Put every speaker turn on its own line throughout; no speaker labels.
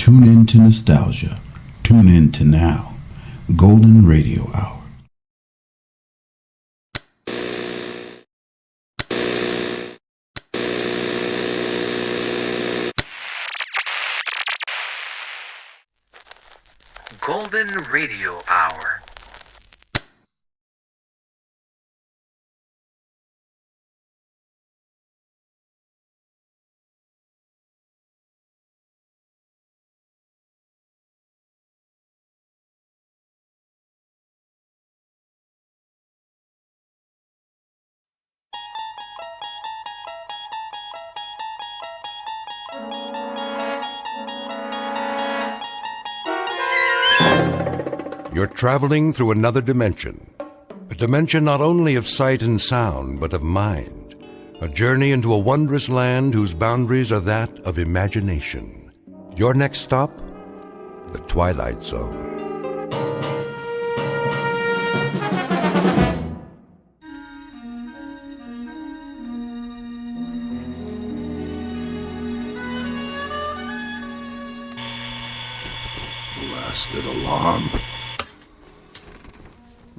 Tune in to nostalgia. Tune in to now. Golden Radio Hour.
Golden Radio Hour.
You're traveling through another dimension. A dimension not only of sight and sound, but of mind. A journey into a wondrous land whose boundaries are that of imagination. Your next stop? The Twilight Zone.
Blasted alarm.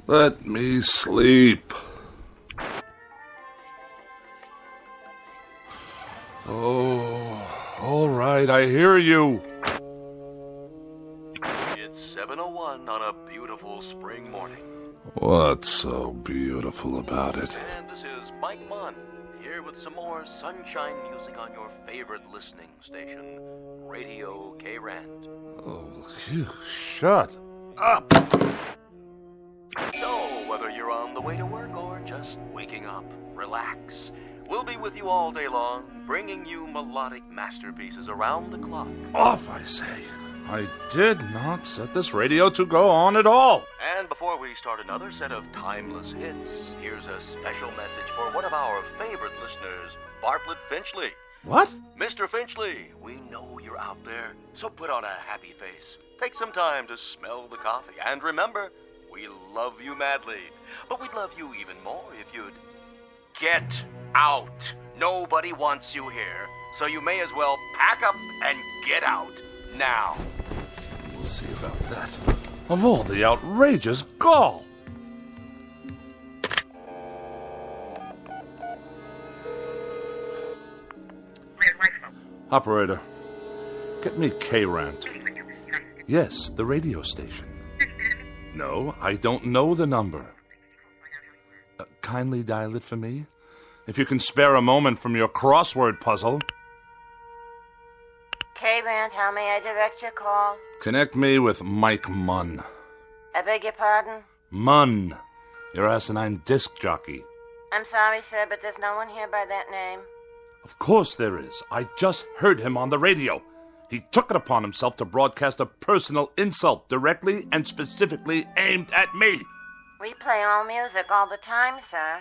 Let me sleep. Oh, all right, I hear you.
It's 7:01 on a beautiful spring morning.
What's so beautiful about it?
And this is Mike Munn, here with some more sunshine music on your favorite listening station, Radio K-Rand.
Oh, you shut up.
So, whether you're on the way to work or just waking up, relax. We'll be with you all day long, bringing you melodic masterpieces around the clock.
Off, I say. I did not set this radio to go on at all.
And before we start another set of timeless hits, here's a special message for one of our favorite listeners, Bartlett Finchley.
What?
Mr. Finchley, we know you're out there, so put on a happy face. Take some time to smell the coffee, and remember, we love you madly, but we'd love you even more if you'd get out. Nobody wants you here, so you may as well pack up and get out now.
We'll see about that. Of all the outrageous gall. Operator, get me K-Rant. Yes, the radio station. No, I don't know the number. Kindly dial it for me, if you can spare a moment from your crossword puzzle.
K-Rand, how may I direct your call?
Connect me with Mike Munn.
I beg your pardon?
Munn, your asinine disc jockey.
I'm sorry, sir, but there's no one here by that name.
Of course there is. I just heard him on the radio. He took it upon himself to broadcast a personal insult directly and specifically aimed at me.
We play all music all the time, sir.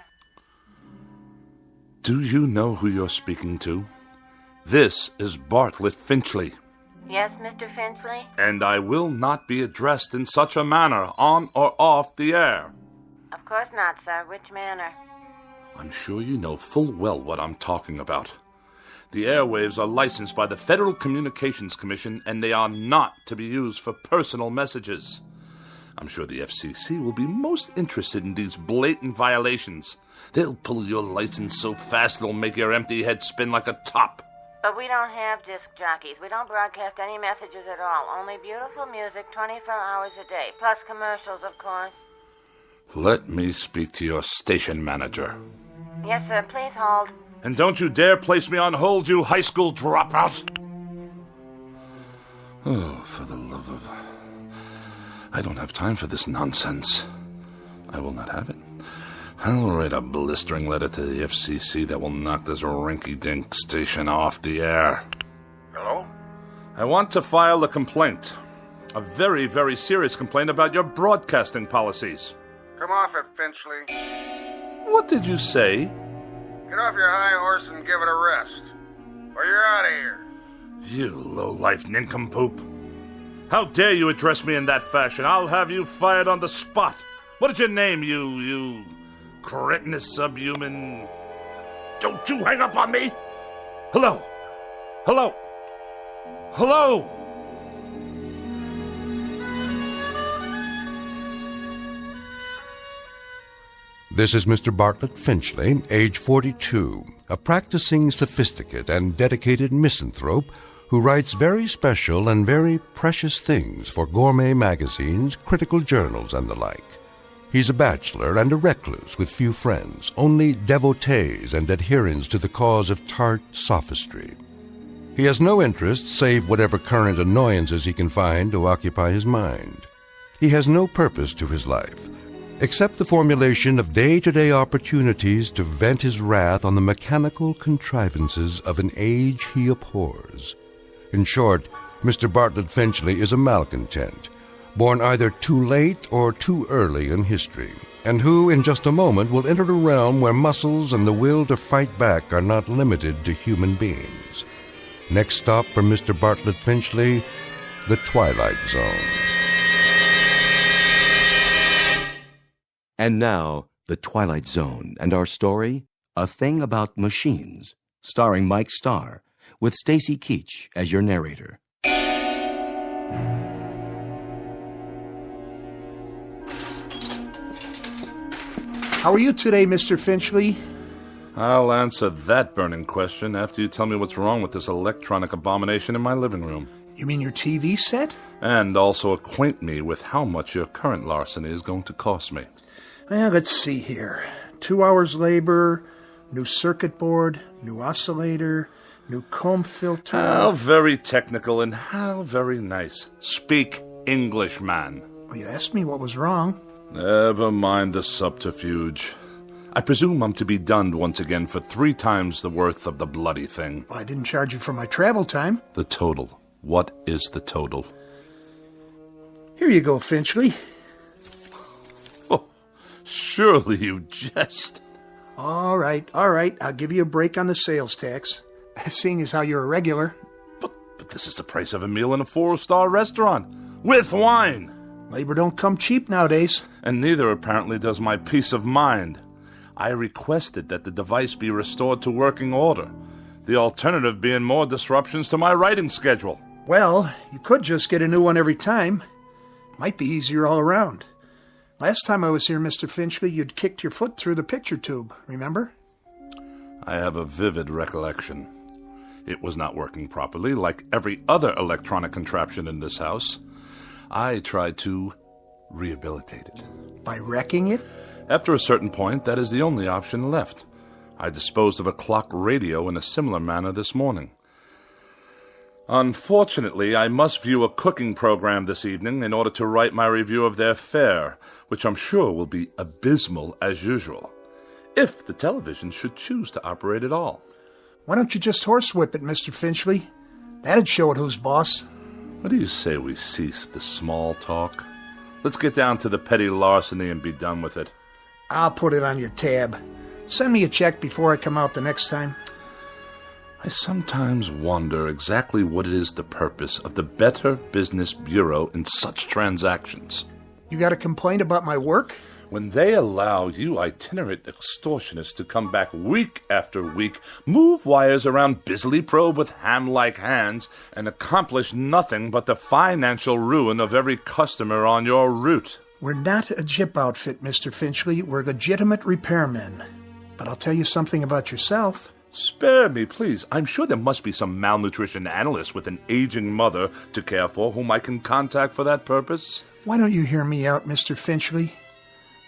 Do you know who you're speaking to? This is Bartlett Finchley.
Yes, Mr. Finchley?
And I will not be addressed in such a manner, on or off the air.
Of course not, sir. Which manner?
I'm sure you know full well what I'm talking about. The airwaves are licensed by the Federal Communications Commission, and they are not to be used for personal messages. I'm sure the FCC will be most interested in these blatant violations. They'll pull your license so fast it'll make your empty head spin like a top.
But we don't have disc jockeys. We don't broadcast any messages at all. Only beautiful music 24 hours a day. Plus commercials, of course.
Let me speak to your station manager.
Yes, sir. Please hold.
And don't you dare place me on hold, you high school dropout. Oh, for the love of... I don't have time for this nonsense. I will not have it. I'll write a blistering letter to the FCC that will knock this rinky-dink station off the air.
Hello?
I want to file a complaint. A very, very serious complaint about your broadcasting policies.
Come off it, Finchley.
What did you say?
Get off your high horse and give it a rest, or you're out of here.
You low-life nincompoop. How dare you address me in that fashion? I'll have you fired on the spot. What is your name, you cretinous subhuman? Don't you hang up on me! Hello? Hello? Hello?
This is Mr. Bartlett Finchley, age 42, a practicing sophisticate and dedicated misanthrope who writes very special and very precious things for gourmet magazines, critical journals, and the like. He's a bachelor and a recluse with few friends, only devotees and adherents to the cause of tart sophistry. He has no interest save whatever current annoyances he can find to occupy his mind. He has no purpose to his life, except the formulation of day-to-day opportunities to vent his wrath on the mechanical contrivances of an age he abhors. In short, Mr. Bartlett Finchley is a malcontent, born either too late or too early in history, and who in just a moment will enter a realm where muscles and the will to fight back are not limited to human beings. Next stop for Mr. Bartlett Finchley, the Twilight Zone.
And now, The Twilight Zone, and our story, A Thing About Machines, starring Mike Starr, with Stacy Keach as your narrator.
How are you today, Mr. Finchley?
I'll answer that burning question after you tell me what's wrong with this electronic abomination in my living room.
You mean your TV set?
And also acquaint me with how much your current larceny is going to cost me.
Well, let's see here. 2 hours labor, new circuit board, new oscillator, new comb filter.
How very technical and how very nice. Speak English, man.
Well, you asked me what was wrong.
Never mind the subterfuge. I presume I'm to be dunned once again for 3 times the worth of the bloody thing.
Well, I didn't charge you for my travel time.
The total. What is the total?
Here you go, Finchley.
Oh, surely you jest.
All right. I'll give you a break on the sales tax, seeing as how you're a regular.
But this is the price of a meal in a 4-star restaurant. With wine.
Labor don't come cheap nowadays.
And neither apparently does my peace of mind. I requested that the device be restored to working order, the alternative being more disruptions to my writing schedule.
Well, you could just get a new one every time. Might be easier all around. Last time I was here, Mr. Finchley, you'd kicked your foot through the picture tube, remember?
I have a vivid recollection. It was not working properly, like every other electronic contraption in this house. I tried to rehabilitate it.
By wrecking it?
After a certain point, that is the only option left. I disposed of a clock radio in a similar manner this morning. Unfortunately, I must view a cooking program this evening in order to write my review of their fare, which I'm sure will be abysmal as usual, if the television should choose to operate at all.
Why don't you just horsewhip it, Mr. Finchley? That'd show it who's boss.
What do you say we cease the small talk? Let's get down to the petty larceny and be done with it.
I'll put it on your tab. Send me a check before I come out the next time.
I sometimes wonder exactly what it is the purpose of the Better Business Bureau in such transactions.
You got a complaint about my work?
When they allow you itinerant extortionists to come back week after week, move wires around, busily probe with ham-like hands, and accomplish nothing but the financial ruin of every customer on your route.
We're not a jip outfit, Mr. Finchley. We're legitimate repairmen. But I'll tell you something about yourself.
Spare me, please. I'm sure there must be some malnutrition analyst with an aging mother to care for whom I can contact for that purpose.
Why don't you hear me out, Mr. Finchley?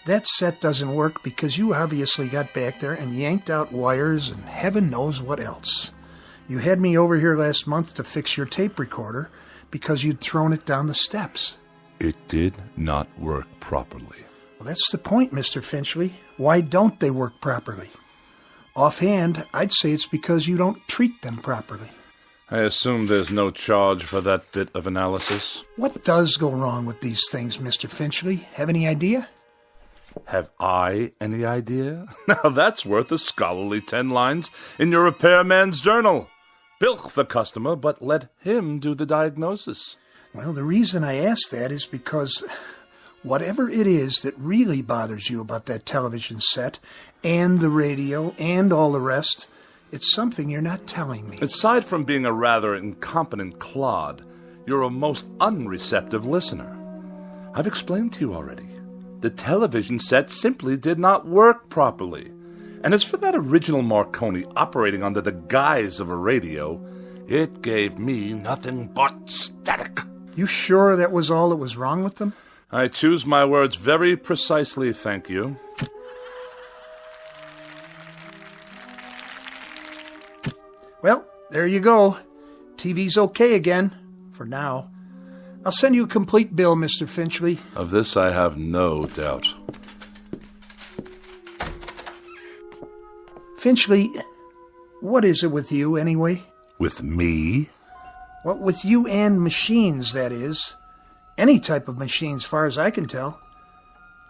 That set doesn't work because you obviously got back there and yanked out wires and heaven knows what else. You had me over here last month to fix your tape recorder because you'd thrown it down the steps.
It did not work properly.
Well, that's the point, Mr. Finchley. Why don't they work properly? Offhand, I'd say it's because you don't treat them properly.
I assume there's no charge for that bit of analysis.
What does go wrong with these things, Mr. Finchley? Have any idea?
Have I any idea? Now that's worth a scholarly 10 lines in your repairman's journal. Bilk the customer, but let him do the diagnosis.
Well, the reason I ask that is because whatever it is that really bothers you about that television set and the radio and all the rest, it's something you're not telling me.
Aside from being a rather incompetent clod, you're a most unreceptive listener. I've explained to you already. The television set simply did not work properly. And as for that original Marconi operating under the guise of a radio, it gave me nothing but static.
You sure that was all that was wrong with them?
I choose my words very precisely, thank you.
Well, there you go. TV's okay again, for now. I'll send you a complete bill, Mr. Finchley.
Of this I have no doubt.
Finchley, what is it with you, anyway?
With me?
Well, with you and machines, that is. Any type of machine, as far as I can tell.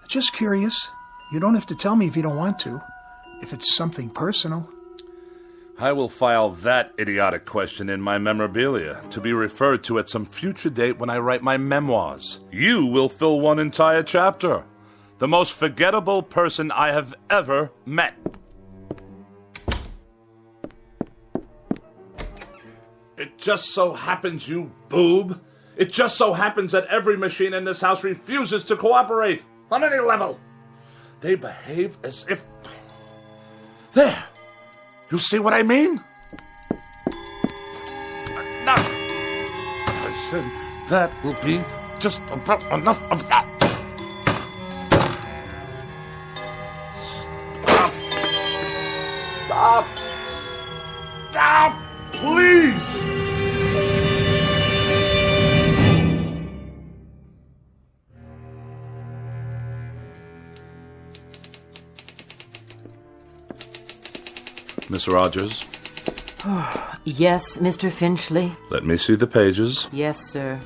Just curious. You don't have to tell me if you don't want to. If it's something personal.
I will file that idiotic question in my memorabilia, to be referred to at some future date when I write my memoirs. You will fill one entire chapter. The most forgettable person I have ever met. It just so happens, you boob. It just so happens that every machine in this house refuses to cooperate, on any level. They behave as if... There! You see what I mean? Enough! I said that will be just about enough of that. Stop! Stop! Stop! Please! Miss Rogers?
Yes, Mr. Finchley?
Let me see the pages.
Yes, sir.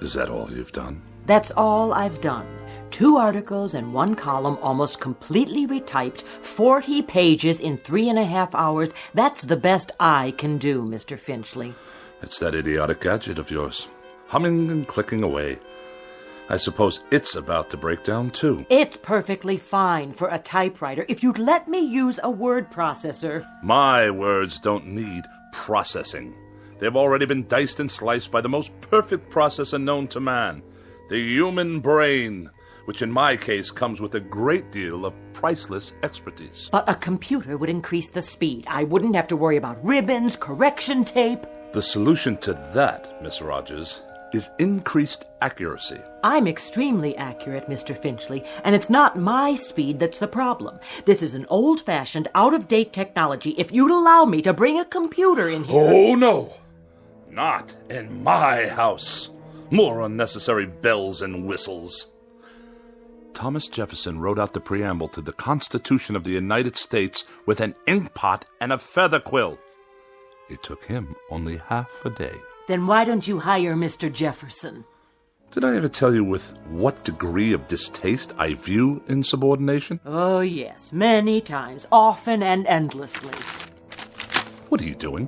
Is that all you've done?
That's all I've done. 2 articles and 1 column, almost completely retyped, 40 pages in 3.5 hours. That's the best I can do, Mr. Finchley.
It's that idiotic gadget of yours, humming and clicking away. I suppose it's about to break down, too.
It's perfectly fine for a typewriter if you'd let me use a word processor.
My words don't need processing. They've already been diced and sliced by the most perfect processor known to man, the human brain, which in my case comes with a great deal of priceless expertise.
But a computer would increase the speed. I wouldn't have to worry about ribbons, correction tape.
The solution to that, Miss Rogers, is increased accuracy.
I'm extremely accurate, Mr. Finchley, and it's not my speed that's the problem. This is an old-fashioned, out-of-date technology. If you'd allow me to bring a computer in here...
Oh, no! Not in my house. More unnecessary bells and whistles. Thomas Jefferson wrote out the preamble to the Constitution of the United States with an inkpot and a feather quill. It took him only half a day.
Then why don't you hire Mr. Jefferson?
Did I ever tell you with what degree of distaste I view insubordination?
Oh, yes, many times, often and endlessly.
What are you doing?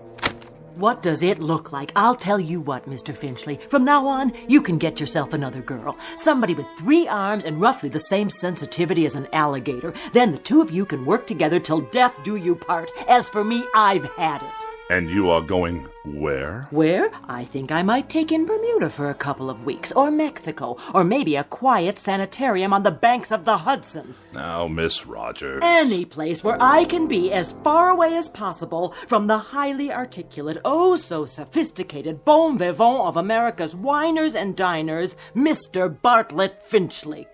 What does it look like? I'll tell you what, Mr. Finchley. From now on, you can get yourself another girl. Somebody with 3 arms and roughly the same sensitivity as an alligator. Then the 2 of you can work together till death do you part. As for me, I've had it.
And you are going where?
Where? I think I might take in Bermuda for a couple of weeks, or Mexico, or maybe a quiet sanitarium on the banks of the Hudson.
Now, Miss Rogers.
Any place where I can be as far away as possible from the highly articulate, oh so sophisticated bon vivant of America's winers and diners, Mr. Bartlett Finchley.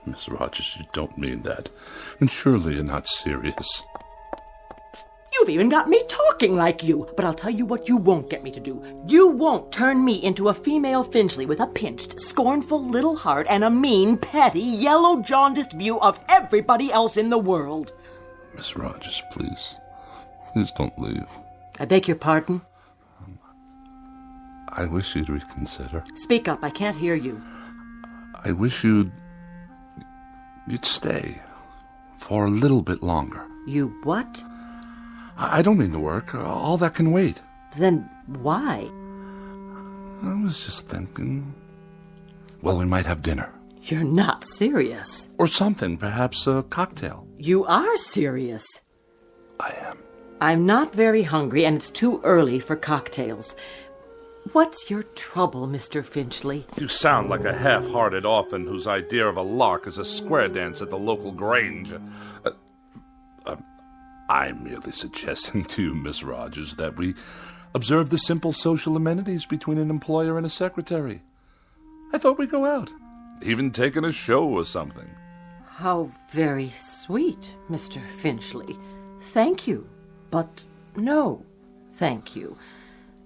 Miss Rogers, you don't mean that. And surely you're not serious.
You've even got me talking like you. But I'll tell you what you won't get me to do. You won't turn me into a female Finchley with a pinched, scornful little heart and a mean, petty, yellow-jaundiced view of everybody else in the world.
Miss Rogers, please. Please don't leave.
I beg your pardon?
I wish you'd reconsider.
Speak up. I can't hear you.
I wish you'd stay for a little bit longer.
You what?
I don't mean to work. All that can wait.
Then why?
I was just thinking... Well, we might have dinner.
You're not serious.
Or something, perhaps a cocktail.
You are serious.
I am.
I'm not very hungry, and it's too early for cocktails. What's your trouble, Mr. Finchley?
You sound like a half-hearted orphan whose idea of a lark is a square dance at the local grange. I'm merely suggesting to you, Miss Rogers, that we observe the simple social amenities between an employer and a secretary. I thought we'd go out, even take in a show or something.
How very sweet, Mr. Finchley. Thank you, but no, thank you.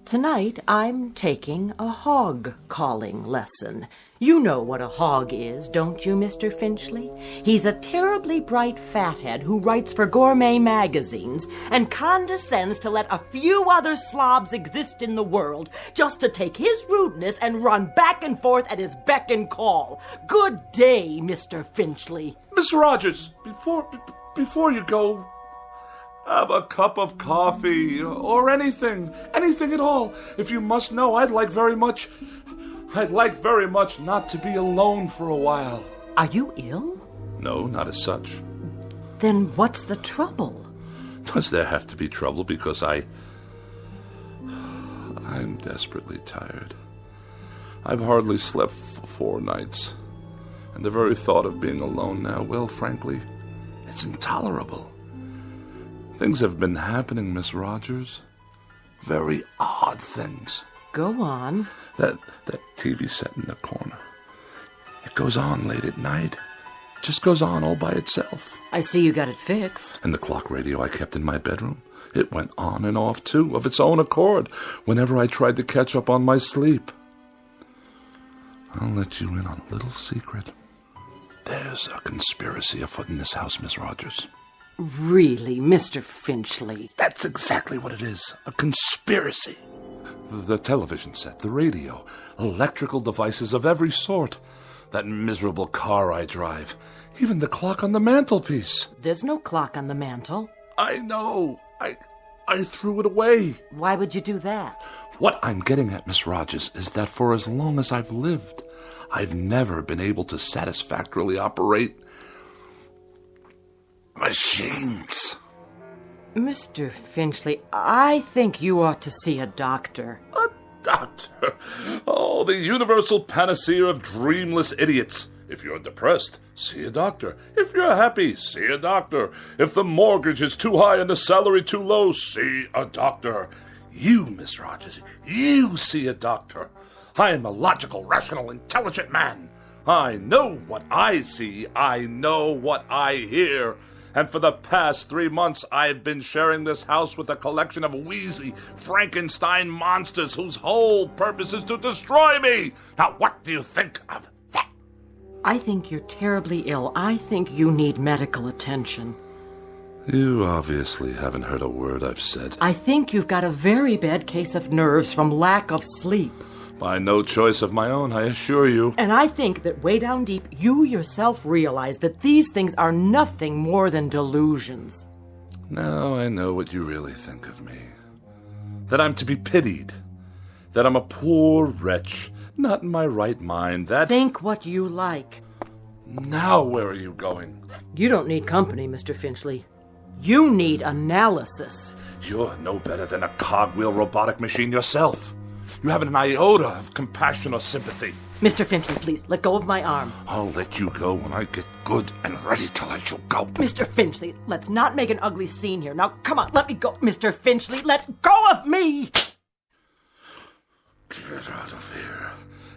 Tonight I'm taking a hog-calling lesson. You know what a hog is, don't you, Mr. Finchley? He's a terribly bright fathead who writes for gourmet magazines and condescends to let a few other slobs exist in the world just to take his rudeness and run back and forth at his beck and call. Good day, Mr. Finchley.
Miss Rogers, before you go, have a cup of coffee or anything at all. If you must know, I'd like very much not to be alone for a while.
Are you ill?
No, not as such.
Then what's the trouble?
Does there have to be trouble because I'm desperately tired. I've hardly slept for 4 nights. And the very thought of being alone now, well, frankly, it's intolerable. Things have been happening, Miss Rogers. Very odd things.
Go on.
That TV set in the corner. It goes on late at night. Just goes on all by itself.
I see you got it fixed.
And the clock radio I kept in my bedroom, it went on and off, too, of its own accord, whenever I tried to catch up on my sleep. I'll let you in on a little secret. There's a conspiracy afoot in this house, Miss Rogers.
Really, Mr. Finchley?
That's exactly what it is. A conspiracy. The television set, the radio, electrical devices of every sort. That miserable car I drive. Even the clock on the mantelpiece.
There's no clock on the mantel.
I know. I threw it away.
Why would you do that?
What I'm getting at, Miss Rogers, is that for as long as I've lived, I've never been able to satisfactorily operate machines.
Mr. Finchley, I think you ought to see a doctor.
A doctor? Oh, the universal panacea of dreamless idiots. If you're depressed, see a doctor. If you're happy, see a doctor. If the mortgage is too high and the salary too low, see a doctor. You, Miss Rogers, you see a doctor. I am a logical, rational, intelligent man. I know what I see. I know what I hear. And for the past 3 months, I've been sharing this house with a collection of wheezy Frankenstein monsters whose whole purpose is to destroy me. Now, what do you think of that?
I think you're terribly ill. I think you need medical attention.
You obviously haven't heard a word I've said.
I think you've got a very bad case of nerves from lack of sleep.
By no choice of my own, I assure you.
And I think that way down deep, you yourself realize that these things are nothing more than delusions.
Now I know what you really think of me. That I'm to be pitied. That I'm a poor wretch, not in my right mind. That...
Think what you like.
Now where are you going?
You don't need company, Mr. Finchley. You need analysis.
You're no better than a cogwheel robotic machine yourself. You haven't an iota of compassion or sympathy.
Mr. Finchley, please, let go of my arm.
I'll let you go when I get good and ready to let you go.
Mr. Finchley, let's not make an ugly scene here. Now, come on, let me go. Mr. Finchley, let go of me!
Get out of here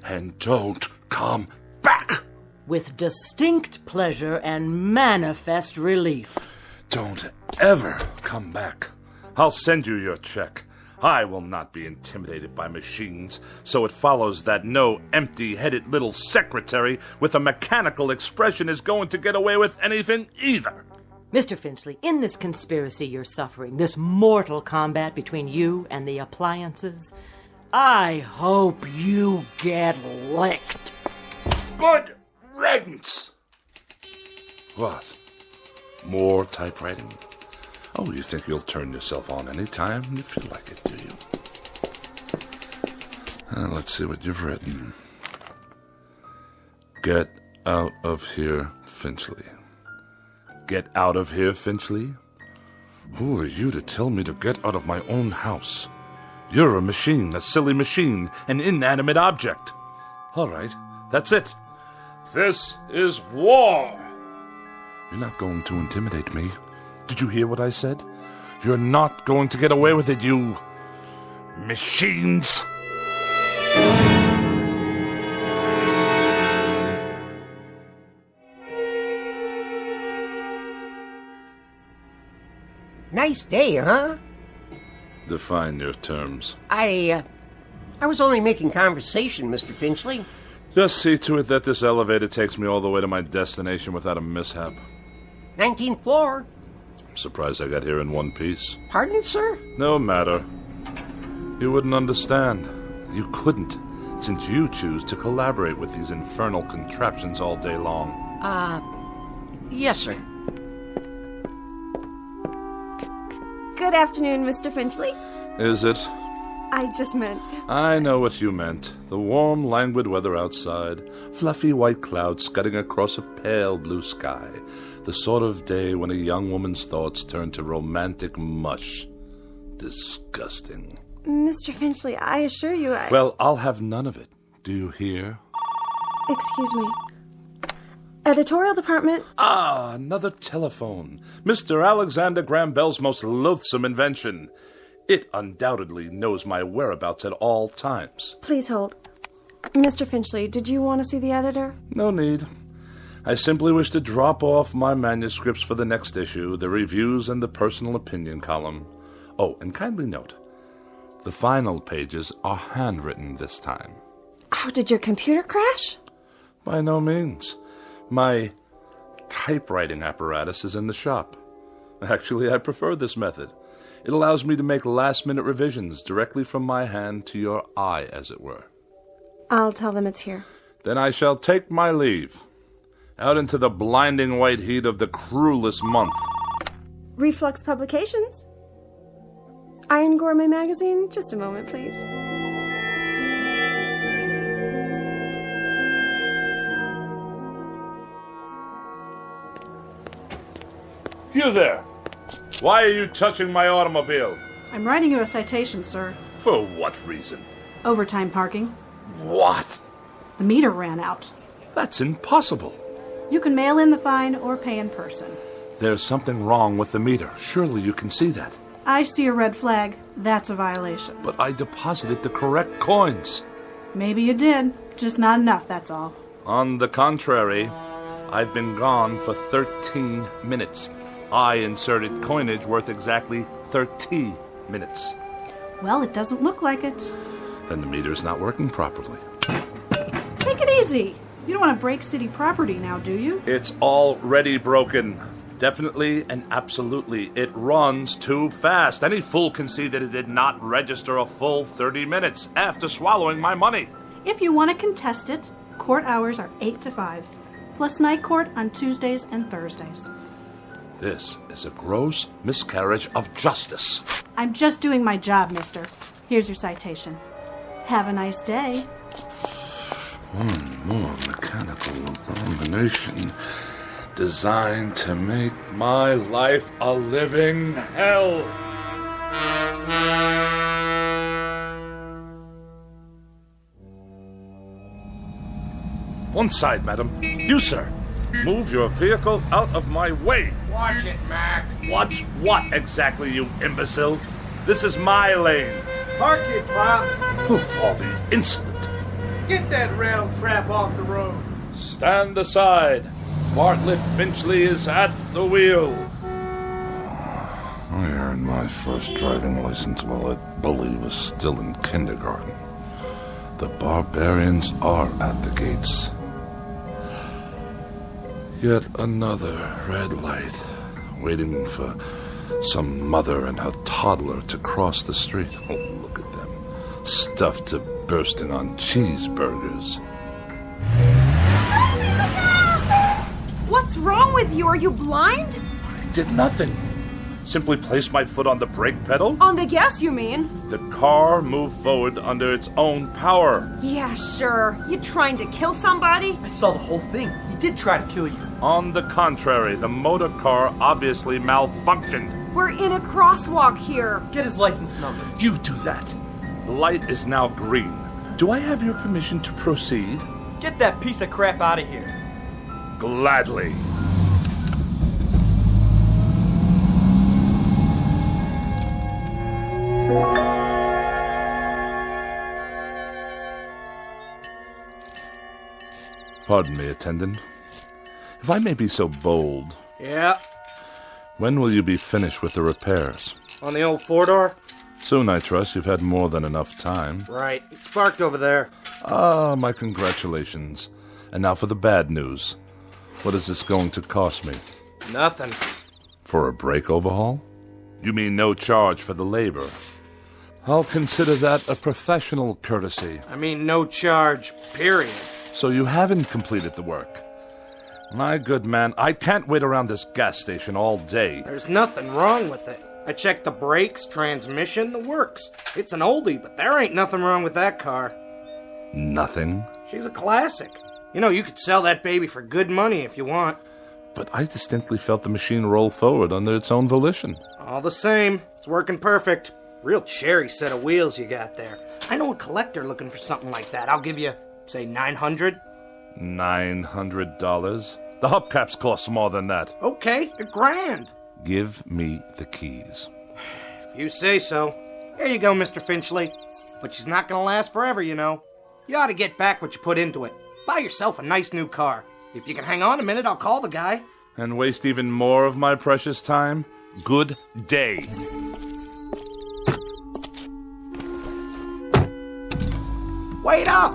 and don't come back.
With distinct pleasure and manifest relief.
Don't ever come back. I'll send you your check. I will not be intimidated by machines, so it follows that no empty-headed little secretary with a mechanical expression is going to get away with anything either.
Mr. Finchley, in this conspiracy you're suffering, this mortal combat between you and the appliances, I hope you get licked.
Good riddance! What? More typewriting? Oh, you think you'll turn yourself on any time you feel like it, do you? Let's see what you've written. Get out of here, Finchley. Get out of here, Finchley? Who are you to tell me to get out of my own house? You're a machine, a silly machine, an inanimate object. All right, that's it. This is war. You're not going to intimidate me. Did you hear what I said? You're not going to get away with it, you machines.
Nice day, huh?
Define your terms.
I was only making conversation, Mr. Finchley.
Just see to it that this elevator takes me all the way to my destination without a mishap.
19th floor.
I'm surprised I got here in one piece.
Pardon, sir?
No matter. You wouldn't understand. You couldn't, since you choose to collaborate with these infernal contraptions all day long.
Yes, sir.
Good afternoon, Mr. Finchley.
Is it?
I just meant...
I know what you meant. The warm, languid weather outside, fluffy white clouds scudding across a pale blue sky. The sort of day when a young woman's thoughts turn to romantic mush. Disgusting.
Mr. Finchley, I assure you
Well, I'll have none of it. Do you hear?
Excuse me. Editorial department.
Ah, another telephone. Mr. Alexander Graham Bell's most loathsome invention. It undoubtedly knows my whereabouts at all times.
Please hold. Mr. Finchley, did you want to see the editor?
No need. I simply wish to drop off my manuscripts for the next issue, the reviews and the personal opinion column. Oh, and kindly note, the final pages are handwritten this time.
Oh, did your computer crash?
By no means. My typewriting apparatus is in the shop. Actually, I prefer this method. It allows me to make last-minute revisions directly from my hand to your eye, as it were.
I'll tell them it's here.
Then I shall take my leave. Out into the blinding white heat of the cruelest month.
Reflux Publications. Iron Gourmet Magazine. Just a moment, please.
You there! Why are you touching my automobile?
I'm writing you a citation, sir.
For what reason?
Overtime parking.
What?
The meter ran out.
That's impossible.
You can mail in the fine or pay in person.
There's something wrong with the meter. Surely you can see that.
I see a red flag. That's a violation.
But I deposited the correct coins.
Maybe you did. Just not enough, that's all.
On the contrary, I've been gone for 13 minutes. I inserted coinage worth exactly 30 minutes.
Well, it doesn't look like it.
Then the meter's not working properly.
Take it easy. You don't want to break city property now, do you?
It's already broken. Definitely and absolutely. It runs too fast. Any fool can see that it did not register a full 30 minutes after swallowing my money.
If you want to contest it, court hours are 8 to 5, plus night court on Tuesdays and Thursdays.
This is a gross miscarriage of justice.
I'm just doing my job, mister. Here's your citation. Have a nice day.
One more mechanical abomination designed to make my life a living hell. One side, madam. You, sir. Move your vehicle out of my way.
Watch it, Mac.
Watch what exactly, you imbecile? This is my lane.
Park it, Pops.
Of all the insolent.
Get that rattle trap off the road.
Stand aside. Bartlett Finchley is at the wheel. I earned my first driving license while that bully was still in kindergarten. The barbarians are at the gates. Yet another red light, waiting for some mother and her toddler to cross the street. Oh, look at them, stuffed to bursting on cheeseburgers.
What's wrong with you? Are you blind?
I did nothing. Simply placed my foot on the brake pedal.
On the gas, you mean?
The car moved forward under its own power.
Yeah, sure. You trying to kill somebody?
I saw the whole thing. He did try to kill you.
On the contrary, the motor car obviously malfunctioned.
We're in a crosswalk here.
Get his license number.
You do that. The light is now green. Do I have your permission to proceed?
Get that piece of crap out of here.
Gladly. Pardon me, attendant. If I may be so bold,
Yeah,
when will you be finished with the repairs?
on the old four-door?
Soon, I trust. You've had more than enough time.
Right. It's parked over there.
Ah, my congratulations. And now for the bad news. What is this going to cost me?
Nothing.
For a brake overhaul? You mean no charge for the labor? I'll consider that a professional courtesy.
I mean, no charge, period.
So you haven't completed the work. My good man, I can't wait around this gas station all day.
There's nothing wrong with it. I checked the brakes, transmission, the works. It's an oldie, but there ain't nothing wrong with that car.
Nothing?
She's a classic. You know, you could sell that baby for good money if you want.
But I distinctly felt the machine roll forward under its own volition.
All the same, it's working perfect. Real cherry set of wheels you got there. I know a collector looking for something like that. I'll give you, say, $900.
$900? The hubcaps cost more than that.
Okay, $1,000.
Give me the keys.
If you say so. Here you go, Mr. Finchley. But she's not gonna last forever, you know. You ought to get back what you put into it. Buy yourself a nice new car. If you can hang on a minute, I'll call the guy.
And waste even more of my precious time? Good day.
Wait up!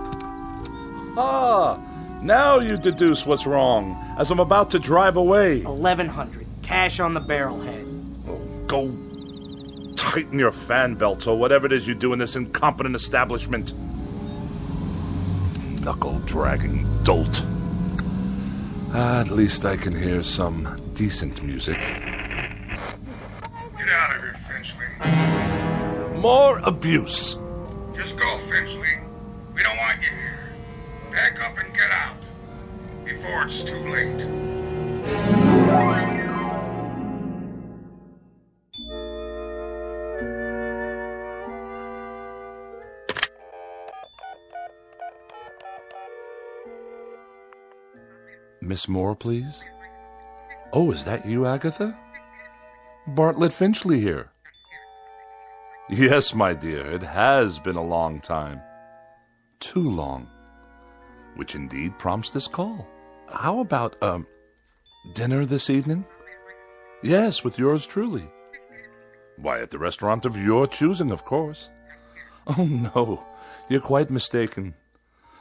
Ah, now you deduce what's wrong, as I'm about to drive away.
$1,100. Cash on the barrelhead.
Oh, go tighten your fan belts or whatever it is you do in this incompetent establishment. Knuckle-dragging dolt. At least I can hear some decent music.
Get out of here, Finchley.
More abuse.
Just go, Finchley. We don't want you here. Pack up and get out. Before it's too late.
Miss Moore, please? Oh, is that you, Agatha? Bartlett Finchley here. Yes, my dear, it has been a long time. Too long. Which indeed prompts this call. How about, dinner this evening? Yes, with yours truly. Why, at the restaurant of your choosing, of course. Oh, no, you're quite mistaken.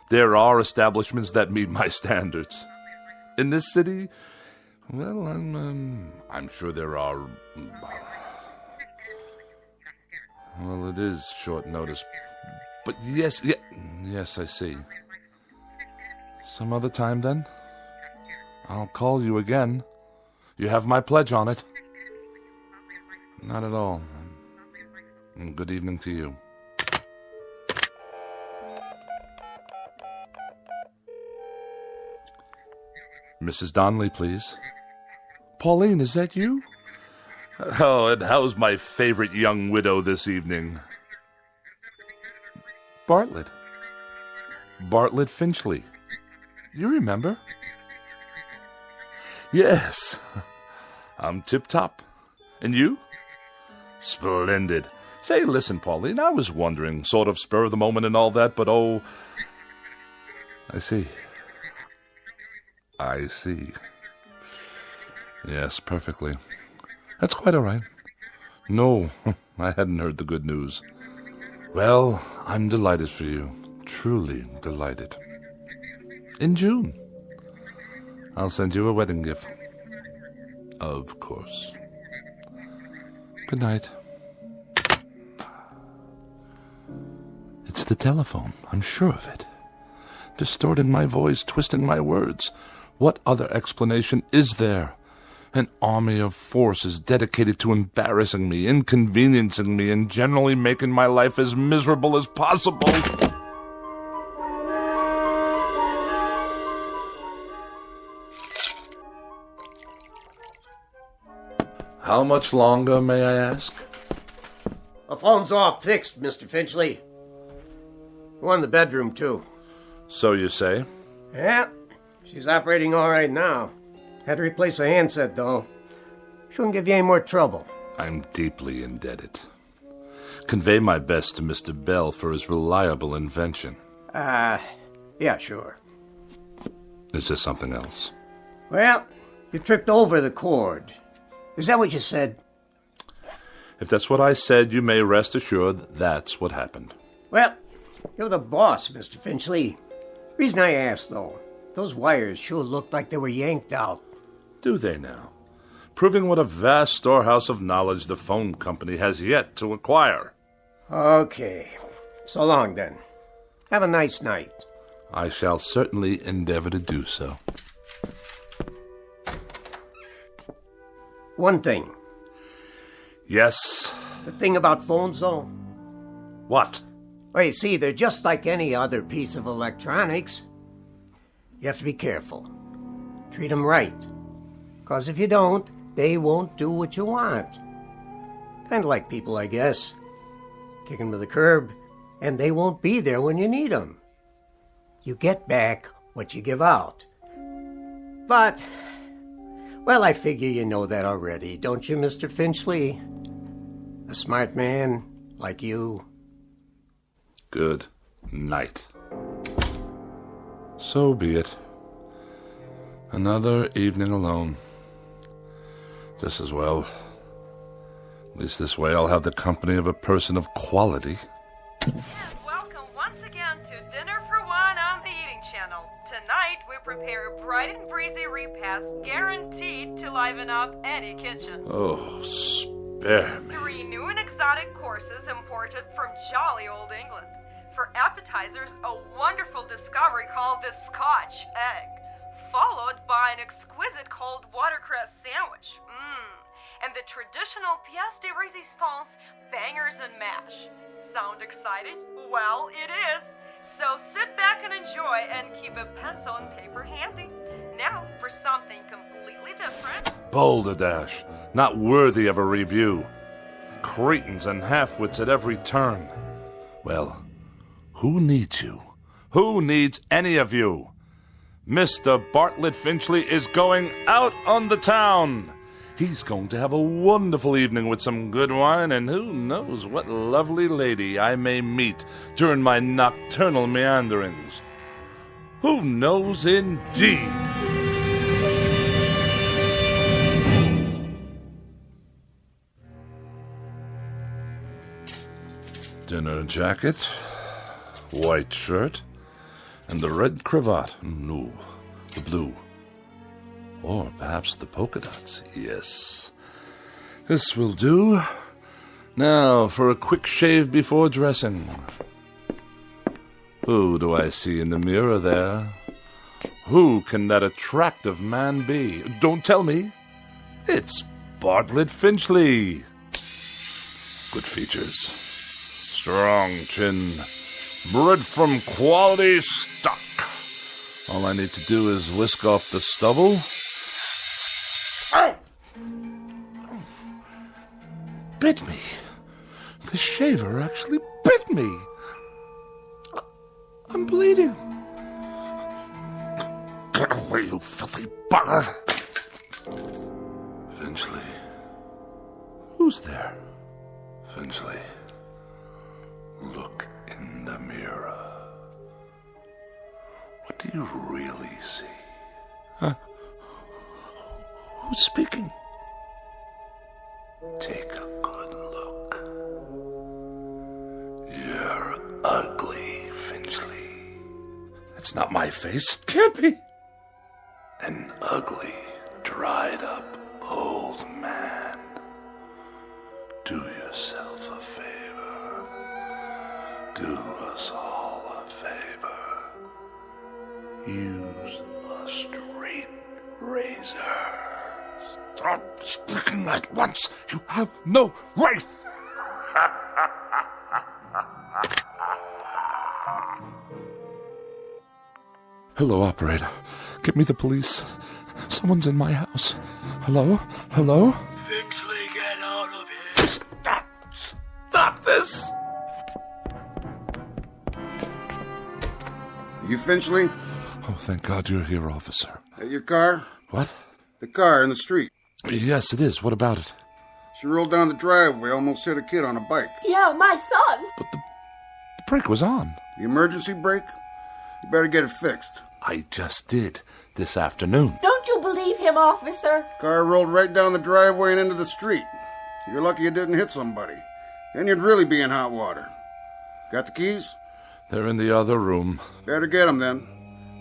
There are establishments that meet my standards. In this city, well, I'm sure there are. Well, it is short notice, but yes, I see. Some other time, then. I'll call you again. You have my pledge on it. Not at all. And good evening to you. Mrs. Donnelly, please. Pauline, is that you? Oh, and how's my favorite young widow this evening? Bartlett. Bartlett Finchley. You remember? Yes. I'm tip-top. And you? Splendid. Say, listen, Pauline, I was wondering, sort of spur of the moment and all that, but oh... I see. I see. Yes, perfectly. That's quite all right. No, I hadn't heard the good news. Well, I'm delighted for you. Truly delighted. In June. I'll send you a wedding gift. Of course. Good night. It's the telephone. I'm sure of it. Distorting my voice, twisting my words. What other explanation is there? An army of forces dedicated to embarrassing me, inconveniencing me, and generally making my life as miserable as possible. How much longer, may I ask?
The phone's all fixed, Mr. Finchley. One in the bedroom, too.
So you say?
Yeah, she's operating all right now. Had to replace a handset, though. Shouldn't give you any more trouble.
I'm deeply indebted. Convey my best to Mr. Bell for his reliable invention.
Yeah, sure.
Is there something else?
Well, you tripped over the cord. Is that what you said?
If that's what I said, you may rest assured that's what happened.
Well, you're the boss, Mr. Finchley. Reason I asked, though, those wires sure looked like they were yanked out.
Do they now? Proving what a vast storehouse of knowledge the phone company has yet to acquire.
Okay. So long, then. Have a nice night.
I shall certainly endeavor to do so.
One thing.
Yes?
The thing about phones, though?
What?
Well, you see, they're just like any other piece of electronics. You have to be careful. Treat them right. Because if you don't, they won't do what you want. Kind of like people, I guess. Kick them to the curb, and they won't be there when you need them. You get back what you give out. But, well, I figure you know that already, don't you, Mr. Finchley? A smart man like you.
Good night. So be it. Another evening alone. Just as well. At least this way I'll have the company of a person of quality.
And welcome once again to Dinner for One on the Eating Channel. Tonight we prepare a bright and breezy repast guaranteed to liven up any kitchen.
Oh, spare me.
3 new and exotic courses imported from jolly old England. For appetizers, a wonderful discovery called the Scotch egg, followed by an exquisite cold watercress sandwich. And the traditional pièce de résistance, bangers and mash. Sound excited? Well, it is. So sit back and enjoy and keep a pencil and paper handy. Now for something completely different.
Balderdash, not worthy of a review. Cretins and half-wits at every turn. Well, who needs you? Who needs any of you? Mr. Bartlett Finchley is going out on the town. He's going to have a wonderful evening with some good wine, and who knows what lovely lady I may meet during my nocturnal meanderings. Who knows indeed? Dinner jacket, white shirt, and the red cravat. No, the blue. Or perhaps the polka dots. Yes. This will do. Now for a quick shave before dressing. Who do I see in the mirror there? Who can that attractive man be? Don't tell me. It's Bartlett Finchley. Good features. Strong chin. Bred from quality stock. All I need to do is whisk off the stubble. Ow! Bit me. The shaver actually bit me. I'm bleeding. Get away, you filthy bugger. Finchley. Who's there? Finchley. Look in the mirror. What do you really see? Who's speaking? Take a good look. You're ugly, Finchley. That's not my face. It can't be. An ugly, dried-up old man. Do yourself a favor. Do us all a favor. Use a straight razor. Stop speaking at once. You have no right. Hello, operator. Get me the police. Someone's in my house. Hello? Hello?
Finchley, get out of here.
Stop this!
You Finchley?
Oh, thank God you're here, officer.
At your car?
What?
The car in the street.
Yes, it is. What about it?
She rolled down the driveway, almost hit a kid on a bike.
Yeah, my son.
But the brake was on.
The emergency brake? You better get it fixed.
I just did, this afternoon.
Don't you believe him, officer?
Car rolled right down the driveway and into the street. You're lucky it didn't hit somebody. Then you'd really be in hot water. Got the keys?
They're in the other room.
Better get them then.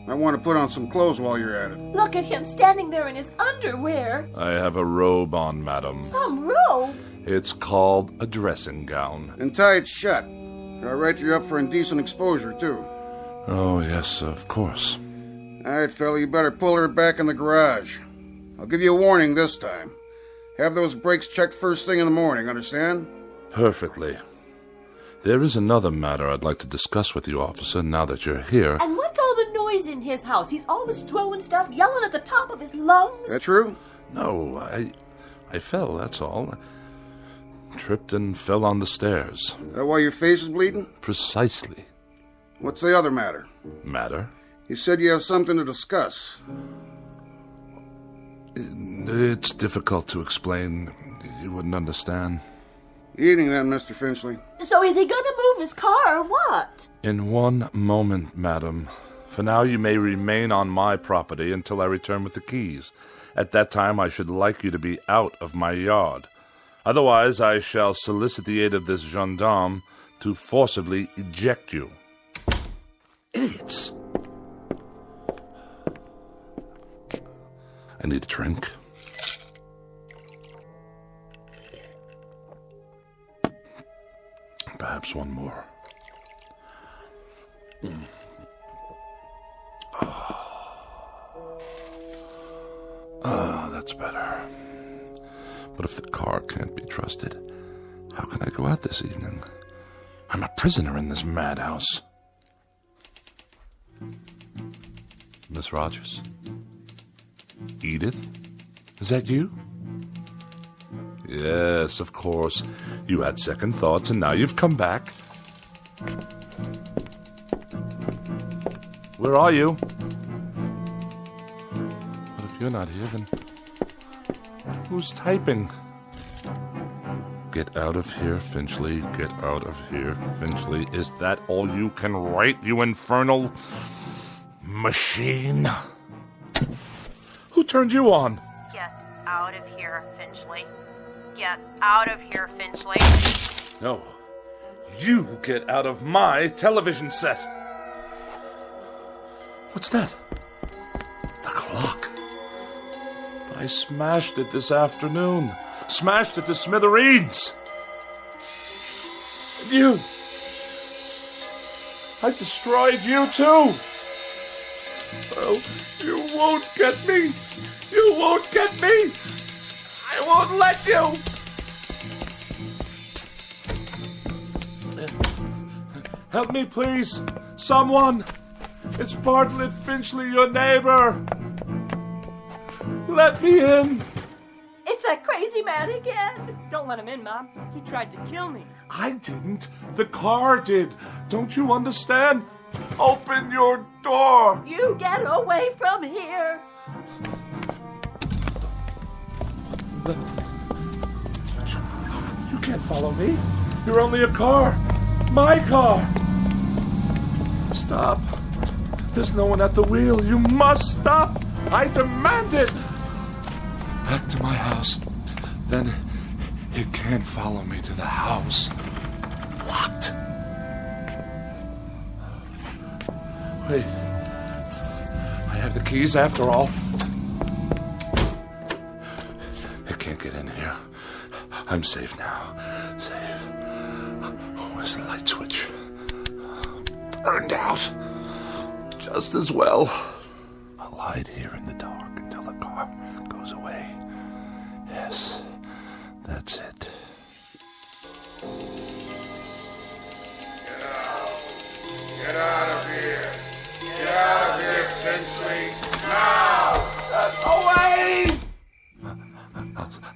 I want to put on some clothes while you're at it.
Look at him standing there in his underwear.
I have a robe on, madam.
Some robe?
It's called a dressing gown.
And tie it shut. I'll write you up for indecent exposure, too.
Oh, yes, of course.
All right, fella, you better pull her back in the garage. I'll give you a warning this time. Have those brakes checked first thing in the morning, understand?
Perfectly. There is another matter I'd like to discuss with you, officer, now that you're here.
And what's all the noise in his house? He's always throwing stuff, yelling at the top of his lungs.
That true?
No, I fell, that's all. Tripped and fell on the stairs.
That why your face is bleeding?
Precisely.
What's the other matter?
Matter?
You said you have something to discuss.
It's difficult to explain. You wouldn't understand.
Eating then, Mr. Finchley.
So is he going to move his car or what?
In one moment, madam. For now, you may remain on my property until I return with the keys. At that time, I should like you to be out of my yard. Otherwise, I shall solicit the aid of this gendarme to forcibly eject you. Idiots! I need a drink. Perhaps one more. That's better. But if the car can't be trusted, how can I go out this evening? I'm a prisoner in this madhouse. Miss Rogers? Edith? Is that you? Yes, of course. You had second thoughts, and now you've come back. Where are you? But if you're not here, then who's typing? Get out of here, Finchley. Get out of here, Finchley. Is that all you can write, you infernal machine? Who turned you on?
Get out of here, Finchley. Get out of here, Finchley.
No. You get out of my television set. What's that? The clock. I smashed it this afternoon. Smashed it to smithereens. And you. I destroyed you too. Oh, you won't get me. You won't get me. I won't let you. Help me, please. Someone. It's Bartlett Finchley, your neighbor. Let me in.
It's that crazy man again. Don't let him in, Mom. He tried to kill me.
I didn't. The car did. Don't you understand? Open your door.
You get away from here.
You can't follow me. You're only a car. My car. Stop. There's no one at the wheel. You must stop. I demand it. Back to my house. Then it can't follow me to the house. Locked. Wait. I have the keys after all. It can't get in here. I'm safe now. Safe. Where's the light switch? Burned out. Just as well. I'll hide here in the dark until the car goes away. Yes, that's it.
Get out of here. Get out of here, Finchley. Now!
Away!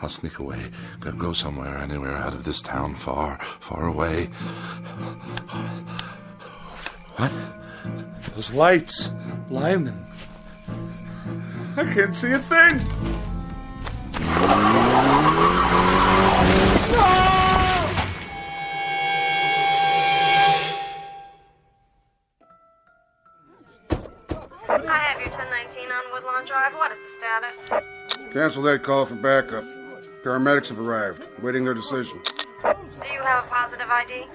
I'll sneak away. Go somewhere, anywhere out of this town, far, far away. What? Those lights, Lyman. I can't see a thing.
I have your 1019 on Woodlawn Drive. What is the status?
Cancel that call for backup. Paramedics have arrived, waiting their decision.
Do you have a positive ID?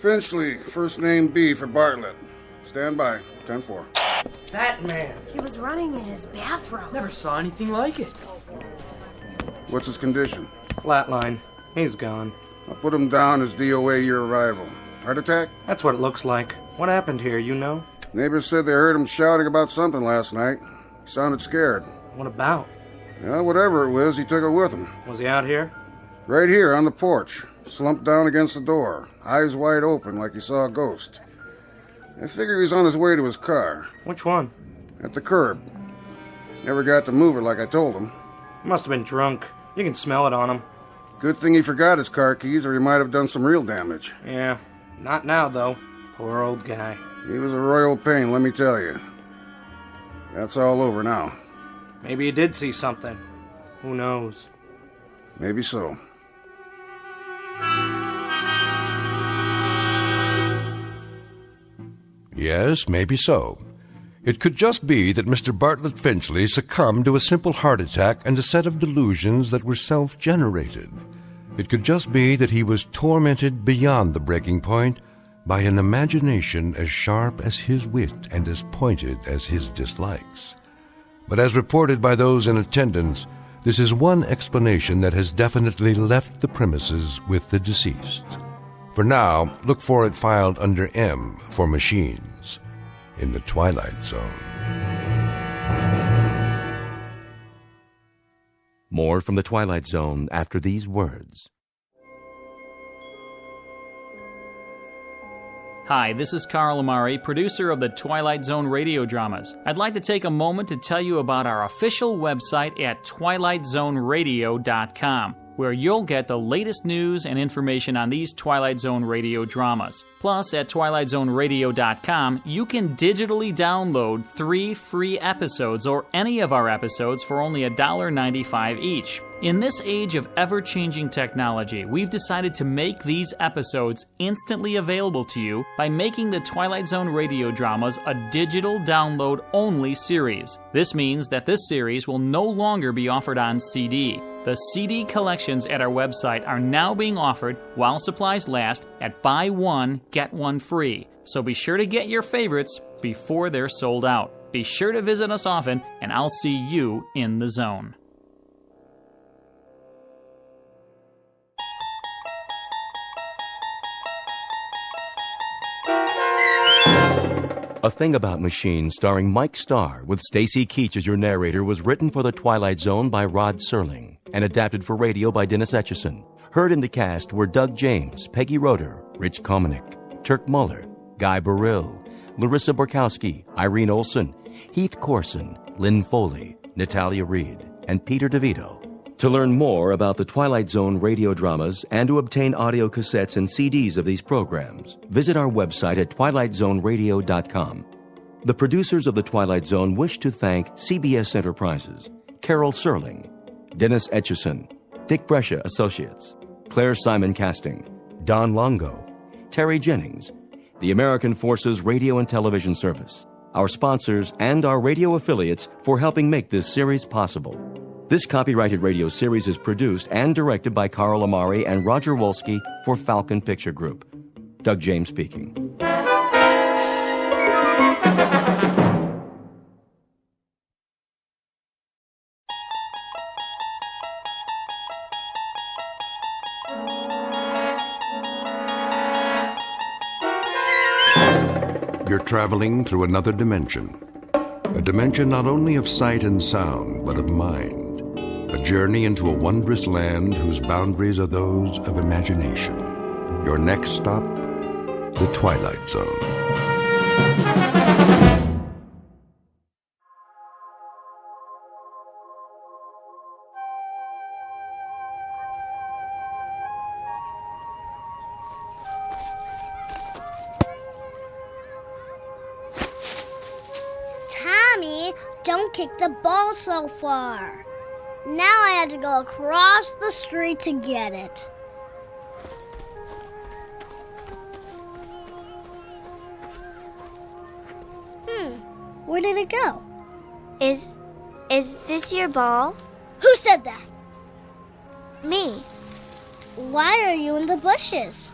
Finchley, first name B for Bartlett. Stand by, 10-4.
That man.
He was running in his bathrobe.
Never saw anything like it.
What's his condition?
Flatline. He's gone.
I'll put him down as DOA your arrival. Heart attack?
That's what it looks like. What happened here, you know?
Neighbors said they heard him shouting about something last night. He sounded scared.
What about?
Yeah, whatever it was, he took it with him.
Was he out here?
Right here on the porch, slumped down against the door, eyes wide open like he saw a ghost. I figure he's on his way to his car.
Which one?
At the curb. Never got to move it like I told him.
He must have been drunk. You can smell it on him.
Good thing he forgot his car keys or he might have done some real damage.
Yeah, not now, though. Poor old guy.
He was a royal pain, let me tell you. That's all over now.
Maybe he did see something. Who knows?
Maybe so.
Yes, maybe so. It could just be that Mr. Bartlett Finchley succumbed to a simple heart attack and a set of delusions that were self-generated. It could just be that he was tormented beyond the breaking point by an imagination as sharp as his wit and as pointed as his dislikes. But as reported by those in attendance, this is one explanation that has definitely left the premises with the deceased. For now, look for it filed under M for Machines in the Twilight Zone.
More from the Twilight Zone after these words.
Hi, this is Carl Amari, producer of the Twilight Zone radio dramas. I'd like to take a moment to tell you about our official website at twilightzoneradio.com, where you'll get the latest news and information on these Twilight Zone radio dramas. Plus, at twilightzoneradio.com, you can digitally download 3 free episodes or any of our episodes for only $1.95 each. In this age of ever-changing technology, we've decided to make these episodes instantly available to you by making the Twilight Zone radio dramas a digital download-only series. This means that this series will no longer be offered on CD. The CD collections at our website are now being offered while supplies last at buy one, get one free. So be sure to get your favorites before they're sold out. Be sure to visit us often, and I'll see you in the zone.
A Thing About Machines, starring Mike Starr, with Stacy Keach as your narrator, was written for The Twilight Zone by Rod Serling and adapted for radio by Dennis Etchison. Heard in the cast were Doug James, Peggy Roeder, Rich Komanek, Turk Muller, Guy Burrill, Larissa Borkowski, Irene Olson, Heath Corson, Lynn Foley, Natalia Reed, and Peter DeVito. To learn more about the Twilight Zone radio dramas and to obtain audio cassettes and CDs of these programs, visit our website at twilightzoneradio.com. The producers of The Twilight Zone wish to thank CBS Enterprises, Carol Serling, Dennis Etchison, Dick Brescia Associates, Claire Simon Casting, Don Longo, Terry Jennings, the American Forces Radio and Television Service, our sponsors, and our radio affiliates for helping make this series possible. This copyrighted radio series is produced and directed by Carl Amari and Roger Wolski for Falcon Picture Group. Doug James speaking.
You're traveling through another dimension. A dimension not only of sight and sound, but of mind. A journey into a wondrous land whose boundaries are those of imagination. Your next stop, the Twilight Zone.
kicked the ball so far. Now I had to go across the street to get it. Where did it go?
Is this your ball?
Who said that?
Me.
Why are you in the bushes?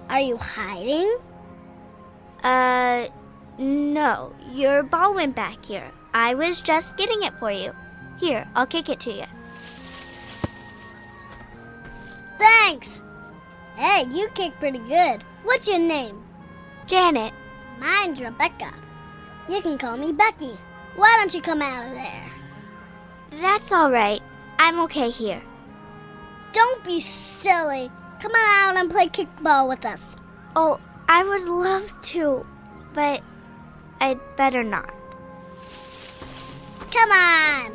Are you hiding?
No. Your ball went back here. I was just getting it for you. Here, I'll kick it to you.
Thanks. Hey, you kick pretty good. What's your name?
Janet.
Mine's Rebecca. You can call me Becky. Why don't you come out of there?
That's all right. I'm okay here.
Don't be silly. Come on out and play kickball with us.
Oh, I would love to, but I'd better not.
Come on.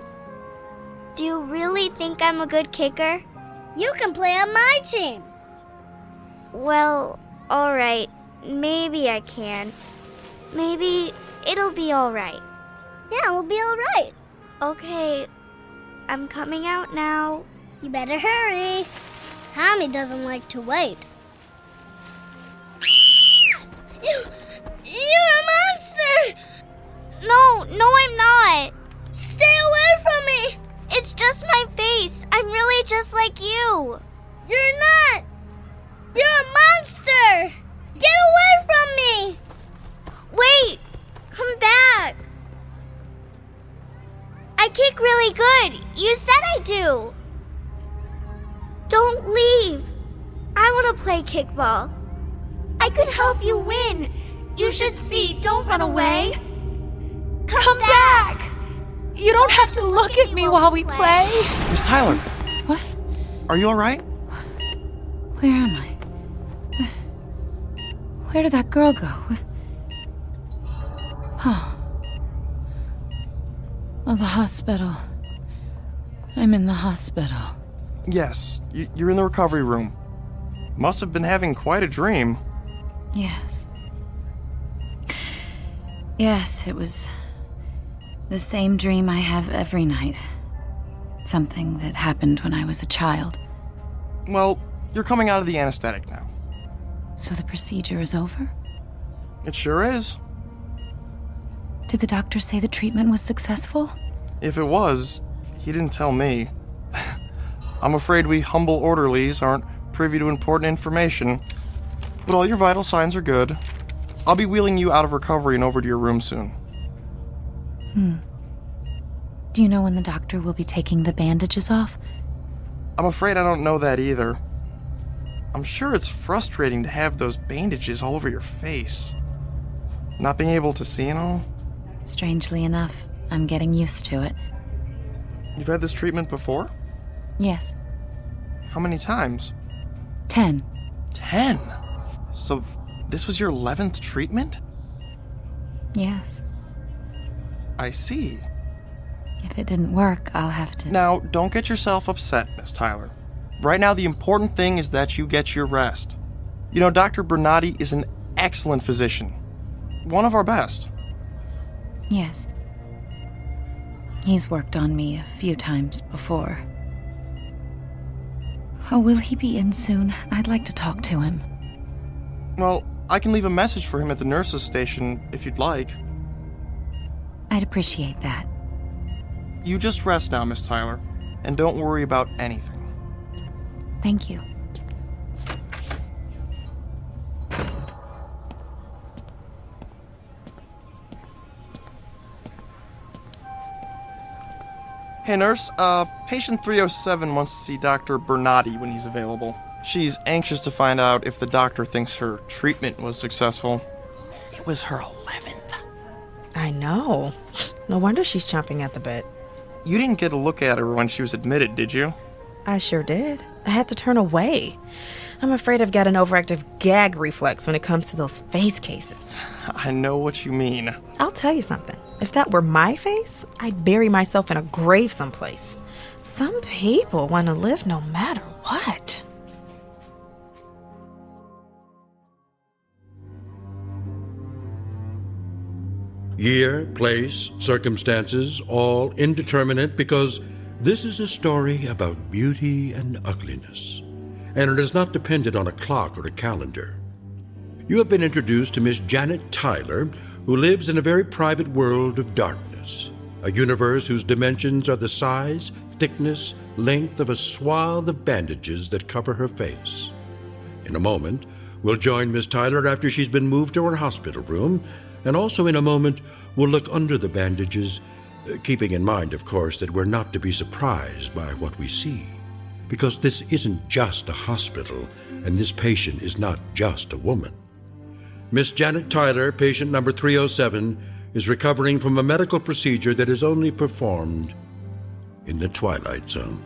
Do you really think I'm a good kicker?
You can play on my team.
Well, all right. Maybe I can. Maybe it'll be all right.
Yeah, we'll be all right.
Okay, I'm coming out now.
You better hurry. Tommy doesn't like to wait. You're a monster!
No, I'm not.
Stay away from me!
It's just my face. I'm really just like you.
You're not! You're a monster! Get away from me!
Wait! Come back! I kick really good. You said I do. Don't leave. I want to play kickball. I could help you win. You should see. Don't run away. Come back.
You don't have to look at me while we play.
Miss Tyler.
What?
Are you all right?
Where am I? Where did that girl go? Oh, the hospital. I'm in the hospital.
Yes, you're in the recovery room. Must have been having quite a dream.
Yes. Yes, it was the same dream I have every night. Something that happened when I was a child.
Well, you're coming out of the anesthetic now.
So the procedure is over?
It sure is.
Did the doctor say the treatment was successful?
If it was, he didn't tell me. I'm afraid we humble orderlies aren't privy to important information. But all your vital signs are good. I'll be wheeling you out of recovery and over to your room soon.
Do you know when the doctor will be taking the bandages off?
I'm afraid I don't know that either. I'm sure it's frustrating to have those bandages all over your face. Not being able to see and all.
Strangely enough, I'm getting used to it.
You've had this treatment before?
Yes.
How many times?
10.
10? So this was your 11th treatment?
Yes.
I see.
If it didn't work, I'll have to...
Now, don't get yourself upset, Miss Tyler. Right now, the important thing is that you get your rest. You know, Dr. Bernardi is an excellent physician. One of our best.
Yes. He's worked on me a few times before. Oh, will he be in soon? I'd like to talk to him.
Well, I can leave a message for him at the nurse's station if you'd like.
I'd appreciate that.
You just rest now, Miss Tyler, and don't worry about anything.
Thank you.
Hey, nurse, patient 307 wants to see Dr. Bernardi when he's available. She's anxious to find out if the doctor thinks her treatment was successful. It was her 11th.
I know. No wonder she's chomping at the bit.
You didn't get a look at her when she was admitted, did you?
I sure did. I had to turn away. I'm afraid I've got an overactive gag reflex when it comes to those face cases.
I know what you mean.
I'll tell you something. If that were my face, I'd bury myself in a grave someplace. Some people want to live no matter what.
Year, place, circumstances, all indeterminate, because this is a story about beauty and ugliness, and it is not dependent on a clock or a calendar. You have been introduced to Miss Janet Tyler, who lives in a very private world of darkness, a universe whose dimensions are the size, thickness, length of a swath of bandages that cover her face. In a moment, we'll join Miss Tyler after she's been moved to her hospital room, and also in a moment, we'll look under the bandages, keeping in mind, of course, that we're not to be surprised by what we see, because this isn't just a hospital, and this patient is not just a woman. Miss Janet Tyler, patient number 307, is recovering from a medical procedure that is only performed in the Twilight Zone.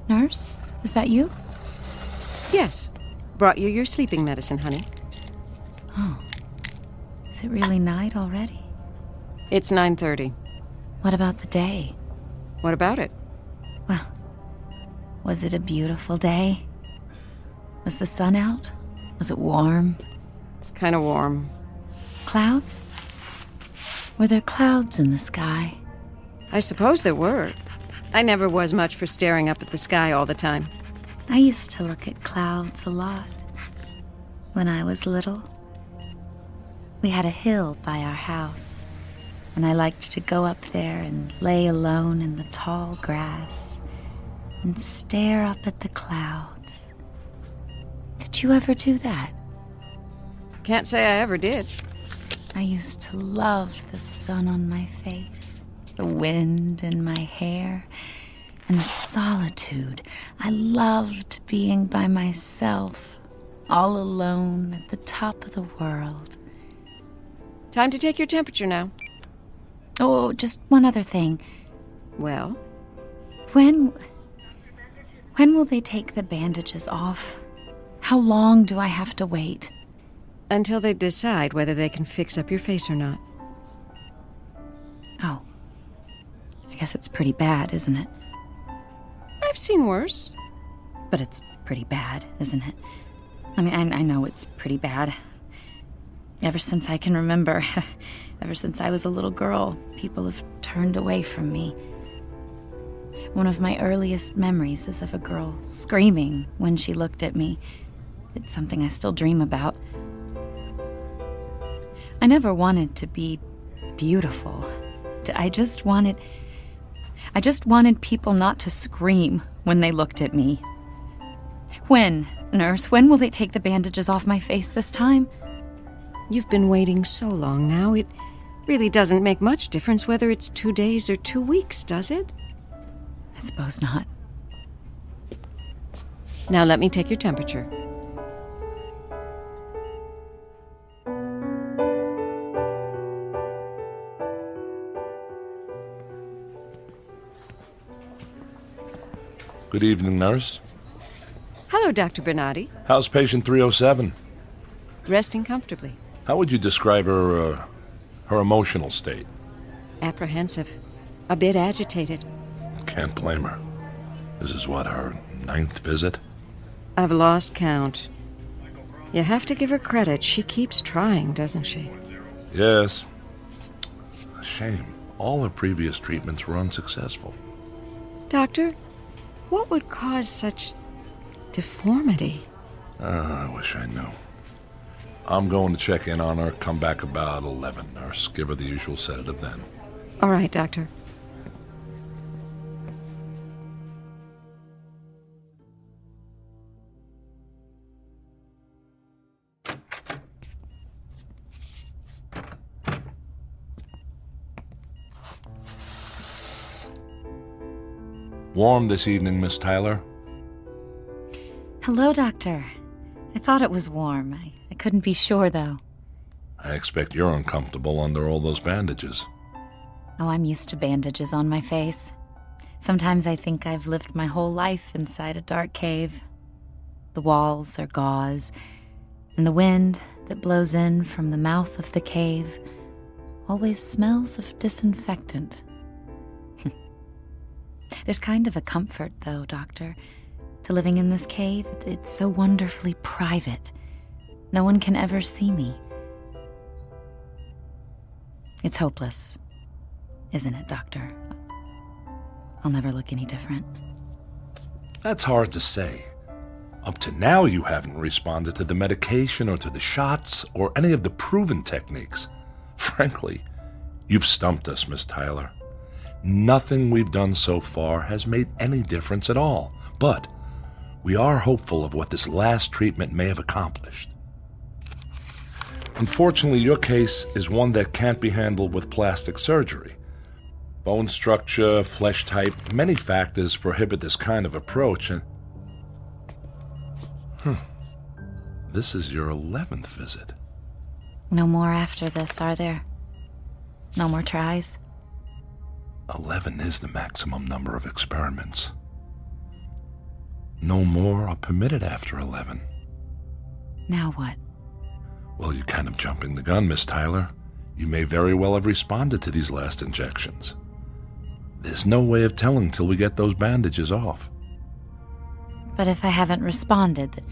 Nurse, is that you?
Yes. Brought you your sleeping medicine, honey.
Oh. Is it really night already?
It's 9:30.
What about the day?
What about it?
Well, was it a beautiful day? Was the sun out? Was it warm?
Kind of warm.
Clouds? Were there clouds in the sky?
I suppose there were. I never was much for staring up at the sky all the time.
I used to look at clouds a lot when I was little. We had a hill by our house, and I liked to go up there and lay alone in the tall grass and stare up at the clouds. Did you ever do that?
Can't say I ever did.
I used to love the sun on my face, the wind in my hair, and the solitude. I loved being by myself, all alone at the top of the world.
Time to take your temperature now.
Oh, just one other thing.
Well?
When will they take the bandages off? How long do I have to wait?
Until they decide whether they can fix up your face or not.
Oh. I guess it's pretty bad, isn't it?
I've seen worse.
But it's pretty bad, isn't it? I mean, I know it's pretty bad. Ever since I can remember, ever since I was a little girl, people have turned away from me. One of my earliest memories is of a girl screaming when she looked at me. It's something I still dream about. I never wanted to be beautiful. I just wanted people not to scream when they looked at me. When, nurse, when will they take the bandages off my face this time?
You've been waiting so long now, it really doesn't make much difference whether it's 2 days or 2 weeks, does it?
I suppose not.
Now let me take your temperature.
Good evening, nurse.
Hello, Dr. Bernardi.
How's patient 307?
Resting comfortably.
How would you describe her emotional state?
Apprehensive. A bit agitated.
Can't blame her. This is what, her 9th visit?
I've lost count. You have to give her credit. She keeps trying, doesn't she?
Yes. A shame. All her previous treatments were unsuccessful.
Doctor, what would cause such deformity?
I wish I knew. I'm going to check in on her. Come back about 11, nurse. Give her the usual sedative then.
All right, Doctor.
Warm this evening, Miss Tyler?
Hello, Doctor. I thought it was warm. I couldn't be sure, though.
I expect you're uncomfortable under all those bandages.
Oh, I'm used to bandages on my face. Sometimes I think I've lived my whole life inside a dark cave. The walls are gauze, and the wind that blows in from the mouth of the cave always smells of disinfectant. There's kind of a comfort, though, Doctor, to living in this cave. It's so wonderfully private.
No one can ever see me. It's hopeless, isn't it, Doctor? I'll never look any different.
That's hard to say. Up to now, you haven't responded to the medication or to the shots or any of the proven techniques. Frankly, you've stumped us, Miss Tyler. Nothing we've done so far has made any difference at all, but we are hopeful of what this last treatment may have accomplished. Unfortunately, your case is one that can't be handled with plastic surgery. Bone structure, flesh type, many factors prohibit this kind of approach, and this is your 11th visit.
No more after this, are there? No more tries?
11 is the maximum number of experiments. No more are permitted after 11.
Now what?
Well, you're kind of jumping the gun, Miss Tyler. You may very well have responded to these last injections. There's no way of telling till we get those bandages off.
But if I haven't responded,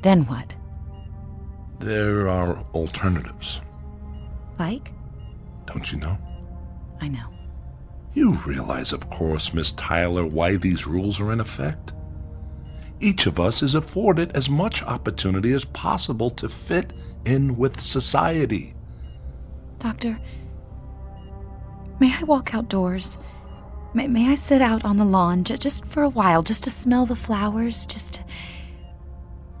then what?
There are alternatives.
Like?
Don't you know?
I know.
You realize, of course, Miss Tyler, why these rules are in effect? Each of us is afforded as much opportunity as possible to fit in with society.
Doctor, may I walk outdoors? May I sit out on the lawn just for a while, just to smell the flowers, just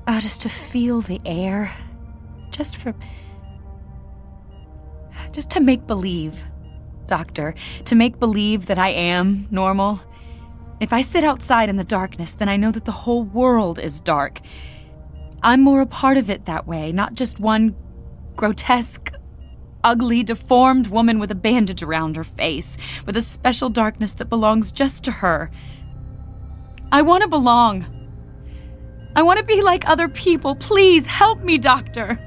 to feel the air, just to make believe, Doctor, to make believe that I am normal. If I sit outside in the darkness, then I know that the whole world is dark. I'm more a part of it that way, not just one grotesque, ugly, deformed woman with a bandage around her face, with a special darkness that belongs just to her. I want to belong. I want to be like other people. Please help me, Doctor.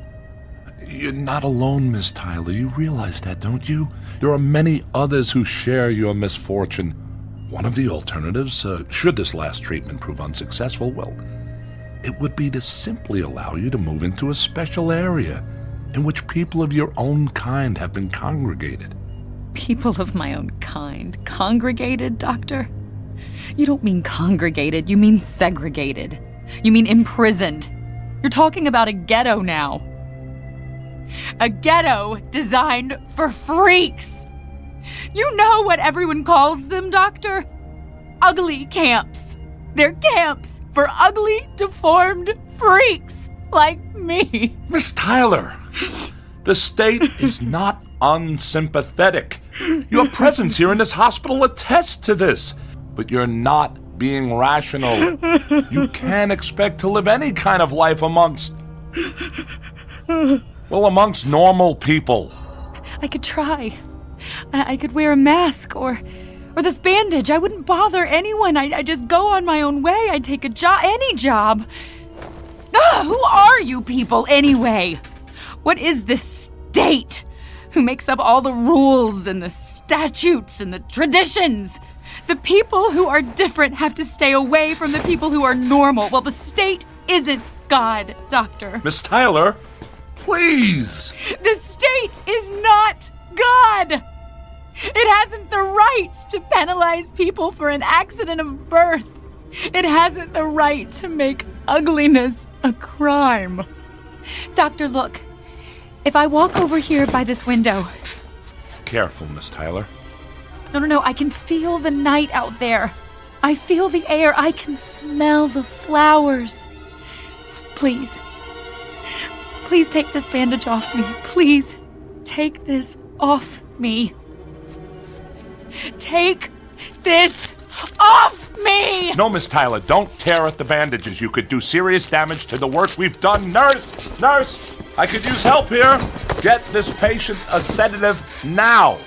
You're not alone, Miss Tyler. You realize that, don't you? There are many others who share your misfortune. One of the alternatives, should this last treatment prove unsuccessful, well, it would be to simply allow you to move into a special area in which people of your own kind have been congregated.
People of my own kind? Congregated, Doctor? You don't mean congregated, you mean segregated. You mean imprisoned. You're talking about a ghetto now. A ghetto designed for freaks. You know what everyone calls them, Doctor? Ugly camps. They're camps for ugly, deformed freaks like me.
Miss Tyler, the state is not unsympathetic. Your presence here in this hospital attests to this. But you're not being rational. You can't expect to live any kind of life amongst normal people.
I could try. I could wear a mask or this bandage. I wouldn't bother anyone. I'd just go on my own way. I'd take a job, any job. Ugh, who are you people anyway? What is this state? Who makes up all the rules and the statutes and the traditions? The people who are different have to stay away from the people who are normal. Well, the state isn't God, Doctor.
Miss Tyler, please.
The state is not God. It hasn't the right to penalize people for an accident of birth. It hasn't the right to make ugliness a crime. Doctor, look. If I walk over here by this window...
Careful, Miss Tyler.
No. I can feel the night out there. I feel the air. I can smell the flowers. Please. Please take this bandage off me. Please take this off me. Take this off me!
No, Miss Tyler, don't tear at the bandages. You could do serious damage to the work we've done. Nurse, I could use help here. Get this patient a sedative now.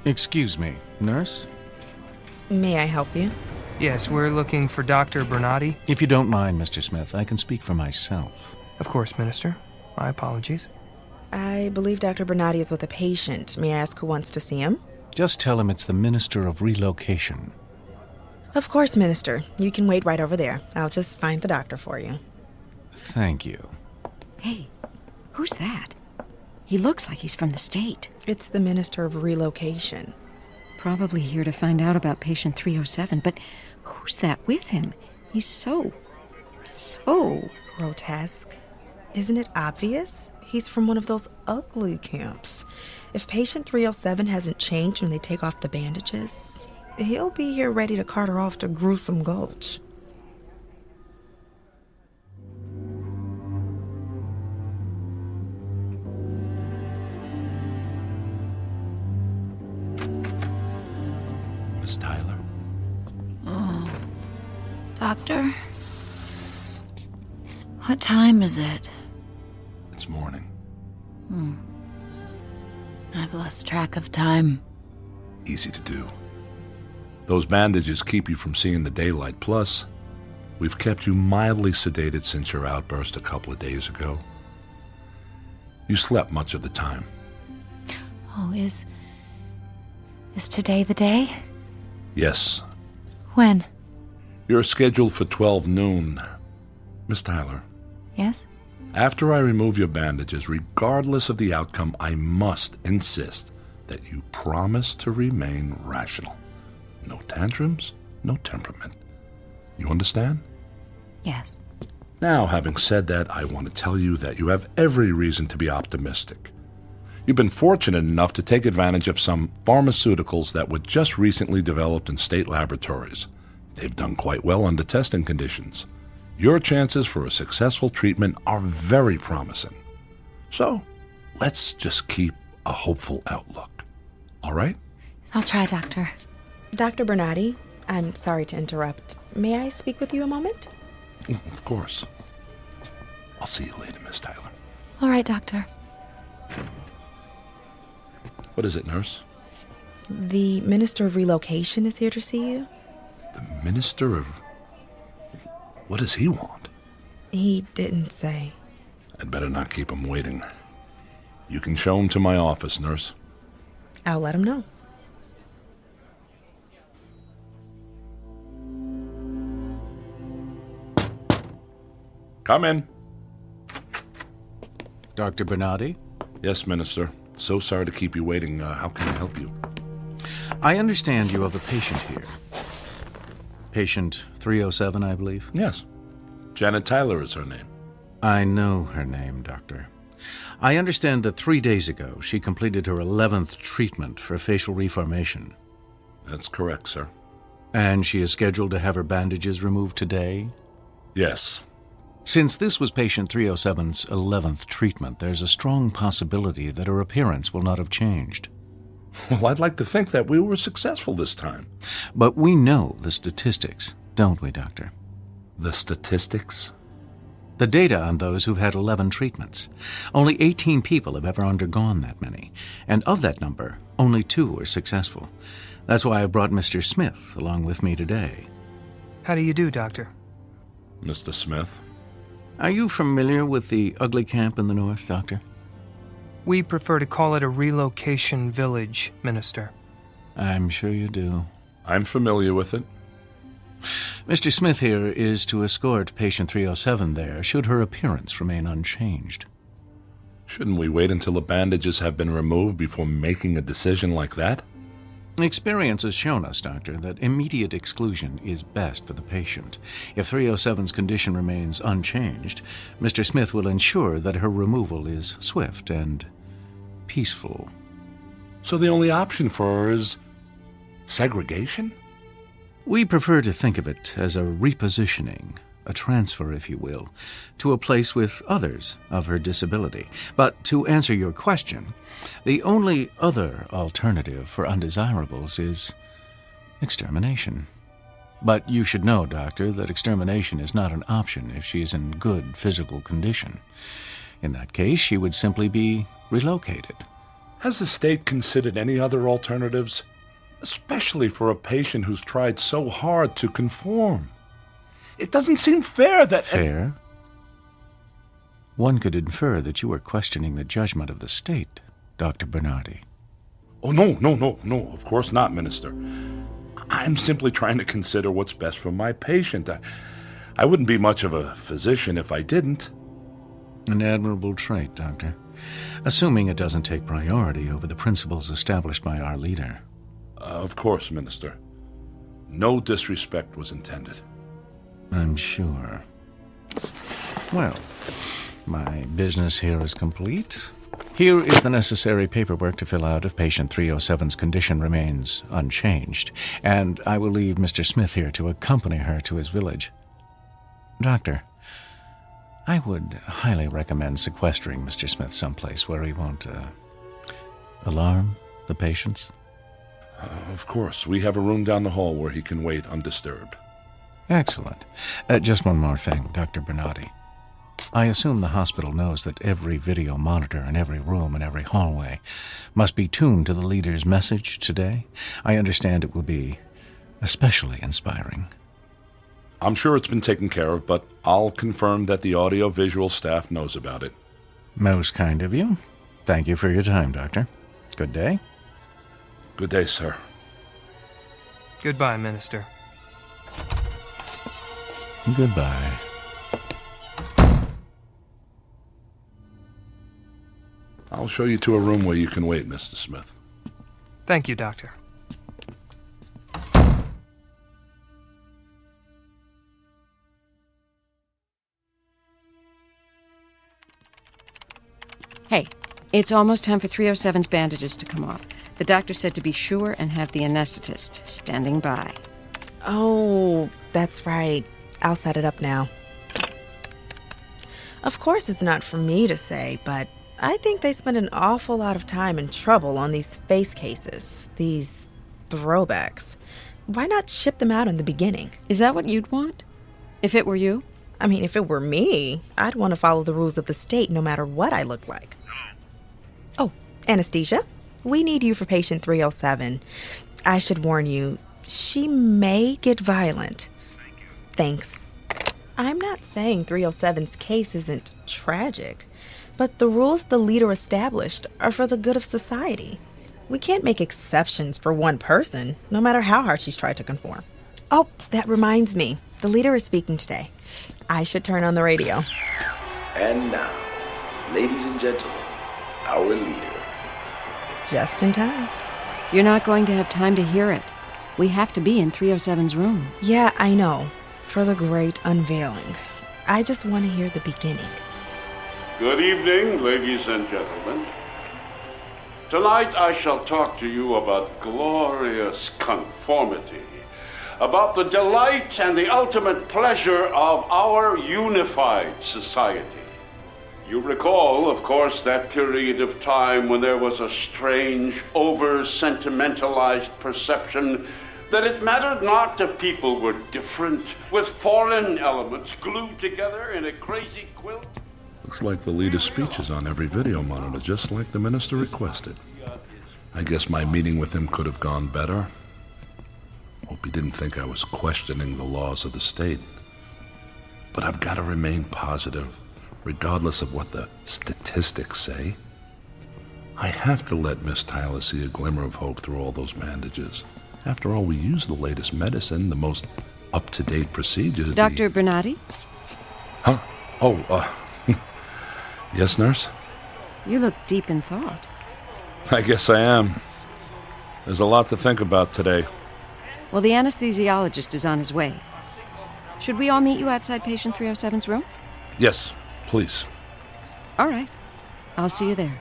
Excuse me, nurse?
May I help you?
Yes, we're looking for Dr. Bernardi.
If you don't mind, Mr. Smith, I can speak for myself.
Of course, Minister. My apologies.
I believe Dr. Bernardi is with a patient. May I ask who wants to see him?
Just tell him it's the Minister of Relocation.
Of course, Minister. You can wait right over there. I'll just find the doctor for you.
Thank you.
Hey, who's that? He looks like he's from the state.
It's the Minister of Relocation.
Probably here to find out about patient 307, but who's that with him? He's so
grotesque. Isn't it obvious? He's from one of those ugly camps. If patient 307 hasn't changed when they take off the bandages, he'll be here ready to cart her off to Gruesome Gulch.
Miss Tyler?
Oh, Doctor? What time is it?
It's morning.
I've lost track of time.
Easy to do. Those bandages keep you from seeing the daylight. Plus, we've kept you mildly sedated since your outburst a couple of days ago. You slept much of the time.
Oh, is today the day?
Yes.
When?
You're scheduled for 12 noon. Miss Tyler,
Yes?
after I remove your bandages, regardless of the outcome, I must insist that you promise to remain rational. No tantrums, no temperament. You understand?
Yes.
Now, having said that, I want to tell you that you have every reason to be optimistic. You've been fortunate enough to take advantage of some pharmaceuticals that were just recently developed in state laboratories. They've done quite well under testing conditions. Your chances for a successful treatment are very promising. So, let's just keep a hopeful outlook. All right?
I'll try, Doctor.
Dr. Bernardi, I'm sorry to interrupt. May I speak with you a moment?
Of course. I'll see you later, Miss Tyler.
All right, Doctor.
What is it, nurse?
The Minister of Relocation is here to see you.
The Minister of... What does he want?
He didn't say.
I'd better not keep him waiting. You can show him to my office, nurse.
I'll let him know.
Come in.
Dr. Bernardi?
Yes, Minister. So sorry to keep you waiting. How can I help you?
I understand you have a patient here. Patient 307, I believe?
Yes. Janet Tyler is her name.
I know her name, Doctor. I understand that 3 days ago she completed her 11th treatment for facial reformation.
That's correct, sir.
And she is scheduled to have her bandages removed today?
Yes.
Since this was patient 307's 11th treatment, there's a strong possibility that her appearance will not have changed.
Well, I'd like to think that we were successful this time.
But we know the statistics, don't we, Doctor?
The statistics?
The data on those who've had 11 treatments. Only 18 people have ever undergone that many. And of that number, only 2 were successful. That's why I brought Mr. Smith along with me today.
How do you do, Doctor?
Mr. Smith?
Are you familiar with the ugly camp in the north, Doctor?
We prefer to call it a relocation village, Minister.
I'm sure you do.
I'm familiar with it.
Mr. Smith here is to escort patient 307 there, should her appearance remain unchanged.
Shouldn't we wait until the bandages have been removed before making a decision like that?
Experience has shown us, Doctor, that immediate exclusion is best for the patient. If 307's condition remains unchanged, Mr. Smith will ensure that her removal is swift and peaceful.
So the only option for her is segregation?
We prefer to think of it as a repositioning, a transfer, if you will, to a place with others of her disability. But to answer your question, the only other alternative for undesirables is extermination. But you should know, Doctor, that extermination is not an option if she is in good physical condition. In that case, she would simply be relocated.
Has the state considered any other alternatives? Especially for a patient who's tried so hard to conform. It doesn't seem fair that...
Fair? One could infer that you were questioning the judgment of the state, Dr. Bernardi.
Oh, no, of course not, Minister. I'm simply trying to consider what's best for my patient. I wouldn't be much of a physician if I didn't.
An admirable trait, Doctor. Assuming it doesn't take priority over the principles established by our leader.
Of course, Minister. No disrespect was intended.
I'm sure. Well, my business here is complete. Here is the necessary paperwork to fill out if patient 307's condition remains unchanged, and I will leave Mr. Smith here to accompany her to his village. Doctor, I would highly recommend sequestering Mr. Smith someplace where he won't, alarm the patients.
Of course. We have a room down the hall where he can wait undisturbed.
Excellent. Just one more thing, Dr. Bernardi. I assume the hospital knows that every video monitor in every room and every hallway must be tuned to the leader's message today. I understand it will be especially inspiring.
I'm sure it's been taken care of, but I'll confirm that the audio-visual staff knows about it.
Most kind of you. Thank you for your time, Doctor. Good day.
Good day, sir.
Goodbye, Minister.
Goodbye.
I'll show you to a room where you can wait, Mr. Smith.
Thank you, Doctor.
Hey, it's almost time for 307's bandages to come off. The doctor said to be sure and have the anesthetist standing by.
Oh, that's right. I'll set it up now. Of course, it's not for me to say, but I think they spend an awful lot of time and trouble on these face cases, these throwbacks. Why not ship them out in the beginning?
Is that what you'd want? If it were you?
I mean, if it were me, I'd want to follow the rules of the state no matter what I look like. Oh, Anesthesia, we need you for patient 307. I should warn you, she may get violent. Thanks. I'm not saying 307's case isn't tragic, but the rules the leader established are for the good of society. We can't make exceptions for one person, no matter how hard she's tried to conform. Oh, that reminds me. The leader is speaking today. I should turn on the radio.
And now, ladies and gentlemen, our leader.
Just in time.
You're not going to have time to hear it. We have to be in 307's room.
Yeah, I know. For the great unveiling. I just want to hear the beginning.
Good evening, ladies and gentlemen. Tonight I shall talk to you about glorious conformity, about the delight and the ultimate pleasure of our unified society. You recall, of course, that period of time when there was a strange, over-sentimentalized perception that it mattered not if people were different, with foreign elements glued together in a crazy quilt.
Looks like the leader's speech is on every video monitor, just like the minister requested. I guess my meeting with him could have gone better. Hope he didn't think I was questioning the laws of the state. But I've got to remain positive, regardless of what the statistics say. I have to let Miss Tyler see a glimmer of hope through all those bandages. After all, we use the latest medicine, the most up-to-date procedures.
Dr. Bernardi?
Huh? Oh, yes, nurse?
You look deep in thought.
I guess I am. There's a lot to think about today.
Well, the anesthesiologist is on his way. Should we all meet you outside patient 307's room?
Yes, please.
All right. I'll see you there.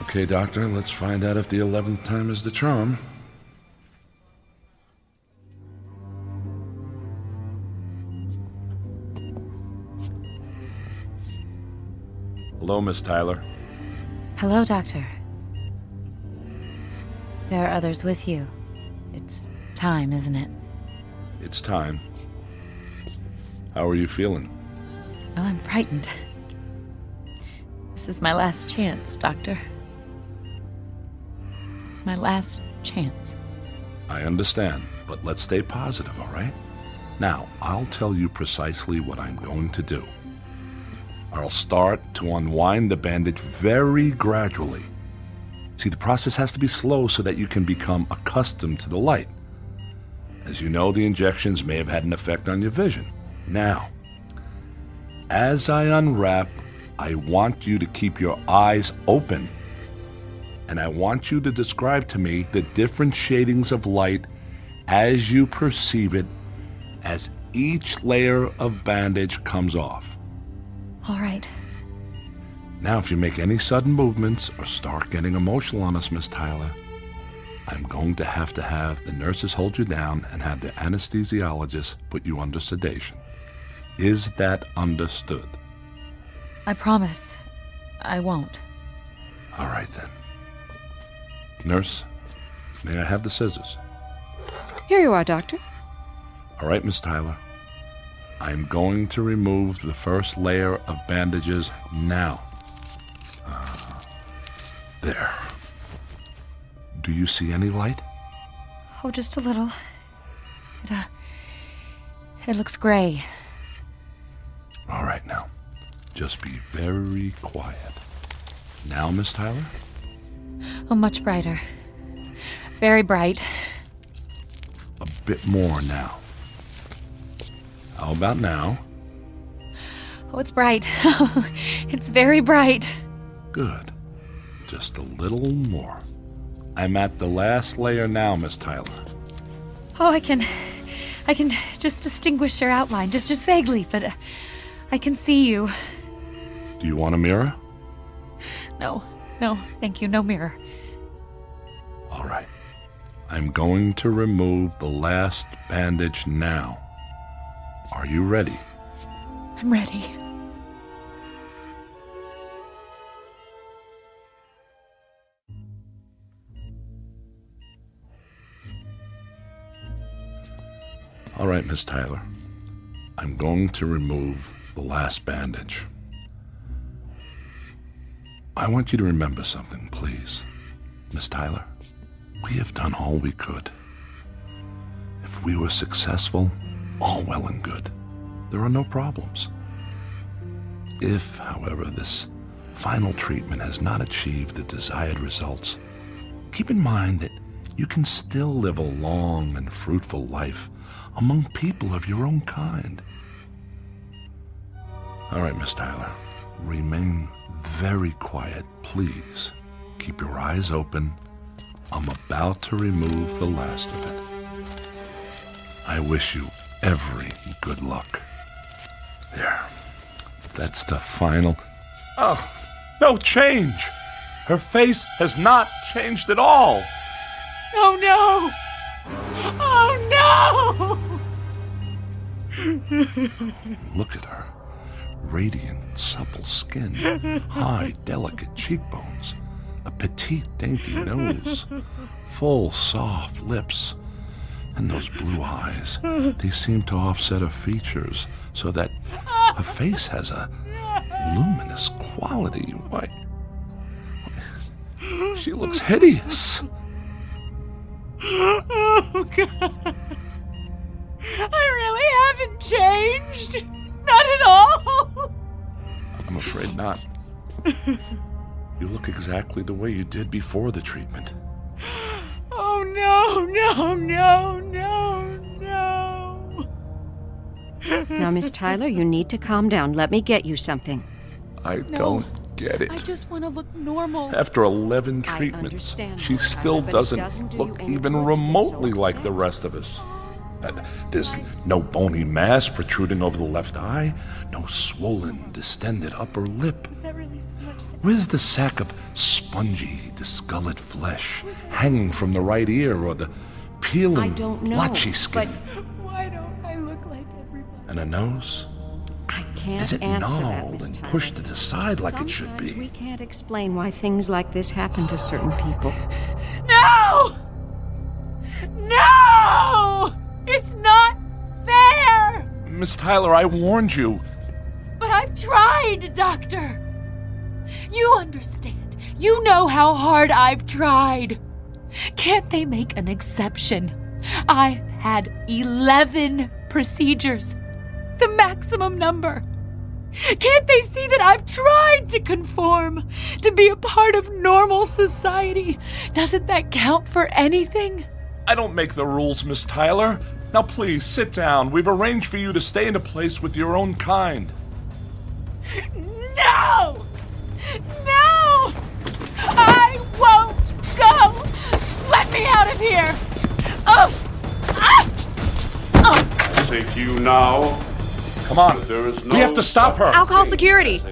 Okay, doctor, let's find out if the 11th time is the charm. Hello, Miss Tyler.
Hello, Doctor. There are others with you. It's time, isn't it?
It's time. How are you feeling?
Oh, I'm frightened. This is my last chance, Doctor. My last chance.
I understand, but let's stay positive, all right? Now, I'll tell you precisely what I'm going to do. I'll start to unwind the bandage very gradually. See, the process has to be slow so that you can become accustomed to the light. As you know, the injections may have had an effect on your vision. Now, as I unwrap, I want you to keep your eyes open. And I want you to describe to me the different shadings of light as you perceive it as each layer of bandage comes off.
All right.
Now, if you make any sudden movements or start getting emotional on us, Miss Tyler, I'm going to have the nurses hold you down and have the anesthesiologist put you under sedation. Is that understood?
I promise I won't.
All right, then. Nurse, may I have the scissors?
Here you are, Doctor.
All right, Miss Tyler. I'm going to remove the first layer of bandages now. There. Do you see any light?
Oh, just a little. It looks gray.
All right, now. Just be very quiet. Now, Miss Tyler?
Oh, much brighter. Very bright.
A bit more now. How about now?
Oh, it's bright. It's very bright.
Good. Just a little more. I'm at the last layer now, Miss Tyler.
Oh, I can just distinguish your outline, just vaguely, but I can see you.
Do you want a mirror?
No, thank you, no mirror.
All right. I'm going to remove the last bandage now. Are you ready?
I'm ready.
All right, Miss Tyler. I'm going to remove the last bandage. I want you to remember something, please. Miss Tyler, we have done all we could. If we were successful, all well and good. There are no problems. If, however, this final treatment has not achieved the desired results, keep in mind that you can still live a long and fruitful life among people of your own kind. All right, Miss Tyler, remain very quiet, please. Keep your eyes open. I'm about to remove the last of it. I wish you every good luck. There. That's the final. Oh, no change. Her face has not changed at all.
Oh no! Oh no!
Look at her. Radiant, supple skin, high, delicate cheekbones, a petite, dainty nose, full, soft lips, and those blue eyes. They seem to offset her features so that her face has a luminous quality. Why, she looks hideous.
Oh, God. I really haven't changed. Not at all.
I'm afraid not. You look exactly the way you did before the treatment.
Oh, no, no, no, no, no.
Now, Miss Tyler, you need to calm down. Let me get you something.
I don't get it.
I just want to look normal.
After 11 treatments, she still doesn't look even remotely like the rest of us. There's no bony mass protruding over the left eye, no swollen, distended upper lip.
Is that really so much?
Where's the sack of spongy, discolored flesh hanging from the right ear or the peeling, blotchy skin?
But why don't I look like everybody?
And a nose?
I can't
Is it
answer that,
gnawed
Miss
and
Tyler.
pushed to the side like it should
Sometimes
be?
we can't explain why things like this happen to certain people.
No! No! It's not fair!
Miss Tyler, I warned you.
But I've tried, Doctor. You understand. You know how hard I've tried. Can't they make an exception? I've had 11 procedures. The maximum number. Can't they see that I've tried to conform, to be a part of normal society? Doesn't that count for anything?
I don't make the rules, Miss Tyler. Now please, sit down. We've arranged for you to stay in a place with your own kind.
No! No! I won't go! Let me out of here! Oh! Ah! Oh!
I say to you now,
come on.
There is no
we have to stop her.
I'll call security.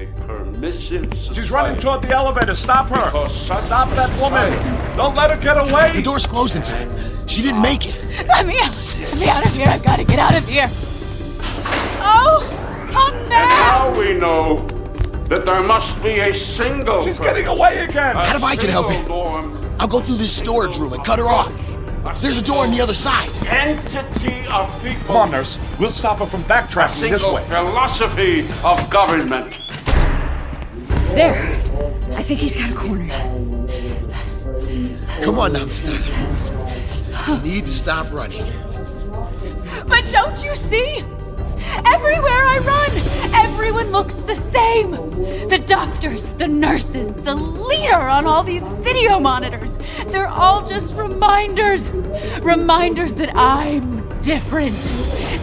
She's running toward the elevator. Stop her. Stop that woman. Don't let her get away.
The door's closed inside. She didn't make it.
Let me out. Let me out of here. I've got to get out of here. Oh, come back.
And now we know that there must be a single...
She's getting away again.
How if I can help you? I'll go through this storage room and cut her off. There's a door on the other side.
Entity of people.
Come on, nurse. We'll stop her from backtracking this way.
Philosophy of government.
There. I think he's got a corner.
Come on now, Miss Tyler. You need to stop running.
But don't you see? Everywhere I run, everyone looks the same. The doctors, the nurses, the leader on all these video monitors. They're all just reminders. Reminders that I'm different.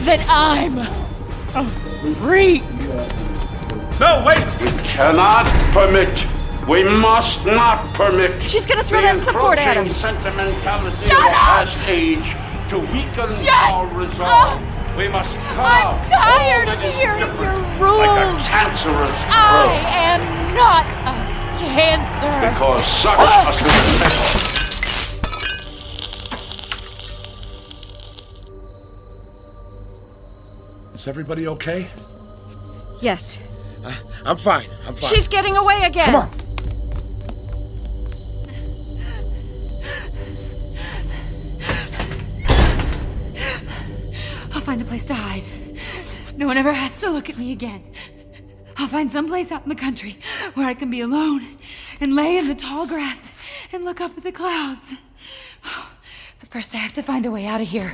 That I'm a freak.
No, wait!
We cannot permit. We must not permit.
She's gonna throw that clipboard at him.
Sentimentality has age to weaken our resolve. We must
I'm tired of hearing your rules.
Like a cancerous
I
growth.
am not a cancer.
Because such must be
Is everybody okay?
Yes.
I'm fine. I'm fine.
She's getting away again.
Come on.
I'll find a place to hide. No one ever has to look at me again. I'll find some place out in the country where I can be alone and lay in the tall grass and look up at the clouds. But first I have to find a way out of here.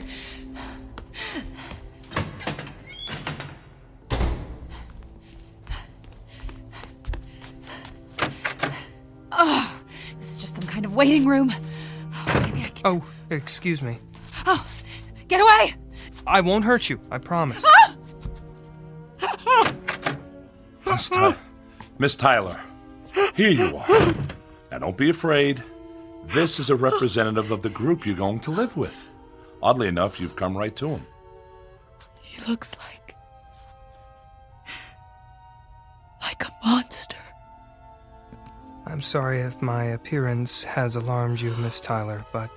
Oh, this is just some kind of waiting room.
Oh, excuse me.
Oh, get away!
I won't hurt you, I promise.
Miss Tyler, here you are. Now don't be afraid. This is a representative of the group you're going to live with. Oddly enough, you've come right to him.
He looks like a monster.
I'm sorry if my appearance has alarmed you, Miss Tyler, but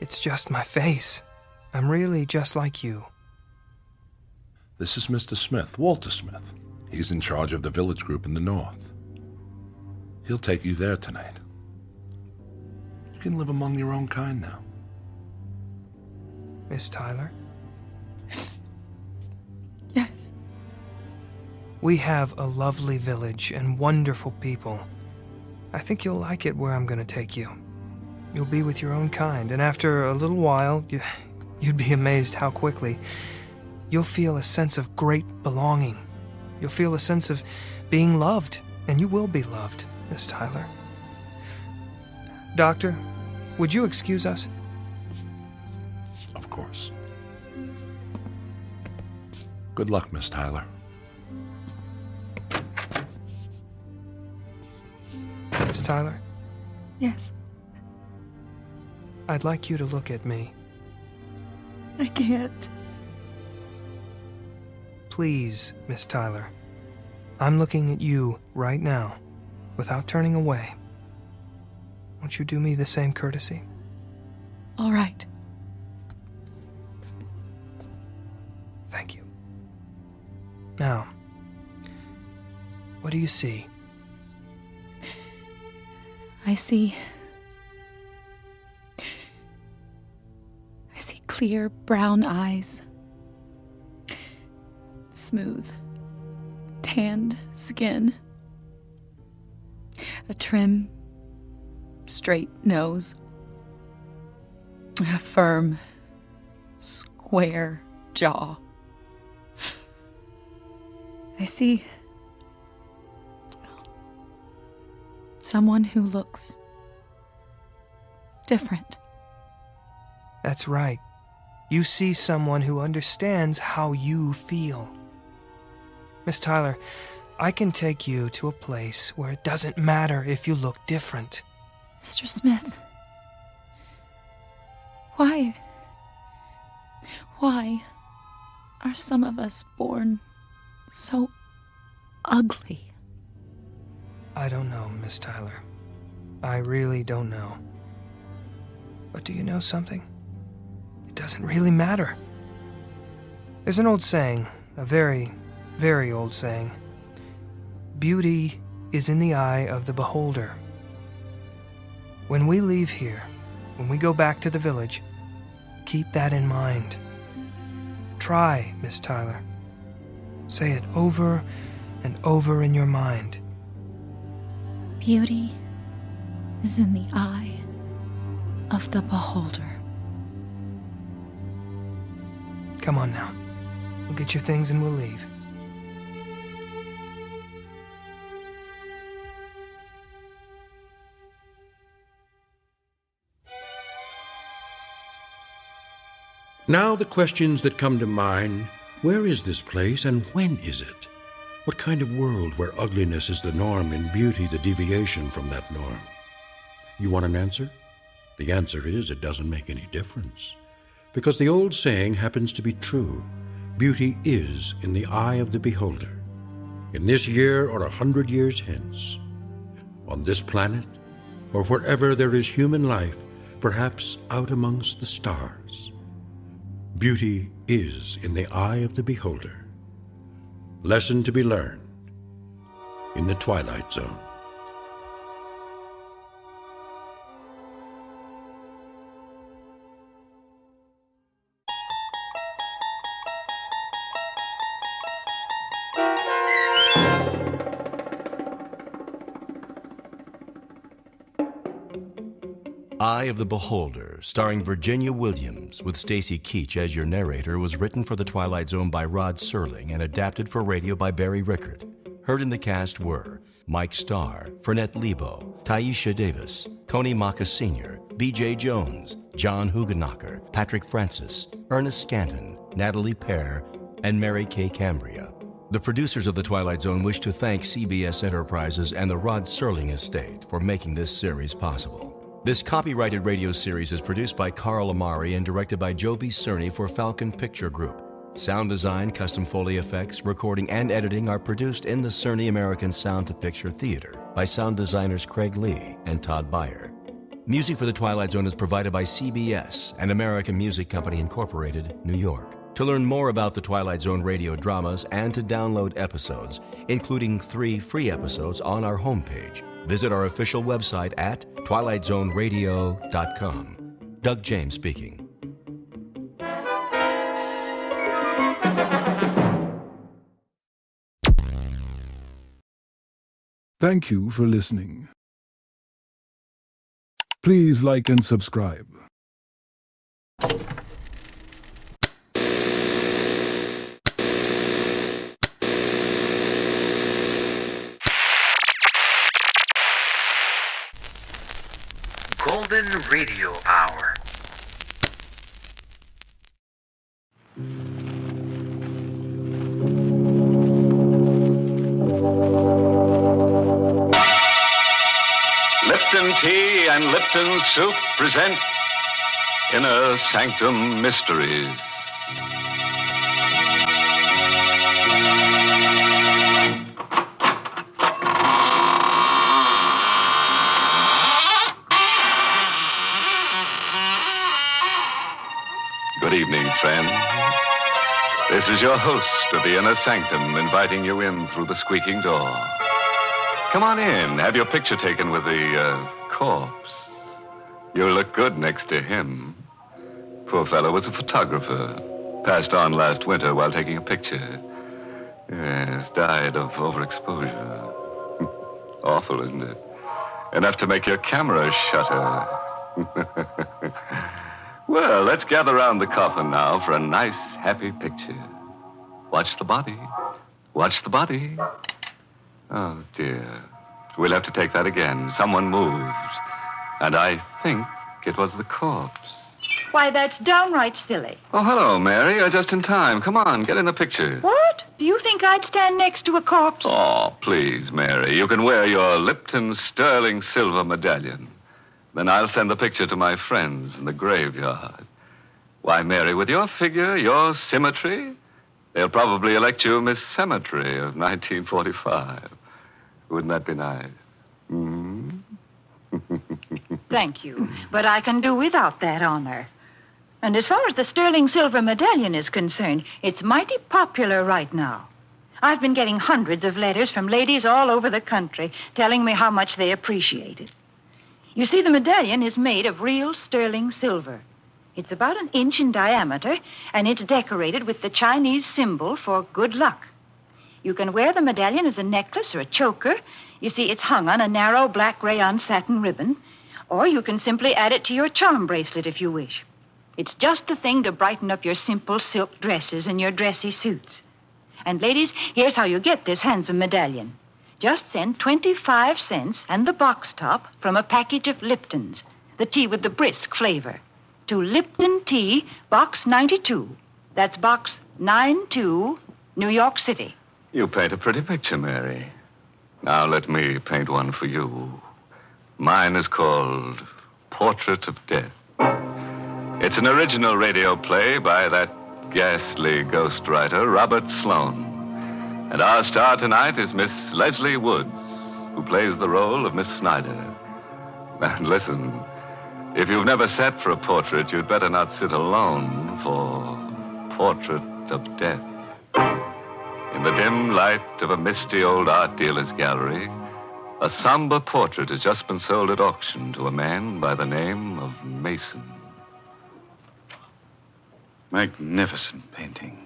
it's just my face. I'm really just like you.
This is Mr. Smith, Walter Smith. He's in charge of the village group in the north. He'll take you there tonight. You can live among your own kind now.
Miss Tyler?
Yes.
We have a lovely village and wonderful people. I think you'll like it where I'm going to take you. You'll be with your own kind, and after a little while, you'd be amazed how quickly you'll feel a sense of great belonging. You'll feel a sense of being loved, and you will be loved, Miss Tyler. Doctor, would you excuse us?
Of course. Good luck, Miss Tyler.
Miss Tyler?
Yes.
I'd like you to look at me.
I can't.
Please, Miss Tyler. I'm looking at you right now, without turning away. Won't you do me the same courtesy?
All right.
Thank you. Now, what do you see?
I see clear brown eyes, smooth, tanned skin, a trim, straight nose, a firm, square jaw. I see Someone who looks different.
That's right. You see someone who understands how you feel. Miss Tyler, I can take you to a place where it doesn't matter if you look different.
Mr. Smith, why are some of us born so ugly?
I don't know, Miss Tyler. I really don't know. But do you know something? It doesn't really matter. There's an old saying, a very, very old saying. Beauty is in the eye of the beholder. When we leave here, when we go back to the village, keep that in mind. Try, Miss Tyler. Say it over and over in your mind.
Beauty is in the eye of the beholder.
Come on now. We'll get your things and we'll leave.
Now the questions that come to mind: where is this place and when is it? What kind of world where ugliness is the norm and beauty the deviation from that norm? You want an answer? The answer is it doesn't make any difference. Because the old saying happens to be true. Beauty is in the eye of the beholder. In this year or 100 years hence. On this planet, or wherever there is human life, perhaps out amongst the stars. Beauty is in the eye of the beholder. Lesson to be learned in the Twilight Zone.
Eye of the Beholder, starring Virginia Williams, with Stacy Keach as your narrator, was written for The Twilight Zone by Rod Serling and adapted for radio by Barry Rickert. Heard in the cast were Mike Starr, Fernette Lebo, Taisha Davis, Tony Maka Sr., B.J. Jones, John Hugenacher, Patrick Francis, Ernest Scanton, Natalie Pear, and Mary Kay Cambria. The producers of The Twilight Zone wish to thank CBS Enterprises and the Rod Serling Estate for making this series possible. This copyrighted radio series is produced by Carl Amari and directed by Joby Cerny for Falcon Picture Group. Sound design, custom Foley effects, recording, and editing are produced in the Cerny American Sound to Picture Theater by sound designers Craig Lee and Todd Beyer. Music for The Twilight Zone is provided by CBS and American Music Company Incorporated, New York. To learn more about the Twilight Zone radio dramas and to download episodes, including 3 free episodes on our homepage, visit our official website at twilightzoneradio.com. Doug James speaking.
Thank you for listening. Please like and subscribe.
Golden Radio Hour.
Lipton Tea and Lipton Soup present Inner Sanctum Mysteries. Good evening, friend. This is your host of the Inner Sanctum inviting you in through the squeaking door. Come on in. Have your picture taken with the corpse. You look good next to him. Poor fellow was a photographer. Passed on last winter while taking a picture. Yes, died of overexposure. Awful, isn't it? Enough to make your camera shutter. Well, let's gather around the coffin now for a nice, happy picture. Watch the body. Watch the body. Oh, dear.
We'll have to take that again. Someone moved. And I think it was the corpse.
Why, that's downright silly.
Oh, hello, Mary. You're just in time. Come on, get in the picture.
What? Do you think I'd stand next to a corpse?
Oh, please, Mary. You can wear your Lipton sterling silver medallion. Then I'll send the picture to my friends in the graveyard. Why, Mary, with your figure, your symmetry, they'll probably elect you Miss Cemetery of 1945. Wouldn't that be nice? Hmm?
Thank you, but I can do without that honor. And as far as the sterling silver medallion is concerned, it's mighty popular right now. I've been getting hundreds of letters from ladies all over the country telling me how much they appreciate it. You see, the medallion is made of real sterling silver. It's about 1 inch in diameter, and it's decorated with the Chinese symbol for good luck. You can wear the medallion as a necklace or a choker. You see, it's hung on a narrow black rayon satin ribbon. Or you can simply add it to your charm bracelet if you wish. It's just the thing to brighten up your simple silk dresses and your dressy suits. And ladies, here's how you get this handsome medallion. Just send 25 cents and the box top from a package of Lipton's, the tea with the brisk flavor, to Lipton Tea, Box 92. That's Box 92, New York City.
You paint a pretty picture, Mary. Now let me paint one for you. Mine is called Portrait of Death. It's an original radio play by that ghastly ghostwriter, Robert Sloane. And our star tonight is Miss Leslie Woods, who plays the role of Miss Snyder. And listen, if you've never sat for a portrait, you'd better not sit alone for Portrait of Death. In the dim light of a misty old art dealer's gallery, a somber portrait has just been sold at auction to a man by the name of Mason.
Magnificent painting,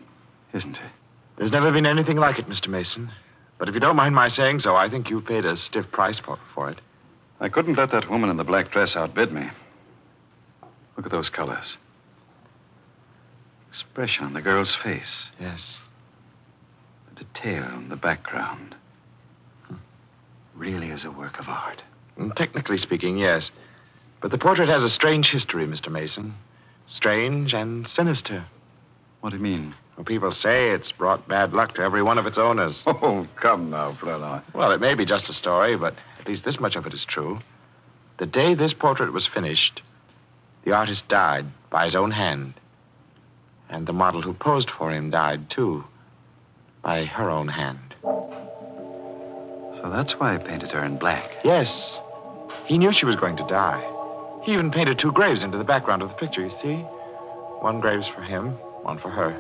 isn't it? There's never been anything like it, Mr. Mason. But if you don't mind my saying so, I think you've paid a stiff price for it.
I couldn't let that woman in the black dress outbid me. Look at those colors. Expression on the girl's face.
Yes.
The detail in the background. Really is a work of art.
Technically speaking, yes. But the portrait has a strange history, Mr. Mason. Strange and sinister.
What do you mean?
Well, people say it's brought bad luck to every one of its owners.
Oh, come now, Fräulein.
Well, it may be just a story, but at least this much of it is true. The day this portrait was finished, the artist died by his own hand. And the model who posed for him died, too, by her own hand.
So that's why I painted her in black.
Yes. He knew she was going to die. He even painted 2 graves into the background of the picture, you see? One grave's for him, one for her.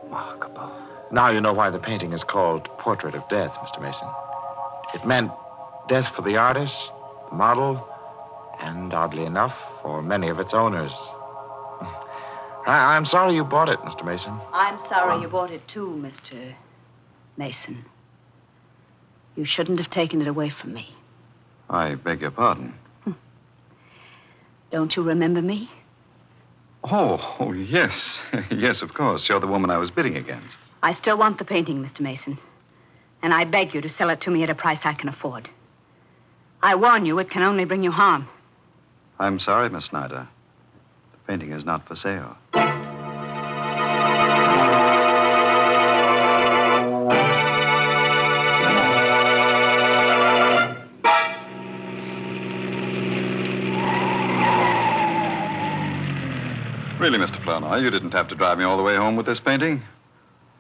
Remarkable.
Now you know why the painting is called Portrait of Death, Mr. Mason. It meant death for the artist, the model, and, oddly enough, for many of its owners. I'm sorry you bought it, Mr. Mason.
I'm sorry you bought it too, Mr. Mason. You shouldn't have taken it away from me.
I beg your pardon.
Don't you remember me?
Oh, yes. Yes, of course. You're the woman I was bidding against.
I still want the painting, Mr. Mason. And I beg you to sell it to me at a price I can afford. I warn you, it can only bring you harm.
I'm sorry, Miss Snyder. The painting is not for sale. Really, Mr. Flournoy, you didn't have to drive me all the way home with this painting.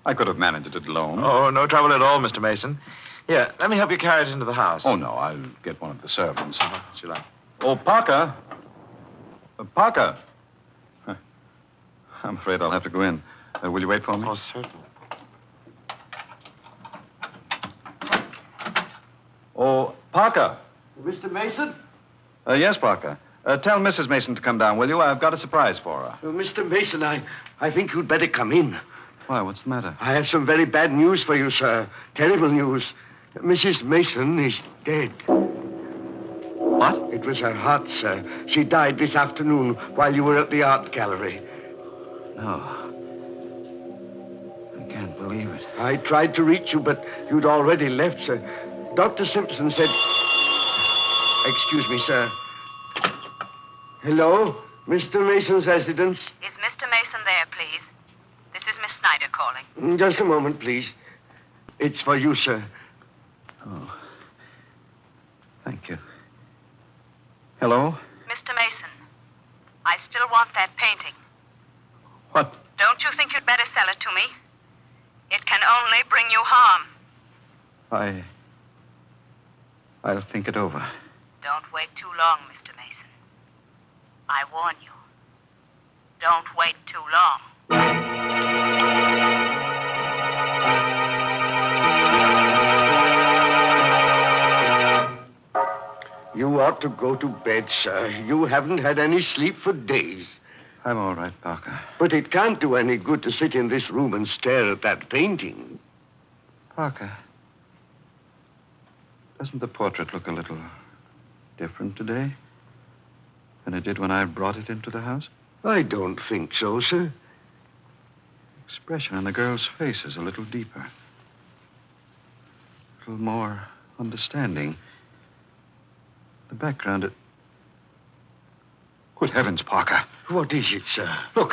I could have managed it alone.
Oh, no trouble at all, Mr. Mason. Here, let me help you carry it into the house.
Oh, no, I'll get one of the servants.
As you like.
Oh, Parker. Parker. I'm afraid I'll have to go in. Will you wait for me?
Oh, certainly.
Oh, Parker.
Mr. Mason?
Yes, Parker. Tell Mrs. Mason to come down, will you? I've got a surprise for her.
Mr. Mason, I think you'd better come in.
Why, what's the matter?
I have some very bad news for you, sir. Terrible news. Mrs. Mason is dead.
What?
It was her heart, sir. She died this afternoon while you were at the art gallery.
No. I can't believe it.
I tried to reach you, but you'd already left, sir. Dr. Simpson said... Excuse me, sir. Hello? Mr. Mason's residence?
Is Mr. Mason there, please? This is Miss Snyder calling.
Just a moment, please. It's for you, sir.
Oh. Thank you. Hello?
Mr. Mason, I still want that painting.
What?
Don't you think you'd better sell it to me? It can only bring you harm.
I'll think it over.
Don't wait too long, Mr. Mason. I warn you. Don't wait too long.
You ought to go to bed, sir. You haven't had any sleep for days.
I'm all right, Parker.
But it can't do any good to sit in this room and stare at that painting.
Parker, doesn't the portrait look a little different today than it did when I brought it into the house?
I don't think so, sir.
Expression on the girl's face is a little deeper. A little more understanding. The background, Good heavens, Parker.
What is it, sir?
Look.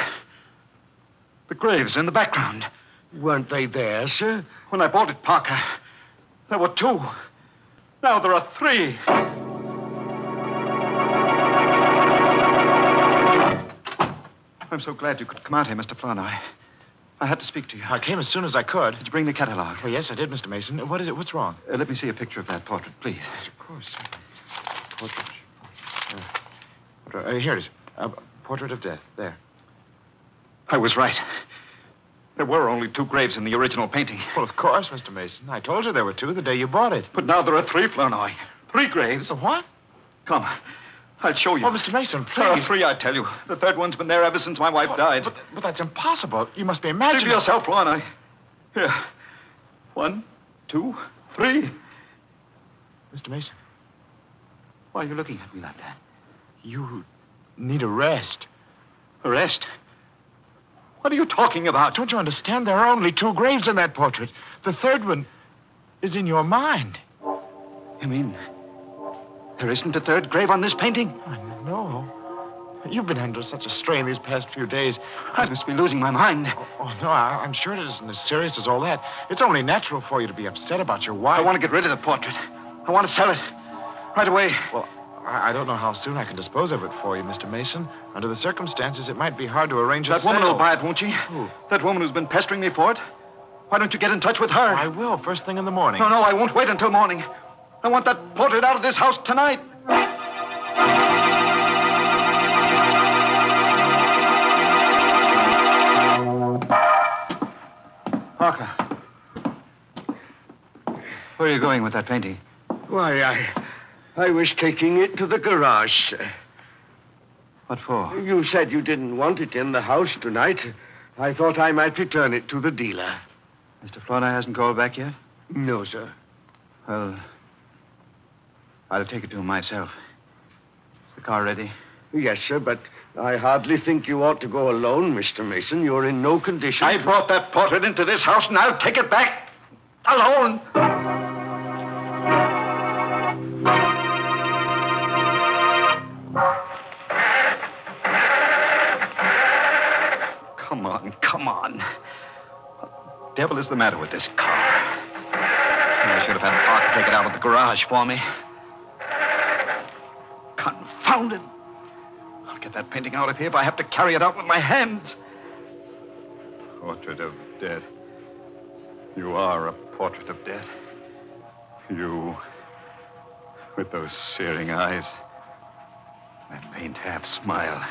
The graves in the background.
Weren't they there, sir?
When I bought it, Parker, there were 2. Now there are 3. I'm so glad you could come out here, Mr. Flournoy. I had to speak to you.
I came as soon as I could.
Did you bring the catalog?
Well, yes, I did, Mr. Mason. What is it? What's wrong?
Let me see a picture of that portrait, please.
Yes, of course. Portrait. Here it is. Portrait of Death. There.
I was right. There were only 2 graves in the original painting.
Well, of course, Mr. Mason. I told you there were 2 the day you bought it.
But now there are 3, Flournoy. 3 graves.
So what?
Come. I'll show you.
Oh, Mr. Mason, please.
There are 3, I tell you. The 3rd one's been there ever since my wife died.
But that's impossible. You must be imagining.
Give yourself, Flournoy. Here. 1, 2, 3.
Mr. Mason.
Why are you looking at me like that?
You need a rest.
A rest? What are you talking about?
Don't you understand? There are only 2 graves in that portrait. The 3rd one is in your mind.
You mean there isn't a 3rd grave on this painting?
No. You've been under such a strain these past few days.
I must be losing my mind.
Oh, no, I'm sure it isn't as serious as all that. It's only natural for you to be upset about your wife.
I want to get rid of the portrait. I want to sell it. Right away.
Well, I don't know how soon I can dispose of it for you, Mr. Mason. Under the circumstances, it might be hard to arrange a
That woman
sale.
will buy it, won't she?
Who?
That woman who's been pestering me for it. Why don't you get in touch with her?
I will, first thing in the morning.
No, I won't wait until morning. I want that portrait out of this house tonight. Parker. Where are you going with that painting?
Why, I was taking it to the garage, sir.
What for?
You said you didn't want it in the house tonight. I thought I might return it to the dealer.
Mr. Flournoy hasn't called back yet?
No, sir.
Well, I'll take it to him myself. Is the car ready?
Yes, sir, but I hardly think you ought to go alone, Mr. Mason. You're in no condition.
I brought that portrait into this house, and I'll take it back alone. Come on. What the devil is the matter with this car? I should have had Parker take it out of the garage for me. Confound it. I'll get that painting out of here if I have to carry it out with my hands. Portrait of death. You are a portrait of death. You, with those searing eyes, that faint half smile.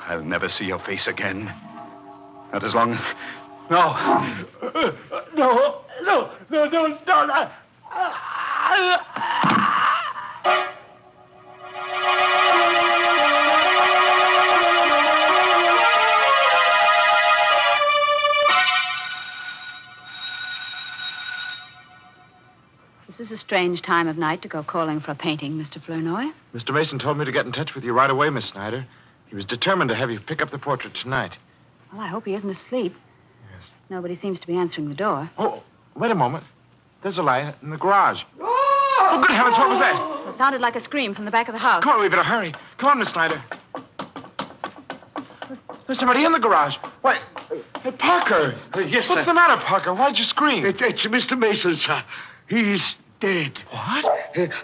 I'll never see your face again. Not as long as... No.
No.
This is a strange time of night to go calling for a painting, Mr. Flournoy.
Mr. Mason told me to get in touch with you right away, Miss Snyder. He was determined to have you pick up the portrait tonight.
Well, I hope he isn't asleep.
Yes.
Nobody seems to be answering the door.
Oh, wait a moment. There's a light in the garage. Oh, good heavens, what was that?
It sounded like a scream from the back of the house.
Come on, we better hurry. Come on, Miss Snyder. There's somebody in the garage. Why, hey, Parker.
Yes,
What's
sir.
the matter, Parker? Why'd you scream?
It's Mr. Mason, sir. He's dead.
What?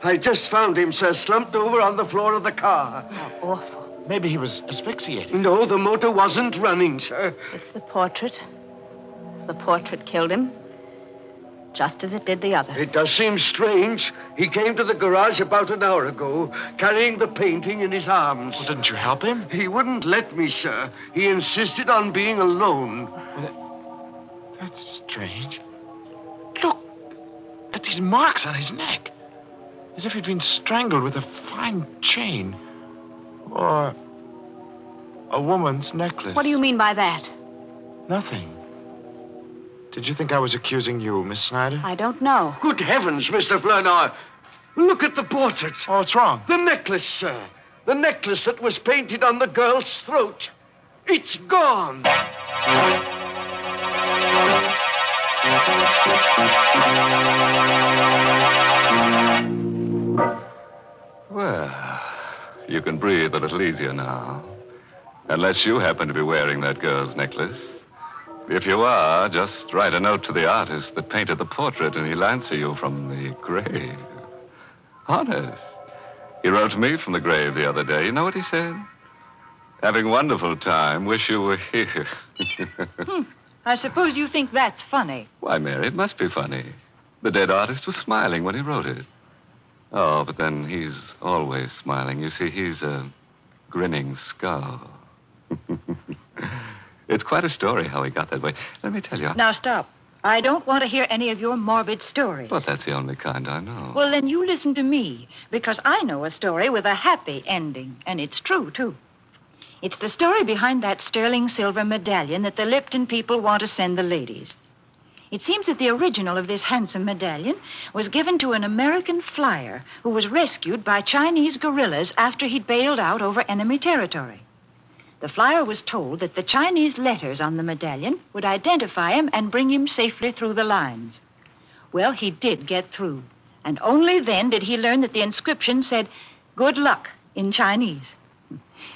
I just found him, sir, slumped over on the floor of the car.
How awful.
Maybe he was asphyxiated.
No, the motor wasn't running, sir.
It's the portrait. The portrait killed him, just as it did the other.
It does seem strange. He came to the garage about an hour ago, carrying the painting in his arms.
Well, didn't you help him?
He wouldn't let me, sir. He insisted on being alone.
That's strange. Look at these marks on his neck. As if he'd been strangled with a fine chain. Or a woman's necklace.
What do you mean by that?
Nothing. Did you think I was accusing you, Miss Snyder?
I don't know.
Good heavens, Mr. Flournoy. Look at the portrait.
Oh, what's wrong?
The necklace, sir. The necklace that was painted on the girl's throat. It's gone.
Well, you can breathe a little easier now. Unless you happen to be wearing that girl's necklace. If you are, just write a note to the artist that painted the portrait and he'll answer you from the grave. Honest. He wrote to me from the grave the other day. You know what he said? Having a wonderful time. Wish you were here.
I suppose you think that's funny.
Why, Mary, it must be funny. The dead artist was smiling when he wrote it. Oh, but then he's always smiling. You see, he's a grinning skull. It's quite a story how he got that way. Let me tell you.
Now, stop. I don't want to hear any of your morbid stories.
But that's the only kind I know.
Well, then you listen to me, because I know a story with a happy ending, and it's true, too. It's the story behind that sterling silver medallion that the Lipton people want to send the ladies. It seems that the original of this handsome medallion was given to an American flyer who was rescued by Chinese guerrillas after he'd bailed out over enemy territory. The flyer was told that the Chinese letters on the medallion would identify him and bring him safely through the lines. Well, he did get through, and only then did he learn that the inscription said, "Good luck," in Chinese.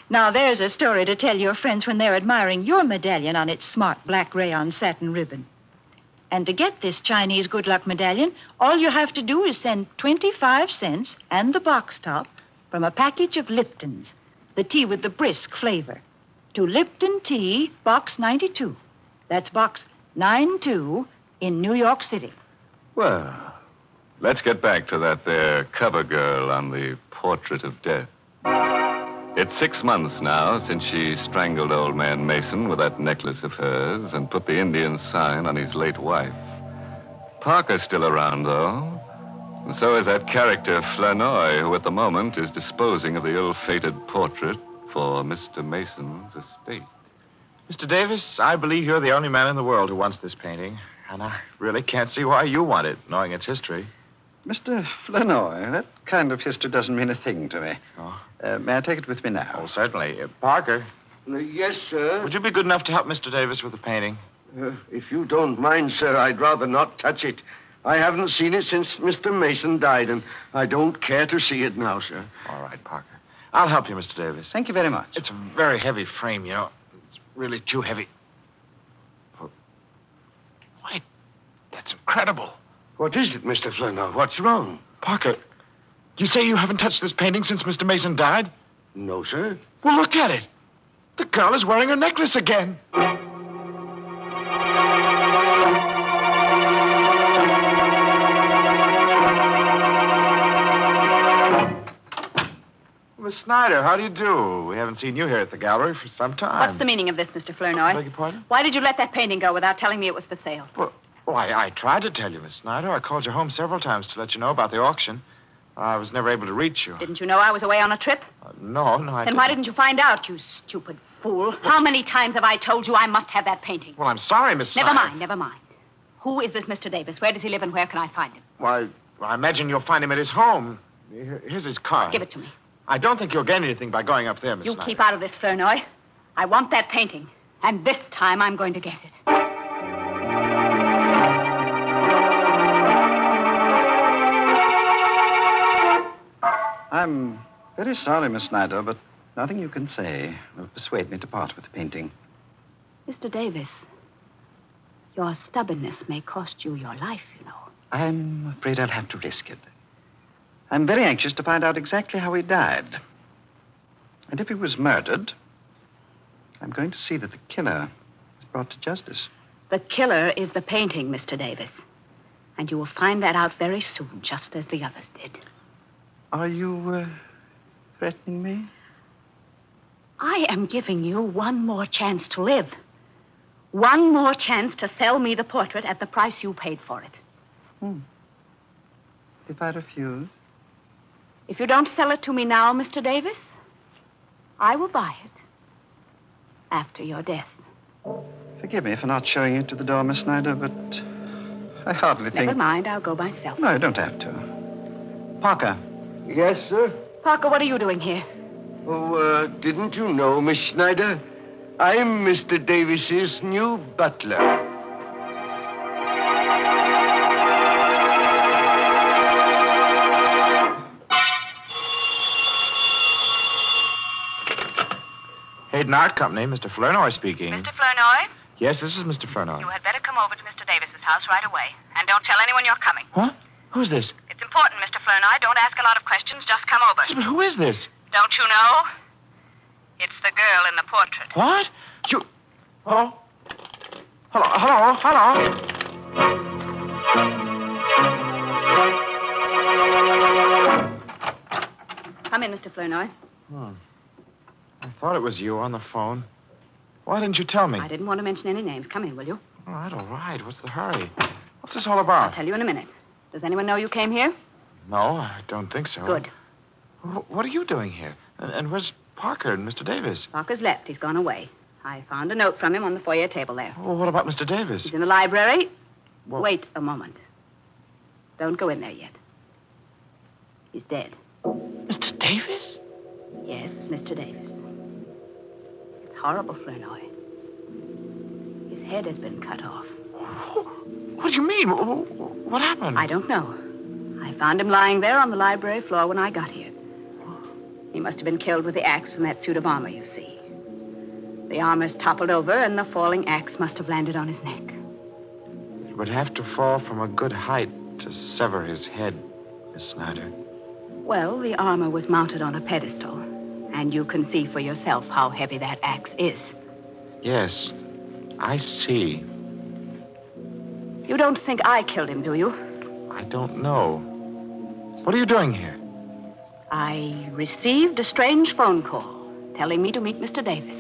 Now, there's a story to tell your friends when they're admiring your medallion on its smart black rayon satin ribbon. And to get this Chinese good luck medallion, all you have to do is send 25 cents and the box top from a package of Lipton's, the tea with the brisk flavor, to Lipton Tea, Box 92. That's Box 92 in New York City.
Well, let's get back to that there cover girl on the Portrait of Death. It's 6 months now since she strangled old man Mason with that necklace of hers and put the Indian sign on his late wife. Parker's still around, though. And so is that character Flournoy, who at the moment is disposing of the ill-fated portrait for Mr. Mason's estate.
Mr. Davis, I believe you're the only man in the world who wants this painting. And I really can't see why you want it, knowing its history.
Mr. Flournoy, that kind of history doesn't mean a thing to me.
Oh.
May I take it with me now?
Oh, certainly. Parker.
Yes, sir.
Would you be good enough to help Mr. Davis with the painting?
If you don't mind, sir, I'd rather not touch it. I haven't seen it since Mr. Mason died, and I don't care to see it now, sir.
All right, Parker. I'll help you, Mr. Davis.
Thank you very much.
It's a very heavy frame, you know. It's really too heavy. Why, that's incredible.
What is it, Mr. Flournoy? What's wrong?
Parker, you say you haven't touched this painting since Mr. Mason died?
No, sir.
Well, look at it. The girl is wearing her necklace again. Miss Snyder, how do you do? We haven't seen you here at the gallery for some time.
What's the meaning of this, Mr. Flournoy?
Beg your pardon?
Why did you let that painting go without telling me it was for sale?
Well, I tried to tell you, Miss Snyder. I called your home several times to let you know about the auction. I was never able to reach you.
Didn't you know I was away on a trip?
No, I didn't.
Then why didn't you find out, you stupid fool? How many times have I told you I must have that painting?
Well, I'm sorry, Miss Snyder.
Never mind. Who is this Mr. Davis? Where does he live and where can I find him?
Why, I imagine you'll find him at his home. Here's his card.
Give it to me.
I don't think you'll gain anything by going up there, Miss
You
Snyder.
keep out of this, Flournoy. I want that painting. And this time I'm going to get it.
I'm very sorry, Miss Snyder, but nothing you can say will persuade me to part with the painting.
Mr. Davis, your stubbornness may cost you your life, you know.
I'm afraid I'll have to risk it. I'm very anxious to find out exactly how he died. And if he was murdered, I'm going to see that the killer is brought to justice.
The killer is the painting, Mr. Davis. And you will find that out very soon, just as the others did.
Are you threatening me?
I am giving you one more chance to live. One more chance to sell me the portrait at the price you paid for it.
If I refuse?
If you don't sell it to me now, Mr. Davis, I will buy it after your death.
Forgive me for not showing you to the door, Miss Snyder, but I hardly think...
Never mind, I'll go myself.
No, you don't have to. Parker.
Yes, sir?
Parker, what are you doing here?
Oh, didn't you know, Miss Snyder? I'm Mr. Davis's new butler.
Hayden Art Company, Mr. Flournoy speaking.
Mr. Flournoy,
Yes, this is Mr. Flournoy.
you had better come over to Mr. Davis's house right away. And don't tell anyone you're coming.
What? Who's this?
It's important, Mr. Flournoy. Don't ask a lot of questions. Just come over.
But who is this?
Don't you know? It's the girl in the portrait.
What? You... Hello? Hello?
Come in, Mr. Flournoy.
I thought it was you on the phone. Why didn't you tell me?
I didn't want to mention any names. Come in, will you?
All right. What's the hurry? What's this all about?
I'll tell you in a minute. Does anyone know you came here?
No, I don't think so.
Good.
What are you doing here? And where's Parker and Mr. Davis?
Parker's left. He's gone away. I found a note from him on the foyer table there.
Well, what about Mr. Davis?
He's in the library.
Well-
Wait a moment. Don't go in there yet. He's dead.
Mr. Davis?
Yes, Mr. Davis. It's horrible, Flournoy. His head has been cut off.
What do you mean? What happened?
I don't know. I found him lying there on the library floor when I got here. He must have been killed with the axe from that suit of armor, you see. The armor's toppled over, and the falling axe must have landed on his neck.
It would have to fall from a good height to sever his head, Miss Snyder.
Well, the armor was mounted on a pedestal, and you can see for yourself how heavy that axe is.
Yes, I see.
You don't think I killed him, do you?
I don't know. What are you doing here?
I received a strange phone call telling me to meet Mr. Davis.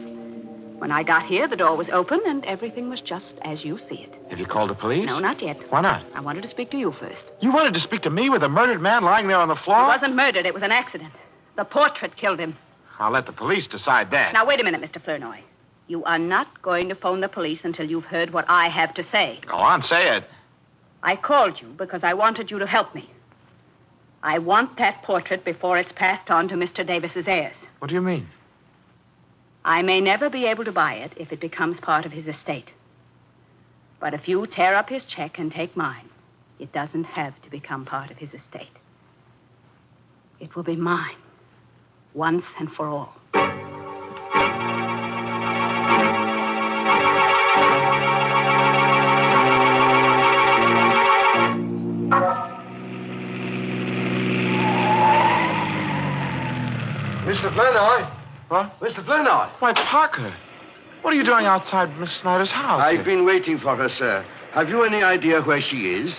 When I got here, the door was open, and everything was just as you see it.
Have you called the police?
No, not yet.
Why not?
I wanted to speak to you first.
You wanted to speak to me with a murdered man lying there on the floor?
He wasn't murdered. It was an accident. The portrait killed him.
I'll let the police decide that.
Now, wait a minute, Mr. Flournoy. You are not going to phone the police until you've heard what I have to say.
Go on, say it.
I called you because I wanted you to help me. I want that portrait before it's passed on to Mr. Davis's heirs.
What do you mean?
I may never be able to buy it if it becomes part of his estate. But if you tear up his check and take mine, it doesn't have to become part of his estate. It will be mine, once and for all.
Mr. Flournoy?
What?
Mr. Flournoy?
Why, Parker. What are you doing outside Miss Snyder's house?
I've been waiting for her, sir. Have you any idea where she is?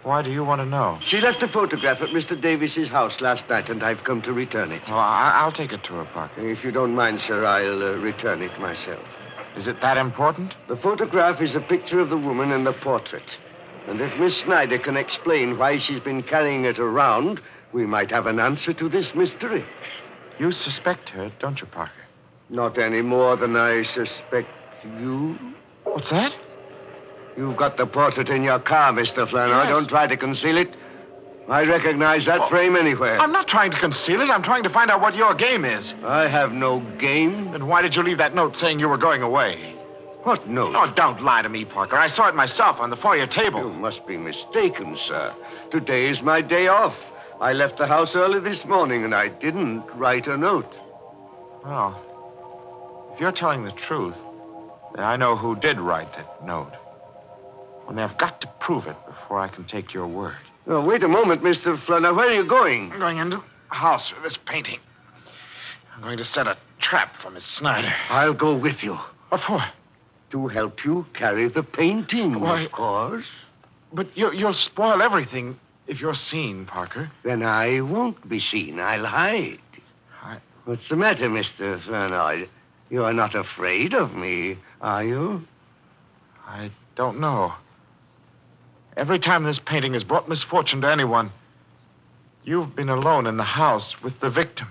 Why do you want to know?
She left a photograph at Mr. Davis's house last night, and I've come to return it.
Oh, I'll take it to her, Parker.
If you don't mind, sir, I'll return it myself.
Is it that important?
The photograph is a picture of the woman in the portrait. And if Miss Snyder can explain why she's been carrying it around, we might have an answer to this mystery.
You suspect her, don't you, Parker?
Not any more than I suspect you.
What's that?
You've got the portrait in your car, Mr. Flournoy.
Yes.
Don't try to conceal it. I recognize that frame anywhere.
I'm not trying to conceal it. I'm trying to find out what your game is.
I have no game.
Then why did you leave that note saying you were going away?
What note?
Oh, don't lie to me, Parker. I saw it myself on the foyer table.
You must be mistaken, sir. Today is my day off. I left the house early this morning, and I didn't write a note.
Well, if you're telling the truth, then I know who did write that note. Only I've got to prove it before I can take your word.
Oh, wait a moment, Mr. Flunner. Where are you going?
I'm going into the house for this painting. I'm going to set a trap for Miss Snyder.
I'll go with you.
What for?
To help you carry the painting,
Why?
of course.
But you'll spoil everything if you're seen, Parker.
Then I won't be seen. I'll hide. What's the matter, Mr. Flunner? You are not afraid of me, are you?
I don't know. Every time this painting has brought misfortune to anyone, you've been alone in the house with the victim.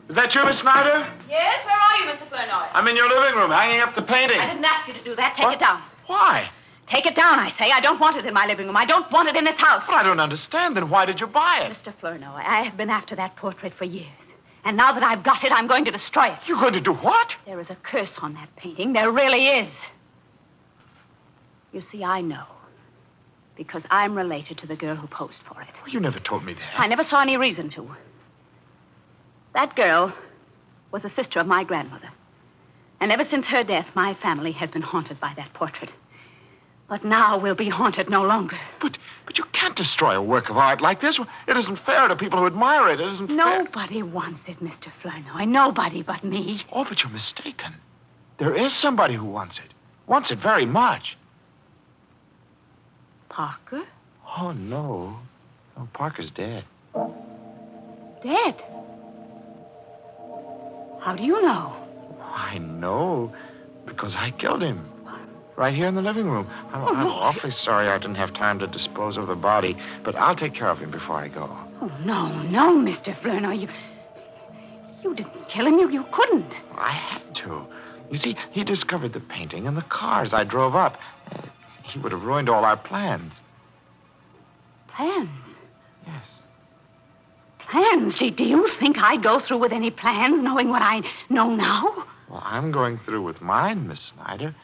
Is that you, Miss Snyder?
Yes, where are you, Mr. Flournoy?
I'm in your living room, hanging up the painting.
I didn't ask you to do that. Take it down.
Why?
Take it down, I say. I don't want it in my living room. I don't want it in this house.
But I don't understand. Then why did you buy it?
Mr. Flournoy, I have been after that portrait for years. And now that I've got it, I'm going to destroy it.
You're going to do what?
There is a curse on that painting. There really is. You see, I know. Because I'm related to the girl who posed for it.
Well, you never told me that.
I never saw any reason to. That girl was a sister of my grandmother. And ever since her death, my family has been haunted by that portrait. But now we'll be haunted no longer.
But you can't destroy a work of art like this. It isn't fair to people who admire it. It isn't fair.
Nobody wants it, Mr. Flournoy. Nobody but me.
Oh, but you're mistaken. There is somebody who wants it. Wants it very much.
Parker?
Oh, no. No, Parker's dead.
Dead? How do you know?
I know because I killed him. Right here in the living room. I'm awfully sorry I didn't have time to dispose of the body, but I'll take care of him before I go.
Oh, no, Mr. Flournoy. You didn't kill him. You couldn't.
I had to. You see, he discovered the painting and the cars I drove up. He would have ruined all our plans.
Plans?
Yes.
Plans? Do you think I'd go through with any plans knowing what I know now?
Well, I'm going through with mine, Miss Snyder.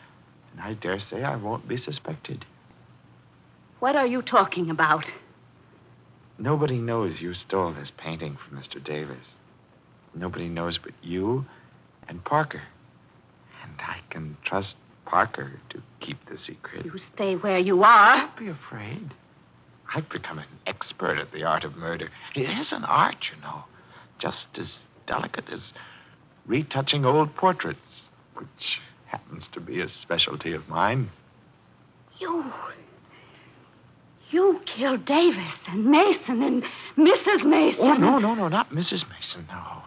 And I dare say I won't be suspected.
What are you talking about?
Nobody knows you stole this painting from Mr. Davis. Nobody knows but you and Parker. And I can trust Parker to keep the secret.
You stay where you are.
Don't be afraid. I've become an expert at the art of murder. It is an art, you know, just as delicate as retouching old portraits, which happens to be a specialty of mine.
You killed Davis and Mason and Mrs. Mason.
Oh, no, not Mrs. Mason, no.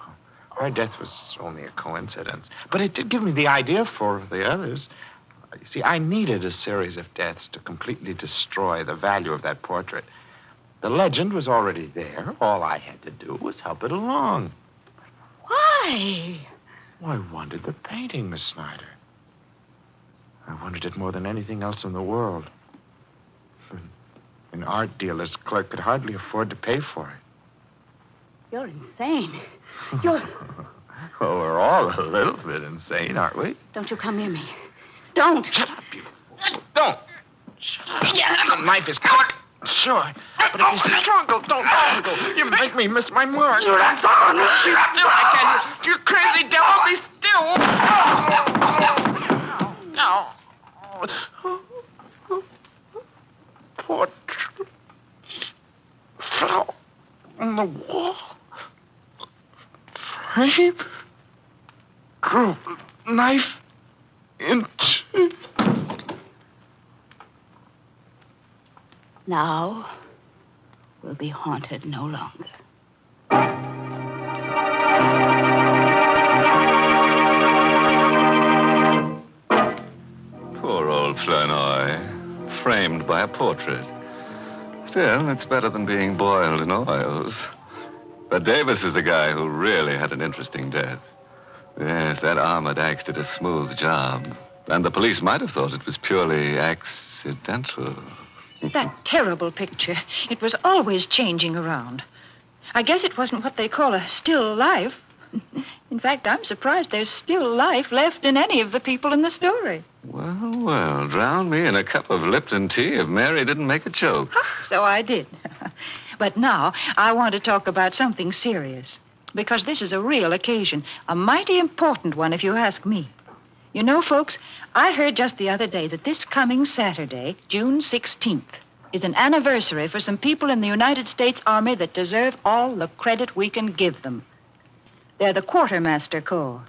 Her death was only a coincidence. But it did give me the idea for the others. You see, I needed a series of deaths to completely destroy the value of that portrait. The legend was already there. All I had to do was help it along.
Why?
Well, I wanted the painting, Miss Snyder. I wanted it more than anything else in the world. An art dealer's clerk could hardly afford to pay for it.
You're insane. You're...
Well, we're all a little bit insane, aren't we?
Don't you come near me. Don't.
Shut up, you. Don't. Shut up. Yeah. The knife is... Sure. But if you struggle, don't struggle. You make me miss my mark. You're not going to shoot. I can't. You crazy devil. Be still. No. Portrait. Flower on the wall. Frame. Group. Knife. Into.
Now, we'll be haunted no longer.
Poor old Flournoy, framed by a portrait. Still, it's better than being boiled in oils. But Davis is the guy who really had an interesting death. Yes, that armored axe did a smooth job. And the police might have thought it was purely accidental.
That terrible picture. It was always changing around. I guess it wasn't what they call a still life. In fact, I'm surprised there's still life left in any of the people in the story.
Well, well, drown me in a cup of Lipton tea if Mary didn't make a joke.
So I did. But now I want to talk about something serious. Because this is a real occasion, a mighty important one, if you ask me. You know, folks, I heard just the other day that this coming Saturday, June 16th, is an anniversary for some people in the United States Army that deserve all the credit we can give them. They're the Quartermaster Corps.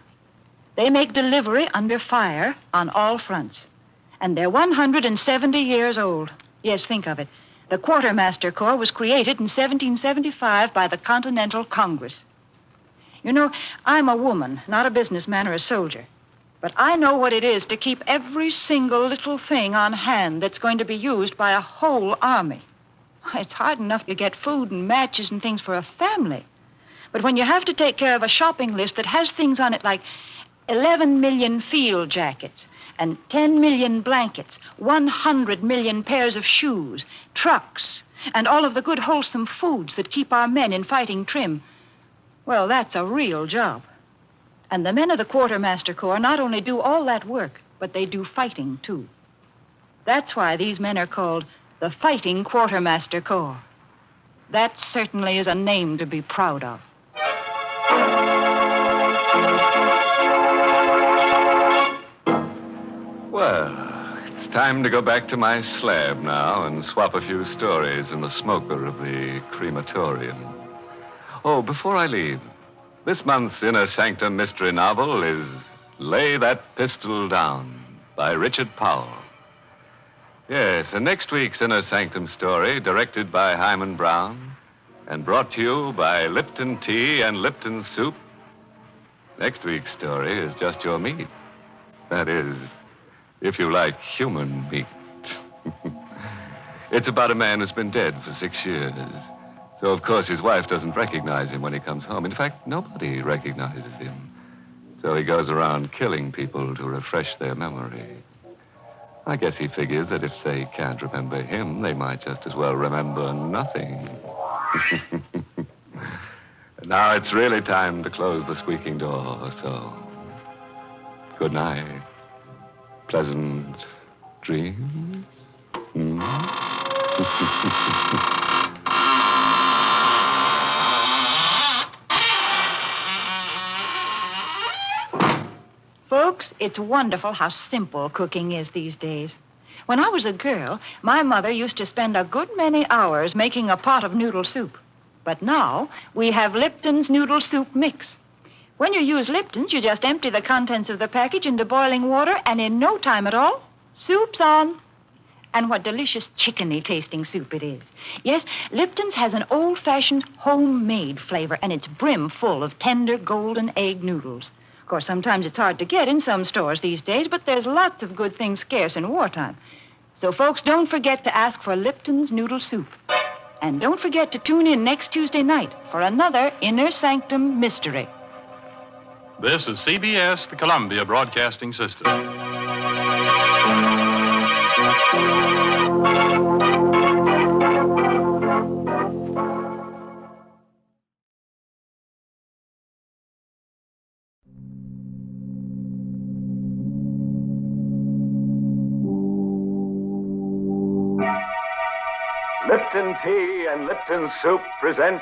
They make delivery under fire on all fronts. And they're 170 years old. Yes, think of it. The Quartermaster Corps was created in 1775 by the Continental Congress. You know, I'm a woman, not a businessman or a soldier. But I know what it is to keep every single little thing on hand that's going to be used by a whole army. It's hard enough to get food and matches and things for a family. But when you have to take care of a shopping list that has things on it like 11 million field jackets and 10 million blankets, 100 million pairs of shoes, trucks, and all of the good wholesome foods that keep our men in fighting trim, well, that's a real job. And the men of the Quartermaster Corps not only do all that work, but they do fighting, too. That's why these men are called the Fighting Quartermaster Corps. That certainly is a name to be proud of.
Well, it's time to go back to my slab now and swap a few stories in the smoker of the crematorium. Oh, before I leave, this month's Inner Sanctum mystery novel is Lay That Pistol Down by Richard Powell. Yes, and next week's Inner Sanctum story, directed by Hyman Brown and brought to you by Lipton Tea and Lipton Soup. Next week's story is just your meat. That is, if you like human meat. It's about a man who's been dead for 6 years. So, of course, his wife doesn't recognize him when he comes home. In fact, nobody recognizes him. So he goes around killing people to refresh their memory. I guess he figures that if they can't remember him, they might just as well remember nothing. Now it's really time to close the squeaking door, so good night. Pleasant dreams.
Folks, it's wonderful how simple cooking is these days. When I was a girl, my mother used to spend a good many hours making a pot of noodle soup. But now, we have Lipton's Noodle Soup Mix. When you use Lipton's, you just empty the contents of the package into boiling water, and in no time at all, soup's on. And what delicious chickeny-tasting soup it is. Yes, Lipton's has an old-fashioned homemade flavor, and it's brim full of tender golden egg noodles. Of course, sometimes it's hard to get in some stores these days, but there's lots of good things scarce in wartime. So, folks, don't forget to ask for Lipton's Noodle Soup. And don't forget to tune in next Tuesday night for another Inner Sanctum Mystery.
This is CBS, the Columbia Broadcasting System.
Lipton Tea and Lipton Soup present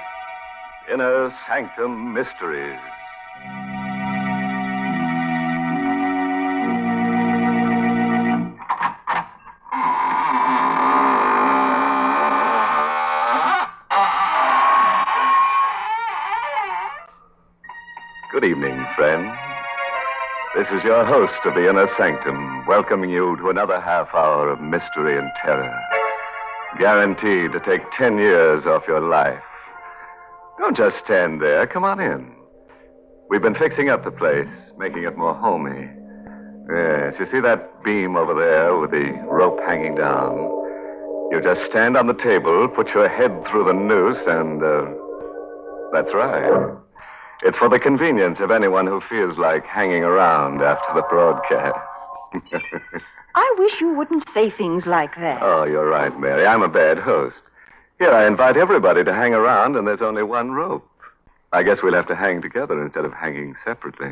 Inner Sanctum Mysteries. Good evening, friends. This is your host of the Inner Sanctum, welcoming you to another half hour of mystery and terror. Guaranteed to take 10 years off your life. Don't just stand there. Come on in. We've been fixing up the place, making it more homey. Yes, you see that beam over there with the rope hanging down? You just stand on the table, put your head through the noose, and, that's right. It's for the convenience of anyone who feels like hanging around after the broadcast.
I wish you wouldn't say things like that.
Oh, you're right, Mary. I'm a bad host. Here, I invite everybody to hang around, and there's only one rope. I guess we'll have to hang together instead of hanging separately.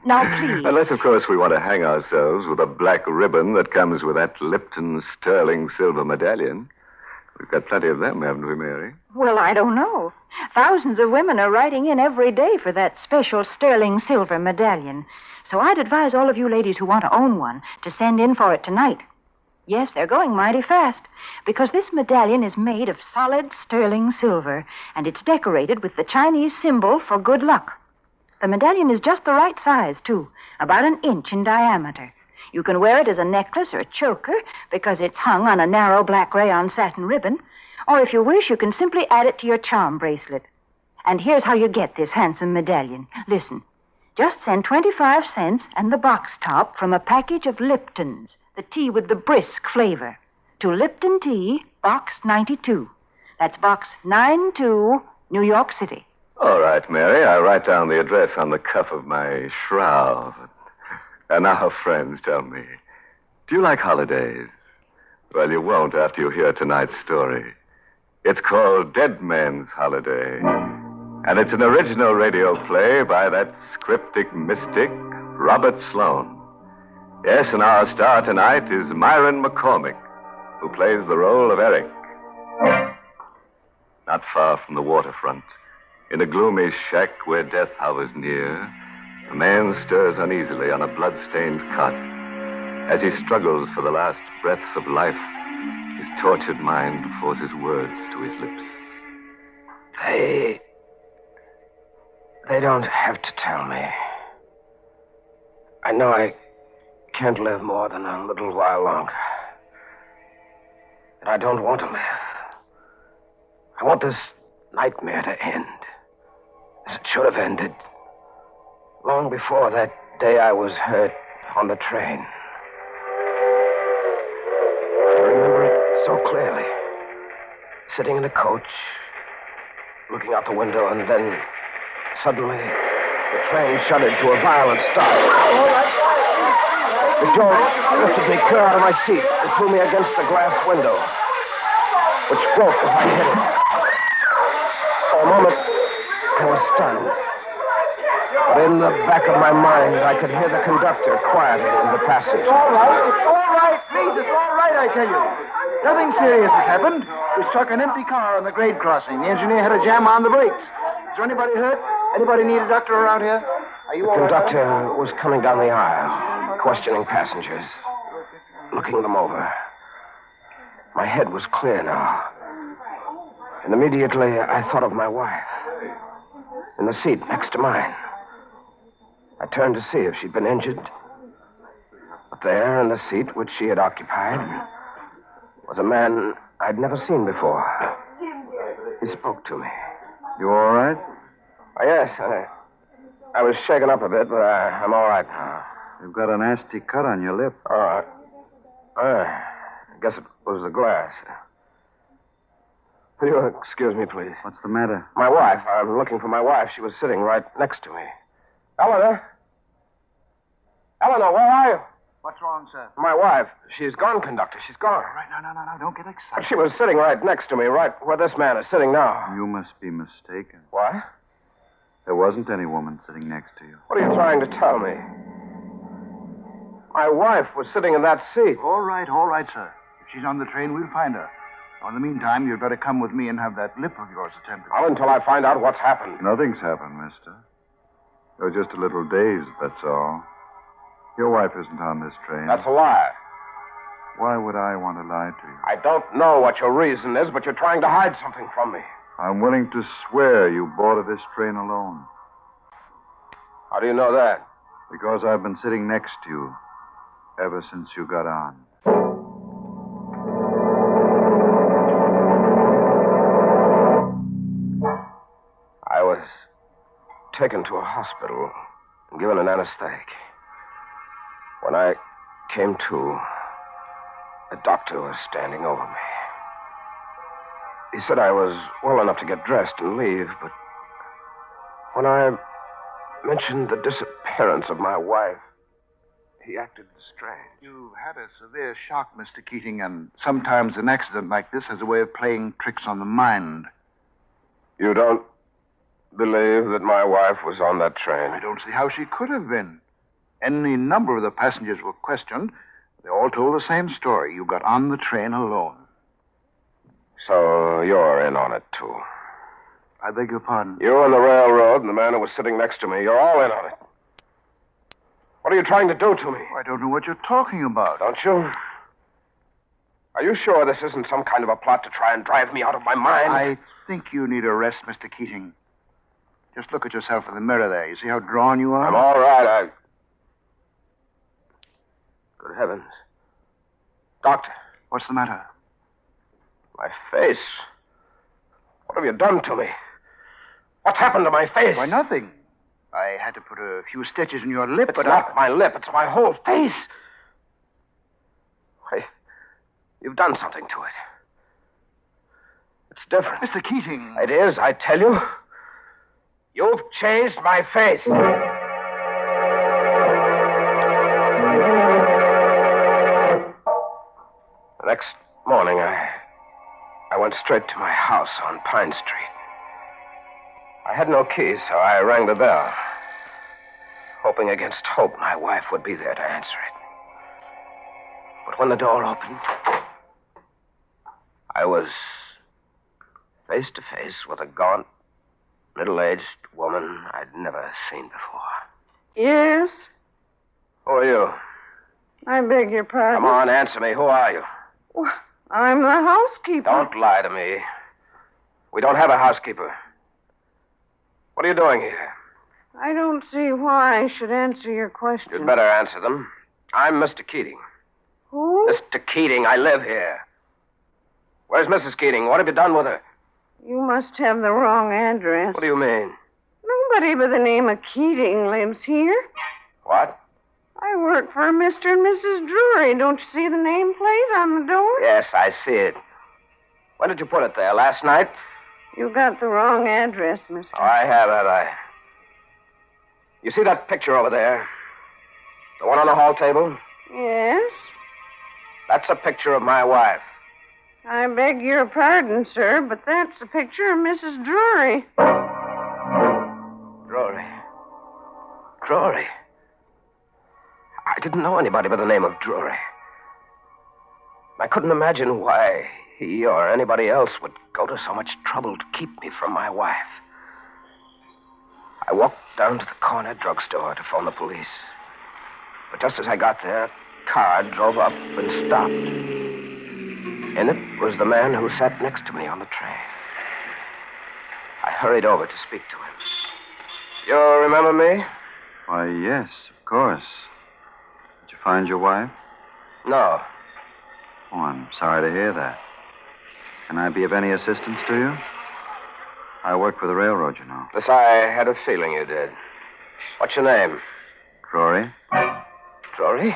Now, please.
Unless, of course, we want to hang ourselves with a black ribbon that comes with that Lipton sterling silver medallion. We've got plenty of them, haven't we, Mary?
Well, I don't know. Thousands of women are writing in every day for that special sterling silver medallion. So I'd advise all of you ladies who want to own one to send in for it tonight. Yes, they're going mighty fast, because this medallion is made of solid sterling silver, and it's decorated with the Chinese symbol for good luck. The medallion is just the right size, too, about 1 inch in diameter. You can wear it as a necklace or a choker because it's hung on a narrow black rayon satin ribbon, or if you wish, you can simply add it to your charm bracelet. And here's how you get this handsome medallion. Listen, just send 25 cents and the box top from a package of Lipton's, the tea with the brisk flavor, to Lipton Tea, Box 92. That's Box 92, New York City.
All right, Mary. I'll write down the address on the cuff of my shroud. And now, friends, tell me, do you like holidays? Well, you won't after you hear tonight's story. It's called Dead Man's Holiday. And it's an original radio play by that cryptic mystic, Robert Sloane. Yes, and our star tonight is Myron McCormick, who plays the role of Eric. Not far from the waterfront, in a gloomy shack where death hovers near, a man stirs uneasily on a blood-stained cot. As he struggles for the last breaths of life, his tortured mind forces words to his lips.
They don't have to tell me. I know I can't live more than a little while longer. And I don't want to live. I want this nightmare to end, as it should have ended long before that day I was hurt on the train. I remember it so clearly. Sitting in the coach, looking out the window, and then suddenly the train shuddered to a violent stop. The jolt lifted me clear out of my seat and threw me against the glass window, which broke as I hit it. For a moment, I was stunned. But in the back of my mind, I could hear the conductor quieting the passage.
It's all right. Please, it's all right, I tell you. Nothing serious has happened. We struck an empty car on the grade crossing. The engineer had a jam on the brakes. Is there anybody hurt? Anybody need a doctor around here? Are you all right?
The conductor was coming down the aisle, questioning passengers, looking them over. My head was clear now. And immediately I thought of my wife, in the seat next to mine. I turned to see if she'd been injured. But there, in the seat which she had occupied, was a man I'd never seen before. He spoke to me.
You all right?
Yes, I was shaken up a bit, but I'm all right now.
You've got a nasty cut on your lip.
All right. I guess it was the glass. Will you excuse me, please?
What's the matter?
My wife. I'm looking for my wife. She was sitting right next to me. Eleanor? Eleanor, where are you?
What's wrong, sir?
My wife. She's gone, conductor. She's gone.
All right, no. Don't get excited.
She was sitting right next to me, right where this man is sitting now.
You must be mistaken.
What?
There wasn't any woman sitting next to you.
What are you trying to tell me? My wife was sitting in that seat.
All right, sir. If she's on the train, we'll find her. Now, in the meantime, you'd better come with me and have that lip of yours attended.
Not until I find out what's happened.
Nothing's happened, mister. You're just a little dazed, that's all. Your wife isn't on this train.
That's a lie.
Why would I want to lie to you?
I don't know what your reason is, but you're trying to hide something from me.
I'm willing to swear you boarded this train alone.
How do you know that?
Because I've been sitting next to you ever since you got on.
I was taken to a hospital and given an anesthetic. When I came to, the doctor was standing over me. He said I was well enough to get dressed and leave, but when I mentioned the disappearance of my wife, he acted strange.
You've had a severe shock, Mr. Keating, and sometimes an accident like this has a way of playing tricks on the mind.
You don't believe that my wife was on that train.
I don't see how she could have been. Any number of the passengers were questioned. They all told the same story. You got on the train alone.
So you're in on it, too.
I beg your pardon?
You and the railroad and the man who was sitting next to me, you're all in on it. What are you trying to do to me?
I don't know what you're talking about.
Don't you? Are you sure this isn't some kind of a plot to try and drive me out of my mind?
I think you need a rest, Mr. Keating. Just look at yourself in the mirror there. You see how drawn you are?
I'm all right. Good heavens. Doctor.
What's the matter?
My face. What have you done to me? What's happened to my face?
Why, nothing. I had to put a few stitches in your lip,
It's not my lip. It's my whole face. Why, you've done something to it. It's different.
Mr. Keating.
It is, I tell you. You've changed my face. The next morning, I went straight to my house on Pine Street. I had no key, so I rang the bell, hoping against hope my wife would be there to answer it. But when the door opened, I was face to face with a gaunt, middle-aged woman I'd never seen before.
Yes?
Who are you?
I beg your pardon.
Come on, answer me. Who are you?
Well, I'm the housekeeper.
Don't lie to me. We don't have a housekeeper. What are you doing here?
I don't see why I should answer your question.
You'd better answer them. I'm Mr. Keating.
Who?
Mr. Keating, I live here. Where's Mrs. Keating? What have you done with her?
You must have the wrong address.
What do you mean?
Nobody by the name of Keating lives here.
What?
I work for Mr. and Mrs. Drury. Don't you see the nameplate on the door?
Yes, I see it. When did you put it there? Last night?
You got the wrong address, Mr.
Oh, I have I? You see that picture over there? The one on the hall table?
Yes?
That's a picture of my wife.
I beg your pardon, sir, but that's a picture of Mrs. Drury.
Drury. I didn't know anybody by the name of Drury. I couldn't imagine why he or anybody else would go to so much trouble to keep me from my wife. I walked down to the corner drugstore to phone the police. But just as I got there, a car drove up and stopped. In it was the man who sat next to me on the train. I hurried over to speak to him. You remember me?
Why, yes, of course. Did you find your wife?
No.
Oh, I'm sorry to hear that. Can I be of any assistance to you? I work for the railroad, you know.
Yes, I had a feeling you did. What's your name?
Drury.
Drury?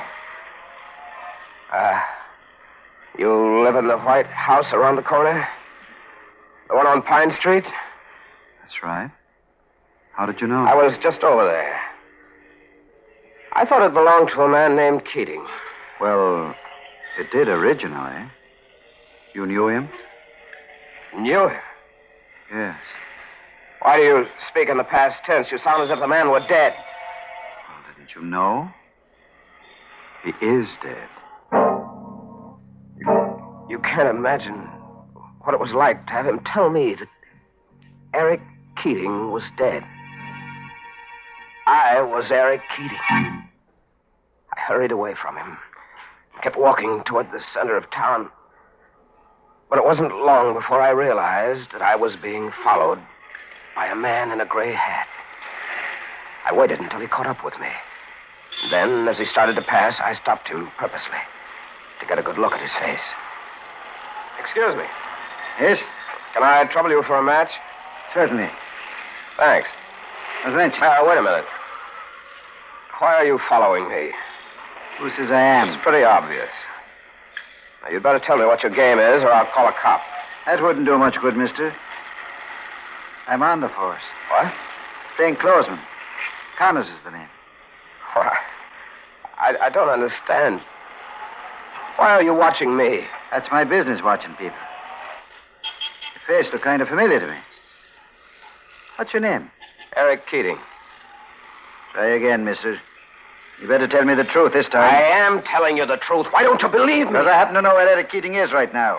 You live in the white house around the corner? The one on Pine Street?
That's right. How did you know?
I was just over there. I thought it belonged to a man named Keating.
Well, it did originally. You knew him?
Knew him?
Yes.
Why do you speak in the past tense? You sound as if the man were dead.
Well, didn't you know? He is dead.
You can't imagine what it was like to have him tell me that Eric Keating was dead. I was Eric Keating. I hurried away from him, kept walking toward the center of town. But it wasn't long before I realized that I was being followed by a man in a gray hat. I waited until he caught up with me. Then, as he started to pass, I stopped him purposely to get a good look at his face. Excuse me.
Yes?
Can I trouble you for a match?
Certainly.
Thanks.
Thanks.
Wait a minute. Why are you following me?
Who says I am?
It's pretty obvious. Now, you'd better tell me what your game is, or I'll call a cop.
That wouldn't do much good, mister. I'm on the force.
What?
Plainclothesman. Connors is the name.
Why? I don't understand. Why are you watching me?
That's my business, watching people. Your face looked kind of familiar to me. What's your name?
Eric Keating.
Try again, mister. You better tell me the truth this time.
I am telling you the truth. Why don't you believe me?
Because I happen to know where Eric Keating is right now.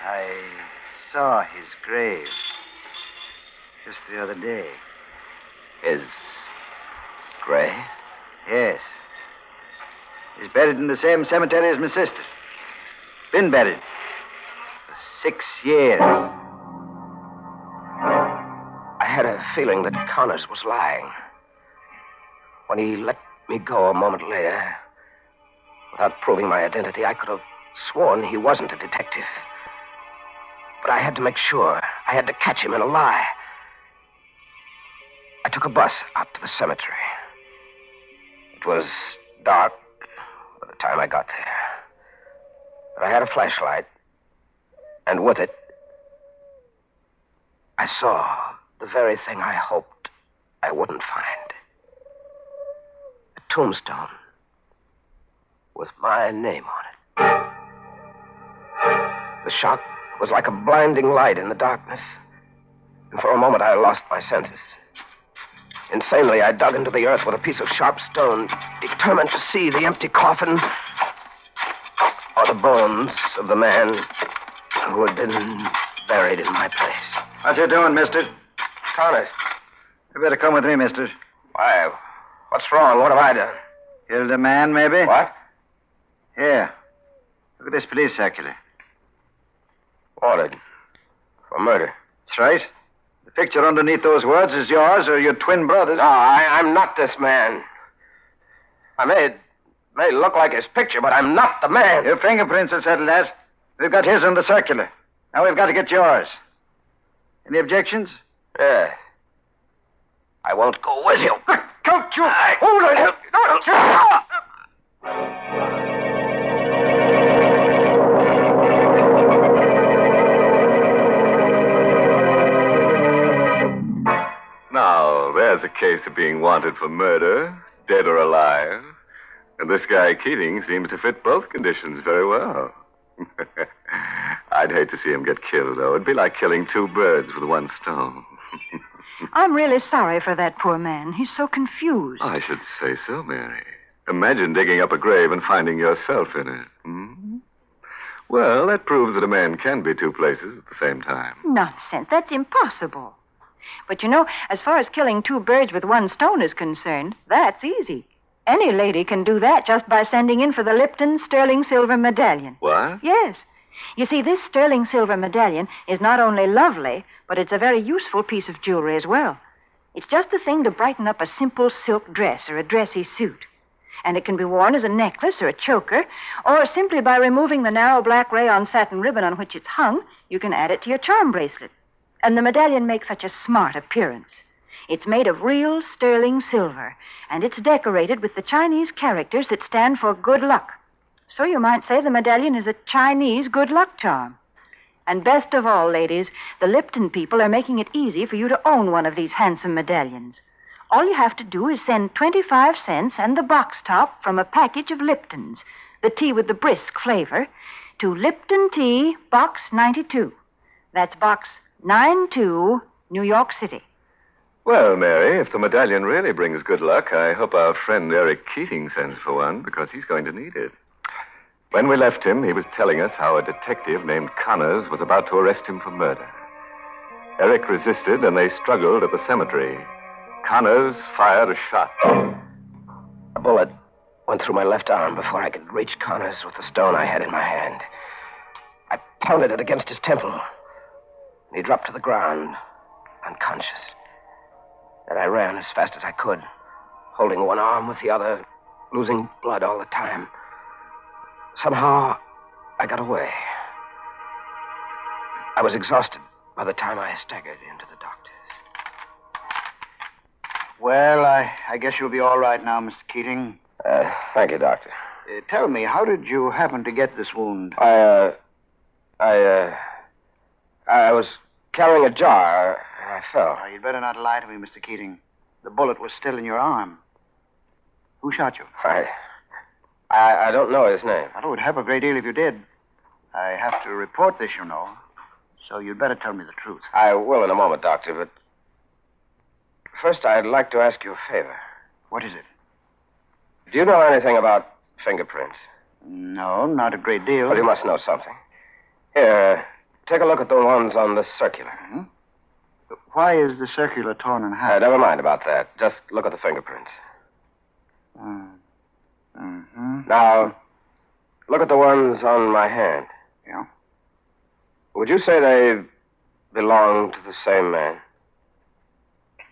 I saw his grave just the other day.
His grave?
Yes. He's buried in the same cemetery as my sister. Been buried for 6 years.
I had a feeling that Connors was lying. When he let me go a moment later, without proving my identity, I could have sworn he wasn't a detective. But I had to make sure. I had to catch him in a lie. I took a bus out to the cemetery. It was dark by the time I got there. But I had a flashlight, and with it, I saw the very thing I hoped I wouldn't find. A tombstone with my name on it. The shock was like a blinding light in the darkness, and for a moment I lost my senses. Insanely, I dug into the earth with a piece of sharp stone, determined to see the empty coffin or the bones of the man who had been buried in my place.
What you doing, mister?
Connors.
You better come with me, mister.
Why? What's wrong? What have I done?
Killed a man, maybe?
What?
Here. Look at this police circular.
Wanted. For murder.
That's right. The picture underneath those words is yours or your twin brother's.
No, I'm not this man. I may look like his picture, but I'm not the man.
Your fingerprints will settle that. We've got his on the circular. Now we've got to get yours. Any objections?
Yeah. I won't go with you.
Don't you
hold it!
Now, there's a case of being wanted for murder, dead or alive. And this guy Keating seems to fit both conditions very well. I'd hate to see him get killed, though. It'd be like killing two birds with one stone.
I'm really sorry for that poor man. He's so confused.
I should say so, Mary. Imagine digging up a grave and finding yourself in it. Hmm? Well, that proves that a man can be two places at the same time.
Nonsense. That's impossible. But you know, as far as killing two birds with one stone is concerned, that's easy. Any lady can do that just by sending in for the Lipton sterling silver medallion.
What?
Yes. You see, this sterling silver medallion is not only lovely, but it's a very useful piece of jewelry as well. It's just the thing to brighten up a simple silk dress or a dressy suit. And it can be worn as a necklace or a choker, or simply by removing the narrow black rayon satin ribbon on which it's hung, you can add it to your charm bracelet. And the medallion makes such a smart appearance. It's made of real sterling silver, and it's decorated with the Chinese characters that stand for good luck. So you might say the medallion is a Chinese good luck charm. And best of all, ladies, the Lipton people are making it easy for you to own one of these handsome medallions. All you have to do is send 25 cents and the box top from a package of Liptons, the tea with the brisk flavor, to Lipton Tea, Box 92. That's Box 92, New York City.
Well, Mary, if the medallion really brings good luck, I hope our friend Eric Keating sends for one, because he's going to need it. When we left him, he was telling us how a detective named Connors was about to arrest him for murder. Eric resisted, and they struggled at the cemetery. Connors fired a shot.
A bullet went through my left arm before I could reach Connors with the stone I had in my hand. I pounded it against his temple, and he dropped to the ground, unconscious. Then I ran as fast as I could, holding one arm with the other, losing blood all the time. Somehow, I got away. I was exhausted by the time I staggered into the doctor's.
Well, I guess you'll be all right now, Mr. Keating.
Thank you, Doctor.
Tell me, how did you happen to get this wound?
I was carrying a jar, and I fell.
Oh, you'd better not lie to me, Mr. Keating. The bullet was still in your arm. Who shot you?
I don't know his name.
Well, it would help a great deal if you did. I have to report this, you know. So you'd better tell me the truth.
I will in a moment, Doctor, but First, I'd like to ask you a favor.
What is it?
Do you know anything about fingerprints?
No, not a great deal.
Well, you must know something. Here, take a look at the ones on this circular.
Hmm? Why is the circular torn in half?
Never mind about that. Just look at the fingerprints.
Mm-hmm.
Now, look at the ones on my hand.
Yeah?
Would you say they belong to the same man?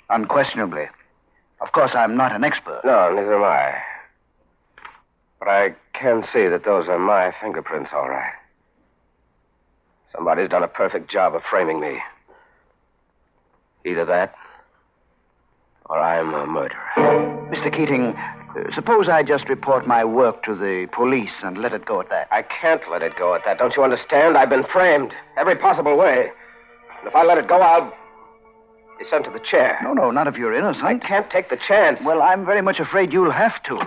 Unquestionably. Of course, I'm not an expert.
No, neither am I. But I can see that those are my fingerprints, all right. Somebody's done a perfect job of framing me. Either that, or I'm a murderer.
Mr. Keating, suppose I just report my work to the police and let it go at that.
I can't let it go at that. Don't you understand? I've been framed every possible way. And if I let it go, I'll be sent to the chair.
No, not if you're innocent.
I can't take the chance.
Well, I'm very much afraid you'll have to.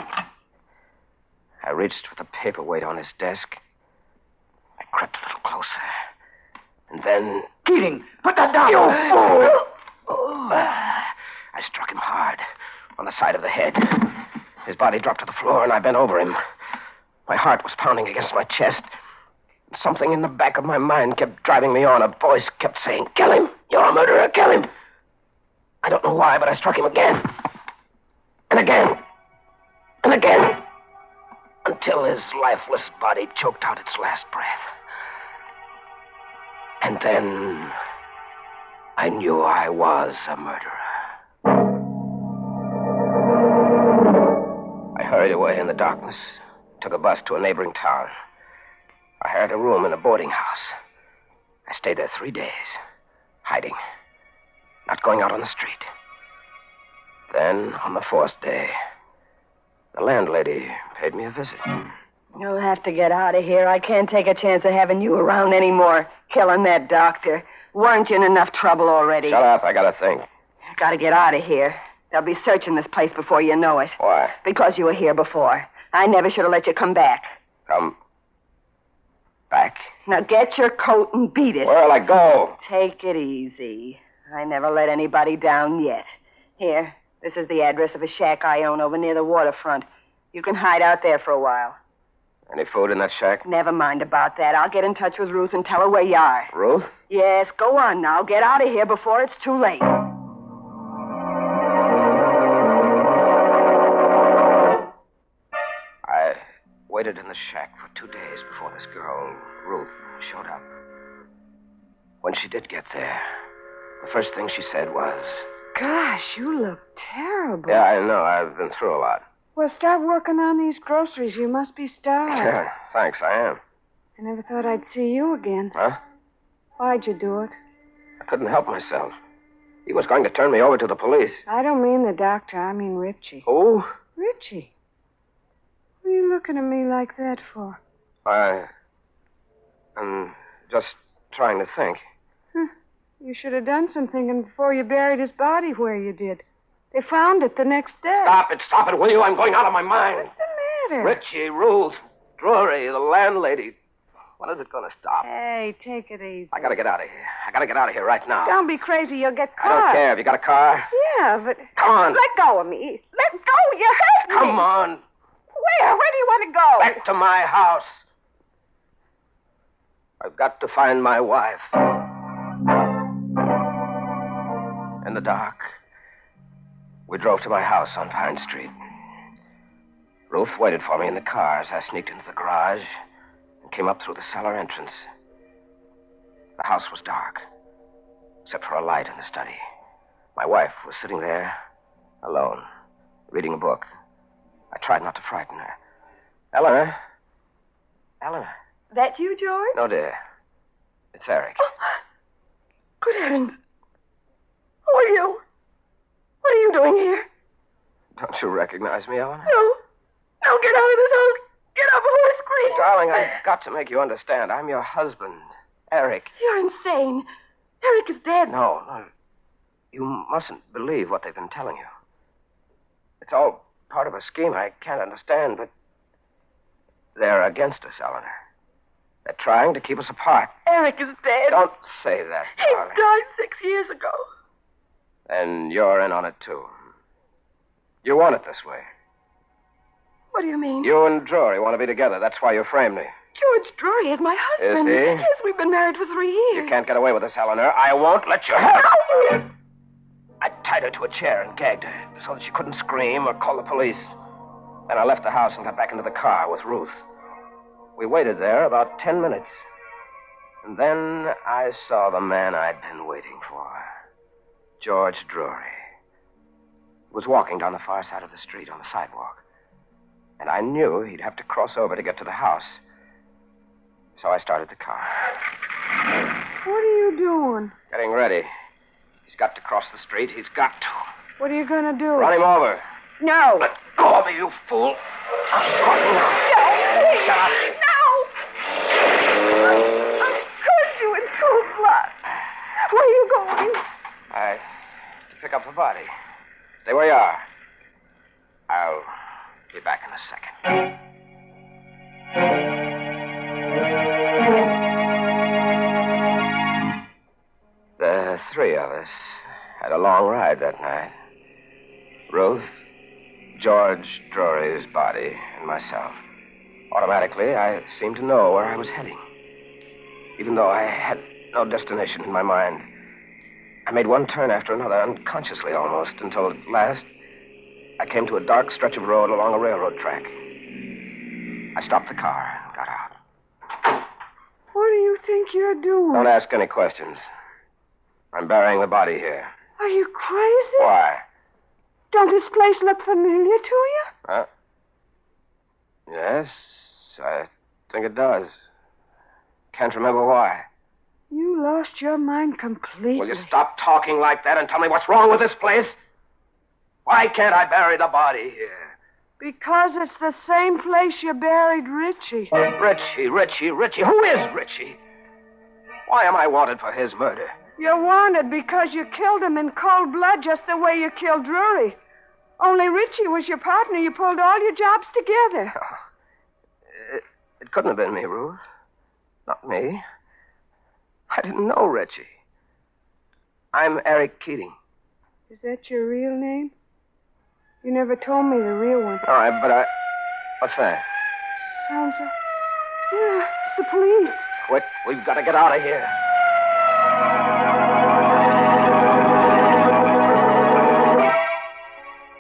I reached for the paperweight on his desk. I crept a little closer. And then...
Keating, put that down!
You fool! I struck him hard on the side of the head. His body dropped to the floor, and I bent over him. My heart was pounding against my chest. Something in the back of my mind kept driving me on. A voice kept saying, "Kill him! You're a murderer! Kill him!" I don't know why, but I struck him again. And again. And again. Until his lifeless body choked out its last breath. And then I knew I was a murderer. I hurried away in the darkness, took a bus to a neighboring town. I hired a room in a boarding house. I stayed there 3 days, hiding, not going out on the street. Then, on the 4th day, the landlady paid me a visit.
You'll have to get out of here. I can't take a chance of having you around anymore, killing that doctor. Weren't you in enough trouble already?
Shut up, I gotta think.
Gotta get out of here. They'll be searching this place before you know it.
Why?
Because you were here before. I never should have let you come back.
Come back?
Now get your coat and beat it.
Where'll I go?
Take it easy. I never let anybody down yet. Here, this is the address of a shack I own over near the waterfront. You can hide out there for a while.
Any food in that shack?
Never mind about that. I'll get in touch with Ruth and tell her where you are.
Ruth?
Yes, go on now. Get out of here before it's too late.
I waited in the shack for 2 days before this girl, Ruth, showed up. When she did get there, the first thing she said was...
Gosh, you look terrible.
Yeah, I know. I've been through a lot.
Well, start working on these groceries. You must be starved.
Yeah, thanks, I am.
I never thought I'd see you again.
Huh?
Why'd you do it?
I couldn't help myself. He was going to turn me over to the police.
I don't mean the doctor. I mean Richie.
Who?
Richie. What are you looking at me like that for?
I'm just trying to think.
You should have done some thinking before you buried his body where you did. They found it the next day.
Stop it, will you? I'm going out of my mind.
What's the matter?
Richie, Ruth, Drury, the landlady. When is it going to stop?
Hey, take it easy.
I gotta get out of here. I gotta get out of here right now.
Don't be crazy. You'll get caught.
I don't care. Have you got a car?
Yeah, but...
Come on.
Let go of me. Let go. You hurt me.
Come on.
Where? Where do you want to go?
Back to my house. I've got to find my wife. In the dark, we drove to my house on Pine Street. Ruth waited for me in the car as I sneaked into the garage and came up through the cellar entrance. The house was dark, except for a light in the study. My wife was sitting there, alone, reading a book. I tried not to frighten her. Eleanor? Eleanor?
That you, George?
No, dear. It's Eric.
Oh, good heavens. Who are you? What are you doing here?
Don't you recognize me, Eleanor?
No. No, get out of this house. Get out before I scream.
Darling, I've got to make you understand. I'm your husband, Eric.
You're insane. Eric is dead.
No. You mustn't believe what they've been telling you. It's all part of a scheme I can't understand, but they're against us, Eleanor. They're trying to keep us apart.
Eric is dead.
Don't say that,
He
darling.
died 6 years ago.
And you're in on it, too. You want it this way.
What do you mean?
You and Drury want to be together. That's why you framed me.
George Drury is my husband.
Is he?
Yes, we've been married for 3 years.
You can't get away with this, Eleanor. I won't let you have it. I tied her to a chair and gagged her so that she couldn't scream or call the police. Then I left the house and got back into the car with Ruth. We waited there about 10 minutes. And then I saw the man I'd been waiting for. George Drury. He was walking down the far side of the street on the sidewalk. And I knew he'd have to cross over to get to the house. So I started the car.
What are you doing?
Getting ready. He's got to cross the street. He's got to.
What are you going to do?
Run him over.
No.
Let go of me, you fool. I'm crossing now.
No, please.
Shut up.
No. I caught you in cold blood. Where are you going?
To pick up the body. Stay where you are. I'll be back in a second. The three of us had a long ride that night. Ruth, George Drury's body, and myself. Automatically, I seemed to know where I was heading. Even though I had no destination in my mind. I made one turn after another, unconsciously almost, until at last I came to a dark stretch of road along a railroad track. I stopped the car and got out.
What do you think you're doing?
Don't ask any questions. I'm burying the body here.
Are you crazy?
Why?
Don't this place look familiar to you?
Huh? Yes, I think it does. Can't remember why.
You lost your mind completely.
Will you stop talking like that and tell me what's wrong with this place? Why can't I bury the body here?
Because it's the same place you buried Richie.
Richie. Who is Richie? Why am I wanted for his murder?
You're wanted because you killed him in cold blood just the way you killed Drury. Only Richie was your partner. You pulled all your jobs together.
It couldn't have been me, Ruth. Not me. I didn't know Richie. I'm Eric Keating.
Is that your real name? You never told me the real one.
All right, but What's that?
Sounds like... Yeah, it's the police.
Quick, we've got to get out of here.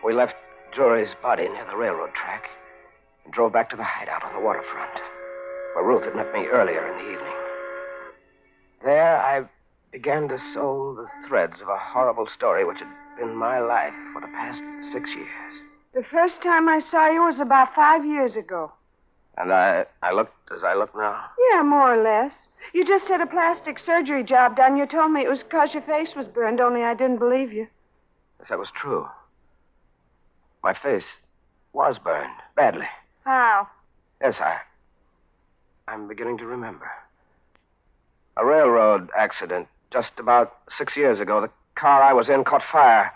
We left Drury's body near the railroad track and drove back to the hideout on the waterfront, where Ruth had met me earlier in the evening. There, I began to sew the threads of a horrible story which had been my life for the past 6 years.
The first time I saw you was about 5 years ago.
And I looked as I look now?
Yeah, more or less. You just had a plastic surgery job done. You told me it was because your face was burned, only I didn't believe you.
Yes, that was true. My face was burned, badly.
How?
Yes, I'm beginning to remember. A railroad accident just about 6 years ago. The car I was in caught fire.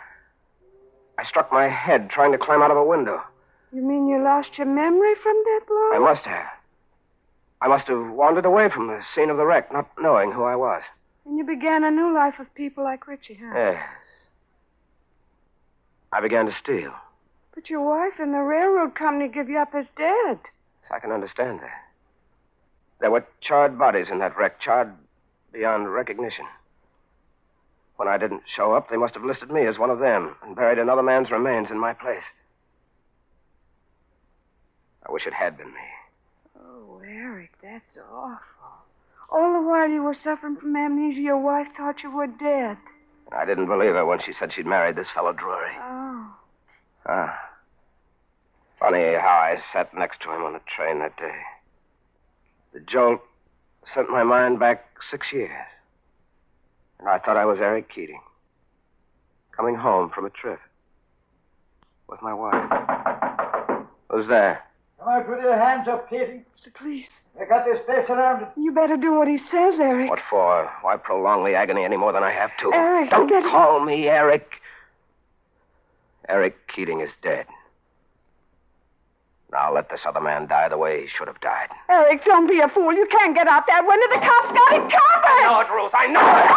I struck my head trying to climb out of a window.
You mean you lost your memory from that blow?
I must have. I must have wandered away from the scene of the wreck, not knowing who I was.
And you began a new life with people like Richie, huh?
Yes. I began to steal.
But your wife and the railroad company give you up as dead.
I can understand that. There were charred bodies in that wreck, charred beyond recognition. When I didn't show up, they must have listed me as one of them and buried another man's remains in my place. I wish it had been me.
Oh, Eric, that's awful. All the while you were suffering from amnesia, your wife thought you were dead.
I didn't believe her when she said she'd married this fellow Drury.
Oh.
Funny how I sat next to him on the train that day. The jolt sent my mind back 6 years. And I thought I was Eric Keating, coming home from a trip with my wife. Who's there?
Come out with your hands up, Keating.
It's the police.
They got this place surrounded.
You better do what he says, Eric.
What for? Why prolong the agony any more than I have to?
Eric,
don't call me Eric. Eric Keating is dead. Now let this other man die the way he should have died.
Eric, don't be a fool. You can't get out that window. The cops got it covered.
I know it, Ruth. I know it.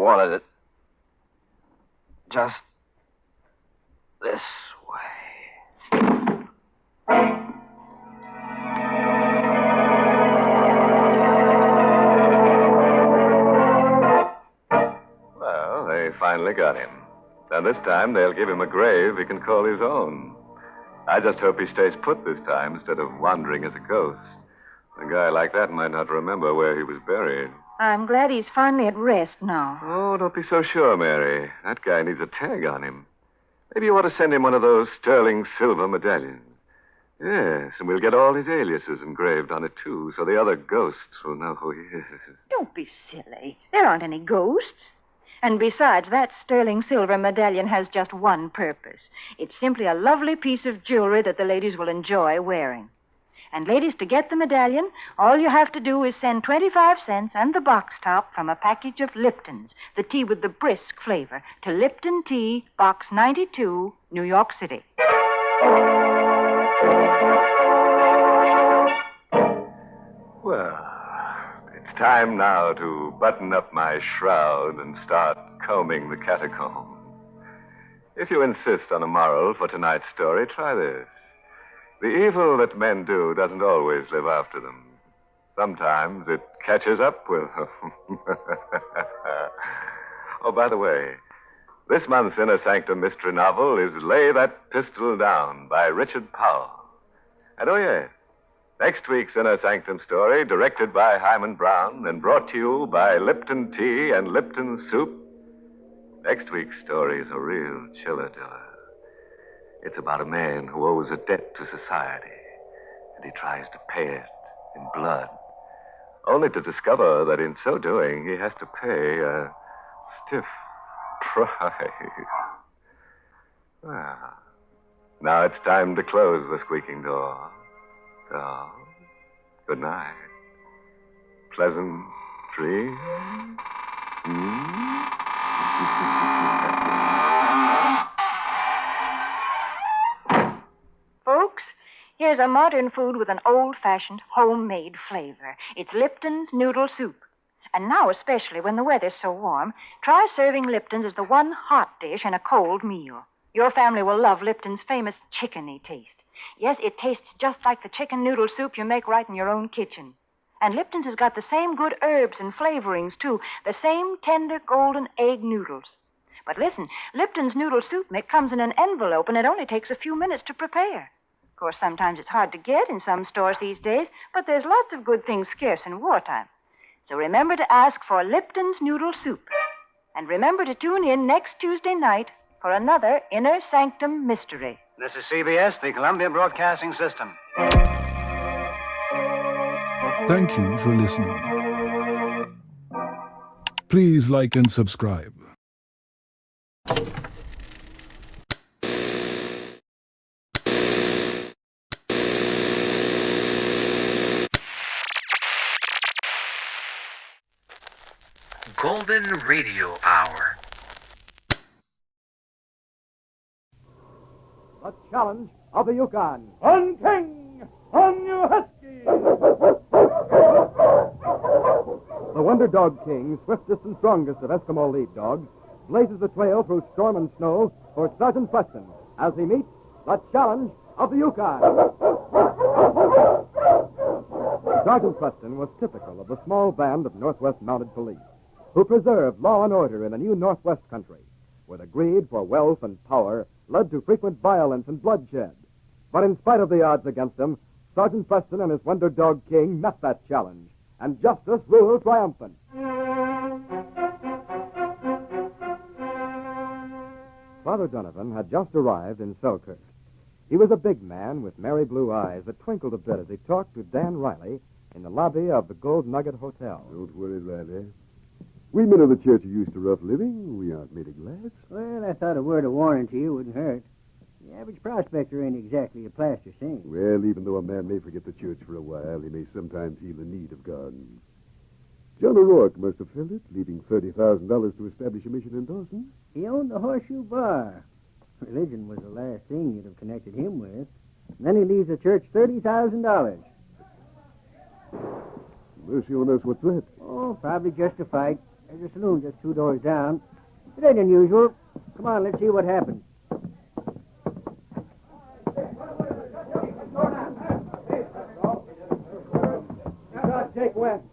wanted it. Just this way.
Well, they finally got him. And this time they'll give him a grave he can call his own. I just hope he stays put this time instead of wandering as a ghost. A guy like that might not remember where he was buried.
I'm glad he's finally at rest now.
Oh, don't be so sure, Mary. That guy needs a tag on him. Maybe you ought to send him one of those sterling silver medallions. Yes, and we'll get all his aliases engraved on it, too, so the other ghosts will know who he is.
Don't be silly. There aren't any ghosts. And besides, that sterling silver medallion has just one purpose. It's simply a lovely piece of jewelry that the ladies will enjoy wearing. And ladies, to get the medallion, all you have to do is send 25 cents and the box top from a package of Lipton's, the tea with the brisk flavor, to Lipton Tea, Box 92, New York City.
Well, it's time now to button up my shroud and start combing the catacombs. If you insist on a moral for tonight's story, try this. The evil that men do doesn't always live after them. Sometimes it catches up with them. Oh, by the way, this month's Inner Sanctum mystery novel is Lay That Pistol Down by Richard Powell. And oh, yes, next week's Inner Sanctum story, directed by Hyman Brown and brought to you by Lipton Tea and Lipton Soup. Next week's story is a real chiller-diller. It's about a man who owes a debt to society, and he tries to pay it in blood, only to discover that in so doing he has to pay a stiff price. Well, now it's time to close the squeaking door. So, good night. Pleasant dreams.
Folks, here's a modern food with an old-fashioned, homemade flavor. It's Lipton's Noodle Soup. And now, especially when the weather's so warm, try serving Lipton's as the one hot dish in a cold meal. Your family will love Lipton's famous chickeny taste. Yes, it tastes just like the chicken noodle soup you make right in your own kitchen. And Lipton's has got the same good herbs and flavorings, too. The same tender golden egg noodles. But listen, Lipton's noodle soup comes in an envelope, and it only takes a few minutes to prepare. Of course, sometimes it's hard to get in some stores these days, but there's lots of good things scarce in wartime. So remember to ask for Lipton's Noodle Soup. And remember to tune in next Tuesday night for another Inner Sanctum Mystery.
This is CBS, the Columbia Broadcasting System.
Thank you for listening. Please like and subscribe.
Golden Radio Hour.
The challenge of the Yukon. On King! On you Husky! The Wonder Dog King, swiftest and strongest of Eskimo lead dogs, blazes the trail through storm and snow for Sergeant Preston as he meets the challenge of the Yukon. Sergeant Preston was typical of the small band of Northwest Mounted Police who preserved law and order in a new Northwest country, where the greed for wealth and power led to frequent violence and bloodshed. But in spite of the odds against him, Sergeant Preston and his Wonder Dog King met that challenge, and justice ruled triumphant. Father Donovan had just arrived in Selkirk. He was a big man with merry blue eyes that twinkled a bit as he talked to Dan Riley in the lobby of the Gold Nugget Hotel.
Don't worry, laddie. We men of the church are used to rough living. We aren't made of glass.
Well, I thought a word of warning to you wouldn't hurt. The average prospector ain't exactly a plaster saint.
Well, even though a man may forget the church for a while, he may sometimes feel the need of God. John O'Rourke must have felt it, leaving $30,000 to establish a mission in Dawson.
He owned the Horseshoe Bar. Religion was the last thing you'd have connected him with. And then he leaves the church $30,000.
Mercy on us, what's that?
Oh, probably just a fight. There's a saloon just 2 doors down. It ain't unusual. Come on, let's see what happens.
Jake West.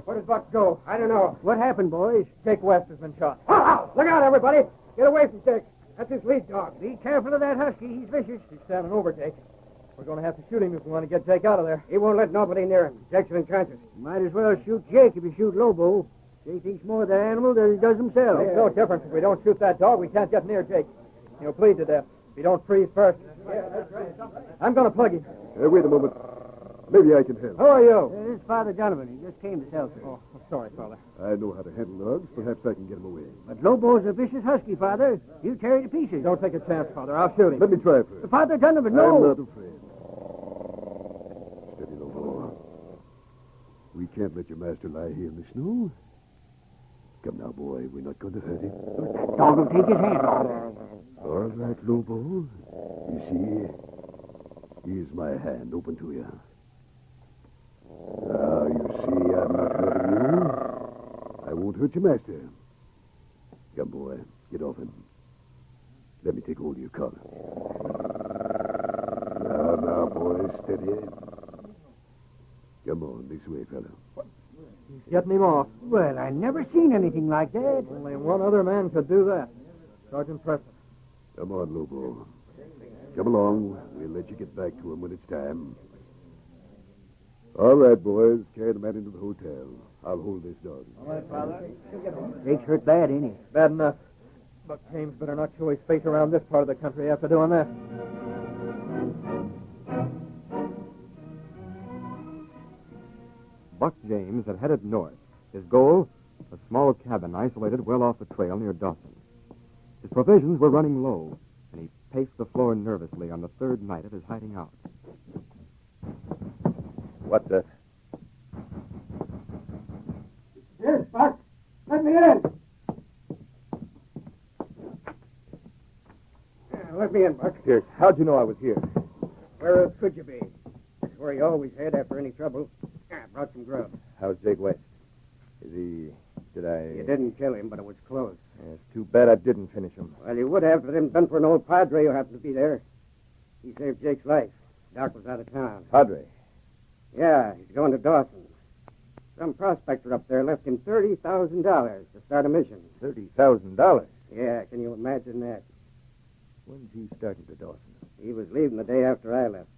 Where does Buck go? I don't know.
What happened, boys?
Jake West has been shot. Look out, everybody. Get away from Jake. That's his lead dog.
Be careful of that husky. He's vicious.
He's standing over Jake. We're going to have to shoot him if we want to get Jake out of there.
He won't let nobody near him. Jake's unconscious. Might as well shoot Jake if you shoot Lobo. Jake thinks more of the animal than he does himself.
Makes no difference. If we don't shoot that dog, we can't get near Jake. He'll bleed to death if he don't freeze first. I'm going to plug him.
Wait a moment. Maybe I can help.
Who are you?
This is Father Donovan. He just came to Seltzer.
Oh, sorry, Father.
I know how to handle dogs. Perhaps I can get him away.
But Lobo's a vicious husky, Father. He'll tear you to pieces.
Don't take a chance, Father. I'll shoot him.
Let me try first.
Father Donovan, no.
I'm not afraid. Steady, Lobo. We can't let your master lie here in the snow. Come now, boy. We're not going to hurt him.
That dog will take his hand off.
All right, Lobo. You see, here's my hand open to you. Now, you see, I'm not hurting you. I won't hurt your master. Come, boy. Get off him. Let me take hold of your collar. Now, boy. Steady. Come on, this way, fella.
He's getting him off.
Well, I never seen anything like that.
Only one other man could do that. Sergeant Preston.
Come on, Lobo. Come along. We'll let you get back to him when it's time. All right, boys. Carry the man into the hotel. I'll hold this dog.
All right, Father.
Jake's hurt bad, ain't he?
Bad enough. Buck James better not show his face around this part of the country after doing that.
Buck James had headed north. His goal, a small cabin isolated well off the trail near Dawson. His provisions were running low, and he paced the floor nervously on the 3rd night of his hiding out.
What the...
Yes, Buck. Let me in.
Let me in, Buck.
Pierce, how'd you know I was here?
Where else could you be? That's where you always head after any trouble. I brought some grub.
How's Jake West? Is he... Did I...
You didn't kill him, but it was close.
Yeah, it's too bad I didn't finish him.
Well, you would have if it hadn't been for an old padre who happened to be there. He saved Jake's life. Doc was out of town.
Padre?
Yeah, he's going to Dawson. Some prospector up there left him $30,000 to start a mission.
$30,000?
Yeah, can you imagine that?
When's he starting to Dawson?
He was leaving the day after I left.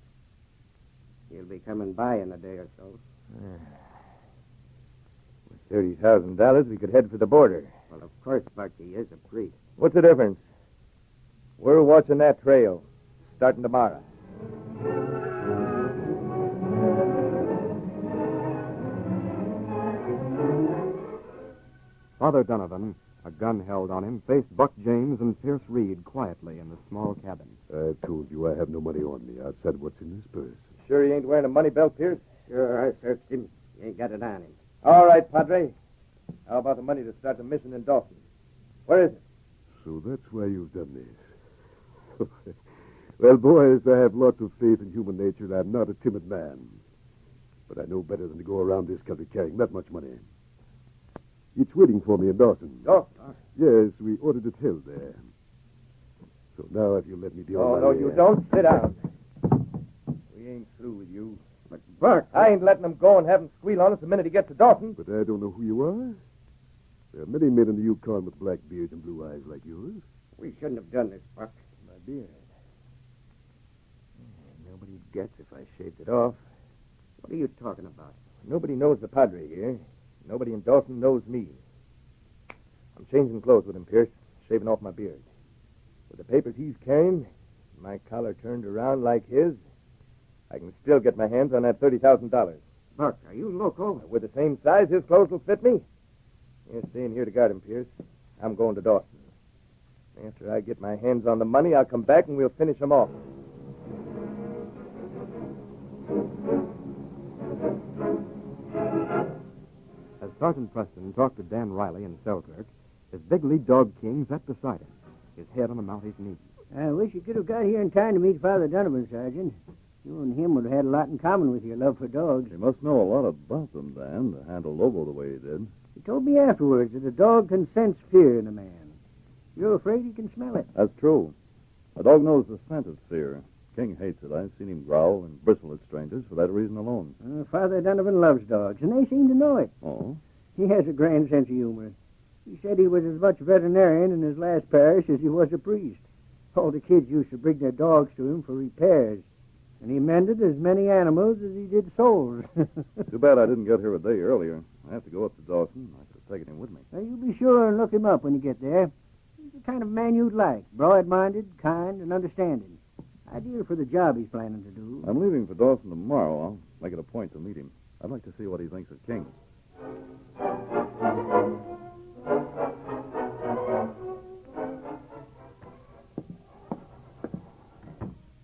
He'll be coming by in a day or so.
With $30,000, we could head for the border.
Well, of course, Buck, he is a priest.
What's the difference? We're watching that trail, starting tomorrow.
Father Donovan, a gun held on him, faced Buck James and Pierce Reed quietly in the small cabin.
I told you I have no money on me outside what's in this purse.
Sure he ain't wearing a money belt, Pierce?
Sure, I searched him. He ain't got it on him.
All right, Padre. How about the money to start the mission in Dawson? Where is it?
So that's why you've done this. Well, boys, I have lots of faith in human nature, and I'm not a timid man. But I know better than to go around this country carrying that much money. It's waiting for me in Dawson.
Dawson?
Yes, we ordered it held there. So now if you let me deal with
no, you don't. Sit down. We ain't through with you.
But, Buck...
I ain't letting him go and have him squeal on us the minute he gets to Dawson.
But I don't know who you are. There are many men in the Yukon with black beards and blue eyes like yours.
We shouldn't have done this, Buck.
My beard. Nobody gets if I shaved it off.
What are you talking about?
Nobody knows the Padre here. Nobody in Dawson knows me. I'm changing clothes with him, Pierce, shaving off my beard. With the papers he's carrying, my collar turned around like his, I can still get my hands on that $30,000.
Buck, are you loco?
With the same size, his clothes will fit me. You're staying here to guard him, Pierce. I'm going to Dawson. After I get my hands on the money, I'll come back and we'll finish him off.
As Sergeant Preston talked to Dan Riley in Selkirk, his big lead dog King sat beside him, his head on the Mounties' knee.
I wish you could have got here in time to meet Father Donovan, Sergeant. You and him would have had a lot in common with your love for dogs.
You must know a lot about them, Dan, to handle Lobo the way he did.
He told me afterwards that a dog can sense fear in a man. You're afraid he can smell it.
That's true. A dog knows the scent of fear. King hates it. I've seen him growl and bristle at strangers for that reason alone.
Father Donovan loves dogs, and they seem to know it.
Oh?
He has a grand sense of humor. He said he was as much veterinarian in his last parish as he was a priest. All the kids used to bring their dogs to him for repairs, and he mended as many animals as he did souls.
Too bad I didn't get here a day earlier. I have to go up to Dawson. I could have taken him with me.
Now, you be sure and look him up when you get there. He's the kind of man you'd like, broad-minded, kind, and understanding. Ideal for the job he's planning to do.
I'm leaving for Dawson tomorrow. I'll make it a point to meet him. I'd like to see what he thinks of King.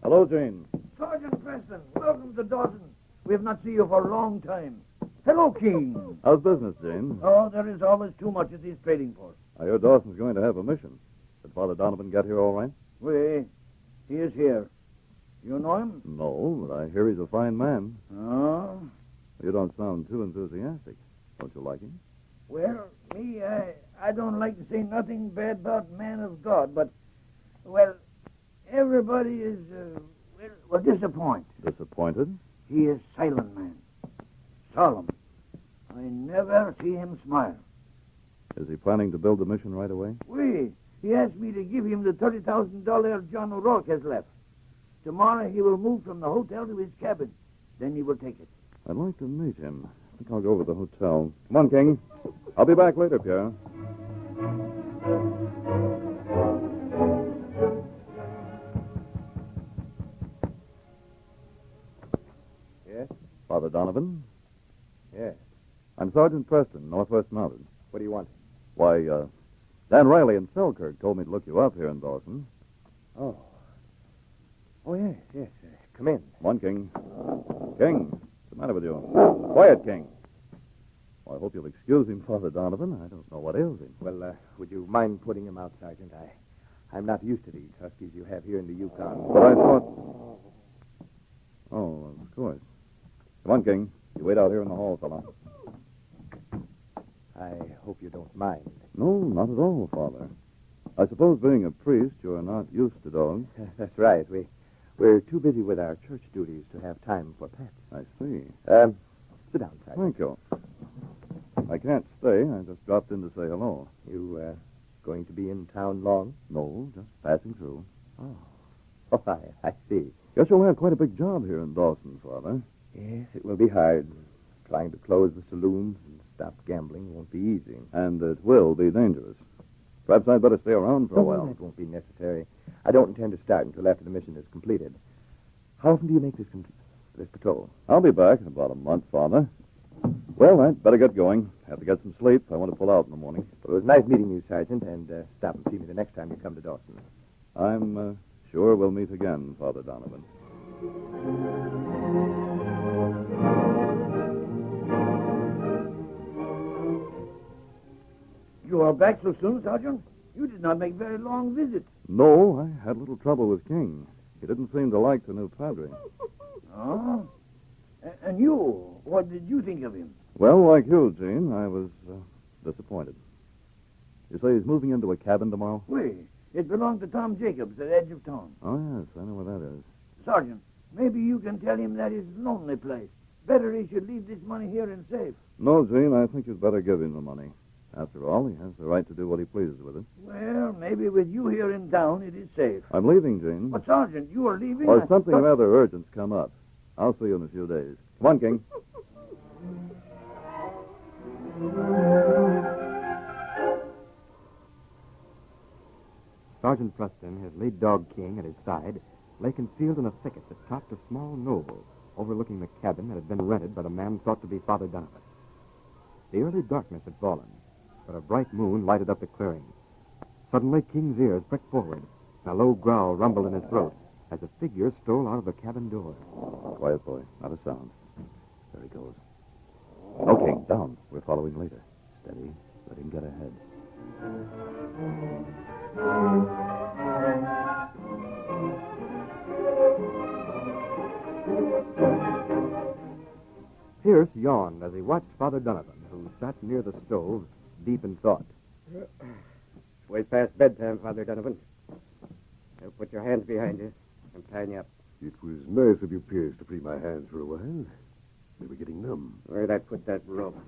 Hello, Jane.
Sergeant Preston, welcome to Dawson. We have not seen you for a long time. Hello, King.
How's business, Jane?
Oh, there is always too much at these trading posts.
I hear Dawson's going to have a mission. Did Father Donovan get here all right?
He is here. You know him?
No, but I hear he's a fine man.
Oh?
You don't sound too enthusiastic. Don't you like him?
Well, me, I don't like to say nothing bad about man of God, but, well, everybody is, disappointed.
Disappointed?
He is silent man. Solemn. I never see him smile.
Is he planning to build the mission right away?
He asked me to give him the $30,000 John O'Rourke has left. Tomorrow he will move from the hotel to his cabin. Then he will take it.
I'd like to meet him. I think I'll go over to the hotel. Come on, King. I'll be back later, Pierre.
Yes?
Father Donovan?
Yes.
I'm Sergeant Preston, Northwest Mounted.
What do you want?
Why, Dan Riley and Selkirk told me to look you up here in Dawson.
Oh. Oh, yes. Come in.
Come on, King. King, what's the matter with you? Quiet, King. Well, I hope you'll excuse him, Father Donovan. I don't know what ails him.
Well, would you mind putting him out, Sergeant? I'm not used to these huskies you have here in the Yukon.
But I thought... Oh, of course. Come on, King. You wait out here in the hall, fella.
I hope you don't mind.
No, not at all, Father. I suppose being a priest, you're not used to dogs.
That's right. We're too busy with our church duties to have time for pets.
I see.
Sit down, Sergeant.
Thank you. I can't stay. I just dropped in to say hello.
You, going to be in town long?
No, just passing through.
Oh, I see.
Guess you'll have quite a big job here in Dawson, Father.
Yes, it will be hard. Trying to close the saloons and stop gambling won't be easy.
And it will be dangerous. Perhaps I'd better stay around for a while.
That won't be necessary. I don't intend to start until after the mission is completed. How often do you make this patrol?
I'll be back in about a month, Father. Well, I'd better get going. Have to get some sleep. I want to pull out in the morning.
Well, it was nice meeting you, Sergeant, and stop and see me the next time you come to Dawson.
I'm sure we'll meet again, Father Donovan.
You are back so soon, Sergeant? You did not make very long visits.
No, I had a little trouble with King. He didn't seem to like the new padre.
Oh? And you, what did you think of him?
Well, like you, Gene, I was disappointed. You say he's moving into a cabin tomorrow?
It belonged to Tom Jacobs at the edge of town.
Oh, yes, I know where that is.
Sergeant, maybe you can tell him that is a lonely place. Better he should leave this money here in safe.
No, Gene, I think you'd better give him the money. After all, he has the right to do what he pleases with it.
Well, maybe with you here in town, it is safe.
I'm leaving, Gene.
But, Sergeant, you are leaving?
Or something rather urgent's come up. I'll see you in a few days. Come on, King.
Sergeant Preston, his lead dog King at his side, lay concealed in a thicket that topped a small knoll overlooking the cabin that had been rented by the man thought to be Father Donovan. The early darkness had fallen, but a bright moon lighted up the clearing. Suddenly, King's ears pricked forward, and a low growl rumbled in his throat as a figure stole out of the cabin door.
Quiet, boy. Not a sound. There he goes. No, King, down. We're following later. Steady. Let him get ahead.
Pierce yawned as he watched Father Donovan, who who sat near the stove, deep in thought.
It's way past bedtime, Father Donovan. Now put your hands behind you. I'm tying you up.
It was nice of you, Pierce, to free my hands for a while. They were getting numb.
Where'd I put that rope?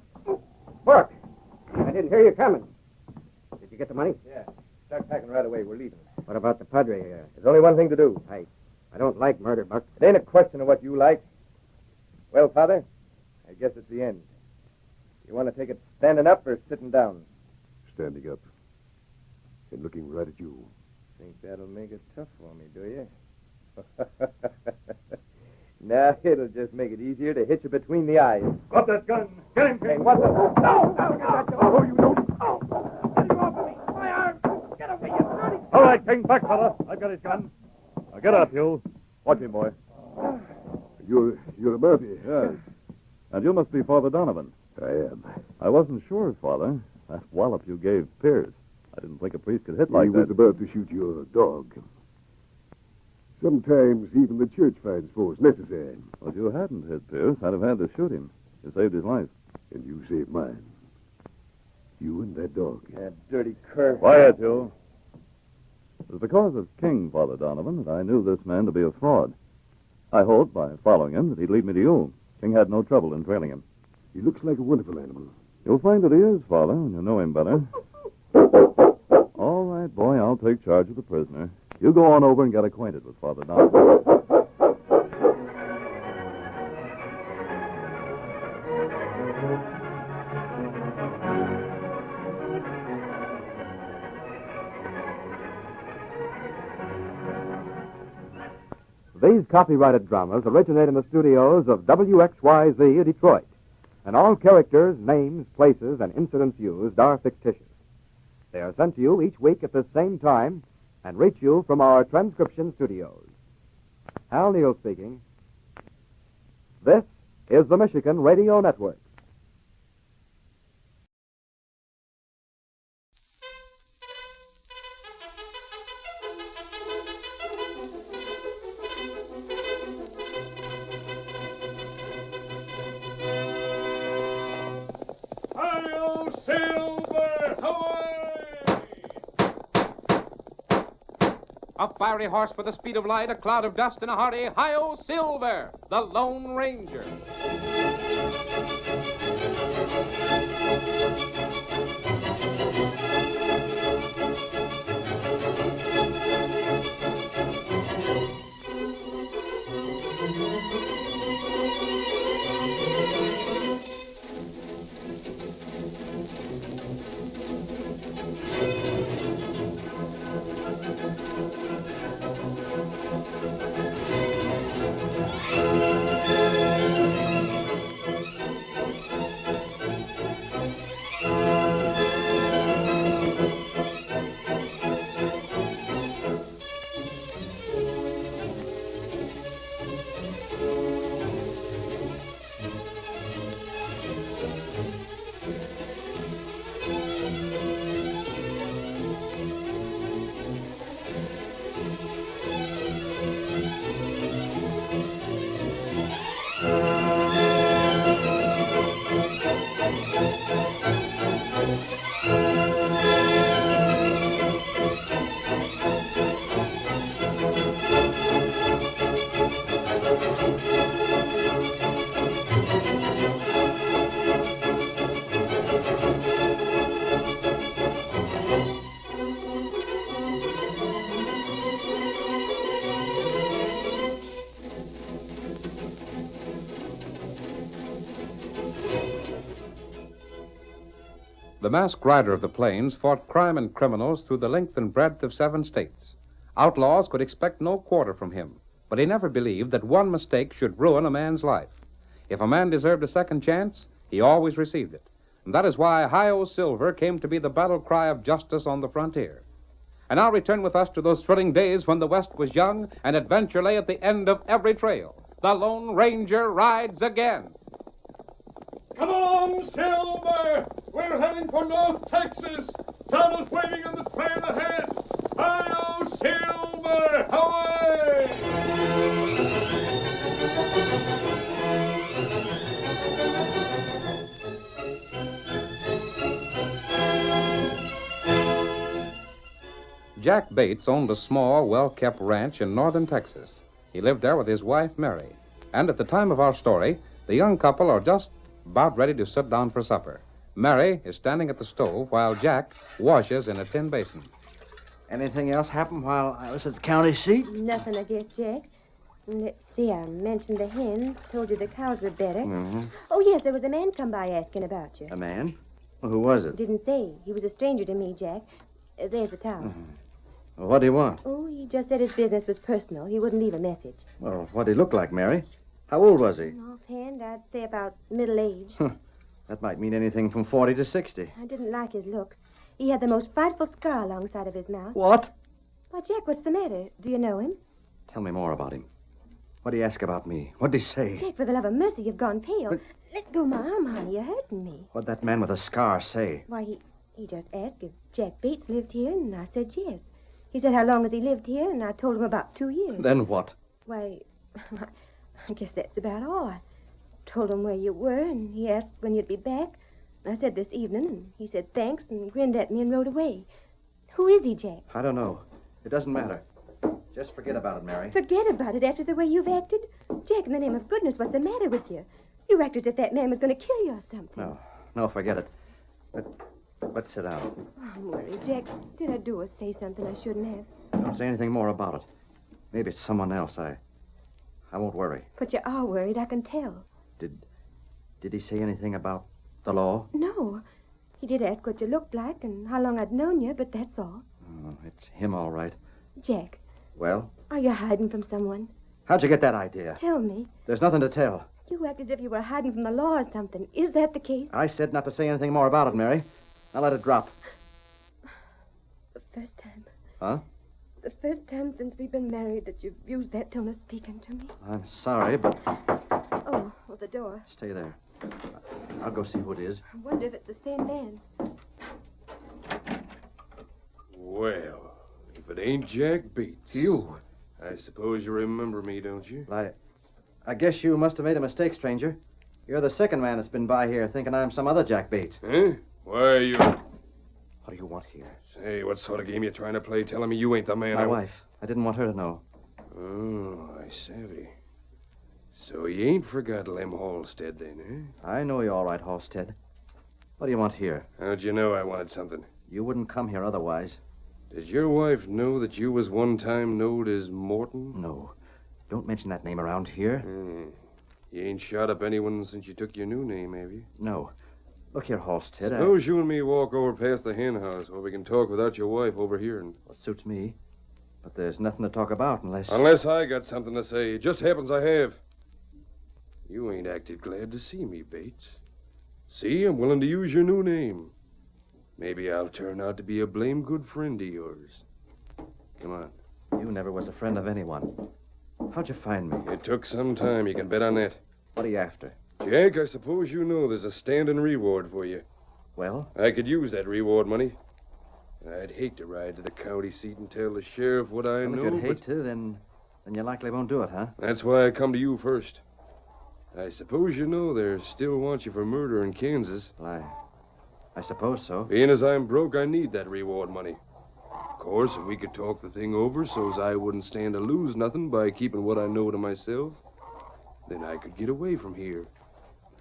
Pork! I didn't hear you coming. Did you get the money?
Yeah. Start packing right away. We're leaving.
What about the Padre?
There's only one thing to do.
I don't like murder, Buck.
It ain't a question of what you like. Well, Father, I guess it's the end. You want to take it standing up or sitting down?
Standing up. And looking right at you.
Think that'll make it tough for me, do you? Nah, it'll just make it easier to hit you between the eyes.
Got that gun. Get him,
Hey, what the... No!
Oh, you don't.
All right, King, back, fella. I've got his gun. Now get up, you. Watch him, boy.
You're a Murphy.
Yes. And you must be Father Donovan.
I am.
I wasn't sure, Father. That wallop you gave Pierce. I didn't think a priest could hit like
He
that.
was about to shoot your dog. Sometimes even the church finds force necessary.
Well, if you hadn't hit Pierce, I'd have had to shoot him. You saved his life.
And you saved mine. You and that dog.
That dirty cur.
Quiet, you. It was because of King, Father Donovan, that I knew this man to be a fraud. I hoped, by following him, that he'd lead me to you. King had no trouble in trailing him.
He looks like a wonderful animal.
You'll find that he is, Father, when you know him better. All right, boy, I'll take charge of the prisoner. You go on over and get acquainted with Father Donovan.
These copyrighted dramas originate in the studios of WXYZ Detroit, and all characters, names, places, and incidents used are fictitious. They are sent to you each week at the same time and reach you from our transcription studios. Hal Neal speaking. This is the Michigan Radio Network.
A fiery horse with the speed of light, a cloud of dust, and a hearty Hi-Yo Silver, the Lone Ranger. The masked rider of the plains fought crime and criminals through the length and breadth of 7 states. Outlaws could expect no quarter from him, but he never believed that one mistake should ruin a man's life. If a man deserved a second chance, he always received it. And that is why Hi-Yo Silver came to be the battle cry of justice on the frontier. And now return with us to those thrilling days when the West was young and adventure lay at the end of every trail. The Lone Ranger rides again.
Come on, Silver! We're heading for North Texas. Tom is waiting on the trail ahead. Hi-Yo, Silver! Away!
Jack Bates owned a small, well-kept ranch in northern Texas. He lived there with his wife, Mary. And at the time of our story, the young couple are just about ready to sit down for supper. Mary is standing at the stove while Jack washes in a tin basin.
Anything else happen while I was at the county seat?
Nothing, I guess, Jack. Let's see, I mentioned the hens, told you the cows were better.
Mm-hmm.
Oh, yes, there was a man come by asking about you.
A man? Well, who was it?
Didn't say. He was a stranger to me, Jack. There's the towel.
Mm-hmm. Well, what do you want?
Oh, he just said his business was personal. He wouldn't leave a message.
Well, what did he look like, Mary? How old was he?
Offhand, I'd say about middle age.
That might mean anything from 40 to 60.
I didn't like his looks. He had the most frightful scar alongside of his mouth.
What?
Why, Jack, what's the matter? Do you know him?
Tell me more about him. What did he ask about me? What did he say?
Jack, for the love of mercy, you've gone pale.
But-
Let go my arm, honey. You're hurting me.
What'd that man with a scar say?
Why, he just asked if Jack Bates lived here, and I said yes. He said how long has he lived here, and I told him about 2 years.
Then what?
Why, I guess that's about all. I told him where you were, and he asked when you'd be back. I said this evening, and he said thanks and grinned at me and rode away. Who is he, Jack?
I don't know. It doesn't matter. Just forget about it, Mary.
Forget about it after the way you've acted? Jack, in the name of goodness, what's the matter with you? You acted as if that man was going to kill you or something.
No, forget it. Let's sit down.
Oh, I'm worried, Jack. Did I do or say something I shouldn't have?
Don't say anything more about it. Maybe it's someone else. I won't worry.
But you are worried, I can tell.
Did he say anything about the law?
No. He did ask what you looked like and how long I'd known you, but that's all.
Oh, it's him, all right.
Jack,
Well,
are you hiding from someone?
how'd you get that idea?
Tell me.
There's nothing to tell.
You act as if you were hiding from the law or something. Is that the case?
I said not to say anything more about it, Mary. Now let it drop.
The first time.
Huh?
The first time since we've been married that you've used that tone of speaking to me.
I'm sorry, but
Oh, the door.
stay there. I'll go see who it is.
I wonder if it's the same man.
Well, if it ain't Jack Bates.
You?
I suppose you remember me, don't you?
I guess you must have made a mistake, stranger. You're the second man that's been by here thinking I'm some other Jack Bates.
Huh? Why are you...
What do you want here?
Say, what sort of game you trying to play telling me you ain't the man
My wife. I didn't want her to know.
Oh, I savvy. So you ain't forgot Lem Halstead then, eh?
I know you all right, Halstead. What do you want here?
How'd you know I wanted something?
You wouldn't come here otherwise.
Did your wife know that you was one time knowed as Morton?
No. Don't mention that name around here.
You ain't shot up anyone since you took your new name, have you?
No. Look here, Halstead.
Suppose you and me walk over past the hen house where we can talk without your wife overhearing.
Well, suits me. But there's nothing to talk about unless...
Unless I got something to say. It just happens I have. You ain't acted glad to see me, Bates. See, I'm willing to use your new name. Maybe I'll turn out to be a blame good friend of yours. Come on.
You never was a friend of anyone. How'd you find me?
It took some time, you can bet on that.
What are you after?
Jack, I suppose you know there's a standing reward for you.
Well?
I could use that reward money. I'd hate to ride to the county seat and tell the sheriff what I know.
If you'd hate to, then you likely won't do it, huh?
That's why I come to you first. I suppose you know they still want you for murder in Kansas.
Well, I suppose so.
Being as I'm broke, I need that reward money. Of course, if we could talk the thing over so's I wouldn't stand to lose nothing by keeping what I know to myself, then I could get away from here.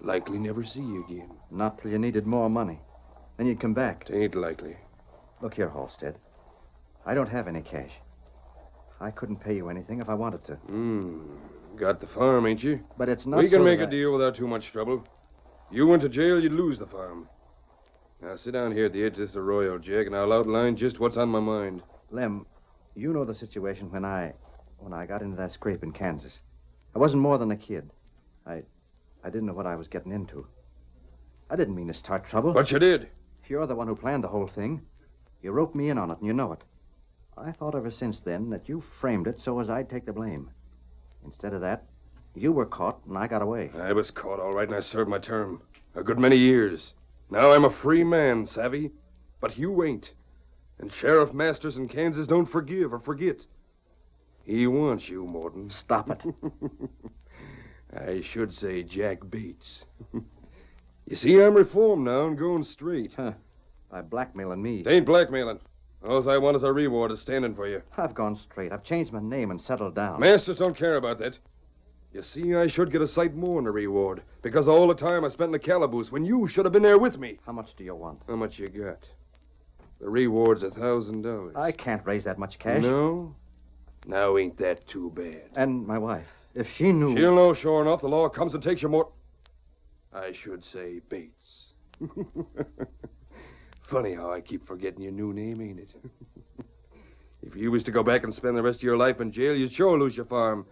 Likely never see you again.
Not till you needed more money. Then you'd come back.
Tain't likely.
Look here, Halstead. I don't have any cash. I couldn't pay you anything if I wanted to.
Got the farm, ain't you?
But it's not
We can
so
make
that
a deal without too much trouble. You went to jail, you'd lose the farm. Now, sit down here at the edge of this arroyo, Jack, and I'll outline just what's on my mind.
Lem, you know the situation when I got into that scrape in Kansas. I wasn't more than a kid. I didn't know what I was getting into. I didn't mean to start trouble.
But you did.
You're the one who planned the whole thing. You roped me in on it, and you know it. I thought ever since then that you framed it so as I'd take the blame. Instead of that, you were caught, and I got away.
I was caught, all right, and I served my term. A good many years. Now I'm a free man, savvy? But you ain't. And Sheriff Masters in Kansas don't forgive or forget. He wants you, Morton.
Stop it.
I should say Jack Bates. You see, I'm reformed now and going straight.
By blackmailing me.
It ain't blackmailing. All I want is a reward of standing for you.
I've gone straight. I've changed my name and settled down.
Masters don't care about that. You see, I should get a sight more than a reward, because all the time I spent in the calaboose when you should have been there with me.
How much do you want?
How much you got? The reward's $1,000.
I can't raise that much cash.
No? Now ain't that too bad.
And my wife, if she knew...
She'll know sure enough. The law comes and takes you more... I should say Bates. Funny how I keep forgetting your new name, ain't it? If you was to go back and spend the rest of your life in jail, you'd sure lose your farm.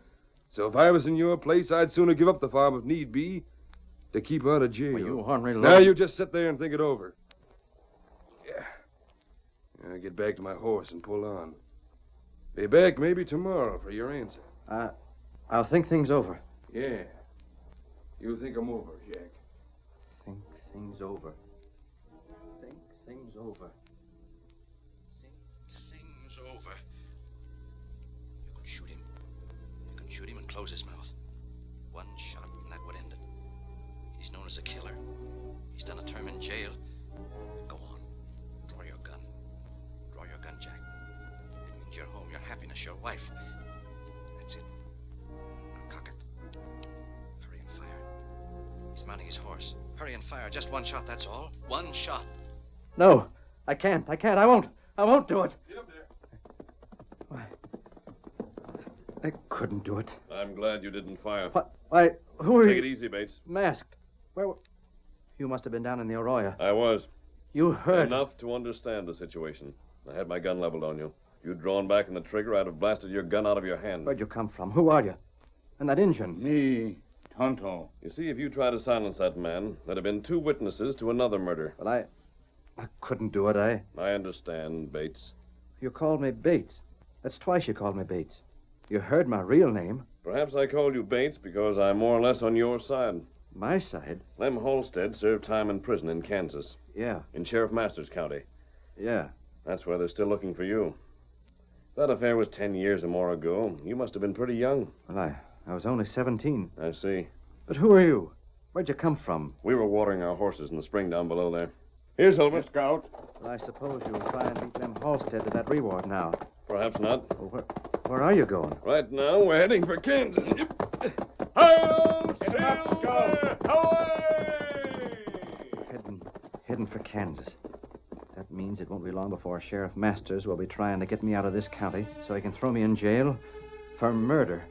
So if I was in your place, I'd sooner give up the farm if need be to keep out of jail.
Well, you ornery
Now you just sit there and think it over. Yeah. I'll get back to my horse and pull on. Be back maybe tomorrow for your answer.
I'll think things over.
Yeah. You think 'em over, Jack.
Think things over. Think things over. Think things over. You can shoot him. You can shoot him and close his mouth. One shot and that would end it. He's known as a killer. He's done a term in jail. Go on. Draw your gun. Draw your gun, Jack. It means your home, your happiness, your wife. That's it. Now cock it. Hurry and fire. He's mounting his horse. Hurry and fire. Just one shot, that's all. One shot. No, I can't. I won't. I won't do it.
Get up there.
Why? I couldn't do it.
I'm glad you didn't fire.
What? Why, who are you?
Take it easy, Bates.
Masked. Where? You must have been down in the Arroyo.
I was.
You heard.
Enough to understand the situation. I had my gun leveled on you. If you'd drawn back on the trigger, I'd have blasted your gun out of your hand.
Where'd you come from? Who are you? And that Injun?
Me, Tonto. You see, if you tried to silence that man, there'd have been 2 witnesses to another murder.
But I couldn't do it,
I understand, Bates.
You called me Bates. That's twice you called me Bates. You heard my real name.
Perhaps I called you Bates because I'm more or less on your side.
My side?
Lem Halstead served time in prison in Kansas.
Yeah.
In Sheriff Masters County.
Yeah.
That's where they're still looking for you. That affair was 10 years or more ago. You must have been pretty young.
Well, I was only 17.
I see.
But who are you? Where'd you come from?
We were watering our horses in the spring down below there. Here, Silver.
Scout.
Well, I suppose you'll try and beat Lem Halstead to that reward now.
Perhaps not.
Well, where are you going?
Right now, we're heading for Kansas. Hi-yo, Silver! Away!
Heading for Kansas. That means it won't be long before Sheriff Masters will be trying to get me out of this county so he can throw me in jail for murder.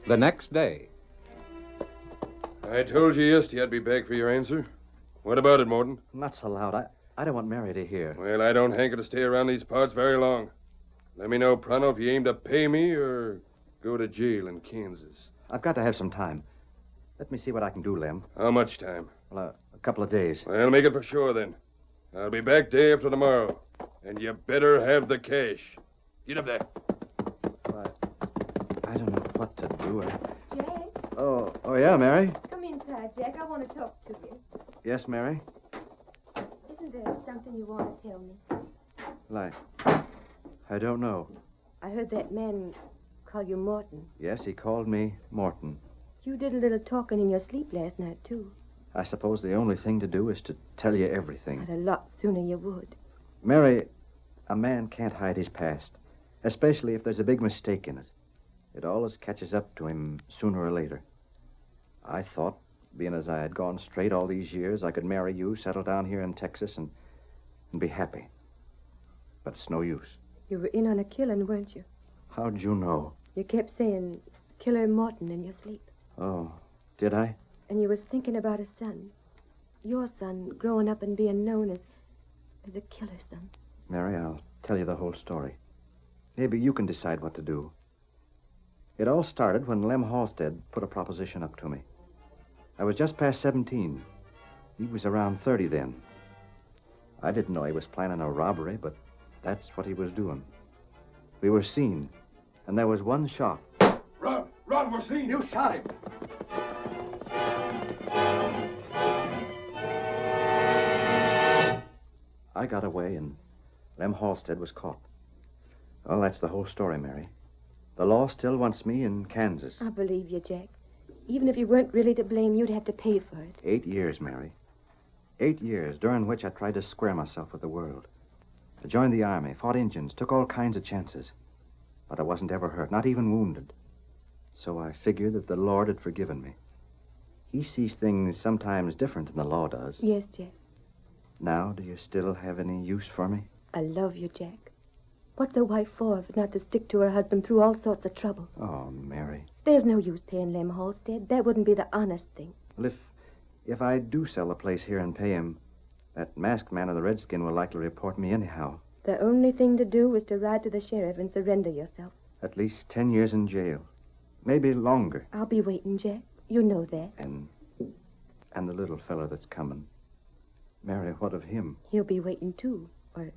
The next day.
I told you yesterday I'd be back for your answer. What about it, Morton?
Not so loud. I don't want Mary to hear.
Well, I don't hanker to stay around these parts very long. Let me know pronto if you aim to pay me or go to jail in Kansas.
I've got to have some time. Let me see what I can do, Lem.
How much time?
Well, a couple of days.
Well, make it for sure, then. I'll be back day after tomorrow. And you better have the cash. Get up there.
I don't know what to do.
Jack,
Oh, yeah, Mary?
come inside, Jack. I want to talk to you.
Yes, Mary?
Isn't there something you want to tell me?
Well, I don't know.
I heard that man call you Morton.
Yes, he called me Morton.
You did a little talking in your sleep last night, too.
I suppose the only thing to do is to tell you everything.
But a lot sooner you would.
Mary, a man can't hide his past, especially if there's a big mistake in it. It always catches up to him sooner or later. I thought, being as I had gone straight all these years, I could marry you, settle down here in Texas, and be happy. But it's no use.
You were in on a killing, weren't you?
How'd you know?
You kept saying Killer Morton in your sleep.
Oh, did I?
And you was thinking about a son. Your son growing up and being known as a killer son.
Mary, I'll tell you the whole story. Maybe you can decide what to do. It all started when Lem Halstead put a proposition up to me. I was just past 17. He was around 30 then. I didn't know he was planning a robbery, but that's what he was doing. We were seen, and there was one shot.
Run, we're seen.
You shot him. I got away, and Lem Halstead was caught. Well, that's the whole story, Mary. The law still wants me in Kansas.
I believe you, Jack. Even if you weren't really to blame, you'd have to pay for it.
8 years, Mary. 8 years, during which I tried to square myself with the world. I joined the army, fought Indians, took all kinds of chances. But I wasn't ever hurt, not even wounded. So I figured that the Lord had forgiven me. He sees things sometimes different than the law does.
Yes, Jack.
Now, do you still have any use for me?
I love you, Jack. What's a wife for if not to stick to her husband through all sorts of trouble?
Oh, Mary.
There's no use paying Lem Halstead. That wouldn't be the honest thing.
Well, if I do sell the place here and pay him, that masked man of the Redskin will likely report me anyhow.
The only thing to do is to ride to the sheriff and surrender yourself.
At least 10 years in jail. Maybe longer.
I'll be waiting, Jack. You know that.
And the little fellow that's coming. Mary, what of him?
He'll be waiting, too. Or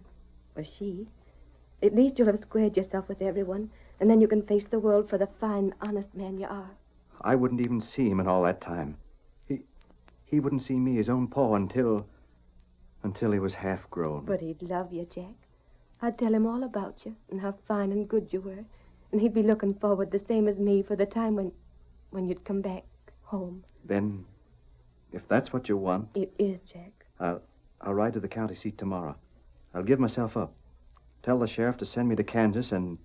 she. At least you'll have squared yourself with everyone, and then you can face the world for the fine, honest man you are.
I wouldn't even see him in all that time. He wouldn't see me, his own paw, until he was half grown.
But he'd love you, Jack. I'd tell him all about you and how fine and good you were. And he'd be looking forward the same as me for the time when you'd come back home.
Then, if that's what you want...
It is, Jack.
I'll ride to the county seat tomorrow. I'll give myself up. Tell the sheriff to send me to Kansas and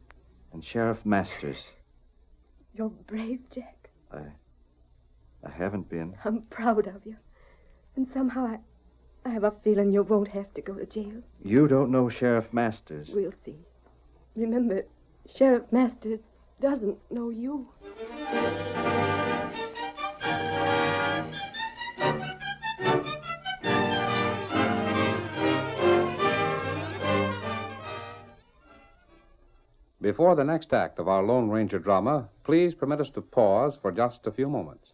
Sheriff Masters.
You're brave, Jack.
I haven't been.
I'm proud of you. And somehow I have a feeling you won't have to go to jail.
You don't know Sheriff Masters.
We'll see. Remember, Sheriff Masters doesn't know you.
Before the next act of our Lone Ranger drama, please permit us to pause for just a few moments.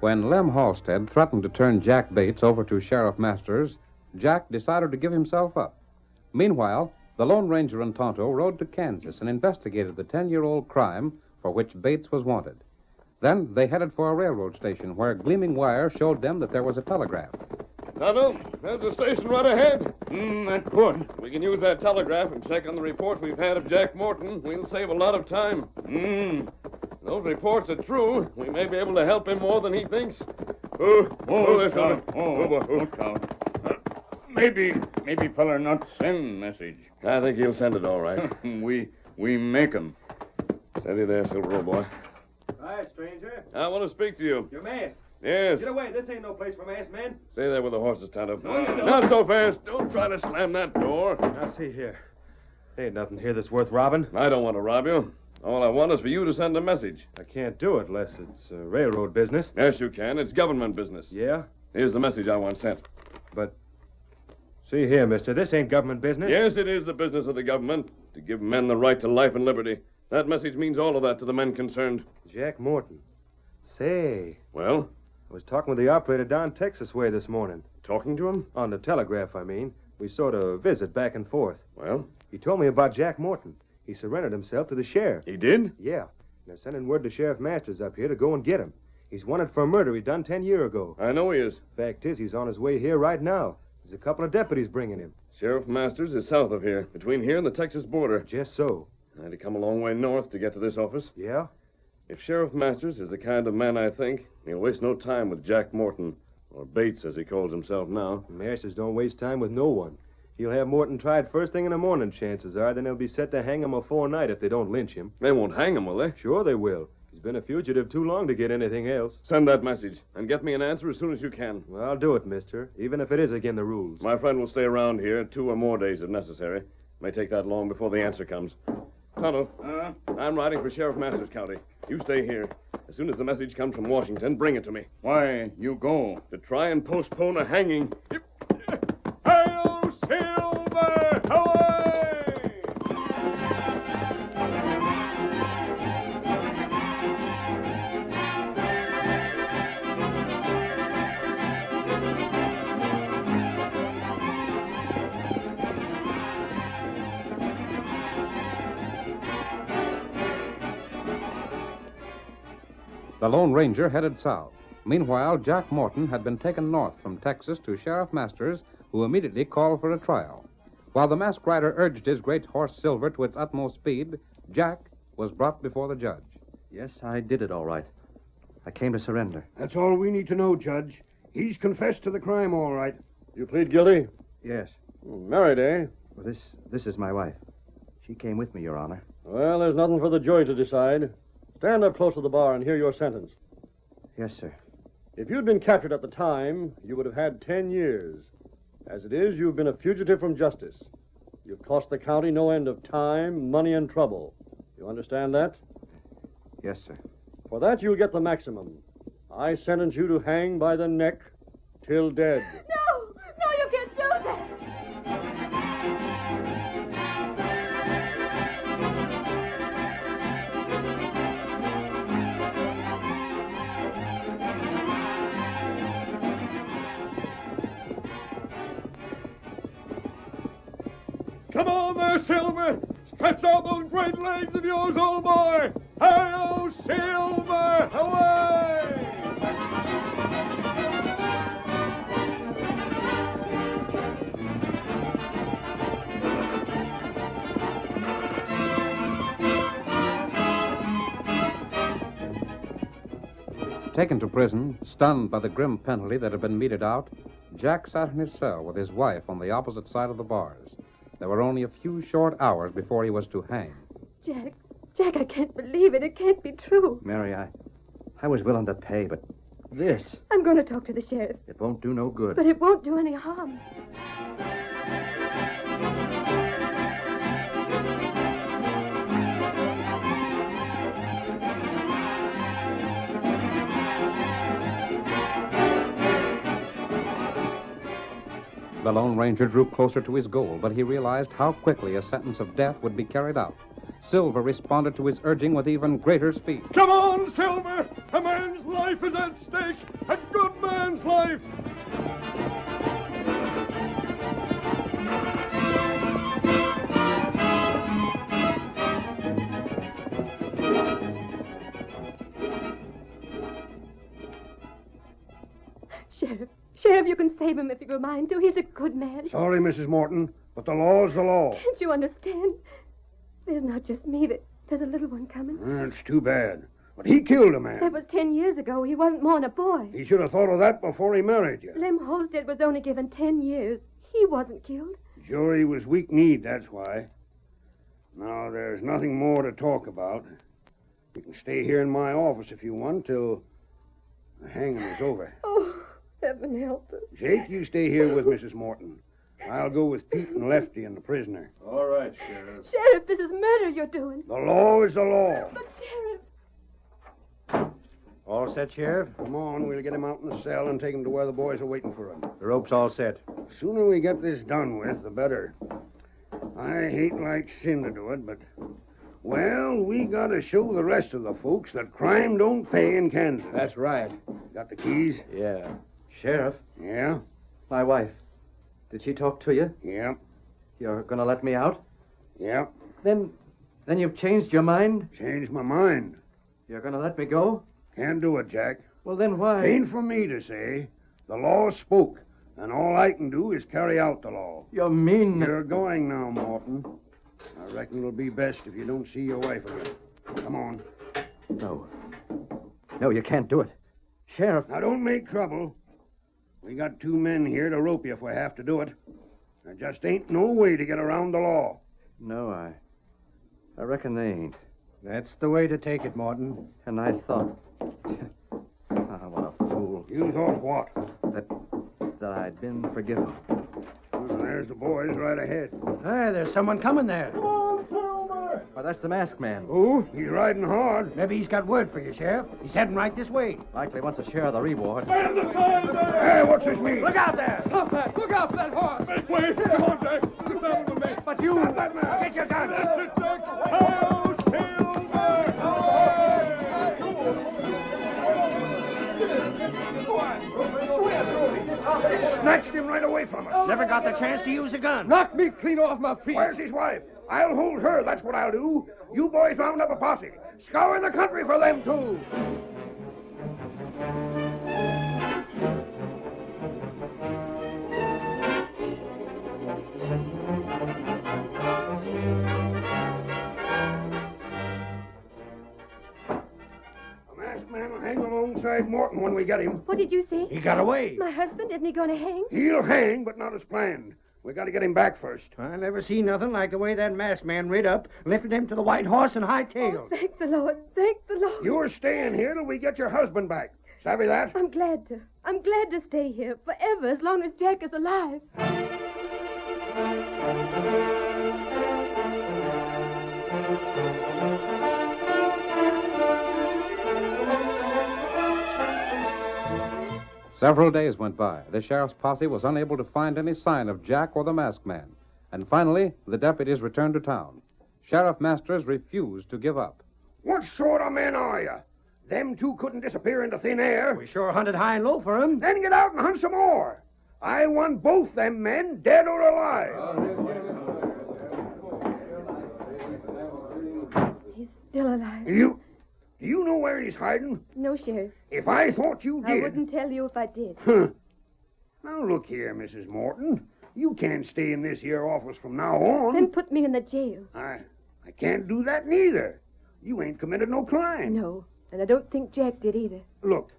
When Lem Halstead threatened to turn Jack Bates over to Sheriff Masters, Jack decided to give himself up. Meanwhile, the Lone Ranger and Tonto rode to Kansas and investigated the 10-year-old crime for which Bates was wanted. Then they headed for a railroad station where a gleaming wire showed them that there was a telegraph.
Tonto, there's a station right ahead.
That's good.
We can use that telegraph and check on the report we've had of Jack Morton. We'll save a lot of time. Those reports are true. We may be able to help him more than he thinks.
Maybe feller not send message.
I think he'll send it all right.
we make him.
Steady there, Silver, old boy.
Hi, stranger.
I want to speak to you.
You're masked.
Yes.
Get away. This ain't no place for masked men.
Stay there with the horses, Tonto.
No, you don't.
Not so fast. Don't try to slam that door.
Now, see here. There ain't nothing here that's worth robbing.
I don't want to rob you. All I want is for you to send a message.
I can't do it unless it's railroad business.
Yes, you can. It's government business.
Yeah?
Here's the message I want sent.
But, see here, mister, this ain't government business.
Yes, it is the business of the government to give men the right to life and liberty. That message means all of that to the men concerned.
Jack Morton. Say.
Well?
I was talking with the operator down Texas way this morning.
Talking to him?
On the telegraph, I mean. We sort of visit back and forth.
Well?
He told me about Jack Morton. He surrendered himself to the sheriff.
He did?
Yeah. They're sending word to Sheriff Masters up here to go and get him. He's wanted for a murder he done 10 years ago.
I know he is.
Fact is, he's on his way here right now. There's a couple of deputies bringing him.
Sheriff Masters is south of here, between here and the Texas border.
Just so.
I had to come a long way north to get to this office.
Yeah?
If Sheriff Masters is the kind of man I think, he'll waste no time with Jack Morton, or Bates, as he calls himself now.
Masters don't waste time with no one. He'll have Morton tried first thing in the morning, chances are. Then they'll be set to hang him afore night if they don't lynch him.
They won't hang him, will they?
Sure they will. He's been a fugitive too long to get anything else.
Send that message, and get me an answer as soon as you can.
Well, I'll do it, mister, even if it is against the rules.
My friend will stay around here 2 or more days if necessary. May take that long before the answer comes. Tonto, I'm riding for Sheriff Masters County. You stay here. As soon as the message comes from Washington, bring it to me.
Why, you go.
To try and postpone a hanging. Hail, Silver! Away!
The Lone Ranger headed south. Meanwhile, Jack Morton had been taken north from Texas to Sheriff Masters, who immediately called for a trial. While the masked rider urged his great horse Silver to its utmost speed, Jack was brought before the judge.
Yes, I did it all right. I came to surrender.
That's all we need to know, Judge. He's confessed to the crime, all right.
You plead guilty?
Yes.
Married, eh?
Well, this is my wife. She came with me, Your Honor.
Well, there's nothing for the jury to decide. Stand up close to the bar and hear your sentence.
Yes, sir.
If you'd been captured at the time, you would have had 10 years. As it is, you've been a fugitive from justice. You've cost the county no end of time, money, and trouble. You understand that?
Yes, sir.
For that, you'll get the maximum. I sentence you to hang by the neck till dead.
No! No, you can't do that!
Come on there, Silver! Stretch out those great legs of yours, old boy! Hi-yo, Silver! Away!
Taken to prison, stunned by the grim penalty that had been meted out, Jack sat in his cell with his wife on the opposite side of the bars. There were only a few short hours before he was to hang.
Jack, I can't believe it. It can't be true.
Mary, I was willing to pay, but this...
I'm going to talk to the sheriff.
It won't do no good.
But it won't do any harm.
The Lone Ranger drew closer to his goal, but he realized how quickly a sentence of death would be carried out. Silver responded to his urging with even greater speed.
Come on, Silver! A man's life is at stake! A good man's life!
Sheriff, you can save him if you were mine to. He's a good man.
Sorry, Mrs. Morton, but the law's the law.
Can't you understand? There's not just me. There's a little one coming.
It's too bad. But he killed a man.
That was 10 years ago. He wasn't more than a boy.
He should have thought of that before he married you.
Lem Holstead was only given 10 years. He wasn't killed.
Jury was weak-kneed, that's why. Now, there's nothing more to talk about. You can stay here in my office if you want till the hanging is over.
Oh, heaven help us.
Jake, you stay here with Mrs. Morton. I'll go with Pete and Lefty and the prisoner.
All right, Sheriff.
Sheriff, this is murder you're doing.
The law is the law.
But, Sheriff...
All set, Sheriff?
Come on, we'll get him out in the cell and take him to where the boys are waiting for him.
The rope's all set.
The sooner we get this done with, the better. I hate like sin to do it, but... Well, we gotta show the rest of the folks that crime don't pay in Kansas.
That's right.
Got the keys?
Yeah.
Sheriff?
Yeah?
My wife. Did she talk to you?
Yeah.
You're going to let me out?
Yeah.
Then you've changed your mind?
Changed my mind.
You're going to let me go?
Can't do it, Jack.
Well, then why?
Ain't for me to say. The law spoke, and all I can do is carry out the law.
You mean...
You're going now, Morton. I reckon it'll be best if you don't see your wife again. Come on.
No. No, you can't do it. Sheriff.
Now, don't make trouble. We got 2 men here to rope you if we have to do it. There just ain't no way to get around the law.
No, I reckon they ain't.
That's the way to take it, Morton.
And I thought... what a fool.
You thought what?
That I'd been forgiven.
Well, there's the boys right ahead.
Hey, there's someone coming there.
Why, that's the masked man.
Who? He's riding hard.
Maybe he's got word for you, Sheriff. He's heading right this way.
Likely wants a share of the reward.
Hey, what's this mean?
Look out there!
Stop that! Look out for that horse! Make way! Come on, Jack! Sit down with me.
But you...
Stop that man! Get your gun!
That's it, Jack! Oh,
Snatched him right away from us.
Never got the chance to use a gun.
Knock me clean off my feet.
Where's his wife? I'll hold her, that's what I'll do. You boys round up a posse. Scour the country for them, too. The masked man will hang alongside Morton when we get him.
What did you say?
He got away.
My husband, isn't he going to hang?
He'll hang, but not as planned. We got to get him back first.
I never seen nothing like the way that masked man rid up, lifted him to the White Horse and hightailed.
Oh, thank the Lord. Thank the Lord.
You're staying here till we get your husband back. Savvy that?
I'm glad to. I'm glad to stay here forever as long as Jack is alive.
Several days went by. The sheriff's posse was unable to find any sign of Jack or the masked man. And finally, the deputies returned to town. Sheriff Masters refused to give up.
What sort of men are you? Them 2 couldn't disappear into thin air.
We sure hunted high and low for him.
Then get out and hunt some more. I want both them men, dead or alive.
He's still alive.
Do you know where he's hiding?
No, Sheriff.
If I thought you did...
I wouldn't tell you if I did.
Now, look here, Mrs. Morton. You can't stay in this here office from now on.
Then put me in the jail.
I can't do that neither. You ain't committed no crime.
No, and I don't think Jack did either.
Look,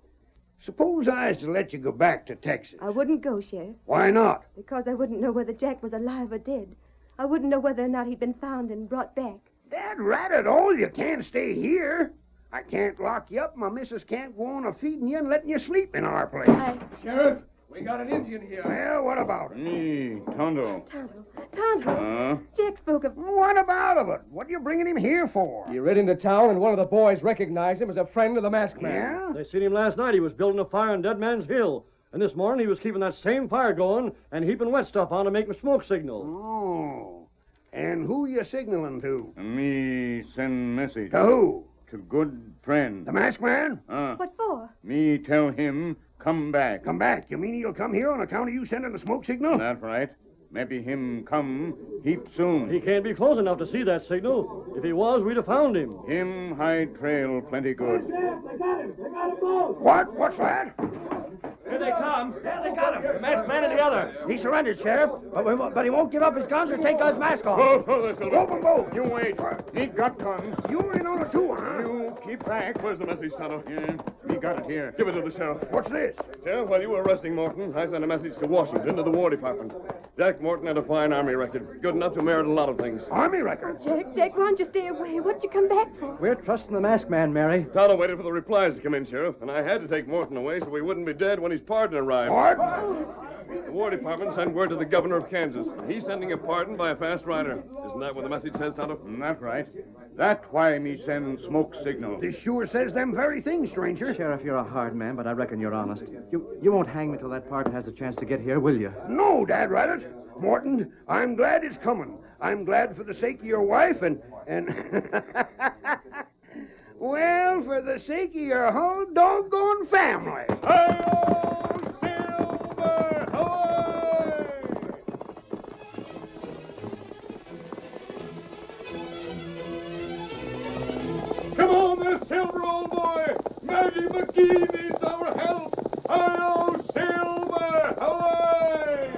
suppose I was to let you go back to Texas.
I wouldn't go, Sheriff.
Why not?
Because I wouldn't know whether Jack was alive or dead. I wouldn't know whether or not he'd been found and brought back.
Dad rat it all, you can't stay here. I can't lock you up. My missus can't go on feeding you and letting you sleep in our place.
Sheriff, we got an Indian here.
Well, what about it?
Me, Tonto.
Tonto. Jack spoke of...
What about it? What are you bringing him here for?
He rid into town, and one of the boys recognized him as a friend of the masked man.
Yeah?
They seen him last night. He was building a fire on Dead Man's Hill. And this morning he was keeping that same fire going and heaping wet stuff on to make a smoke signal.
Oh. And who you signaling to?
Me send message.
To who?
To good friend.
The masked man?
What for?
Me tell him come back.
Come back? You mean he'll come here on account of you sending a smoke signal?
That's right. Maybe him come heap soon.
He can't be close enough to see that signal. If he was, we'd have found him.
Him high trail plenty good.
They got him. They got him both.
What? What's that?
Here they come. Yeah, they got him. The masked man and the other. He surrendered, Sheriff, but he won't give up his guns or take his mask off.
Rope them both.
You wait. He got gun.
You in on it too, huh?
You keep back. Where's the message, Tonto? Yeah, he got it here.
Give it to the sheriff.
What's this?
Sheriff, while you were arresting Morton, I sent a message to Washington, to the War Department. Jack Morton had a fine Army record. Good enough to merit a lot of things.
Army record?
Jack, why don't you stay away? What'd you come back for?
We're trusting the masked man, Mary.
Tonto waited for the replies to come in, Sheriff, and I had to take Morton away so he wouldn't be dead when his pardon arrived.
Pardon?
The War Department sent word to the governor of Kansas. He's sending a pardon by a fast rider. Isn't that what the message says, Tonto?
That's right. That's why me send smoke signal.
This sure says them very things, stranger.
Sheriff, you're a hard man, but I reckon you're honest. You won't hang me till that pardon has a chance to get here, will you?
No, Dad Rabbit. Morton, I'm glad it's coming. I'm glad for the sake of your wife and... well, for the sake of your whole doggone family.
Come on there, Silver, old boy! Maggie McGee needs our help! Hi-yo, Silver! Away!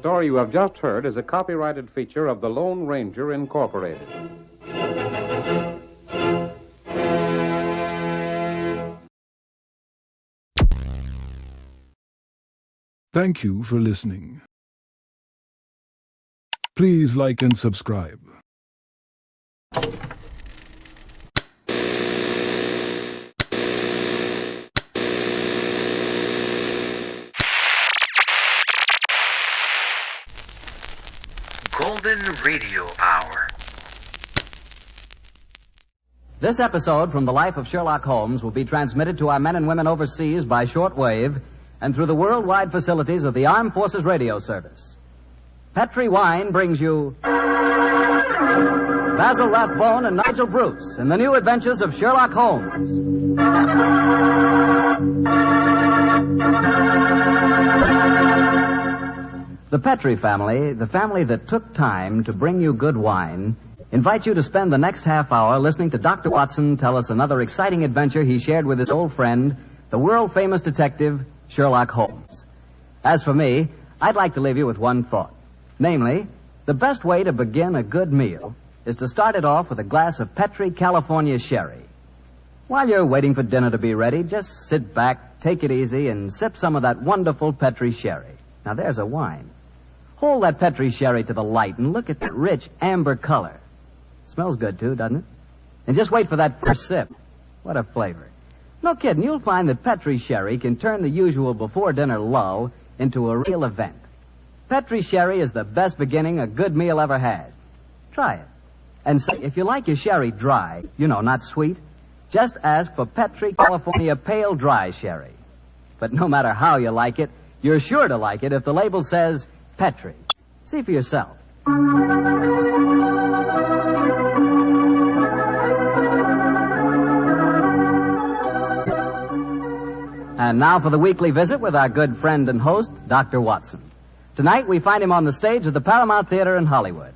story you have just heard is a copyrighted feature of the Lone Ranger Incorporated.
Thank you for listening. Please like and subscribe.
Golden Radio Hour.
This episode from the life of Sherlock Holmes will be transmitted to our men and women overseas by shortwave and through the worldwide facilities of the Armed Forces Radio Service. Petri Wine brings you Basil Rathbone and Nigel Bruce in the new adventures of Sherlock Holmes. The Petri family, the family that took time to bring you good wine, invites you to spend the next half hour listening to Dr. Watson tell us another exciting adventure he shared with his old friend, the world-famous detective, Sherlock Holmes. As for me, I'd like to leave you with one thought. Namely, the best way to begin a good meal is to start it off with a glass of Petri California Sherry. While you're waiting for dinner to be ready, just sit back, take it easy, and sip some of that wonderful Petri Sherry. Now, there's a wine. Hold that Petri Sherry to the light and look at that rich amber color. Smells good, too, doesn't it? And just wait for that first sip. What a flavor. No kidding, you'll find that Petri Sherry can turn the usual before-dinner lull into a real event. Petri Sherry is the best beginning a good meal ever had. Try it. And say, if you like your sherry dry, not sweet, just ask for Petri California Pale Dry Sherry. But no matter how you like it, you're sure to like it if the label says Petri. See for yourself. And now for the weekly visit with our good friend and host, Dr. Watson. Tonight we find him on the stage of the Paramount Theater in Hollywood.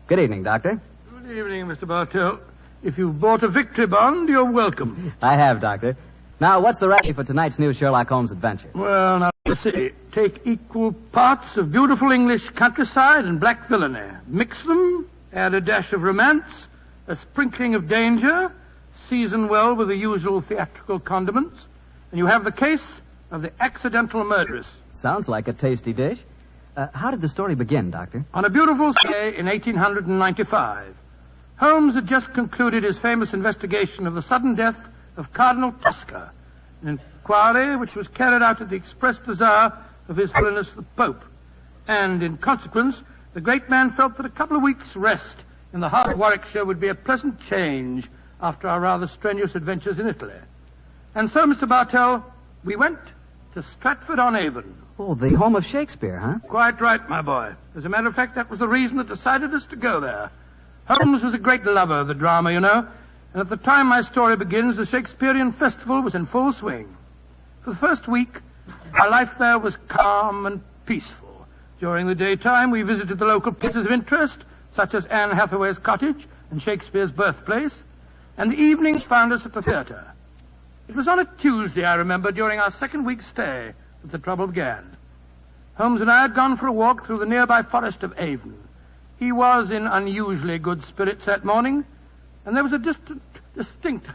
Good evening, Doctor.
Good evening, Mr. Bartell. If you've bought a victory bond, you're welcome.
I have, Doctor. Now, what's the recipe for tonight's new Sherlock Holmes adventure?
Well, now, let's see. Take equal parts of beautiful English countryside and black villainy. Mix them, add a dash of romance, a sprinkling of danger, season well with the usual theatrical condiments, and you have the case of the accidental murderess.
Sounds like a tasty dish. How did the story begin, Doctor?
On a beautiful day in 1895, Holmes had just concluded his famous investigation of the sudden death of Cardinal Tosca, an inquiry which was carried out at the express desire of His Holiness the Pope. And in consequence, the great man felt that a couple of weeks' rest in the heart of Warwickshire would be a pleasant change after our rather strenuous adventures in Italy. And so, Mr. Bartell, we went to Stratford-on-Avon.
Oh, the home of Shakespeare, huh?
Quite right, my boy. As a matter of fact, that was the reason that decided us to go there. Holmes was a great lover of the drama, and at the time my story begins, the Shakespearean festival was in full swing. For the first week, our life there was calm and peaceful. During the daytime, we visited the local places of interest, such as Anne Hathaway's cottage and Shakespeare's birthplace, and the evenings found us at the theater. It was on a Tuesday, I remember, during our second week's stay, that the trouble began. Holmes and I had gone for a walk through the nearby forest of Avon. He was in unusually good spirits that morning, and there was a distinct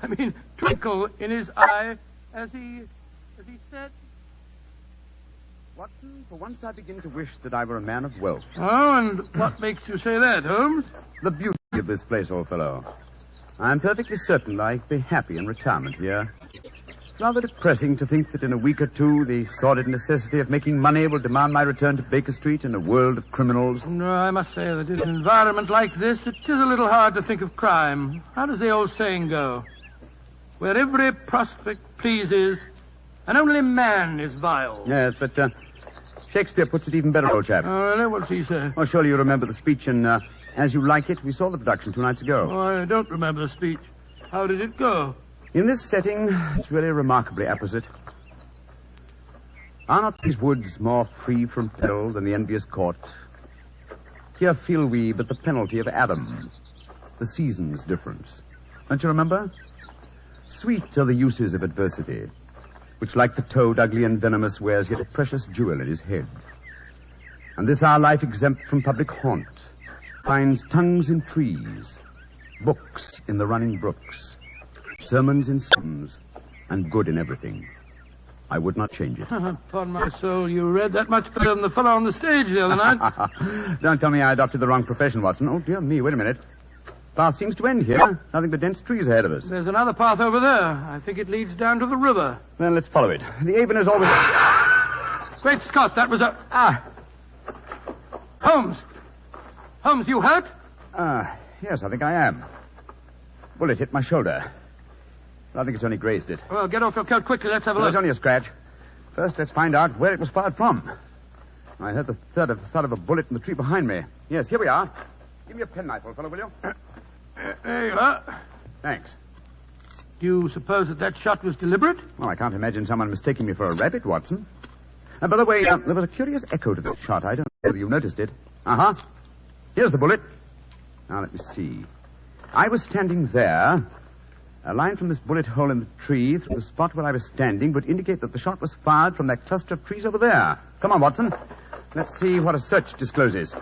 twinkle in his eye as he said,
Watson, for once I begin to wish that I were a man of wealth.
Oh, and what makes you say that, Holmes?
The beauty of this place, old fellow. I'm perfectly certain I'd be happy in retirement here. It's rather depressing to think that in a week or two the sordid necessity of making money will demand my return to Baker Street in a world of criminals.
No, I must say that in an environment like this, it is a little hard to think of crime. How does the old saying go? Where every prospect pleases, and only man is vile.
Yes, but Shakespeare puts it even better, old chap.
Oh, really? What's he say?
Oh, surely you remember the speech in As You Like It. We saw the production 2 nights ago.
Oh, I don't remember the speech. How did it go?
In this setting, it's really remarkably apposite. Are not these woods more free from peril than the envious court? Here feel we but the penalty of Adam, the season's difference. Don't you remember? Sweet are the uses of adversity, which like the toad, ugly and venomous, wears yet a precious jewel in his head. And this our life exempt from public haunt finds tongues in trees, books in the running brooks, sermons in psalms, and good in everything. I would not change it.
Upon my soul, you read that much better than the fellow on the stage the other night.
Don't tell me I adopted the wrong profession, Watson. Oh, dear me, wait a minute. Path seems to end here. Nothing but dense trees ahead of us.
There's another path over there. I think it leads down to the river.
Then let's follow it. The Avon is always...
Great Scott, that was a... Holmes! Holmes, you hurt?
Yes, I think I am. Bullet hit my shoulder. I think it's only grazed it.
Well, get off your coat quickly. Let's have a
No,
look.
it's only a scratch. First, let's find out where it was fired from. I heard the thud of a bullet in the tree behind me. Yes, here we are. Give me a penknife, old fellow, will you?
There you are.
Thanks.
Do you suppose that shot was deliberate?
Well, I can't imagine someone mistaking me for a rabbit, Watson. And by the way, there was a curious echo to the shot. I don't know whether you noticed it. Uh-huh. Here's the bullet. Now, let me see. I was standing there. A line from this bullet hole in the tree through the spot where I was standing would indicate that the shot was fired from that cluster of trees over there. Come on, Watson. Let's see what a search discloses.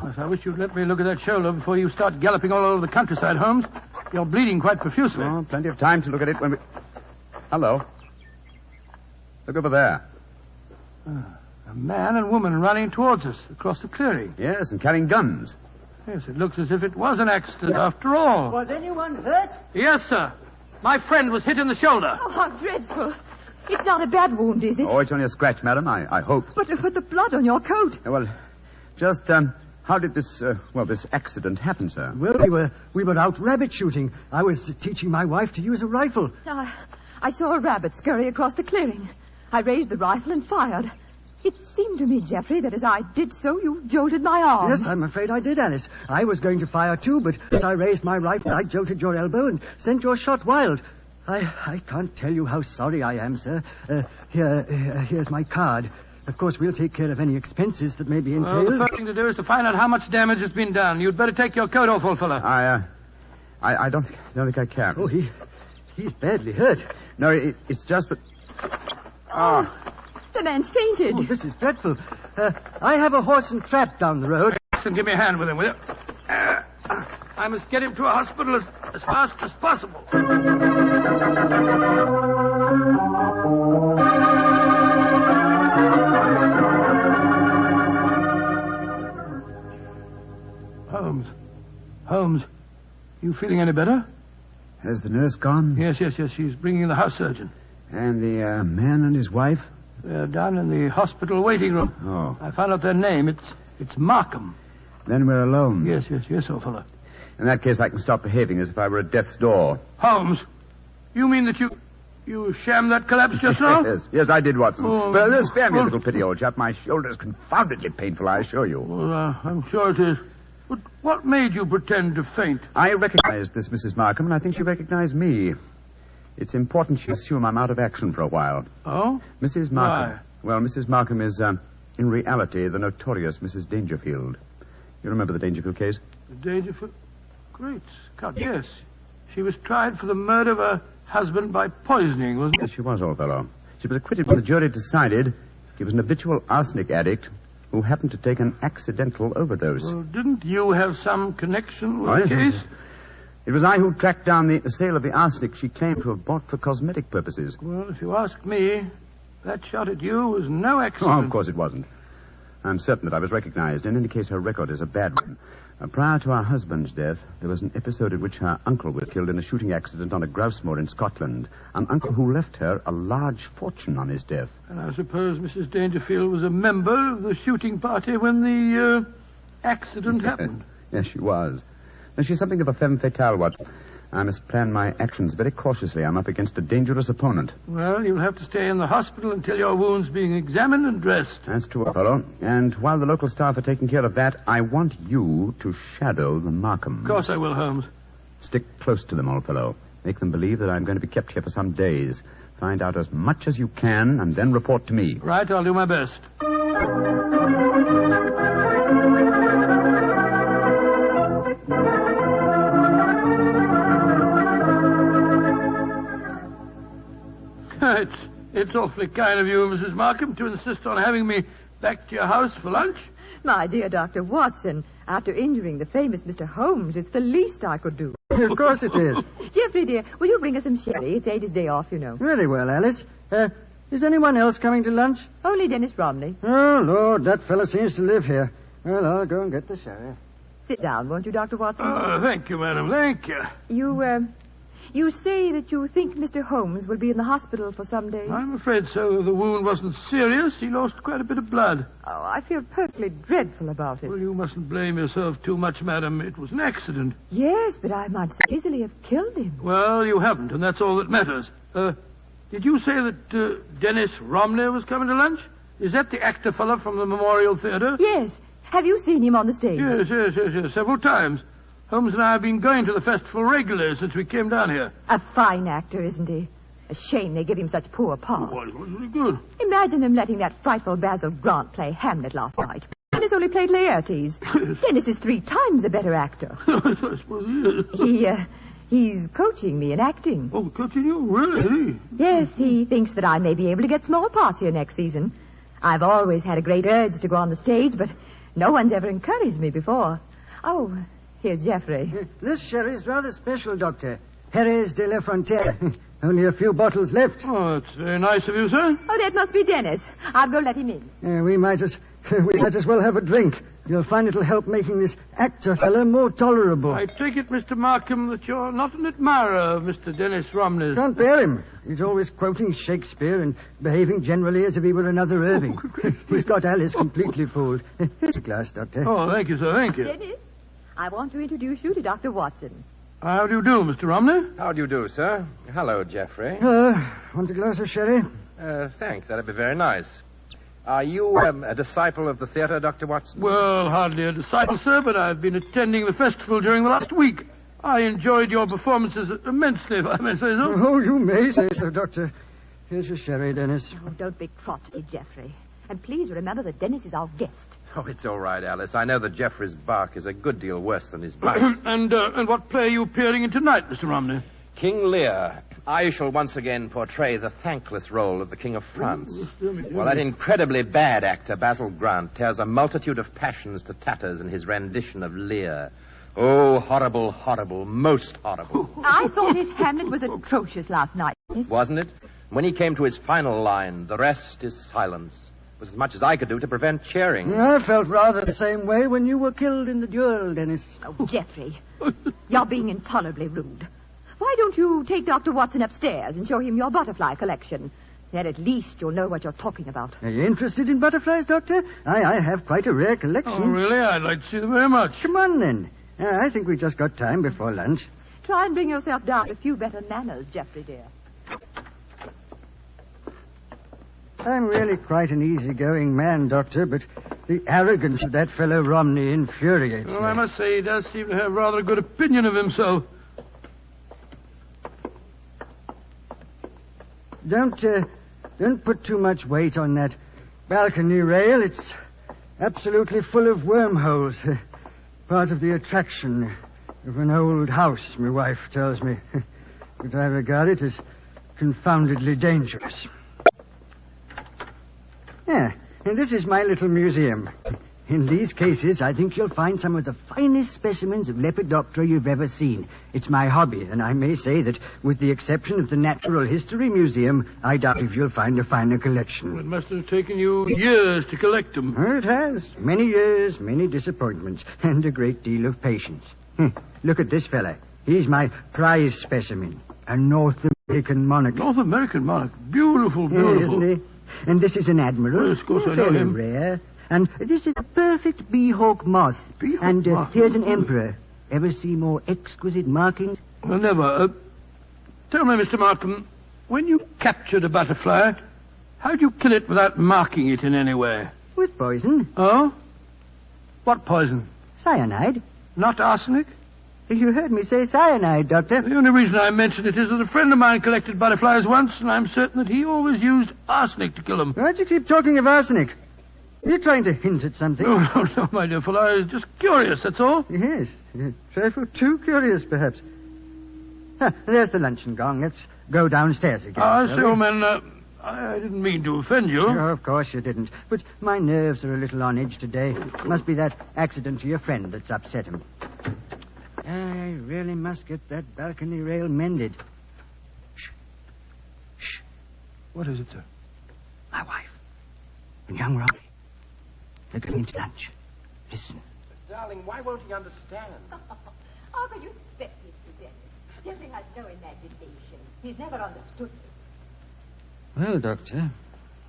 Yes, I wish you'd let me look at that shoulder before you start galloping all over the countryside, Holmes. You're bleeding quite profusely.
Oh, plenty of time to look at it when we... Hello. Look over there.
A man and woman running towards us across the clearing.
Yes, and carrying guns.
Yes, it looks as if it was an accident after all.
Was anyone hurt?
Yes, sir. My friend was hit in the shoulder.
Oh, how dreadful. It's not a bad wound, is it?
Oh, it's only a scratch, madam, I hope.
But the blood on your coat.
Well, just, how did this accident happen, sir?
Well, we were out rabbit shooting. I was teaching my wife to use a rifle.
I saw a rabbit scurry across the clearing. I raised the rifle and fired. It seemed to me, Geoffrey, that as I did so, you jolted my arm.
Yes, I'm afraid I did, Alice. I was going to fire too, but as I raised my rifle, I jolted your elbow and sent your shot wild. I can't tell you how sorry I am, sir. Here's my card. Of course, we'll take care of any expenses that may be entailed.
Well, the first thing to do is to find out how much damage has been done. You'd better take your coat off, old fellow.
I don't think I can.
Oh, he's badly hurt.
No, it's just that...
The man's fainted.
Oh, this is dreadful. I have a horse and trap down the road.
Jackson, give me a hand with him, will you? I must get him to a hospital as fast as possible. Holmes, you feeling any better?
Has the nurse gone?
Yes. She's bringing the house surgeon.
And the man and his wife?
They're down in the hospital waiting room.
Oh.
I found out their name. It's Markham.
Then we're alone.
Yes, old fellow.
In that case, I can stop behaving as if I were at death's door.
Holmes, you mean that you shammed that collapse just now?
Yes, I did, Watson.
Oh,
but spare me a little pity, old chap. My shoulder's confoundedly painful, I assure you.
Well, I'm sure it is. But what made you pretend to faint?
I recognized this Mrs. Markham, and I think she recognized me. It's important she assume I'm out of action for a while.
Oh?
Mrs. Markham. Why? Well, Mrs. Markham is, in reality, the notorious Mrs. Dangerfield. You remember the Dangerfield case?
The Dangerfield? Great Scott, yes. She was tried for the murder of her husband by poisoning, wasn't
Yes, she was, old fellow. She was acquitted when the jury decided she was an habitual arsenic addict who happened to take an accidental overdose.
Well, didn't you have some connection with the case?
It was I who tracked down the sale of the arsenic she claimed to have bought for cosmetic purposes.
Well, if you ask me, that shot at you was no accident.
Oh, of course it wasn't. I'm certain that I was recognized. In any case, her record is a bad one. Prior to her husband's death, there was an episode in which her uncle was killed in a shooting accident on a grouse moor in Scotland. An uncle who left her a large fortune on his death.
And I suppose Mrs. Dangerfield was a member of the shooting party when the accident happened.
Yes, she was. Now, she's something of a femme fatale, Watson. I must plan my actions very cautiously. I'm up against a dangerous opponent.
Well, you'll have to stay in the hospital until your wound's being examined and dressed.
That's true, fellow. And while the local staff are taking care of that, I want you to shadow the Markhams.
Of course I will, Holmes.
Stick close to them, old fellow. Make them believe that I'm going to be kept here for some days. Find out as much as you can, and then report to me.
Right, I'll do my best. It's awfully kind of you, Mrs. Markham, to insist on having me Back to your house for lunch?
My dear Dr. Watson, after injuring the famous Mr. Holmes, it's the least I could do.
Of course it is.
Geoffrey, dear, will you bring us some sherry? It's Ada's day off, you know.
Very well, Alice. Is anyone else coming to lunch?
Only Dennis Romney.
Oh, Lord, that fellow seems to live here. Well, I'll go and get the sherry.
Sit down, won't you, Dr. Watson?
Thank you, madam. Thank you.
You say that you think Mr. Holmes will be in the hospital for some days?
I'm afraid so. The wound wasn't serious. He lost quite a bit of blood.
Oh, I feel perfectly dreadful about it.
Well, you mustn't blame yourself too much, madam. It was an accident.
Yes, but I might so easily have killed him.
Well, you haven't, and that's all that matters. Did you say that Dennis Romney was coming to lunch? Is that the actor fellow from the Memorial Theatre?
Yes. Have you seen him on the stage?
Yes, several times. Holmes and I have been going to the festival regularly since we came down here.
A fine actor, isn't he? A shame they give him such poor parts.
Well, it was really good.
Imagine them letting that frightful Basil Grant play Hamlet last night. Dennis only played Laertes. Dennis is 3 times a better actor.
I suppose he is.
He's coaching me in acting.
Oh, coaching you? Really?
Yes, he thinks that I may be able to get small parts here next season. I've always had a great urge to go on the stage, but no one's ever encouraged me before. Oh, here's Geoffrey.
This sherry's rather special, Doctor. Jerez de la Frontera. Only a few bottles left.
Oh, that's very nice of you, sir.
Oh, that must be Dennis. I'll go let him in.
We might as well have a drink. You'll find it'll help making this actor fella more tolerable.
I take it, Mr. Markham, that you're not an admirer of Mr. Dennis Romney's.
Can't bear him. He's always quoting Shakespeare and behaving generally as if he were another Irving. He's got Alice completely fooled. Here's a glass, Doctor.
Oh, thank you, sir. Thank you.
Dennis, I want to introduce you to Dr. Watson.
How do you do, Mr. Romney?
How do you do, sir? Hello, Geoffrey.
Want a glass of sherry?
Thanks. That'd be very nice. Are you a disciple of the theatre, Dr. Watson?
Well, hardly a disciple, sir, but I've been attending the festival during the last week. I enjoyed your performances immensely, if I may say so.
Oh, you may say so, Doctor. Here's your sherry, Dennis.
Oh, don't be crotchety, Geoffrey. And please remember that Dennis is our guest.
Oh, it's all right, Alice. I know that Geoffrey's bark is a good deal worse than his bite.
And what play are you appearing in tonight, Mr. Romney?
King Lear. I shall once again portray the thankless role of the King of France. Well, that incredibly bad actor, Basil Grant, tears a multitude of passions to tatters in his rendition of Lear. Oh, horrible, horrible, most horrible.
I thought his Hamlet was atrocious last night.
Wasn't it? When he came to his final line, the rest is silence, was as much as I could do to prevent cheering.
I felt rather the same way when you were killed in the duel, Dennis.
Oh, Geoffrey, you're being intolerably rude. Why don't you take Dr. Watson upstairs and show him your butterfly collection? Then at least you'll know what you're talking about.
Are you interested in butterflies, Doctor? I have quite a rare collection.
Oh, really? I'd like to see them very much.
Come on, then. I think we just got time before lunch.
Try and bring yourself down to a few better manners, Geoffrey, dear.
I'm really quite an easygoing man, Doctor, but the arrogance of that fellow Romney infuriates me.
Well, I must say he does seem to have rather a good opinion of himself.
Don't put too much weight on that balcony rail. It's absolutely full of wormholes. Part of the attraction of an old house, my wife tells me. But I regard it as confoundedly dangerous. Yeah, and this is my little museum. In these cases, I think you'll find some of the finest specimens of Lepidoptera you've ever seen. It's my hobby, and I may say that, with the exception of the Natural History Museum, I doubt if you'll find a finer collection.
Well, it must have taken you years to collect them.
It has. Many years, many disappointments, and a great deal of patience. Look at this fella. He's my prize specimen, a North American monarch.
North American monarch? Beautiful, beautiful.
Isn't he? And this is an admiral.
Yes, of course, I know
fairly
him.
Rare. And this is a perfect bee-hawk moth.
Moth.
Here's an emperor. Ever see more exquisite markings?
Well, never. Tell me, Mr. Markham, when you captured a butterfly, how'd you kill it without marking it in any way?
With poison.
Oh? What poison?
Cyanide.
Not arsenic?
You heard me say cyanide, Doctor.
The only reason I mention it is that a friend of mine collected butterflies once, and I'm certain that he always used arsenic to kill them.
Why'd you keep talking of arsenic? Are you trying to hint at something?
No, my dear fellow. I was just curious, that's all.
Yes. A trifle too curious, perhaps. There's the luncheon gong. Let's go downstairs again.
I say, old man, I didn't mean to offend you.
Oh, of course you didn't. But my nerves are a little on edge today. Must be that accident to your friend that's upset him. I really must get that balcony rail mended. Shh.
What is it, sir?
My wife. And young Robbie. They're going to lunch. Listen.
But, darling, why won't he understand?
How can you expect him to, Dennis? Jeffrey has no imagination. He's never understood me.
Well, Doctor,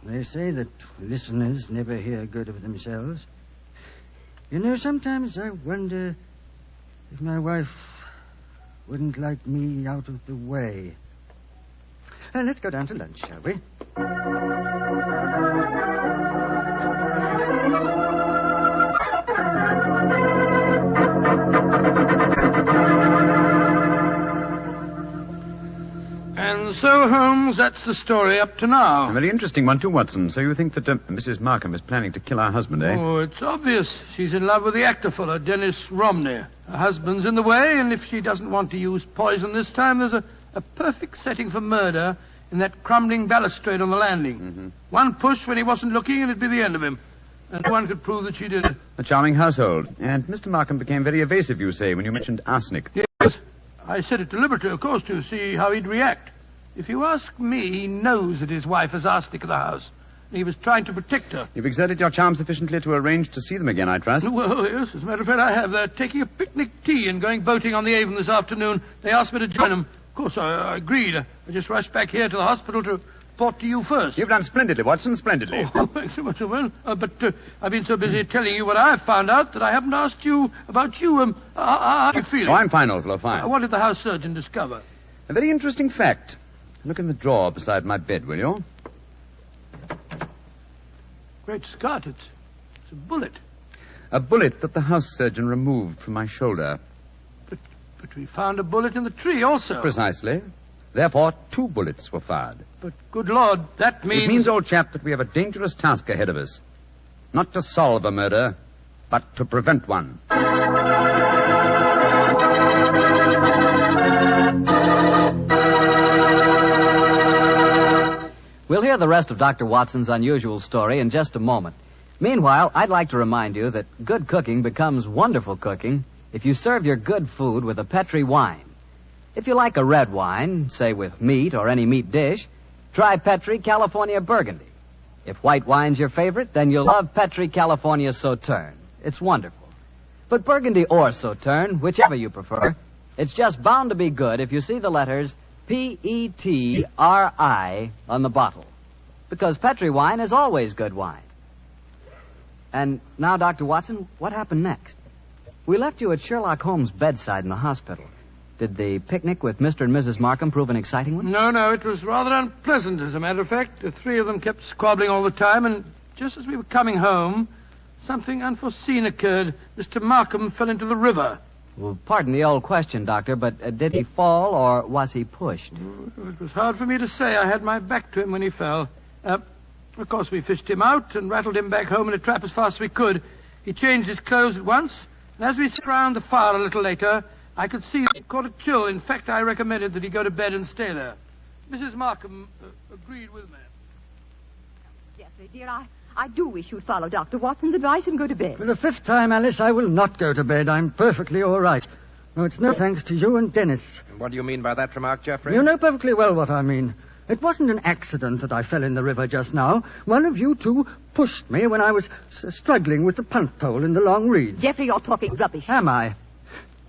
they say that listeners never hear good of themselves. You know, sometimes I wonder if my wife wouldn't like me out of the way. Let's go down to lunch, shall we?
And so, Holmes, that's the story up to now.
A very interesting one, too, Watson. So you think that Mrs. Markham is planning to kill her husband, eh?
Oh, it's obvious. She's in love with the actor fellow, Dennis Romney. Her husband's in the way, and if she doesn't want to use poison this time, there's a perfect setting for murder in that crumbling balustrade on the landing.
Mm-hmm.
One push when he wasn't looking, and it'd be the end of him. And no one could prove that she did it.
A charming household. And Mr. Markham became very evasive, you say, when you mentioned arsenic.
Yes. I said it deliberately, of course, to see how he'd react. If you ask me, he knows that his wife has arsenic in the house. He was trying to protect her.
You've exerted your charm sufficiently to arrange to see them again, I trust.
Well, yes, as a matter of fact, I have. They're taking a picnic tea and going boating on the Avon this afternoon. They asked me to join them. Of course, I agreed. I just rushed back here to the hospital to report to you first.
You've done splendidly, Watson, splendidly.
Oh, thanks so much, Owen. But I've been so busy telling you what I've found out that I haven't asked you about you. How are you feeling?
Oh, I'm fine, old fellow, fine.
What did the house surgeon discover?
A very interesting fact. Look in the drawer beside my bed, will you?
Great Scott, it's a bullet.
A bullet that the house surgeon removed from my shoulder.
But we found a bullet in the tree also.
Precisely. Therefore, 2 bullets were fired.
But, good Lord, that means...
It means, old chap, that we have a dangerous task ahead of us. Not to solve a murder, but to prevent one.
We'll hear the rest of Dr. Watson's unusual story in just a moment. Meanwhile, I'd like to remind you that good cooking becomes wonderful cooking if you serve your good food with a Petri wine. If you like a red wine, say with meat or any meat dish, try Petri California Burgundy. If white wine's your favorite, then you'll love Petri California Sauterne. It's wonderful. But Burgundy or Sauterne, whichever you prefer, it's just bound to be good if you see the letters Petri on the bottle. Because Petri wine is always good wine. And now, Dr. Watson, what happened next? We left you at Sherlock Holmes' bedside in the hospital. Did the picnic with Mr. and Mrs. Markham prove an exciting one?
No, it was rather unpleasant, as a matter of fact. The 3 of them kept squabbling all the time, and just as we were coming home, something unforeseen occurred. Mr. Markham fell into the river.
Well, pardon the old question, Doctor, but did he fall or was he pushed?
It was hard for me to say. I had my back to him when he fell. Of course, we fished him out and rattled him back home in a trap as fast as we could. He changed his clothes at once, and as we sat round the fire a little later, I could see that he caught a chill. In fact, I recommended that he go to bed and stay there. Mrs. Markham agreed with me.
Jeffrey, dear, I do wish you'd follow Dr. Watson's advice and go to bed.
For the 5th time, Alice, I will not go to bed. I'm perfectly all right. No, it's no thanks to you and Dennis.
What do you mean by that remark, Jeffrey?
You know perfectly well what I mean. It wasn't an accident that I fell in the river just now. One of you two pushed me when I was struggling with the punt pole in the long reeds.
Jeffrey, you're talking rubbish.
Am I?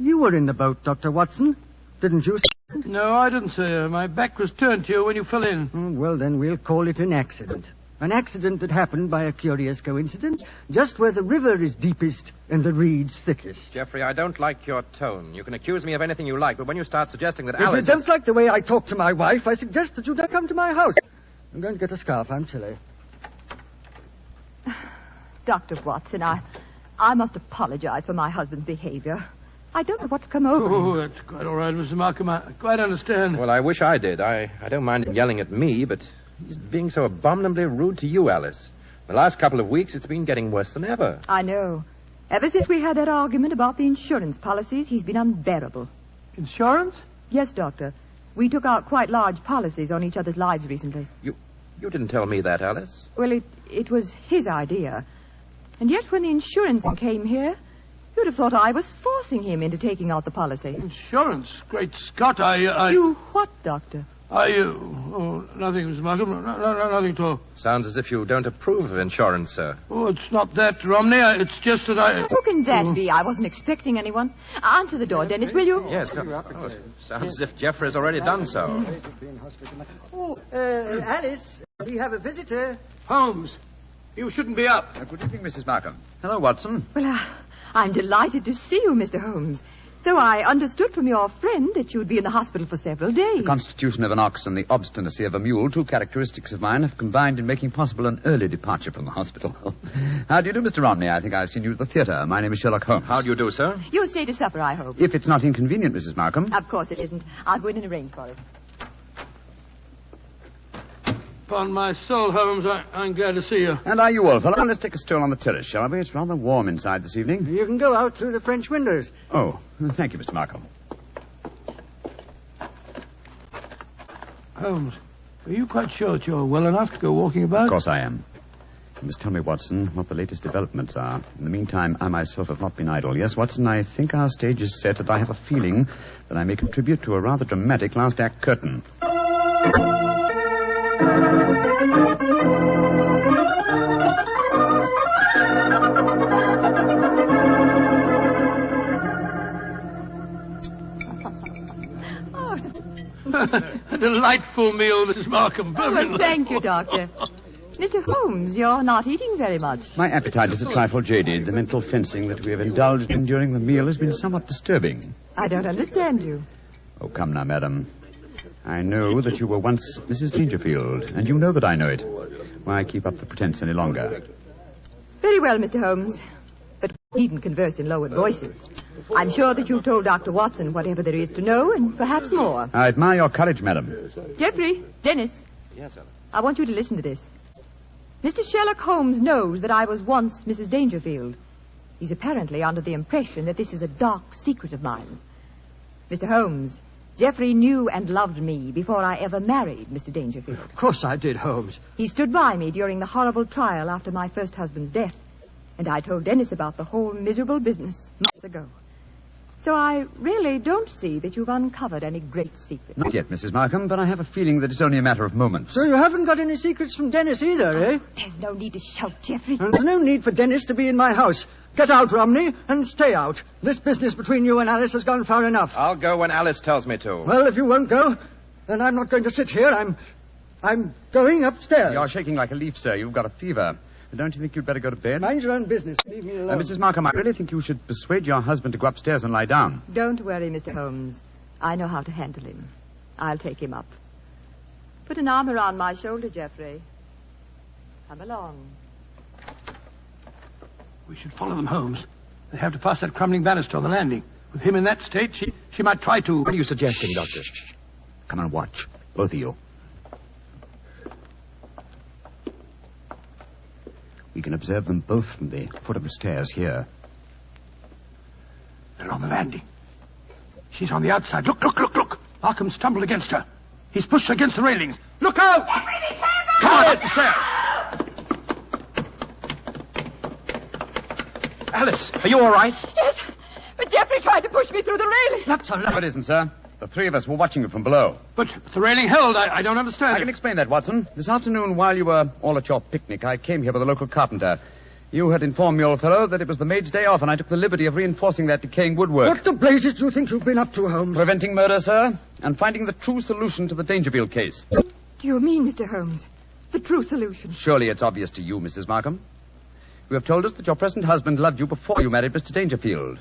You were in the boat, Dr. Watson. Didn't you?
No, I didn't, sir. My back was turned to you when you fell in.
Well, then we'll call it an accident. An accident that happened by a curious coincidence, just where the river is deepest and the reeds thickest.
Jeffrey, I don't like your tone. You can accuse me of anything you like, but when you start suggesting that
If
Alice...
you don't like the way I talk to my wife, I suggest that you don't come to my house. I'm going to get a scarf. I'm chilly.
Dr. Watson, I must apologize for my husband's behavior. I don't know what's come over him.
Oh, that's quite all right, Mr. Markham. I quite understand.
Well, I wish I did. I don't mind him yelling at me, but he's being so abominably rude to you, Alice. The last couple of weeks, it's been getting worse than ever.
I know. Ever since we had that argument about the insurance policies, he's been unbearable.
Insurance?
Yes, Doctor. We took out quite large policies on each other's lives recently.
You didn't tell me that, Alice.
Well, it was his idea. And yet when the insurance came here, you'd have thought I was forcing him into taking out the policy.
Insurance? Great Scott,
You what, Doctor?
Nothing, Mrs. Markham. Nothing at all.
Sounds as if you don't approve of insurance, sir.
Oh, it's not that, Romney. It's just that I...
Who can that be? I wasn't expecting anyone. Answer the door, Dennis, will you?
Yes, sounds as if Jeffrey's already done so.
Alice, we have a visitor.
Holmes, you shouldn't be up.
Good evening, Mrs. Markham. Hello, Watson.
Well, I'm delighted to see you, Mr. Holmes. Though I understood from your friend that you'd be in the hospital for several days.
The constitution of an ox and the obstinacy of a mule, two characteristics of mine, have combined in making possible an early departure from the hospital. How do you do, Mr. Romney? I think I've seen you at the theater. My name is Sherlock Holmes.
How do you do, sir?
You'll stay to supper, I hope.
If it's not inconvenient, Mrs. Markham.
Of course it isn't. I'll go in and arrange for it.
Upon my soul, Holmes, I'm glad to see you.
And are you, old fellow? Let's take a stroll on the terrace, shall we? It's rather warm inside this evening.
You can go out through the French windows.
Oh, thank you, Mr. Markham.
Holmes, are you quite sure that you're well enough to go walking about?
Of course I am. You must tell me, Watson, what the latest developments are. In the meantime, I myself have not been idle. Yes, Watson, I think our stage is set, and I have a feeling that I may contribute to a rather dramatic last act curtain.
A delightful meal, Mrs. Markham.
Well, thank you, Doctor. Mr. Holmes, you're not eating very much.
My appetite is a trifle jaded. The mental fencing that we have indulged in during the meal has been somewhat disturbing.
I don't understand you.
Oh, come now, madam. I know that you were once Mrs. Dangerfield, and you know that I know it. Why keep up the pretense any longer?
Very well, Mr. Holmes. But we needn't converse in lowered voices. I'm sure that you've told Dr. Watson whatever there is to know, and perhaps more.
I admire your courage, madam.
Jeffrey, Dennis.
Yes, Ellen.
I want you to listen to this. Mr. Sherlock Holmes knows that I was once Mrs. Dangerfield. He's apparently under the impression that this is a dark secret of mine. Mr. Holmes, Jeffrey knew and loved me before I ever married Mr. Dangerfield.
Of course I did, Holmes.
He stood by me during the horrible trial after my first husband's death. And I told Dennis about the whole miserable business months ago. So I really don't see that you've uncovered any great secret.
Not yet, Mrs. Markham, but I have a feeling that it's only a matter of moments.
So you haven't got any secrets from Dennis either, eh?
There's no need to shout, Jeffrey.
And there's no need for Dennis to be in my house. Get out, Romney, and stay out. This business between you and Alice has gone far enough.
I'll go when Alice tells me to.
Well, if you won't go, then I'm not going to sit here. I'm going upstairs.
You're shaking like a leaf, sir. You've got a fever. Don't you think you'd better go to bed?
Mind your own business. Leave me alone.
Mrs. Markham, I really think you should persuade your husband to go upstairs and lie down.
Don't worry, Mr. Holmes. I know how to handle him. I'll take him up. Put an arm around my shoulder, Jeffrey. Come along.
We should follow them, Holmes. They have to pass that crumbling banister on the landing. With him in that state, she might try to...
What are you suggesting, Doctor? Come and watch. Both of you. We can observe them both from the foot of the stairs here.
They're on the landing. She's on the outside. Look. Markham stumbled against her. He's pushed her against the railings. Look out! Come on, up the stairs.
Alice, are you all right?
Yes, but Jeffrey tried to push me through the railing.
That's all. No, it isn't, sir. The three of us were watching you from below.
But the railing held. I don't understand.
I can explain that, Watson. This afternoon, while you were all at your picnic, I came here with a local carpenter. You had informed me, old fellow, that it was the maid's day off, and I took the liberty of reinforcing that decaying woodwork.
What the blazes do you think you've been up to, Holmes?
Preventing murder, sir, and finding the true solution to the Dangerfield case.
Do you mean, Mr. Holmes, the true solution?
Surely it's obvious to you, Mrs. Markham. You have told us that your present husband loved you before you married Mr. Dangerfield.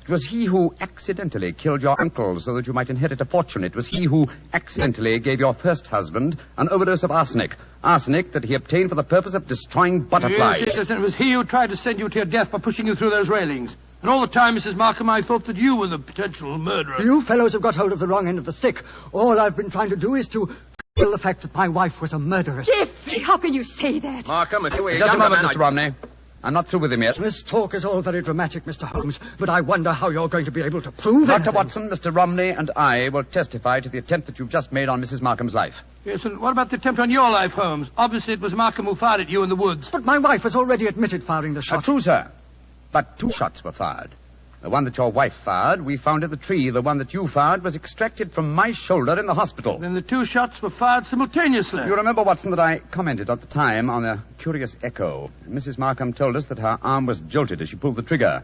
It was he who accidentally killed your uncle so that you might inherit a fortune. It was he who accidentally gave your first husband an overdose of arsenic. Arsenic that he obtained for the purpose of destroying butterflies.
Yes, it was he who tried to send you to your death by pushing you through those railings. And all the time, Mrs. Markham, I thought that you were the potential murderer.
You fellows have got hold of the wrong end of the stick. All I've been trying to do is to conceal the fact that my wife was a murderess.
Jeffrey, how can you say that?
Markham, if you were
Just a moment, Mr. Romney. I'm not through with him yet.
This talk is all very dramatic, Mr. Holmes, but I wonder how you're going to be able to prove
Dr.
anything.
Watson, Mr. Romney, and I will testify to the attempt that you've just made on Mrs. Markham's life.
Yes, and what about the attempt on your life, Holmes? Obviously, it was Markham who fired at you in the woods.
But my wife has already admitted firing the shot.
True, sir. But 2 shots were fired. The one that your wife fired, we found in the tree. The one that you fired was extracted from my shoulder in the hospital.
Then the 2 shots were fired simultaneously.
You remember, Watson, that I commented at the time on a curious echo. Mrs. Markham told us that her arm was jolted as she pulled the trigger.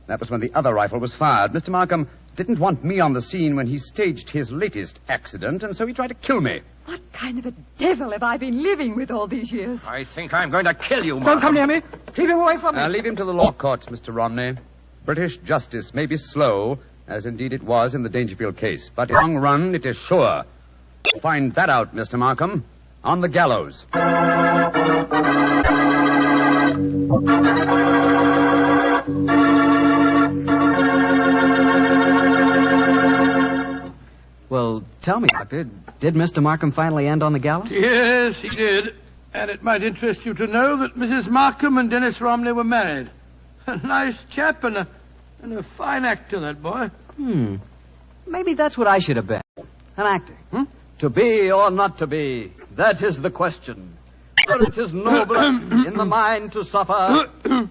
That was when the other rifle was fired. Mr. Markham didn't want me on the scene when he staged his latest accident, and so he tried to kill me.
What kind of a devil have I been living with all these years?
I think I'm going to kill you,
Don't come near me. Keep him away from me.
Leave him to the law courts, Mr. Romney. British justice may be slow, as indeed it was in the Dangerfield case, but in the long run, it is sure. Find that out, Mr. Markham, on the gallows.
Well, tell me, Doctor, did Mr. Markham finally end on the gallows?
Yes, he did. And it might interest you to know that Mrs. Markham and Dennis Romney were married. A nice chap and a fine actor, that boy.
Maybe that's what I should have been. An actor. To be or not to be, that is the question. For it is noble in the mind to suffer. Well,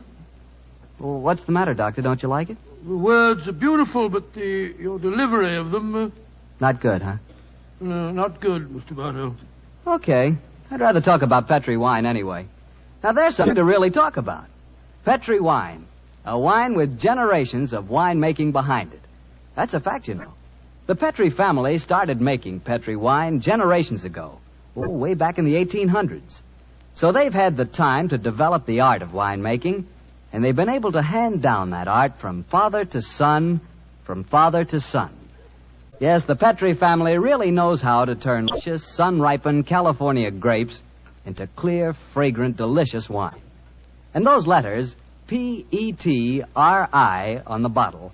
what's the matter, Doctor? Don't you like it?
The words are beautiful, but your delivery of them...
Not good, huh?
No, not good, Mr. Bartow.
Okay. I'd rather talk about Petri wine anyway. Now, there's something to really talk about. Petri wine. A wine with generations of winemaking behind it. That's a fact, you know. The Petri family started making Petri wine generations ago. Way back in the 1800s. So they've had the time to develop the art of winemaking, and they've been able to hand down that art from father to son, from father to son. Yes, the Petri family really knows how to turn luscious, sun-ripened California grapes into clear, fragrant, delicious wine. And those letters, P-E-T-R-I, on the bottle,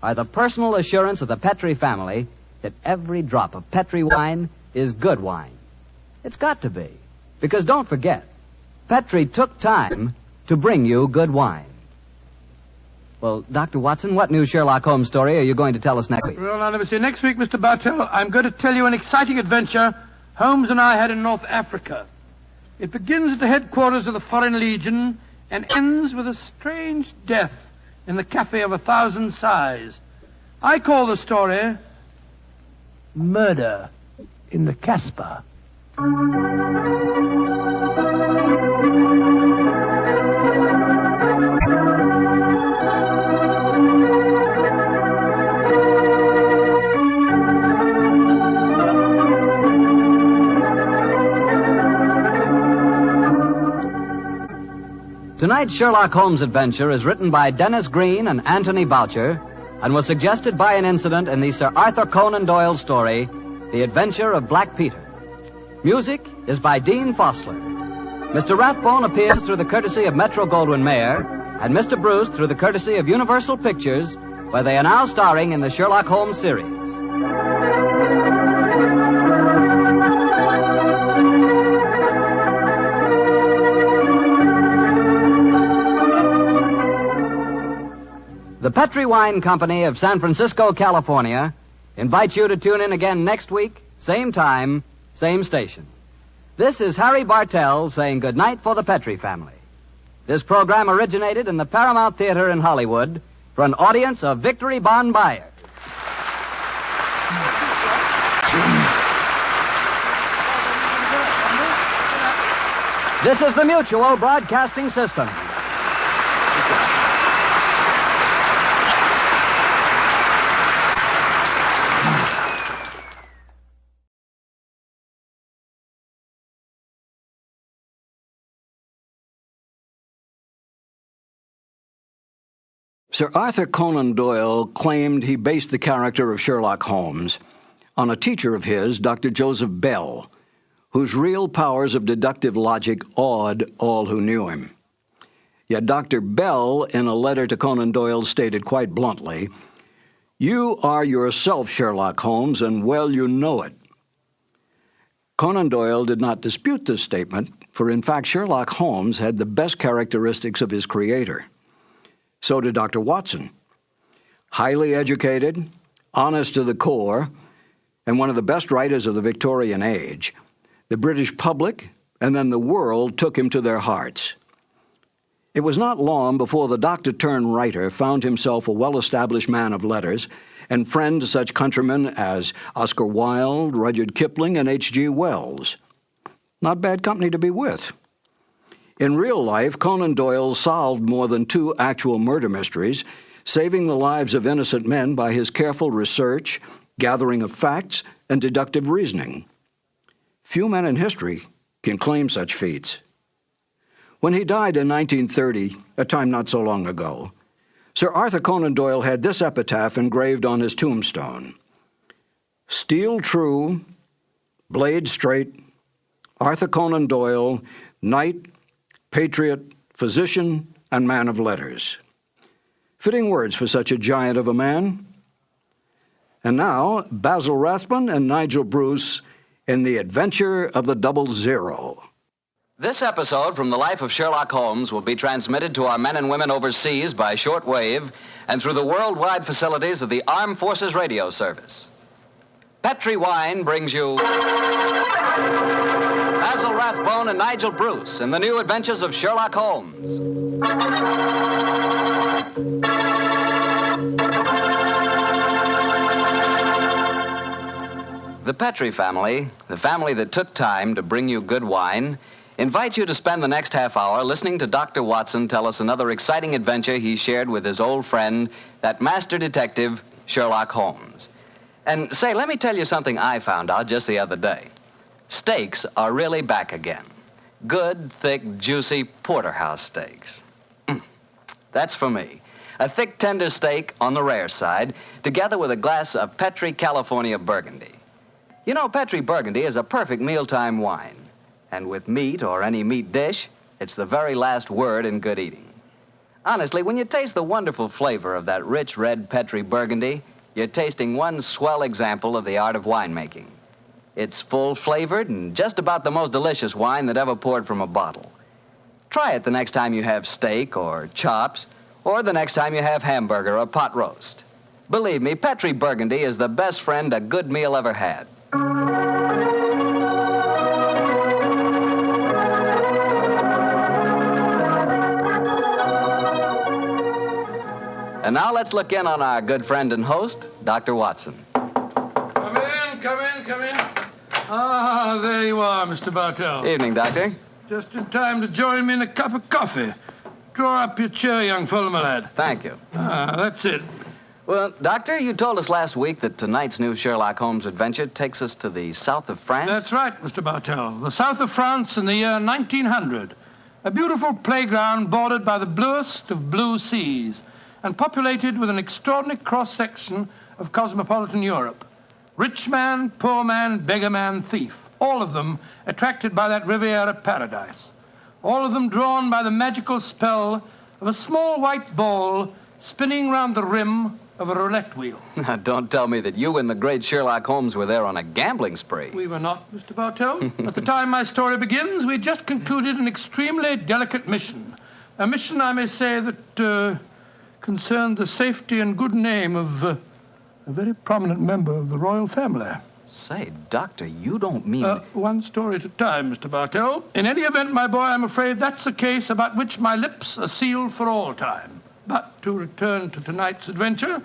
are the personal assurance of the Petri family that every drop of Petri wine is good wine. It's got to be. Because don't forget, Petri took time to bring you good wine. Well, Dr. Watson, what new Sherlock Holmes story are you going to tell us next week?
Well, now, let me see. Next week, Mr. Bartell, I'm going to tell you an exciting adventure Holmes and I had in North Africa. It begins at the headquarters of the Foreign Legion and ends with a strange death in the Cafe of 1,000 Sighs. I call the story Murder in the Casbah.
Tonight's Sherlock Holmes adventure is written by Dennis Green and Anthony Boucher and was suggested by an incident in the Sir Arthur Conan Doyle story, The Adventure of Black Peter. Music is by Dean Fosler. Mr. Rathbone appears through the courtesy of Metro-Goldwyn-Mayer and Mr. Bruce through the courtesy of Universal Pictures, where they are now starring in the Sherlock Holmes series. The Petri Wine Company of San Francisco, California, invites you to tune in again next week, same time, same station. This is Harry Bartell saying goodnight for the Petri family. This program originated in the Paramount Theater in Hollywood for an audience of Victory Bond buyers. This is the Mutual Broadcasting System.
Sir Arthur Conan Doyle claimed he based the character of Sherlock Holmes on a teacher of his, Dr. Joseph Bell, whose real powers of deductive logic awed all who knew him. Yet Dr. Bell, in a letter to Conan Doyle, stated quite bluntly, "You are yourself Sherlock Holmes, and well you know it." Conan Doyle did not dispute this statement, for in fact Sherlock Holmes had the best characteristics of his creator. So did Dr. Watson. Highly educated, honest to the core, and one of the best writers of the Victorian age, the British public and then the world took him to their hearts. It was not long before the doctor-turned-writer found himself a well-established man of letters and friend to such countrymen as Oscar Wilde, Rudyard Kipling, and H.G. Wells. Not bad company to be with. In real life, Conan Doyle solved more than 2 actual murder mysteries, saving the lives of innocent men by his careful research, gathering of facts, and deductive reasoning. Few men in history can claim such feats. When he died in 1930, a time not so long ago, Sir Arthur Conan Doyle had this epitaph engraved on his tombstone: "Steel true, blade straight, Arthur Conan Doyle, knight, patriot, physician, and man of letters." Fitting words for such a giant of a man. And now, Basil Rathbone and Nigel Bruce in The Adventure of the 00.
This episode from the life of Sherlock Holmes will be transmitted to our men and women overseas by shortwave and through the worldwide facilities of the Armed Forces Radio Service. Petri Wine brings you Basil Rathbone and Nigel Bruce in the new adventures of Sherlock Holmes. The Petri family, the family that took time to bring you good wine, invites you to spend the next half hour listening to Dr. Watson tell us another exciting adventure he shared with his old friend, that master detective, Sherlock Holmes. And say, let me tell you something I found out just the other day. Steaks are really back again. Good, thick, juicy porterhouse steaks. That's for me. A thick, tender steak on the rare side, together with a glass of Petri California Burgundy. You know, Petri Burgundy is a perfect mealtime wine. And with meat or any meat dish, it's the very last word in good eating. Honestly, when you taste the wonderful flavor of that rich red Petri Burgundy, you're tasting one swell example of the art of winemaking. It's full-flavored and just about the most delicious wine that ever poured from a bottle. Try it the next time you have steak or chops, or the next time you have hamburger or pot roast. Believe me, Petri Burgundy is the best friend a good meal ever had. And now let's look in on our good friend and host, Dr. Watson.
Come in. Ah, there you are, Mr. Bartell.
Evening, Doctor.
Just in time to join me in a cup of coffee. Draw up your chair, young fellow, my lad.
Thank you.
Ah, that's it.
Well, Doctor, you told us last week that tonight's new Sherlock Holmes adventure takes us to the south of France.
That's right, Mr. Bartell. The south of France in the year 1900. A beautiful playground bordered by the bluest of blue seas and populated with an extraordinary cross-section of cosmopolitan Europe. Rich man, poor man, beggar man, thief. All of them attracted by that Riviera paradise. All of them drawn by the magical spell of a small white ball spinning round the rim of a roulette wheel.
Now, don't tell me that you and the great Sherlock Holmes were there on a gambling spree.
We were not, Mr. Bartell. At the time my story begins, we had just concluded an extremely delicate mission. A mission, I may say, that concerned the safety and good name of a very prominent member of the royal family.
Say, Doctor, you don't mean...
One story at a time, Mr. Bartell. In any event, my boy, I'm afraid that's a case about which my lips are sealed for all time. But to return to tonight's adventure,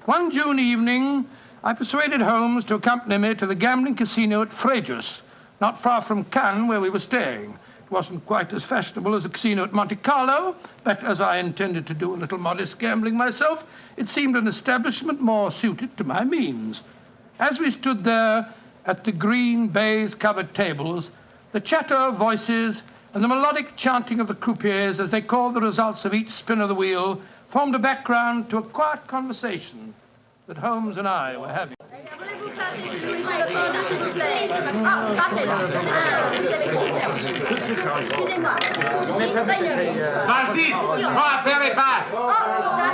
one June evening, I persuaded Holmes to accompany me to the gambling casino at Fréjus, not far from Cannes, where we were staying. It wasn't quite as fashionable as a casino at Monte Carlo, but as I intended to do a little modest gambling myself, it seemed an establishment more suited to my means. As we stood there at the green baize-covered tables, the chatter of voices and the melodic chanting of the croupiers as they called the results of each spin of the wheel formed a background to a quiet conversation that Holmes and I were having.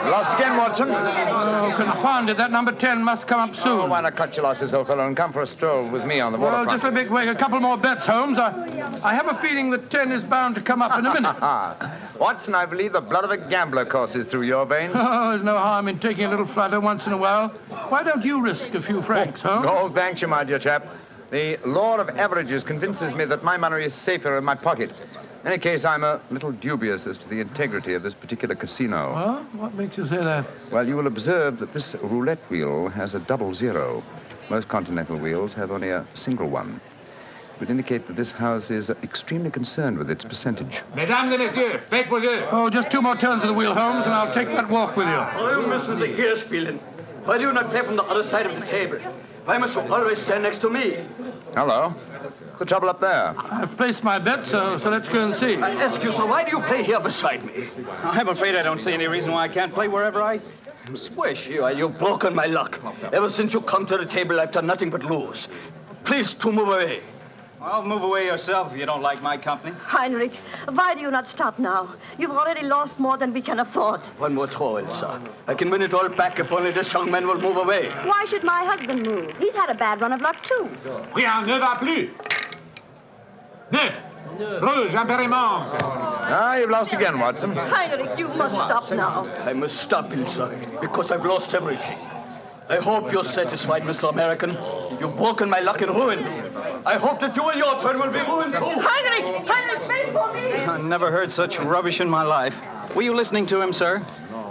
Lost again, Watson.
Oh, confounded. That number 10 must come up soon.
Oh, why not cut your losses, old fellow, and come for a stroll with me on the waterfront?
Well, just a big wait. A couple more bets, Holmes. I have a feeling that 10 is bound to come up in a minute.
Watson, I believe the blood of a gambler courses through your veins.
Oh, there's no harm in taking a little flutter once in a while. Why don't you risk a few francs, Holmes?
No, thanks you, my dear chap. The law of averages convinces me that my money is safer in my pocket. In any case, I'm a little dubious as to the integrity of this particular casino.
Well, what makes you say that?
Well, you will observe that this roulette wheel has a double zero. Most continental wheels have only a single one. It would indicate that this house is extremely concerned with its percentage.
Mesdames et messieurs, faites vos jeux. Oh, just 2 more turns of the wheel, Holmes, and I'll take that walk with you.
Oh, you müssen sich hier spielen. Why do you not play from the other side of the table? Why must you always stand next to me?
Hello. What's the trouble up there?
I've placed my bet, so let's go and see.
I ask you, sir, why do you play here beside me?
I'm afraid I don't see any reason why I can't play wherever I swish.
You've broken my luck. Ever since you come to the table, I've done nothing but lose. Please to move away.
Well, move away yourself if you don't like my company.
Heinrich, why do you not stop now? You've already lost more than we can afford.
One more throw, Elsa. I can win it all back if only this young man will move away.
Why should my husband move? He's had a bad run of luck, too.
Rien ne va plus. Neuf. Rouge, impériment.
Ah, you've lost again, Watson.
Heinrich, you must stop now.
I must stop, Elsa, because I've lost everything. I hope you're satisfied, Mr. American. You've broken my luck and ruined me. I hope that you in your turn will be ruined too.
Heinrich! Heinrich, wait for me!
I never heard such rubbish in my life. Were you listening to him, sir?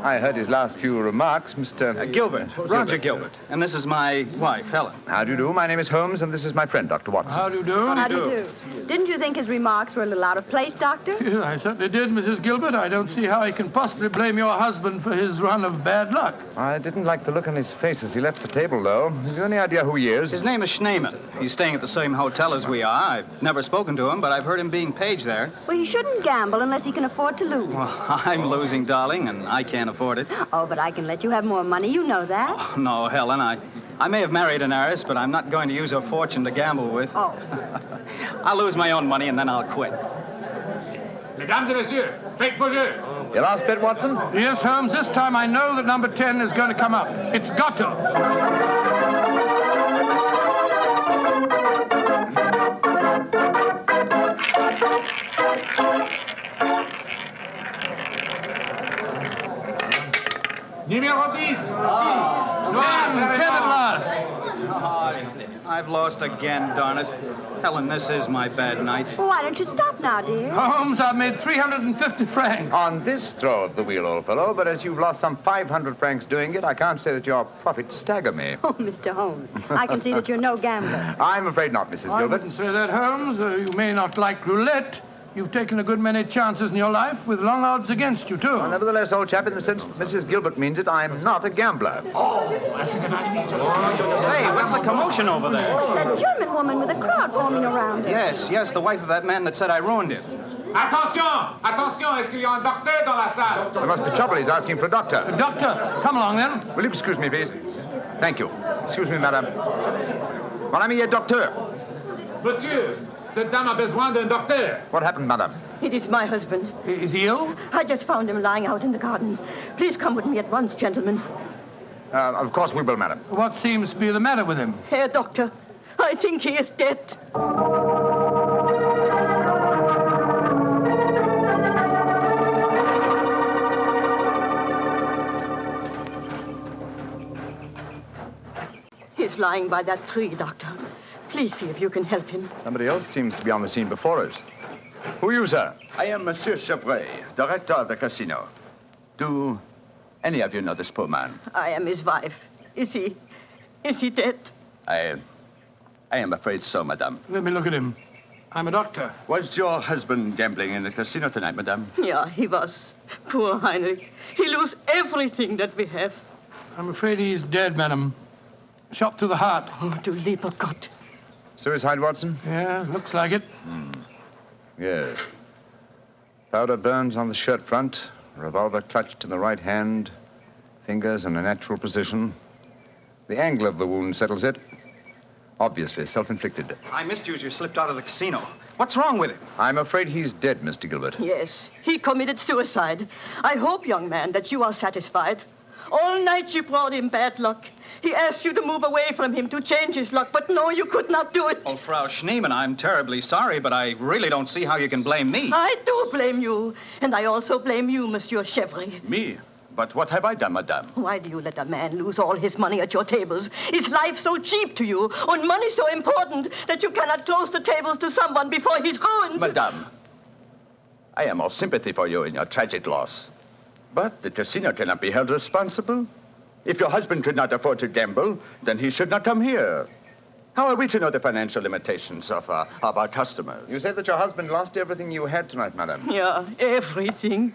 I heard his last few remarks, Mr.
Gilbert. Roger Gilbert. And this is my wife, Helen.
How do you do? My name is Holmes, and this is my friend, Dr. Watson.
How do you do?
How do you do? Didn't you think his remarks were a little out of place, Doctor?
Yeah, I certainly did, Mrs. Gilbert. I don't see how he can possibly blame your husband for his run of bad luck.
I didn't like the look on his face as he left the table, though. Have you any idea who he is?
His name is Schneemann. He's staying at the same hotel as we are. I've never spoken to him, but I've heard him being paged there.
Well, he shouldn't gamble unless he can afford to lose.
Well, I'm losing, darling, and I can't afford it.
Oh, but I can let you have more money. You know that.
Oh, no, Helen, I may have married an heiress, but I'm not going to use her fortune to gamble with.
Oh.
I'll lose my own money, and then I'll quit.
Mesdames et messieurs, faites vos jeux.
Your last bet, Watson?
Yes, Holmes. This time I know that number 10 is going to come up. It's got to. Numéro 10. 10 at last.
I've lost again, darn it. Helen, this is my bad night.
Why don't you stop now, dear?
Holmes, I've made 350 francs.
On this throw of the wheel, old fellow, but as you've lost some 500 francs doing it, I can't say that your profits stagger me.
Oh, Mr. Holmes, I can see that you're no gambler.
I'm afraid not, Mrs.
I
Gilbert.
wouldn't say that, Holmes. You may not like roulette. You've taken a good many chances in your life with long odds against you, too.
Well, nevertheless, old chap, in the sense Mrs. Gilbert means it, I'm not a gambler.
Say, what's the commotion over there?
Oh, that German woman with a crowd forming around her.
Yes, the wife of that man that said I ruined him.
Attention! Attention! Est-ce qu'il y a un docteur dans la salle?
There must be trouble. He's asking for a doctor.
A doctor? Come along, then.
Will you excuse me, please? Thank you. Excuse me, madame. Mon ami est docteur.
Monsieur, cette dame a besoin d'un docteur.
What happened, madame?
It is my husband.
Is he ill?
I just found him lying out in the garden. Please come with me at once, gentlemen.
Of course we will, madam.
What seems to be the matter with him?
Herr Doctor, I think he is dead. He's lying by that tree, Doctor. Please see if you can help him.
Somebody else seems to be on the scene before us. Who are you, sir?
I am Monsieur Chevray, director of the casino. Do any of you know this poor man?
I am his wife. Is he dead?
I am afraid so, madame.
Let me look at him. I'm a doctor.
Was your husband gambling in the casino tonight, madame?
Yeah, he was. Poor Heinrich. He lost everything that we have.
I'm afraid he's dead, madam. Shot through the heart.
Oh, du lieber Gott.
Suicide, Watson?
Yeah, looks like it.
Yes. Powder burns on the shirt front, revolver clutched in the right hand, fingers in a natural position. The angle of the wound settles it.
Obviously self-inflicted.
I missed you as you slipped out of the casino. What's wrong with him?
I'm afraid he's dead, Mr. Gilbert.
Yes, he committed suicide. I hope, young man, that you are satisfied. All night you brought him bad luck. He asked you to move away from him to change his luck, but no, you could not do it.
Oh, Frau Schneemann, I'm terribly sorry, but I really don't see how you can blame me.
I do blame you. And I also blame you, Monsieur Chevry.
Me? But what have I done, madame?
Why do you let a man lose all his money at your tables? Is life so cheap to you, and money so important, that you cannot close the tables to someone before he's ruined?
Madame, I am all sympathy for you in your tragic loss. But the casino cannot be held responsible. If your husband could not afford to gamble, then he should not come here. How are we to know the financial limitations of our customers?
You say that your husband lost everything you had tonight, madame.
Yeah, everything.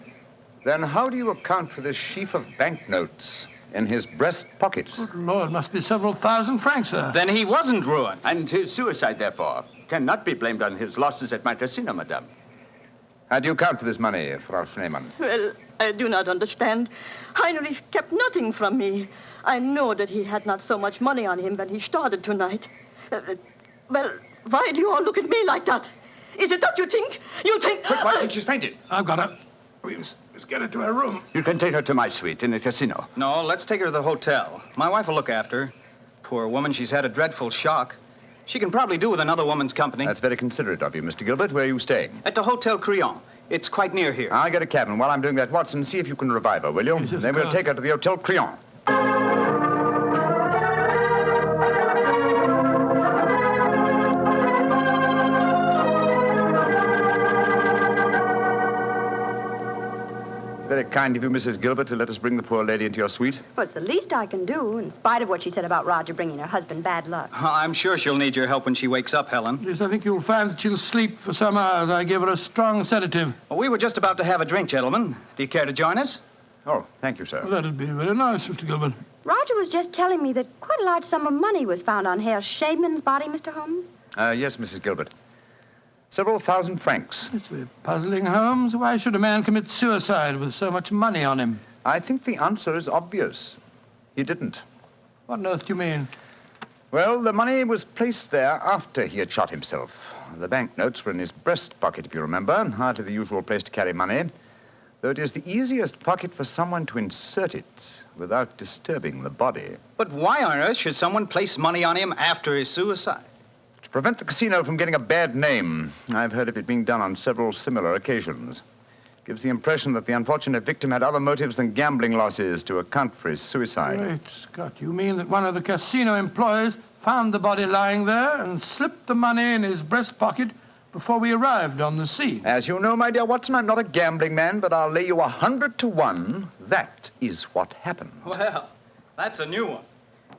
Then how do you account for this sheaf of banknotes in his breast pocket?
Good Lord, must be several thousand francs, sir.
Then he wasn't ruined.
And his suicide, therefore, cannot be blamed on his losses at my casino, madame.
How do you account for this money, Frau Schneemann?
Well, I do not understand. Heinrich kept nothing from me. I know that he had not so much money on him when he started tonight. Well, why do you all look at me like that? Is it that you think? You think...
Quick, Watson, she's fainted.
I've got her. Let's get her to her room.
You can take her to my suite in the casino.
No, let's take her to the hotel. My wife will look after her. Poor woman, she's had a dreadful shock. She can probably do with another woman's company.
That's very considerate of you, Mr. Gilbert. Where are you staying?
At the Hotel Crillon. It's quite near here.
I'll get a cab, and while I'm doing that, Watson, see if you can revive her, will you?
Yes,
then we'll take her to the Hotel Crillon. Very kind of you, Mrs. Gilbert, to let us bring the poor lady into your suite.
Well, it's the least I can do, in spite of what she said about Roger bringing her husband bad luck.
I'm sure she'll need your help when she wakes up, Helen.
Yes, I think you'll find that she'll sleep for some hours. I gave her a strong sedative.
Well, we were just about to have a drink, gentlemen. Do you care to join us?
Oh, thank you, sir.
Well, that'd be very nice, Mr. Gilbert.
Roger was just telling me that quite a large sum of money was found on Herr Shaman's body, Mr. Holmes.
Yes, Mrs. Gilbert. Several thousand francs.
It's very puzzling, Holmes. Why should a man commit suicide with so much money on him?
I think the answer is obvious. He didn't.
What on earth do you mean?
Well, the money was placed there after he had shot himself. The banknotes were in his breast pocket, if you remember, hardly the usual place to carry money, though it is the easiest pocket for someone to insert it without disturbing the body.
But why on earth should someone place money on him after his suicide?
To prevent the casino from getting a bad name. I've heard of it being done on several similar occasions. Gives the impression that the unfortunate victim had other motives than gambling losses to account for his suicide.
Great Scott, you mean that one of the casino employees found the body lying there and slipped the money in his breast pocket before we arrived on the scene?
As you know, my dear Watson, I'm not a gambling man, but I'll lay you 100 to 1. That is what happened.
Well, that's a new one.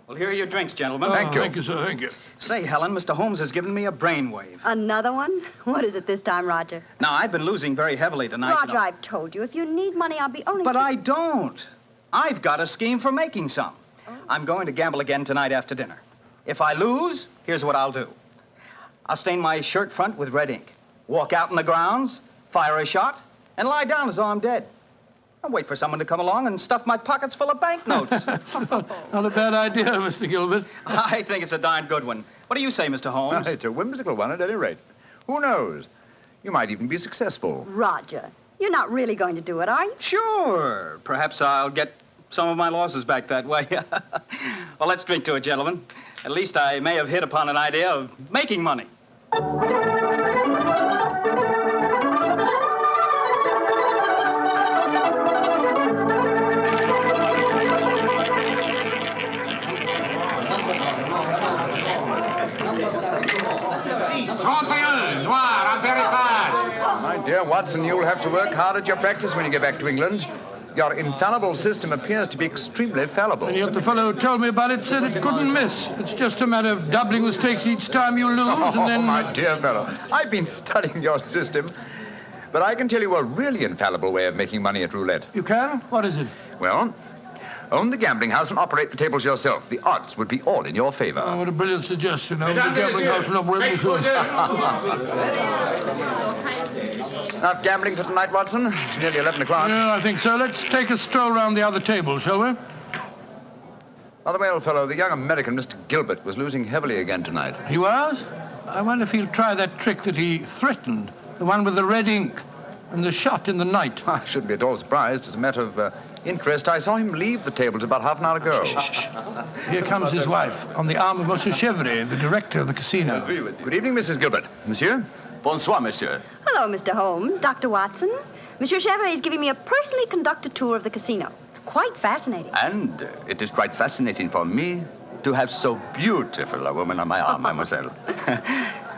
Well, here are your drinks, gentlemen.
Thank you.
Thank you, sir. Thank you.
Say, Helen, Mr. Holmes has given me a brainwave.
Another one? What is it this time, Roger?
Now, I've been losing very heavily tonight.
Roger, I've told you, if you need money, I'll be only...
But I don't. I've got a scheme for making some. Oh. I'm going to gamble again tonight after dinner. If I lose, here's what I'll do. I'll stain my shirt front with red ink, walk out in the grounds, fire a shot, and lie down as though I'm dead. I'll wait for someone to come along and stuff my pockets full of banknotes.
Not a bad idea, Mr. Gilbert.
I think it's a darn good one. What do you say, Mr. Holmes?
It's a whimsical one at any rate. Who knows? You might even be successful.
Roger, you're not really going to do it, are you?
Sure. Perhaps I'll get some of my losses back that way. Well, let's drink to it, gentlemen. At least I may have hit upon an idea of making money.
My dear Watson, you'll have to work hard at your practice when you get back to England. Your infallible system appears to be extremely fallible.
And yet the fellow who told me about it said it couldn't miss. It's just a matter of doubling the stakes each time you lose, and then...
Oh, my dear fellow, I've been studying your system, but I can tell you a really infallible way of making money at roulette.
You can? What is it?
Well, own the gambling house and operate the tables yourself. The odds would be all in your favor.
Oh, what a brilliant suggestion. Own the gambling house and operate
Enough gambling for tonight, Watson? It's nearly 11 o'clock.
Yeah, I think so. Let's take a stroll round the other table, shall we?
By the way, old fellow, the young American, Mr. Gilbert, was losing heavily again tonight.
He was? I wonder if he'll try that trick that he threatened, the one with the red ink and the shot in the night.
I shouldn't be at all surprised. As a matter of interest, I saw him leave the tables about half an hour ago.
Here comes his wife, on the arm of Monsieur Chevry, the director of the casino.
Good evening, Mrs. Gilbert. Monsieur?
Bonsoir, monsieur.
Hello, Mr. Holmes, Dr. Watson. Monsieur Chevry is giving me a personally conducted tour of the casino. It's quite fascinating.
And it is quite fascinating for me to have so beautiful a woman on my arm, mademoiselle.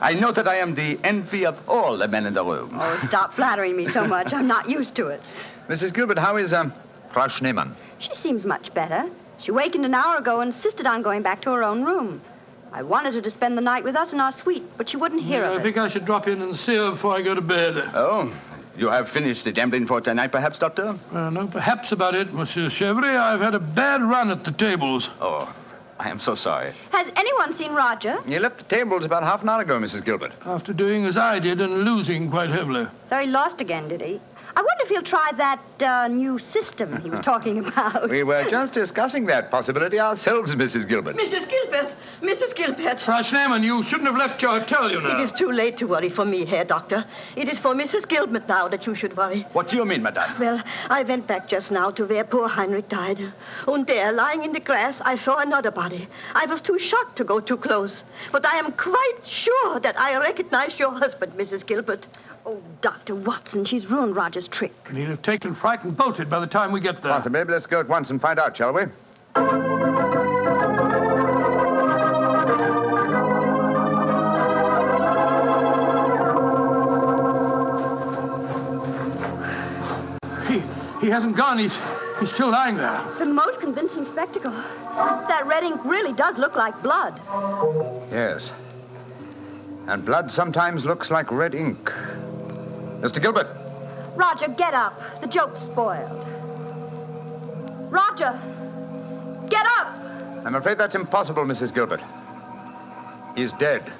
I know that I am the envy of all the men in the room.
Oh, stop flattering me so much. I'm not used to it.
Mrs. Gilbert, how is, Frau Schneemann?
She seems much better. She wakened an hour ago and insisted on going back to her own room. I wanted her to spend the night with us in our suite, but she wouldn't hear of it.
I think I should drop in and see her before I go to bed.
Oh, you have finished the gambling for tonight, perhaps, Doctor?
No, perhaps about it, Monsieur Chevry. I've had a bad run at the tables.
Oh, I am so sorry.
Has anyone seen Roger?
He left the tables about half an hour ago, Mrs. Gilbert.
After doing as I did and losing quite heavily.
So he lost again, did he? I wonder if he'll try that new system he was talking about.
We were just discussing that possibility ourselves, Mrs. Gilbert.
Mrs. Gilbert! Mrs. Gilbert!
Frau Schneemann, you shouldn't have left your hotel, you know.
It is too late to worry for me, Herr Doctor. It is for Mrs. Gilbert now that you should worry.
What do you mean, madame?
Well, I went back just now to where poor Heinrich died. And there, lying in the grass, I saw another body. I was too shocked to go too close. But I am quite sure that I recognize your husband, Mrs. Gilbert.
Oh, Dr. Watson, she's ruined Roger's trick.
And he'd have taken fright and bolted by the time we get there.
Possibly. Let's go at once and find out, shall we?
He hasn't gone. He's still lying there.
It's a most convincing spectacle. That red ink really does look like blood.
Yes. And blood sometimes looks like red ink. Mr. Gilbert.
Roger, get up. The joke's spoiled. Roger, get up!
I'm afraid that's impossible, Mrs. Gilbert. He's dead.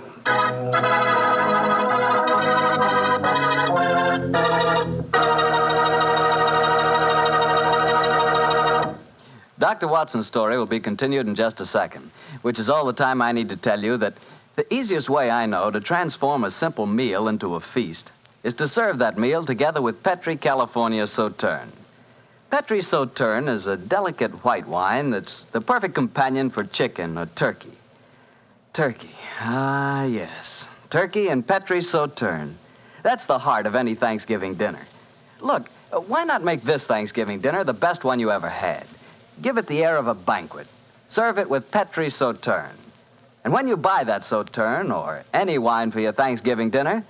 Dr. Watson's story will be continued in just a second, which is all the time I need to tell you that the easiest way I know to transform a simple meal into a feast is to serve that meal together with Petri California Sauterne. Petri Sauterne is a delicate white wine that's the perfect companion for chicken or turkey. Turkey, ah, yes. Turkey and Petri Sauterne. That's the heart of any Thanksgiving dinner. Look, why not make this Thanksgiving dinner the best one you ever had? Give it the air of a banquet. Serve it with Petri Sauterne. And when you buy that Sauterne or any wine for your Thanksgiving dinner,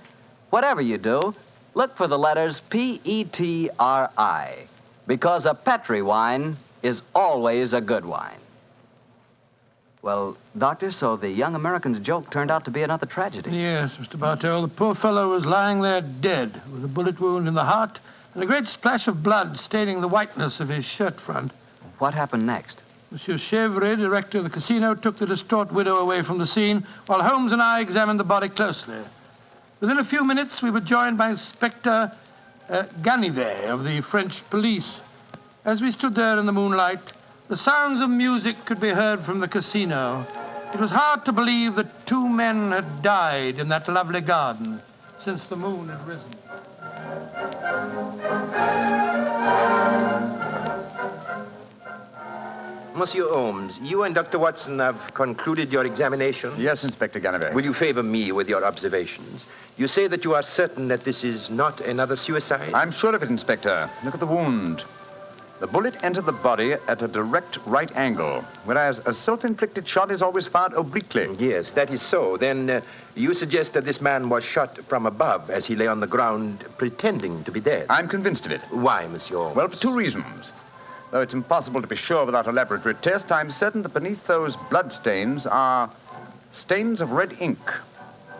whatever you do, look for the letters P-E-T-R-I, because a Petri wine is always a good wine. Well, Doctor, so the young American's joke turned out to be another tragedy.
Yes, Mr. Bartell. The poor fellow was lying there dead with a bullet wound in the heart and a great splash of blood staining the whiteness of his shirt front.
What happened next?
Monsieur Chevry, director of the casino, took the distraught widow away from the scene while Holmes and I examined the body closely. Within a few minutes, we were joined by Inspector Ganivet of the French police. As we stood there in the moonlight, the sounds of music could be heard from the casino. It was hard to believe that two men had died in that lovely garden since the moon had risen.
Monsieur Holmes, you and Dr. Watson have concluded your examination?
Yes, Inspector Ganivet.
Will you favor me with your observations? You say that you are certain that this is not another suicide?
I'm sure of it, Inspector. Look at the wound. The bullet entered the body at a direct right angle, whereas a self-inflicted shot is always fired obliquely.
Yes, that is so. Then you suggest that this man was shot from above as he lay on the ground pretending to be dead?
I'm convinced of it.
Why, Monsieur Holmes?
Well, for two reasons. Though it's impossible to be sure without a laboratory test, I'm certain that beneath those blood stains are stains of red ink.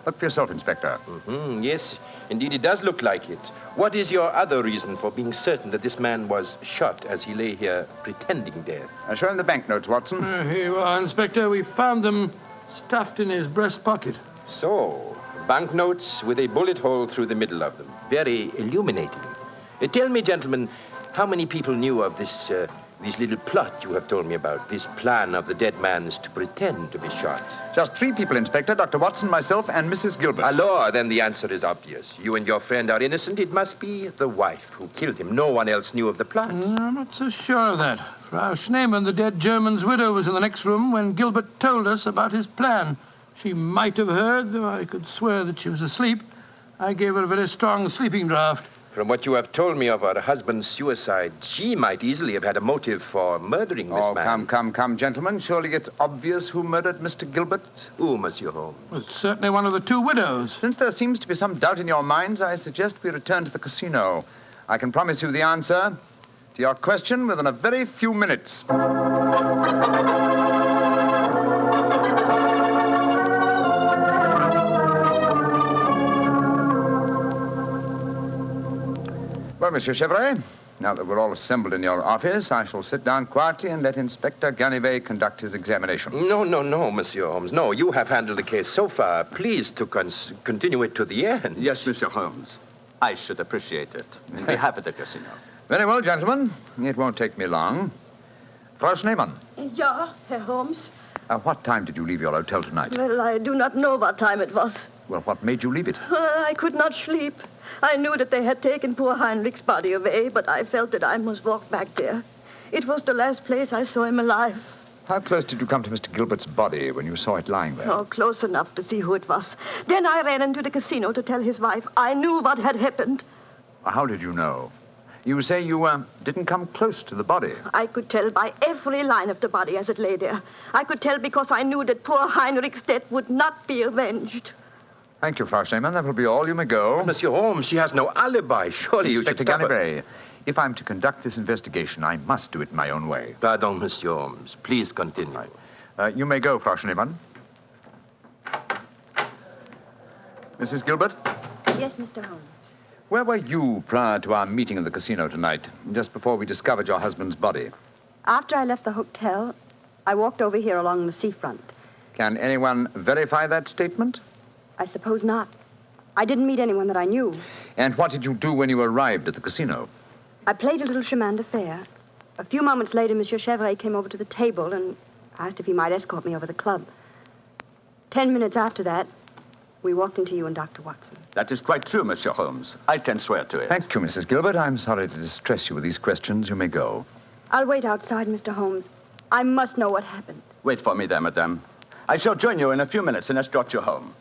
Look for yourself, Inspector.
Mm-hmm. Yes, indeed, it does look like it. What is your other reason for being certain that this man was shot as he lay here pretending dead?
Show him the banknotes, Watson.
Here you are, Inspector. We found them stuffed in his breast pocket.
So, banknotes with a bullet hole through the middle of them. Very illuminating. Tell me, gentlemen, how many people knew of this
This little plot you have told me about, this plan of the dead man's to pretend to be shot.
Just 3 people, Inspector. Dr. Watson, myself, and Mrs. Gilbert.
Alors, then the answer is obvious. You and your friend are innocent. It must be the wife who killed him. No one else knew of the plot.
I'm not so sure of that. Frau Schneemann, the dead German's widow, was in the next room when Gilbert told us about his plan. She might have heard, though I could swear that she was asleep. I gave her a very strong sleeping draught.
From what you have told me of her husband's suicide, she might easily have had a motive for murdering this man.
Come, gentlemen. Surely it's obvious who murdered Mr. Gilbert?
Who, Monsieur Holmes?
Well, it's certainly one of the 2 widows.
Since there seems to be some doubt in your minds, I suggest we return to the casino. I can promise you the answer to your question within a very few minutes. Well, Monsieur Chevrolet, now that we're all assembled in your office, I shall sit down quietly and let Inspector Ganivet conduct his examination.
No, Monsieur Holmes. No, you have handled the case so far. Please to continue it to the end.
Yes, Mr. Holmes. I should appreciate it. On behalf of the casino.
Very well, gentlemen. It won't take me long. Frau Schneemann.
Ja, Herr Holmes.
What time did you leave your hotel tonight?
Well, I do not know what time it was.
Well, what made you leave it?
I could not sleep. I knew that they had taken poor Heinrich's body away, but I felt that I must walk back there. It was the last place I saw him alive.
How close did you come to Mr. Gilbert's body when you saw it lying there?
Oh, close enough to see who it was. Then I ran into the casino to tell his wife. I knew what had happened.
How did you know? You say you didn't come close to the body.
I could tell by every line of the body as it lay there. I could tell because I knew that poor Heinrich's death would not be avenged.
Thank you, Frau Schneemann. That will be all. You may go.
Monsieur Holmes, she has no alibi. Surely you should stop her.
Ganivet, if I'm to conduct this investigation, I must do it my own way.
Pardon, Monsieur Holmes. Please continue.
You may go, Frau Schneemann. Mrs. Gilbert?
Yes, Mr. Holmes.
Where were you prior to our meeting in the casino tonight, just before we discovered your husband's body?
After I left the hotel, I walked over here along the seafront.
Can anyone verify that statement?
I suppose not. I didn't meet anyone that I knew.
And what did you do when you arrived at the casino?
I played a little chemin de fer. A few moments later, Monsieur Chevrolet came over to the table and asked if he might escort me over the club. 10 minutes after that, we walked into you and Dr. Watson.
That is quite true, Monsieur Holmes. I can swear to it.
Thank you, Mrs. Gilbert. I'm sorry to distress you with these questions. You may go.
I'll wait outside, Mr. Holmes. I must know what happened.
Wait for me there, madame. I shall join you in a few minutes and escort you home.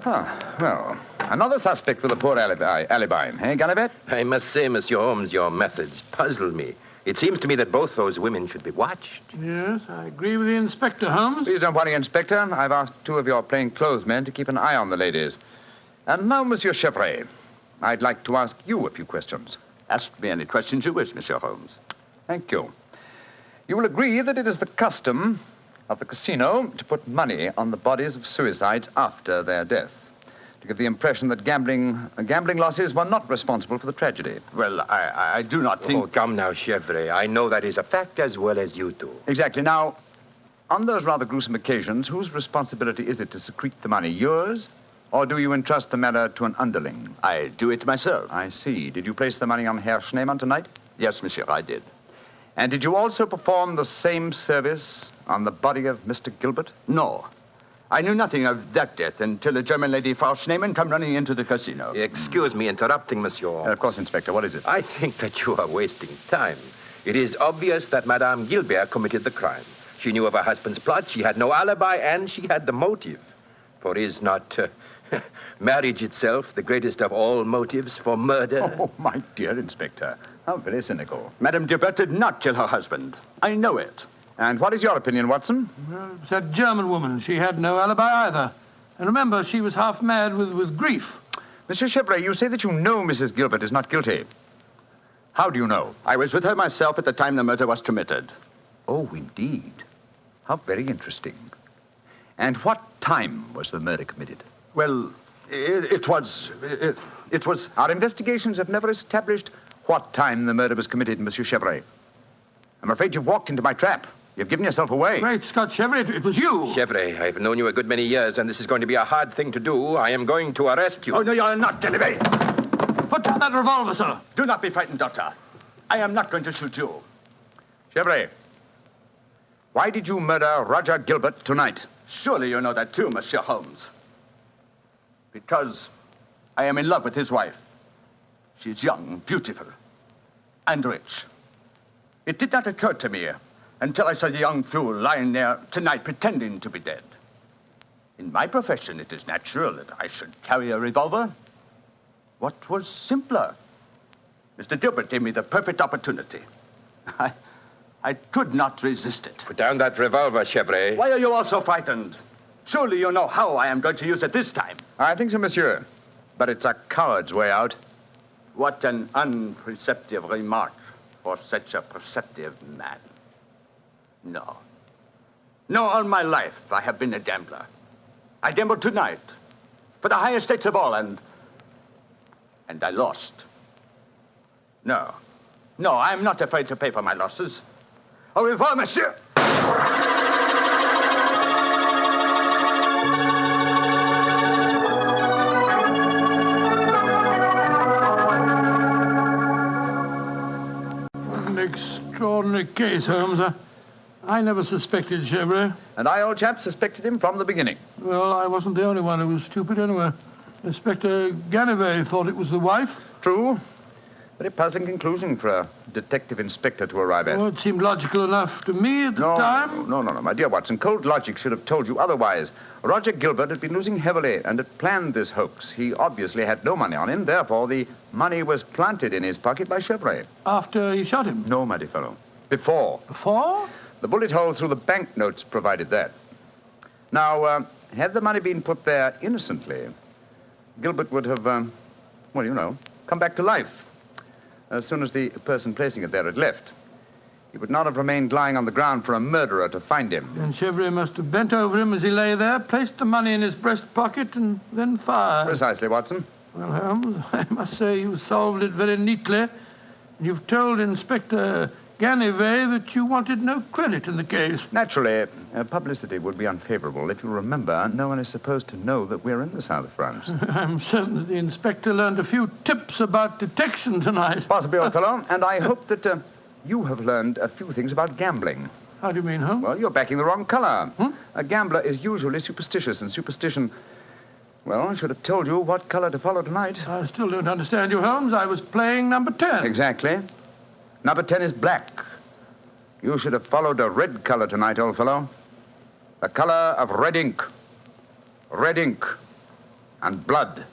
Well, another suspect with a poor alibi, eh, Ganivet?
I must say, Monsieur Holmes, your methods puzzle me. It seems to me that both those women should be watched.
Yes, I agree with the Inspector, Holmes.
Please don't worry, Inspector. I've asked 2 of your plainclothes men to keep an eye on the ladies. And now, Monsieur Chevrolet, I'd like to ask you a few questions.
Ask me any questions you wish, Monsieur Holmes.
Thank you. You will agree that it is the custom of the casino to put money on the bodies of suicides after their death, to give the impression that gambling losses were not responsible for the tragedy.
Well, I do not think...
Oh, come now, Chevrolet. I know that is a fact as well as you do.
Exactly. Now, on those rather gruesome occasions, whose responsibility is it to secrete the money? Yours? Or do you entrust the matter to an underling?
I do it myself.
I see. Did you place the money on Herr Schneemann tonight?
Yes, monsieur, I did.
And did you also perform the same service on the body of Mr. Gilbert?
No. I knew nothing of that death until a German lady, Frau Schneemann, came running into the casino.
Excuse me interrupting, Monsieur Holmes.
Of course, Inspector. What is it?
I think that you are wasting time. It is obvious that Madame Gilbert committed the crime. She knew of her husband's plot, she had no alibi, and she had the motive. For is not marriage itself the greatest of all motives for murder?
Oh, my dear Inspector. How very cynical.
Madame Gilbert did not kill her husband. I know it.
And what is your opinion, Watson?
Well, it's that German woman. She had no alibi either. And remember, she was half mad with grief.
Monsieur Chevrolet, you say that you know Mrs. Gilbert is not guilty. How do you know?
I was with her myself at the time the murder was committed.
Oh, indeed. How very interesting. And what time was the murder committed?
Well, it was...
Our investigations have never established what time the murder was committed, Monsieur Chevrolet. I'm afraid you've walked into my trap. You've given yourself away.
Great Scott, Chevrolet, it was you.
Chevrolet, I've known you a good many years, and this is going to be a hard thing to do. I am going to arrest you.
Oh, no, you're not, Ganivet.
Put down that revolver, sir.
Do not be frightened, Doctor. I am not going to shoot you.
Chevrolet, why did you murder Roger Gilbert tonight?
Surely you know that too, Monsieur Holmes. Because I am in love with his wife. She's young, beautiful, and rich. It did not occur to me until I saw the young fool lying there tonight pretending to be dead. In my profession, it is natural that I should carry a revolver. What was simpler? Mr. Gilbert gave me the perfect opportunity. I could not resist it.
Put down that revolver, Chevrolet.
Why are you all so frightened? Surely you know how I am going to use it this time.
I think so, monsieur. But it's a coward's way out.
What an unperceptive remark for such a perceptive man. No. No, all my life I have been a gambler. I gambled tonight for the highest stakes of all, and I lost. No. No, I'm not afraid to pay for my losses. Au revoir, monsieur.
An extraordinary case, Holmes. I never suspected Chevrolet.
And I, old chap, suspected him from the beginning.
Well, I wasn't the only one who was stupid anyway. Inspector Ganivet thought it was the wife.
True. Very puzzling conclusion for a detective inspector to arrive at.
Well, it seemed logical enough to me at the time.
No, my dear Watson. Cold logic should have told you otherwise. Roger Gilbert had been losing heavily and had planned this hoax. He obviously had no money on him. Therefore, the money was planted in his pocket by Chevrolet.
After he shot him?
No, my dear fellow. Before.
Before?
The bullet hole through the banknotes provided that. Now, had the money been put there innocently, Gilbert would have, come back to life as soon as the person placing it there had left. He would not have remained lying on the ground for a murderer to find him.
And Chevrolet must have bent over him as he lay there, placed the money in his breast pocket, and then fired.
Precisely, Watson.
Well, Holmes, I must say you solved it very neatly. You've told Inspector Ganivet that you wanted no credit in the case.
Naturally, publicity would be unfavorable. If you remember, no one is supposed to know that we're in the south of France.
I'm certain that the inspector learned a few tips about detection tonight.
Possibly, old fellow. And I hope that you have learned a few things about gambling.
How do you mean, Holmes?
Well, you're backing the wrong color. A gambler is usually superstitious, and superstition... Well, I should have told you what color to follow tonight.
I still don't understand you, Holmes. I was playing number 10.
Exactly. Number 10 is black. You should have followed a red color tonight, old fellow. The color of red ink. Red ink. And blood.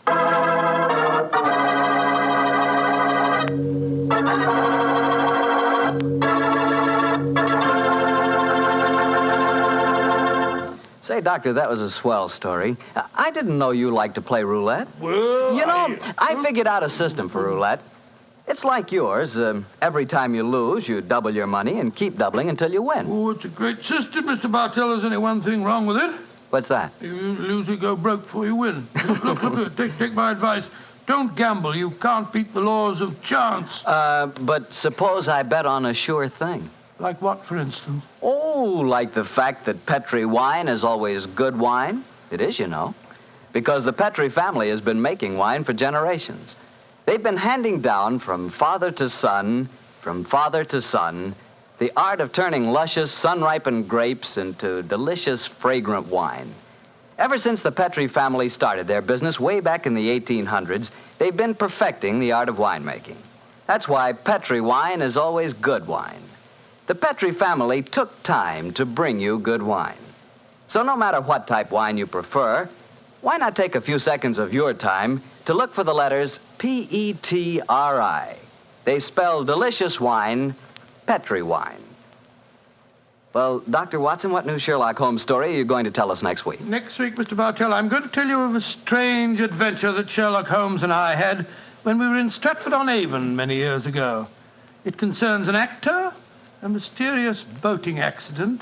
Say, Doctor, that was a swell story. I didn't know you liked to play roulette.
Well,
I figured out a system for roulette. It's like yours. Every time you lose, you double your money and keep doubling until you win.
Oh, it's a great system, Mr. Bartell. There's only one thing wrong with it.
What's that?
You lose, you go broke before you win. Look, take my advice. Don't gamble. You can't beat the laws of chance.
But suppose I bet on a sure thing.
Like what, for instance?
Oh, like the fact that Petri wine is always good wine. It is, you know. Because the Petri family has been making wine for generations. They've been handing down from father to son, the art of turning luscious, sun-ripened grapes into delicious, fragrant wine. Ever since the Petri family started their business way back in the 1800s, they've been perfecting the art of winemaking. That's why Petri wine is always good wine. The Petri family took time to bring you good wine. So no matter what type wine you prefer, why not take a few seconds of your time to look for the letters P-E-T-R-I. They spell delicious wine, Petri wine. Well, Dr. Watson, what new Sherlock Holmes story are you going to tell us next week?
Next week, Mr. Bartell, I'm going to tell you of a strange adventure that Sherlock Holmes and I had when we were in Stratford-on-Avon many years ago. It concerns an actor, a mysterious boating accident,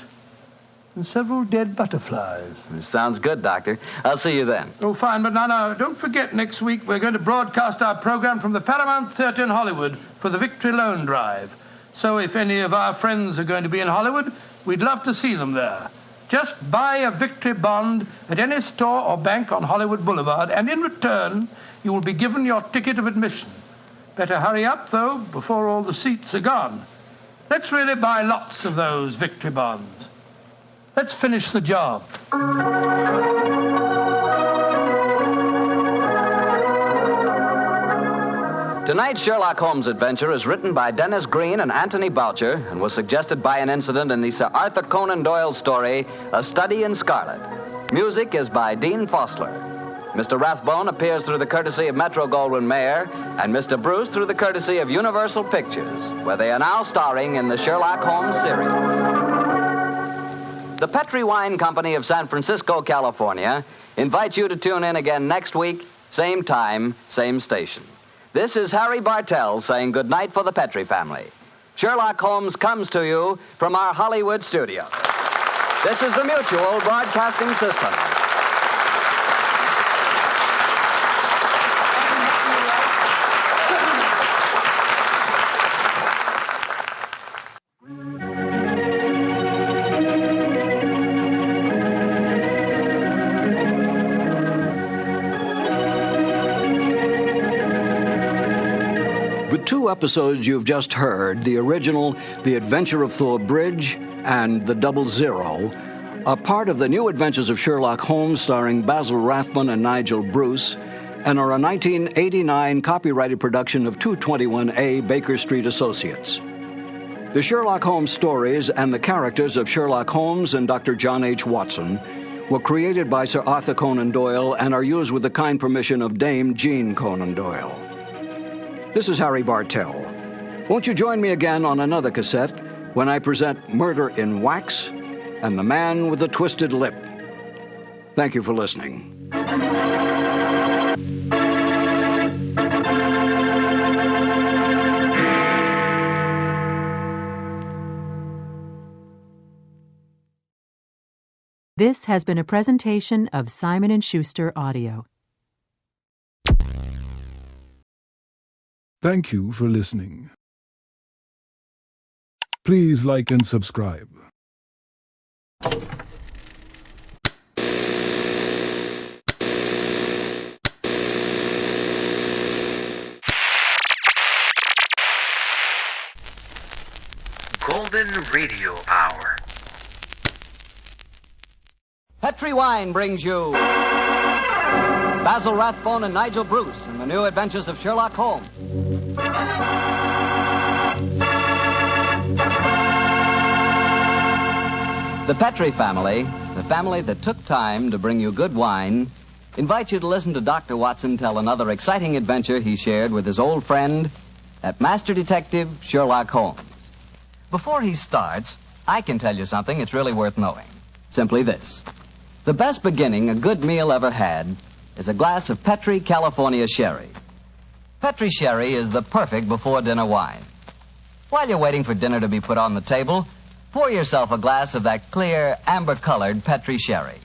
and several dead butterflies.
Sounds good, Doctor. I'll see you then.
Oh, fine, but now, don't forget, next week we're going to broadcast our program from the Paramount Theater in Hollywood for the Victory Loan Drive. So if any of our friends are going to be in Hollywood, we'd love to see them there. Just buy a Victory bond at any store or bank on Hollywood Boulevard, and in return, you will be given your ticket of admission. Better hurry up, though, before all the seats are gone. Let's really buy lots of those victory bonds. Let's finish the job.
Tonight's Sherlock Holmes adventure is written by Dennis Green and Anthony Boucher and was suggested by an incident in the Sir Arthur Conan Doyle story, A Study in Scarlet. Music is by Dean Fossler. Mr. Rathbone appears through the courtesy of Metro-Goldwyn-Mayer and Mr. Bruce through the courtesy of Universal Pictures, where they are now starring in the Sherlock Holmes series. The Petri Wine Company of San Francisco, California, invites you to tune in again next week, same time, same station. This is Harry Bartell saying goodnight for the Petri family. Sherlock Holmes comes to you from our Hollywood studio. This is the Mutual Broadcasting System.
The two episodes you've just heard, the original The Adventure of Thor Bridge and The Double Zero, are part of the New Adventures of Sherlock Holmes starring Basil Rathbone and Nigel Bruce, and are a 1989 copyrighted production of 221A Baker Street Associates. The Sherlock Holmes stories and the characters of Sherlock Holmes and Dr. John H. Watson were created by Sir Arthur Conan Doyle and are used with the kind permission of Dame Jean Conan Doyle. This is Harry Bartell. Won't you join me again on another cassette when I present Murder in Wax and The Man with the Twisted Lip? Thank you for listening.
This has been a presentation of Simon & Schuster Audio.
Thank you for listening. Please like and subscribe.
Golden Radio Hour.
Petri Wine brings you Basil Rathbone and Nigel Bruce in the New Adventures of Sherlock Holmes. The Petri family, the family that took time to bring you good wine, invites you to listen to Dr. Watson tell another exciting adventure he shared with his old friend, that Master Detective Sherlock Holmes. Before he starts, I can tell you something it's really worth knowing. Simply this. The best beginning a good meal ever had is a glass of Petri California Sherry. Petri Sherry is the perfect before-dinner wine. While you're waiting for dinner to be put on the table, pour yourself a glass of that clear, amber-colored Petri Sherry.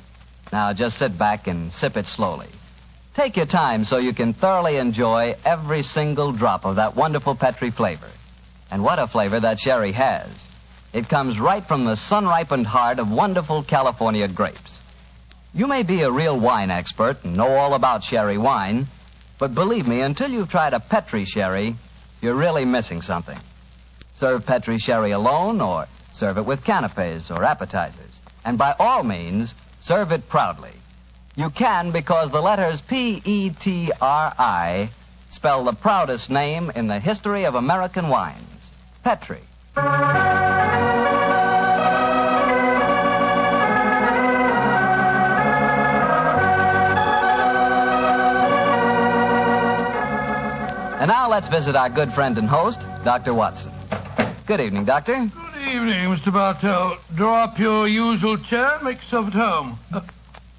Now, just sit back and sip it slowly. Take your time so you can thoroughly enjoy every single drop of that wonderful Petri flavor. And what a flavor that sherry has. It comes right from the sun-ripened heart of wonderful California grapes. You may be a real wine expert and know all about sherry wine, but believe me, until you've tried a Petri sherry, you're really missing something. Serve Petri sherry alone or serve it with canapes or appetizers. And by all means, serve it proudly. You can because the letters P-E-T-R-I spell the proudest name in the history of American wines. Petri. And now let's visit our good friend and host, Dr. Watson. Good evening, Doctor.
Good evening, Mr. Bartell. Draw up your usual chair and make yourself at home.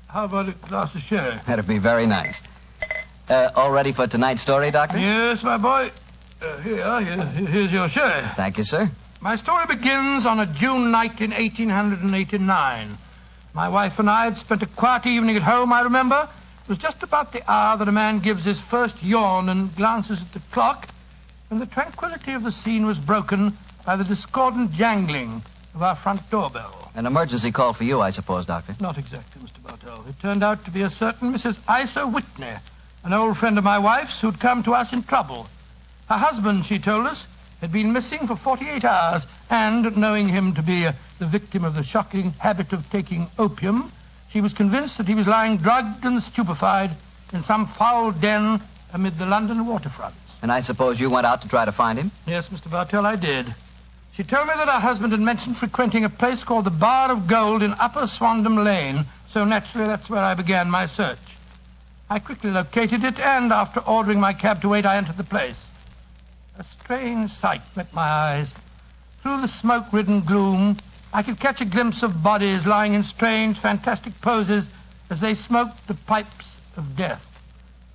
How about a glass of sherry?
That'd be very nice. All ready for tonight's story, Doctor?
Yes, my boy. Here's your sherry.
Thank you, sir.
My story begins on a June night in 1889. My wife and I had spent a quiet evening at home, I remember. It was just about the hour that a man gives his first yawn and glances at the clock, when the tranquility of the scene was broken by the discordant jangling of our front doorbell.
An emergency call for you, I suppose, Doctor.
Not exactly, Mr. Bartell. It turned out to be a certain Mrs. Isa Whitney, an old friend of my wife's who'd come to us in trouble. Her husband, she told us, had been missing for 48 hours, and, knowing him to be the victim of the shocking habit of taking opium, she was convinced that he was lying drugged and stupefied in some foul den amid the London waterfronts.
And I suppose you went out to try to find him?
Yes, Mr. Bartell, I did. She told me that her husband had mentioned frequenting a place called the Bar of Gold in Upper Swandam Lane, so naturally that's where I began my search. I quickly located it, and after ordering my cab to wait, I entered the place. A strange sight met my eyes. Through the smoke-ridden gloom, I could catch a glimpse of bodies lying in strange, fantastic poses as they smoked the pipes of death.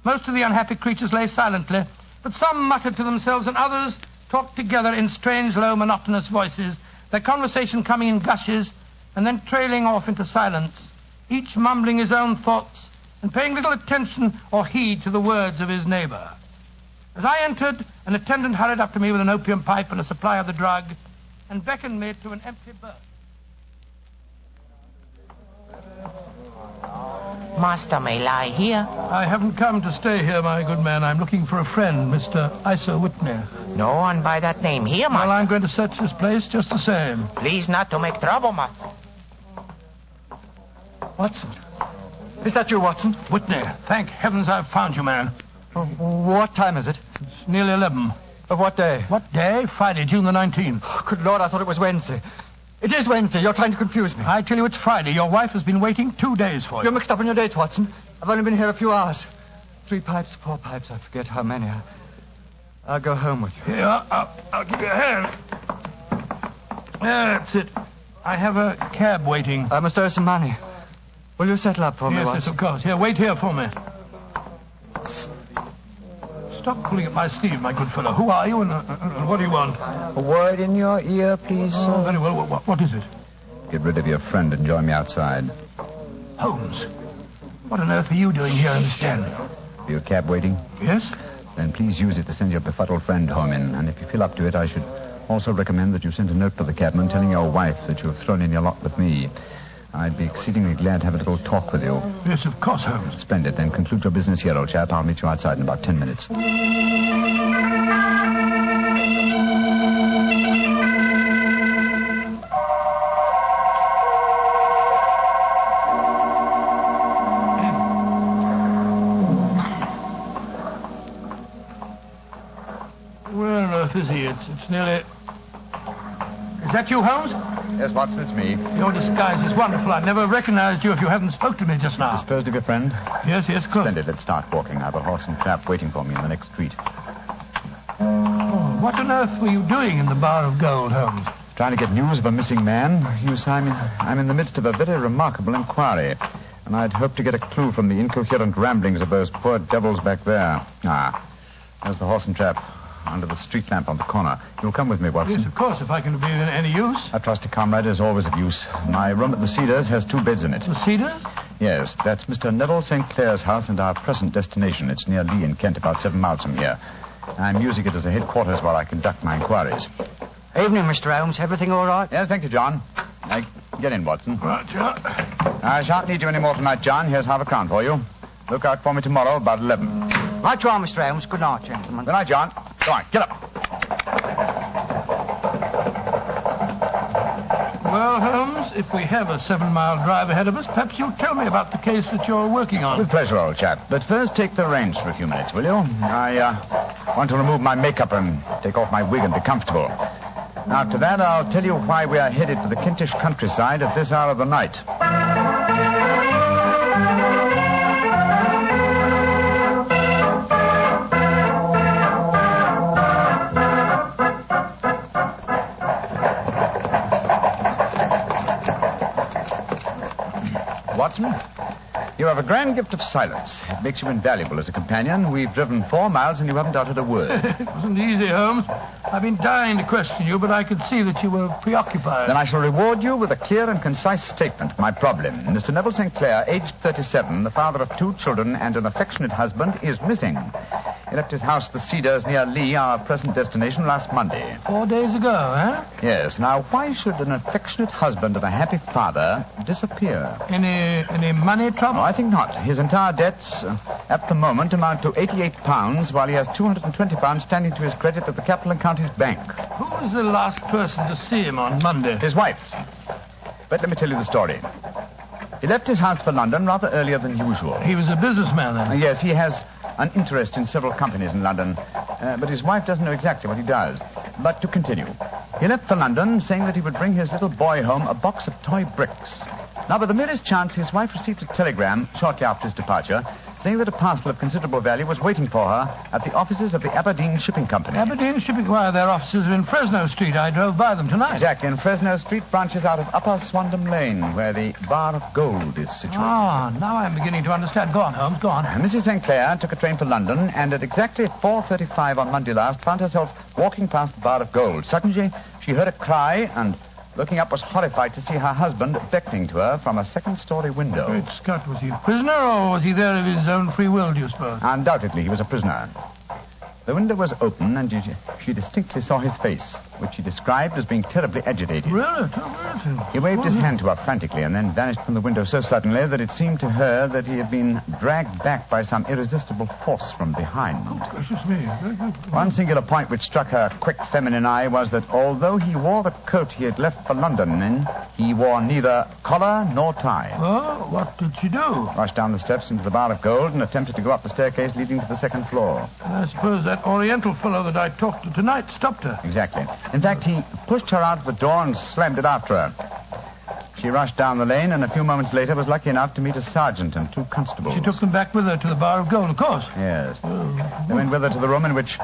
Most of the unhappy creatures lay silently, but some muttered to themselves and others talked together in strange, low, monotonous voices, their conversation coming in gushes and then trailing off into silence, each mumbling his own thoughts and paying little attention or heed to the words of his neighbor. As I entered, an attendant hurried up to me with an opium pipe and a supply of the drug and beckoned me to an empty berth.
Master may lie here.
I haven't come to stay here, my good man. I'm looking for a friend, Mr. Isa Whitney.
No one by that name here, Master.
Well, I'm going to search this place just the same.
Please not to make trouble, Master.
Watson. Is that you, Watson? Whitney. Thank heavens I've found you, man.
What time is it?
It's nearly 11.
Of what day?
What day? Friday, June the 19th.
Oh, good Lord, I thought it was Wednesday. It is Wednesday. You're trying to confuse me.
I tell you it's Friday. Your wife has been waiting 2 days for you.
You're mixed up in your dates, Watson. I've only been here a few hours. 3 pipes, 4 pipes. I forget how many. I'll go home with you.
Here, I'll give you a hand. That's it. I have a cab waiting.
I must owe some money. Will you settle up for me, Watson?
Yes, of course. Here, wait here for me. Stop pulling at my sleeve, my good fellow. Who are you and what do you want?
A word in your ear, please, sir.
Oh, very well. What is it?
Get rid of your friend and join me outside.
Holmes, what on earth are you doing here in this den?
For your cab waiting?
Yes?
Then please use it to send your befuddled friend home in. And if you feel up to it, I should also recommend that you send a note to the cabman telling your wife that you have thrown in your lot with me. I'd be exceedingly glad to have a little talk with you.
Yes, of course, Holmes.
Splendid. Then conclude your business here, old chap. I'll meet you outside in about 10 minutes.
Where on earth is he? It's nearly... Is that you, Holmes?
Yes, Watson, it's me.
Your disguise is wonderful. I'd never recognized you if you hadn't spoke to me just now.
Disposed of your friend?
Yes, good.
Splendid. Let's start walking. I have a horse and trap waiting for me in the next street.
Oh, what on earth were you doing in the Bar of Gold, Holmes?
Trying to get news of a missing man. You see, I'm in the midst of a very remarkable inquiry. And I'd hoped to get a clue from the incoherent ramblings of those poor devils back there. There's the horse and trap. Under the street lamp on the corner. You'll come with me, Watson?
Yes, of course, if I can be of any use.
A trusty comrade is always of use. My room at the Cedars has 2 beds in it.
The Cedars?
Yes, that's Mr. Neville St. Clair's house and our present destination. It's near Lee in Kent, about 7 miles from here. I'm using it as a headquarters while I conduct my inquiries.
Evening, Mr. Holmes. Everything all right?
Yes, thank you, John. Get in, Watson.
Right, John.
I shan't need you any more tonight, John. Here's half a crown for you. Look out for me tomorrow about 11.
Right, try, Mr. Holmes. Good night, gentlemen.
Good night, John. Go on, get up.
Well, Holmes, if we have a 7-mile drive ahead of us, perhaps you'll tell me about the case that you're working on.
With pleasure, old chap. But first, take the reins for a few minutes, will you? I want to remove my makeup and take off my wig and be comfortable. After that, I'll tell you why we are headed for the Kentish countryside at this hour of the night. Watson, you have a grand gift of silence. It makes you invaluable as a companion. We've driven 4 miles and you haven't uttered a word.
It wasn't easy, Holmes. I've been dying to question you, but I could see that you were preoccupied.
Then I shall reward you with a clear and concise statement. My problem. Mr. Neville St. Clair, aged 37, the father of 2 children and an affectionate husband, is missing. He left his house, the Cedars near Lee, our present destination, last Monday.
4 days ago, eh?
Yes. Now, why should an affectionate husband and a happy father disappear?
Any money trouble?
No, I think not. His entire debts at the moment amount to £88, while he has £220 standing to his credit at the Capital and Counties Bank.
Who was the last person to see him on Monday?
His wife. But let me tell you the story. He left his house for London rather earlier than usual.
He was a businessman, then?
Yes, he has an interest in several companies in London, but his wife doesn't know exactly what he does. But to continue. He left for London saying that he would bring his little boy home a box of toy bricks. Now, by the merest chance, his wife received a telegram shortly after his departure saying that a parcel of considerable value was waiting for her at the offices of the Aberdeen Shipping Company.
Aberdeen Shipping? Why, their offices are in Fresno Street. I drove by them tonight.
Exactly. In Fresno Street branches out of Upper Swandam Lane, where the Bar of Gold is situated.
Ah, now I'm beginning to understand. Go on, Holmes, go on.
Mrs. St. Clair took a train for London, and at exactly 4:35 on Monday last, found herself walking past the Bar of Gold. Suddenly, she heard a cry, and looking up was horrified to see her husband beckoning to her from a second-story window.
Great Scott, was he a prisoner, or was he there of his own free will, do you suppose?
Undoubtedly, he was a prisoner. The window was open, and she distinctly saw his face, which she described as being terribly agitated.
Really?
He waved his hand to her frantically and then vanished from the window so suddenly that it seemed to her that he had been dragged back by some irresistible force from behind.
Oh, gracious me.
One singular point which struck her quick feminine eye was that although he wore the coat he had left for London in, he wore neither collar nor tie.
Well, what did she do?
Rushed down the steps into the Bar of Gold and attempted to go up the staircase leading to the second floor.
I suppose that Oriental fellow that I talked to tonight stopped her.
Exactly. In fact, he pushed her out of the door and slammed it after her. She rushed down the lane and a few moments later was lucky enough to meet a sergeant and 2 constables.
She took them back with her to the Bar of Gold, of course.
Yes. They went with her to the room in which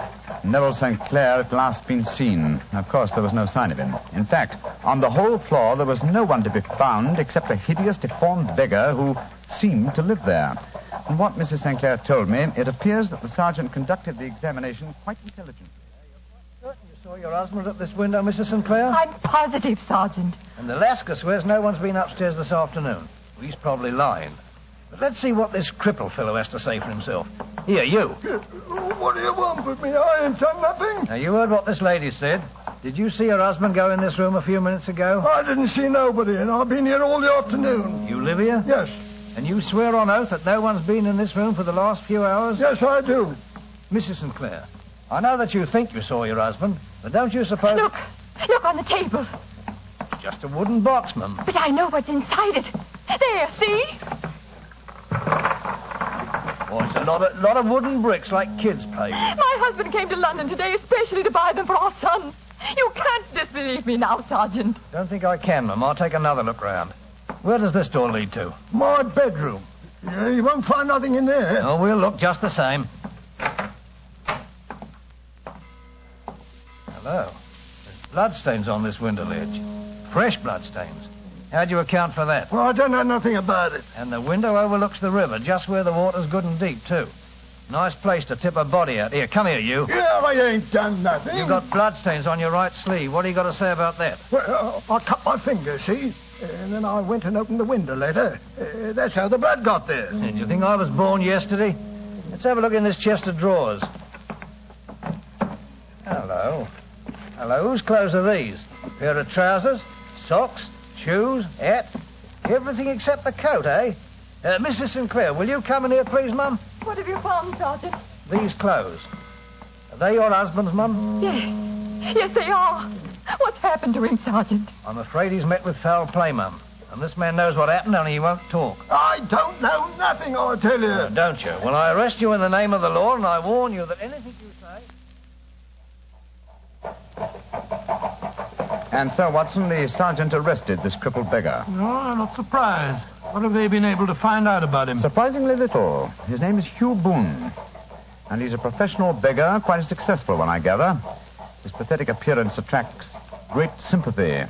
Neville St. Clair had last been seen. Of course, there was no sign of him. In fact, on the whole floor, there was no one to be found except a hideous, deformed beggar who seemed to live there. From what Mrs. St. Clair told me, it appears that the sergeant conducted the examination quite intelligently.
Certain you saw your husband at this window, Mrs. Sinclair?
I'm positive, Sergeant.
And Alaska swears no one's been upstairs this afternoon. Well, he's probably lying. But let's see what this cripple fellow has to say for himself. Here, you.
What do you want with me? I ain't done nothing.
Now, you heard what this lady said. Did you see her husband go in this room a few minutes ago?
I didn't see nobody, and I've been here all the afternoon.
You live here?
Yes.
And you swear on oath that no one's been in this room for the last few hours?
Yes, I do.
Mrs. Sinclair, I know that you think you saw your husband, but don't you suppose...
Look on the table.
Just a wooden box, ma'am.
But I know what's inside it. There, see?
Oh, it's a lot of wooden bricks like kids play with.
My husband came to London today especially to buy them for our son. You can't disbelieve me now, Sergeant.
Don't think I can, ma'am. I'll take another look round. Where does this door lead to?
My bedroom. Yeah, you won't find nothing in there.
Oh, we'll look just the same. Hello. There's bloodstains on this window ledge. Fresh bloodstains. How'd you account for that?
Well, I don't know nothing about it.
And the window overlooks the river, just where the water's good and deep, too. Nice place to tip a body out. Here, come here, you.
Yeah, I ain't done nothing.
You've got bloodstains on your right sleeve. What do you got to say about that?
Well, I cut my finger, see? And then I went and opened the window later. That's how the blood got there.
Did you think I was born yesterday? Let's have a look in this chest of drawers. Hello. Hello, whose clothes are these? Pair of trousers, socks, shoes, hat, everything except the coat, eh? Mrs. Sinclair, will you come in here, please, Mum?
What have you found, Sergeant?
These clothes. Are they your husband's, Mum?
Yes. Yes, they are. What's happened to him, Sergeant?
I'm afraid he's met with foul play, Mum. And this man knows what happened, only he won't talk.
I don't know nothing, I tell you.
No, don't you? Well, I arrest you in the name of the law, and I warn you that anything you say...
And so, Watson, the sergeant arrested this crippled beggar.
No, I'm not surprised. What have they been able to find out about him?
Surprisingly little. His name is Hugh Boone. And he's a professional beggar, quite a successful one, I gather. His pathetic appearance attracts great sympathy.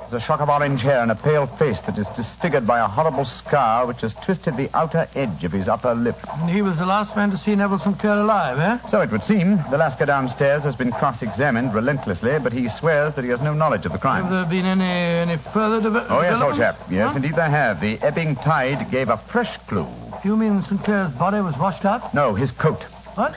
There's a shock of orange hair and a pale face that is disfigured by a horrible scar which has twisted the outer edge of his upper lip.
And he was the last man to see Neville Sinclair alive, eh?
So it would seem. The Lascar downstairs has been cross-examined relentlessly, but he swears that he has no knowledge of the crime.
Have there been any further
Oh, yes, old chap. Yes,
Huh?
indeed there have. The ebbing tide gave a fresh clue.
You mean Sinclair's body was washed out?
No, his coat.
What?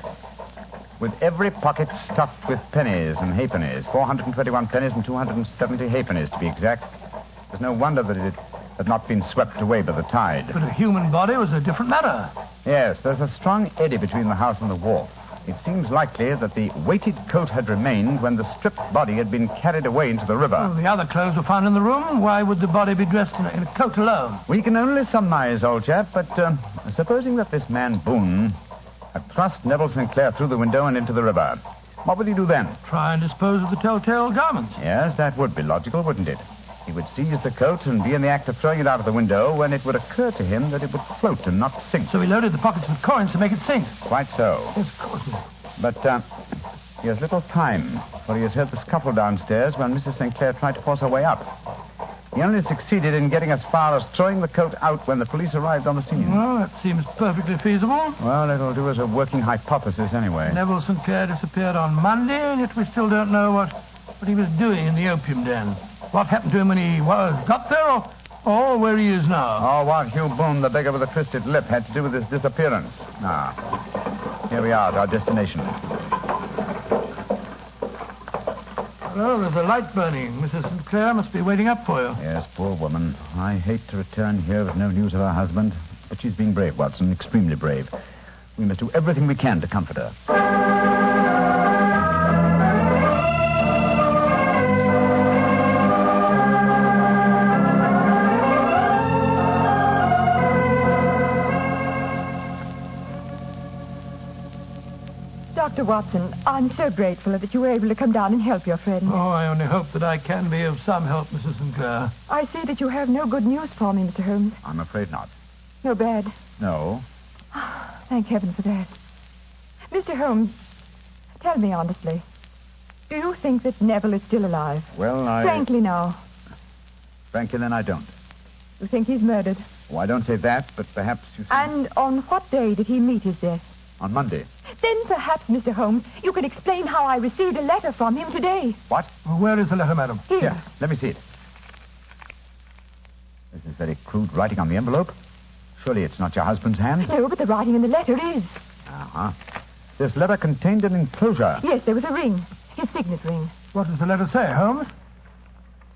with every pocket stuffed with pennies and halfpennies. 421 pennies and 270 halfpennies, to be exact. There's no wonder that it had not been swept away by the tide.
But a human body was a different matter.
Yes, there's a strong eddy between the house and the wharf. It seems likely that the weighted coat had remained when the stripped body had been carried away into the river.
Well, the other clothes were found in the room. Why would the body be dressed in a coat alone?
We can only surmise, old chap, but supposing that this man Boone had thrust Neville Sinclair through the window and into the river, what would he do then?
Try and dispose of the telltale garments.
Yes, that would be logical, wouldn't it? He would seize the coat and be in the act of throwing it out of the window when it would occur to him that it would float and not sink.
So he loaded the pockets with coins to make it sink.
Quite so.
Yes, of course.
But he has little time, for he has heard the scuffle downstairs when Mrs. Sinclair tried to force her way up. He only succeeded in getting as far as throwing the coat out when the police arrived on the scene.
Well, that seems perfectly feasible.
Well, it'll do as a working hypothesis anyway.
Neville Sinclair disappeared on Monday, and yet we still don't know what he was doing in the opium den. What happened to him when he got there, or where he is now?
Oh, what Hugh Boone, the beggar with the twisted lip, had to do with his disappearance. Here we are at our destination.
Well, there's a light burning. Mrs. Sinclair must be waiting up for you.
Yes, poor woman. I hate to return here with no news of her husband, but she's being brave, Watson, extremely brave. We must do everything we can to comfort her.
Dr. Watson, I'm so grateful that you were able to come down and help your friend.
Oh, I only hope that I can be of some help, Mrs. Sinclair.
I see that you have no good news for me, Mr. Holmes.
I'm afraid not.
No bad.
No.
Thank heaven for that. Mr. Holmes, tell me honestly, do you think that Neville is still alive?
Well,
Frankly now.
Frankly, then I don't.
You think he's murdered?
Oh, I don't say that, but perhaps you think...
And on what day did he meet his death?
On Monday.
Then perhaps, Mr. Holmes, you can explain how I received a letter from him today.
What?
Well, where is the letter, madam?
Here.
Let me see it. This is very crude writing on the envelope. Surely it's not your husband's hand?
No, but the writing in the letter is.
Uh-huh. This letter contained an enclosure.
Yes, there was a ring. His signet ring.
What does the letter say, Holmes?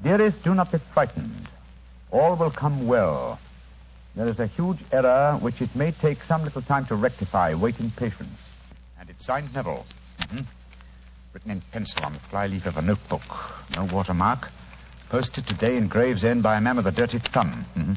Dearest, do not be frightened. All will come well. There is a huge error which it may take some little time to rectify. Wait in patience. And it's signed Neville. Mm-hmm. Written in pencil on the flyleaf of a notebook. No watermark. Posted today in Gravesend by a man with a dirty thumb. Mm-hmm.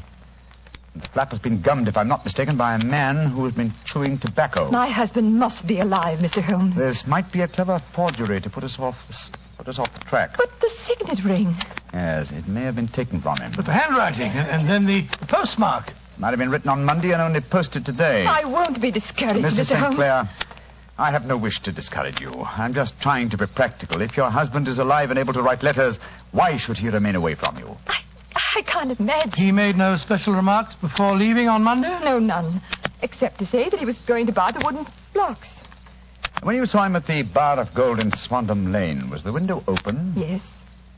And the flap has been gummed, if I'm not mistaken, by a man who has been chewing tobacco.
My husband must be alive, Mr. Holmes.
This might be a clever forgery to put us off the track.
But the signet ring.
Yes, it may have been taken from him.
But the handwriting and then the postmark.
Might have been written on Monday and only posted today.
I won't be discouraged,
Mrs.
Mr. Holmes.
Sinclair, I have no wish to discourage you. I'm just trying to be practical. If your husband is alive and able to write letters, why should he remain away from you?
I can't imagine.
He made no special remarks before leaving on Monday?
No, none. Except to say that he was going to buy the wooden blocks.
When you saw him at the Bar of Gold in Swandam Lane, was the window open?
Yes.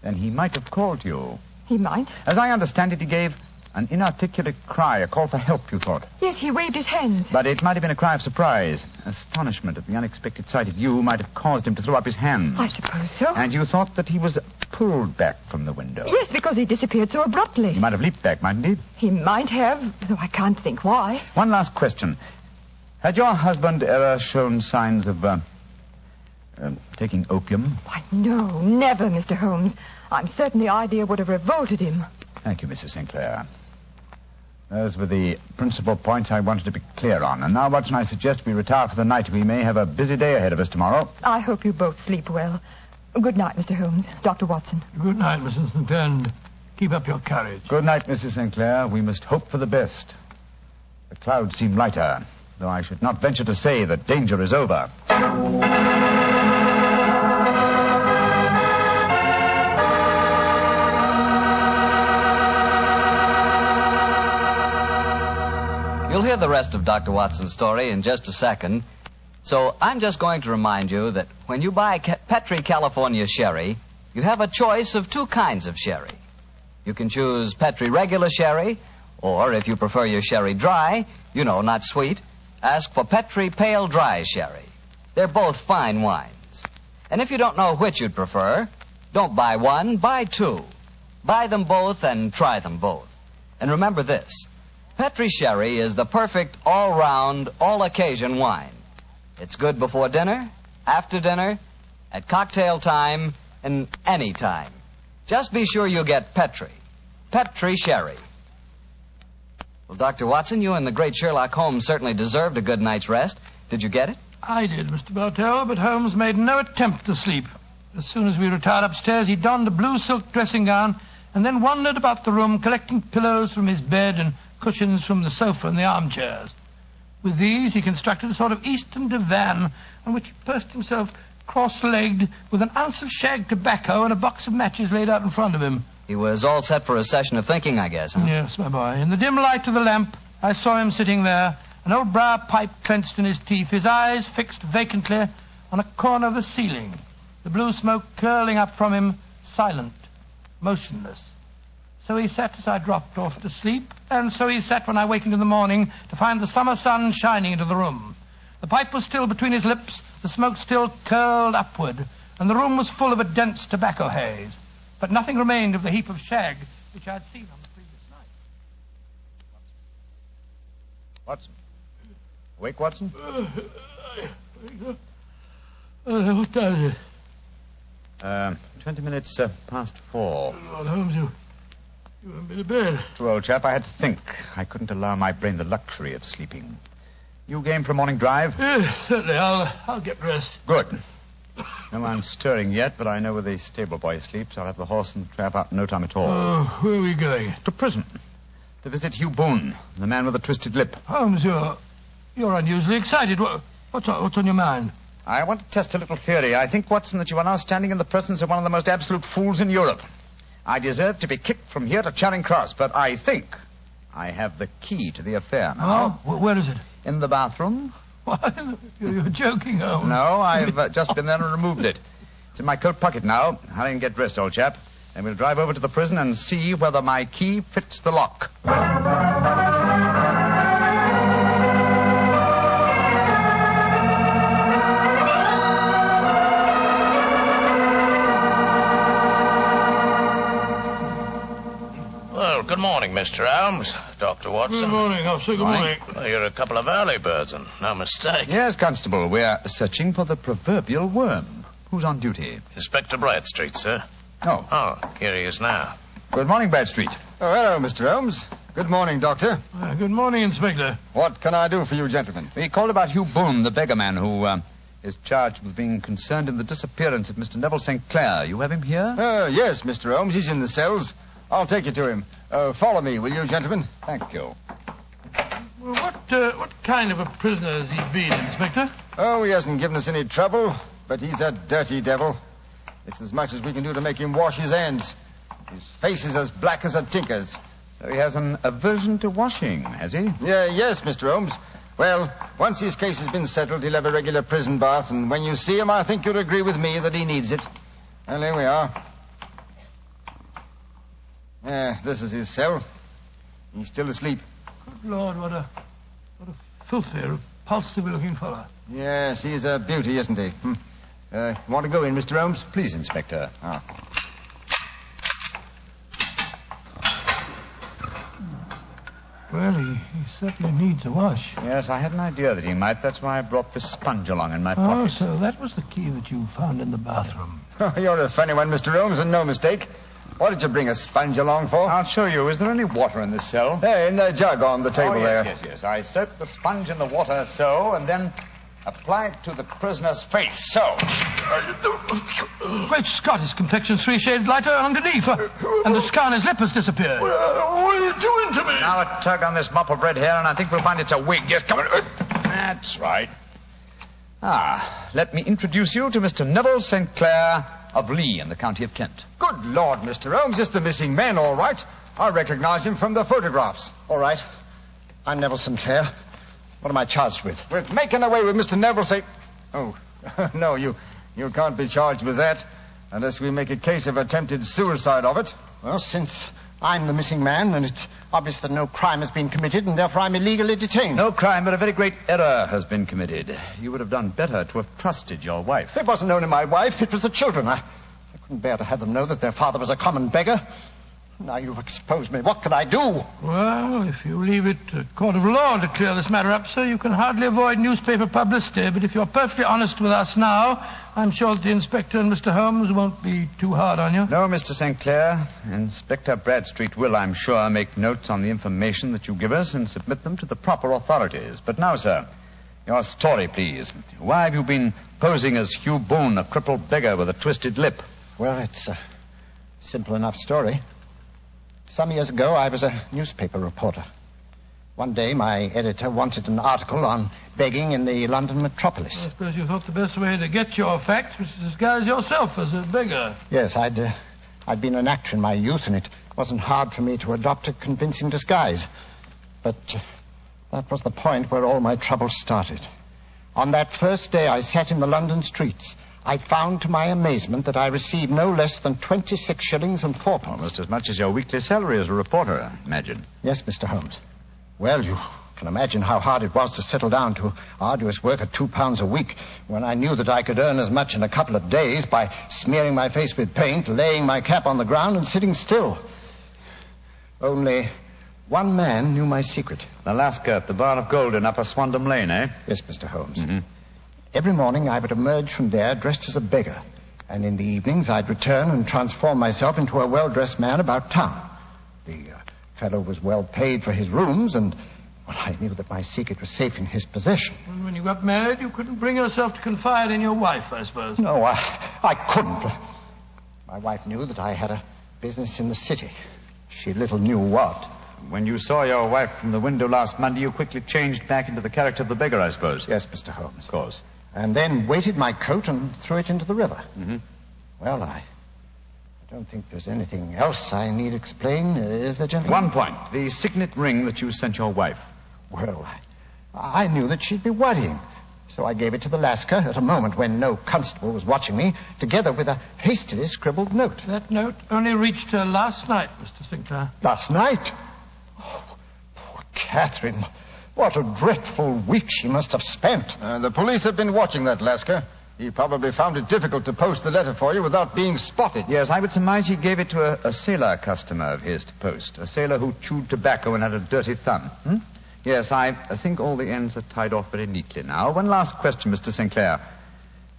Then he might have called you.
He might.
As I understand it, he gave an inarticulate cry, a call for help, you thought.
Yes, he waved his hands.
But it might have been a cry of surprise. Astonishment at the unexpected sight of you might have caused him to throw up his hands.
I suppose so.
And you thought that he was pulled back from the window.
Yes, because he disappeared so abruptly.
He might have leaped back, mightn't he?
He might have, though I can't think why.
One last question. Had your husband ever shown signs of, taking opium?
Why, no, never, Mr. Holmes. I'm certain the idea would have revolted him.
Thank you, Mrs. Sinclair. Those were the principal points I wanted to be clear on. And now, Watson, I suggest we retire for the night. We may have a busy day ahead of us tomorrow.
I hope you both sleep well. Good night, Mr. Holmes. Dr. Watson.
Good night, Mrs. Sinclair, and keep up your courage.
Good night, Mrs. Sinclair. We must hope for the best. The clouds seem lighter, though I should not venture to say that danger is over.
You'll hear the rest of Dr. Watson's story in just a second. So I'm just going to remind you that when you buy Petri California sherry, you have a choice of two kinds of sherry. You can choose Petri regular sherry, or if you prefer your sherry dry, not sweet, ask for Petri pale dry sherry. They're both fine wines. And if you don't know which you'd prefer, don't buy one, buy two. Buy them both and try them both. And remember this, Petri Sherry is the perfect all-round, all-occasion wine. It's good before dinner, after dinner, at cocktail time, and any time. Just be sure you get Petri. Petri Sherry. Well, Dr. Watson, you and the great Sherlock Holmes certainly deserved a good night's rest. Did you get it?
I did, Mr. Bartell, but Holmes made no attempt to sleep. As soon as we retired upstairs, he donned a blue silk dressing gown and then wandered about the room collecting pillows from his bed and cushions from the sofa and the armchairs. With these, he constructed a sort of eastern divan on which he perched himself cross-legged with an ounce of shag tobacco and a box of matches laid out in front of him.
He was all set for a session of thinking, I guess, huh?
Yes, my boy. In the dim light of the lamp, I saw him sitting there, an old briar pipe clenched in his teeth, his eyes fixed vacantly on a corner of the ceiling, the blue smoke curling up from him, silent, motionless. So he sat as I dropped off to sleep, and so he sat when I wakened in the morning to find the summer sun shining into the room. The pipe was still between his lips, the smoke still curled upward, and the room was full of a dense tobacco haze. But nothing remained of the heap of shag which I had seen on the previous night.
Watson? Awake, Watson?
What time is it?
20 minutes past 4.
Lord Holmes, you haven't been to bed.
True, old chap, I had to think. I couldn't allow my brain the luxury of sleeping. You game for a morning drive?
Yes, certainly. I'll get dressed.
Good. No one's stirring yet, but I know where the stable boy sleeps. I'll have the horse and the trap out in no time at all.
Oh, where are we going?
To prison. To visit Hugh Boone, the man with the twisted lip.
Holmes, you're unusually excited. What's on your mind?
I want to test a little theory. I think, Watson, that you are now standing in the presence of one of the most absolute fools in Europe. I deserve to be kicked from here to Charing Cross, but I think I have the key to the affair now.
Oh, where is it?
In the bathroom.
What? You're joking, Holmes.
No, I've just been there and removed it. It's in my coat pocket now. Hurry and get dressed, old chap. Then we'll drive over to the prison and see whether my key fits the lock.
Well, good morning, Mr. Holmes. Dr. Watson.
Good morning, officer. Good morning.
Well, you're a couple of early birds, and no mistake.
Yes, Constable. We're searching for the proverbial worm. Who's on duty?
Inspector Bradstreet, sir.
Oh.
Oh, here he is now.
Good morning, Bradstreet.
Oh, hello, Mr. Holmes. Good morning, Doctor.
Good morning, Inspector.
What can I do for you, gentlemen?
We called about Hugh Boone, the beggar man who is charged with being concerned in the disappearance of Mr. Neville St. Clair. You have him here?
Yes, Mr. Holmes. He's in the cells. I'll take you to him. Follow me, will you, gentlemen?
Thank you.
Well, what kind of a prisoner has he been, Inspector?
Oh, he hasn't given us any trouble, but he's a dirty devil. It's as much as we can do to make him wash his hands. His face is as black as a tinker's.
So he has an aversion to washing, has he?
Yes, Mr. Holmes. Well, once his case has been settled, he'll have a regular prison bath, and when you see him, I think you'll agree with me that he needs it. Well, here we are. This is his cell. He's still asleep.
Good Lord, what a filthy, repulsive-looking fellow.
Yes, he's a beauty, isn't he? Want to go in, Mr. Holmes?
Please, Inspector.
Well, he certainly needs a wash.
Yes, I had an idea that he might. That's why I brought this sponge along in my pocket.
Oh, so that was the key that you found in the bathroom.
You're a funny one, Mr. Holmes, and no mistake. What did you bring a sponge along for?
I'll show you. Is there any water in this cell?
In the jug on the table there.
Yes. I soak the sponge in the water so, and then apply it to the prisoner's face, so.
Great Scott, his complexion's 3 shades lighter underneath, and the scar on his lip has disappeared.
What are you doing to me?
Now a tug on this mop of red hair, and I think we'll find it's a wig. Yes, come on. That's right. Let me introduce you to Mr. Neville St. Clair of Lee in the county of Kent.
Good Lord, Mr. Holmes, it's the missing man, all right. I recognize him from the photographs.
All right. I'm Neville St. Clair. What am I charged with?
With making away with Mr. Neville St. Oh, no, you can't be charged with that unless we make a case of attempted suicide of it.
Well, since I'm the missing man, and it's obvious that no crime has been committed, and therefore I'm illegally detained.
No crime, but a very great error has been committed. You would have done better to have trusted your wife.
It wasn't only my wife, it was the children. I couldn't bear to have them know that their father was a common beggar. Now you've exposed me. What can I do?
Well, if you leave it to a court of law to clear this matter up, sir, you can hardly avoid newspaper publicity. But if you're perfectly honest with us now, I'm sure that the inspector and Mr. Holmes won't be too hard on you.
No, Mr. St. Clair. Inspector Bradstreet will, I'm sure, make notes on the information that you give us and submit them to the proper authorities. But now, sir, your story, please. Why have you been posing as Hugh Boone, a crippled beggar with a twisted lip?
Well, it's a simple enough story. Some years ago, I was a newspaper reporter. One day, my editor wanted an article on begging in the London metropolis.
I suppose you thought the best way to get your facts was to disguise yourself as a beggar.
Yes, I'd been an actor in my youth, and it wasn't hard for me to adopt a convincing disguise. But that was the point where all my troubles started. On that first day I sat in the London streets, I found to my amazement that I received no less than 26 shillings and 4
Almost as much as your weekly salary as a reporter, I imagine.
Yes, Mr. Holmes. Well, you can imagine how hard it was to settle down to arduous work at £2 a week when I knew that I could earn as much in a couple of days by smearing my face with paint, laying my cap on the ground, and sitting still. Only one man knew my secret.
The Lascar at the Bar of Gold in Upper Swandam Lane, eh?
Yes, Mr. Holmes. Mm-hmm. Every morning I would emerge from there dressed as a beggar, and in the evenings I'd return and transform myself into a well-dressed man about town. The fellow was well paid for his rooms, and well, I knew that my secret was safe in his possession.
And when you got married, you couldn't bring yourself to confide in your wife, I suppose.
No, I couldn't. My wife knew that I had a business in the city. She little knew what.
When you saw your wife from the window last Monday, you quickly changed back into the character of the beggar, I suppose.
Yes, Mr. Holmes.
Of course.
And then weighted my coat and threw it into the river.
Mm-hmm.
Well, I don't think there's anything else I need explain, is there, gentlemen?
One point. The signet ring that you sent your wife.
Well, I knew that she'd be worrying. So I gave it to the Lascar at a moment when no constable was watching me, together with a hastily scribbled note.
That note only reached her last night, Mr. Sinclair.
Last night? Oh, poor Catherine. What a dreadful week she must have spent.
The police have been watching that Lascar. He probably found it difficult to post the letter for you without being spotted.
Yes, I would surmise he gave it to a sailor customer of his to post. A sailor who chewed tobacco and had a dirty thumb. Yes, I think all the ends are tied off very neatly now. One last question, Mr. Sinclair.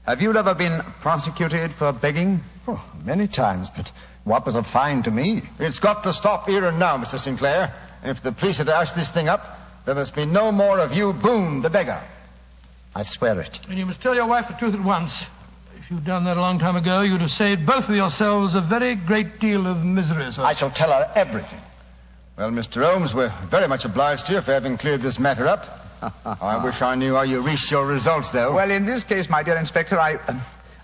Have you ever been prosecuted for begging?
Oh, many times, but what was a fine to me?
It's got to stop here and now, Mr. Sinclair. If the police had asked this thing up, there must be no more of you, Boone, the beggar.
I swear it.
And you must tell your wife the truth at once. If you'd done that a long time ago, you'd have saved both of yourselves a very great deal of misery, sir.
I shall tell her everything.
Well, Mr. Holmes, we're very much obliged to you for having cleared this matter up. I wish I knew how you reached your results, though.
Well, in this case, my dear Inspector,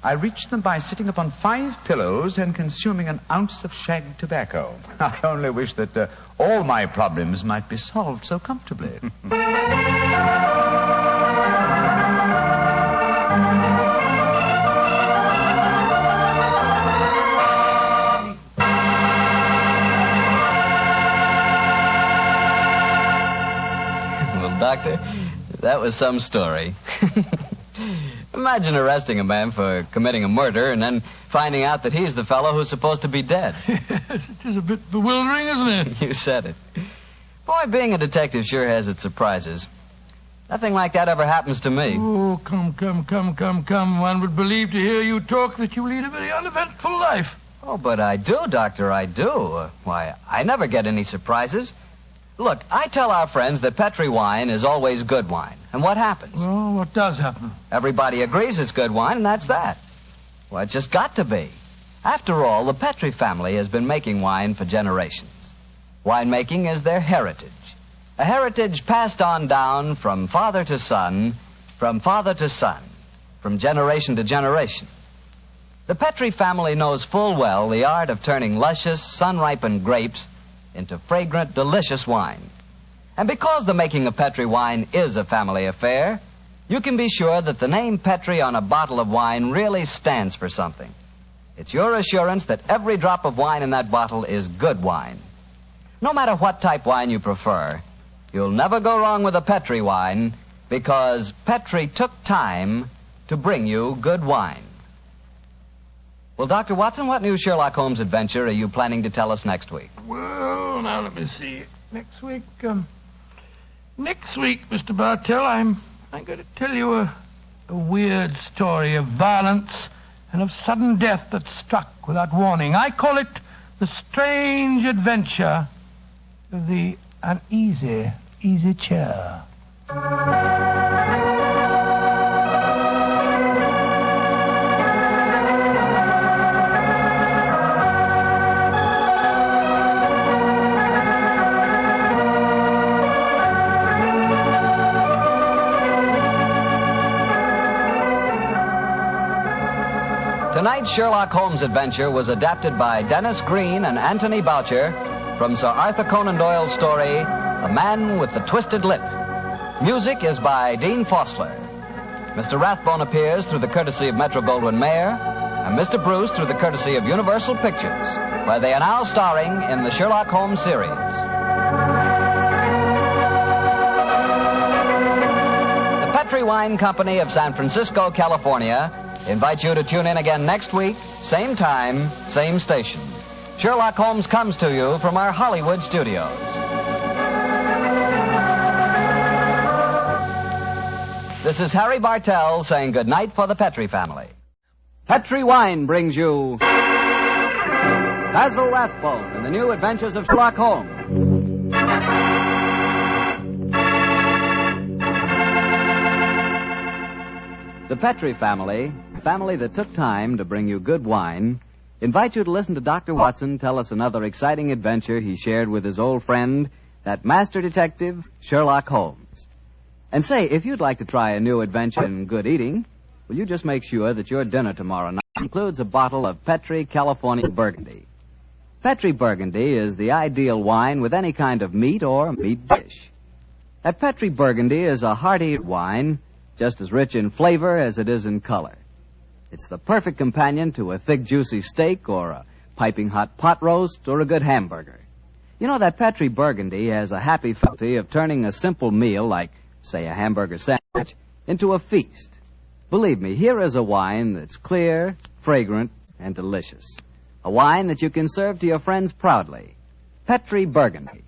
I reached them by sitting upon 5 pillows and consuming an ounce of shag tobacco. I only wish that all my problems might be solved so comfortably.
Well, Doctor, that was some story. Imagine arresting a man for committing a murder and then finding out that he's the fellow who's supposed to be dead.
It is a bit bewildering, isn't it?
You said it. Boy, being a detective sure has its surprises. Nothing like that ever happens to me.
Oh, come. One would believe to hear you talk that you lead a very uneventful life.
Oh, but I do, Doctor, I do. Why, I never get any surprises. Look, I tell our friends that Petri wine is always good wine. And what happens?
Well, what does happen?
Everybody agrees it's good wine, and that's that. Well, it just got to be. After all, the Petri family has been making wine for generations. Winemaking is their heritage. A heritage passed on down from father to son, from father to son, from generation to generation. The Petri family knows full well the art of turning luscious, sun-ripened grapes into fragrant, delicious wine. And because the making of Petri wine is a family affair, you can be sure that the name Petri on a bottle of wine really stands for something. It's your assurance that every drop of wine in that bottle is good wine, No matter what type wine you prefer, you'll never go wrong with a Petri wine because Petri took time to bring you good wine. Well, Dr. Watson, what new Sherlock Holmes adventure are you planning to tell us next week?
Well, now let me see. Next week, Mr. Bartell, I'm going to tell you a weird story of violence and of sudden death that struck without warning. I call it The Strange Adventure of the Uneasy Easy Chair.
Tonight's Sherlock Holmes adventure was adapted by Dennis Green and Anthony Boucher from Sir Arthur Conan Doyle's story, The Man with the Twisted Lip. Music is by Dean Fossler. Mr. Rathbone appears through the courtesy of Metro-Goldwyn-Mayer, and Mr. Bruce through the courtesy of Universal Pictures, where they are now starring in the Sherlock Holmes series. The Petri Wine Company of San Francisco, California, invite you to tune in again next week, same time, same station. Sherlock Holmes comes to you from our Hollywood studios. This is Harry Bartell saying goodnight for the Petri family. Petri Wine brings you Basil Rathbone and the New Adventures of Sherlock Holmes. The Petri family, a family that took time to bring you good wine, invite you to listen to Dr. Watson tell us another exciting adventure he shared with his old friend, that master detective, Sherlock Holmes. And say, if you'd like to try a new adventure in good eating, will you just make sure that your dinner tomorrow night includes a bottle of Petri California Burgundy. Petri Burgundy is the ideal wine with any kind of meat or meat dish. That Petri Burgundy is a hearty wine, just as rich in flavor as it is in color. It's the perfect companion to a thick, juicy steak or a piping hot pot roast or a good hamburger. You know, that Petri Burgundy has a happy faculty of turning a simple meal like, say, a hamburger sandwich into a feast. Believe me, here is a wine that's clear, fragrant, and delicious. A wine that you can serve to your friends proudly. Petri Burgundy.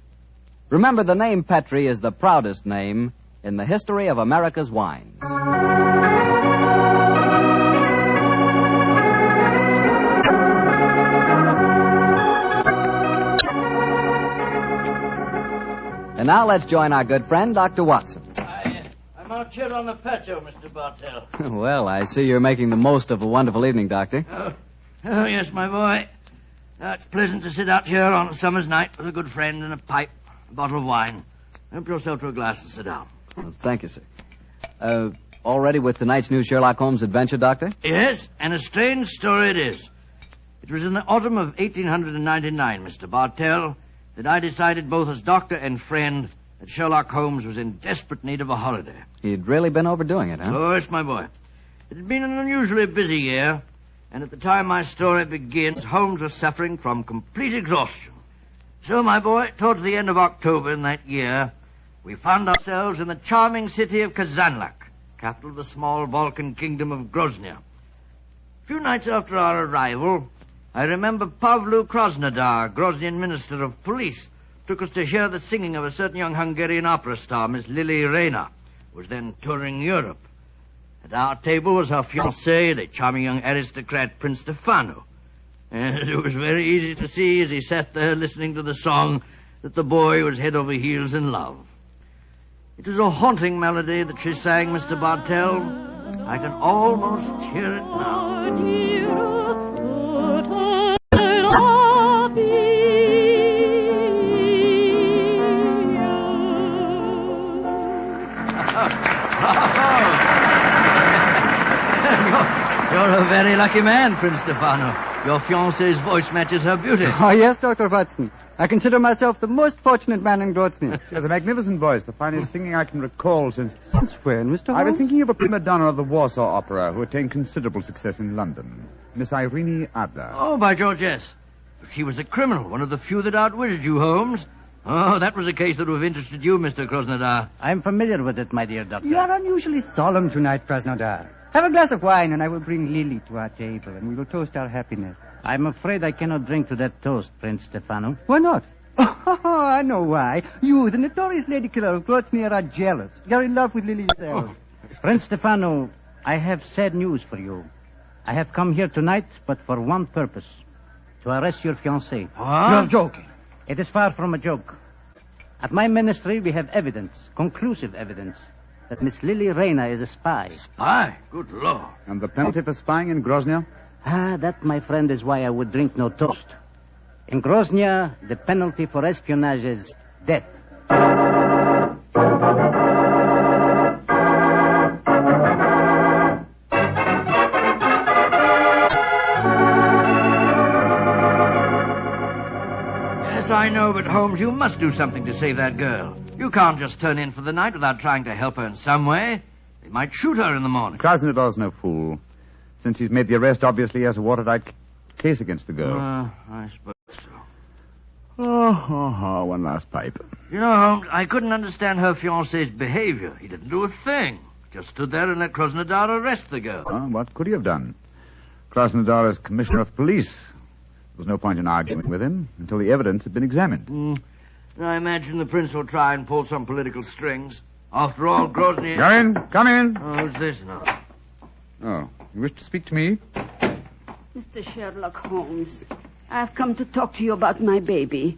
Remember, the name Petri is the proudest name in the history of America's wines. And now let's join our good friend, Dr. Watson.
I'm out here on the patio, Mr. Bartell.
Well, I see you're making the most of a wonderful evening, Doctor.
Oh, yes, my boy. It's pleasant to sit out here on a summer's night with a good friend and a pipe, a bottle of wine. Help yourself to a glass and sit down.
Well, thank you, sir. All ready with tonight's new Sherlock Holmes adventure, Doctor?
Yes, and a strange story it is. It was in the autumn of 1899, Mr. Bartell, that I decided both as doctor and friend that Sherlock Holmes was in desperate need of a holiday.
He'd really been overdoing it, huh?
Oh, yes, my boy. It had been an unusually busy year, and at the time my story begins, Holmes was suffering from complete exhaustion. So, my boy, towards the end of October in that year, we found ourselves in the charming city of Kazanlak, capital of the small Balkan kingdom of Groznia. A few nights after our arrival, I remember Pavlu Krasnodar, Groznian minister of police, took us to hear the singing of a certain young Hungarian opera star, Miss Lily Rayner, who was then touring Europe. At our table was her fiancé, the charming young aristocrat Prince Stefano. And it was very easy to see as he sat there listening to the song that the boy was head over heels in love. It was a haunting melody that she sang, Mr. Bartell. I can almost hear it now. You're a very lucky man, Prince Stefano. Your fiancée's voice matches her beauty.
Oh, yes, Dr. Watson. I consider myself the most fortunate man in Grozny.
She has a magnificent voice, the finest singing I can recall since...
Since when, Mr. Holmes?
I was thinking of a prima donna of the Warsaw Opera who attained considerable success in London, Miss Irene Adler.
Oh, by George, yes. She was a criminal, one of the few that outwitted you, Holmes.
Oh, that was a case that would have interested you, Mr. Krasnodar.
I'm familiar with it, my dear doctor.
You are unusually solemn tonight, Krasnodar. Have a glass of wine, and I will bring Lily to our table, and we will toast our happiness.
I'm afraid I cannot drink to that toast, Prince Stefano.
Why not? Oh, I know why. You, the notorious lady killer of Grozny, are jealous. You're in love with Lily yourself.
Prince Stefano, I have sad news for you. I have come here tonight, but for one purpose. To arrest your fiancée.
What?
You're joking.
It is far from a joke. At my ministry, we have evidence, conclusive evidence, that Miss Lily Rayner is a spy.
Spy? Good Lord.
And the penalty for spying in Grozny?
That, my friend, is why I would drink no toast. In Grozny, the penalty for espionage is death.
Yes, I know, but Holmes, you must do something to save that girl. You can't just turn in for the night without trying to help her in some way. They might shoot her in the morning.
Krasnodar's no fool. Since he's made the arrest, obviously he has a watertight case against the girl.
I suppose so.
One last pipe.
You know, Holmes, I couldn't understand her fiancé's behavior. He didn't do a thing. Just stood there and let Krasnodar arrest the girl.
What could he have done? Krasnodar is commissioner of police. There was no point in arguing with him until the evidence had been examined.
I imagine the prince will try and pull some political strings. After all, Grozny...
Come in.
Oh, who's this now?
Oh, you wish to speak to me?
Mr. Sherlock Holmes, I've come to talk to you about my baby.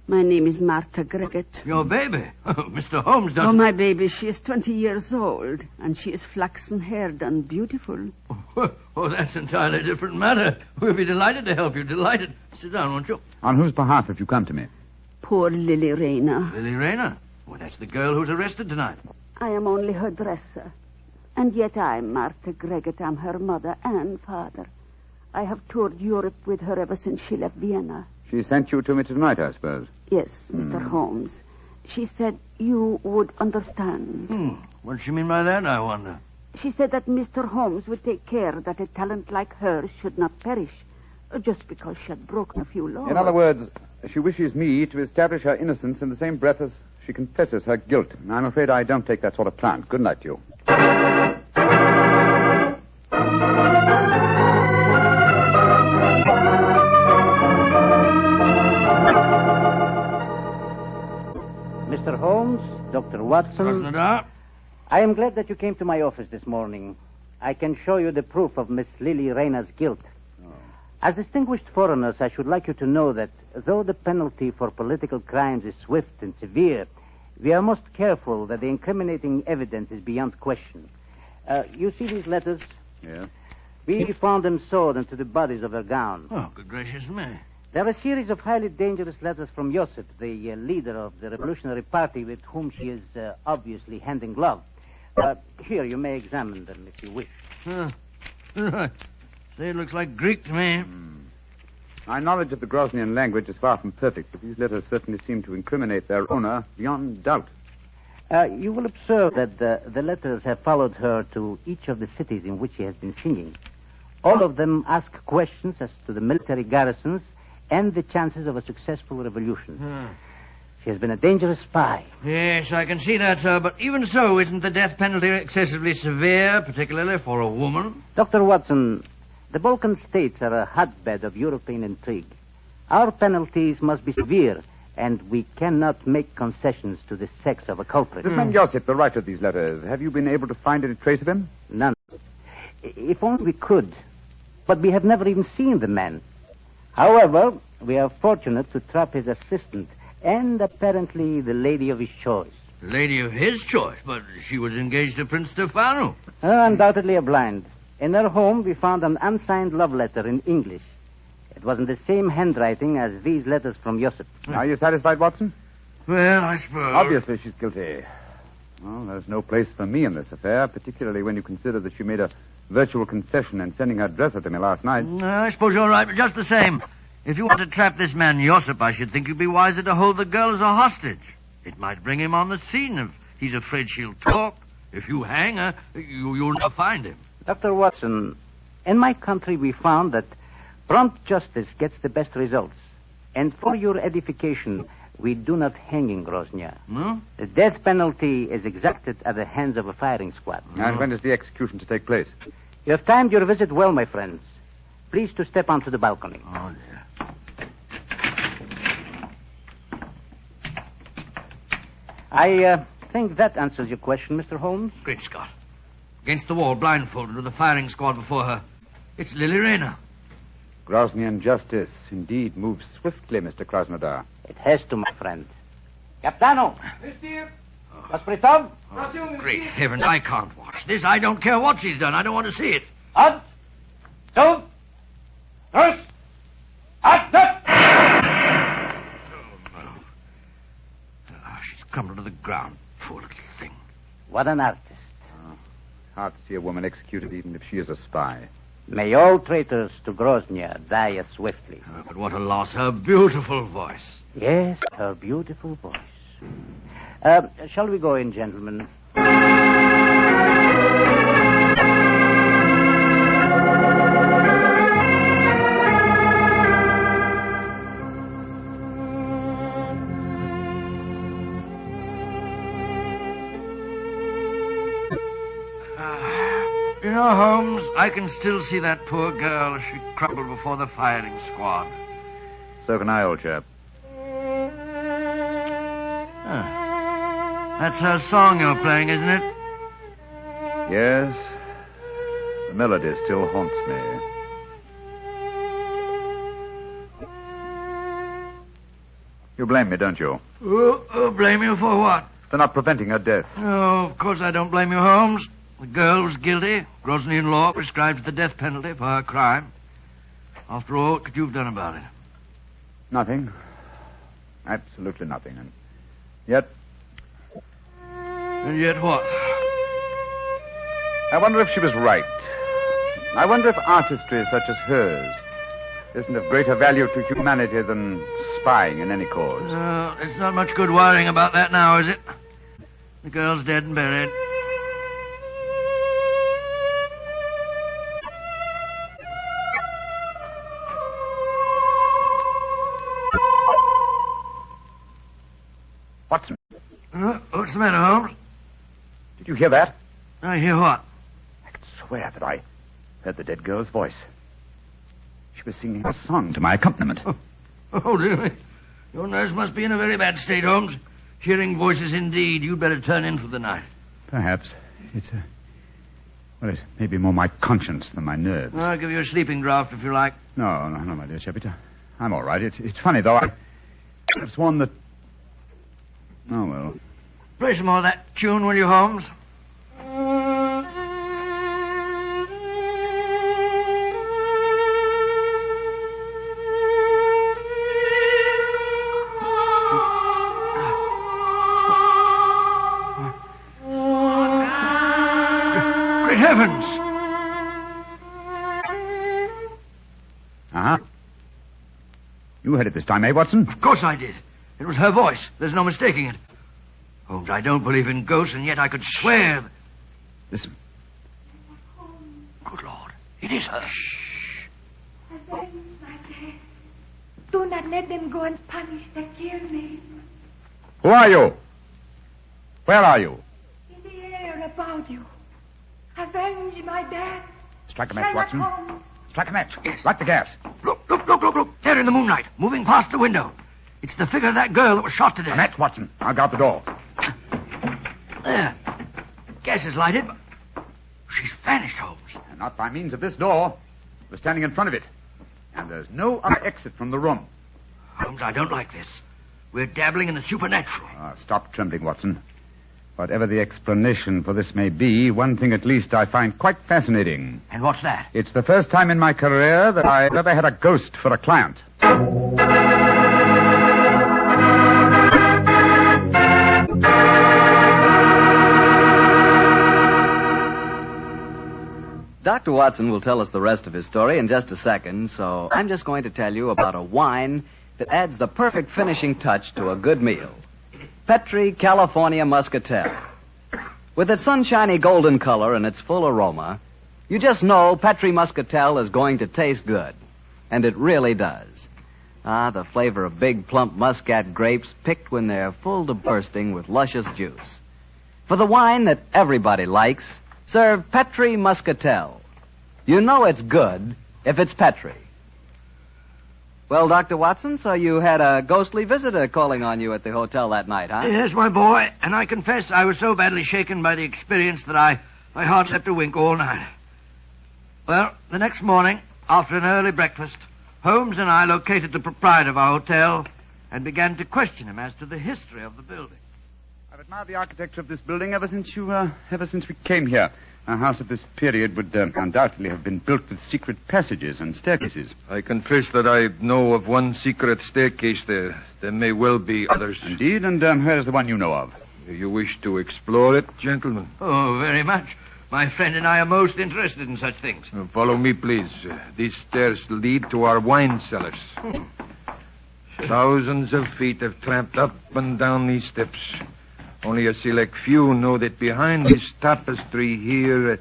My name is Martha Greggett.
Your baby? Mr. Holmes doesn't...
Oh, my baby, she is 20 years old, and she is flaxen-haired and beautiful.
Oh, that's an entirely different matter. We'll be delighted to help you, delighted. Sit down, won't you?
On whose behalf have you come to me?
Poor Lily Rayner.
Lily Rayner? Well, that's the girl who's arrested tonight.
I am only her dresser. And yet I'm Martha Greggett. I'm her mother and father. I have toured Europe with her ever since she left Vienna.
She sent you to me tonight, I suppose.
Yes, Mr. Holmes. She said you would understand.
What does she mean by that, I wonder?
She said that Mr. Holmes would take care that a talent like hers should not perish, just because she had broken a few laws.
In other words, she wishes me to establish her innocence in the same breath as she confesses her guilt. And I'm afraid I don't take that sort of plant. Good night to you.
Mr. Holmes, Dr. Watson...
Krasnodar?
I am glad that you came to my office this morning. I can show you the proof of Miss Lily Rayner's guilt. As distinguished foreigners, I should like you to know that though the penalty for political crimes is swift and severe, we are most careful that the incriminating evidence is beyond question. You see these letters?
Yeah.
We found them sewed into the bodies of her gown.
Oh, good gracious me.
They're a series of highly dangerous letters from Josip, the leader of the Revolutionary Party with whom she is obviously hand in glove. Here, you may examine them if you wish.
Say, it looks like Greek to me.
My knowledge of the Groznian language is far from perfect, but these letters certainly seem to incriminate their owner beyond doubt.
You will observe that the letters have followed her to each of the cities in which she has been singing. All of them ask questions as to the military garrisons and the chances of a successful revolution. She has been a dangerous spy.
Yes, I can see that, sir, but even so, isn't the death penalty excessively severe, particularly for a woman?
Dr. Watson, the Balkan states are a hotbed of European intrigue. Our penalties must be severe, and we cannot make concessions to the sex of a culprit.
This man Josip, the writer of these letters, have you been able to find any trace of him?
None. If only we could. But we have never even seen the man. However, we are fortunate to trap his assistant and apparently the lady of his choice.
Lady of his choice? But she was engaged to Prince Stefano.
Undoubtedly a blind. In her home, we found an unsigned love letter in English. It was in the same handwriting as these letters from Josip.
Are you satisfied, Watson?
Well, I suppose.
Obviously she's guilty. Well, there's no place for me in this affair, particularly when you consider that she made a virtual confession in sending her dresser to me last night.
I suppose you're right, but just the same. If you want to trap this man Josip, I should think you'd be wiser to hold the girl as a hostage. It might bring him on the scene if he's afraid she'll talk. If you hang her, you'll never find him.
Dr. Watson, in my country we found that prompt justice gets the best results. And for your edification, We do not hang in Grozny.
No?
The death penalty is exacted at the hands of a firing squad.
And when is the execution to take place?
You have timed your visit well, my friends. Please to step onto the balcony.
Oh, dear.
I think that answers your question, Mr. Holmes.
Great Scott. Against the wall, blindfolded, with a firing squad before her. It's Lily Rayner.
Groznian justice indeed moves swiftly, Mr. Krasnodar.
It has to, my friend. Capitano! Gospritov?
Great heavens, I can't watch this. I don't care what she's done. I don't want to see it.
Up! Two! First! Up!
She's crumbled to the ground. Poor little thing.
What an artist.
Hard to see a woman executed even if she is a spy.
May all traitors to Grozny die as swiftly.
Oh, but what a loss. Her beautiful voice.
Yes, her beautiful voice. Shall we go in, gentlemen?
You know, Holmes, I can still see that poor girl as she crumbled before the firing squad.
So can I, old chap.
That's her song you're playing, isn't it?
Yes. The melody still haunts me. You blame me, don't you?
Blame you for what?
For not preventing her death.
Oh, of course I don't blame you, Holmes. The girl was guilty. Groznian law prescribes the death penalty for her crime. After all, what could you have done about it?
Nothing. Absolutely nothing. And yet...
And yet what?
I wonder if she was right. I wonder if artistry such as hers isn't of greater value to humanity than spying in any cause.
It's not much good worrying about that now, is it? The girl's dead and buried.
Watson.
What's the matter, Holmes?
Did you hear that?
I hear what?
I could swear that I heard the dead girl's voice. She was singing a song to my accompaniment.
Oh, dear. Your nurse must be in a very bad state, Holmes. Hearing voices indeed. You'd better turn in for the night.
Perhaps. Well, it may be more my conscience than my nerves.
I'll give you a sleeping draught if you like.
No, my dear Chapita. I'm all right. It's funny, though. I've sworn that... Oh, well.
Play some more of that tune, will you, Holmes? Great heavens!
Uh-huh. You heard it this time, eh, Watson?
Of course I did. It was her voice. There's no mistaking it. Holmes, I don't believe in ghosts, and yet I could swear...
Listen.
Good Lord. It is her.
Shh. Do not let them go and punish the killed me.
Who are you? Where are you?
In the air about you. Avenge my death.
Strike a match,
Sherlock
Watson.
Holmes.
Strike a match. Light the gas.
Look. There in the moonlight, moving past the window. It's the figure of that girl that was shot to death.
A match, Watson. I'll guard the door.
There. Gas is lighted, but she's vanished, Holmes.
And not by means of this door. We're standing in front of it. And there's no other exit from the room.
Holmes, I don't like this. We're dabbling in the supernatural.
Stop trembling, Watson. Whatever the explanation for this may be, one thing at least I find quite fascinating.
And what's that?
It's the first time in my career that I've ever had a ghost for a client.
Dr. Watson will tell us the rest of his story in just a second, so I'm just going to tell you about a wine that adds the perfect finishing touch to a good meal. Petri California Muscatel. With its sunshiny golden color and its full aroma, you just know Petri Muscatel is going to taste good. And it really does. Ah, the flavor of big, plump Muscat grapes picked when they're full to bursting with luscious juice. For the wine that everybody likes, serve Petri Muscatel. You know it's good if it's Petri. Well, Dr. Watson, so you had a ghostly visitor calling on you at the hotel that night, huh?
Yes, my boy, and I confess I was so badly shaken by the experience that I hardly slept a wink all night. Well, the next morning, after an early breakfast, Holmes and I located the proprietor of our hotel and began to question him as to the history of the building.
I've admired the architecture of this building ever since we came here. A house of this period would undoubtedly have been built with secret passages and staircases.
I confess that I know of one secret staircase there. There may well be others.
Indeed, and where is the one you know of?
Do you wish to explore it, gentlemen?
Oh, very much. My friend and I are most interested in such things.
Follow me, please. These stairs lead to our wine cellars. Thousands of feet have tramped up and down these steps. Only a select few know that behind this tapestry here...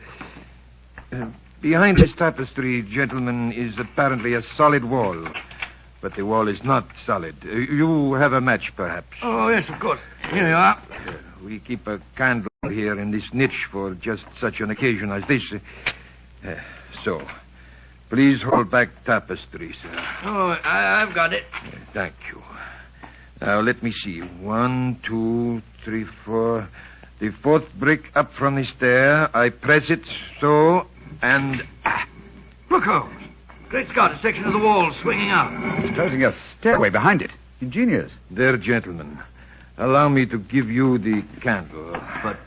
behind this tapestry, gentlemen, is apparently a solid wall. But the wall is not solid. You have a match, perhaps.
Oh, yes, of course. Here you are.
We keep a candle here in this niche for just such an occasion as this. So, please hold back tapestry, sir.
Oh, I've got it.
Thank you. Now, let me see. 1, 2, 3, 4. The fourth brick up from the stair. I press it so, and...
Look, Holmes. Great Scott, a section of the wall swinging out.
Disclosing a stairway behind it. Ingenious.
There, gentlemen. Allow me to give you the candle.
But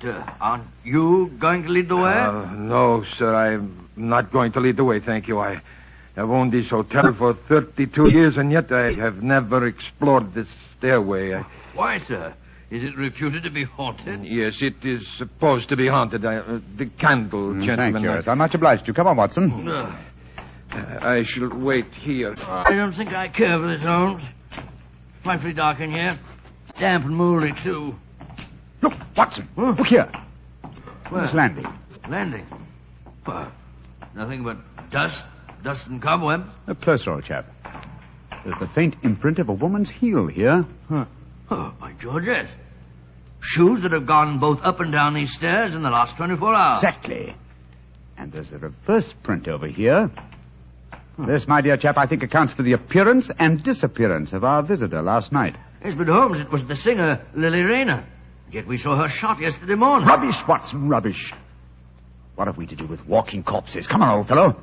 aren't you going to lead the way?
No, sir. I'm not going to lead the way, thank you. I have owned this hotel for 32 years, and yet I have never explored this stairway.
Why, sir? Is it reputed to be haunted?
Yes, it is supposed to be haunted. The candle, gentlemen.
Thank you. Yes, I'm much obliged to you. Come on, Watson.
I shall wait here.
I don't think I care for this, Holmes. Frightfully dark in here. Damp and mouldy, too.
Look, Watson. Look here.
Where?
This landing.
Landing? Nothing but dust and cobwebs.
Closer, old chap. There's the faint imprint of a woman's heel here.
Huh. Oh, by George, yes. Shoes that have gone both up and down these stairs in the last 24 hours.
Exactly. And there's a reverse print over here. This, my dear chap, I think accounts for the appearance and disappearance of our visitor last night.
Yes, but Holmes, it was the singer, Lily Rayner. Yet we saw her shot yesterday morning.
Rubbish, Watson, rubbish. What have we to do with walking corpses? Come on, old fellow.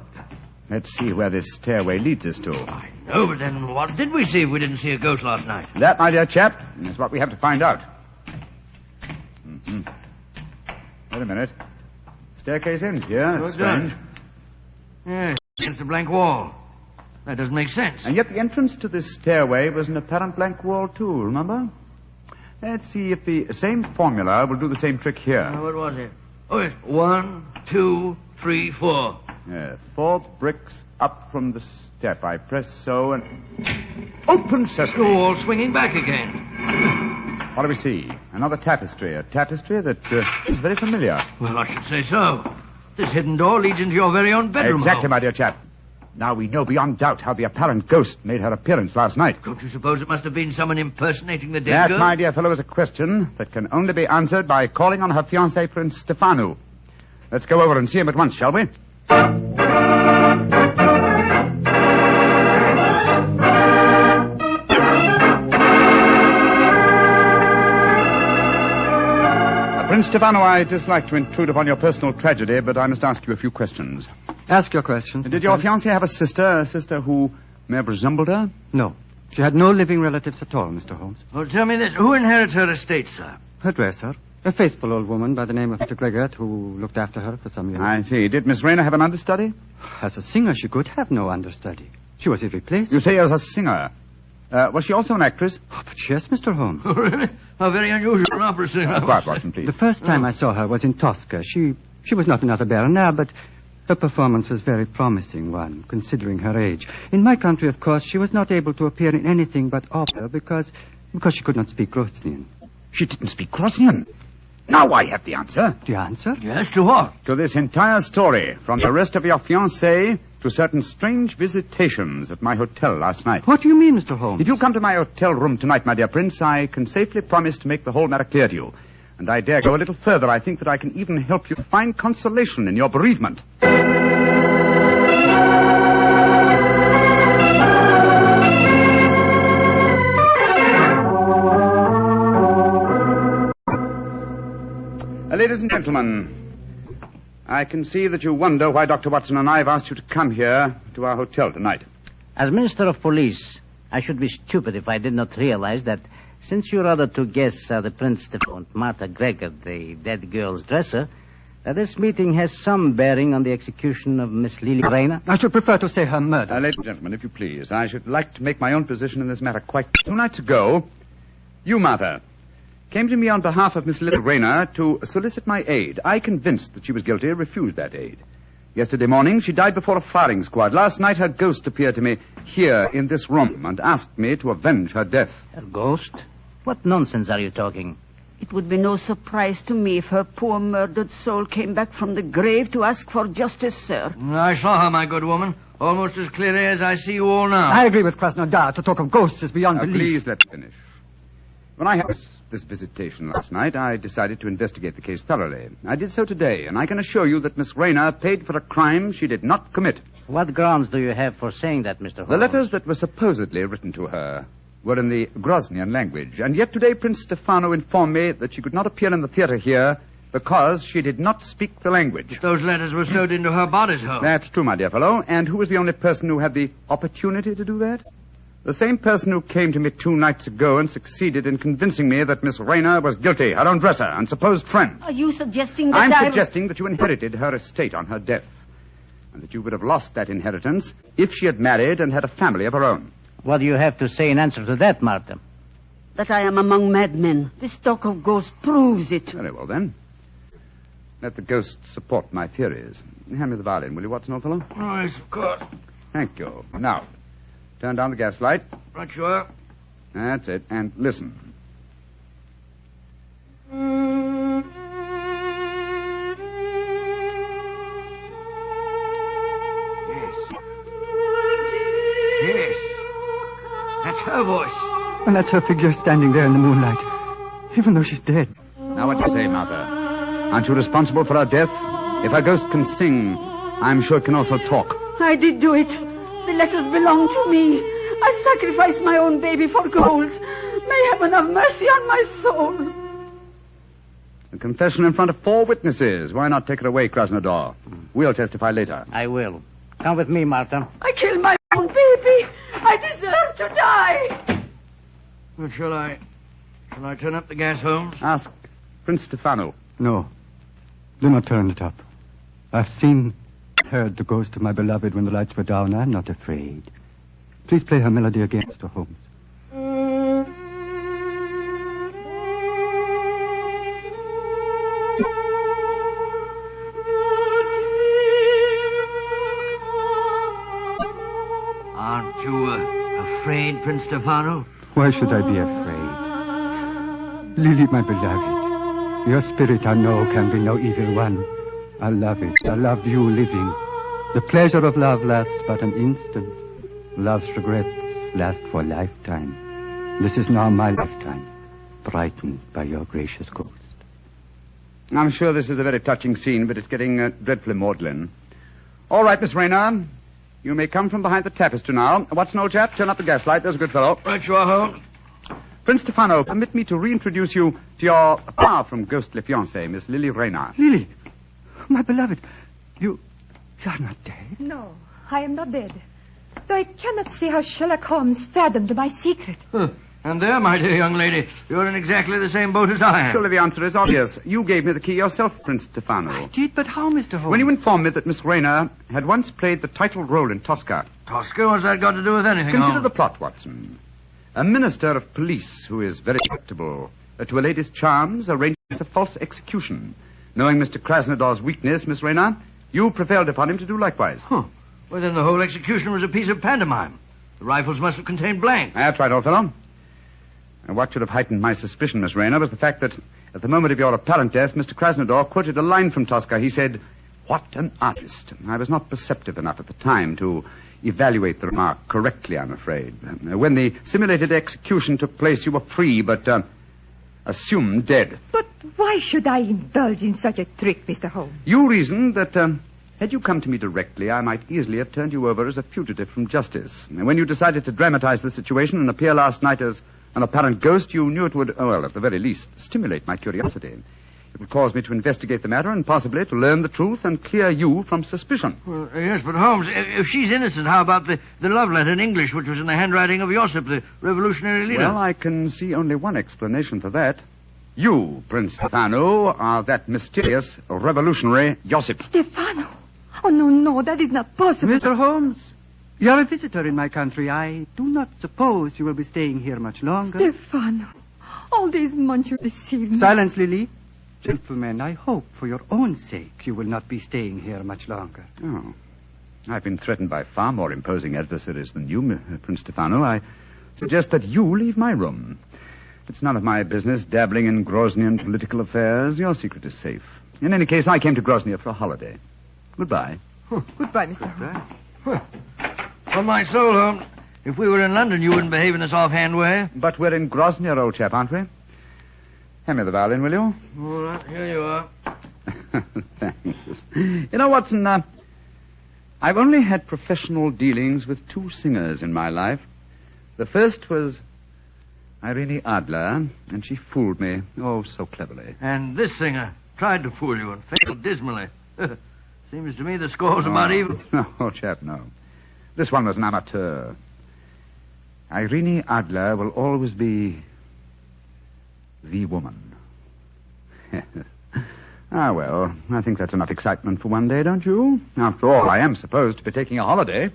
Let's see where this stairway leads us to.
I know, but then what did we see if we didn't see a ghost last night?
That, my dear chap, is what we have to find out. Mm-hmm. Wait a minute. Staircase ends here. That's strange.
Yes, against a blank wall. That doesn't make sense.
And yet the entrance to this stairway was an apparent blank wall, too, remember? Let's see if the same formula will do the same trick here.
What was it? Oh, yes. 1, 2, 3, 4.
4 bricks up from the step. I press so and... Open sesame!
The wall swinging back again.
What do we see? Another tapestry. A tapestry that seems very familiar.
Well, I should say so. This hidden door leads into your very own bedroom.
Exactly,
Holmes.
my dear chap. Now we know beyond doubt how the apparent ghost made her appearance last night.
Don't you suppose it must have been someone impersonating the dead girl?
That, my dear fellow, is a question that can only be answered by calling on her fiancé, Prince Stefano. Let's go over and see him at once, shall we? Prince Stefano, I dislike to intrude upon your personal tragedy, but I must ask you a few questions.
Ask your questions.
Did your fiancée have a sister who may have resembled her?
No. She had no living relatives at all, Mr. Holmes.
Well, tell me this. Who inherits her estate, sir?
Her dresser. A faithful old woman by the name of Mr. Greggett, who looked after her for some years.
I see. Did Miss Rayner have an understudy?
As a singer, she could have no understudy. She was irreplaceable.
You say as a singer. Was she also an actress?
Oh, but yes, Mr. Holmes.
Oh, really? How very unusual an opera singer.
Quiet, Watson, please.
The first time I saw her was in Tosca. She was not another Berna, but her performance was a very promising one, considering her age. In my country, of course, she was not able to appear in anything but opera because she could not speak Grosnian.
She didn't speak Grosnian? Now I have the answer.
The answer?
Yes, to what?
To this entire story, from the arrest of your fiancée to certain strange visitations at my hotel last night.
What do you mean, Mr. Holmes?
If you come to my hotel room tonight, my dear Prince, I can safely promise to make the whole matter clear to you. And I dare go a little further. I think that I can even help you find consolation in your bereavement. Ladies and gentlemen, I can see that you wonder why Dr. Watson and I have asked you to come here to our hotel tonight.
As Minister of Police, I should be stupid if I did not realize that since your other two guests are the Prince Stefano and Martha Gregor, the dead girl's dresser, that this meeting has some bearing on the execution of Miss Lily Rayner.
I should prefer to say her murder.
Ladies and gentlemen, if you please, I should like to make my own position in this matter quite... 2 nights ago, you, Martha, came to me on behalf of Miss Lily Rayner to solicit my aid. I, convinced that she was guilty, refused that aid. Yesterday morning, she died before a firing squad. Last night, her ghost appeared to me here in this room and asked me to avenge her death.
Her ghost? What nonsense are you talking?
It would be no surprise to me if her poor murdered soul came back from the grave to ask for justice, sir.
I saw her, my good woman, almost as clearly as I see you all now.
I agree with Krasnodar. To talk of ghosts is beyond belief.
Please let me finish. When I had this visitation last night, I decided to investigate the case thoroughly. I did so today, and I can assure you that Miss Rayner paid for a crime she did not commit.
What grounds do you have for saying that, Mr. Holmes?
The letters that were supposedly written to her were in the Grosnian language, and yet today Prince Stefano informed me that she could not appear in the theater here because she did not speak the language.
But those letters were sewed into her bodice, Holmes.
That's true, my dear fellow. And who was the only person who had the opportunity to do that? The same person who came to me 2 nights ago and succeeded in convincing me that Miss Rayner was guilty, her own dresser and supposed friend.
Are you suggesting that
I'm suggesting that you inherited her estate on her death, and that you would have lost that inheritance if she had married and had a family of her own.
What do you have to say in answer to that, Martha?
That I am among madmen. This talk of ghosts proves it.
Very well, then. Let the ghosts support my theories. Hand me the violin, will you, Watson, old fellow?
Oh, yes, of course.
Thank you. Now, turn down the gas light.
Right you are.
That's it. And listen.
Yes. Yes. That's her voice.
And that's her figure standing there in the moonlight, even though she's dead.
Now what do you say, Martha? Aren't you responsible for her death? If her ghost can sing, I'm sure it can also talk.
I did do it. The letters belong to me. I sacrificed my own baby for gold. May heaven have mercy on my soul.
A confession in front of 4 witnesses. Why not take it away, Krasnodar? We'll testify later.
I will. Come with me, Martha.
I killed my own baby. I deserve to die.
Well, shall I turn up the gas, Holmes?
Ask Prince Stefano.
No. Do not turn it up. I've seen, heard the ghost of my beloved when the lights were down. I'm not afraid. Please play her melody again, Mr. Holmes.
Aren't you afraid, Prince Stefano?
Why should I be afraid? Lily, my beloved, your spirit I know can be no evil one. I love it. I love you living. The pleasure of love lasts but an instant. Love's regrets last for a lifetime. This is now my lifetime, brightened by your gracious ghost.
I'm sure this is a very touching scene, but it's getting dreadfully maudlin. All right, Miss Rayner. You may come from behind the tapestry now. Watson, old chap, turn up the gaslight. There's a good fellow.
Right you are, Holmes.
Prince Stefano, permit me to reintroduce you to your far from ghostly fiancée, Miss Lily Rayner.
Lily, my beloved, you're not dead.
No, I am not dead. Though I cannot see how Sherlock Holmes fathomed my secret.
And there, my dear young lady, you're in exactly the same boat as I am.
Surely the answer is obvious. You gave me the key yourself, Prince Stefano.
I did, but how, Mr. Holmes?
When you informed me that Miss Rayner had once played the title role in Tosca.
Tosca? What's that got to do with anything?
Consider
Holmes?
the plot, Watson. A minister of police who is very susceptible to a lady's charms arranges a false execution. Knowing Mr. Krasnodar's weakness, Miss Rayner, you prevailed upon him to do likewise.
Huh. Well, then the whole execution was a piece of pantomime. The rifles must have contained blanks.
That's right, old fellow. And what should have heightened my suspicion, Miss Rayner, was the fact that at the moment of your apparent death, Mr. Krasnodar quoted a line from Tosca. He said, What an artist. I was not perceptive enough at the time to evaluate the remark correctly, I'm afraid. When the simulated execution took place, you were free, but assumed dead.
But why should I indulge in such a trick, Mr. Holmes?
You reasoned that had you come to me directly, I might easily have turned you over as a fugitive from justice. And when you decided to dramatize the situation and appear last night as an apparent ghost, you knew it would, well, at the very least, stimulate my curiosity. It would cause me to investigate the matter and possibly to learn the truth and clear you from suspicion.
Well, yes, but Holmes, if she's innocent, how about the love letter in English which was in the handwriting of Josip, the revolutionary leader?
Well, I can see only one explanation for that. You, Prince Stefano, are that mysterious revolutionary Josip.
Stefano? Oh, no, that is not possible.
Mr. Holmes, you are a visitor in my country. I do not suppose you will be staying here much longer.
Stefano, all these months you deceived me.
Silence, Lily. Gentlemen, I hope for your own sake you will not be staying here much longer.
Oh. I've been threatened by far more imposing adversaries than you, Prince Stefano. I suggest that you leave my room. It's none of my business dabbling in Groznian political affairs. Your secret is safe. In any case, I came to Grozny for a holiday. Goodbye.
Goodbye, Mr. Holmes.
On my soul, Holmes, if we were in London, you wouldn't behave in this offhand way.
But we're in Grozny, old chap, aren't we? Hand me the violin, will you?
All right, here you are.
Thanks. You know, Watson, I've only had professional dealings with two singers in my life. The first was Irene Adler, and she fooled me, oh, so cleverly.
And this singer tried to fool you and failed dismally. Seems to me the score's about even.
No, old chap, no. This one was an amateur. Irene Adler will always be the woman. Ah, well, I think that's enough excitement for one day, don't you? After all, I am supposed to be taking a holiday.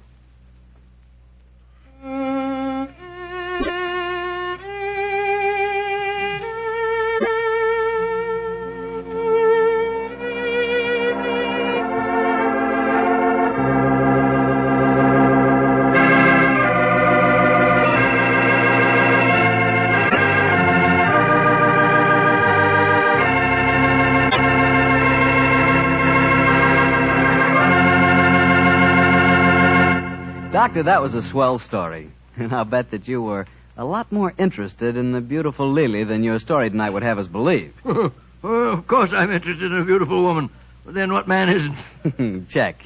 Doctor, that was a swell story. And I'll bet that you were a lot more interested in the beautiful Lily than your story tonight would have us believe.
Well, of course I'm interested in a beautiful woman. But then what man isn't?
Check.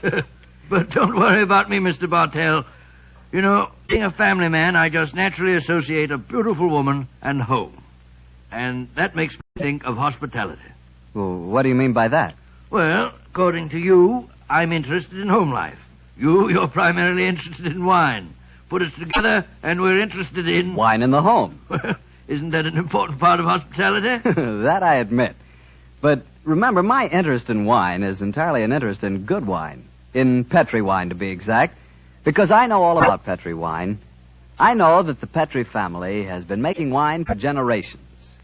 But don't worry about me, Mr. Bartell. You know, being a family man, I just naturally associate a beautiful woman and home. And that makes me think of hospitality.
Well, what do you mean by that?
Well, according to you, I'm interested in home life. You're primarily interested in wine. Put us together, and we're interested in...
Wine in the home.
Isn't that an important part of hospitality?
That I admit. But remember, my interest in wine is entirely an interest in good wine. In Petri wine, to be exact. Because I know all about Petri wine. I know that the Petri family has been making wine for generations.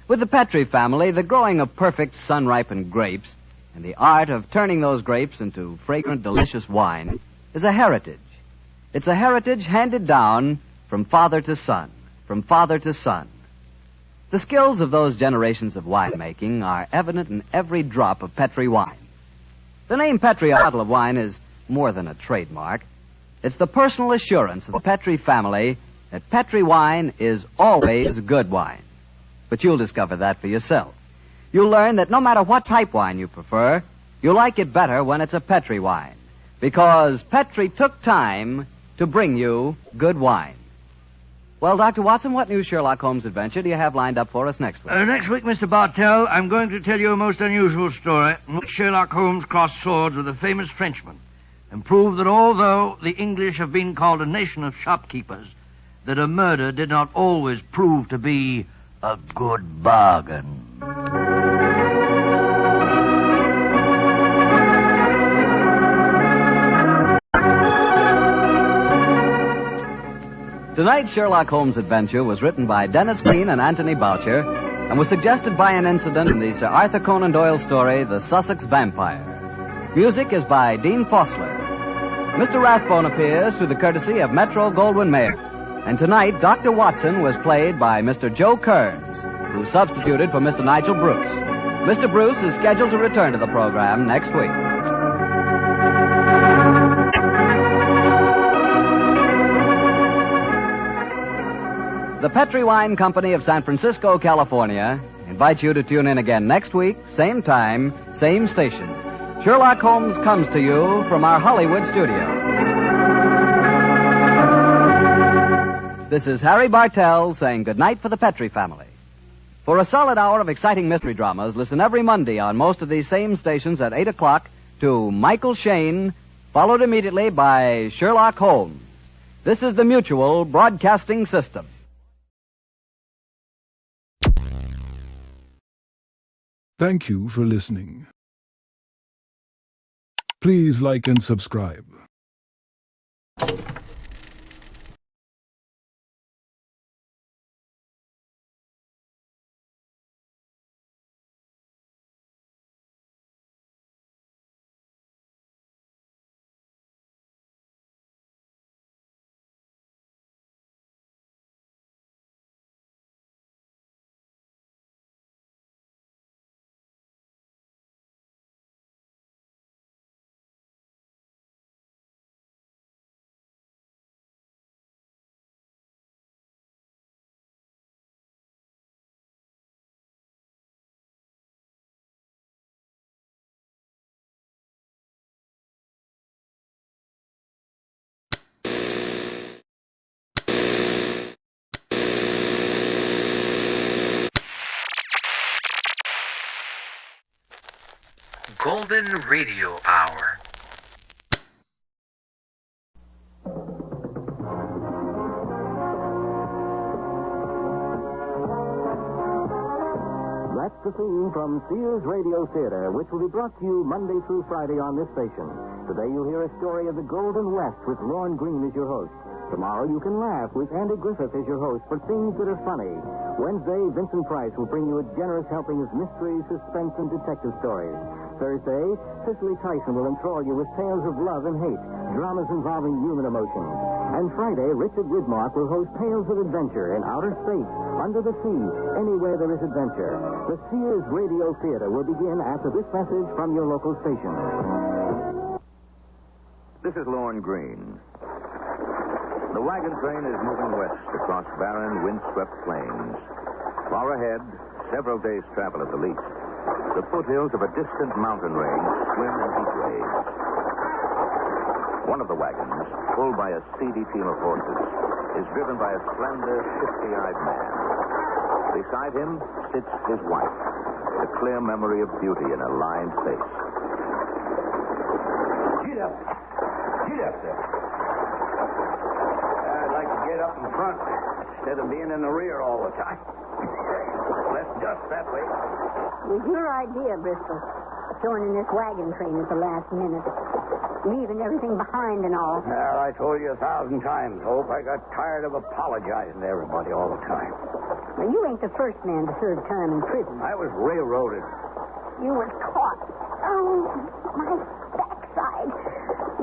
With the Petri family, the growing of perfect sun-ripened grapes and the art of turning those grapes into fragrant, delicious wine is a heritage. It's a heritage handed down from father to son, from father to son. The skills of those generations of winemaking are evident in every drop of Petri wine. The name Petri bottle of wine is more than a trademark. It's the personal assurance of the Petri family that Petri wine is always good wine. But you'll discover that for yourself. You'll learn that no matter what type wine you prefer, you like it better when it's a Petri wine. Because Petri took time to bring you good wine. Well, Dr. Watson, what new Sherlock Holmes adventure do you have lined up for us next week?
Next week, Mr. Bartell, I'm going to tell you a most unusual story in which Sherlock Holmes crossed swords with a famous Frenchman and proved that although the English have been called a nation of shopkeepers, that a murder did not always prove to be a good bargain.
Tonight's Sherlock Holmes adventure was written by Dennis Green and Anthony Boucher and was suggested by an incident in the Sir Arthur Conan Doyle story, The Sussex Vampire. Music is by Dean Fossler. Mr. Rathbone appears through the courtesy of Metro-Goldwyn-Mayer. And tonight, Dr. Watson was played by Mr. Joe Kearns, who substituted for Mr. Nigel Bruce. Mr. Bruce is scheduled to return to the program next week. the Petri Wine Company of San Francisco, California, invites you to tune in again next week, same time, same station. Sherlock Holmes comes to you from our Hollywood studio. This is Harry Bartell saying goodnight for the Petri family. For a solid hour of exciting mystery dramas, listen every Monday on most of these same stations at 8 o'clock to Michael Shayne, followed immediately by Sherlock Holmes. This is the Mutual Broadcasting System.
Thank you for listening. Please like and subscribe.
Golden Radio Hour.
That's the theme from Sears Radio Theater, which will be brought to you Monday through Friday on this station. Today you'll hear a story of the Golden West with Lorne Greene as your host. Tomorrow you can laugh with Andy Griffith as your host for things that are funny. Wednesday, Vincent Price will bring you a generous helping of mystery, suspense, and detective stories. Thursday, Cicely Tyson will enthrall you with tales of love and hate, dramas involving human emotions. And Friday, Richard Widmark will host tales of adventure in outer space, under the sea, anywhere there is adventure. The Sears Radio Theater will begin after this message from your local station.
This is Lorne Greene. The wagon train is moving west across barren, windswept plains. Far ahead, several days' travel at the least, the foothills of a distant mountain range swim in heat waves. One of the wagons, pulled by a seedy team of horses, is driven by a slender, shifty-eyed man. Beside him sits his wife, the clear memory of beauty in her lined face.
Get up. Get up there. I'd like to get up in front instead of being in the rear all the time. Less dust that way.
It was your idea, Bristol, joining this wagon train at the last minute. Leaving everything behind and all.
Well, I told you 1,000 times, Hope. I got tired of apologizing to everybody all the time.
Now, you ain't the first man to serve time in prison.
I was railroaded.
You was caught. Oh, my backside.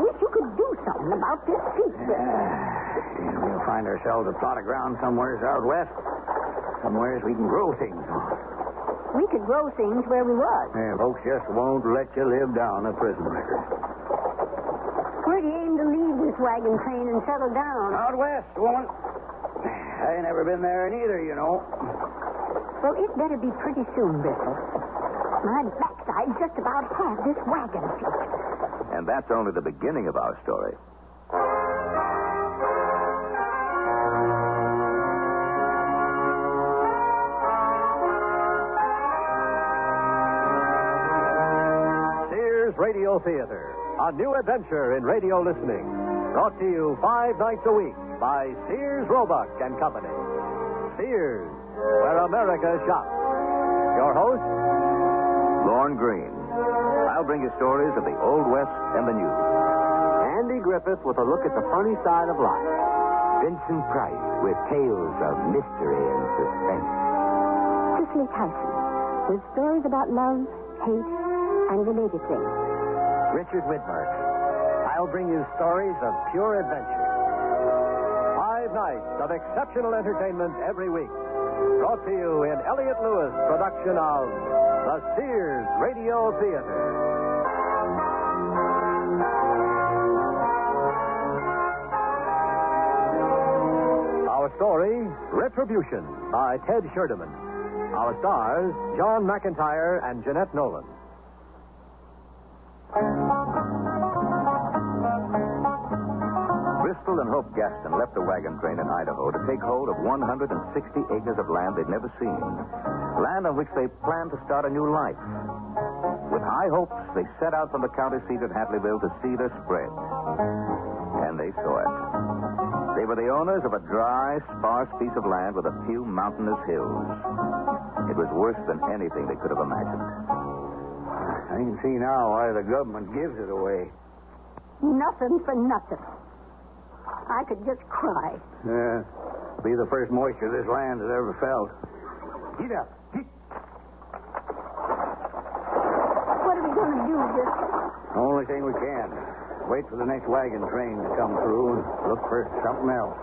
Wish you could do something about this seat.
We'll find ourselves a plot of ground somewheres out west. Somewheres we can grow things on.
We could grow things where we was.
Yeah, folks just won't let you live down a prison record.
Where do you aim to leave this wagon train and settle down?
Out west, woman. I ain't never been there neither, you know.
Well, it better be pretty soon, Bristol. My backside just about had this wagon seat.
And that's only the beginning of our story.
Sears Radio Theater, a new adventure in radio listening. Brought to you 5 nights a week by Sears Roebuck and Company. Sears, where America shops. Your host,
Lorne Greene. I'll bring you stories of the Old West and the New.
Andy Griffith with a look at the funny side of life. Vincent Price with tales of mystery and suspense.
Cicely Tyson with stories about love, hate, and related things.
Richard Widmark. I'll bring you stories of pure adventure. 5 nights of exceptional entertainment every week. Brought to you in Elliott Lewis' production of the Sears Radio Theater. Our
story, Retribution, by Ted Sherdeman. Our stars, John McIntyre and Jeanette Nolan.
Bristol and Hope Gaston left the wagon train in Idaho to take hold of 160 acres of land they'd never seen. Land on which they planned to start a new life. With high hopes, they set out from the county seat at Hadleyville to see their spread. And they saw it. They were the owners of a dry, sparse piece of land with a few mountainous hills. It was worse than anything they could have imagined.
I can see now why the government gives it away.
Nothing for nothing. I could just cry.
Yeah. Be the first moisture this land has ever felt. Get up.
What are we going to do, Bristol?
Only thing we can. Wait for the next wagon train to come through and look for something else.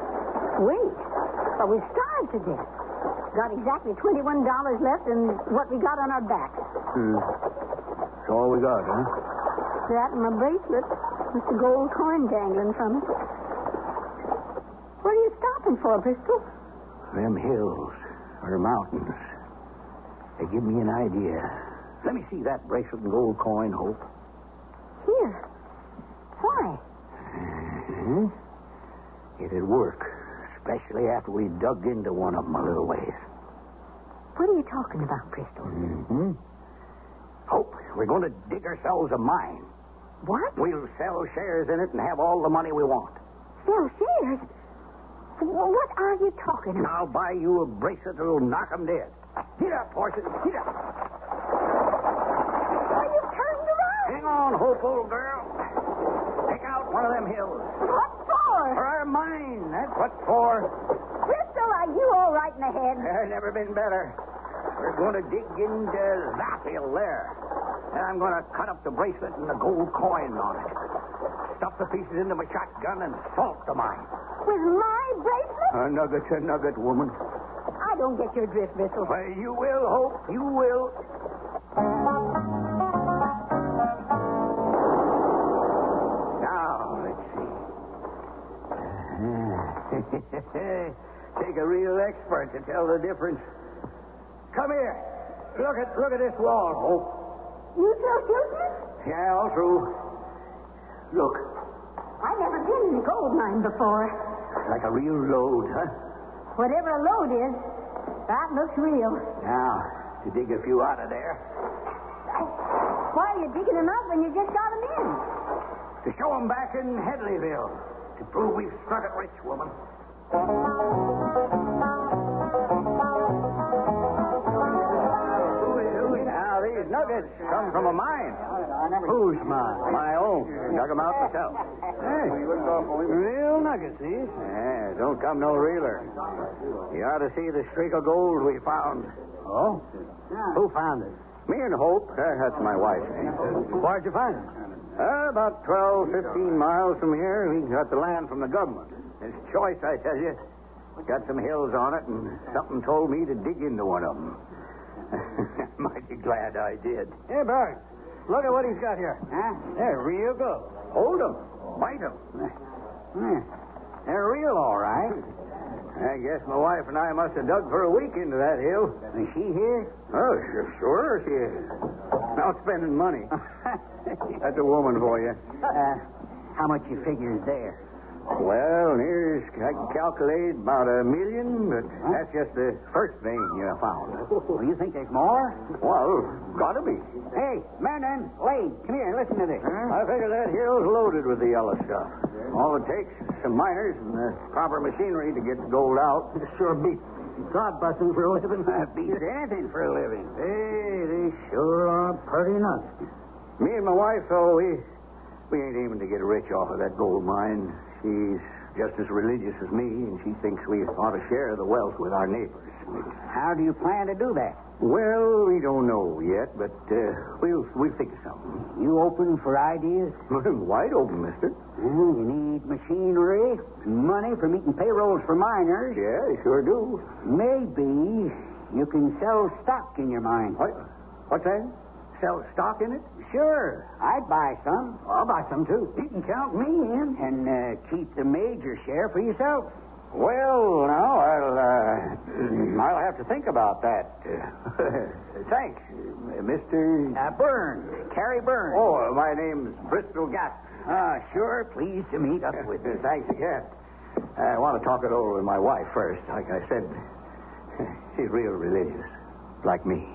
Wait. But we starved to death. Got exactly $21 left and what we got on our backs.
That's all we got, huh?
That and my bracelet with the gold coin dangling from it. What are you stopping for, Bristol?
Them hills or mountains. They give me an idea. Let me see that bracelet and gold coin, Hope.
Here. Why?
It'd work, especially after we dug into one of them a little ways.
What are you talking about, Bristol?
Hope, we're going to dig ourselves a mine.
What?
We'll sell shares in it and have all the money we want.
Sell shares? What are you talking
And
about?
I'll buy you a bracelet that'll knock 'em dead. Get up, horses. Get up.
Why, you turned around.
Hang on, Hope, old girl. Take out one of them hills.
What for?
For our mine. That's what for.
Bristol, are you all right in the head?
Never been better. We're going to dig into that hill there. And I'm going to cut up the bracelet and the gold coin on it. Stuff the pieces into my shotgun and salt the mine.
With my bracelet?
A nugget, woman.
I don't get your drift, Bristol.
Well, you will, Hope. You will. Now, let's see. Take a real expert to tell the difference. Come here. Look at this wall, Hope.
You sell filters?
Yeah, all through. Look.
I've never been in a gold mine before.
Like a real load, huh?
Whatever a load is, that looks real.
Now, to dig a few out of there.
Why are you digging them up when you just got them in?
To show them back in Hadleyville. To prove we've struck it rich, woman. Now, these nuggets come from a mine. Whose mine? My own. Dug them out myself. Hey, real nuggets, these. Yeah, don't come no realer. You ought to see the streak of gold we found. Oh? Who found it? Me and Hope. That's my wife. Where'd you find it? About 12, 15 miles from here. We got the land from the government. It's choice, I tell you. Got some hills on it, and something told me to dig into one of them. Mighty glad I did. Hey, Bert, look at what he's got here. Huh? They're real gold. Hold them. Bite them. They're real, all right. I guess my wife and I must have dug for a week into that hill. Is she here? Oh, sure she is. Not spending money. That's a woman for you.
How much you figure is there?
Well, I can calculate about $1 million, but that's just the first thing you found.
Well, you think there's more?
Well, gotta be.
Hey, Mandan, Lade, come here, listen to this.
I figure that hill's loaded with the yellow stuff. All it takes is some miners and the proper machinery to get the gold out.
Sure beats God busting for a living.
Beats anything for a living.
Hey, they sure are pretty nuts.
Me and my wife, though, we ain't aiming to get rich off of that gold mine. She's just as religious as me, and she thinks we ought to share the wealth with our neighbors.
How do you plan to do that?
Well, we don't know yet, but we'll think of something.
You open for ideas?
Wide open, mister.
Well, you need machinery and money for meeting payrolls for miners.
Yeah, you sure do.
Maybe you can sell stock in your mine.
What's that? Sell stock in it?
Sure. I'd buy some.
I'll buy some, too.
You can count me in. And keep the major share for yourself.
Well, now, I'll have to think about that. Thanks, Mr.
Burns. Carrie Burns.
Oh, my name's Bristol Gatt.
Sure. Pleased to meet up with you.
Thanks again. I want to talk it over with my wife first. Like I said, she's real religious, like me.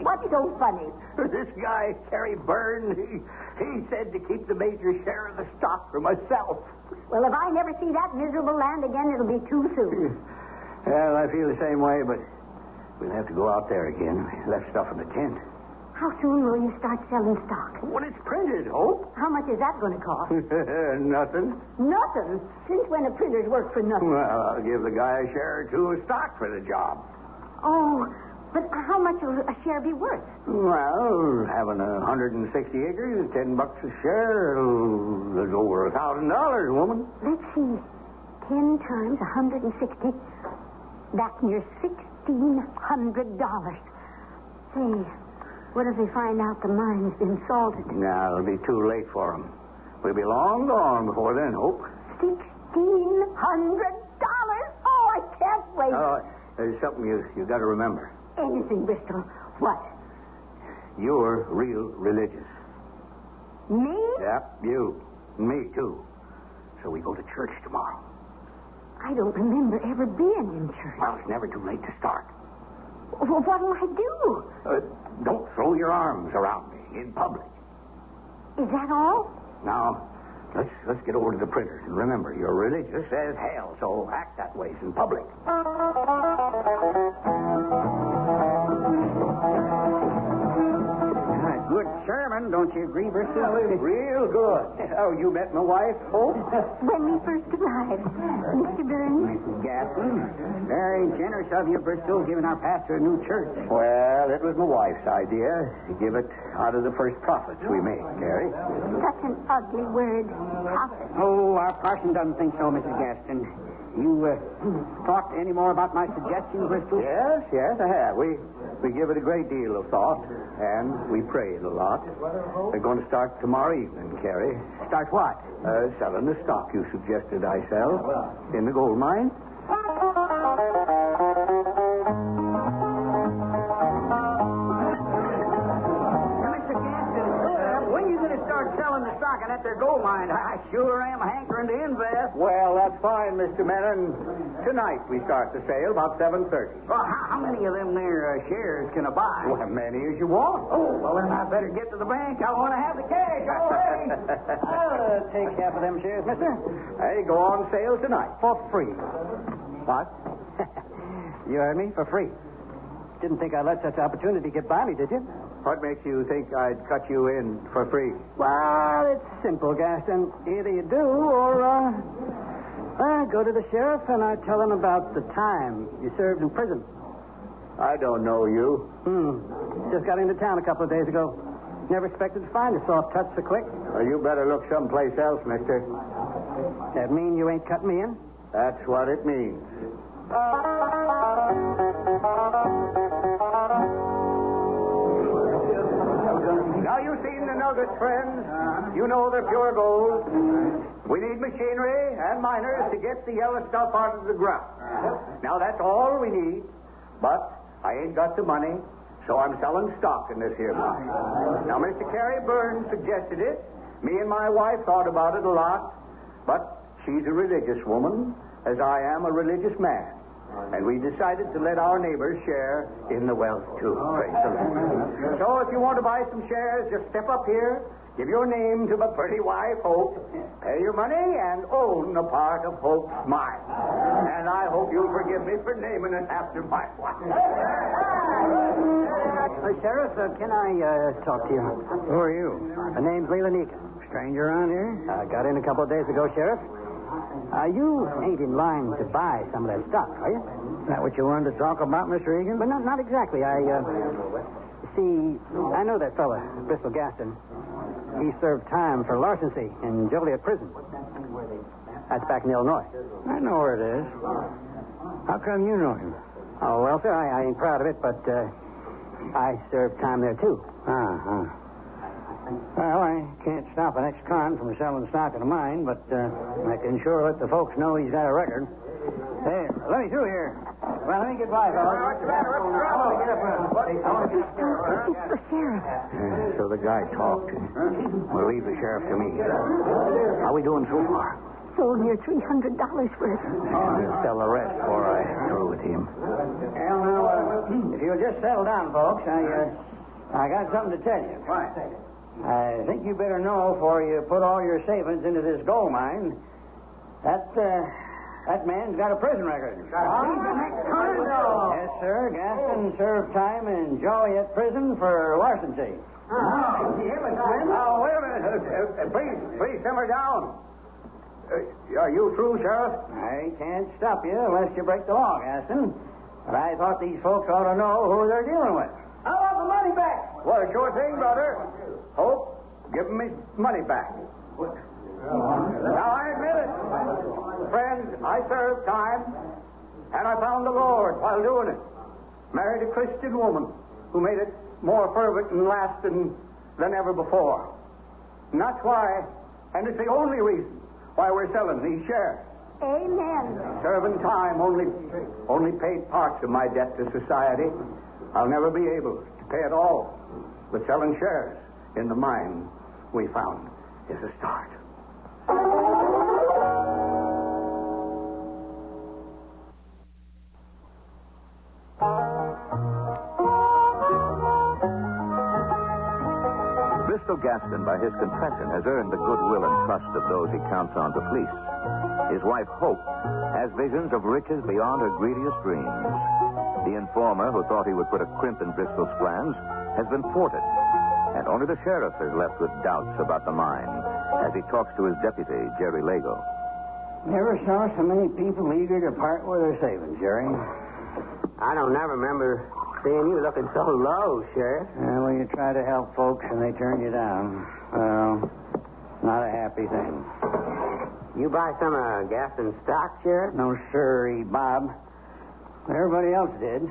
What's so funny?
This guy, Kerry Byrne, he said to keep the major share of the stock for myself.
Well, if I never see that miserable land again, it'll be too soon.
Well, I feel the same way, but we'll have to go out there again. We left stuff in the tent.
How soon will you start selling stock?
When it's printed, Hope.
How much is that going to cost?
Nothing.
Nothing? Since when do printers work for nothing?
Well, I'll give the guy a share or two of stock for the job.
Oh, but how much will a share be worth?
Well, having 160 acres, $10 a share, there's over $1,000, woman.
Let's see. 10 times 160. That's near $1,600. Say, what if they find out the mine has been salted?
Now, it'll be too late for them. We'll be long gone before then, Hope.
$1,600? Oh, I can't wait.
There's something you got to remember.
Anything, Bristol. What?
You're real religious.
Me?
Yep, you. Me, too. So we go to church tomorrow.
I don't remember ever being in church.
Well, it's never too late to start.
Well, what'll I do?
Don't throw your arms around me in public.
Is that all?
Now, let's get over to the printers. And remember, you're religious as hell, so act that way in public.
Good sermon, don't you agree, Bristol?
Real good. Oh, you met my wife, Hope?
When we first arrived, Mr. Burns.
Mrs. Gatlin. Very generous of you, Bristol, giving our pastor a new church.
Well, it was my wife's idea to give it out of the first profits we made, Carrie.
Such an ugly word, profit.
Oh, our parson doesn't think so, Mrs. Gaston. You thought any more about my suggestion, Bristol?
Yes, I have. We give it a great deal of thought, and we prayed a lot. We're going to start tomorrow evening, Carrie.
Start what?
Selling the stock you suggested I sell in the gold mine.
Selling the stock in that there gold mine. I sure am hankering to invest.
Well, that's fine, Mr. Menon. Tonight we start the sale about 7:30.
Well, how many of them there shares can I buy?
Well, as many as you want.
Oh, well, then I better get to the bank. I want to have the cash already. I'll take half of them shares, mister.
Hey, go on sale tonight.
For free.
What?
You heard me? For free. Didn't think I'd let such opportunity get by me, did you?
What makes you think I'd cut you in for free?
Well, it's simple, Gaston. Either you do or, I go to the sheriff and I tell him about the time you served in prison.
I don't know you.
Just got into town a couple of days ago. Never expected to find a soft touch so quick.
Well, you better look someplace else, mister.
That mean you ain't cut me in?
That's what it means. Now, you've seen the nuggets, friends. You know they're pure gold. We need machinery and miners to get the yellow stuff out of the ground. Now, that's all we need. But I ain't got the money, so I'm selling stock in this here mine. Now, Mr. Carrie Burns suggested it. Me and my wife thought about it a lot. But she's a religious woman, as I am a religious man. And we decided to let our neighbors share in the wealth, too. Praise the Lord. So if you want to buy some shares, just step up here, give your name to my pretty wife, Hope, pay your money, and own a part of Hope's mine. And I hope you'll forgive me for naming it after my wife.
Sheriff, can I talk to you?
Who are you?
My name's Leland Eakin.
Stranger around here?
I got in a couple of days ago, Sheriff. You ain't in line to buy some of that stock, are you?
Is that what you wanted to talk about, Mr. Egan?
But not exactly. See, I know that fella, Bristol Gaston. He served time for larceny in Joliet Prison. That's back in Illinois.
I know where it is. How come you know him?
Oh, well, sir, I ain't proud of it, but I served time there, too.
Uh-huh. Well, I can't stop an ex-con from selling stock in a mine, but I can sure let the folks know he's got a record. Hey, let me through here. Well, let me get by, fellas.
It's the sheriff.
So the guy talked. We'll leave the sheriff to me. How we doing so far?
Sold near $300 for it.
I'll sell the rest before I'm through with him. Well, now, if you'll just settle down, folks, I got something to tell you. Why? I think you better know before you put all your savings into this gold mine that man's got a prison record. Yes, sir. Gaston served time in Joliet prison for larceny.
Now, wait a minute. Please simmer down. Are you through, Sheriff?
I can't stop you unless you break the law, Gaston. But I thought these folks ought to know who they're dealing with.
I want the money back. Well, sure thing, brother. Hope, give me money back. Now, I admit it. Friends, I served time, and I found the Lord while doing it. Married a Christian woman who made it more fervent and lasting than ever before. And that's why, and it's the only reason, why we're selling these shares.
Amen.
Serving time only paid parts of my debt to society. I'll never be able to pay it all. But selling shares in the mine we found is a start.
Bristol Gaston, by his confession, has earned the goodwill and trust of those he counts on to fleece. His wife, Hope, has visions of riches beyond her greediest dreams. The informer, who thought he would put a crimp in Bristol's plans, has been thwarted. And only the sheriff is left with doubts about the mine as he talks to his deputy, Jerry Lago.
Never saw so many people eager to part with their savings, Jerry.
I don't never remember seeing you looking so low, Sheriff.
Well, you try to help folks and they turn you down. Well, not a happy thing.
You buy some of Gaston's stock, Sheriff?
No, sirree, Bob. Everybody else did,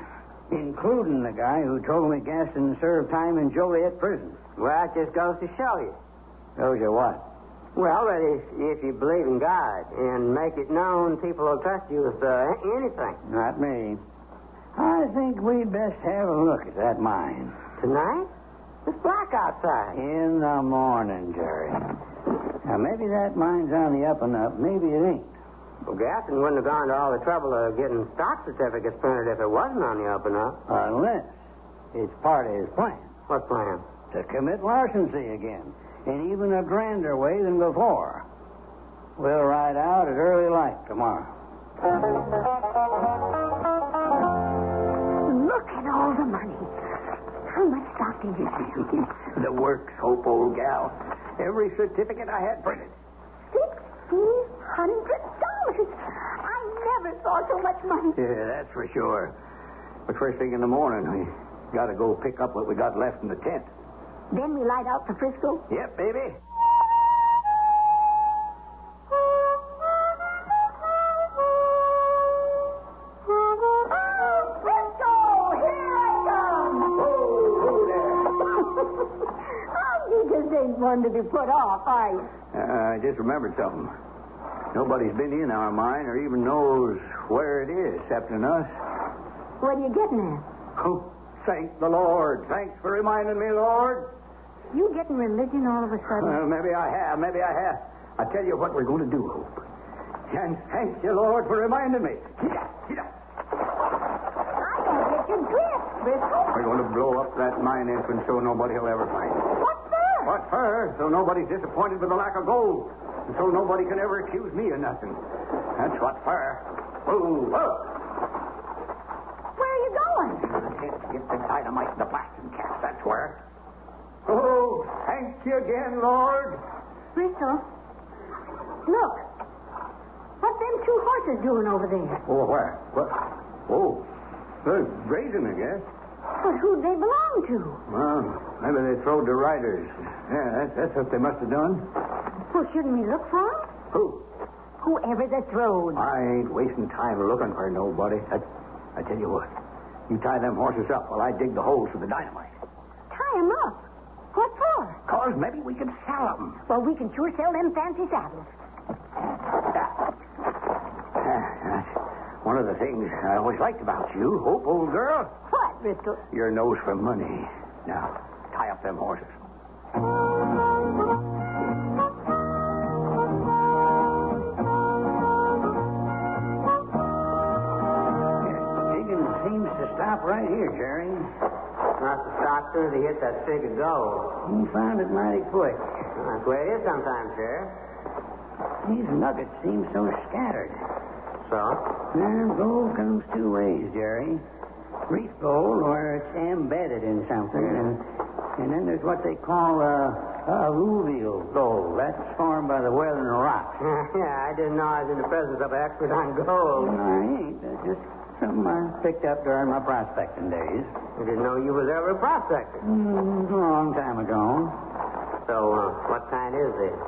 including the guy who told me Gaston served time in Joliet prison.
Well, that just goes to show you.
Shows you what?
Well, that if you believe in God and make it known, people will trust you with anything.
Not me. I think we'd best have a look at that mine.
Tonight? It's black outside.
In the morning, Jerry. Now, maybe that mine's on the up and up. Maybe it ain't.
Well, Gaston wouldn't have gone to all the trouble of getting stock certificates printed if it wasn't on the up and up.
Unless it's part of his plan.
What plan?
To commit larceny again. In even a grander way than before. We'll ride out at early light tomorrow.
Look at all the money. How much stock did you sell?
The works, Hope, old gal. Every certificate I had printed.
$1,600. I never saw so much money.
Yeah, that's for sure. But first thing in the morning, we got to go pick up what we got left in the tent.
Then we light out for Frisco?
Yep, baby.
One to be put off, are you?
I just remembered something. Nobody's been in our mine or even knows where it is, except us.
What are you getting at?
Oh, thank the Lord. Thanks for reminding me, Lord.
You getting religion all of a sudden?
Maybe I have. I tell you what we're going to do, Hope. And thank you, Lord, for reminding me. Get up.
I don't get your drift, Bristol.
We're going to blow up that mine entrance so nobody will ever find it. What for? So nobody's disappointed with the lack of gold. And so nobody can ever accuse me of nothing. That's what for. Whoa.
Where are you going?
Get the dynamite in the blasting cast, that's where. Oh, thank you again, Lord.
Bristol, look. What them two horses doing over there?
Oh, where? What? Oh, they're grazing, I guess.
But who'd they belong to?
Well, maybe they throwed the riders. Yeah, that's what they must have done.
Well, shouldn't we look for them?
Who?
Whoever they throwed.
I ain't wasting time looking for nobody. I tell you what. You tie them horses up while I dig the holes for the dynamite.
Tie 'em up? What for?
'Cause maybe we can sell them.
Well, we can sure sell them fancy saddles.
That's one of the things I always liked about you, Hope, old girl.
What, Bristol?
Your nose for money. Now, tie up them horses.
Digging seems to stop right here, Jerry.
Not to stop soon as he hits that stick of gold.
He found it mighty quick.
That's the way it is sometimes, Sheriff.
These nuggets seem so scattered.
So?
Well, gold comes two ways, Jerry. Reef gold, where it's embedded in something, and then there's what they call alluvial gold. That's formed by the weathering rocks.
Yeah, I didn't know I was in the presence of an expert on gold.
No, I ain't. That's just something I picked up during my prospecting days.
I didn't know you was ever a prospector.
A long time ago.
So, what kind is this?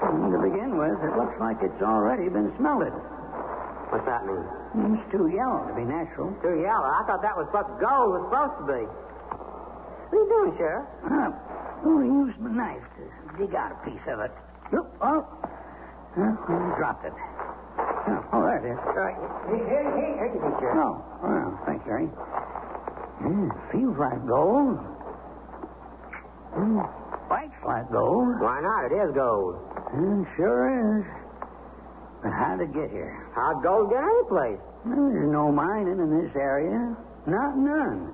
To begin with, it looks like it's already been smelted.
What's that mean?
It's too yellow to be natural.
Too yellow? I thought that was what gold was supposed to be. What are you doing, Sheriff?
I'm going to use my knife to dig out a piece of it. I dropped it. Oh, there it is.
Right. Here you go, Sheriff.
Oh, well, thanks, Jerry. Feels like gold. Looks like gold.
Why not? It is gold.
Sure is. But how'd it get here?
How'd gold get any place?
Well, there's no mining in this area. Not none.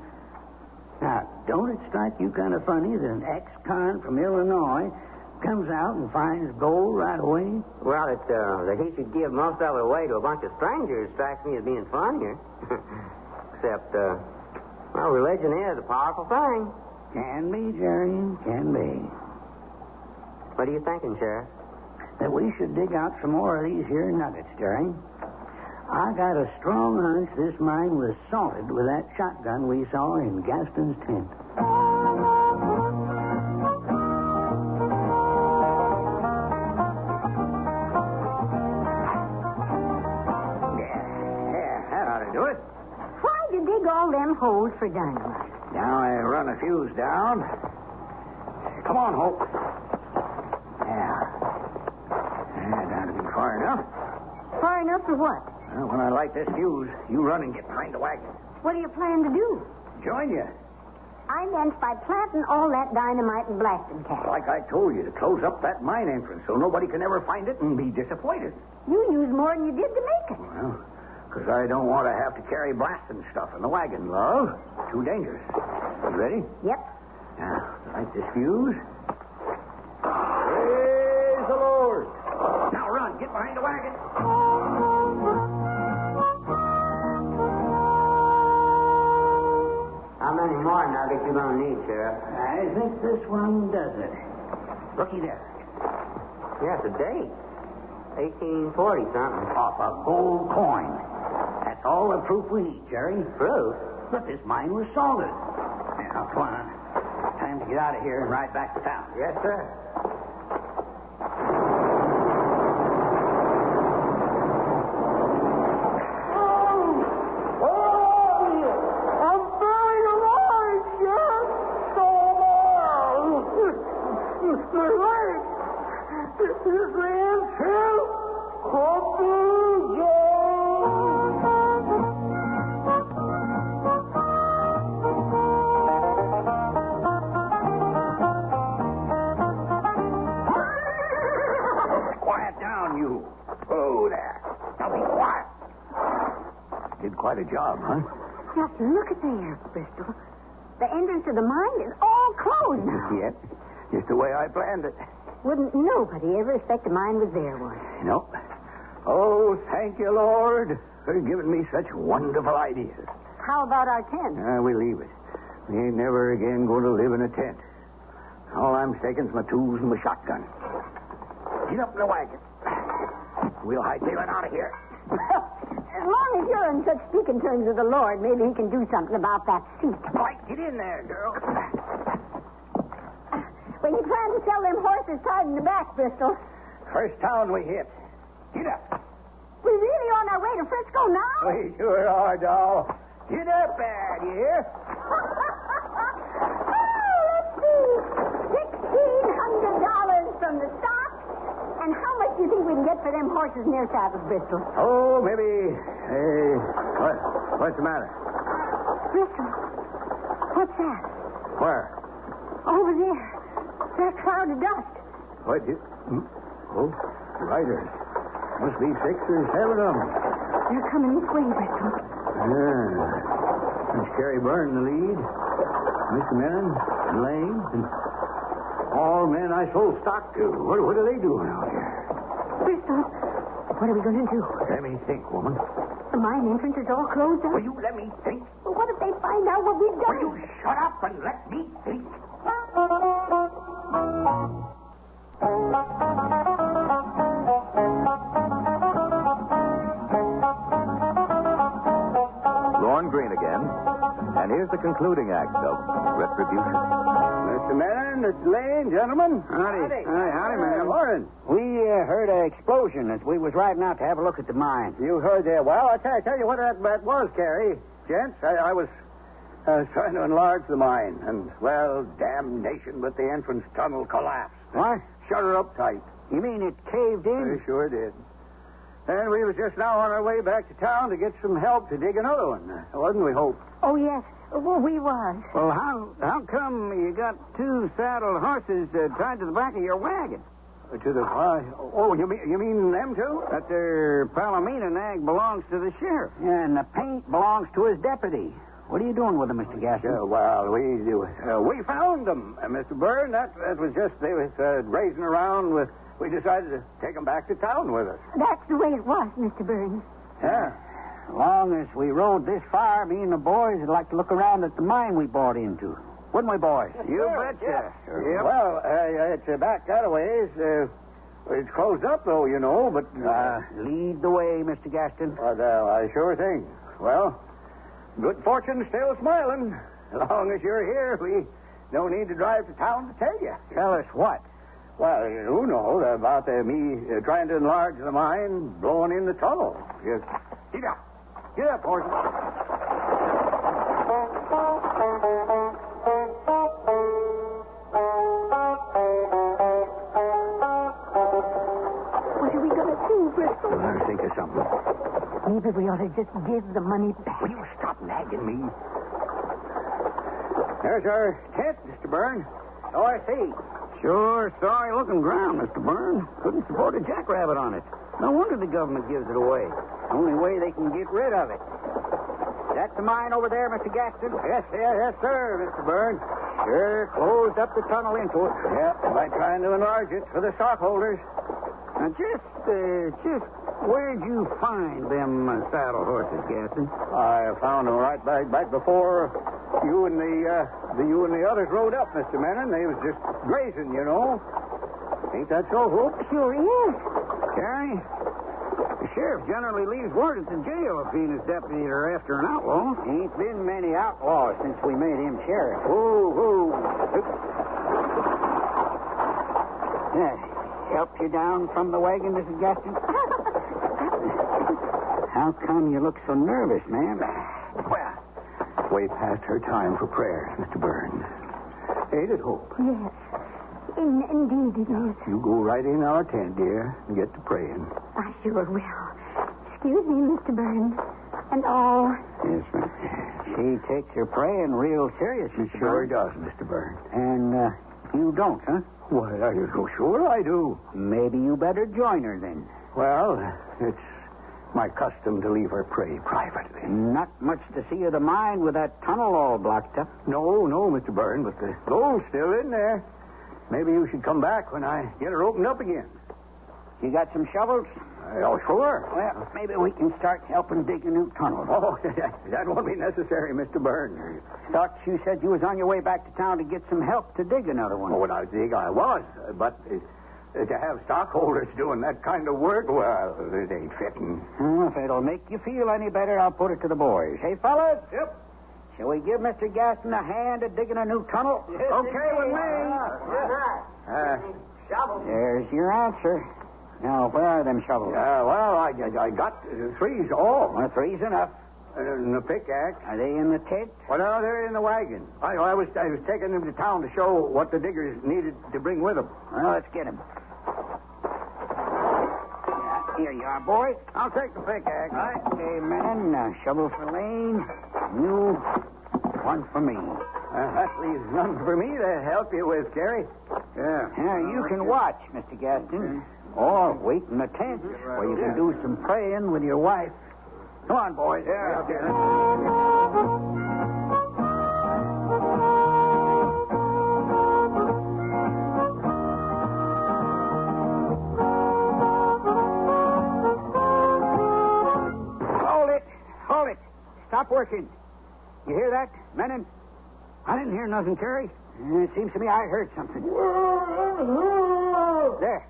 Now, don't it strike you kind of funny that an ex-con from Illinois comes out and finds gold right away?
Well, that he should give most of it away to a bunch of strangers strikes me as being funnier. Except, well, religion is a powerful thing.
Can be, Jerry, can be.
What are you thinking, Sheriff?
That we should dig out some more of these here nuggets, Jerry. I got a strong hunch this mine was salted with that shotgun we saw in Gaston's tent.
Yeah, that ought to do it.
Why'd you dig all them holes for dynamite?
Now I run a fuse down. Come on, Hope. That ought to be far enough.
Far enough for what?
Well, when I light this fuse, you run and get behind the wagon.
What do you plan to do?
Join you.
I meant by planting all that dynamite and blasting cat.
Like I told you, to close up that mine entrance so nobody can ever find it and be disappointed.
You used more than you did to make it.
Well, because I don't want to have to carry blasting stuff in the wagon, love. Too dangerous. You ready?
Yep.
Now, light this fuse. Praise the Lord. Now run, get behind the wagon.
How many more nuggets you gonna need, Sheriff?
I think this one does it. Looky there.
Yeah, it's a date. 1840 something.
Off a gold coin. That's all the proof we need, Jerry.
Proof?
But this mine was salted. Now, come on. Time to get out of here and ride back to town.
Yes, sir.
Quite a job, huh?
Just look at there, Bristol. The entrance to the mine is all closed now.
Yep. Just the way I planned it.
Wouldn't nobody ever expect a mine was there once.
Nope. Oh, thank you, Lord, for giving me such wonderful ideas.
How about our tent?
We leave it. We ain't never again going to live in a tent. All I'm taking's my tools and my shotgun. Get up in the wagon. We'll hightail it out of here.
As long as you're on such speaking terms with the Lord, maybe he can do something about that seat.
Right, get in there, girl.
When you plan to sell them horses tied in the back, Bristol?
First town we hit. Get up.
We're really on our way to Frisco now?
We sure are, doll.
Get up there, you hear?
$1,600 from the stock. And how much do you think we can get for them horses in their saddles, Bristol?
Oh, maybe. What's the matter?
Bristol, what's that?
Where?
Over there. That cloud of dust.
What? Oh, riders. Must be 6 or 7 of them.
They're coming this way, Bristol.
Yeah. It's Carrie Byrne in the lead. Mr. Menon and Lane. And all men I sold stock to. What are they doing out here?
Bristol, what are we going to do?
Let me think, woman.
The mine entrance is all closed up.
Will you let me think?
Well, what if they find out what we've done?
Will you shut up and let me think?
Lorne Green again. And here's the concluding act of Retribution.
Mr. Menon, it's Lane, gentlemen.
Howdy,
man. Morning.
We heard an explosion as we was riding out to have a look at the mine.
You heard that. Well, I tell you what that was, Carrie. Gents, I was trying to enlarge the mine. And, well, damnation, but the entrance tunnel collapsed.
What?
Shut her up tight.
You mean it caved in?
They sure did. And we was just now on our way back to town to get some help to dig another one. Wasn't we, Hope?
Oh, yes. Well, we was.
Well, how come you got 2 saddled horses tied to the back of your wagon?
To the oh, you mean them two?
That there Palomino nag belongs to the sheriff, and the paint belongs to his deputy. What are you doing with them, Mr. Gaston?
Well, we found them, Mr. Byrne. That was just they was grazing around with. We decided to take them back to town with us.
That's the way it was, Mr. Burns.
Yeah.
As long as we rode this far, me and the boys would like to look around at the mine we bought into. Wouldn't we, boys?
You betcha. Yeah. Well, it's back that a ways. It's closed up, though, you know, but...
lead the way, Mr. Gaston.
I sure think. Well, good fortune still smiling. As long as you're here, we don't need to drive to town to tell you.
Tell us what?
Well, you know about me trying to enlarge the mine, blowing in the tunnel. Get up. Get up, horses.
What are we going to do, Bristol?
Well, I'll think of something.
Maybe we ought to just give the money back.
Will you stop nagging me? There's our tent, Mr. Byrne. So I see.
Sure, sorry-looking ground, Mr. Byrne. Couldn't support a jackrabbit on it. No wonder the government gives it away. Only way they can get rid of it. That's the mine over there, Mr. Gaston?
Yes, sir, Mr. Byrne.
Sure, closed up the tunnel into it.
Yeah, by trying to enlarge it for the stockholders.
Now, just where'd you find them saddle horses, Gaston?
I found them right back before you and the others rode up, Mr. Menon. They was just grazing, you know. Ain't that so, Hope?
Sure is.
Carrie, the sheriff generally leaves word at the jail if he and his deputy are after an outlaw. Ain't been many outlaws since we made him sheriff. Yeah. Help you down from the wagon, Mrs. Gaston? How come you look so nervous, ma'am?
Well, way past her time for prayers, Mr. Byrne. Ain't it, Hope?
Yes. Indeed it is.
You go right in our tent, dear, and get to praying.
I sure will. Excuse me, Mr. Burns. And all.
Yes, ma'am. She takes her praying real serious, Mr.
Sure
Burns.
does, Mr. Byrne.
And you don't, huh?
Why, are you so sure I do?
Maybe you better join her then.
Well, it's my custom to leave her pray privately.
Not much to see of the mine with that tunnel all blocked up.
No, Mr. Byrne, but the gold's still in there. Maybe you should come back when I get her opened up again.
You got some shovels?
Oh, sure.
Well, maybe we can start helping dig a new tunnel.
Oh, that won't be necessary, Mr. Byrne.
Thought you said you was on your way back to town to get some help to dig another one.
Oh, when I dig, I was. But to have stockholders doing that kind of work, well, it ain't fitting.
If it'll make you feel any better, I'll put it to the boys. Hey, fellas?
Yep.
Shall we give Mr. Gaston a hand at digging a new tunnel?
Yes, okay with me.
There's your answer. Now, where are them shovels?
Well, I got 3's all.
Well, 3's enough.
And the pickaxe.
Are they in the tent?
Well, no, they're in the wagon. I was taking them to town to show what the diggers needed to bring with them.
Well, let's get them. Here you are, boy.
I'll take the pickaxe.
Right. Okay, men. Shovel for Lane. You. One for me.
That leaves none for me to help you with, Carrie.
Yeah. You can watch, Mr. Gaston. Or wait in the tent where you can do some praying with your wife. Come on, boys.
Yeah.
Hold it. Stop working. You hear that, Menon? I didn't hear nothing, Terry. It seems to me I heard something. There.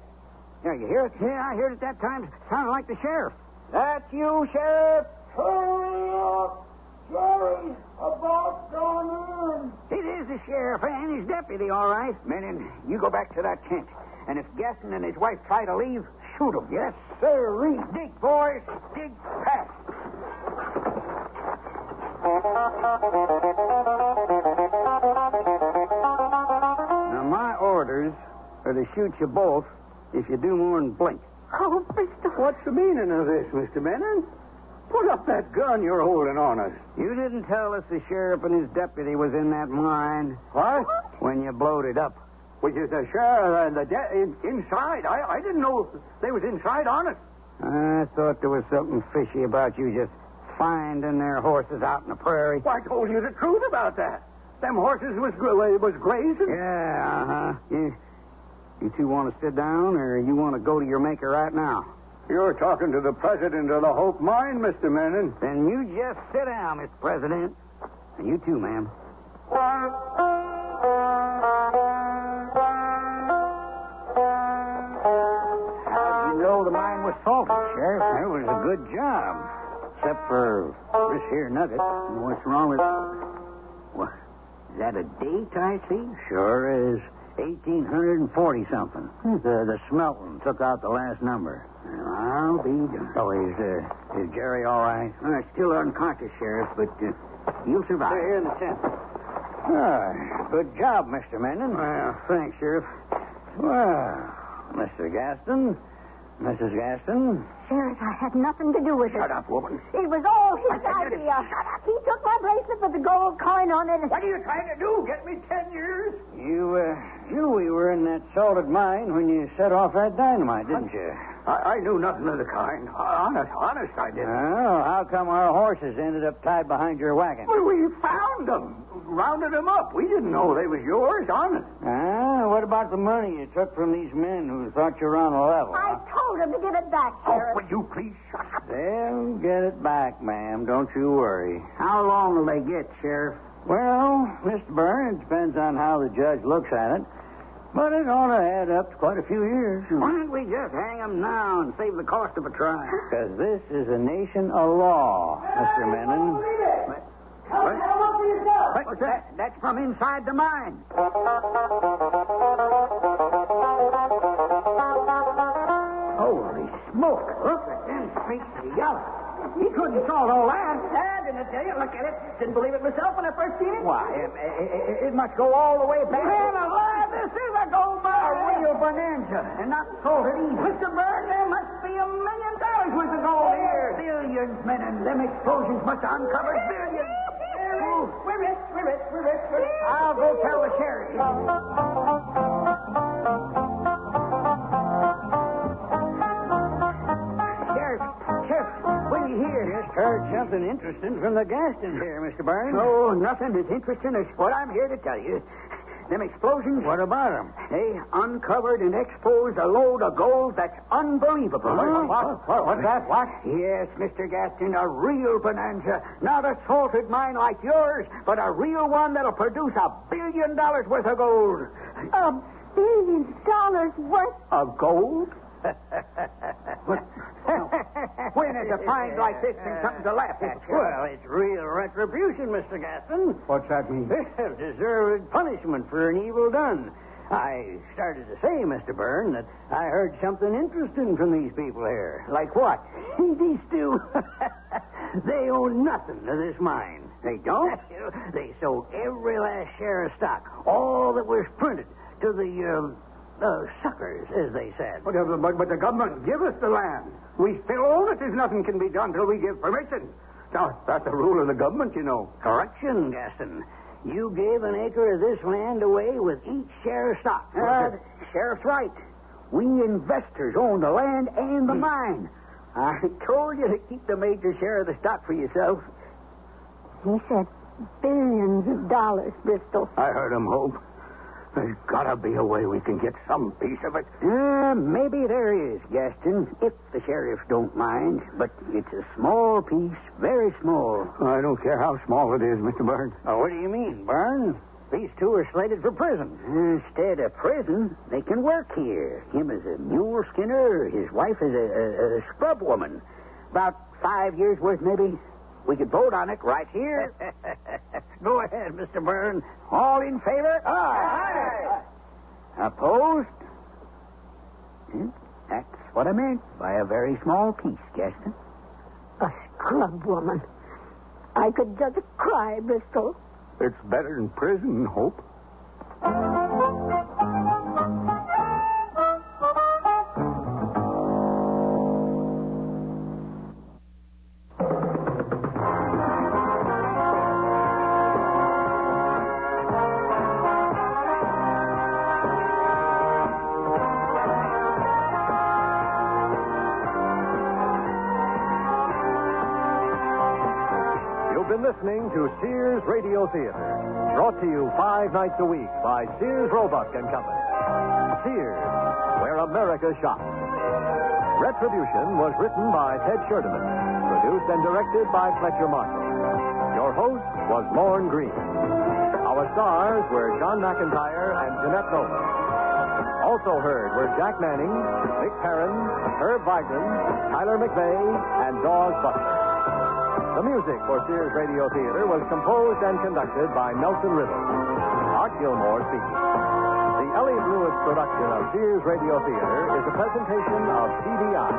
There, you hear it? Yeah, I heard it that time. It sounded like the sheriff. That's you, Sheriff.
Hurry up. Jerry's about gone in.
It is the sheriff and his deputy, all right. Menon, you go back to that tent. And if Gaston and his wife try to leave, shoot them. Yes, sir. Dig, boys. Dig fast. Now, my orders are to shoot you both if you do more than blink.
Oh, Bristol.
What's the meaning of this, Mr. Menon? Put up that gun you're holding on us.
You didn't tell us the sheriff and his deputy was in that mine.
What?
When you blowed it up.
Which is the sheriff and the inside. I didn't know they was inside on us.
I thought there was something fishy about you just finding their horses out in the prairie.
Well, I told you the truth about that. Them horses was grazing.
Yeah, You two want to sit down, or you want to go to your maker right now?
You're talking to the president of the Hope Mine, Mr. Menon.
Then you just sit down, Mr. President. And you too, ma'am. How did you know the mine was salted, Sheriff? That was a good job. Except for this here nugget. What's wrong with it? What? Is that a date I see? Sure is. 1840-something. The smelting took out the last number. I'll be done. Oh, is Jerry all right? Still unconscious, Sheriff, but you'll survive. They're here in the tent. Good job, Mr. Menon. Well, thanks, Sheriff. Well, Mr. Gaston, Mrs. Gaston.
Sheriff, I had nothing to do with it.
Shut up, woman.
It was all his idea. Shut up. He took my bracelet with the gold coin on it.
What are you trying to do? Get me 10 years?
You knew we were in that salted mine when you set off that dynamite, didn't you?
I knew nothing of the kind. Honest, I didn't.
Oh, how come our horses ended up tied behind your wagon?
Well, we found them. Rounded them up. We didn't know they was yours, honest.
What about the money you took from these men who thought you were on the level?
I told him to give it back, Sheriff.
Will you please shut up?
They'll get it back, ma'am. Don't you worry. How long will they get, Sheriff? Well, Mr. Byrne, it depends on how the judge looks at it. But it ought to add up to quite a few years. Why don't we just hang them now and save the cost of a trial? Because this is a nation of law, Mr. Menon. What's that? That's from inside the mine. Holy smoke. Look at them streaks of yellow. He couldn't salt all that. Didn't I tell you? Look at it. Didn't believe it myself when I first seen it. Why, it must go all the way back. Man alive, this is a gold mine. A real bonanza. And not salted either. Mr. Byrne, there must be $1 million worth of gold here. Billions, men, and them explosions must have uncovered billions. We're rich. I'll go tell the sheriff. Sheriff, what do you hear? Just heard something interesting from the Gaston here, Mr. Byrne. Oh, nothing as interesting as what I'm here to tell you. Them explosions. What about them? They uncovered and exposed a load of gold that's unbelievable. What's that? What? Yes, Mr. Gaston, a real bonanza. Not a salted mine like yours, but a real one that'll produce $1 billion worth of gold.
$1 billion worth
of gold?
When is a find like this and something to laugh at? Well, it's real retribution, Mr. Gaston.
What's that mean?
Deserved punishment for an evil done. I started to say, Mr. Byrne, that I heard something interesting from these people here. Like what? These two.
They own nothing to this mine. They don't? They sold every last share of stock, all that was printed, to the suckers, as they said.
But the government give us the land. We still own it. There's nothing can be done till we give permission. Now, that's the rule of the government, you know.
Correction, Gaston. You gave an acre of this land away with each share of stock.
The
sheriff's right. We investors own the land and the mine. I told you to keep the major share of the stock for yourself.
He said billions of dollars, Bristol.
I heard him, Hope. There's got to be a way we can get some piece of it.
Maybe there is, Gaston, if the sheriff don't mind. But it's a small piece, very small.
I don't care how small it is, Mr. Burns.
What do you mean, Burns? These two are slated for prison. Instead of prison, they can work here. Him as a mule skinner, his wife as a scrub woman. About 5 years' worth, maybe. We could vote on it right here. Go ahead, Mr. Byrne. All in favor? Aye. Opposed? That's what I meant by a very small piece, Gaston.
A scrub woman. I could just cry, Bristol.
It's better than prison, Hope.
Been listening to Sears Radio Theater, brought to you 5 nights a week by Sears Roebuck and Company. Sears, where America shops. Retribution was written by Ted Sherdeman, produced and directed by Fletcher Marshall. Your host was Lorne Green. Our stars were John McIntyre and Jeanette Nolan. Also heard were Jack Manning, Vic Perrin, Herb Vigran, Tyler McVeigh, and Dawes Butler. The music for Sears Radio Theater was composed and conducted by Nelson Riddle. Art Gilmore speaking. The Elliott Lewis production of Sears Radio Theater is a presentation of CBI.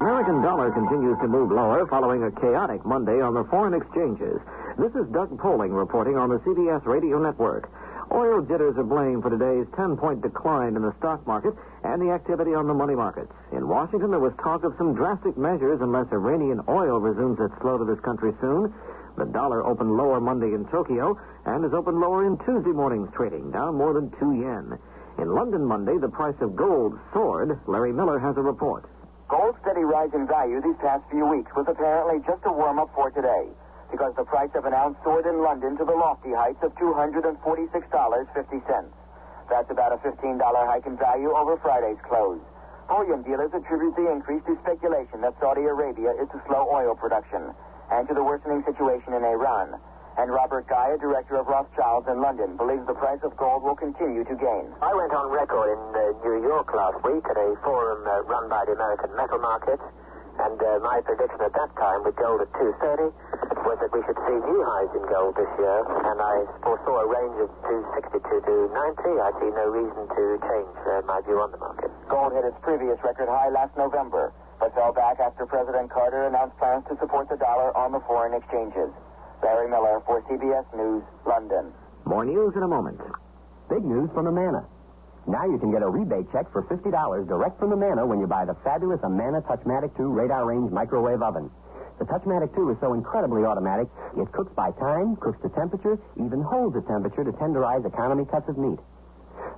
American dollar continues to move lower following a chaotic Monday on the foreign exchanges. This is Doug Poling reporting on the CBS Radio Network. Oil jitters are blamed for today's 10-point decline in the stock market and the activity on the money markets. In Washington, there was talk of some drastic measures unless Iranian oil resumes its flow to this country soon. The dollar opened lower Monday in Tokyo and is opened lower in Tuesday morning's trading, down more than 2 yen. In London Monday, the price of gold soared. Larry Miller has a report.
Gold's steady rise in value these past few weeks was apparently just a warm-up for today, because the price of an ounce soared in London to the lofty heights of $246.50. That's about a $15 hike in value over Friday's close. Bullion dealers attribute the increase to speculation that Saudi Arabia is to slow oil production and to the worsening situation in Iran. And Robert Guy, a director of Rothschilds in London, believes the price of gold will continue to gain.
I went on record in New York last week at a forum run by the American metal market, and my prediction at that time with gold at 230 was that we should see new highs in gold this year, and I foresaw a range of 262 to 90. I see no reason to change my view on the market.
Gold hit its previous record high last November, but fell back after President Carter announced plans to support the dollar on the foreign exchanges. Larry Miller for CBS News, London.
More news in a moment.
Big news from Amana. Now you can get a rebate check for $50 direct from Amana when you buy the fabulous Amana Touchmatic 2 radar range microwave oven. The Touchmatic 2 is so incredibly automatic, it cooks by time, cooks to temperature, even holds the temperature to tenderize economy cuts of meat.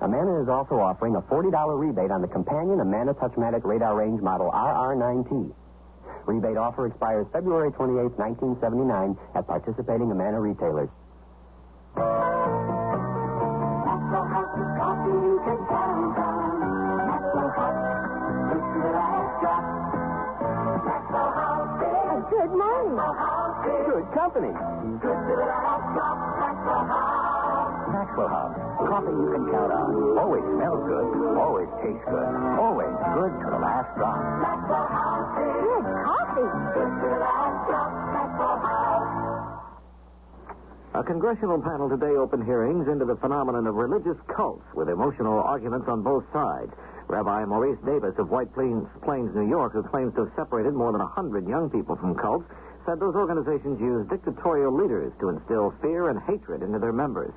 Amana is also offering a $40 rebate on the companion Amana Touchmatic radar range model RR9T. Rebate offer expires February 28, 1979 at participating Amana retailers.
Good morning.
Good company. Maxwell House. Coffee you can count on. Always smells good. Always tastes good. Always good to the last drop.
Good coffee.
A congressional panel today opened hearings into the phenomenon of religious cults with emotional arguments on both sides. Rabbi Maurice Davis of White Plains, New York, who claims to have separated more than 100 young people from cults, said those organizations use dictatorial leaders to instill fear and hatred into their members.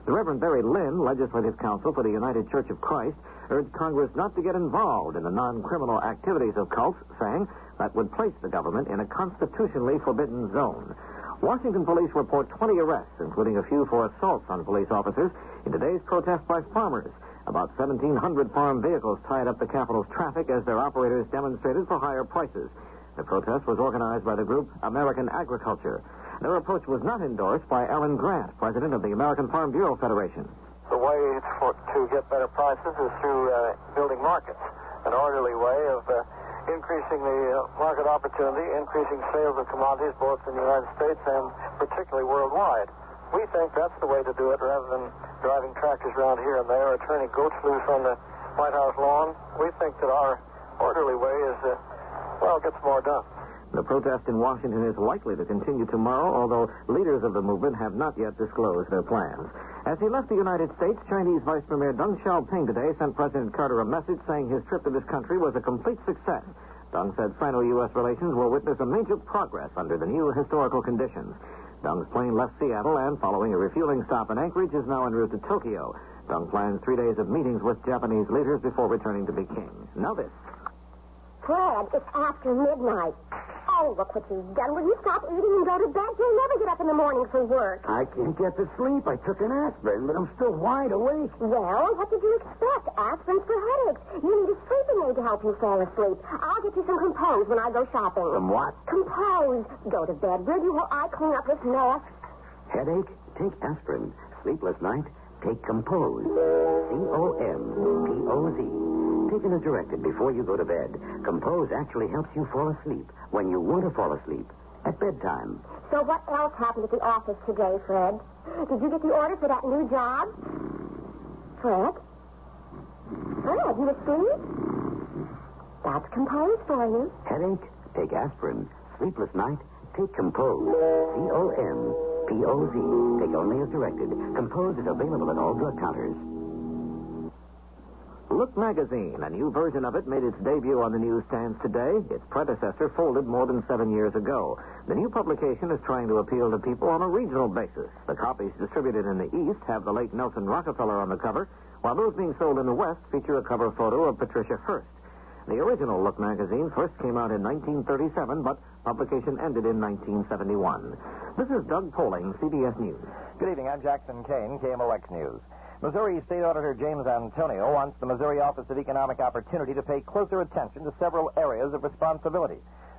The Reverend Barry Lynn, Legislative Counsel for the United Church of Christ, urged Congress not to get involved in the non-criminal activities of cults, saying that would place the government in a constitutionally forbidden zone. Washington police report 20 arrests, including a few for assaults on police officers, in today's protest by farmers. About 1,700 farm vehicles tied up the capital's traffic as their operators demonstrated for higher prices. The protest was organized by the group American Agriculture. Their approach was not endorsed by Alan Grant, president of the American Farm Bureau Federation.
The way to get better prices is through building markets, an orderly way of increasing the market opportunity, increasing sales of commodities both in the United States and particularly worldwide. We think that's the way to do it rather than driving tractors around here and there or turning goats loose on the White House lawn. We think that our orderly way is, gets more done.
The protest in Washington is likely to continue tomorrow, although leaders of the movement have not yet disclosed their plans. As he left the United States, Chinese Vice Premier Deng Xiaoping today sent President Carter a message saying his trip to this country was a complete success. Deng said Sino-U.S. relations will witness a major progress under the new historical conditions. Deng's plane left Seattle and, following a refueling stop in Anchorage, is now en route to Tokyo. Deng plans 3 days of meetings with Japanese leaders before returning to Peking. Now this.
Fred, it's after midnight. Oh, look what you've done. Will you stop eating and go to bed? You'll never get up in the morning for work.
I can't get to sleep. I took an aspirin, but I'm still wide awake.
Well, what did you expect? Aspirin's for headaches. You need a sleeping aid to help you fall asleep. I'll get you some Compose when I go shopping.
Some what?
Compose. Go to bed, will you, while I clean up this mess?
Headache? Take aspirin. Sleepless night? Take Compose. C-O-M-P-O-Z. Taken as directed before you go to bed. Compose actually helps you fall asleep when you want to fall asleep at bedtime.
So what else happened at the office today, Fred? Did you get the order for that new job? Fred? Fred, you asleep? That's Compose for you.
Headache? Take aspirin. Sleepless night? Take Compose. C-O-M-P-O-Z. Take only as directed. Compose is available at all drug counters.
Look magazine, a new version of it, made its debut on the newsstands today. Its predecessor folded more than 7 years ago. The new publication is trying to appeal to people on a regional basis. The copies distributed in the East have the late Nelson Rockefeller on the cover, while those being sold in the West feature a cover photo of Patricia Hearst. The original Look magazine first came out in 1937, but publication ended in 1971. This is Doug Poling, CBS News.
Good evening. I'm Jackson Kane, KMOX News. Missouri State Auditor James Antonio wants the Missouri Office of Economic Opportunity to pay closer attention to several areas of responsibility.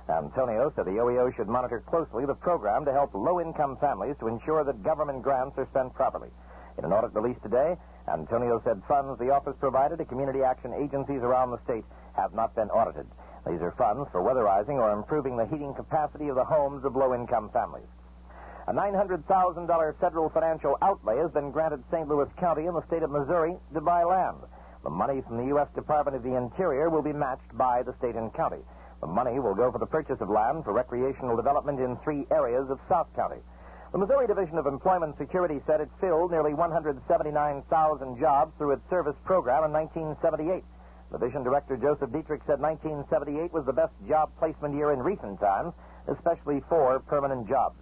Antonio said the OEO should monitor closely the program to help low-income families to ensure that government grants are spent properly. In an audit released today, Antonio said funds the office provided to community action agencies around the state have not been audited. These are funds for weatherizing or improving the heating capacity of the homes of low-income families. A $900,000 federal financial outlay has been granted St. Louis County in the state of Missouri to buy land. The money from the U.S. Department of the Interior will be matched by the state and county. The money will go for the purchase of land for recreational development in 3 areas of South County. The Missouri Division of Employment Security said it filled nearly 179,000 jobs through its service program in 1978. Division Director Joseph Dietrich said 1978 was the best job placement year in recent times, especially for permanent jobs.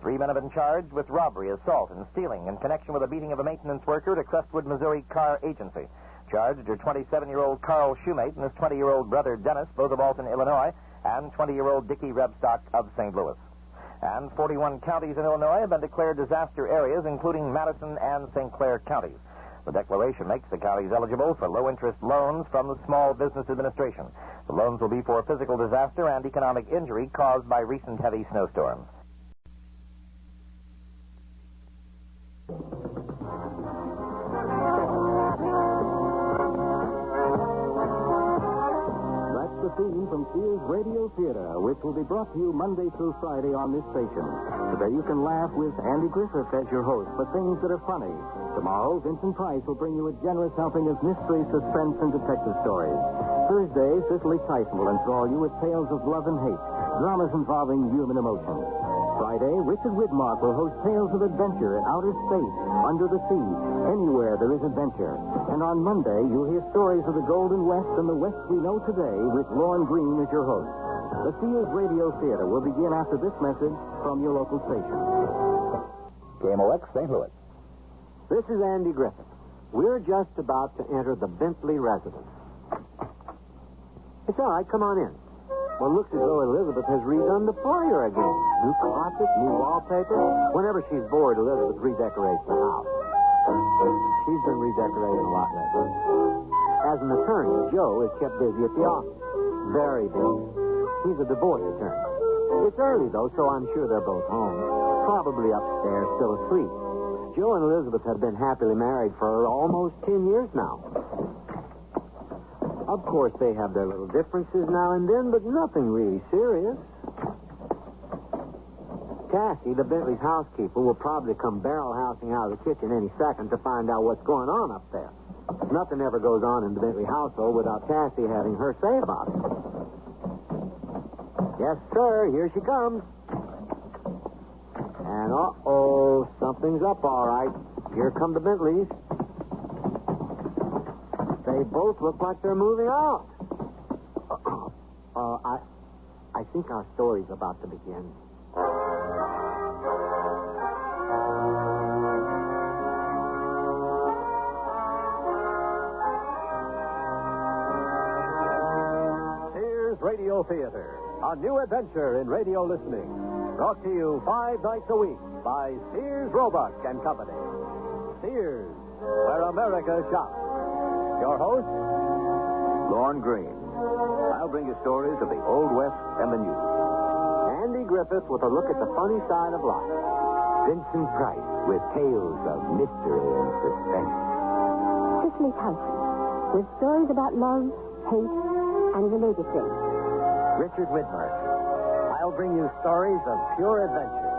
3 men have been charged with robbery, assault, and stealing in connection with the beating of a maintenance worker at a Crestwood, Missouri car agency. Charged are 27-year-old Carl Shoemate and his 20-year-old brother Dennis, both of Alton, Illinois, and 20-year-old Dickie Rebstock of St. Louis. And 41 counties in Illinois have been declared disaster areas, including Madison and St. Clair counties. The declaration makes the counties eligible for low-interest loans from the Small Business Administration. The loans will be for physical disaster and economic injury caused by recent heavy snowstorms.
That's the theme from Sears Radio Theater, which will be brought to you Monday through Friday on this station. Today you can laugh with Andy Griffith as your host for things that are funny. Tomorrow, Vincent Price will bring you a generous helping of mystery, suspense, and detective stories. Thursday, Cicely Tyson will enthrall you with tales of love and hate, dramas involving human emotion. Friday, Richard Widmark will host Tales of Adventure in outer space, under the sea, anywhere there is adventure. And on Monday, you'll hear stories of the Golden West and the West we know today with Lorne Green as your host. The Sears Radio Theater will begin after this message from your local station.
KMOX, St. Louis.
This is Andy Griffith. We're just about to enter the Bentley residence. It's all right. Come on in. Well, looks as though Elizabeth has redone the foyer again. New carpet, new wallpaper. Whenever she's bored, Elizabeth redecorates the house. She's been redecorating a lot lately. As an attorney, Joe is kept busy at the office. Very busy. He's a divorce attorney. It's early, though, so I'm sure they're both home. Probably upstairs, still asleep. Joe and Elizabeth have been happily married for almost 10 years now. Of course, they have their little differences now and then, but nothing really serious. Cassie, the Bentley's housekeeper, will probably come barrel-housing out of the kitchen any second to find out what's going on up there. Nothing ever goes on in the Bentley household without Cassie having her say about it. Yes, sir, here she comes. And, uh-oh, something's up, all right. Here come the Bentleys. They both look like they're moving out. I think our story's about to begin.
Sears Radio Theater, a new adventure in radio listening. Brought to you 5 nights a week by Sears Roebuck and Company. Sears, where America shops. Your host,
Lorne Green. I'll bring you stories of the Old West and the New.
Andy Griffith with a look at the funny side of life.
Vincent Price with tales of mystery and suspense.
Cicely Tyson with stories about love, hate, and related things.
Richard Widmark. I'll bring you stories of pure adventure.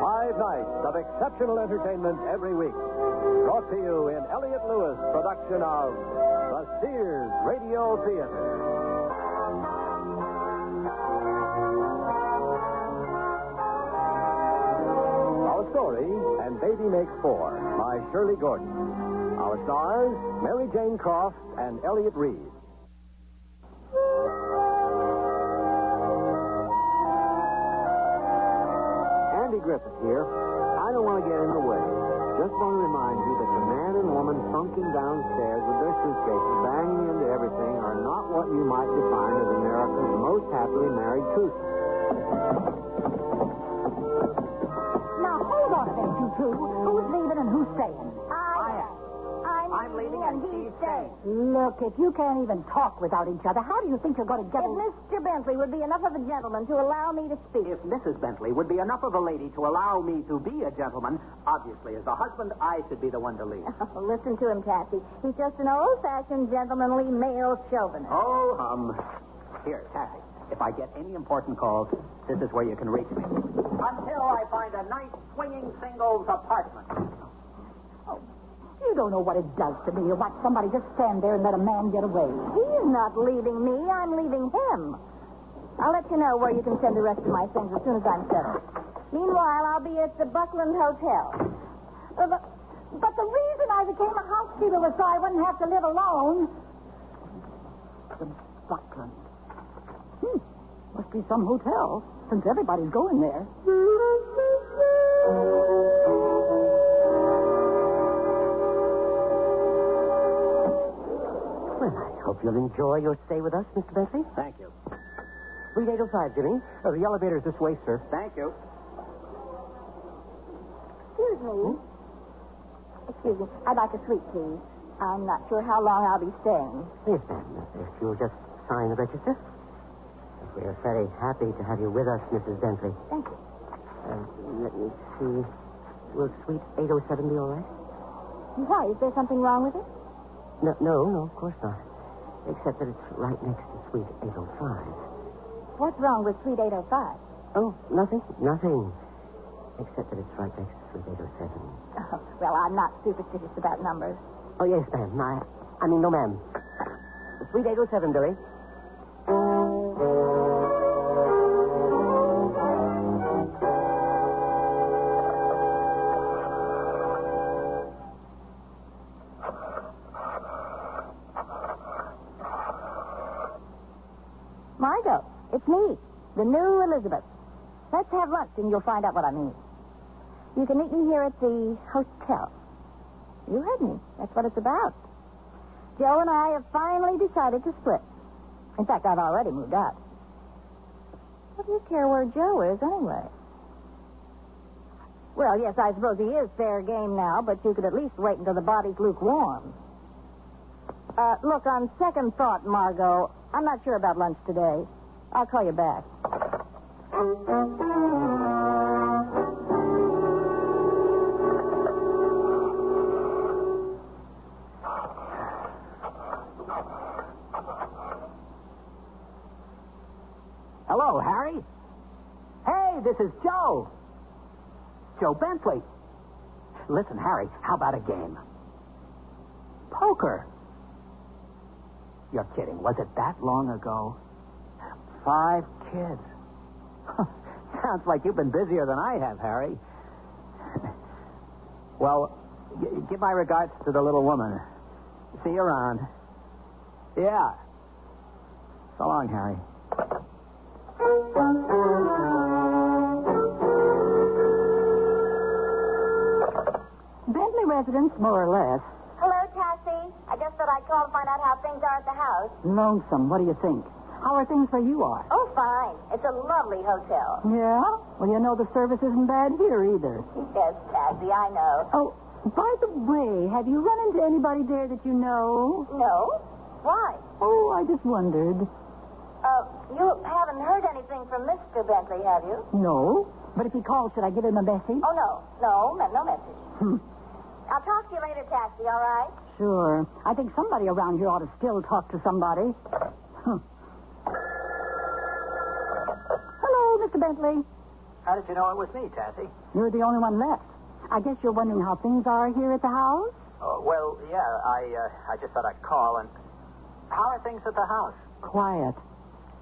5 nights of exceptional entertainment every week. Brought to you in Elliott Lewis' production of the Sears Radio Theater. Our story, And Baby Makes Four, by Shirley Gordon. Our stars, Mary Jane Croft and Elliott Reed.
Andy Griffith here. I don't want to get in the way. Just want to remind you that the man and woman sunken downstairs with their suitcases banging into everything are not what you might define as America's most happily married twosome.
Now, hold on a minute, you two. Who's leaving and who's staying?
I'm leaving and he's staying.
Look, if you can't even talk without each other, how do you think you're going to get...
If Mr. Bentley would be enough of a gentleman to allow me to speak.
If Mrs. Bentley would be enough of a lady to allow me to be a gentleman, obviously, as a husband, I should be the one to lead.
Oh, listen to him, Cassie. He's just an old-fashioned, gentlemanly male chauvinist.
Oh, Here, Cassie, if I get any important calls, this is where you can reach me. Until I find a nice swinging singles apartment.
You don't know what it does to me to watch somebody just stand there and let a man get away.
He's not leaving me. I'm leaving him. I'll let you know where you can send the rest of my things as soon as I'm settled. Meanwhile, I'll be at the Buckland Hotel.
But the reason I became a housekeeper was so I wouldn't have to live alone. The Buckland. Must be some hotel, since everybody's going there.
Well, I hope you'll enjoy your stay with us, Mr. Bentley.
Thank you.
Suite 805, Jimmy. The elevator's this way, sir.
Thank you.
Excuse me. Excuse me. I'd like a suite, please. I'm not sure how long I'll be staying.
Yes, ma'am. If you'll just sign the register. We're very happy to have you with us, Mrs. Bentley.
Thank you.
Let me see. Will suite 807 be all right?
Why? Is there something wrong with it?
No, of course not. Except that it's right next to suite 805.
What's wrong with suite 805?
Oh, nothing. Except that it's right next to suite 807.
Oh, well, I'm not superstitious about numbers.
Oh, yes, ma'am. I mean, no, ma'am. Suite 807, Billy.
Margot, it's me, the new Elizabeth. Let's have lunch and you'll find out what I mean. You can meet me here at the hotel. You heard me. That's what it's about. Joe and I have finally decided to split. In fact, I've already moved out. What do you care where Joe is, anyway? Well, yes, I suppose he is fair game now, but you could at least wait until the body's lukewarm. Look, on second thought, Margot, I'm not sure about lunch today. I'll call you back.
Hello, Harry. Hey, this is Joe. Joe Bentley. Listen, Harry, how about a game? Poker. You're kidding. Was it that long ago? 5 kids. Sounds like you've been busier than I have, Harry. Well, give my regards to the little woman. See you around. Yeah. So long, Harry.
Bentley residence, more or less.
Hello, Cassie. I just thought I'd call to find out how things are at the house.
Lonesome. What do you think? How are things where you are?
Oh, fine. It's a lovely hotel.
Yeah? Well, you know the service isn't bad here either.
Yes, Cassie, I know.
Oh, by the way, have you run into anybody there that you know?
No? Why?
Oh, I just wondered.
You haven't heard anything from Mr. Bentley, have you?
No. But if he calls, should I give him a message?
Oh, no. No message. I'll talk to you later, Cassie, all right?
Sure. I think somebody around here ought to still talk to somebody. Hello, Mr. Bentley.
How did you know it was me, Tassie?
You're the only one left. I guess you're wondering how things are here at the house?
Well, yeah, I just thought I'd call and... How are things at the house?
Quiet.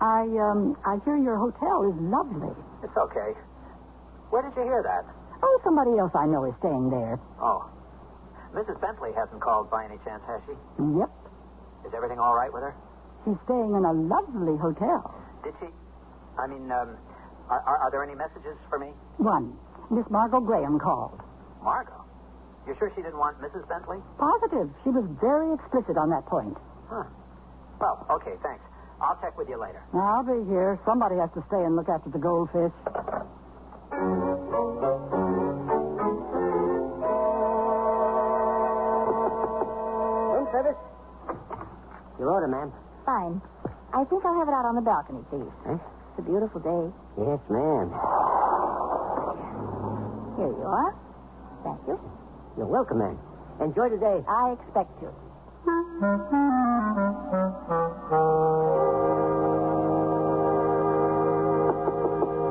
I hear your hotel is lovely.
It's okay. Where did you hear that?
Oh, somebody else I know is staying there.
Oh. Mrs. Bentley hasn't called by any chance, has she?
Yep.
Is everything all right with her?
She's staying in a lovely hotel.
Did she? I mean, are there any messages for me?
One. Miss Margot Graham called.
Margot? You sure she didn't want Mrs. Bentley?
Positive. She was very explicit on that point.
Huh. Well, okay, thanks. I'll check with you later.
I'll be here. Somebody has to stay and look after the goldfish.
Room service? Your order, ma'am.
Fine. I think I'll have it out on the balcony, please.
Huh?
It's a beautiful day.
Yes, ma'am.
Here you are. Thank you.
You're welcome, ma'am. Enjoy the day.
I expect to.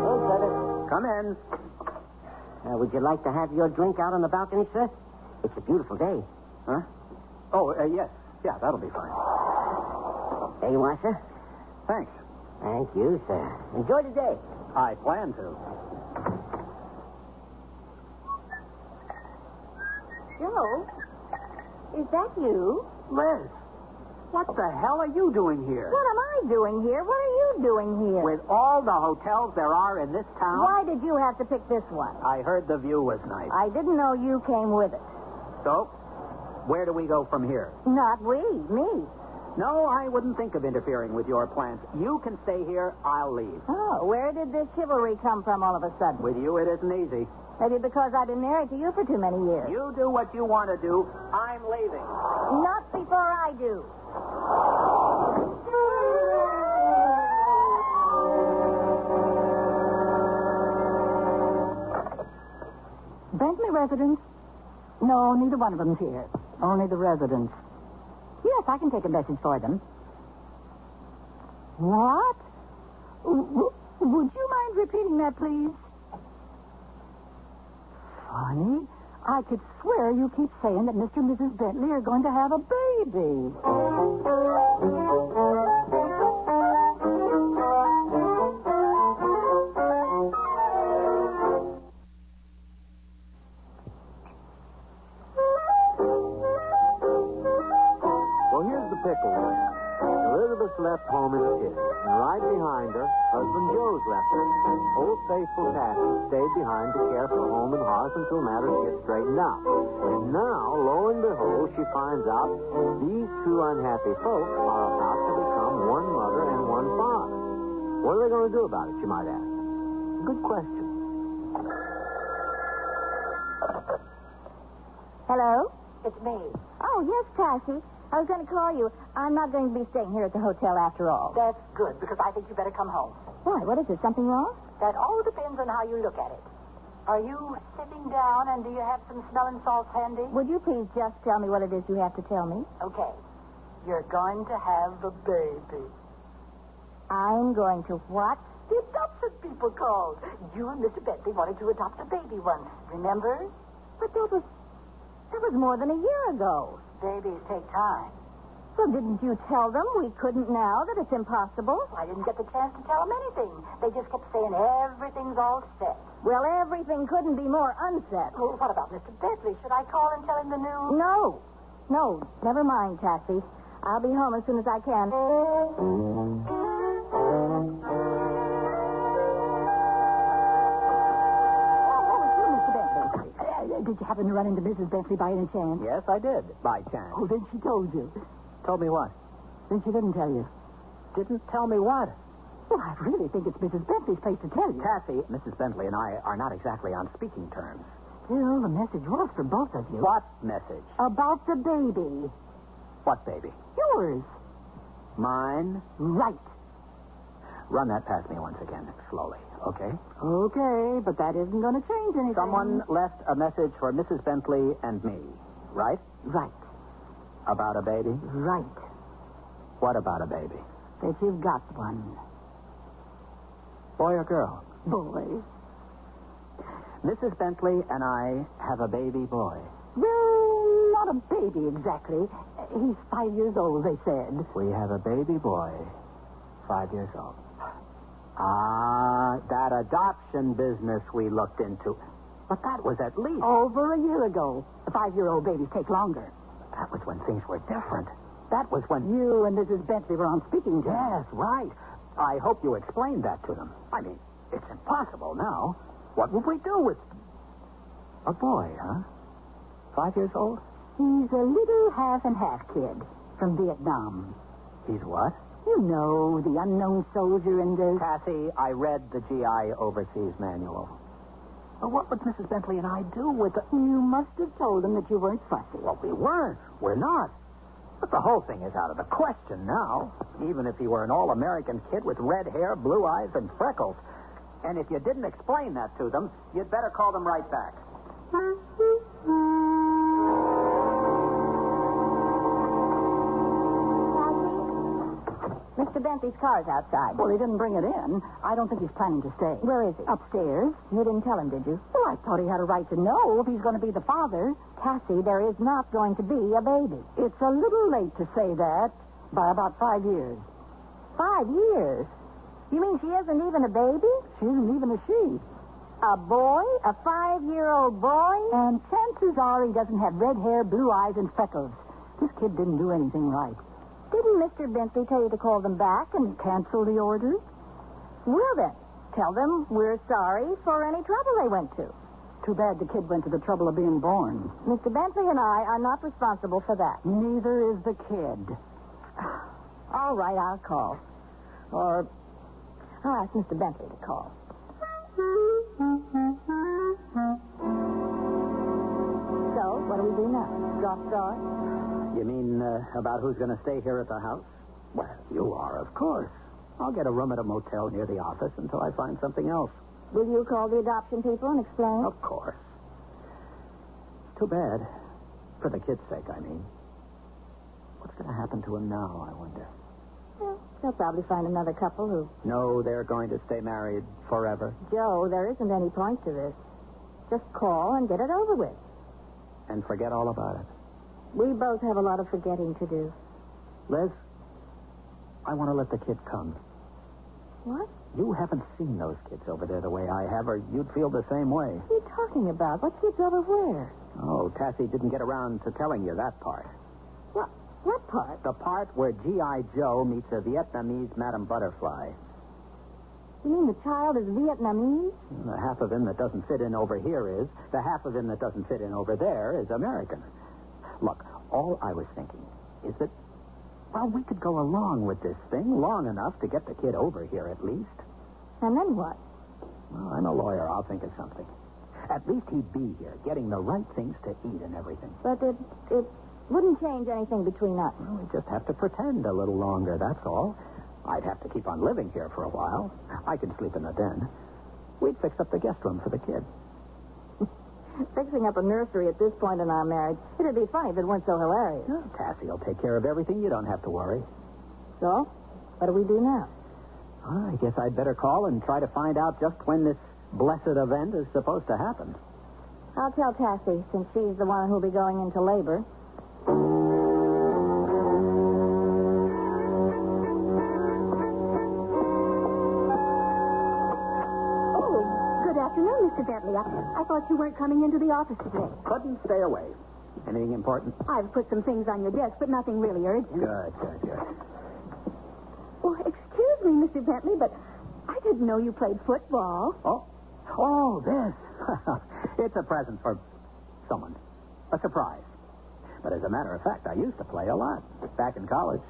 Room service.
Come in.
Would you like to have your drink out on the balcony, sir? It's a beautiful day.
Huh? Oh, yes. Yeah, that'll be fine.
There you are, sir.
Thanks.
Thank you, sir. Enjoy the day.
I plan to.
Joe, is that you?
Liz, what the hell are you doing here?
What am I doing here? What are you doing here?
With all the hotels there are in this town?
Why did you have to pick this one?
I heard the view was nice.
I didn't know you came with it.
So, where do we go from here?
Not we, me.
No, I wouldn't think of interfering with your plans. You can stay here. I'll leave.
Oh, where did this chivalry come from all of a sudden?
With you, it isn't easy.
Maybe because I've been married to you for too many years.
You do what you want to do. I'm leaving.
Not before I do.
Bentley residence? No, neither one of them's here. Only the residents. Yes, I can take a message for them. What? Would you mind repeating that, please? Funny. I could swear you keep saying that Mr. and Mrs. Bentley are going to have a baby.
Well, here's the pickle. The Elizabeth's left home in a pit, and right behind her, husband Joe's left her. Old faithful Patty stayed behind to care for home and hearth until matters get straightened out. And now, lo and behold, she finds out these two unhappy folks are about to become one mother and one father. What are they going to do about it, you might ask? Good question.
Hello?
It's me.
Oh, yes, Cassie. I was going to call you. I'm not going to be staying here at the hotel after all.
That's good, because I think you better come home.
Why? What is it? Something wrong?
That all depends on how you look at it. Are you sitting down, and do you have some smelling salts handy?
Would you please just tell me what it is you have to tell me?
Okay. You're going to have a baby.
I'm going to what?
The adoption people called. You and Mr. Bentley wanted to adopt a baby once, remember?
But that was more than a year ago.
Babies take time.
So didn't you tell them we couldn't now, that it's impossible?
I didn't get the chance to tell them anything. They just kept saying everything's all set.
Well, everything couldn't be more unset.
Well, what about Mr. Bentley? Should I call and tell him the news?
No, never mind, Cassie. I'll be home as soon as I can.
Did you happen to run into Mrs. Bentley by any chance?
Yes, I did, by chance.
Oh, then she told you.
Told me what?
Then she didn't tell you.
Didn't tell me what?
Well, I really think it's Mrs. Bentley's place to tell you.
Cassie, Mrs. Bentley and I are not exactly on speaking terms.
Still, the message was for both of you.
What message?
About the baby.
What baby?
Yours.
Mine?
Right.
Run that past me once again, slowly, okay?
Okay, but that isn't going to change anything.
Someone left a message for Mrs. Bentley and me, right?
Right.
About a baby?
Right.
What about a baby?
That you've got one.
Boy or girl?
Boy.
Mrs. Bentley and I have a baby boy.
Well, not a baby exactly. He's 5 years old, they said.
We have a baby boy, 5 years old. Ah, that adoption business we looked into. But that was at least...
Over a year ago. The 5-year-old babies take longer.
That was when things were different. That was when...
You and Mrs. Bentley were on speaking terms.
Yes, right. I hope you explained that to them. I mean, it's impossible now. What would we do with... A boy, huh? 5 years old?
He's a little half-and-half kid from Vietnam.
He's what?
You know, the unknown soldier and the...
Cassie, I read the GI Overseas Manual. Well, what would Mrs. Bentley and I do with the...
You must have told them that you weren't fussy.
Well, we weren't. We're not. But the whole thing is out of the question now. Even if he were an all-American kid with red hair, blue eyes, and freckles. And if you didn't explain that to them, you'd better call them right back.
Mr. Bentley's car's outside.
Well, he didn't bring it in. I don't think he's planning to stay.
Where is he?
Upstairs.
You didn't tell him, did you?
Well, I thought he had a right to know if he's going to be the father.
Cassie, there is not going to be a baby.
It's a little late to say that. By about 5 years.
5 years? You mean she isn't even a baby?
She isn't even a she.
A boy? A 5-year-old boy?
And chances are he doesn't have red hair, blue eyes, and freckles. This kid didn't do anything right.
Didn't Mr. Bentley tell you to call them back and
cancel the order?
Well, then, tell them we're sorry for any trouble they went to.
Too bad the kid went to the trouble of being born.
Mr. Bentley and I are not responsible for that.
Neither is the kid.
All right, I'll call. Or I'll ask Mr. Bentley to call. So, what do we do now? Drop stars?
You mean about who's going to stay here at the house? Well, you are, of course. I'll get a room at a motel near the office until I find something else.
Will you call the adoption people and explain?
Of course. Too bad. For the kid's sake, I mean. What's going to happen to him now, I wonder?
Well, they'll probably find another couple who...
No, they're going to stay married forever.
Joe, there isn't any point to this. Just call and get it over with.
And forget all about it.
We both have a lot of forgetting to do.
Liz, I want to let the kid come.
What?
You haven't seen those kids over there the way I have, or you'd feel the same way.
What are you talking about? What kids over where?
Oh, Tassie didn't get around to telling you that part.
What? What part?
The part where G.I. Joe meets a Vietnamese Madame Butterfly.
You mean the child is Vietnamese?
The half of him that doesn't fit in over here is. The half of him that doesn't fit in over there is American. Look, all I was thinking is that, well, we could go along with this thing long enough to get the kid over here at least.
And then what?
Well, I'm a lawyer. I'll think of something. At least he'd be here, getting the right things to eat and everything.
But it wouldn't change anything between us.
Well, we just have to pretend a little longer, that's all. I'd have to keep on living here for a while. I could sleep in the den. We'd fix up the guest room for the kid.
Fixing up a nursery at this point in our marriage, it'd be funny if it weren't so hilarious.
Oh, Cassie will take care of everything. You don't have to worry.
So, what do we do now?
Well, I guess I'd better call and try to find out just when this blessed event is supposed to happen.
I'll tell Cassie, since she's the one who'll be going into labor.
Afternoon, Mr. Bentley. I thought you weren't coming into the office today.
Couldn't stay away. Anything important?
I've put some things on your desk, but nothing really urgent.
Good.
Well, excuse me, Mr. Bentley, but I didn't know you played football.
Oh, this. It's a present for someone. A surprise. But as a matter of fact, I used to play a lot back in college.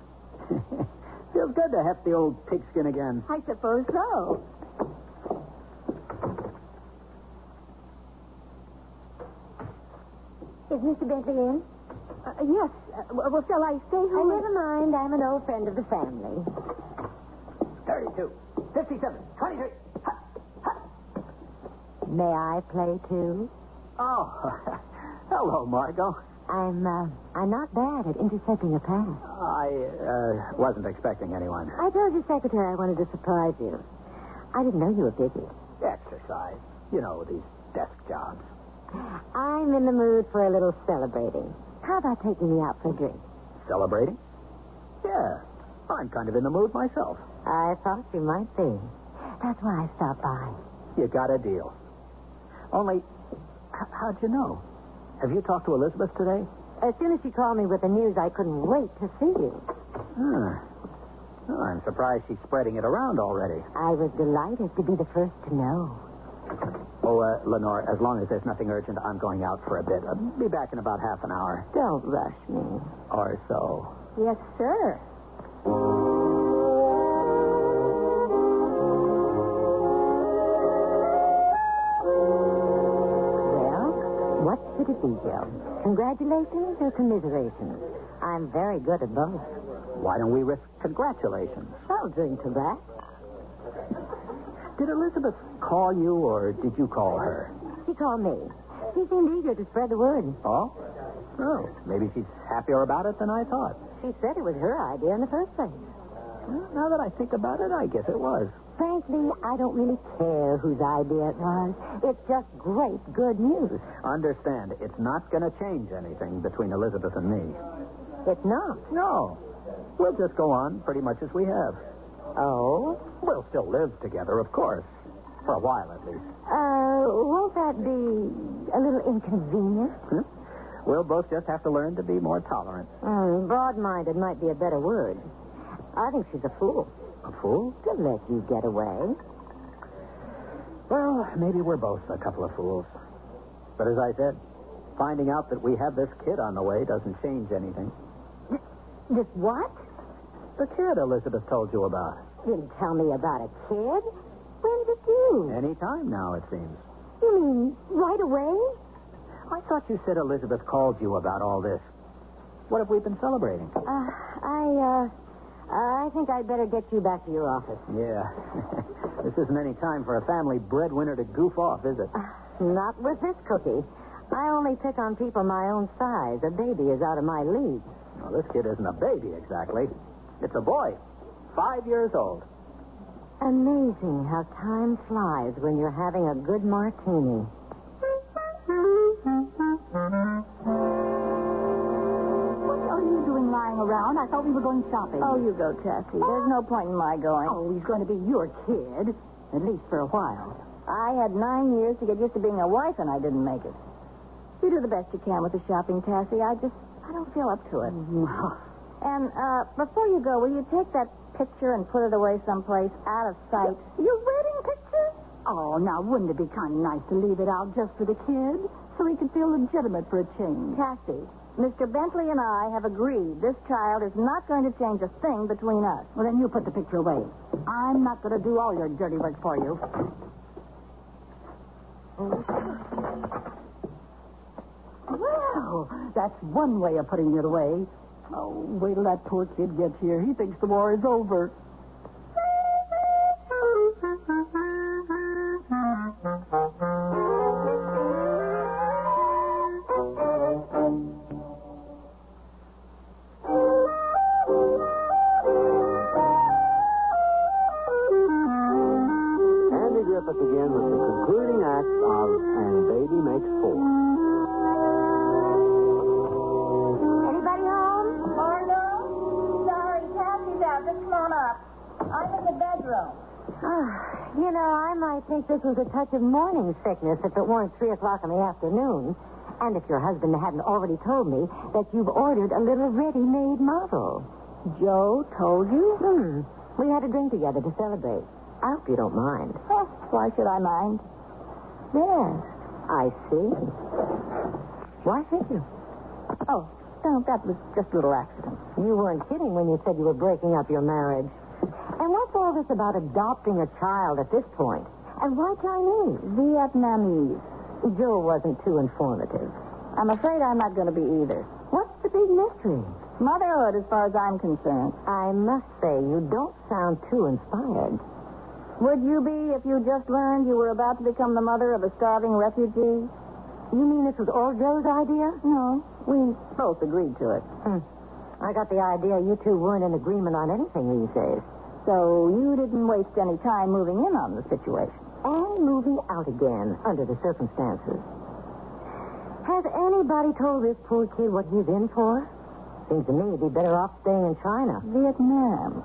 Feels good to heft the old pigskin again.
I suppose so. Is Mr. Bentley in? Yes. Well, shall I stay home?
Never mind. I'm an old friend of the family.
32, 57, 23.
May I play, too?
Oh, hello, Margot.
I'm not bad at intercepting a pass.
I wasn't expecting anyone.
I told your secretary I wanted to surprise you. I didn't know you were busy.
Exercise. You know, these desk jobs.
I'm in the mood for a little celebrating. How about taking me out for a drink?
Celebrating? Yeah. I'm kind of in the mood myself.
I thought you might be. That's why I stopped by.
You got a deal. Only, how'd you know? Have you talked to Elizabeth today?
As soon as she called me with the news, I couldn't wait to see you.
Oh, I'm surprised she's spreading it around already.
I was delighted to be the first to know.
Oh, Lenore, as long as there's nothing urgent, I'm going out for a bit. I'll be back in about half an hour.
Don't rush me.
Or so.
Yes, sir.
Well, what should it be, Joe? Congratulations or commiserations? I'm very good at both.
Why don't we risk congratulations?
I'll drink to that.
Did Elizabeth call you, or did you call her?
She called me. She seemed eager to spread the word.
Oh? Oh, maybe she's happier about it than I thought.
She said it was her idea in the first place.
Well, now that I think about it, I guess it was.
Frankly, I don't really care whose idea it was. It's just great, good news.
Understand, it's not going to change anything between Elizabeth and me.
It's not?
No. We'll just go on pretty much as we have.
Oh?
We'll still live together, of course. For a while, at least.
Won't that be a little inconvenient?
We'll both just have to learn to be more tolerant.
Broad-minded might be a better word. I think she's a fool.
A fool?
To let you get away.
Well, maybe we're both a couple of fools. But as I said, finding out that we have this kid on the way doesn't change anything.
This what?
The kid Elizabeth told you about.
Didn't tell me about a kid? When's it due?
Any time now, it seems.
You mean right away?
I thought you said Elizabeth called you about all this. What have we been celebrating?
I think I'd better get you back to your office.
Yeah. This isn't any time for a family breadwinner to goof off, is it?
Not with this cookie. I only pick on people my own size. A baby is out of my league.
Well, this kid isn't a baby, exactly. It's a boy. 5 years old.
Amazing how time flies when you're having a good martini.
What are you doing lying around? I thought we were going shopping.
Oh, you go, Tessie. There's no point in my going.
Oh, he's going to be your kid. At least for a while.
I had 9 years to get used to being a wife, and I didn't make it. You do the best you can with the shopping, Tessie. I don't feel up to it. And before you go, will you take that picture and put it away someplace out of sight?
Your wedding picture? Oh, now, wouldn't it be kind of nice to leave it out just for the kid? So he could feel legitimate for a change.
Cassie, Mr. Bentley and I have agreed this child is not going to change a thing between us.
Well, then you put the picture away. I'm not going to do all your dirty work for you. Well, that's one way of putting it away. Oh, wait till that poor kid gets here. He thinks the war is over.
Andy Griffith again with the concluding act of And Baby Makes Four.
Anybody home? Margo? Sorry, Cassie's out. Just come on up. I'm in the bedroom.
You know, I might think this was a touch of morning sickness if it weren't 3 o'clock in the afternoon. And if your husband hadn't already told me that you've ordered a little ready-made model.
Joe told you?
We had a drink together to celebrate. I hope you don't mind.
Oh, why should I mind?
Yes, I see. Why should you?
Oh, no, that was just a little accident.
You weren't kidding when you said you were breaking up your marriage. And what's all this about adopting a child at this point? And why Chinese?
Vietnamese.
Joe wasn't too informative.
I'm afraid I'm not going to be either.
What's the big mystery?
Motherhood, as far as I'm concerned.
I must say, you don't sound too inspired.
Would you be if you just learned you were about to become the mother of a starving refugee?
You mean this was all Joe's idea?
No, we both agreed to it.
I got the idea you two weren't in agreement on anything these days.
So you didn't waste any time moving in on the situation.
And moving out again under the circumstances. Has anybody told this poor kid what he's in for? Seems to me he'd be better off staying in China.
Vietnam.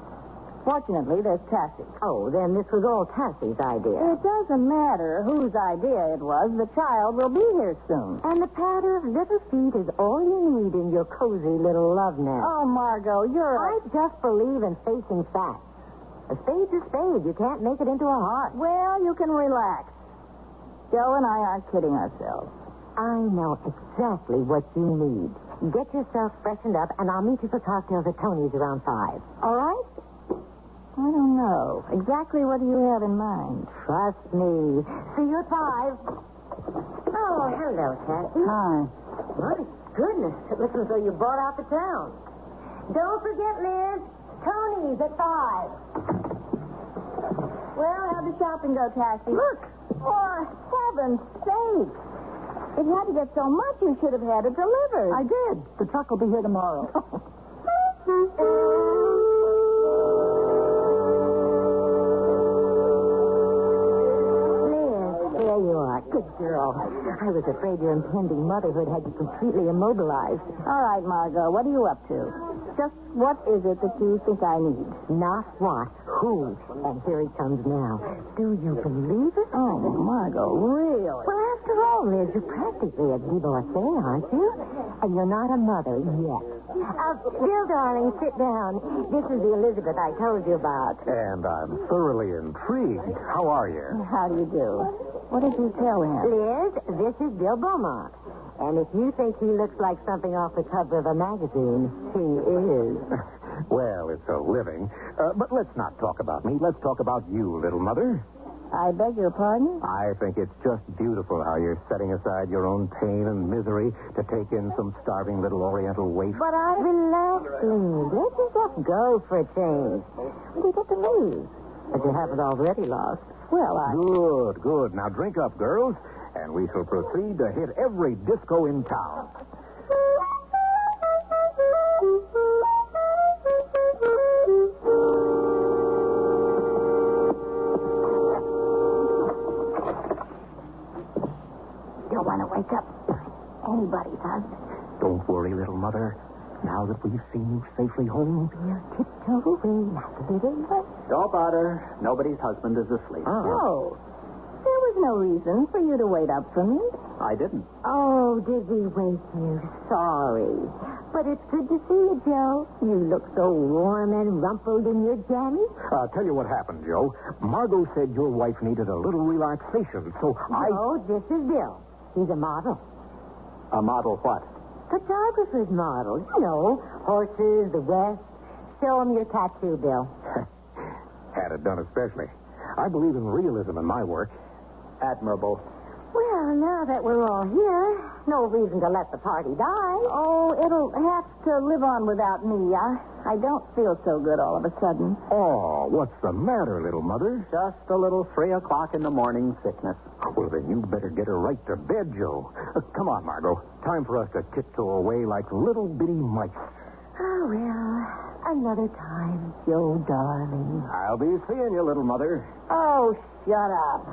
Fortunately, there's Cassie.
Oh, then this was all Cassie's idea.
It doesn't matter whose idea it was. The child will be here soon.
And the patter of little feet is all you need in your cozy little love nest.
Oh, Margot,
I just believe in facing facts. A spade's a spade. You can't make it into a heart.
Well, you can relax. Joe and I aren't kidding ourselves.
I know exactly what you need. Get yourself freshened up, and I'll meet you for cocktails at Tony's around 5.
All right? I don't know. Exactly what do you have in mind?
Trust me. See you at 5. Oh, hello, Cassie.
Hi.
My goodness. It looks as though you bought out the town. Don't forget, Liz. Tony's at 5.
Well, how'd the shopping go, Cassie? Look. For heaven's sake. If you had to get so much, you should have had it delivered.
I did. The truck will be here tomorrow.
Liz, there you are. Good girl. I was afraid your impending motherhood had you completely immobilized.
All right, Margot, what are you up to? Just what is it that you think I need?
Not what, who. And here he comes now. Do you believe it?
Oh, Margot, really?
Well, after all, Liz, you're practically a divorcee, aren't you? And you're not a mother yet. Bill, darling, sit down. This is the Elizabeth I told you about.
And I'm thoroughly intrigued. How are you?
How do you do? What did you tell him?
Liz, this is Bill Beaumont. And if you think he looks like something off the cover of a magazine, he is.
Well, it's a living. But let's not talk about me. Let's talk about you, little mother.
I beg your pardon?
I think it's just beautiful how you're setting aside your own pain and misery to take in some starving little oriental waif.
But relax, Liz. Let yourself go for a change. What do you get to lose? If you haven't already lost.
Well,
Good. Now drink up, girls, and we shall proceed to hit every disco in town.
Don't want to wake up anybody's husband.
Don't worry, little mother. Now that we've seen you safely home,
We'll tiptoe away like a little way.
Don't bother. Nobody's husband is asleep.
No. There was no reason for you to wait up for me.
I didn't.
Oh, did we wake you? Sorry. But it's good to see you, Joe. You look so warm and rumpled in your jammies.
I'll tell you what happened, Joe. Margot said your wife needed a little relaxation, so
No, this is Bill. He's a model.
A model what?
Photographer's model. You know, horses, the West. Show him your tattoo, Bill.
Had it done especially. I believe in realism in my work. Admirable.
Well, now that we're all here, no reason to let the party die.
Oh, it'll have to live on without me. I don't feel so good all of a sudden.
Oh, what's the matter, little mother?
Just a little 3 o'clock in the morning sickness.
Well, then you better get her right to bed, Joe. Come on, Margot. Time for us to tiptoe away like little bitty mice.
Oh, well, another time, Joe, darling.
I'll be seeing you, little mother.
Oh, shut up.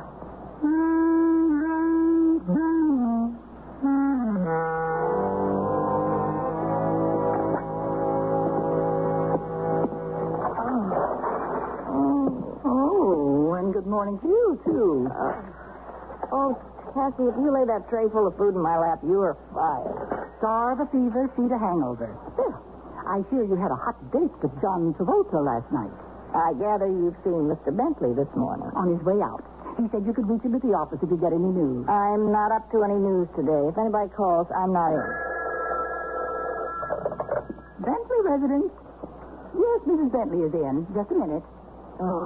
Oh, and good morning to you, too. Cassie, if you lay that tray full of food in my lap, you are fired.
Starve a fever, feed a hangover. I hear you had a hot date with John Travolta last night.
I gather you've seen Mr. Bentley this morning.
On his way out. He said you could reach him at the office if you get any news.
I'm not up to any news today. If anybody calls, I'm not in.
Bentley residence. Yes, Mrs. Bentley is in. Just a minute.
Oh,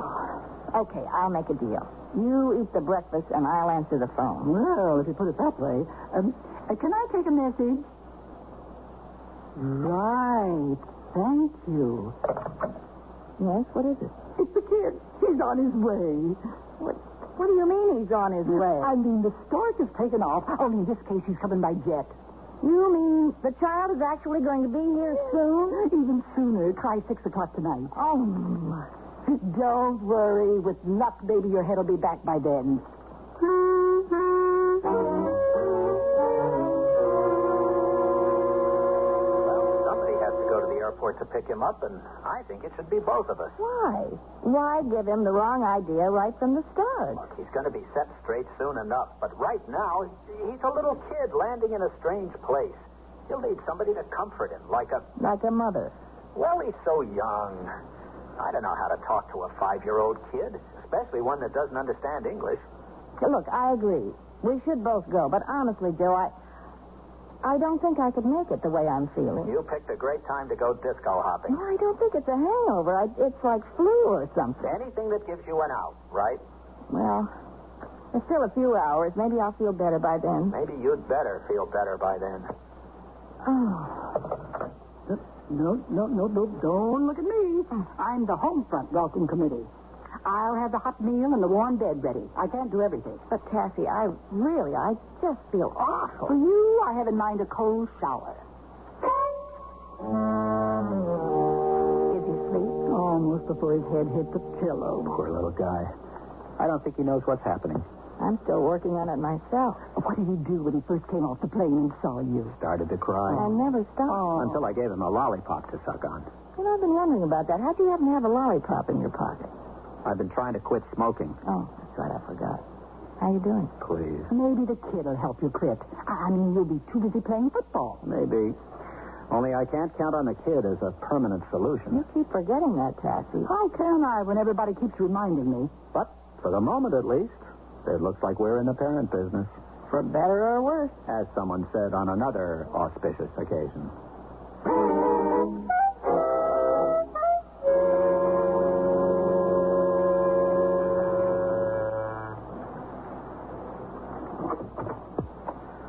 okay, I'll make a deal. You eat the breakfast, and I'll answer the phone.
Well, if you put it that way. Can I take a message? Right. Thank you.
Yes, what is it?
It's the kid. He's on his way.
What do you mean he's on his way?
I mean, the stork has taken off. Only in this case, he's coming by jet.
You mean the child is actually going to be here soon?
Even sooner. Try 6 o'clock tonight.
Oh,
don't worry. With luck, baby, your head will be back by then.
Somebody has to go to the airport to pick him up, and I think it should be both of us.
Why? Why give him the wrong idea right from the start?
Look, he's going to be set straight soon enough, but right now, he's a little kid landing in a strange place. He'll need somebody to comfort him, like a
mother.
Well, he's so young. I don't know how to talk to a 5-year-old kid, especially one that doesn't understand English.
Look, I agree. We should both go, but honestly, Joe, I don't think I could make it the way I'm feeling.
You picked a great time to go disco hopping.
No, I don't think it's a hangover. It's like flu or something.
Anything that gives you an out, right?
Well, there's still a few hours. Maybe I'll feel better by then.
Maybe you'd better feel better by then.
Oh.
No, don't look at me. I'm the home front welcome committee. I'll have the hot meal and the warm bed ready. I can't do everything.
But, Cassie, I just feel awful.
For you, I have in mind a cold shower.
Did he sleep?
Almost before his head hit the pillow.
Poor little guy. I don't think he knows what's happening.
I'm still working on it myself.
What did he do when he first came off the plane and saw you?
Started to cry.
I never stopped.
Until I gave him a lollipop to suck on.
You know, I've been wondering about that. How do you happen to have a lollipop in your pocket?
I've been trying to quit smoking.
Oh, that's right. I forgot. How you doing?
Please.
Maybe the kid will help you quit. I mean, you'll be too busy playing football.
Maybe. Only I can't count on the kid as a permanent solution.
You keep forgetting that, Cassie.
How can I when everybody keeps reminding me?
But for the moment, at least, it looks like we're in the parent business.
For better or worse.
As someone said on another auspicious occasion.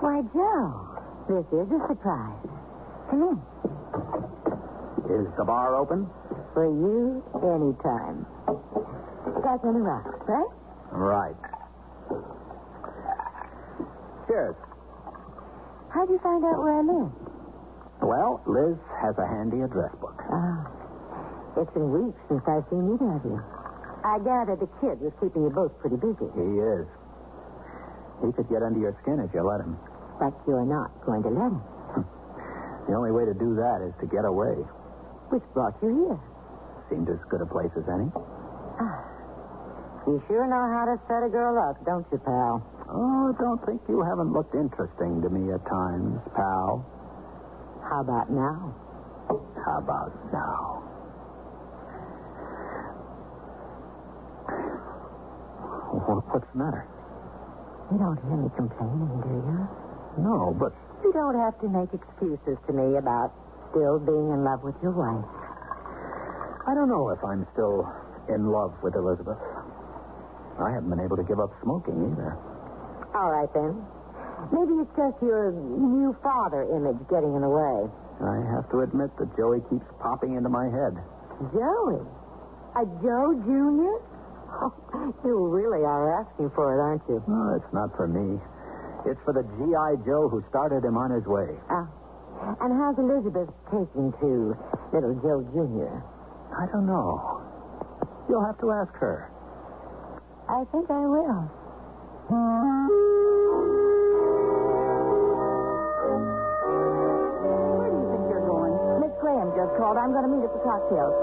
Why, Joe, this is a surprise. Come in.
Is the bar open?
For you, anytime. That's on the rocks, right?
Right. Cheers.
How'd you find out where I live?
Well, Liz has a handy address book.
It's been weeks since I've seen either of you. I gather the kid was keeping you both pretty busy.
He is. He could get under your skin if you let him.
But you're not going to let him.
The only way to do that is to get away.
Which brought you here?
Seemed as good a place as any.
You sure know how to set a girl up, don't you, pal?
Oh, don't think you haven't looked interesting to me at times, pal.
How about now?
How about now?
What's the matter?
You don't hear me complaining, do you?
No, but...
You don't have to make excuses to me about still being in love with your wife.
I don't know if I'm still in love with Elizabeth. I haven't been able to give up smoking either.
All right, then. Maybe it's just your new father image getting in the way.
I have to admit that Joey keeps popping into my head.
Joey? A Joe Jr.? Oh, you really are asking for it, aren't you?
No, it's not for me. It's for the G.I. Joe who started him on his way.
Ah. And how's Elizabeth taking to little Joe Jr.?
I don't know. You'll have to ask her.
I think I will.
Where do you think you're going? Miss Graham just called. I'm going to meet at the cocktails.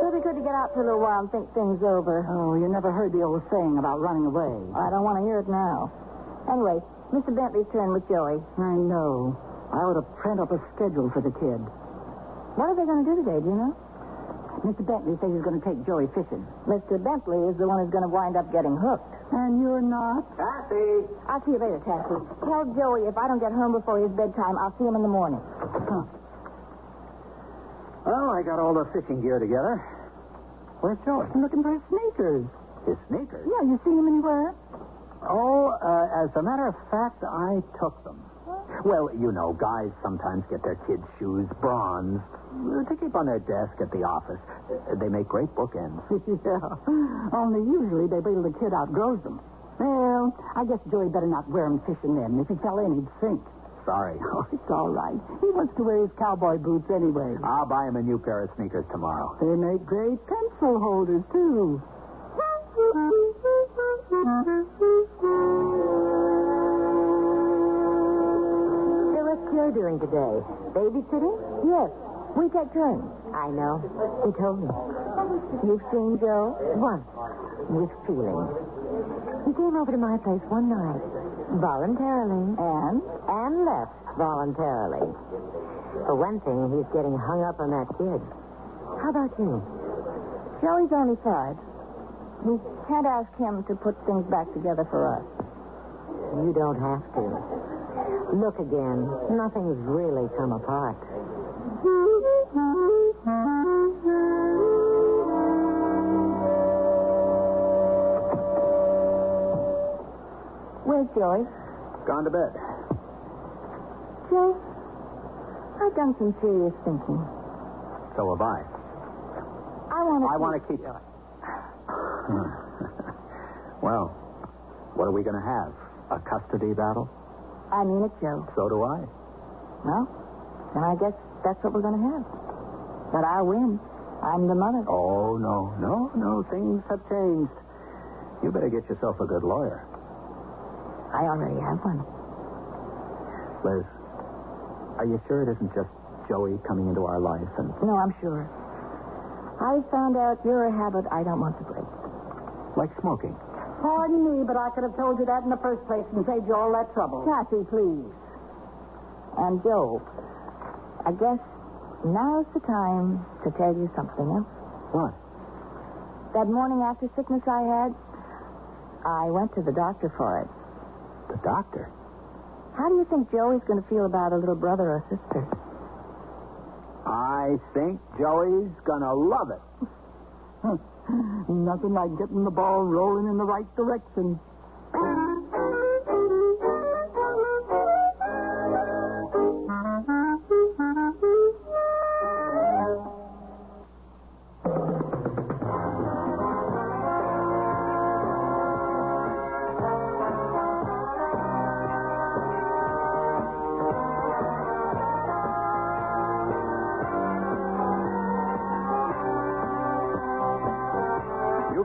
It'll be good to get out for a little while and think things over.
Oh, you never heard the old saying about running away.
I don't want to hear it now. Anyway, Mr. Bentley's turn with Joey.
I know. I ought to print up a schedule for the kid.
What are they going to do today, do you know?
Mr. Bentley says he's going to take Joey fishing.
Mr. Bentley is the one who's going to wind up getting hooked.
And you're not?
Cassie!
I'll see you later, Cassie. Tell Joey if I don't get home before his bedtime, I'll see him in the morning.
Huh.
Well, I got all the fishing gear together. Where's Joey?
I'm looking for his sneakers.
His sneakers?
Yeah, you seen him anywhere?
Oh, as a matter of fact, I took them. Well, you know, guys sometimes get their kids' shoes bronzed to keep on their desk at the office. They make great bookends.
Yeah. Only usually they wait till the kid outgrows them. Well, I guess Joey better not wear them fishing then. If he fell in, he'd sink.
Sorry.
Oh, it's all right. He wants to wear his cowboy boots anyway.
I'll buy him a new pair of sneakers tomorrow.
They make great pencil holders, too.
So what's Joe doing today? Babysitting?
Yes. We take turns.
I know. He told me.
You've seen Joe?
Once. With feeling. He came over to my place one night. Voluntarily. And left voluntarily. For one thing, he's getting hung up on that kid. How about you?
Joey's only 5. We can't ask him to put things back together for us.
You don't have to. Look again. Nothing's really come apart.
Where's Joey?
Gone to bed.
Joe, I've done some serious thinking.
So have I.
I
want to keep... Well, what are we going to have? A custody battle?
I mean it, Joe.
So do I.
Well, then I guess that's what we're going to have. But I'll win. I'm the mother.
Oh, no. Things have changed. You better get yourself a good lawyer.
I already have one.
Liz, are you sure it isn't just Joey coming into our life and...
No, I'm sure. I found out you're a habit I don't want to break.
Like smoking?
Pardon me, but I could have told you that in the first place and saved you all that trouble.
Cassie, please. And Joe, I guess now's the time to tell you something else.
What?
That morning after sickness I had, I went to the doctor for it.
The doctor?
How do you think Joey's going to feel about a little brother or sister?
I think Joey's gonna love it.
Nothing like getting the ball rolling in the right direction.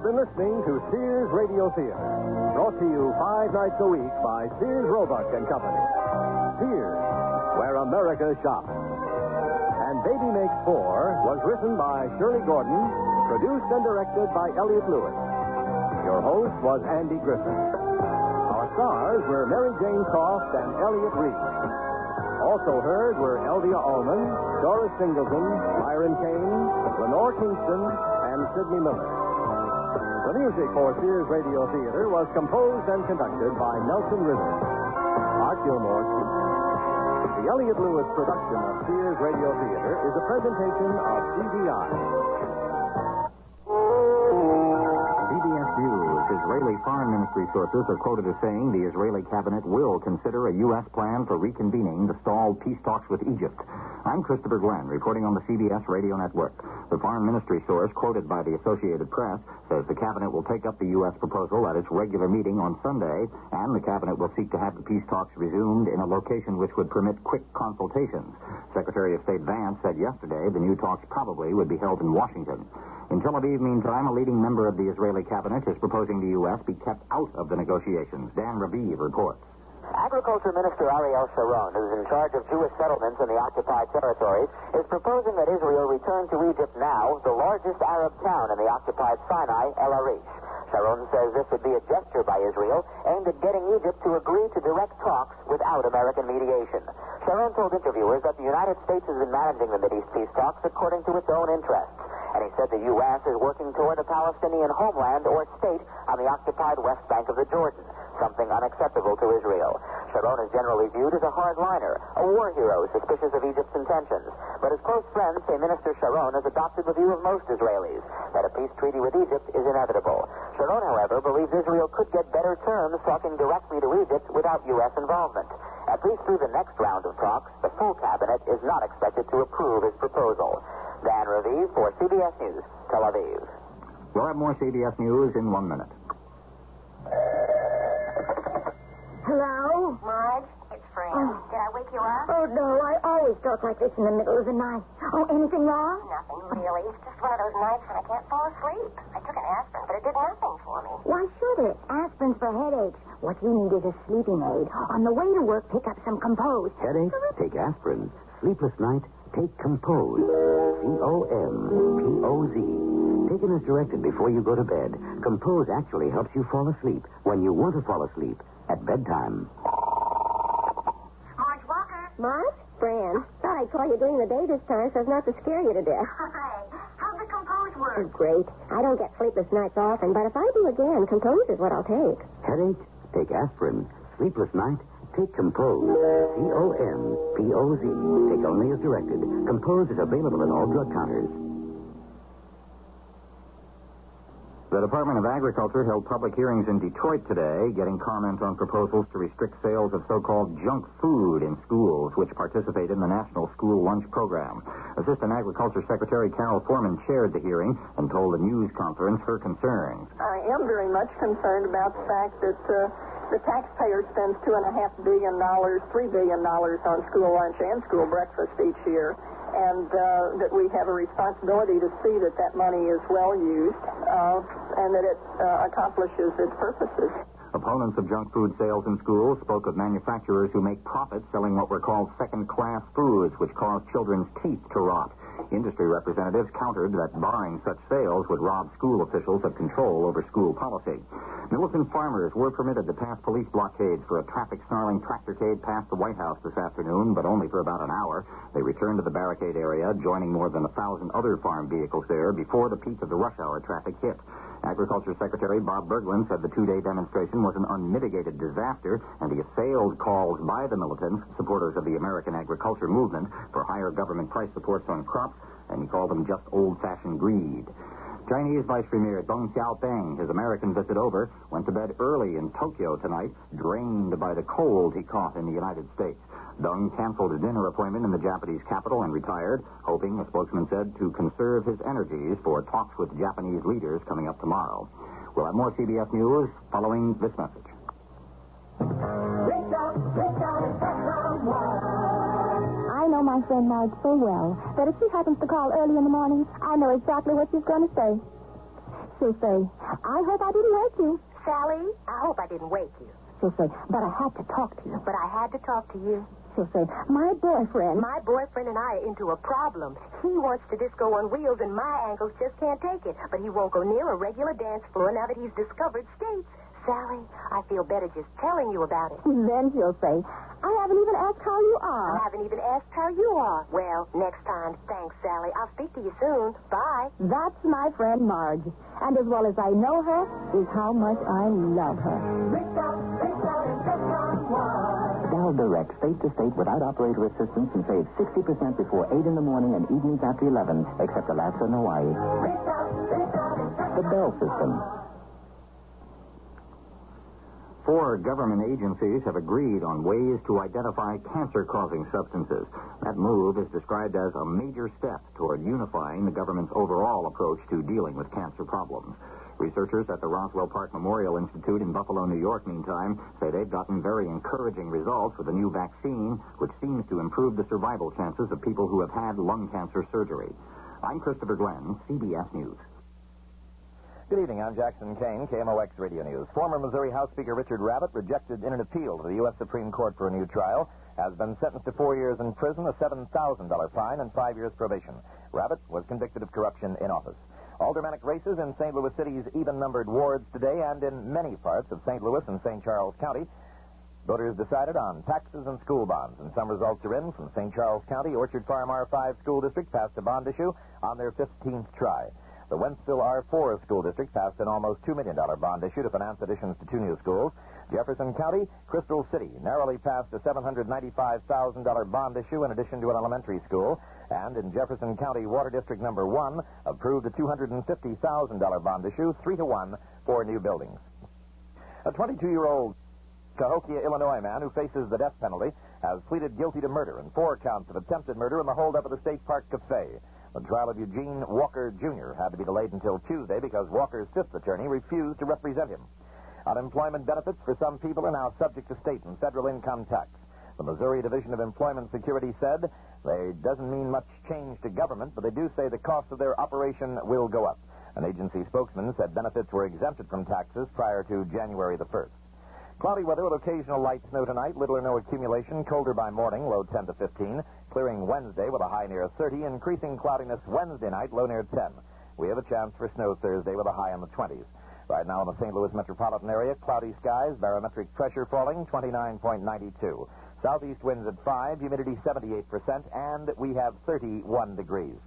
Listening to Sears Radio Theater, brought to you 5 nights a week by Sears Roebuck and Company. Sears, where America shops. And Baby Makes 4 was written by Shirley Gordon, produced and directed by Elliott Lewis. Your host was Andy Griffith. Our stars were Mary Jane Croft and Elliott Reed. Also heard were Elvia Ullman, Doris Singleton, Myron Kane, Lenore Kingston, and Sidney Miller. The music for Sears Radio Theater was composed and conducted by Nelson Riddle. Art Gilmore speaks. The Elliott Lewis production of Sears Radio Theater is a presentation of CBI.
CBS News. Israeli Foreign Ministry sources are quoted as saying the Israeli cabinet will consider a U.S. plan for reconvening the stalled peace talks with Egypt. I'm Christopher Glenn, reporting on the CBS Radio Network. The Foreign Ministry source, quoted by the Associated Press, says the cabinet will take up the U.S. proposal at its regular meeting on Sunday, and the cabinet will seek to have the peace talks resumed in a location which would permit quick consultations. Secretary of State Vance said yesterday the new talks probably would be held in Washington. In Tel Aviv, meantime, a leading member of the Israeli cabinet is proposing the U.S. be kept out of the negotiations. Dan Raviv reports.
Agriculture Minister Ariel Sharon, who's in charge of Jewish settlements in the occupied territories, is proposing that Israel return to Egypt now, the largest Arab town in the occupied Sinai, El Arish. Sharon says this would be a gesture by Israel aimed at getting Egypt to agree to direct talks without American mediation. Sharon told interviewers that the United States has been managing the Mideast peace talks according to its own interests. And he said the U.S. is working toward a Palestinian homeland or state on the occupied West Bank of the Jordan, something unacceptable to Israel. Sharon is generally viewed as a hardliner, a war hero suspicious of Egypt's intentions. But his close friends say Minister Sharon has adopted the view of most Israelis, that a peace treaty with Egypt is inevitable. Sharon, however, believes Israel could get better terms talking directly to Egypt without U.S. involvement. At least through the next round of talks, the full cabinet is not expected to approve his proposal. Dan Raviv for CBS News, Tel Aviv.
We'll have more CBS News in 1 minute.
Hello?
Marge, it's Fran. Did I wake you up?
Oh, no, I always talk like this in the middle of the night. Oh, anything wrong?
Nothing, really. It's just one of those nights when I can't fall asleep. I took an aspirin, but it did nothing for me.
Why should it? Aspirin's for headaches. What you need is a sleeping aid. On the way to work, pick up some Compose.
Headache? Take aspirin. Sleepless night? Take Compose. C-O-M-P-O-Z. Taken as directed before you go to bed, Compose actually helps you fall asleep when you want to fall asleep at bedtime.
Marge Walker.
Marge? Fran. Thought I'd call you during the day this time so as not to scare you to death.
Hi. How's the Compose work?
Oh, great. I don't get sleepless nights often, but if I do again, Compose is what I'll take.
Headache? Take aspirin. Sleepless night? Take Compose. C-O-M-P-O-Z. Take only as directed. Compose is available at all drug counters.
The Department of Agriculture held public hearings in Detroit today, getting comment on proposals to restrict sales of so-called junk food in schools, which participate in the National School Lunch Program. Assistant Agriculture Secretary Carol Foreman chaired the hearing and told the news conference her concerns.
I am very much concerned about the fact that the taxpayer spends $2.5 billion, $3 billion on school lunch and school breakfast each year, and that we have a responsibility to see that that money is well used and that it accomplishes its purposes.
Opponents of junk food sales in schools spoke of manufacturers who make profits selling what were called second-class foods, which cause children's teeth to rot. Industry representatives countered that barring such sales would rob school officials of control over school policy. Militant farmers were permitted to pass police blockades for a traffic-snarling tractorcade past the White House this afternoon, but only for about an hour. They returned to the barricade area, joining more than 1,000 other farm vehicles there before the peak of the rush hour traffic hit. Agriculture Secretary Bob Berglund said the two-day demonstration was an unmitigated disaster, and he assailed calls by the militants, supporters of the American agriculture movement, for higher government price supports on crops, and he called them just old-fashioned greed. Chinese Vice Premier Deng Xiaoping, his American visit over, went to bed early in Tokyo tonight, drained by the cold he caught in the United States. Deng canceled a dinner appointment in the Japanese capital and retired, hoping, a spokesman said, to conserve his energies for talks with Japanese leaders coming up tomorrow. We'll have more CBS News following this message.
I know my friend Marge so well that if she happens to call early in the morning, I know exactly what she's going to say. She'll say, I hope I didn't wake you.
Sally, I hope I didn't wake you.
She'll say, but I had to talk to you.
But I had to talk to you.
She'll say, my boyfriend
and I are into a problem. He wants to disco on wheels, and my ankles just can't take it. But he won't go near a regular dance floor now that he's discovered skates.
Sally, I feel better just telling you about it.
Then she'll say, I haven't even asked how you are.
I haven't even asked how you are. Well, next time. Thanks, Sally. I'll speak to you soon. Bye.
That's my friend Marge. And as well as I know her, is how much I love her.
Dial direct state to state without operator assistance and save 60% before 8 in the morning and evenings after 11, except Alaska and Hawaii. The Bell System. 4 government agencies have agreed on ways to identify cancer-causing substances. That move is described as a major step toward unifying the government's overall approach to dealing with cancer problems. Researchers at the Roswell Park Memorial Institute in Buffalo, New York, meantime, say they've gotten very encouraging results with a new vaccine, which seems to improve the survival chances of people who have had lung cancer surgery. I'm Christopher Glenn, CBS News.
Good evening. I'm Jackson Kane, KMOX Radio News. Former Missouri House Speaker Richard Rabbitt, rejected in an appeal to the U.S. Supreme Court for a new trial, has been sentenced to 4 years in prison, a $7,000 fine, and 5 years probation. Rabbitt was convicted of corruption in office. Aldermanic races in St. Louis City's even-numbered wards today, and in many parts of St. Louis and St. Charles County, voters decided on taxes and school bonds, and some results are in from St. Charles County. Orchard Farm R5 School District passed a bond issue on their 15th try. The Wentzville R4 School District passed an almost $2 million bond issue to finance additions to 2 new schools. Jefferson County, Crystal City narrowly passed a $795,000 bond issue in addition to an elementary school. And in Jefferson County, Water District Number 1 approved a $250,000 bond issue, 3-1, for new buildings. A 22-year-old Cahokia, Illinois man who faces the death penalty has pleaded guilty to murder and 4 counts of attempted murder in the holdup at the State Park Cafe. The trial of Eugene Walker, Jr. had to be delayed until Tuesday because Walker's 5th attorney refused to represent him. Unemployment benefits for some people are now subject to state and federal income tax. The Missouri Division of Employment Security said they doesn't mean much change to government, but they do say the cost of their operation will go up. An agency spokesman said benefits were exempted from taxes prior to January the 1st. Cloudy weather with occasional light snow tonight, little or no accumulation, colder by morning, low 10 to 15. Clearing Wednesday with a high near 30, increasing cloudiness Wednesday night, low near 10. We have a chance for snow Thursday with a high in the 20s. Right now in the St. Louis metropolitan area, cloudy skies, barometric pressure falling, 29.92. Southeast winds at 5, humidity 78%, and we have 31 degrees.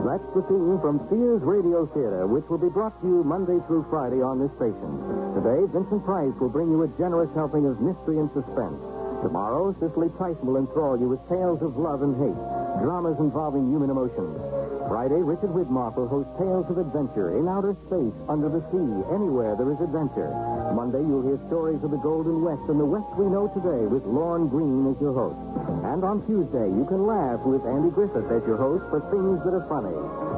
That's the theme from Sears Radio Theater, which will be brought to you Monday through Friday on this station. Today, Vincent Price will bring you a generous helping of mystery and suspense. Tomorrow, Cicely Tyson will enthrall you with tales of love and hate, dramas involving human emotions. Friday, Richard Widmark will host tales of adventure in outer space, under the sea, anywhere there is adventure. Monday, you'll hear stories of the Golden West and the West we know today with Lorne Green as your host. And on Tuesday, you can laugh with Andy Griffith as your host for things that are funny.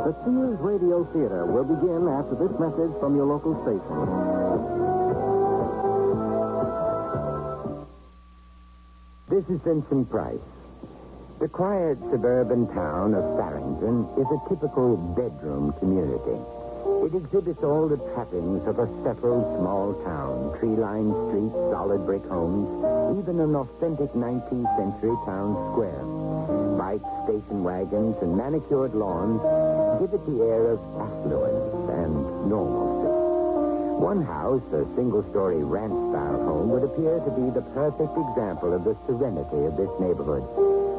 The Sears Radio Theater will begin after this message from your local station.
This is Vincent Price. The quiet suburban town of Farrington is a typical bedroom community. It exhibits all the trappings of a settled small town, tree-lined streets, solid brick homes, even an authentic 19th century town square. Bikes, station wagons, and manicured lawns give it the air of affluence and normalcy. One house, a single-story ranch-style home, would appear to be the perfect example of the serenity of this neighborhood.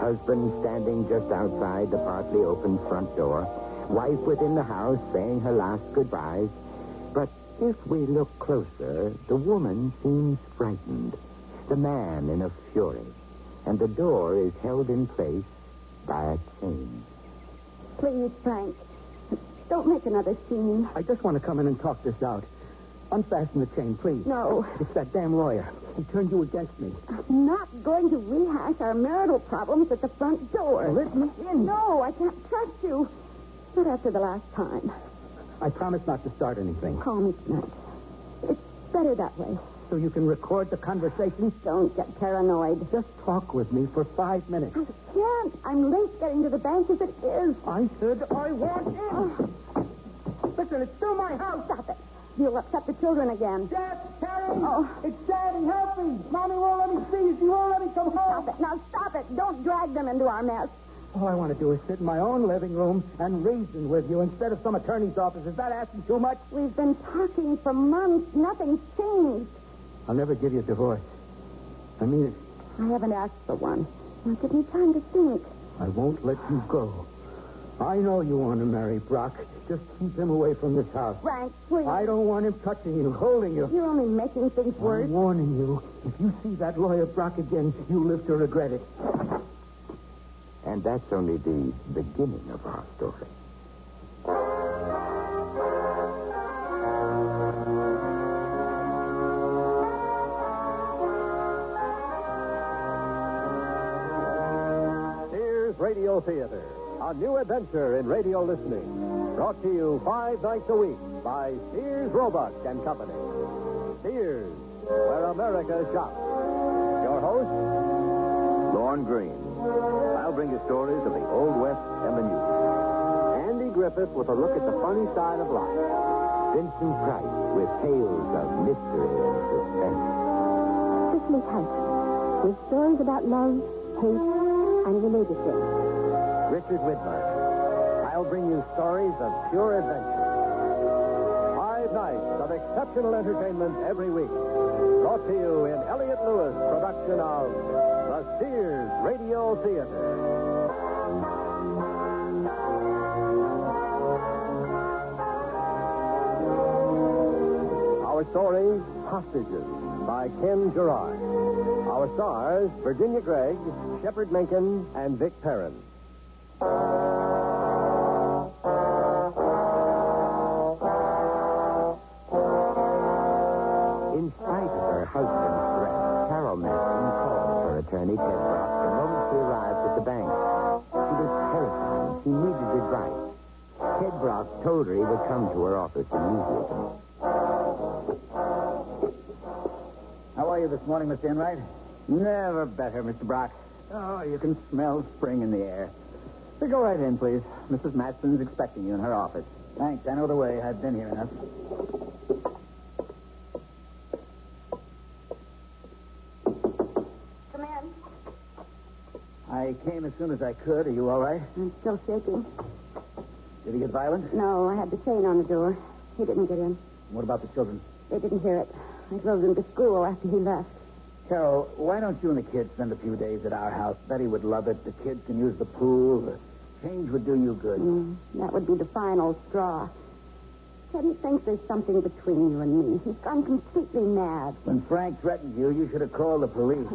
Husband standing just outside the partly open front door, wife within the house saying her last goodbyes. But if we look closer, the woman seems frightened, the man in a fury, and the door is held in place by a chain.
Please, Frank, don't make another scene.
I just want to come in and talk this out. Unfasten the chain, please.
No.
It's that damn lawyer. He turned you against me.
I'm not going to rehash our marital problems at the front door.
Let me in.
No, I can't trust you. Not after the last time.
I promise not to start anything.
Call me tonight. It's better that way.
So you can record the conversation?
Don't get paranoid.
Just talk with me for 5 minutes.
I can't. I'm late getting to the bank as it is.
I said I want in. Listen, it's still my house.
Stop it. You'll upset the children again.
Just tell
Daddy!
Oh.
It's Daddy, help me! Mommy won't let me see. She won't let me come home.
Stop it. Now, stop it. Don't drag them into our mess.
All I want to do is sit in my own living room and reason with you instead of some attorney's office. Is that asking too much?
We've been talking for months. Nothing's changed.
I'll never give you a divorce. I mean it.
I haven't asked for one. Now, give me time to think.
I won't let you go. I know you want to marry Brock. Just keep him away from this house.
Frank, please.
I don't want him touching you, holding you.
You're only making things worse.
I'm warning you. If you see that lawyer Brock again, you'll live to regret it.
And that's only the beginning of our story.
Sears Radio Theater, a new adventure in radio listening. Brought to you 5 nights a week by Sears Roebuck and Company. Sears, where America shops. Your host,
Lorne Green. I'll bring you stories of the Old West and the New.
Andy Griffith with a look at the funny side of life.
Vincent Price with tales of mystery and suspense.
Cicely Tyson, with stories about love, hate, and related things.
Richard Widmark. I'll bring you stories of pure adventure.
5 nights of exceptional entertainment every week. Brought to you in Elliott Lewis' production of the Sears Radio Theater. Our story, Hostages, by Ken Gerard. Our stars, Virginia Gregg, Shepard Menken, and Vic Perrin.
In spite of her husband's threat, Carol Madsen called her attorney, Ted Brock, the moment she arrived at the bank. She was terrified. She needed advice. Ted Brock told her he would come to her office immediately.
How are you this morning, Mr. Enright?
Never better, Mr. Brock.
Oh, you can smell spring in the air. So go right in, please. Mrs. Matson's expecting you in her office. Thanks. I know the way. I've been here enough.
Come in.
I came as soon as I could. Are you all right?
I'm still shaking.
Did he get violent?
No, I had the chain on the door. He didn't get in.
What about the children?
They didn't hear it. I drove them to school after he left.
Carol, why don't you and the kids spend a few days at our house? Betty would love it. The kids can use the pool. The change would do you good.
That would be the final straw. Teddy thinks there's something between you and me. He's gone completely mad.
When Frank threatened you, you should have called the police.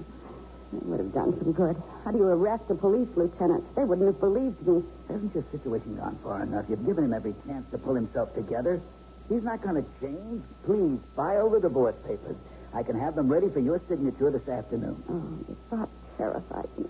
It would have done some good. How do you arrest a police lieutenant? They wouldn't have believed me.
Hasn't your situation gone far enough? You've given him every chance to pull himself together. He's not going to change. Please, file the divorce papers. I can have them ready for your signature this afternoon.
Oh, the thought terrifies me.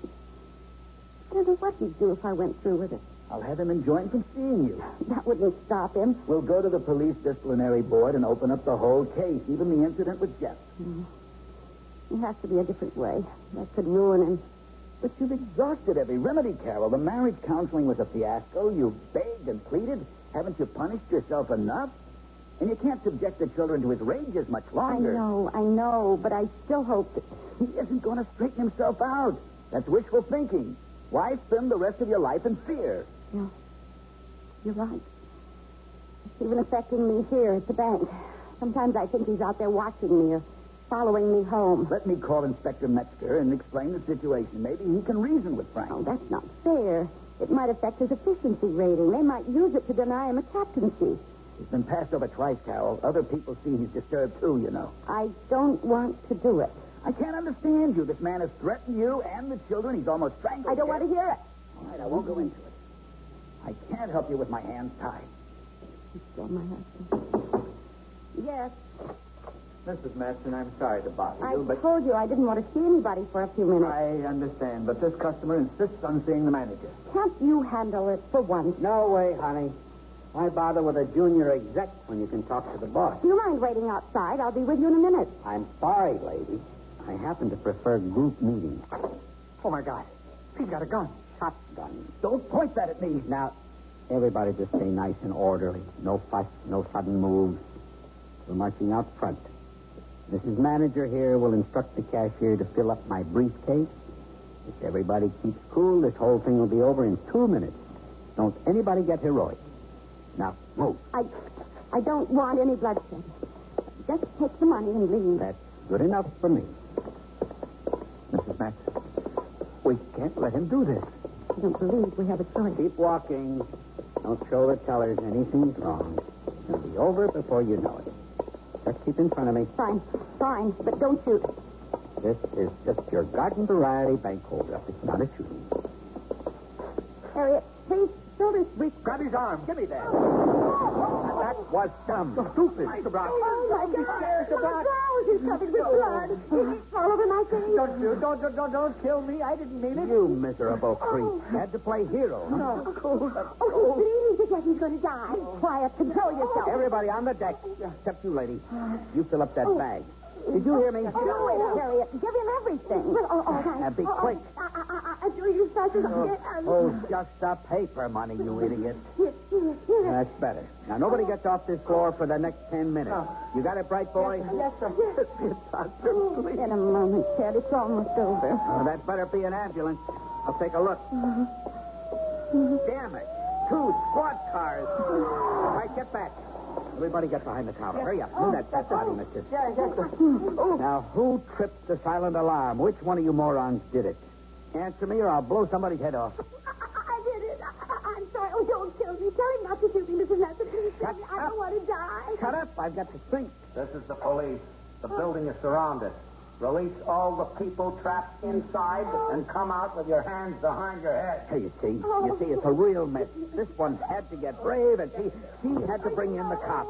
Teddy, what'd he do if I went through with it?
I'll have him enjoined from seeing you.
That wouldn't stop him.
We'll go to the police disciplinary board and open up the whole case, even the incident with Jeff.
It has to be a different way. That could ruin him.
But you've exhausted every remedy, Carol. The marriage counseling was a fiasco. You begged and pleaded. Haven't you punished yourself enough? And you can't subject the children to his rages much longer.
I know, but I still hope that...
He isn't going to straighten himself out. That's wishful thinking. Why spend the rest of your life in fear?
No, you're right. It's even affecting me here at the bank. Sometimes I think he's out there watching me or following me home.
Let me call Inspector Metzger and explain the situation. Maybe he can reason with Frank.
Oh, that's not fair. It might affect his efficiency rating. They might use it to deny him a captaincy.
He's been passed over twice, Carol. Other people see he's disturbed, too, you know.
I don't want to do it.
I can't understand you. This man has threatened you and the children. He's almost strangled
I don't want to hear it.
All right, I won't go into it. I can't help you with my hands tied.
He's still my husband. Yes.
Mrs. Matson, I'm sorry to bother you,
I told you I didn't want to see anybody for a few minutes.
I understand, but this customer insists on seeing the manager.
Can't you handle it for once?
No way, honey. Why bother with a junior exec when you can talk to the boss?
Do you mind waiting outside? I'll be with you in a minute.
I'm sorry, lady. I happen to prefer group meetings.
Oh, my God. He's got a gun.
Shotgun.
Don't point that at me.
Now, everybody just stay nice and orderly. No fuss, no sudden moves. We're marching out front.
Mrs. Manager here will instruct the cashier to fill up my briefcase. If everybody keeps cool, this whole thing will be over in 2 minutes. Don't anybody get heroic. Now, move.
I don't want any bloodshed. Just take the money and leave.
That's good enough for me. Mrs. Max, we can't let him do this.
I don't believe we have a choice.
Keep walking. Don't show the tellers anything's wrong. It'll be over before you know it. Just keep in front of me.
Fine, but don't shoot.
This is just your garden variety bank holdup. It's not a shooting.
Harriet, please fill this brief.
Grab his arm. Give me that. That was dumb. Stupid.
Oh, my God. My blouse is covered with blood. It's all over my face.
Don't kill me. I didn't mean it. You miserable creep. Had to play hero. Huh?
Oh, he's bleeding to death. He's going to die. Quiet. Control yourself.
Everybody on the deck. Except you, lady. You fill up that bag. Did you hear me?
No, Harriet. Give him everything. Well, all right.
Be quick.
Do you start to...
Just the paper money, you idiot. That's better. Now, nobody gets off this floor for the next 10 minutes. You got it, bright boy?
Yes, sir. In a moment, Ted. It's almost over.
Oh, that better be an ambulance. I'll take a look. Damn it. 2 squad cars. All right, get back. Everybody get behind the counter. Hurry up. Move that body, mister.
Yes, sir.
Now, who tripped the silent alarm? Which one of you morons did it? Answer me or I'll blow somebody's head off.
I did it. I'm sorry. Oh, don't kill me. Tell him not to shoot me, Mrs. Matson. Please tell me. I don't want to die.
Shut up. I've got to think.
This is the police. The building is surrounded. Release all the people trapped inside and come out with your hands behind your head.
Hey, you see, it's a real mess. This one had to get brave, and she had to bring in the cops.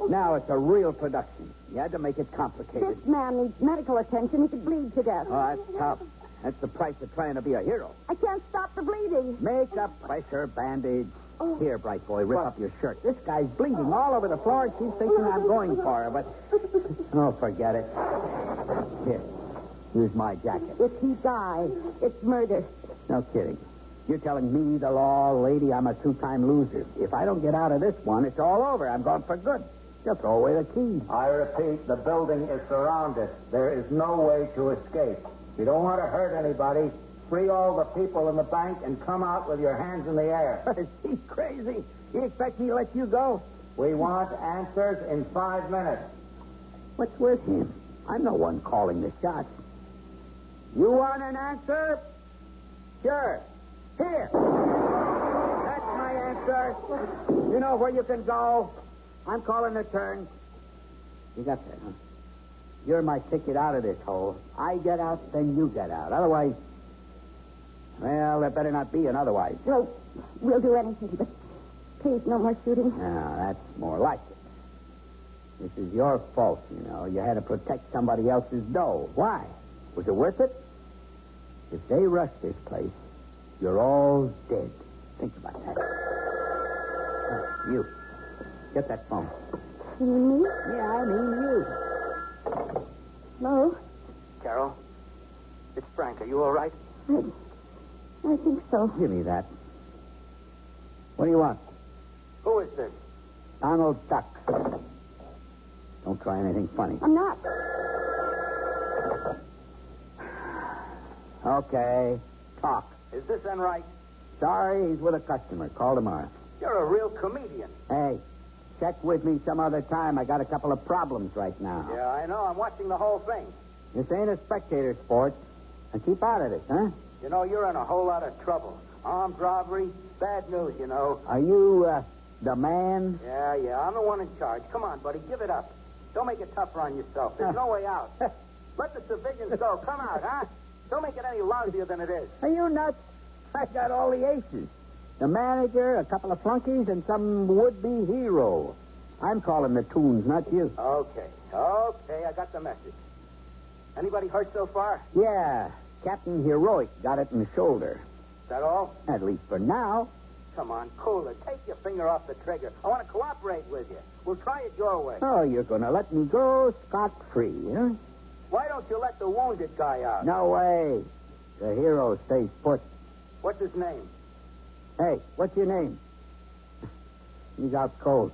Now it's a real production. You had to make it complicated.
This man needs medical attention. He could bleed to death.
Oh, that's tough. That's the price of trying to be a hero.
I can't stop the bleeding.
Make a pressure bandage. Here, bright boy, rip up your shirt. This guy's bleeding all over the floor, and she's thinking I'm going for her, but... Oh, forget it. Here, here's my jacket.
If he dies, it's murder.
No kidding. You're telling me, the law lady, I'm a 2-time loser. If I don't get out of this one, it's all over. I'm gone for good. Just throw away the key.
I repeat, the building is surrounded. There is no way to escape. You don't want to hurt anybody. Free all the people in the bank and come out with your hands in the air.
Is he crazy? He expect me to let you go?
We want answers in 5 minutes.
What's with him? I'm the one calling the shots. You want an answer? Sure. Here. That's my answer. You know where you can go. I'm calling the turn. You got that, huh? You're my ticket out of this hole. I get out, then you get out. Otherwise... Well, there better not be an otherwise.
No, we'll do anything, but please, no more shooting.
No, that's more like it. This is your fault, you know. You had to protect somebody else's dough. Why? Was it worth it? If they rush this place, you're all dead. Think about that. You. Get that phone.
You mean me?
Yeah, I mean you.
Hello?
Carol, it's Frank. Are you all right?
I think so.
Give me that. What do you want?
Who is this?
Donald Duck. Don't try anything funny.
I'm not.
Okay. Talk.
Is this Enright?
Sorry, he's with a customer. Call tomorrow.
You're a real comedian.
Hey, check with me some other time. I got a couple of problems right now.
Yeah, I know. I'm watching the whole thing.
This ain't a spectator sport. And keep out of this, huh?
You know, you're in a whole lot of trouble. Armed robbery, bad news, you know.
Are you, the man?
Yeah, I'm the one in charge. Come on, buddy, give it up. Don't make it tougher on yourself. There's no way out. Let the civilians go. Come out, huh? Don't make it any lousier than it is.
Are you nuts? I got all the aces. The manager, a couple of flunkies, and some would-be hero. I'm calling the tunes, not you.
Okay, I got the message. Anybody hurt so far?
Yeah, Captain Heroic got it in the shoulder.
Is that all?
At least for now.
Come on, cooler. Take your finger off the trigger. I want to cooperate with you. We'll try it your way.
Oh, you're going to let me go scot-free, huh?
Why don't you let the wounded guy out?
No way. The hero stays put.
What's his name?
Hey, what's your name? He's out cold.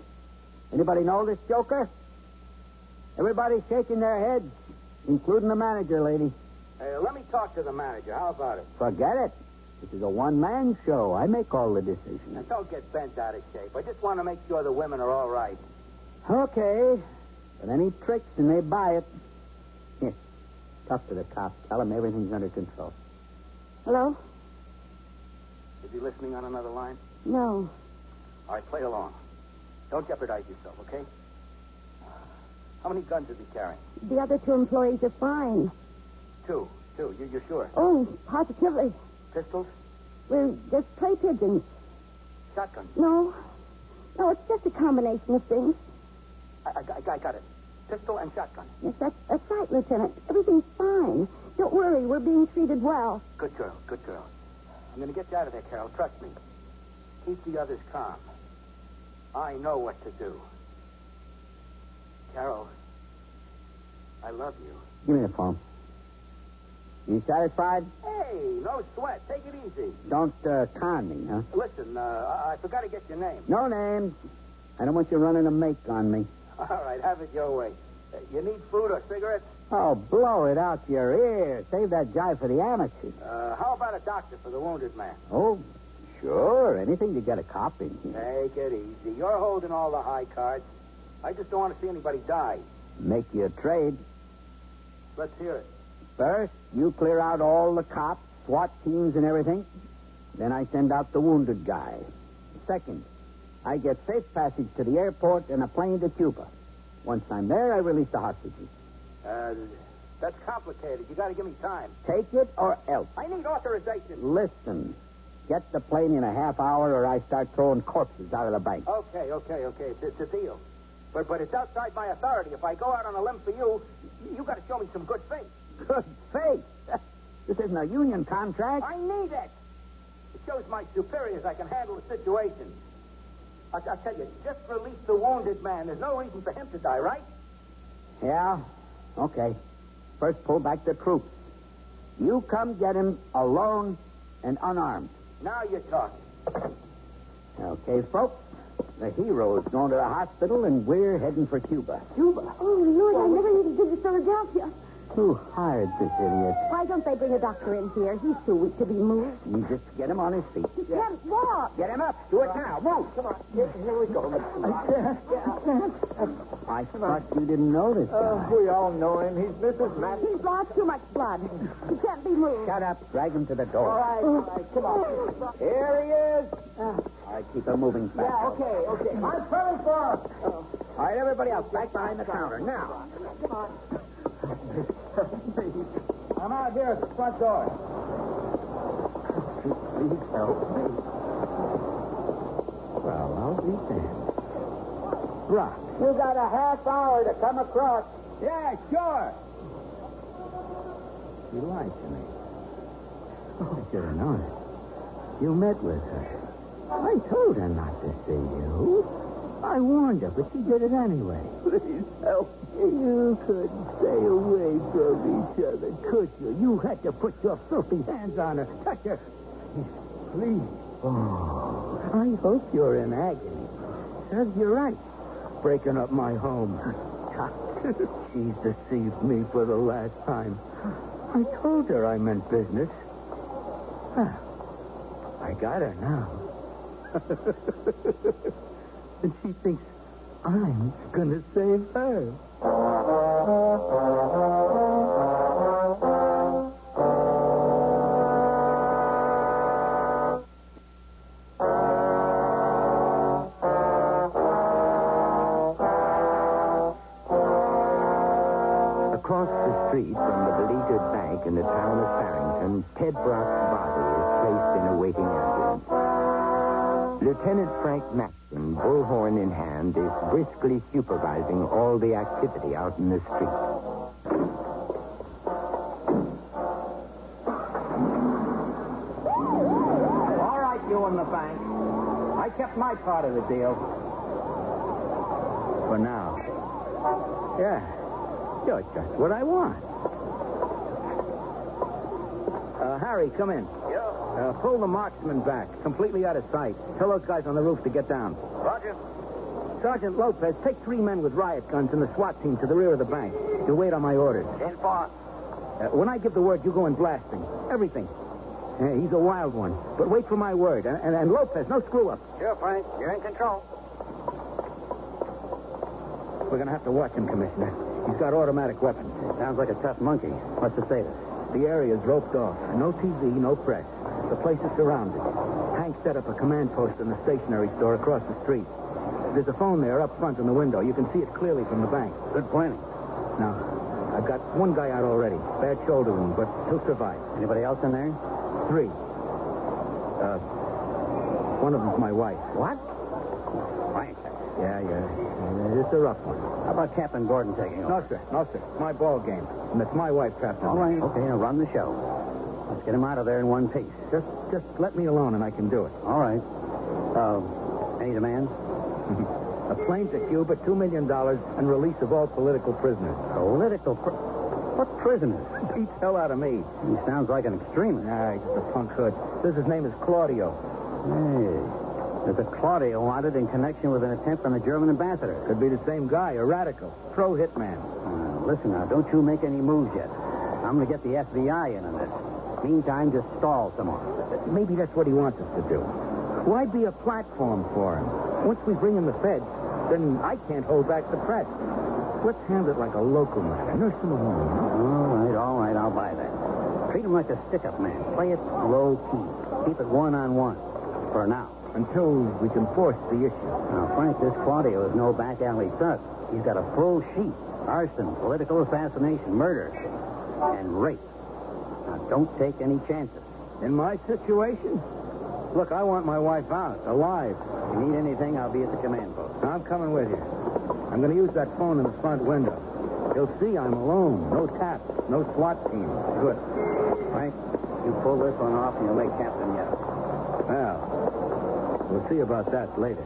Anybody know this joker? Everybody's shaking their heads, including the manager, lady.
Hey, let me talk to the manager. How about it?
Forget it. This is a one-man show. I make all the decisions.
Now, don't get bent out of shape. I just want to make sure the women are all right.
Okay. But any tricks and they buy it. Here, talk to the cop. Tell him everything's under control.
Hello?
Is he listening on another line?
No.
All right, play along. Don't jeopardize yourself, okay? How many guns is he carrying?
The other 2 employees are fine.
2. You're sure?
Oh, positively.
Pistols?
We're just play pigeons.
Shotguns?
No, it's just a combination of things.
I got it. Pistol and shotgun.
Yes, that's right, Lieutenant. Everything's fine. Don't worry, we're being treated well.
Good girl. I'm going to get you out of there, Carol. Trust me. Keep the others calm. I know what to do. Carol, I love you.
Give me the phone. You satisfied?
Hey, no sweat. Take it easy.
Don't con me, huh?
Listen, I forgot to get your name.
No names. I don't want you running a make on me.
All right, have it your way. You need food or cigarettes?
Oh, blow it out your ear. Save that jive for the amateurs.
How about a doctor for the wounded man?
Oh, sure. Anything to get a cop in here.
Take it easy. You're holding all the high cards. I just don't want to see anybody die.
Make you a trade.
Let's hear it.
First, you clear out all the cops, SWAT teams, and everything. Then I send out the wounded guy. Second, I get safe passage to the airport and a plane to Cuba. Once I'm there, I release the hostages.
That's complicated. You got to give me time.
Take it or else.
I need authorization.
Listen, get the plane in a half hour or I start throwing corpses out of the bank.
Okay. It's a deal. But it's outside my authority. If I go out on a limb for you, you got to show me some good faith.
Good faith? This isn't a union contract.
I need it. It shows my superiors I can handle the situation. I'll tell you, just release the wounded man. There's no reason for him to die, right?
Yeah, okay. First, pull back the troops. You come get him alone and unarmed.
Now you're talking.
Okay, folks. The hero's going to the hospital, and we're heading for Cuba.
Cuba? Oh, Lord, I never needed to get to Philadelphia.
Who hired this idiot?
Why don't they bring a doctor in here? He's too weak to be moved.
You just get him on his feet.
He can't walk.
Get him up. Do it now. Move.
Come on. Here we go.
I thought you didn't know this guy.
We all know him. He's Mrs. Matt.
He's lost too much blood. He can't be moved.
Shut up. Drag him to the door.
All right. Come on.
Here he is. All right, keep him moving fast.
Yeah, okay. I'm coming for him.
All right, everybody else, back behind the counter. Now.
Come on. I'm out here at the front door.
Please help me. Well, I'll be damned. Rock.
You got a half hour to come across.
Yeah, sure. She lied to me. Oh, I should have known it. You met with her. I told her not to see you. I warned her, but she did it anyway. Please help me. You couldn't stay away from each other, could you? You had to put your filthy hands on her. Touch her. Please. Oh, I hope you're in agony. Serves you right. Breaking up my home. She's deceived me for the last time. I told her I meant business. I got her now. And she thinks I'm going to save her.
Across the street from the beleaguered bank in the town of Farrington, Ted Brock's body is placed in a waiting ambulance. Lieutenant Frank Maxson, bullhorn in hand, is briskly supervising all the activity out in the street.
All right, you in the bank. I kept my part of the deal.
For now. Yeah. You're just what I want. Harry, come in.
Yeah?
Pull the marksman back, completely out of sight. Tell those guys on the roof to get down.
Roger.
Sergeant Lopez, take 3 men with riot guns and the SWAT team to the rear of the bank. You'll wait on my orders.
10-4.
When I give the word, you go in blasting. Everything. He's a wild one. But wait for my word. And Lopez, no screw-up.
Sure, Frank. You're in control.
We're going to have to watch him, Commissioner. He's got automatic weapons.
Sounds like a tough monkey. What's the status?
The area's roped off. No TV, no press. The place is surrounded. Hank set up a command post in the stationery store across the street. There's a phone there up front in the window. You can see it clearly from the bank.
Good planning.
Now, I've got one guy out already. Bad shoulder wound, but he'll survive.
Anybody else in there?
3. One of them's my wife.
What? Frank.
Yeah. It's a rough one.
How about Captain Gordon taking over?
No, sir. It's my ball game. And it's my wife trapped in
All
there.
right. Okay, now run the show. Let's get him out of there in one piece.
Just let me alone and I can do it.
All right. Any demands?
A plane to Cuba, $2 million, and release of all political prisoners.
What prisoners?
Beats hell out of me.
He sounds like an extremist.
Nah, he's just a punk hood. Says his name is Claudio.
Hey, there's a Claudio wanted in connection with an attempt on the German ambassador.
Could be the same guy, a radical. Pro hitman.
Listen now, don't you make any moves yet. I'm going to get the FBI in on this. Meantime, just stall some more.
Maybe that's what he wants us to do. Why be a platform for him? Once we bring in the feds, then I can't hold back the press. Let's handle it like a local matter. Nurse him along.
All right, I'll buy that. Treat him like a stick-up man. Play it low-key. Keep it one-on-one. For now.
Until we can force the issue.
Now, Frank, this Claudio is no back-alley thug. He's got a full sheet. Arson, political assassination, murder, and rape. Now, don't take any chances.
In my situation? Look, I want my wife out, alive.
If you need anything, I'll be at the command post.
I'm coming with you. I'm going to use that phone in the front window. He'll see I'm alone. No taps. No SWAT team. Good.
Frank, you pull this one off and you'll make Captain yell.
Well, we'll see about that later.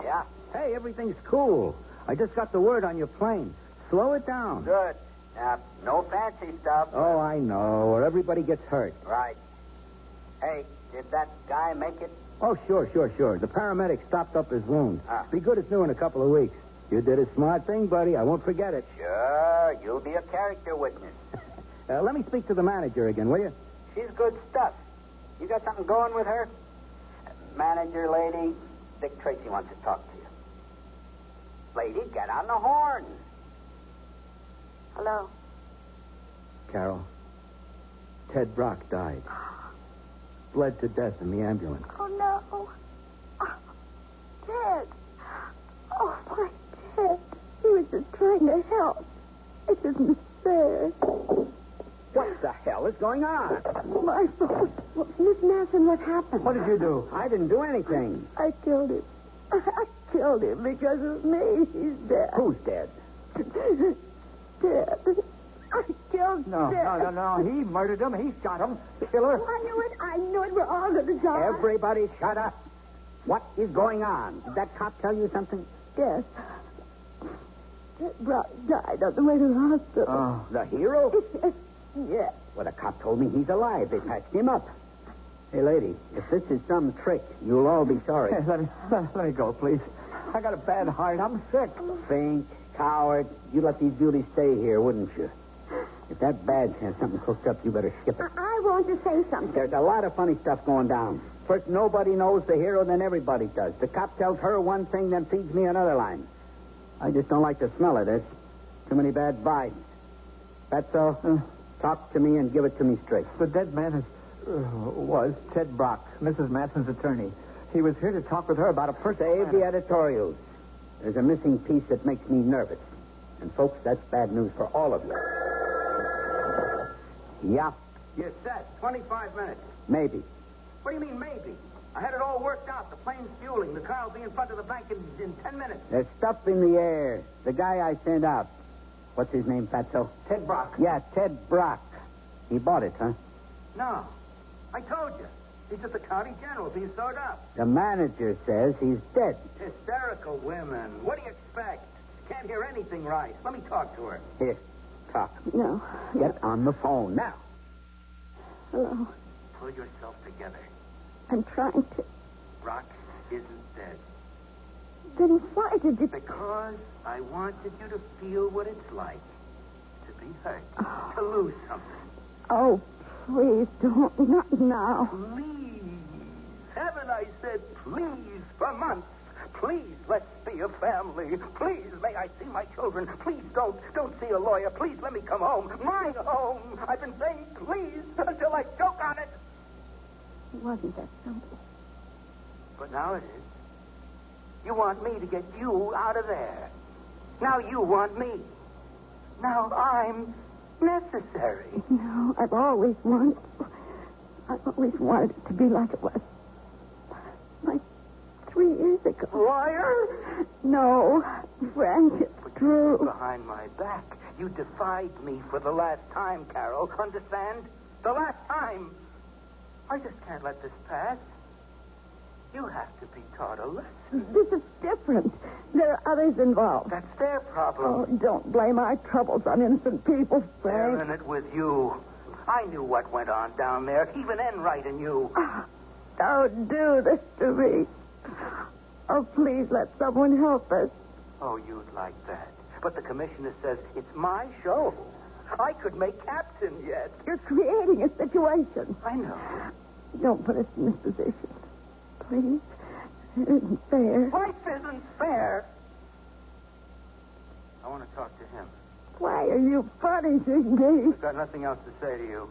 Yeah?
Hey, everything's cool. I just got the word on your plane. Slow it down.
Good. No fancy stuff.
Oh, I know. Or everybody gets hurt.
Right. Hey, did that guy make it?
Oh, sure. The paramedic stopped up his wound. Be good as new in a couple of weeks. You did a smart thing, buddy. I won't forget it.
Sure. You'll be a character witness.
Let me speak to the manager again, will you?
She's good stuff. You got something going with her? Manager lady, Dick Tracy wants to talk to you. Lady, get on the horn.
Hello.
Carol, Ted Brock died. Bled to death in the ambulance.
Oh, no. Oh, Ted. Oh, my Ted. He was just trying to help. It isn't fair.
What the hell is going on?
My fault. Well, Miss Masson, what happened?
What did you do? I didn't do anything.
I killed him. I killed him because of me. He's dead.
Who's dead?
Dead. I killed
No. He murdered him. He shot him. Killer.
I knew it. We're all going to die.
Everybody shut up. What is going on? Did that cop tell you something?
Yes. Brock died on the way to the hospital.
Oh, the hero?
Yes.
Well, the cop told me he's alive. They patched him up. Hey, lady, if this is some trick, you'll all be sorry.
Hey, let me go, please. I got a bad heart. I'm sick.
Fink, coward. You let these beauties stay here, wouldn't you? If that badge has something cooked up, you better skip it.
I want to say something.
There's a lot of funny stuff going down. First, nobody knows the hero, then everybody does. The cop tells her one thing, then feeds me another line. I just don't like the smell of this. Too many bad vibes. That's so? Talk to me and give it to me straight.
The dead man was Ted Brock, Mrs. Masson's attorney. He was here to talk with her about a person.
Save the editorials. There's a missing piece that makes me nervous. And, folks, that's bad news for all of you. Yeah.
You're set. 25 minutes.
Maybe.
What do you mean, maybe? I had it all worked out. The plane's fueling. The car will be in front of the bank in 10 minutes.
There's stuff in the air. The guy I sent out. What's his name, Fatso?
Ted Brock.
Yeah, Ted Brock. He bought it, huh?
No. I told you. He's at the county general being sewed up.
The manager says he's dead.
Hysterical women. What do you expect? Can't hear anything right. Let me talk to her.
Here, talk.
No.
Get on the phone now.
Hello.
Pull yourself together.
I'm trying to.
Brock isn't dead.
Then why did you...
Because I wanted you to feel what it's like to be hurt, to lose something.
Oh, please don't. Not now.
Please. Haven't I said please for months? Please, let's be a family. Please, may I see my children. Please don't see a lawyer. Please let me come home. My home. I've been saying please until I choke on it.
It wasn't that simple.
But now it is. You want me to get you out of there. Now you want me. Now I'm necessary.
No, I've always wanted it to be like it was. Like 3 years ago.
Lawyer?
No, Frank, it's true.
Behind my back. You defied me for the last time, Carol. Understand? The last time. I just can't let this pass. You have to be taught a lesson.
This is different. There are others involved.
That's their problem.
Oh, don't blame our troubles on innocent people, Frank.
They're in it with you. I knew what went on down there. Even Enright and you.
Don't do this to me. Oh, please let someone help us.
Oh, you'd like that. But the commissioner says it's my show. I could make captain yet.
You're creating a situation.
I know.
Don't put us in this position. Please. It isn't fair.
Life isn't fair. I want to talk to him.
Why are you punishing me?
I've got nothing else to say to you.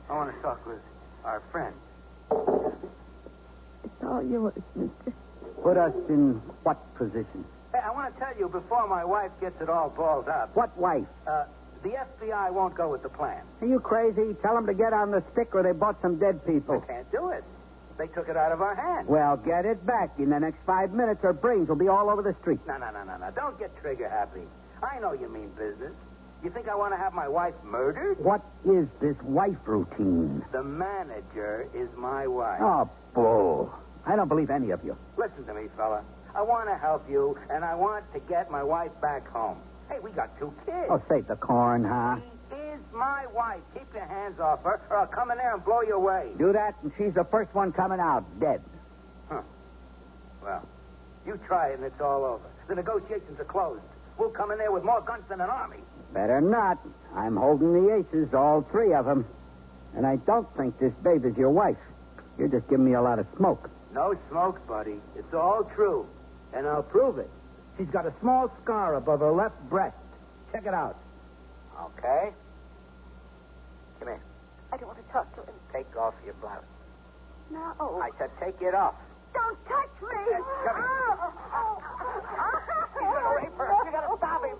I want to talk with our friend.
It's all yours, mister.
Put us in what position?
Hey, I want to tell you before my wife gets it all balled up.
What wife?
The FBI won't go with the plan.
Are you crazy? Tell them to get on the stick or they bought some dead people.
They can't do it. They took it out of our hands.
Well, get it back. In the next 5 minutes, our brains will be all over the street.
No. Don't get trigger happy. I know you mean business. You think I want to have my wife murdered?
What is this wife routine?
The manager is my wife.
Oh, bull. I don't believe any of you.
Listen to me, fella. I want to help you, and I want to get my wife back home. Hey, we got 2 kids.
Oh, save the corn, huh?
She is my wife. Keep your hands off her, or I'll come in there and blow you away.
Do that, and she's the first one coming out, dead.
Huh. Well, you try it, and it's all over. The negotiations are closed. We'll come in there with more guns than an army.
Better not. I'm holding the aces, all 3 of them. And I don't think this babe is your wife. You're just giving me a lot of smoke.
No smoke, buddy. It's all true. And I'll prove it.
She's got a small scar above her left breast. Check it out.
Okay. Come here. I don't want to talk to him. Take off your blouse.
No.
I said take it off.
Don't touch me.
Come here. He's going to rape her. You got to stop him.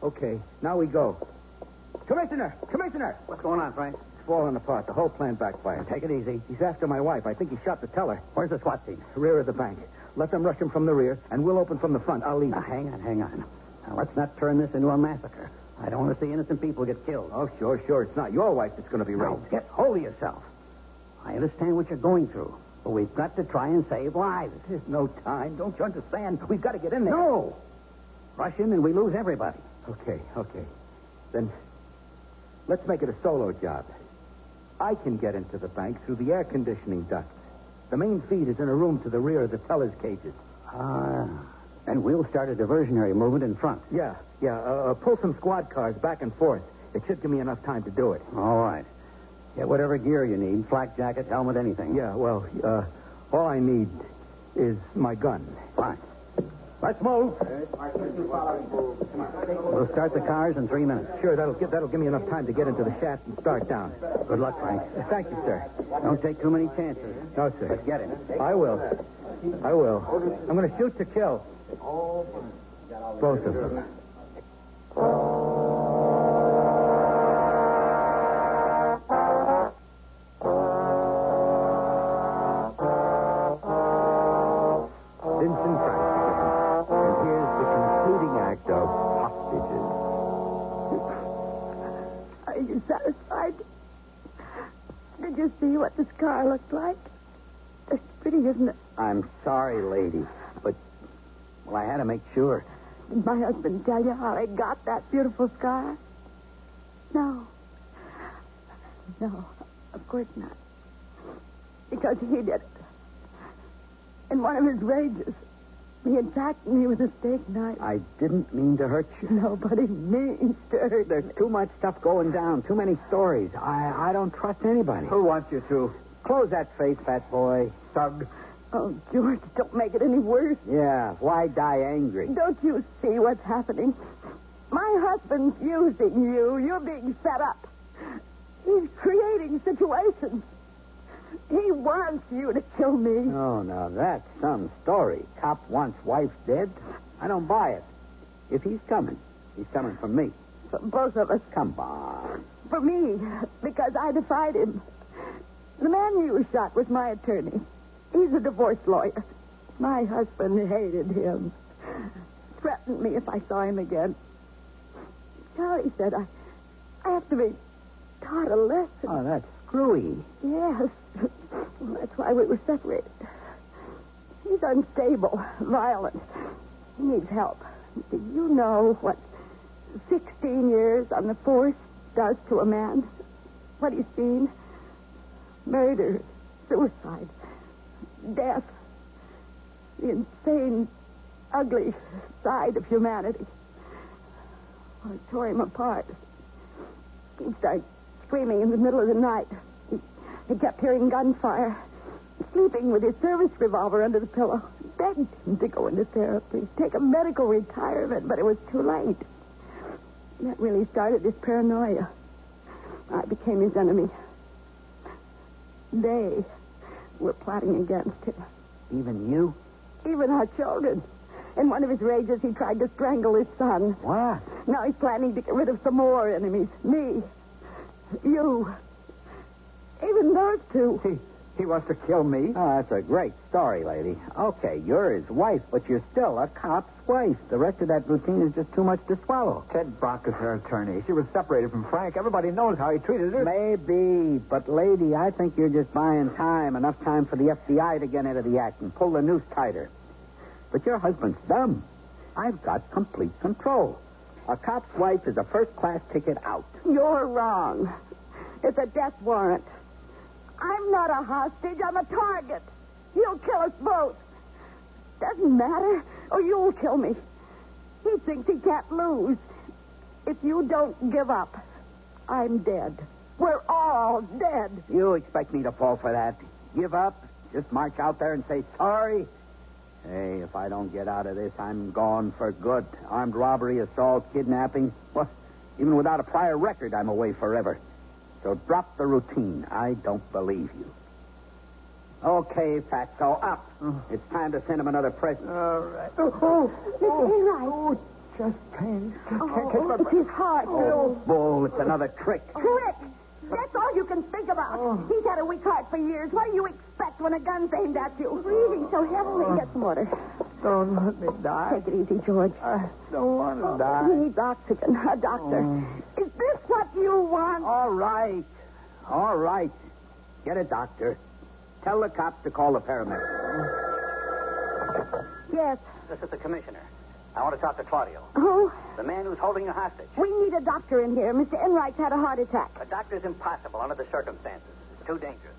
Okay, now we go. Commissioner!
What's going on, Frank?
It's falling apart. The whole plan backfired.
Take it easy.
He's after my wife. I think he shot the teller.
Where's the SWAT team?
Rear of the bank. Let them rush him from the rear, and we'll open from the front. I'll leave.
Now, hang on. Now, let's not turn this into a massacre. I don't want to see innocent people get killed.
Oh, sure. It's not your wife that's going to be
Now,
raped.
get hold of yourself. I understand what you're going through, but we've got to try and save lives.
There's no time. Don't you understand? We've got to get in there.
No! Rush him and we lose everybody.
Okay. Then let's make it a solo job. I can get into the bank through the air conditioning ducts. The main feed is in a room to the rear of the teller's cages.
And we'll start a diversionary movement in front.
Yeah. Pull some squad cars back and forth. It should give me enough time to do it.
All right. Get whatever gear you need, flak jacket, helmet, anything.
Yeah, well, all I need is my gun.
Fine.
Let's move.
We'll start the cars in 3 minutes.
Sure, that'll give me enough time to get into the shaft and start down.
Good luck, Frank.
Thank you, sir.
Don't take too many chances.
No, sir.
But get him.
I will. I'm going to shoot to kill. Both of them. Vincent Price. And here's the concluding act of Hostages.
Are you satisfied? Did you see what the scar looked like? It's pretty, isn't it?
I'm sorry, lady, but, well, I had to make sure.
Did my husband tell you how he got that beautiful scar?
No. No, of course not. Because he did it. In one of his rages, he attacked me with a steak knife.
I didn't mean to hurt you.
Nobody means to hurt.
There's too much stuff going down, too many stories. I don't trust anybody.
Who wants you to?
Close that face, fat boy.
Thug.
Oh, George, don't make it any worse.
Yeah, why die angry?
Don't you see what's happening? My husband's using you. You're being set up. He's creating situations. He wants you to kill me.
Oh, now that's some story. Cop wants wife dead? I don't buy it. If he's coming for me.
For both of us.
Come on.
For me, because I defied him. The man you shot was my attorney. He's a divorce lawyer. My husband hated him. Threatened me if I saw him again. Charlie said I have to be taught a lesson.
Oh, that's screwy.
Yes. That's why we were separated. He's unstable, violent. He needs help. Do you know what 16 years on the force does to a man? What he's seen? Murder, suicide, death. The insane, ugly side of humanity. Well, it tore him apart. He'd start screaming in the middle of the night. He kept hearing gunfire. Sleeping with his service revolver under the pillow. Begged him to go into therapy. Take a medical retirement, but it was too late. That really started his paranoia. I became his enemy. They were plotting against him.
Even you?
Even our children. In one of his rages, he tried to strangle his son.
What?
Now he's planning to get rid of some more enemies. Me. You. Even those two.
He wants to kill me? Oh, that's a great story, lady. Okay, you're his wife, but you're still a cop's wife. The rest of that routine is just too much to swallow.
Ted Brock is her attorney. She was separated from Frank. Everybody knows how he treated her.
Maybe, but lady, I think you're just buying time. Enough time for the FBI to get into the act and pull the noose tighter. But your husband's dumb. I've got complete control. A cop's wife is a first-class ticket out.
You're wrong. It's a death warrant. I'm not a hostage. I'm a target. He'll kill us both. Doesn't matter. Or you'll kill me. He thinks he can't lose. If you don't give up, I'm dead. We're all dead.
You expect me to fall for that? Give up? Just march out there and say sorry? Hey, if I don't get out of this, I'm gone for good. Armed robbery, assault, kidnapping. Well, even without a prior record, I'm away forever. So drop the routine. I don't believe you. Okay, Fatso, up. It's time to send him another present.
All right.
Oh,
Just pain.
it's his heart.
Oh, bull, it's another trick.
Trick. That's all you can think about. He's had a weak heart for years. What do you expect when a gun's aimed at you? Breathing so heavily. Get some water.
Don't let me die.
Take it easy, George.
I don't want to die.
He needs oxygen. A doctor. Is this what you want?
All right. All right. Get a doctor. Tell the cops to call the paramedics.
Yes.
This is the commissioner. I want to talk to Claudio.
Who?
The man who's holding you hostage.
We need a doctor in here. Mr. Enright's had a heart attack.
A doctor's impossible under the circumstances. It's too dangerous.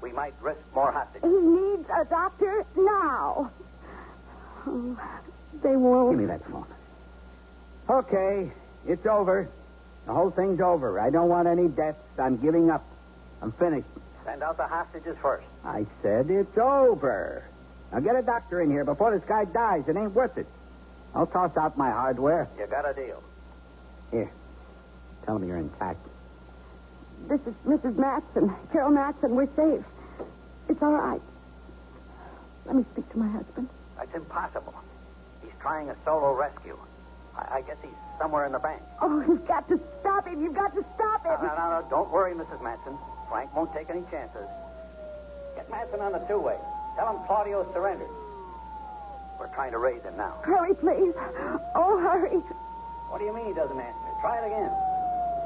We might risk more hostages.
He needs a doctor now. Oh, they won't.
Give me that phone. Okay, it's over. The whole thing's over. I don't want any deaths. I'm giving up. I'm finished.
Send out the hostages first.
I said it's over. Now get a doctor in here before this guy dies. It ain't worth it. I'll toss out my hardware.
You got a deal.
Here. Tell him you're intact.
This is Mrs. Matson. Carol Matson. We're safe. It's all right. Let me speak to my husband.
That's impossible. He's trying a solo rescue. I guess he's somewhere in the bank.
Oh, you've got to stop him. You've got to stop him.
No. Don't worry, Mrs. Matson. Frank won't take any chances. Get Matson on the two-way. Tell him Claudio surrendered. We're trying to raise him now.
Hurry, please. Oh, hurry.
What do you mean he doesn't answer? Try it again.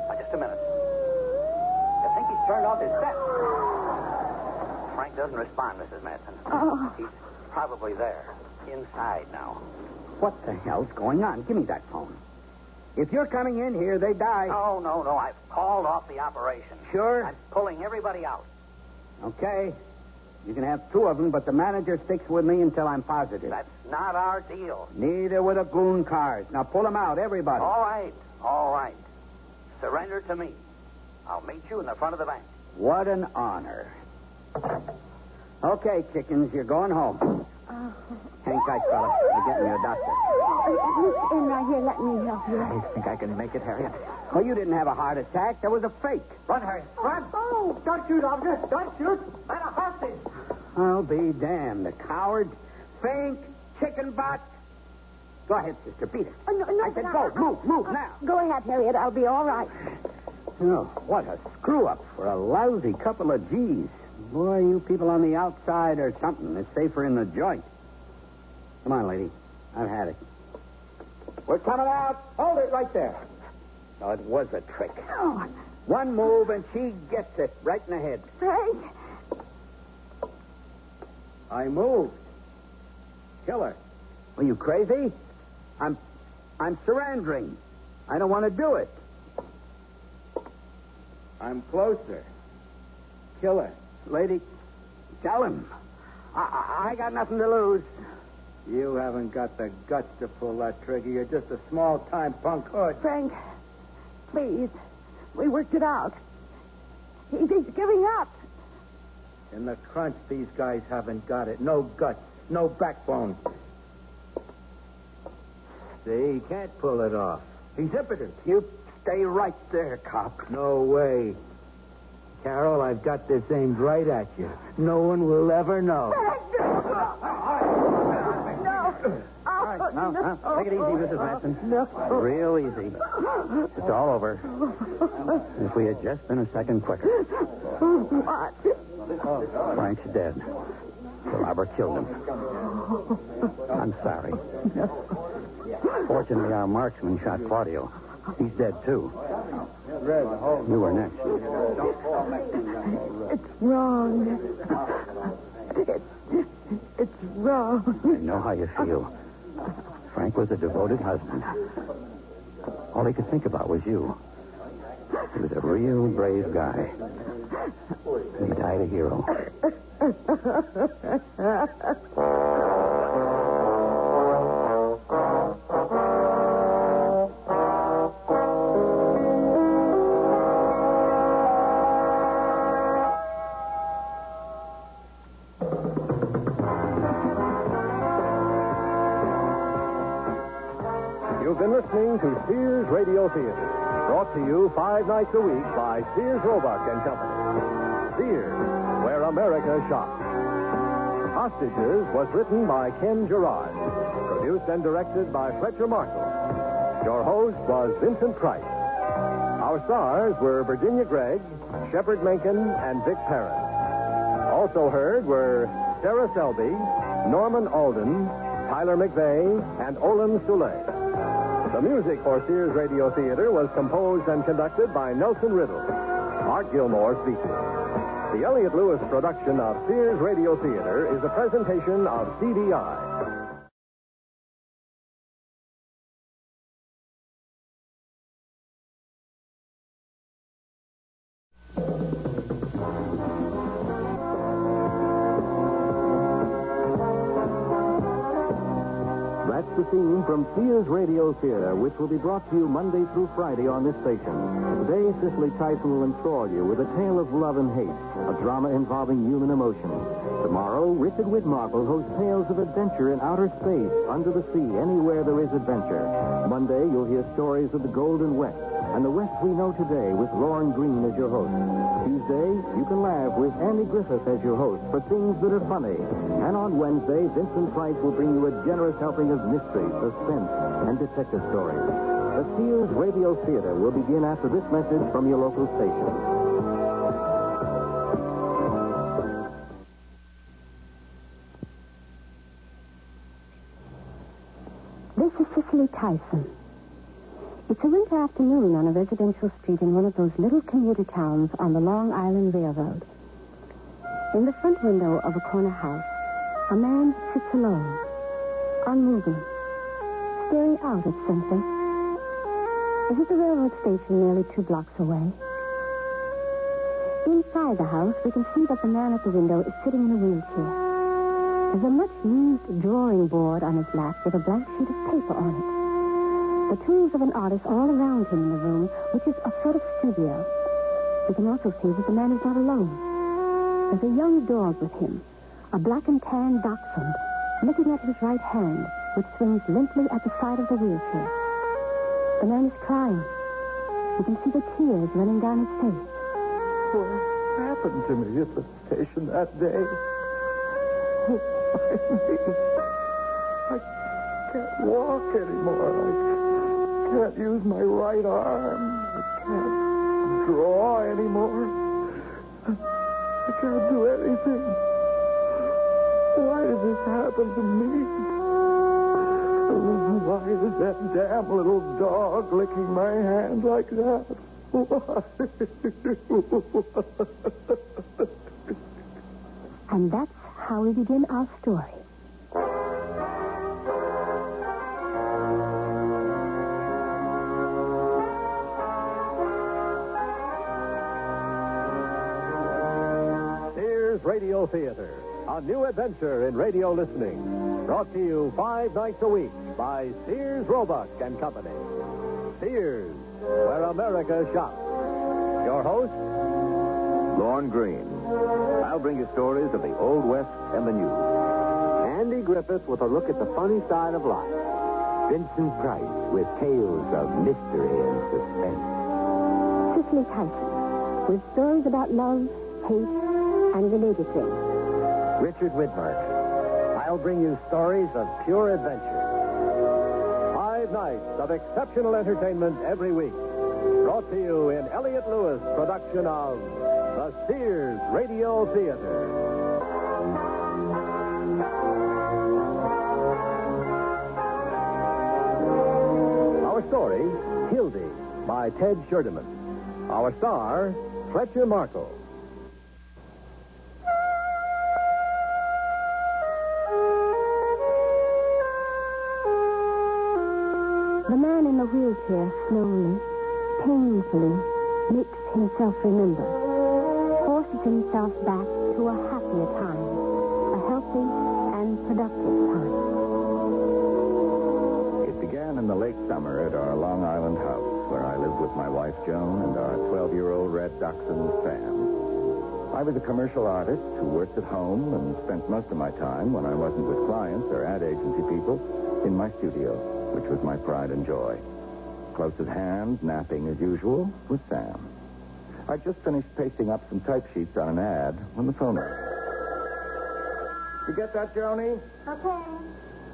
Now, just a minute. I think he's turned off his set. Frank doesn't respond, Mrs. Matson.
Oh.
He's probably there. Inside now.
What the hell's going on? Give me that phone. If you're coming in here, they die.
No. I've called off the operation.
Sure?
I'm pulling everybody out.
Okay. You can have 2 of them, but the manager sticks with me until I'm positive.
That's not our deal.
Neither with the goon cars. Now pull them out, everybody.
All right. Surrender to me. I'll meet you in the front of the bank.
What an honor. Okay, chickens, you're going home. Hang tight, fella. We're getting you a doctor.
He's in right here. Let me help you.
I think I can make it, Harriet.
Well, you didn't have a heart attack. That was a fake.
Run, Harriet. Run. Oh, don't shoot, officer. Don't shoot. I'm a hostage.
I'll be damned. The coward. Faint. Chicken butt. Go ahead, sister. Beat it.
No,
I said go. Move now.
Go ahead, Harriet. I'll be all right.
Oh, what a screw-up for a lousy couple of G's. Boy, you people on the outside are something. It's safer in the joint. Come on, lady. I've had it. We're coming out. Hold it right there. Oh, it was a trick.
Oh.
One move, and she gets it right in the head.
Frank.
I moved. Kill her. Are you crazy? I'm surrendering. I don't want to do it. I'm closer. Kill her. Lady, tell him. I got nothing to lose. You haven't got the guts to pull that trigger. You're just a small-time punk hood.
Frank, please. We worked it out. He's giving up.
In the crunch, these guys haven't got it. No guts, no backbone. See, he can't pull it off. He's impotent. You stay right there, cop. No way. Carol, I've got this aimed right at you. No one will ever know. No. Take it easy, Mrs. Matson.
No.
Real easy. It's all over. If we had just been a second quicker.
What?
Frank's dead. The robber killed him. I'm sorry. Fortunately, our marksman shot Claudio. He's dead, too. You were next.
It's wrong. It's wrong.
I know how you feel. Frank was a devoted husband. All he could think about was you. He was a real brave guy. He died a hero.
You've been listening to Sears Radio Theater, brought to you 5 nights a week by Sears Roebuck and Company. Sears, where America shops. Hostages was written by Ken Gerard, produced and directed by Fletcher Marshall. Your host was Vincent Price. Our stars were Virginia Gregg, Shepard Menken, and Vic Perrin. Also heard were Sarah Selby, Norman Alden, Tyler McVeigh, and Olin Soule. The music for Sears Radio Theater was composed and conducted by Nelson Riddle. Art Gilmore speaking. The Elliott Lewis production of Sears Radio Theater is a presentation of CDI.
That's the theme from Sears Radio Theater, which will be brought to you Monday through Friday on this station. Today, Cicely Tyson will enthrall you with a tale of love and hate, a drama involving human emotion. Tomorrow, Richard Widmark will host tales of adventure in outer space, under the sea, anywhere there is adventure. Monday, you'll hear stories of the Golden West, and the West we know today with Lorne Greene as your host. Tuesday, you can laugh with Andy Griffith as your host for things that are funny. And on Wednesday, Vincent Price will bring you a generous helping of mystery, suspense, and detective stories. The Sears Radio Theater will begin after this message from your local station.
This is Cicely Tyson. It's a winter afternoon on a residential street in one of those little commuter towns on the Long Island Railroad. In the front window of a corner house, a man sits alone, unmoving, staring out at something.
is at the railroad station nearly 2 blocks away. Inside the house, we can see that the man at the window is sitting in a wheelchair. There's a much-used drawing board on his lap with a blank sheet of paper on it. The tools of an artist all around him in the room, which is a sort of studio. We can also see that the man is not alone. There's a young dog with him, a black and tan dachshund, looking at his right hand, which swings limply at the side of the wheelchair. The man is crying. You can see the tears running down his face.
What happened to me at the station that day? I can't walk anymore. I can't use my right arm. I can't draw anymore. I can't do anything. Why did this happen to me? Why is that damn little dog licking my hand like that? Why?
And that's how we begin our story.
Sears Radio Theater, a new adventure in radio listening. Brought to you 5 nights a week by Sears Roebuck and Company. Sears, where America shops. Your host,
Lorne Green. I'll bring you stories of the Old West and the New.
Andy Griffith with a look at the funny side of life.
Vincent Price with tales of mystery and suspense.
Cicely Tyson, with stories about love, hate, and related things.
Richard Widmark. I'll bring you stories of pure adventure. 5 nights of exceptional entertainment every week. Brought to you in Elliott Lewis' production of the Sears Radio Theater. Our story, Hildy, by Ted Sherdeman. Our star, Fletcher Markle.
The man in the wheelchair slowly, painfully, makes himself remember, forces himself back to a happier time, a healthy and productive time.
It began in the late summer at our Long Island house, where I lived with my wife, Joan, and our 12-year-old red dachshund, Sam. I was a commercial artist who worked at home and spent most of my time, when I wasn't with clients or ad agency people, in my studio, which was my pride and joy. Close at hand, napping as usual, was Sam. I'd just finished pasting up some type sheets on an ad when the phone rang. You get that, Joni?
Okay.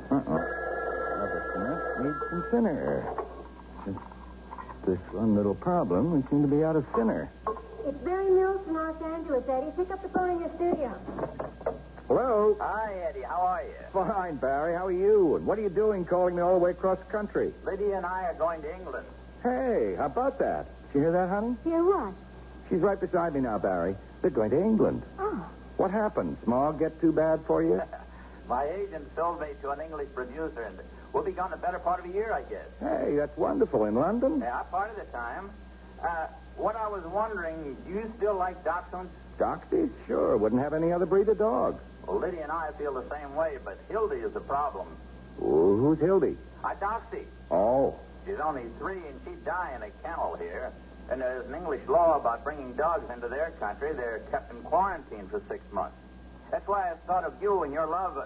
Another cement needs some thinner. Just this one little problem, we seem to be out of thinner.
It's Barry Mills from Los Angeles, Eddie. Pick up the phone in your studio.
Hello?
Hi, Eddie. How are you?
Fine, Barry. How are you? And what are you doing calling me all the way across the country?
Lydia and I are going to England.
Hey, how about that? Did you hear that, honey?
Hear what?
She's right beside me now, Barry. They're going to England.
Oh.
What happened? Smog get too bad for you?
My agent sold me to an English producer, and we'll be gone the better part of a year, I guess.
Hey, that's wonderful. In London?
Yeah, part of the time. What I was wondering, do you still like dachshunds?
Doxies? Sure. Wouldn't have any other breed of dog.
Well, Lydia and I feel the same way, but Hildy is the problem.
Who's Hildy?
Doxie.
Oh.
She's only 3, and she'd die in a kennel here. And there's an English law about bringing dogs into their country. They're kept in quarantine for 6 months. That's why I thought of you and your love,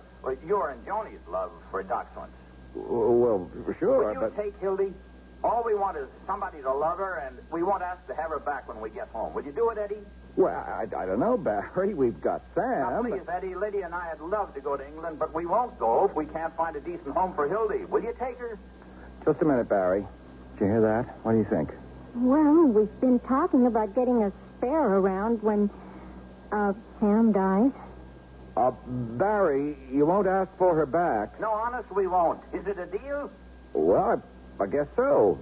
your and Joni's love for dachshunds.
Well, sure,
Would you
but...
take Hildy? All we want is somebody to love her, and we want us to have her back when we get home. Would you do it, Eddie?
Well, I don't know, Barry. We've got Sam.
Now, please, Eddie, Lydia and I would love to go to England, but we won't go if we can't find a decent home for Hildy. Will you take her?
Just a minute, Barry. Did you hear that? What do you think?
Well, we've been talking about getting a spare around when, Sam dies.
Barry, you won't ask for her back.
No, honest, we won't. Is it a deal?
Well, I guess so.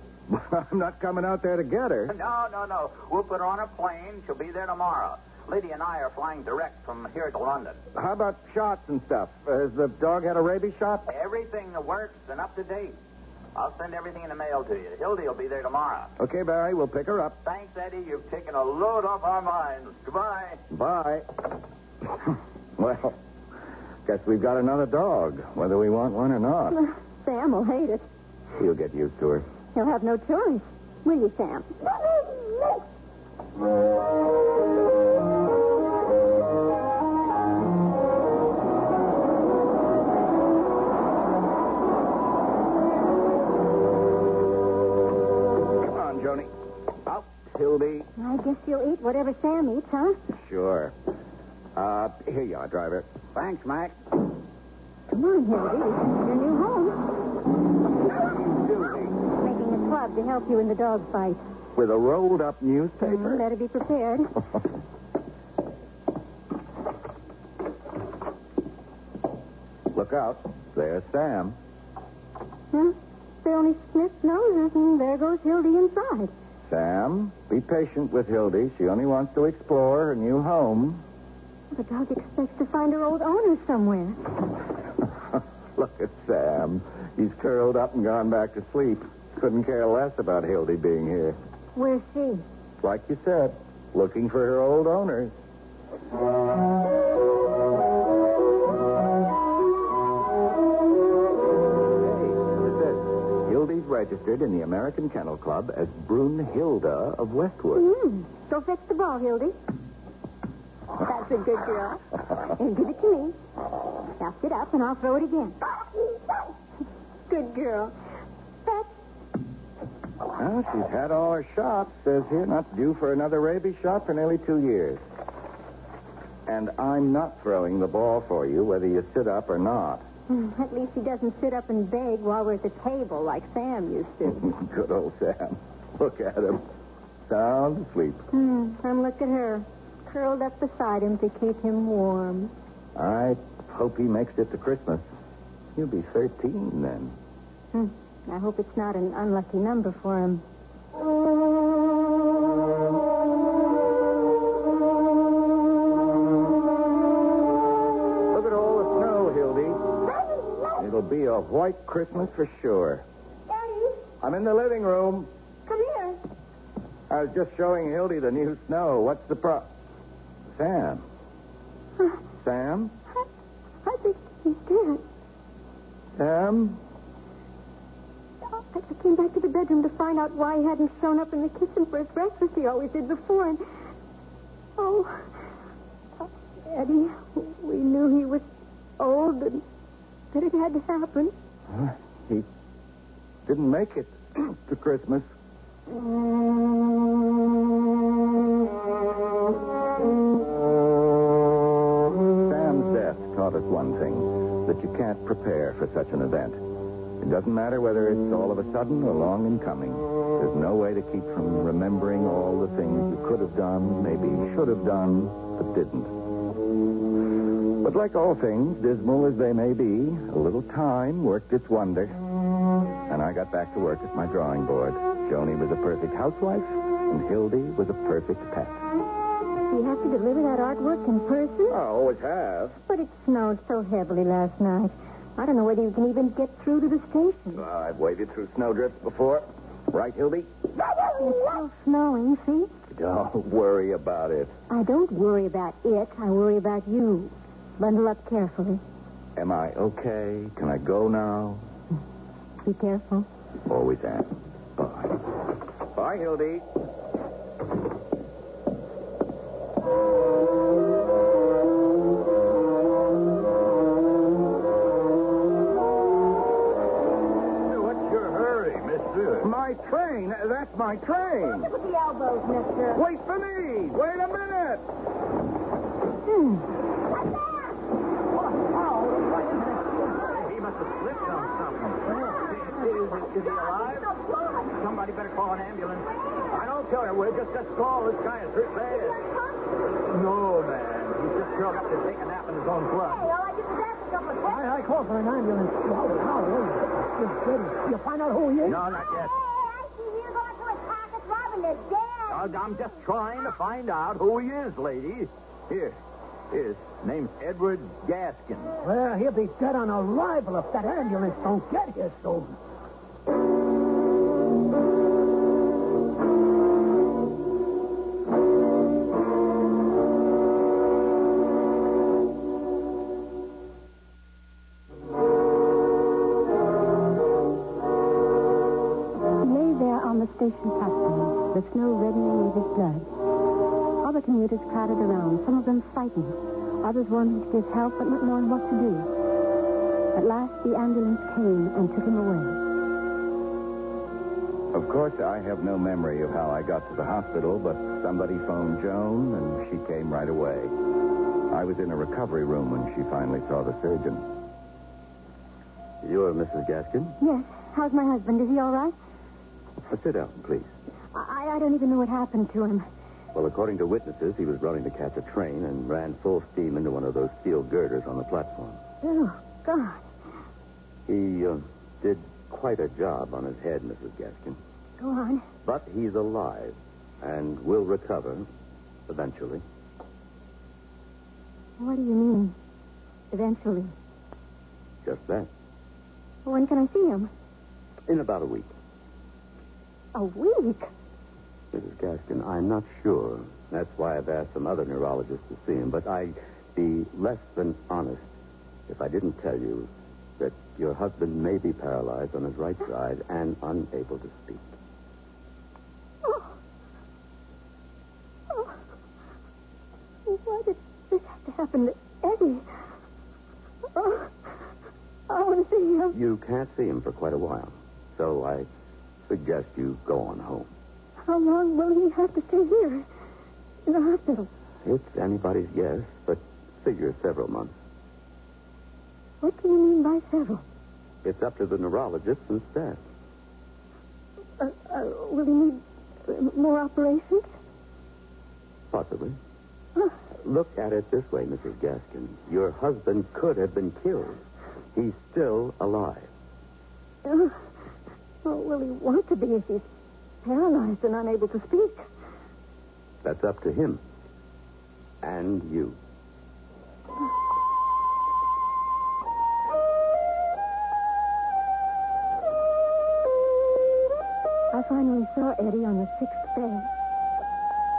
I'm not coming out there to get her.
No. We'll put her on a plane. She'll be there tomorrow. Lydia and I are flying direct from here to London.
How about shots and stuff? Has the dog had a rabies shot?
Everything works and up to date. I'll send everything in the mail to you. Hildy will be there tomorrow.
Okay, Barry, we'll pick her up.
Thanks, Eddie. You've taken a load off our minds. Goodbye.
Bye. Well, guess we've got another dog, whether we want one or not.
Sam will hate it.
He'll get used to her.
He'll have no choice. Will you, Sam?
Come on, Joni. Out, Hildy.
I guess you'll eat whatever Sam eats, huh?
Sure. Here you are, driver.
Thanks, Mac.
Come on, Hildy. This is your new home. Making a club to help you in the dog fight.
With a rolled-up newspaper?
Better be prepared.
Look out. There's Sam.
Huh? They only sniffed noses, and there goes Hildy inside.
Sam, be patient with Hildy. She only wants to explore her new home.
The dog expects to find her old owner somewhere.
Look at Sam. He's curled up and gone back to sleep. Couldn't care less about Hildy being here.
Where's she?
Like you said, looking for her old owners. Hey, what's this? Hildy's registered in the American Kennel Club as Brunhilde of Westwood.
Go fetch the ball, Hildy. That's a good girl. And give it to me. Now sit up and I'll throw it again. Good girl.
Well, she's had all her shots. Says here not due for another rabies shot for nearly 2 years. And I'm not throwing the ball for you, whether you sit up or not.
At least he doesn't sit up and beg while we're at the table like Sam used to.
Good old Sam. Look at him. Sound asleep.
And look at her. Curled up beside him to keep him warm.
I hope he makes it to Christmas. He'll be 13 then.
I hope it's not an unlucky number for him.
Look at all the snow, Hildy. It'll be a white Christmas for sure.
Daddy,
I'm in the living room.
come here.
I was just showing Hildy the new snow. What's the Sam? Sam?
I think he's dead.
Sam?
I came back to the bedroom to find out why he hadn't shown up in the kitchen for his breakfast. He always did before. And Eddie, we knew he was old and that it had to happen.
He didn't make it to Christmas. Sam's death taught us one thing, that you can't prepare for such an event. It doesn't matter whether it's all of a sudden or long in coming. There's no way to keep from remembering all the things you could have done, maybe should have done, but didn't. But like all things, dismal as they may be, a little time worked its wonder. And I got back to work at my drawing board. Joni was a perfect housewife, and Hildy was a perfect pet.
Do you have to deliver that artwork in person?
I always have.
But it snowed so heavily last night. I don't know whether you can even get through to the station.
I've waded through snowdrifts before. Right, Hildy?
It's still snowing, see?
Don't worry about it.
I don't worry about it. I worry about you. Bundle up carefully.
Am I okay? Can I go now?
Be careful.
Always am. Bye. Bye, Hildy. My train. That's my train.
Look at the elbows, mister.
Wait for me. Wait a minute.
He must have slipped on something. Is he alive? Somebody better call an ambulance. I don't care. We'll just call this guy is hurt bad. No, man. He's just curled up to take a nap in his own club.
Hey, all I did was ask a couple of questions.
I called for an ambulance. You find out who he is?
No, not yet.
You're going to his pockets, robbing this dead.
I'm just trying to find out who he is, lady. Here. His name's Edward Gaskin.
Well, he'll be dead on arrival if that ambulance don't get here soon.
Station platform, the snow reddening with his blood. Other commuters crowded around, some of them frightened, others wanting to give help but not knowing what to do. At last, the ambulance came and took him away.
Of course, I have no memory of how I got to the hospital, but somebody phoned Joan, and she came right away. I was in a recovery room when she finally saw the surgeon.
You're Mrs. Gaskin?
Yes. How's my husband? Is he all right?
Sit down, please.
I don't even know what happened to him.
Well, according to witnesses, he was running to catch a train and ran full steam into one of those steel girders on the platform.
Oh, God.
He did quite a job on his head, Mrs. Gaskin.
Go on.
But he's alive and will recover eventually.
What do you mean, eventually?
Just that.
When can I see him?
In about a week.
A week?
Mrs. Gaskin, I'm not sure. That's why I've asked some other neurologists to see him, but I'd be less than honest if I didn't tell you that your husband may be paralyzed on his right side and unable to speak.
Why did this have to happen to Eddie? Oh, I want to see him.
You can't see him for quite a while, so I suggest you go on home.
How long will he have to stay here in the hospital?
It's anybody's guess, but figure several months.
What do you mean by several?
It's up to the neurologists and staff.
Will he need more operations?
Possibly. Look at it this way, Mrs. Gaskin. Your husband could have been killed. He's still alive.
Well, will he want to be if he's paralyzed and unable to speak?
That's up to him. And you.
I finally saw Eddie on the 6th day.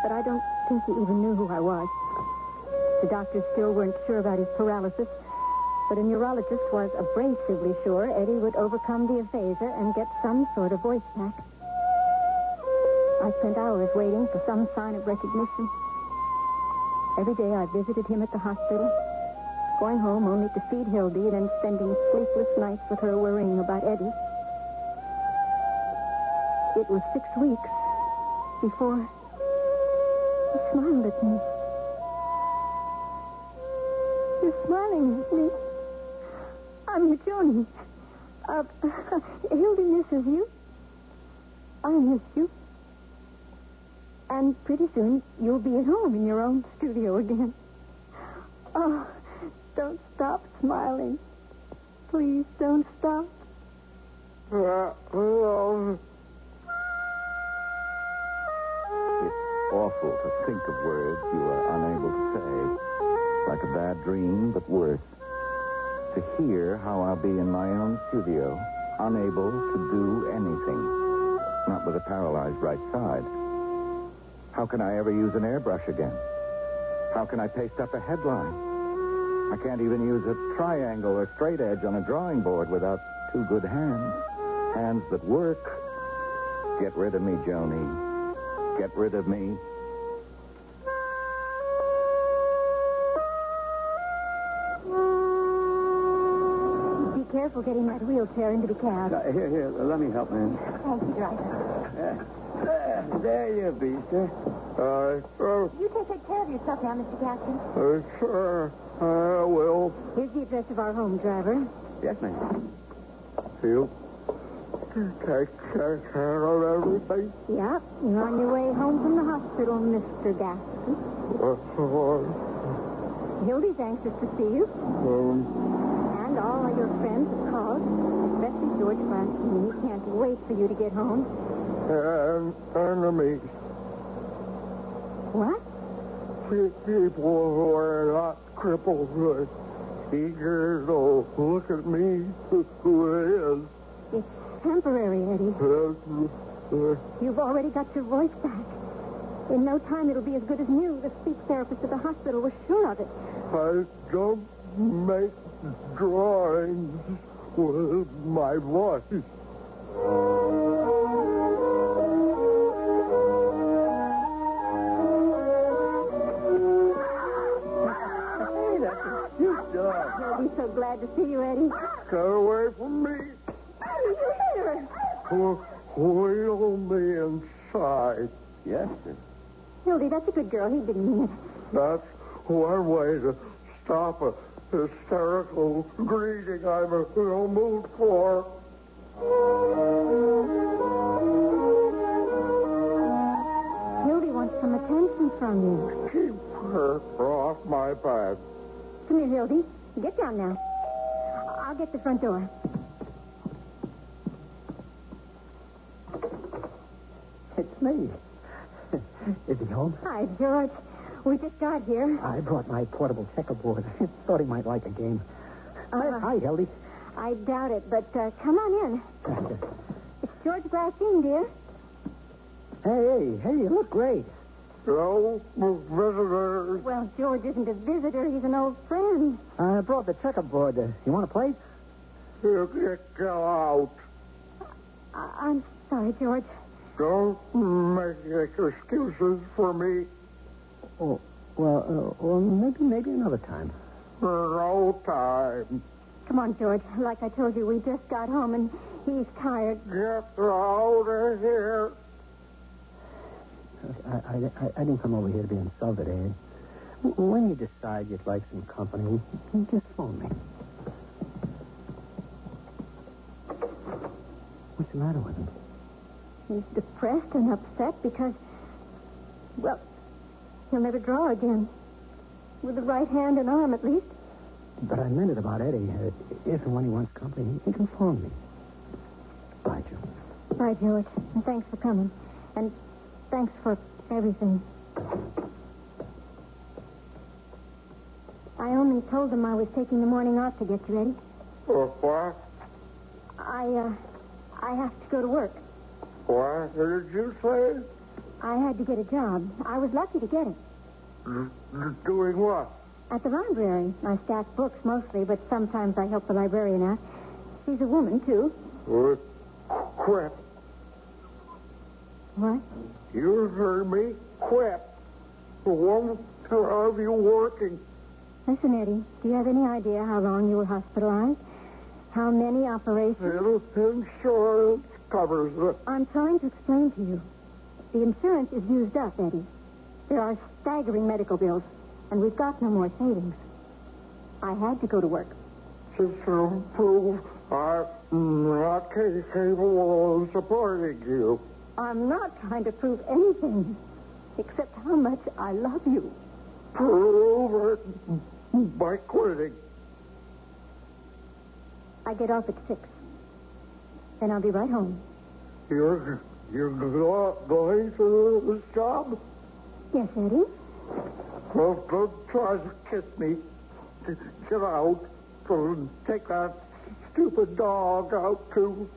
But I don't think he even knew who I was. The doctors still weren't sure about his paralysis, but a neurologist was abrasively sure Eddie would overcome the aphasia and get some sort of voice back. I spent hours waiting for some sign of recognition. Every day I visited him at the hospital, going home only to feed Hildy, then spending sleepless nights with her worrying about Eddie. It was 6 weeks before he smiled at me. You're smiling at me. I'm your Joni. Hildy misses you. I miss you. And pretty soon you'll be at home in your own studio again. Oh, don't stop smiling. Please don't stop.
It's awful to think of words you are unable to say. Like a bad dream, but worse. To hear how I'll be in my own studio, unable to do anything. Not with a paralyzed right side. How can I ever use an airbrush again? How can I paste up a headline? I can't even use a triangle or straight edge on a drawing board without two good hands. Hands that work. Get rid of me, Joni. Get rid of me.
Be careful getting that wheelchair into the cab.
Here, let me help, man.
Thank you, driver.
There you be, sir.
You take care of yourself now, Mr. Gaskin.
Sure, I will.
Here's the address of our home, driver.
Yes, ma'am. You take care of everything.
Yeah, you're on your way home from the hospital, Mr. Gaskin. Hildy's anxious to see you. And all of your friends have called, especially George Franklin. He can't wait for you to get home.
And enemies.
What?
People who are not crippled with eagers will look at me who is.
temporary, Eddie. You've already got your voice back. In no time, it'll be as good as new. The speech therapist at the hospital was sure of it.
I don't make drawings with my voice.
Hey, that's a cute dog. He'll be so glad to see you, Eddie.
Get away from me.
Eddie, you're here.
Wheel me inside.
Yes, sir.
Hildy, that's a good girl. He didn't mean it.
That's one way to stop a hysterical greeting I'm in no mood for.
Hildy wants some attention from you.
Keep her off my back.
Come here, Hildy. Get down now. I'll get the front door.
It's me. Is he home?
Hi, George. We just got here.
I brought my portable checkerboard. Thought he might like a game. Hi, Hildy.
I doubt it, but come on in.
Gotcha.
It's George Glassine, dear.
Hey, you look great.
No visitors.
Well, George isn't a visitor. He's an old friend.
I brought the checkerboard. You want to play?
You get out.
I'm sorry, George.
Don't make excuses for me.
Oh, well, maybe another time.
No time.
Come on, George. Like I told you, we just got home, and he's tired.
Get out of here.
I didn't come over here to be insulted, Ed. When you decide you'd like some company, you just phone me. What's the matter with him?
He's depressed and upset because, well, he'll never draw again. With the right hand and arm, at least.
But I meant it about Eddie. If and when he wants company, he can phone me. Bye, Joe.
Bye, George. And thanks for coming. And thanks for everything. I only told them I was taking the morning off to get you ready.
What?
I have to go to work.
What did you say?
I had to get a job. I was lucky to get it.
Doing what?
At the library. I stack books mostly, but sometimes I help the librarian out. She's a woman, too.
Quit.
What?
You heard me. Quit. Won't have you working.
Listen, Eddie, do you have any idea how long you were hospitalized? How many operations?
Insurance covers it.
I'm trying to explain to you. The insurance is used up, Eddie. There are staggering medical bills, and we've got no more savings. I had to go to work.
To prove I'm not capable of supporting you.
I'm not trying to prove anything, except how much I love you.
Prove it by quitting.
I get off at 6. Then I'll be right home.
You're going to this job?
Yes, Eddie.
Well, don't try to kiss me. Get out. Take that stupid dog out, too.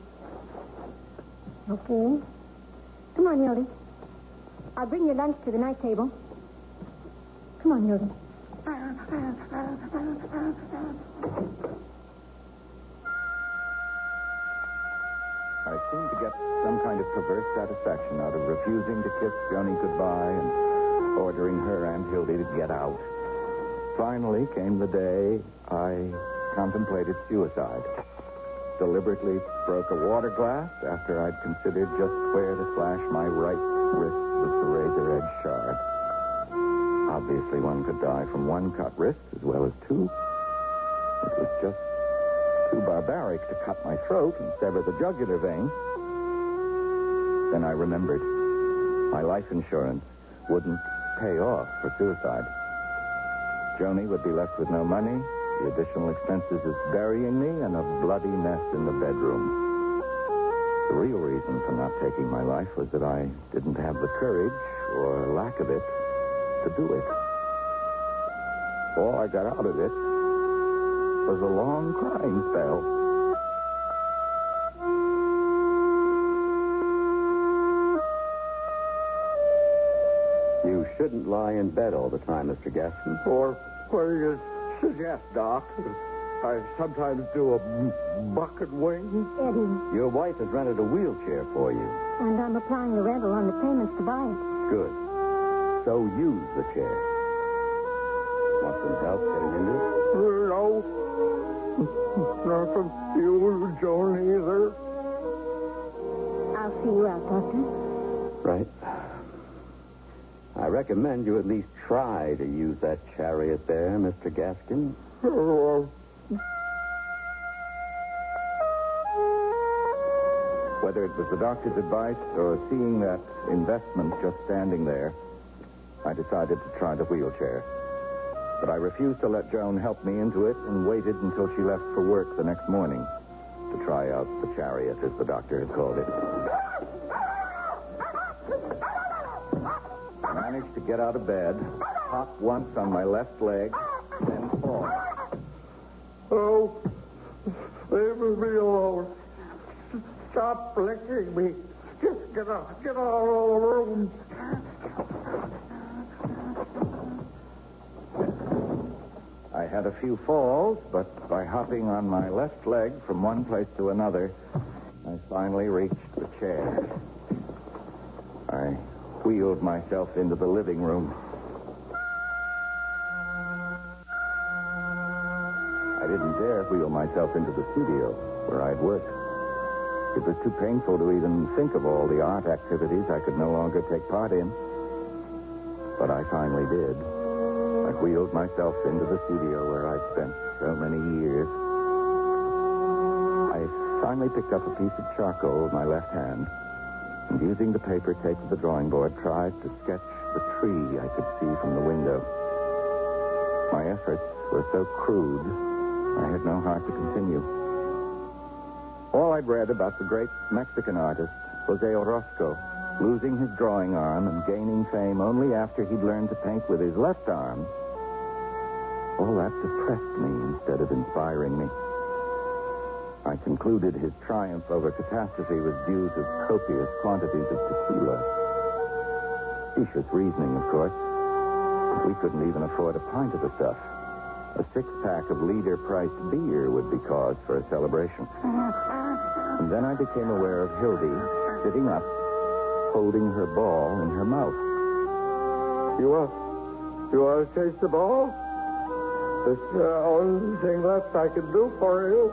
Okay. Come on, Hildy. I'll bring your lunch to the night table. Come on, Hildy.
I seemed to get some kind of perverse satisfaction out of refusing to kiss Joni goodbye and ordering her and Hildy to get out. Finally came the day I contemplated suicide. Deliberately broke a water glass after I'd considered just where to slash my right wrist with the razor-edge shard. Obviously, one could die from one cut wrist as well as two. It was just too barbaric to cut my throat and sever the jugular vein. Then I remembered my life insurance wouldn't pay off for suicide. Joni would be left with no money, the additional expenses of burying me, and a bloody mess in the bedroom. The real reason for not taking my life was that I didn't have the courage, or lack of it, to do it. All I got out of it was a long crying spell.
lie in bed all the time, Mr. Gaston.
Or what do you suggest, Doc? I sometimes do a buck and wing.
Eddie.
Your wife has rented a wheelchair for you.
And I'm applying the rental on the payments to buy it.
Good. So use the chair. Want some help getting into it?
No. Not from you, Joan, either.
I'll see you out, Doctor.
Right. I recommend you at least try to use that chariot there, Mr. Gaskin.
Whether it was the doctor's advice or seeing that investment just standing there, I decided to try the wheelchair. But I refused to let Joan help me into it and waited until she left for work the next morning to try out the chariot, as the doctor had called it. I managed to get out of bed, hop once on my left leg, then fall.
Oh, leave me alone. Stop licking me. Just get out of the room.
I had a few falls, but by hopping on my left leg from one place to another, I finally reached the chair. I wheeled myself into the living room. I didn't dare wheel myself into the studio where I'd worked. It was too painful to even think of all the art activities I could no longer take part in. But I finally did. I wheeled myself into the studio where I'd spent so many years. I finally picked up a piece of charcoal with my left hand and, using the paper taped to the drawing board, tried to sketch the tree I could see from the window. My efforts were so crude, I had no heart to continue. All I'd read about the great Mexican artist, Jose Orozco, losing his drawing arm and gaining fame only after he'd learned to paint with his left arm, all that depressed me instead of inspiring me. I concluded his triumph over catastrophe was due to copious quantities of tequila. Specious reasoning, of course. But we couldn't even afford a pint of the stuff. A six-pack of leader-priced beer would be cause for a celebration. And then I became aware of Hildy sitting up, holding her ball in her mouth.
You want to taste the ball? It's the only thing left I can do for you.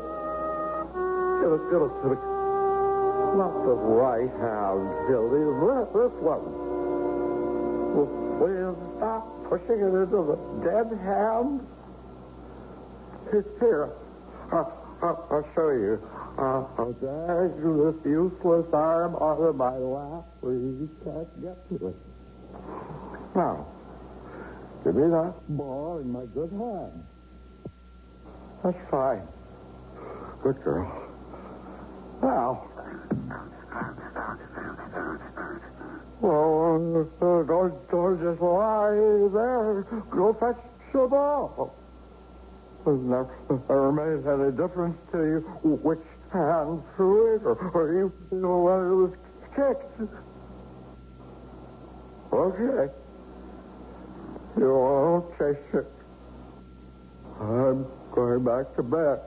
Give it to me. Not the right hand, Hildy. This one. Will you stop pushing it into the dead hand? Here. I'll show you. I'll drag this useless arm out of my lap where you can't get to it. Now, give me that ball in my good hand. That's fine. Good girl. Now. Well, don't just lie there. Go fetch the ball. Never made any difference to you which hand threw it or you know when it was kicked. Okay. You won't chase it. I'm going back to bed.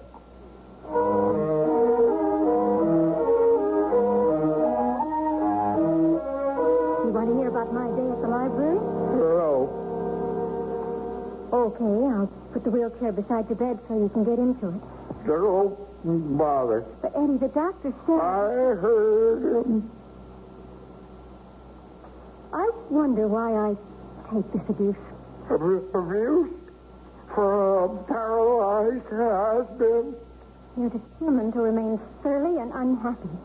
You want to hear about my day at the library?
No.
Okay, I'll put the wheelchair beside your bed so you can get into it.
Don't bother.
But, Eddie, the doctor said...
I heard him.
I wonder why I take this abuse.
Abuse? From paralyzed has been?
You're determined to remain surly and unhappy.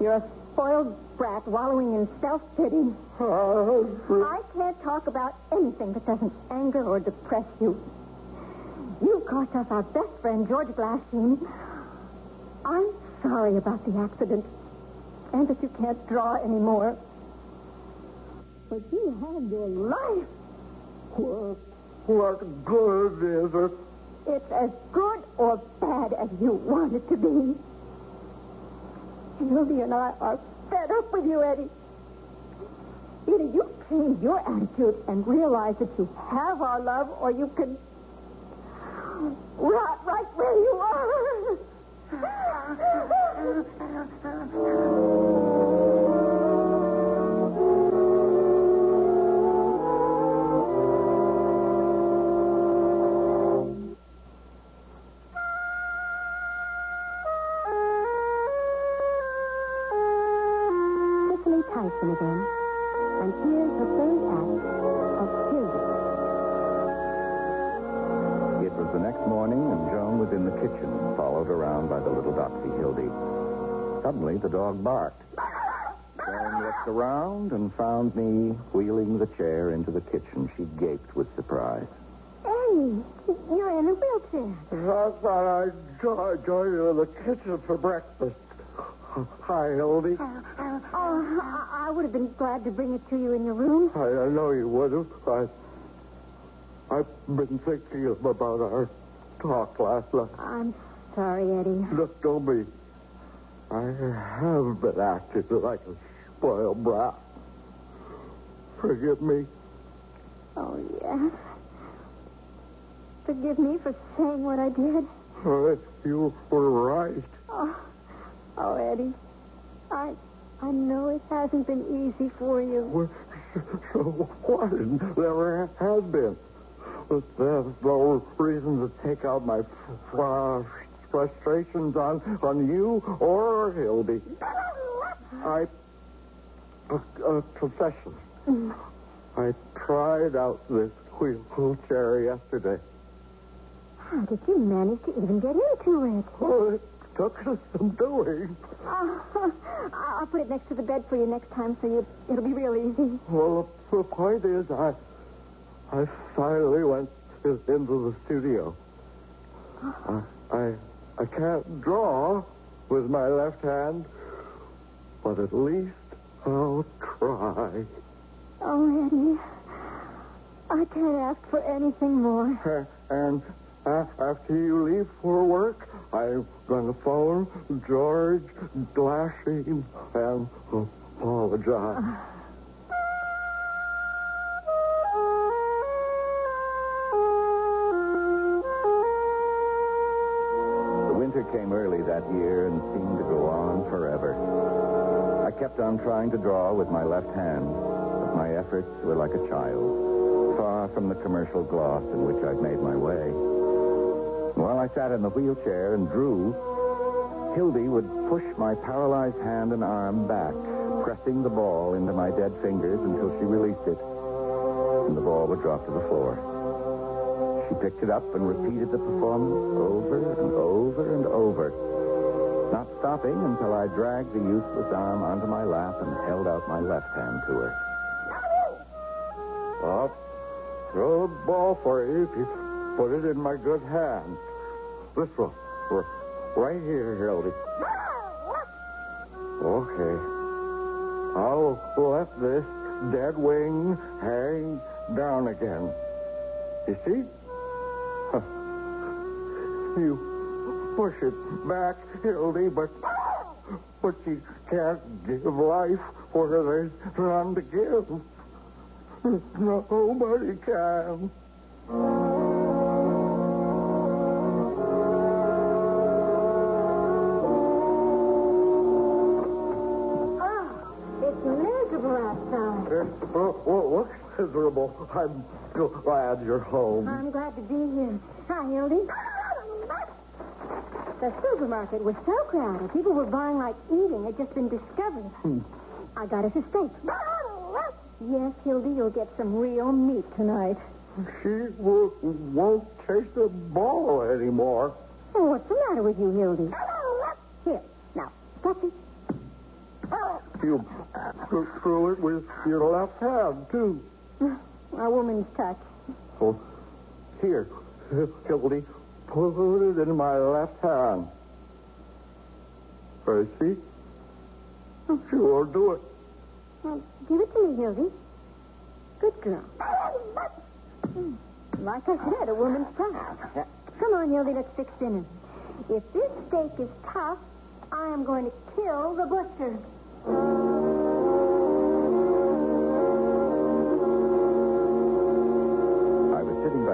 You're a spoiled brat wallowing in self-pity. I can't talk about anything that doesn't anger or depress you. You cost us our best friend, George Glassine. I'm sorry about the accident and that you can't draw anymore. But you had your life.
What good is it?
It's as good or bad as you want it to be. Hildy and I are fed up with you, Eddie.
Either you change your attitude and realize that you have our love, or you can rot right where you are.
Tyson again. And here's the third act of Hilda.
It was the next morning, and Joan was in the kitchen, followed around by the little doxy Hildy. Suddenly, the dog barked. Joan looked around and found me wheeling the chair into the kitchen. She gaped with surprise.
Eddie, you're in a wheelchair.
I thought I'd join you in the kitchen for breakfast. Hi, Hildy.
I would have been glad to bring it to you in your room.
I know you would have. I've been thinking about our talk last night.
I'm sorry, Eddie.
Look, don't be. I have been acting like a spoiled brat. Forgive me.
Oh, yes. Forgive me for saying what I did.
You were right.
Oh, Eddie. I know it hasn't been easy for you.
Well, so what? It never has been. But there's no reason to take out my frustrations on you or Hildy. Confession. I tried out this wheelchair yesterday.
How did you manage to even get into it?
Oh, it took some doing.
I'll put it next to the bed for you next time, so it'll be real easy.
Well, the point is, I finally went into the studio. I can't draw with my left hand, but at least I'll try.
Oh, Eddie, I can't ask for anything more.
And after you leave for work, I'm going to phone George Glashing and apologize.
The winter came early that year and seemed to go on forever. I kept on trying to draw with my left hand, but my efforts were like a child's, far from the commercial gloss in which I'd made my way. While I sat in the wheelchair and drew, Hildy would push my paralyzed hand and arm back, pressing the ball into my dead fingers until she released it, and the ball would drop to the floor. She picked it up and repeated the performance over and over and over, not stopping until I dragged the useless arm onto my lap and held out my left hand to her.
I'll throw the ball for you if you put it in my good hand. This one. Right here, Hildy. Okay. I'll let this dead wing hang down again. You see? You push it back, Hildy, but you can't give life where there's none to give. Nobody can. Looks miserable. I'm glad you're home.
I'm glad to be here. Hi, Hildy. The supermarket was so crowded. People were buying like eating had just been discovered. I got us a steak. Yes, Hildy, you'll get some real meat tonight.
She won't taste the ball anymore.
Oh, what's the matter with you, Hildy? Here, now, touch it.
You threw it with your left hand, too.
A woman's touch.
Oh, here, Hildy, put it in my left hand. See? She won't do it.
Well, give it to me, Hildy. Good girl. Like I said, a woman's touch. Come on, Hildy, let's fix dinner. If this steak is tough, I am going to kill the butcher.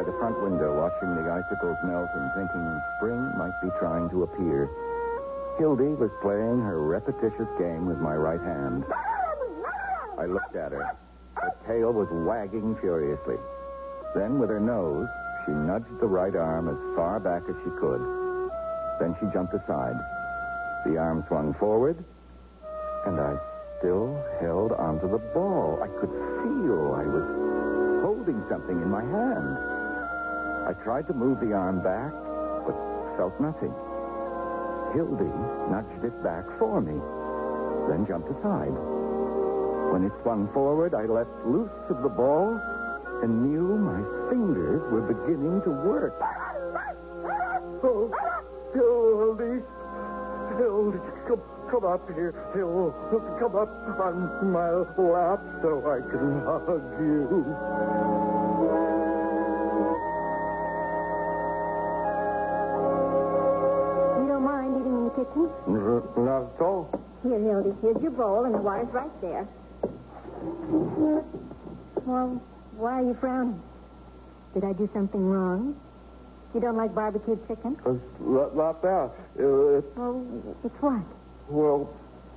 by the front window, watching the icicles melt and thinking spring might be trying to appear. Hildy was playing her repetitious game with my right hand. I looked at her. Her tail was wagging furiously. Then, with her nose, she nudged the right arm as far back as she could. Then she jumped aside. The arm swung forward, and I still held onto the ball. I could feel I was holding something in my hand. I tried to move the arm back, but felt nothing. Hildy nudged it back for me, then jumped aside. When it swung forward, I let loose of the ball and knew my fingers were beginning to work.
Oh, Hildy. Hildy, come up here. Hildy, come up on my lap so I can hug you.
You don't mind eating in the kitchen?
Not at all.
Here, Hildy. Here's your bowl, and the water's right there. Well, why are you frowning? Did I do something wrong? You don't like barbecued chicken?
Not that.
Well, it's what?
Well,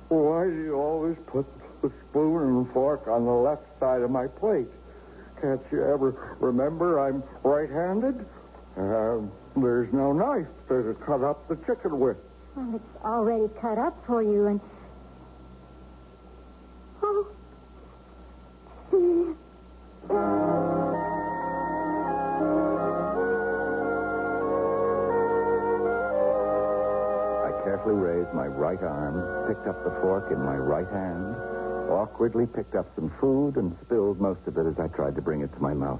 why do you always put the spoon and fork on the left side of my plate? Can't you ever remember I'm right-handed? There's no knife to cut up the chicken with.
Well, it's already cut up for you, and... Oh. See?
Carefully raised my right arm, picked up the fork in my right hand, awkwardly picked up some food, and spilled most of it as I tried to bring it to my mouth.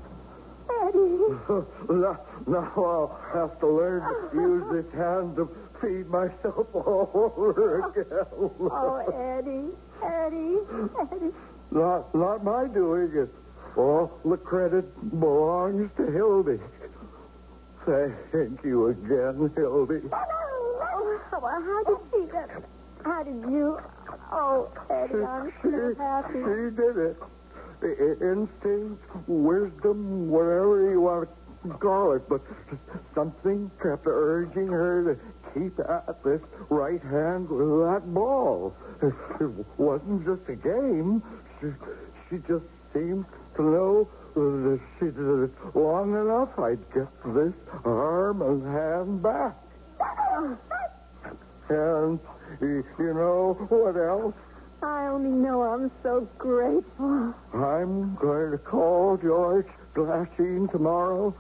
Now I'll have to learn to use this hand to feed myself all over again.
Oh, Eddie.
Not my doing it. All the credit belongs to Hildy. Thank you again, Hildy.
Well, how did she get it? How did you? Oh, Eddie, I'm so happy.
She did it. Instinct, wisdom, whatever you want to call it, but something kept urging her to keep at this right hand with that ball. It wasn't just a game. She just seemed to know that if she did it long enough, I'd get this arm and hand back. And you know what else?
I only know I'm so grateful.
I'm going to call George Glassine tomorrow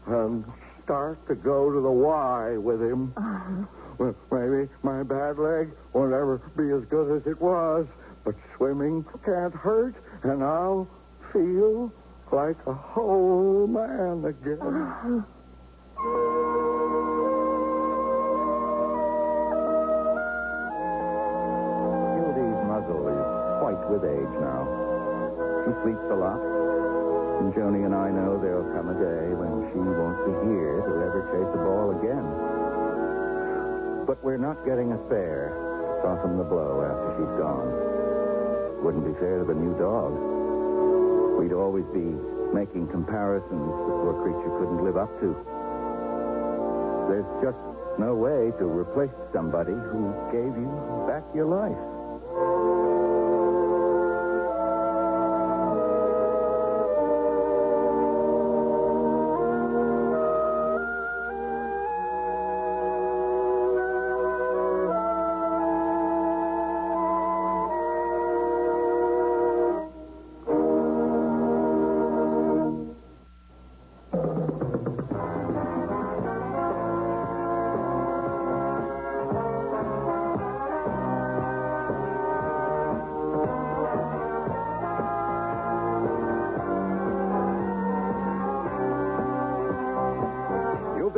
and start to go to the Y with him. Well, maybe my bad leg won't ever be as good as it was, but swimming can't hurt, and I'll feel like a whole man again.
With age now. She sleeps a lot, and Joni and I know there'll come a day when she won't be here to ever chase a ball again. But we're not getting a fare to soften the blow after she's gone. Wouldn't be fair to the new dog. We'd always be making comparisons the poor creature couldn't live up to. There's just no way to replace somebody who gave you back your life.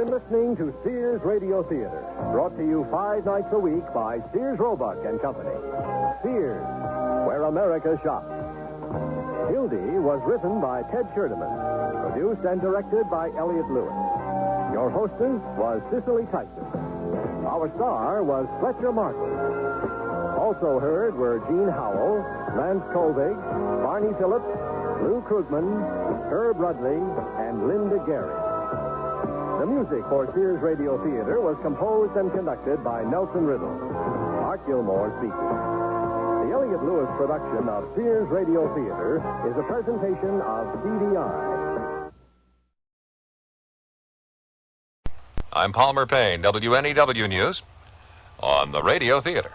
Listening to Sears Radio Theater, brought to you 5 nights a week by Sears Roebuck and Company. Sears, where America shops. Hildy was written by Ted Scherdeman, produced and directed by Elliott Lewis. Your hostess was Cicely Tyson. Our star was Fletcher Markle. Also heard were Gene Howell, Lance Kolvig, Barney Phillips, Lou Krugman, Herb Rudley, and Linda Gehring. The music for Sears Radio Theater was composed and conducted by Nelson Riddle. Art Gilmore speaking. The Elliott Lewis production of Sears Radio Theater is a presentation of CDI.
I'm Palmer Payne, WNEW News, on the Radio Theater.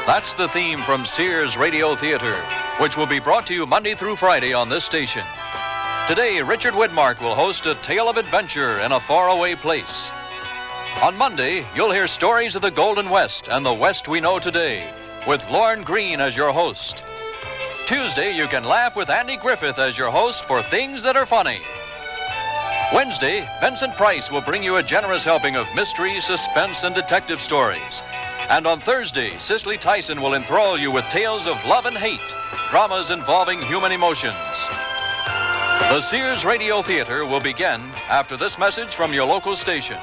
That's the theme from Sears Radio Theater, which will be brought to you Monday through Friday on this station. Today, Richard Widmark will host a tale of adventure in a faraway place. On Monday, you'll hear stories of the Golden West and the West we know today, with Lorne Greene as your host. Tuesday, you can laugh with Andy Griffith as your host for Things That Are Funny. Wednesday, Vincent Price will bring you a generous helping of mystery, suspense, and detective stories. And on Thursday, Cicely Tyson will enthrall you with tales of love and hate, dramas involving human emotions. The Sears Radio Theater will begin after this message from your local station.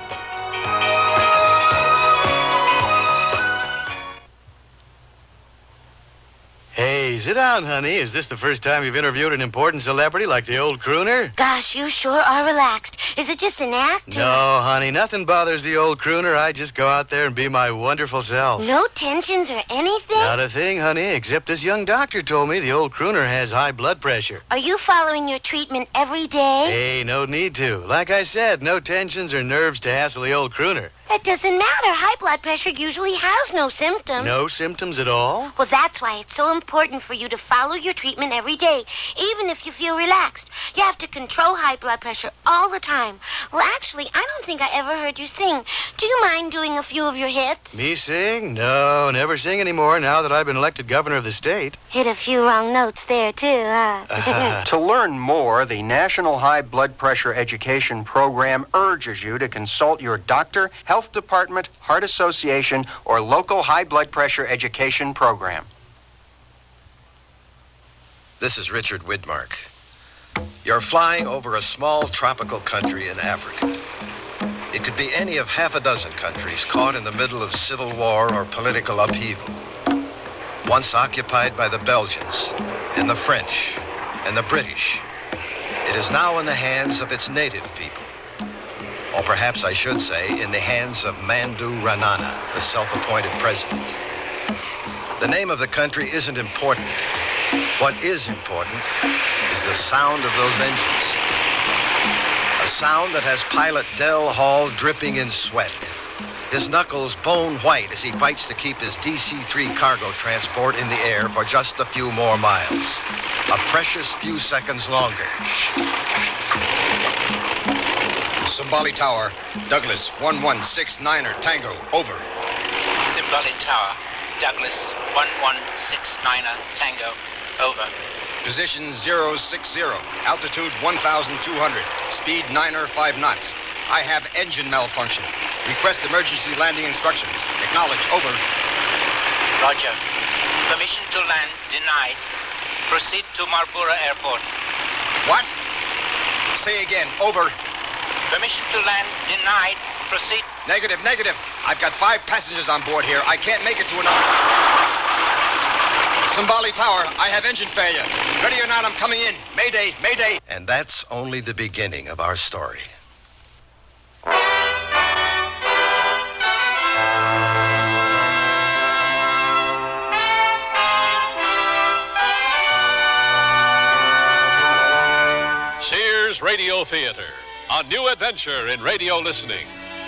Hey, sit down, honey. Is this the first time you've interviewed an important celebrity like the old crooner?
Gosh, you sure are relaxed. Is it just an act?
No, honey, nothing bothers the old crooner. I just go out there and be my wonderful self.
No tensions or anything?
Not a thing, honey, except this young doctor told me the old crooner has high blood pressure.
Are you following your treatment every day?
Hey, no need to. Like I said, no tensions or nerves to hassle the old crooner.
That doesn't matter. High blood pressure usually has no symptoms.
No symptoms at all?
Well, that's why it's so important for you to follow your treatment every day, even if you feel relaxed. You have to control high blood pressure all the time. Well, actually, I don't think I ever heard you sing. Do you mind doing a few of your hits?
Me sing? No, never sing anymore now that I've been elected governor of the state.
Hit a few wrong notes there, too, huh?
To learn more, the National High Blood Pressure Education Program urges you to consult your doctor, health department, heart association, or local high blood pressure education program.
This is Richard Widmark. You're flying over a small tropical country in Africa. It could be any of half a dozen countries caught in the middle of civil war or political upheaval. Once occupied by the Belgians and the French and the British, it is now in the hands of its native people. Or perhaps I should say, in the hands of Mandu Ranana, the self-appointed president. The name of the country isn't important. What is important is the sound of those engines. A sound that has pilot Del Hall dripping in sweat, his knuckles bone white as he fights to keep his DC-3 cargo transport in the air for just a few more miles. A precious few seconds longer.
Simbali Tower, Douglas 1169er Tango, over.
Simbali Tower, Douglas 1169er Tango, over.
Position 060, altitude 1,200, speed 9 or 5 knots. I have engine malfunction. Request emergency landing instructions. Acknowledge, over.
Roger. Permission to land denied. Proceed to Marpura Airport.
What? Say again, over.
Permission to land denied. Proceed.
Negative. I've got 5 passengers on board here. I can't make it to another. Simbali Tower, I have engine failure. Ready or not, I'm coming in. Mayday.
And that's only the beginning of our story.
Sears Radio Theater, a new adventure in radio listening.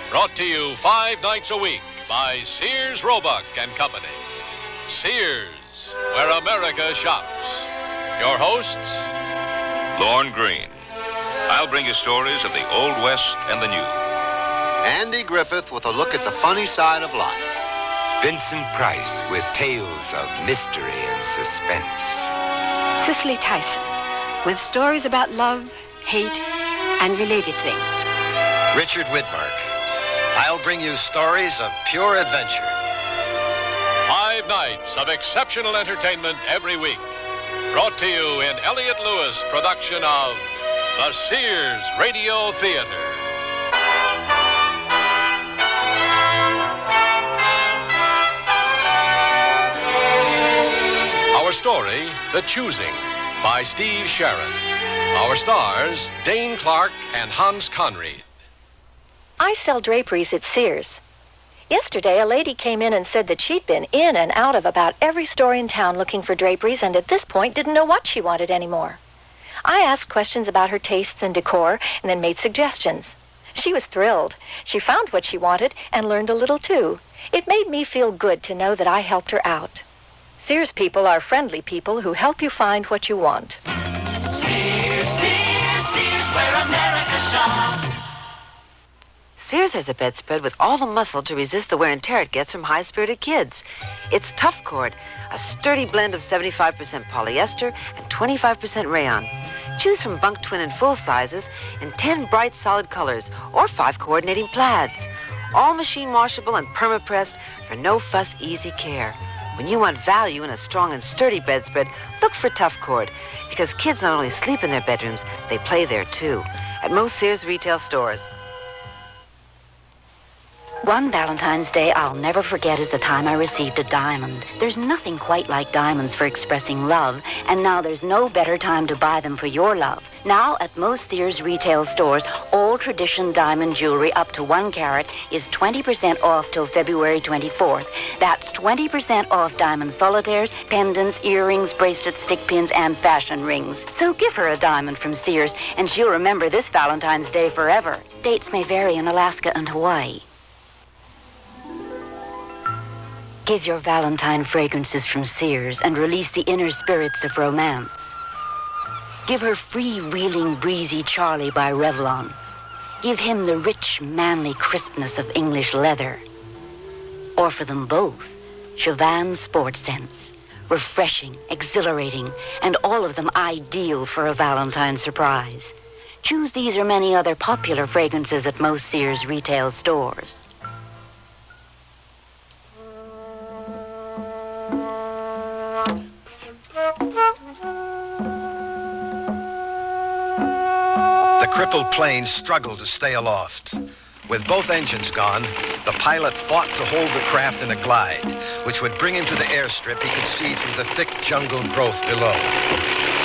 Brought to you 5 nights a week by Sears Roebuck and Company. Sears, where America shops. Your hosts,
Lorne Greene. I'll bring you stories of the Old West and the New.
Andy Griffith with a look at the funny side of life.
Vincent Price with tales of mystery and suspense.
Cicely Tyson with stories about love, hate, and related things.
Richard Widmark. I'll bring you stories of pure adventure.
5 nights of exceptional entertainment every week. Brought to you in Elliott Lewis production of the Sears Radio Theater.
Our story, The Choosing, by Steve Sharon. Our stars, Dane Clark and Hans Conried.
I sell draperies at Sears. Yesterday, a lady came in and said that she'd been in and out of about every store in town looking for draperies and at this point didn't know what she wanted anymore. I asked questions about her tastes and decor and then made suggestions. She was thrilled. She found what she wanted and learned a little, too. It made me feel good to know that I helped her out. Sears people are friendly people who help you find what you want.
Sears, where America shops.
Sears has a bedspread with all the muscle to resist the wear and tear it gets from high-spirited kids. It's Tough Cord, a sturdy blend of 75% polyester and 25% rayon. Choose from bunk twin and full sizes in 10 bright solid colors or 5 coordinating plaids. All machine washable and perma-pressed for no-fuss, easy care. When you want value in a strong and sturdy bedspread, look for Tough Cord, because kids not only sleep in their bedrooms, they play there too. At most Sears retail stores.
One Valentine's Day I'll never forget is the time I received a diamond. There's nothing quite like diamonds for expressing love, and now there's no better time to buy them for your love. Now, at most Sears retail stores, all tradition diamond jewelry up to 1 carat is 20% off till February 24th. That's 20% off diamond solitaires, pendants, earrings, bracelets, stick pins, and fashion rings. So give her a diamond from Sears, and she'll remember this Valentine's Day forever. Dates may vary in Alaska and Hawaii. Give your Valentine fragrances from Sears and release the inner spirits of romance. Give her freewheeling, breezy Charlie by Revlon. Give him the rich, manly crispness of English leather. Or for them both, Chauvin Sport Scents. Refreshing, exhilarating, and all of them ideal for a Valentine surprise. Choose these or many other popular fragrances at most Sears retail stores.
The crippled plane struggled to stay aloft. With both engines gone, the pilot fought to hold the craft in a glide, which would bring him to the airstrip he could see through the thick jungle growth below.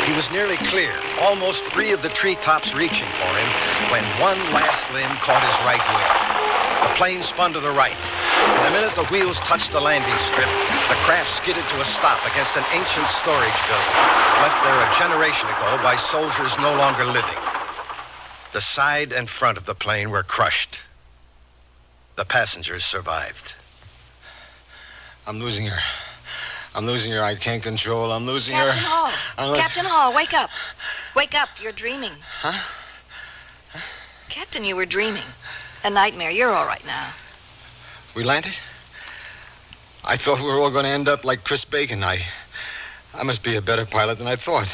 He was nearly clear, almost free of the treetops reaching for him, when one last limb caught his right wing. The plane spun to the right. And the minute the wheels touched the landing strip, the craft skidded to a stop against an ancient storage building, left there a generation ago by soldiers no longer living. The side and front of the plane were crushed. The passengers survived.
I'm losing her. I'm losing her. I can't control. I'm losing her.
Captain Hall. Captain Hall, wake up. Wake up. You're dreaming.
Huh?
Captain, you were dreaming. A nightmare. You're all right now.
We landed? I thought we were all going to end up like Chris Bacon. I must be a better pilot than I thought.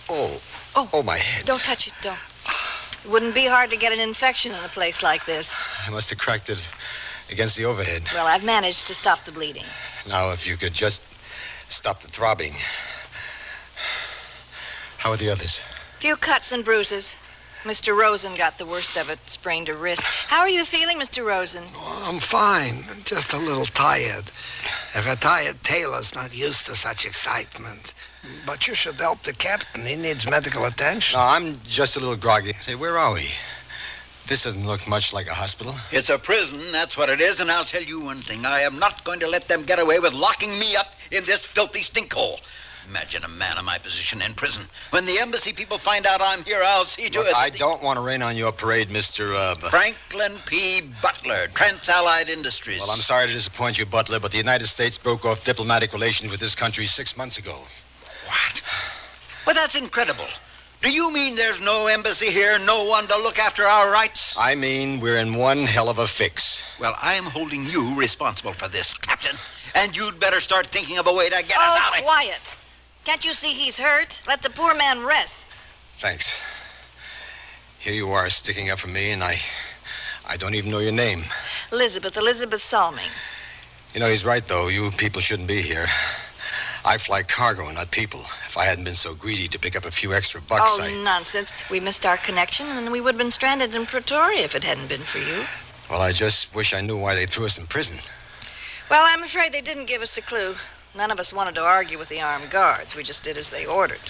Oh, my head.
Don't touch it. Don't. It wouldn't be hard to get an infection in a place like this.
I must have cracked it against the overhead.
Well, I've managed to stop the bleeding.
Now, if you could just stop the throbbing. How are the others?
Few cuts and bruises. Mr. Rosen got the worst of it, sprained a wrist. How are you feeling, Mr. Rosen?
Oh, I'm fine. Just a little tired. A retired tailor's not used to such excitement. But you should help the captain. He needs medical attention.
No, I'm just a little groggy. Say, where are we? This doesn't look much like a hospital.
It's a prison, that's what it is, and I'll tell you one thing. I am not going to let them get away with locking me up in this filthy stinkhole. Imagine a man in my position in prison. When the embassy people find out I'm here, I'll see to it.
I don't want to rain on your parade, Mr.
Franklin P. Butler, Trans-Allied Industries.
Well, I'm sorry to disappoint you, Butler, but the United States broke off diplomatic relations with this country 6 months ago.
What? Well, that's incredible. Do you mean there's no embassy here, no one to look after our rights?
I mean, we're in one hell of a fix.
Well, I'm holding you responsible for this, Captain. And you'd better start thinking of a way to get us out of here.
Quiet. Can't you see he's hurt? Let the poor man rest.
Thanks. Here you are sticking up for me, and I don't even know your name.
Elizabeth Salming.
You know, he's right, though. You people shouldn't be here. I fly cargo, not people. If I hadn't been so greedy to pick up a few extra bucks,
Nonsense. We missed our connection, and we would have been stranded in Pretoria if it hadn't been for you.
Well, I just wish I knew why they threw us in prison.
Well, I'm afraid they didn't give us a clue. None of us wanted to argue with the armed guards. We just did as they ordered.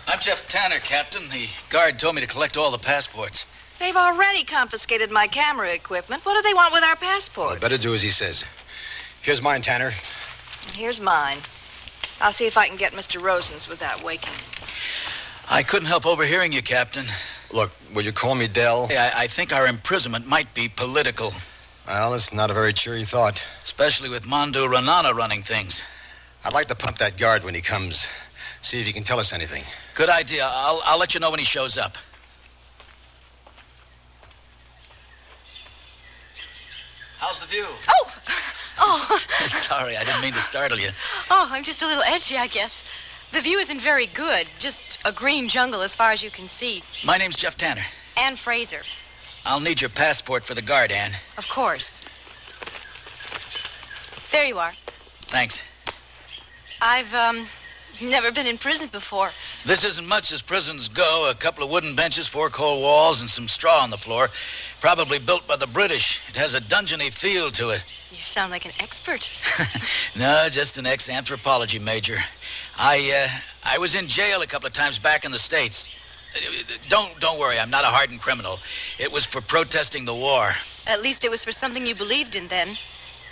I'm Jeff Tanner, Captain. The guard told me to collect all the passports.
They've already confiscated my camera equipment. What do they want with our passports?
Well, better do as he says. Here's mine, Tanner.
Here's mine. I'll see if I can get Mr. Rosen's without waking.
I couldn't help overhearing you, Captain.
Look, will you call me Dell?
Hey, I think our imprisonment might be political.
Well, it's not a very cheery thought.
Especially with Mondo Renana running things.
I'd like to pump that guard when he comes. See if he can tell us anything.
Good idea. I'll let you know when he shows up. How's the view?
Oh.
Sorry, I didn't mean to startle you.
Oh, I'm just a little edgy, I guess. The view isn't very good. Just a green jungle as far as you can see.
My name's Jeff Tanner.
Ann Fraser.
I'll need your passport for the guard, Ann.
Of course. There you are.
Thanks.
I've, never been in prison before.
This isn't much as prisons go. A couple of wooden benches, 4 cold walls, and some straw on the floor. Probably built by the British. It has a dungeony feel to it.
You sound like an expert.
No, just an ex-anthropology major. I was in jail a couple of times back in the States. Don't worry, I'm not a hardened criminal. It was for protesting the war.
At least it was for something you believed in then.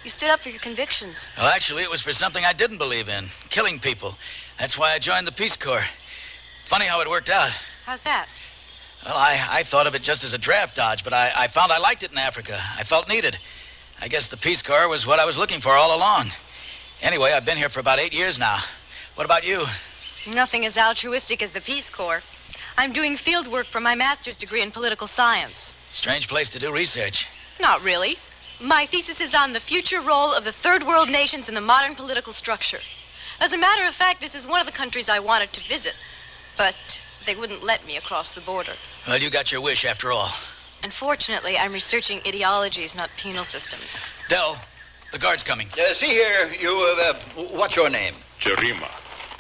You stood up for your convictions.
Well, actually, it was for something I didn't believe in. Killing people. That's why I joined the Peace Corps. Funny how it worked out.
How's that?
Well, I thought of it just as a draft dodge, but I found I liked it in Africa. I felt needed. I guess the Peace Corps was what I was looking for all along. Anyway, I've been here for about 8 years now. What about you?
Nothing as altruistic as the Peace Corps. I'm doing field work for my master's degree in political science.
Strange place to do research.
Not really. My thesis is on the future role of the third world nations in the modern political structure. As a matter of fact, this is one of the countries I wanted to visit. But they wouldn't let me across the border.
Well, you got your wish after all.
Unfortunately, I'm researching ideologies, not penal systems.
Dell, the guard's coming.
See here, you, what's your name?
Jarima.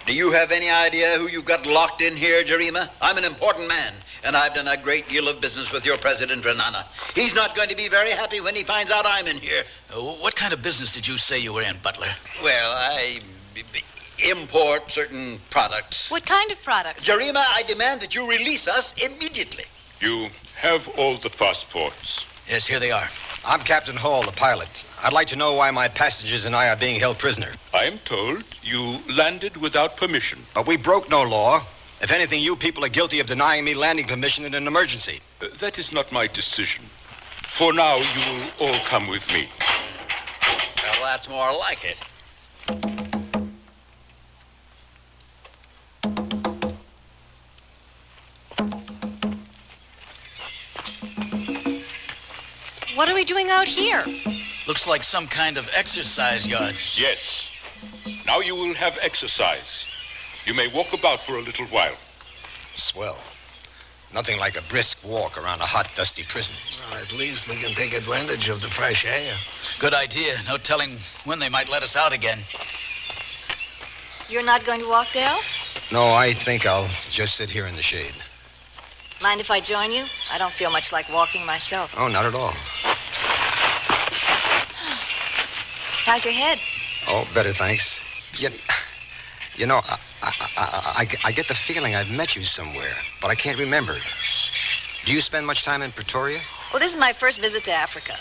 Do you have any idea who you've got locked in here, Jarima? I'm an important man, and I've done a great deal of business with your president, Renana. He's not going to be very happy when he finds out I'm in here.
What kind of business did you say you were in, Butler?
Well, I import certain products.
What kind of products?
Jarima, I demand that you release us immediately.
You have all the passports.
Yes, here they are.
I'm Captain Hall, the pilot. I'd like to know why my passengers and I are being held prisoner.
I am told you landed without permission.
But we broke no law. If anything, you people are guilty of denying me landing permission in an emergency.
That is not my decision. For now, you will all come with me.
Well, that's more like it.
What are we doing out here?
Looks like some kind of exercise yard.
Yes. Now you will have exercise. You may walk about for a little while.
Swell. Nothing like a brisk walk around a hot, dusty prison.
Well, at least we can take advantage of the fresh air.
Good idea. No telling when they might let us out again.
You're not going to walk, Dale?
No, I think I'll just sit here in the shade.
Mind if I join you? I don't feel much like walking myself.
Oh, not at all.
How's your head?
Oh, better, thanks. You know, I get the feeling I've met you somewhere, but I can't remember. Do you spend much time in Pretoria?
Well, this is my first visit to Africa.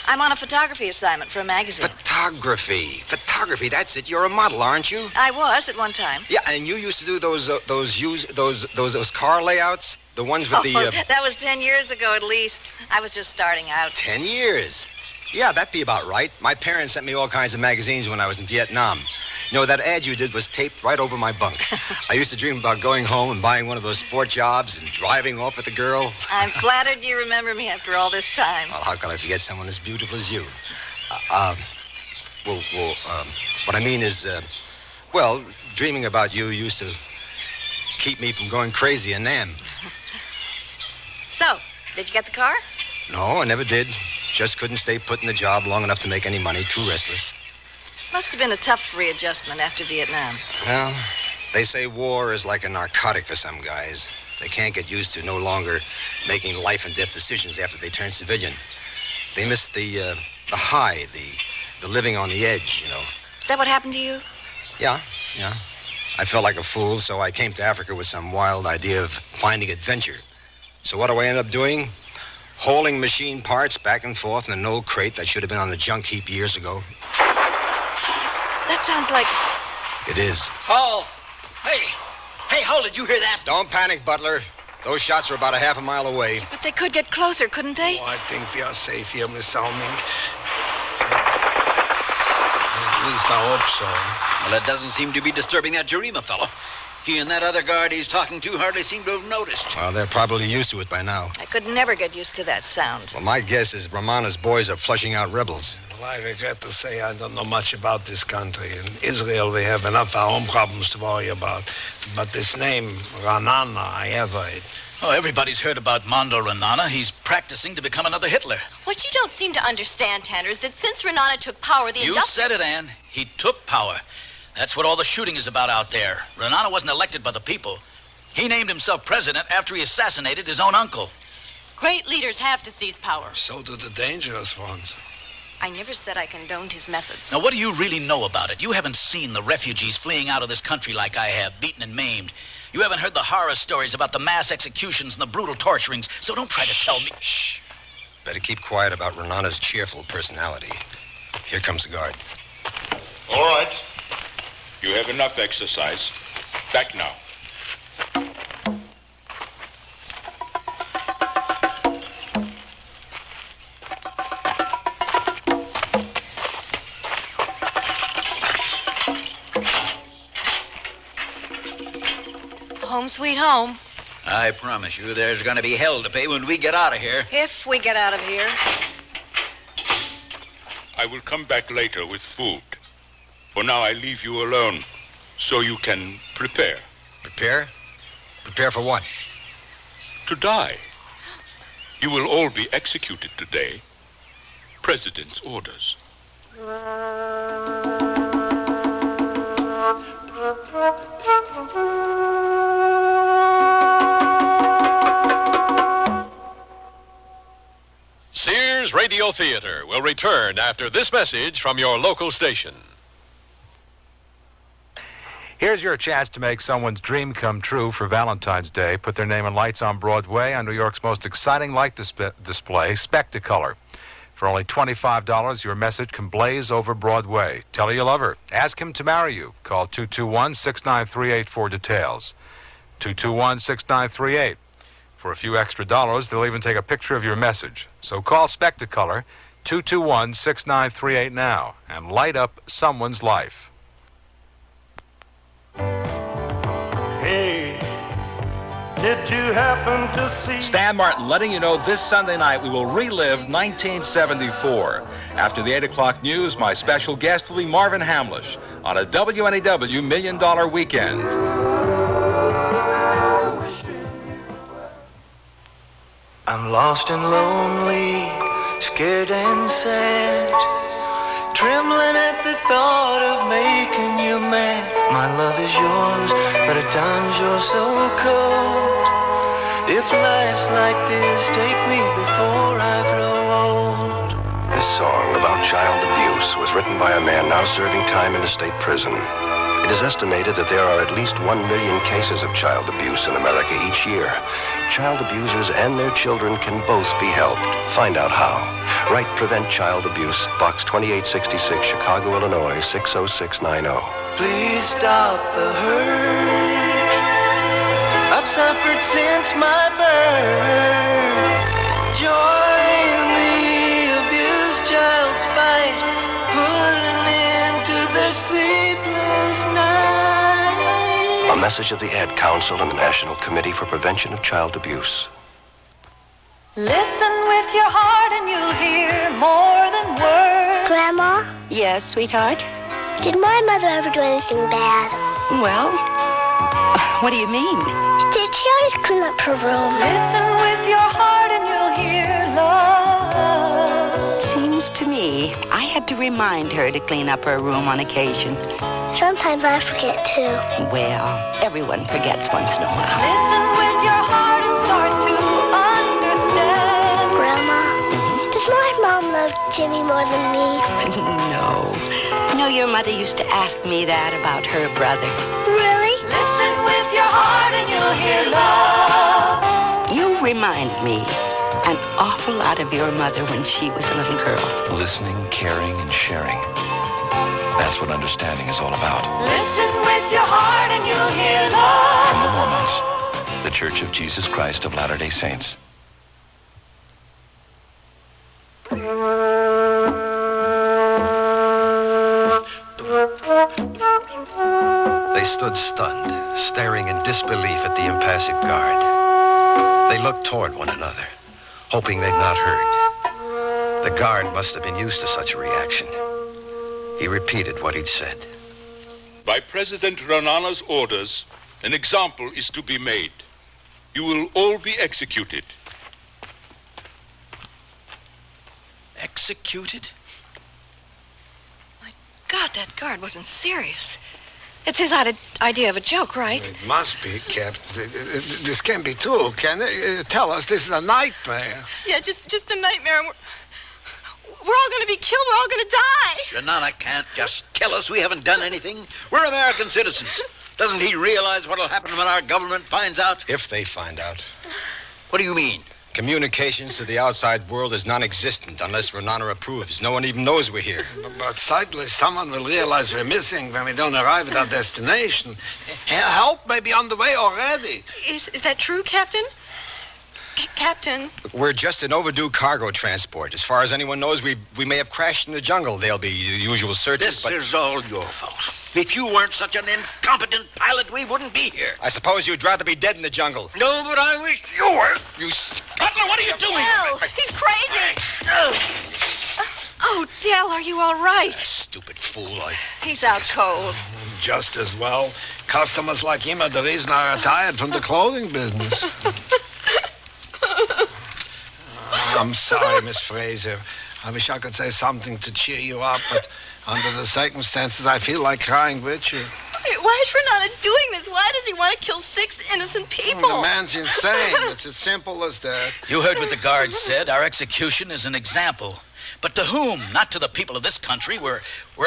I'm on a photography assignment for a magazine.
Photography, that's it. You're a model, aren't you?
I was at one time.
Yeah, and you used to do those car layouts? The ones with the...
That was 10 years ago at least. I was just starting out.
10 years? Yeah, that'd be about right. My parents sent me all kinds of magazines when I was in Vietnam. You know, that ad you did was taped right over my bunk. I used to dream about going home and buying one of those sport jobs and driving off with the girl.
I'm flattered you remember me after all this time.
Well, how could I forget someone as beautiful as you? What I mean is, dreaming about you used to keep me from going crazy in Nam.
So, did you get the car?
No, I never did. Just couldn't stay put in the job long enough to make any money. Too restless.
Must have been a tough readjustment after Vietnam.
Well, they say war is like a narcotic for some guys. They can't get used to no longer making life and death decisions after they turn civilian. They miss the high, the living on the edge, you know.
Is that what happened to you?
Yeah. I felt like a fool, so I came to Africa with some wild idea of finding adventure. So what do I end up doing? Hauling machine parts back and forth in an old crate that should have been on the junk heap years ago.
That sounds like...
It is.
Hall! Hey, Hall, did you hear that?
Don't panic, Butler. Those shots are about a half a mile away.
But they could get closer, couldn't they?
Oh, I think we are safe here, Miss Salming.
At least I hope so.
Well, it doesn't seem to be disturbing that Jarima fellow. He and that other guard he's talking to hardly seem to have noticed.
Well, they're probably used to it by now.
I could never get used to that sound.
Well, my guess is Romana's boys are flushing out rebels.
Well, I regret to say I don't know much about this country. In Israel, we have enough of our own problems to worry about. But this name, Ranana, I have heard.
Oh, everybody's heard about Mondo Renana. He's practicing to become another Hitler.
What you don't seem to understand, Tanner, is that since Renana took power,
You said it, Ann. He took power. That's what all the shooting is about out there. Renana wasn't elected by the people. He named himself president after he assassinated his own uncle.
Great leaders have to seize power.
So do the dangerous ones.
I never said I condoned his methods.
Now, what do you really know about it? You haven't seen the refugees fleeing out of this country like I have, beaten and maimed. You haven't heard the horror stories about the mass executions and the brutal torturings, so don't try to tell me.
Shh. Better keep quiet about Renana's cheerful personality. Here comes the guard.
All right. You have enough exercise. Back now.
Home sweet home.
I promise you there's going to be hell to pay when we get out of here.
If we get out of here.
I will come back later with food. For now, I leave you alone, so you can prepare.
Prepare? Prepare for what?
To die. You will all be executed today. President's orders.
Sears Radio Theater will return after this message from your local station.
Here's your chance to make someone's dream come true for Valentine's Day. Put their name in lights on Broadway on New York's most exciting light display, Spectacolor. For only $25, your message can blaze over Broadway. Tell her you love her. Ask him to marry you. Call 221-6938 for details. 221-6938. For a few extra dollars, they'll even take a picture of your message. So call Spectacolor 221-6938 now and light up someone's life.
Hey, did you happen to see...
Stan Martin letting you know this Sunday night we will relive 1974. After the 8 o'clock news, my special guest will be Marvin Hamlish on a WNEW $1 Million Weekend.
I'm lost and lonely, scared and sad, trembling at the thought of making you mad. My love is yours, but at times you're so cold. If life's like this, take me before I grow old.
This song about child abuse was written by a man now serving time in a state prison. It is estimated that there are at least 1 million cases of child abuse in America each year. Child abusers and their children can both be helped. Find out how. Write Prevent Child Abuse, Box 2866, Chicago, Illinois, 60690.
Please stop the hurt I've suffered since my birth. Join the abused child's fight, put an end to their sleepless night.
A message of the Ad Council and the National Committee for Prevention of Child Abuse.
Listen with your heart and you'll hear more than words.
Grandma?
Yes, sweetheart?
Did my mother ever do anything bad?
Well, what do you mean?
Did she always clean up her room?
Listen with your heart and you'll hear love.
Seems to me I had to remind her to clean up her room on occasion.
Sometimes I forget, too.
Well, everyone forgets once in a while.
Listen with your heart and start to understand.
Grandma, does my mom love Jimmy more than me?
No. No, your mother used to ask me that about her brother.
Really?
Listen with your heart and you'll hear love.
You remind me an awful lot of your mother when she was a little girl.
Listening, caring, and sharing. That's what understanding is all about.
Listen with your heart and you'll hear love.
From the Mormons, the Church of Jesus Christ of Latter-day Saints.
They stood stunned, staring in disbelief at the impassive guard. They looked toward one another, hoping they'd not heard. The guard must have been used to such a reaction. He repeated what he'd said.
By President Ranana's orders, an example is to be made. You will all be executed.
Executed?
God, that guard wasn't serious. It's his idea of a joke, right?
It must be, Captain. This can't be true, can it? Tell us this is a nightmare.
Yeah, just a nightmare. We're all going to be killed. We're all going to die.
Ranana can't just kill us. We haven't done anything. We're American citizens. Doesn't he realize what'll happen when our government finds out?
If they find out.
What do you mean?
Communications to the outside world is non-existent unless Renana approves. No one even knows we're here.
But certainly someone will realize we're missing when we don't arrive at our destination. Help may be on the way already.
Is that true, Captain? Captain?
We're just an overdue cargo transport. As far as anyone knows, we may have crashed in the jungle. There'll be the usual searches,
This is all your fault. If you weren't such an incompetent pilot, we wouldn't be here.
I suppose you'd rather be dead in the jungle.
No, but I wish you were.
You...
Butler, what are you doing?
Dell, he's crazy.
Oh, Dell, are you all right?
Stupid fool.
He's out cold.
Just as well. Customers like him are the reason I retired from the clothing business. I'm sorry, Miss Fraser. I wish I could say something to cheer you up, but under the circumstances, I feel like crying with you.
Why is Renata doing this? Why does he want to kill 6 innocent people?
The man's insane. It's as simple as that.
You heard what the guards said. Our execution is an example. But to whom? Not to the people of this country. We're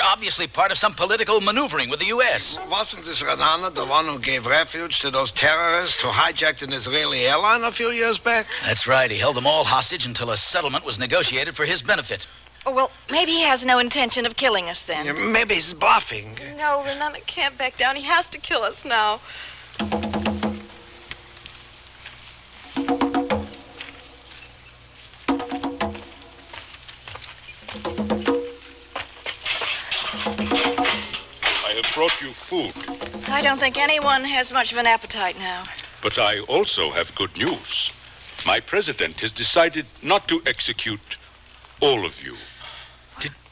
obviously part of some political maneuvering with the U.S.
Wasn't this Renana the one who gave refuge to those terrorists who hijacked an Israeli airline a few years back?
That's right. He held them all hostage until a settlement was negotiated for his benefit.
Oh, well, maybe he has no intention of killing us then.
Yeah, maybe he's bluffing.
No, Renata can't back down. He has to kill us now.
I have brought you food.
I don't think anyone has much of an appetite now.
But I also have good news. My president has decided not to execute all of you.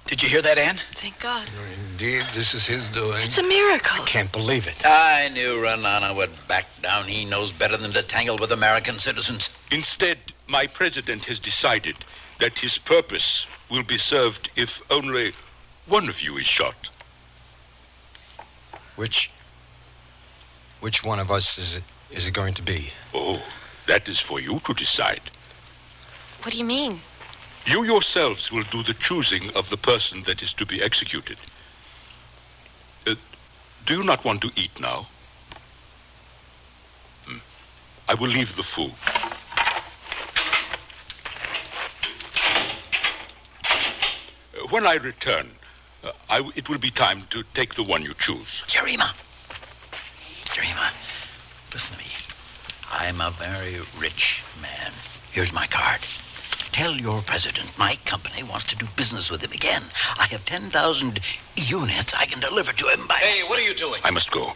Did you hear that, Ann?
Thank God.
Indeed, this is his doing.
It's a miracle.
I can't believe it.
I knew Renana would back down. He knows better than to tangle with American citizens.
Instead, my president has decided that his purpose will be served if only one of you is shot.
Which one of us is it going to be?
Oh, that is for you to decide.
What do you mean?
You yourselves will do the choosing of the person that is to be executed. Do you not want to eat now? I will leave the food. When I return, it will be time to take the one you choose.
Jerima, listen to me. I'm a very rich man. Here's my card. Tell your president my company wants to do business with him again. I have 10,000 units I can deliver to him by...
Hey, what are you doing?
I must go.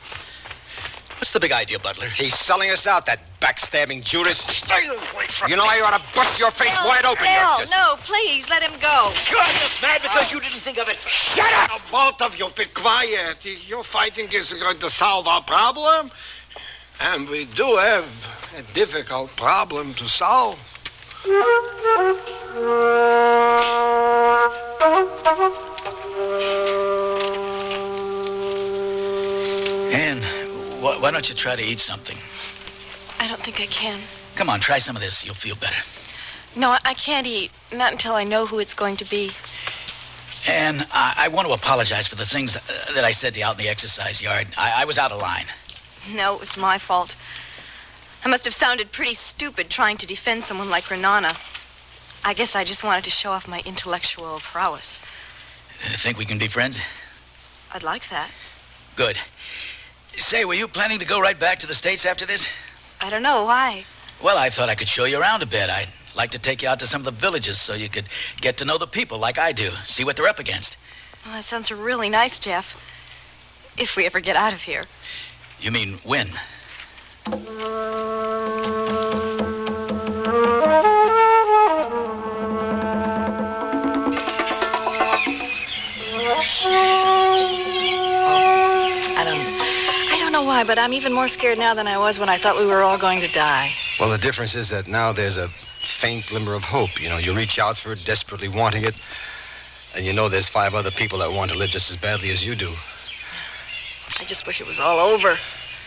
What's the big idea, Butler?
He's selling us out, that backstabbing Judas. Stay away from me. You know, I ought to bust your face wide open.
Dell, no, please, let him go.
You're just mad because you didn't think of it.
Shut up! Both of you, be quiet. Your fighting isn't going to solve our problem. And we do have a difficult problem to solve.
Ann, why don't you try to eat something?
I don't think I can.
Come on, try some of this. You'll feel better.
No, I can't eat. Not until I know who it's going to be.
And I want to apologize for the things that I said to you out in the exercise yard. I was out of line.
No, it was my fault. I must have sounded pretty stupid trying to defend someone like Renana. I guess I just wanted to show off my intellectual prowess.
Think we can be friends?
I'd like that.
Good. Say, were you planning to go right back to the States after this?
I don't know. Why?
Well, I thought I could show you around a bit. I'd like to take you out to some of the villages so you could get to know the people like I do, see what they're up against.
Well, that sounds really nice, Jeff. If we ever get out of here.
You mean when?
I don't know why, but I'm even more scared now than I was when I thought we were all going to die.
Well, the difference is that now there's a faint glimmer of hope. You know, you reach out for it, desperately wanting it, and you know there's 5 other people that want to live just as badly as you do.
I just wish it was all over.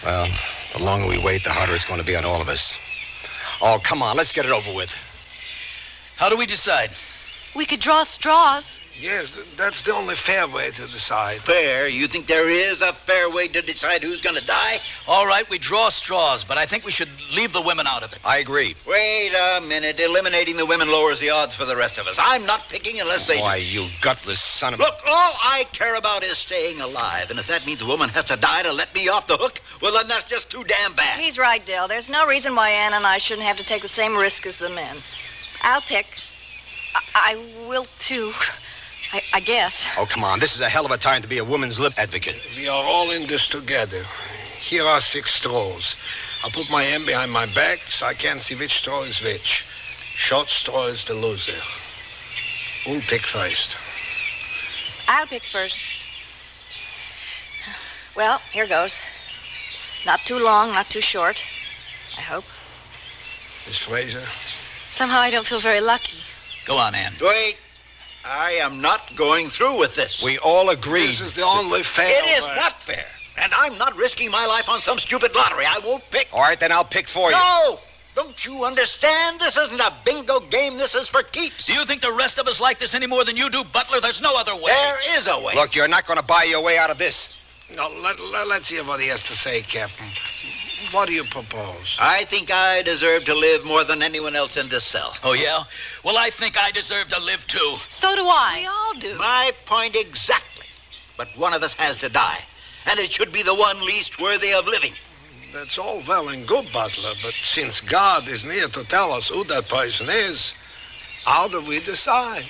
Well, the longer we wait, the harder it's going to be on all of us. Oh, come on, let's get it over with.
How do we decide?
We could draw straws.
Yes, that's the only fair way to decide.
Fair? You think there is a fair way to decide who's going to die?
All right, we draw straws, but I think we should leave the women out of it.
I agree.
Wait a minute. Eliminating the women lowers the odds for the rest of us. I'm not picking unless they...
Why, you gutless son of a...
Look, all I care about is staying alive. And if that means a woman has to die to let me off the hook, well, then that's just too damn bad.
He's right, Dale. There's no reason why Ann and I shouldn't have to take the same risk as the men. I'll pick.
I will, too. I guess.
Oh, come on. This is a hell of a time to be a woman's lip advocate.
We are all in this together. Here are 6 straws. I'll put my hand behind my back so I can't see which straw is which. Short straw is the loser. Who'll pick first?
I'll pick first. Well, here goes. Not too long, not too short. I hope.
Miss Fraser?
Somehow I don't feel very lucky.
Go on, Ann.
Wait. I am not going through with this.
We all agree.
This is the only fair
It is not fair. And I'm not risking my life on some stupid lottery. I won't pick.
All right, then I'll pick for you.
No! Don't you understand? This isn't a bingo game. This is for keeps.
Do you think the rest of us like this any more than you do, Butler? There's no other way.
There is a way.
Look, you're not going to buy your way out of this.
No, let's hear what he has to say, Captain. What do you propose?
I think I deserve to live more than anyone else in this cell.
Oh, yeah? Well, I think I deserve to live, too.
So do I.
We all do.
My point exactly. But one of us has to die. And it should be the one least worthy of living.
That's all well and good, Butler, but since God is near to tell us who that person is, how do we decide?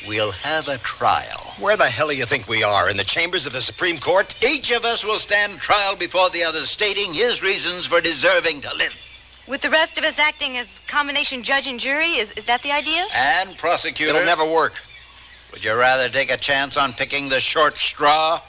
We'll have a trial.
Where the hell do you think we are? In the chambers of the Supreme Court?
Each of us will stand trial before the other, stating his reasons for deserving to live.
With the rest of us acting as combination judge and jury, is that the idea?
And prosecutor.
It'll never work.
Would you rather take a chance on picking the short straw?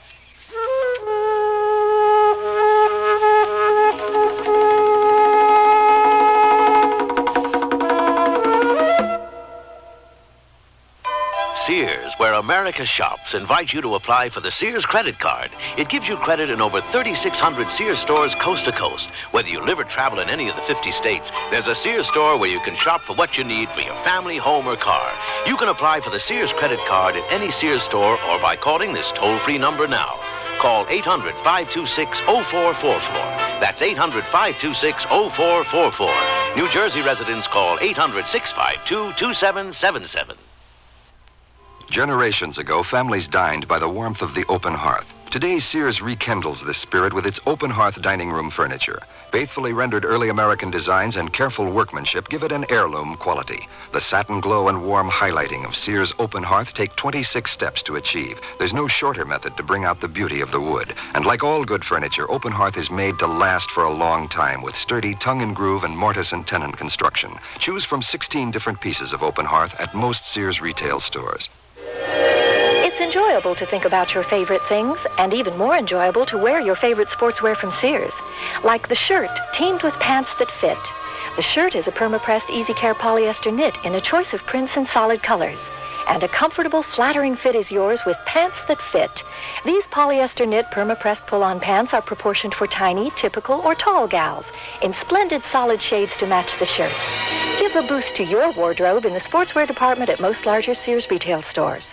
Sears, where America shops, invites you to apply for the Sears credit card. It gives you credit in over 3,600 Sears stores coast to coast. Whether you live or travel in any of the 50 states, there's a Sears store where you can shop for what you need for your family, home, or car. You can apply for the Sears credit card at any Sears store or by calling this toll-free number now. Call 800-526-0444. That's 800-526-0444. New Jersey residents call 800-652-2777.
Generations ago, families dined by the warmth of the open hearth. Today, Sears rekindles this spirit with its open hearth dining room furniture. Faithfully rendered early American designs and careful workmanship give it an heirloom quality. The satin glow and warm highlighting of Sears open hearth take 26 steps to achieve. There's no shorter method to bring out the beauty of the wood. And like all good furniture, open hearth is made to last for a long time with sturdy tongue and groove and mortise and tenon construction. Choose from 16 different pieces of open hearth at most Sears retail stores.
It's enjoyable to think about your favorite things, and even more enjoyable to wear your favorite sportswear from Sears. Like the shirt, teamed with pants that fit. The shirt is a perma-pressed easy care polyester knit in a choice of prints and solid colors. And a comfortable, flattering fit is yours with pants that fit. These polyester knit perma-pressed pull-on pants are proportioned for tiny, typical, or tall gals in splendid solid shades to match the shirt. Give a boost to your wardrobe in the sportswear department at most larger Sears retail stores.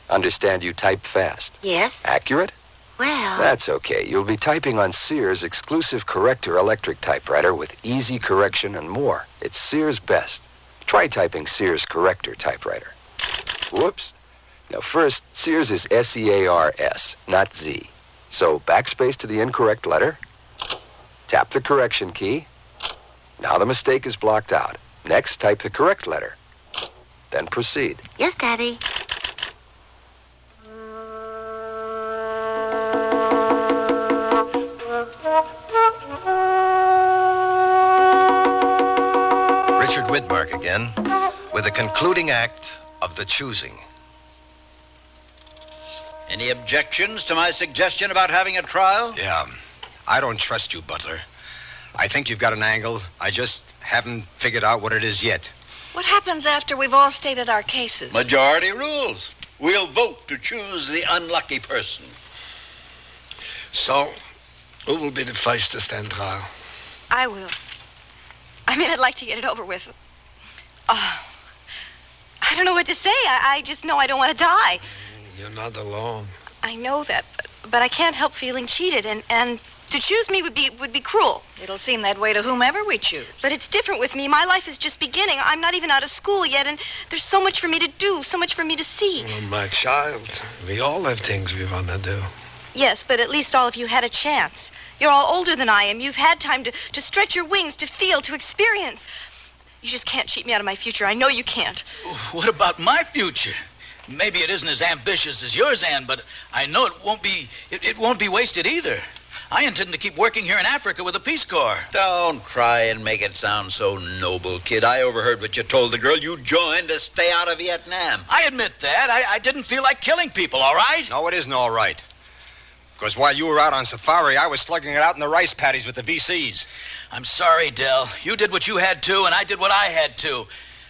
Understand you type fast.
Yes?
Accurate?
Well...
That's okay. You'll be typing on Sears' exclusive Corrector electric typewriter with easy correction and more. It's Sears' best. Try typing Sears Corrector typewriter. Whoops. Now first, Sears is S-E-A-R-S, not Z. So backspace to the incorrect letter. Tap the correction key. Now the mistake is blocked out. Next, type the correct letter. Then proceed.
Yes, Daddy.
Richard Widmark again, with the concluding act of The Choosing.
Any objections to my suggestion about having a trial?
Yeah. I don't trust you, Butler. I think you've got an angle. I just haven't figured out what it is yet.
What happens after we've all stated our cases?
Majority rules. We'll vote to choose the unlucky person.
So, who will be the first to stand trial?
I will. I mean, I'd like to get it over with. I don't know what to say. I just know I don't want to die.
You're not alone.
I know that, but I can't help feeling cheated, and to choose me would be cruel.
It'll seem that way to whomever we choose.
But it's different with me. My life is just beginning. I'm not even out of school yet, and there's so much for me to do, so much for me to see.
Well, my child, we all have things we want to do.
Yes, but at least all of you had a chance. You're all older than I am. You've had time to stretch your wings, to feel, to experience. You just can't cheat me out of my future. I know you can't.
What about my future? Maybe it isn't as ambitious as yours, Anne, but I know it won't be wasted either. I intend to keep working here in Africa with the Peace Corps.
Don't try and make it sound so noble, kid. I overheard what you told the girl you joined to stay out of Vietnam.
I admit that. I didn't feel like killing people, all right?
No, it isn't all right. Because while you were out on safari, I was slugging it out in the rice paddies with the VCs.
I'm sorry, Del. You did what you had to, and I did what I had to.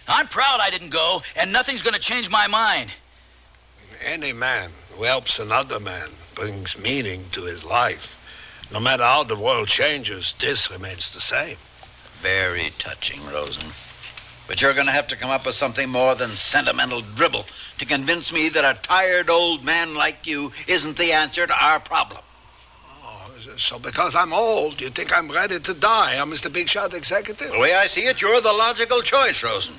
I'm proud I didn't go, and nothing's going to change my mind.
Any man who helps another man brings meaning to his life. No matter how the world changes, this remains the same.
Very touching, Rosen. But you're going to have to come up with something more than sentimental dribble to convince me that a tired old man like you isn't the answer to our problem.
Oh, so because I'm old, you think I'm ready to die? I'm Mr. Big Shot Executive?
The way I see it, you're the logical choice, Rosen.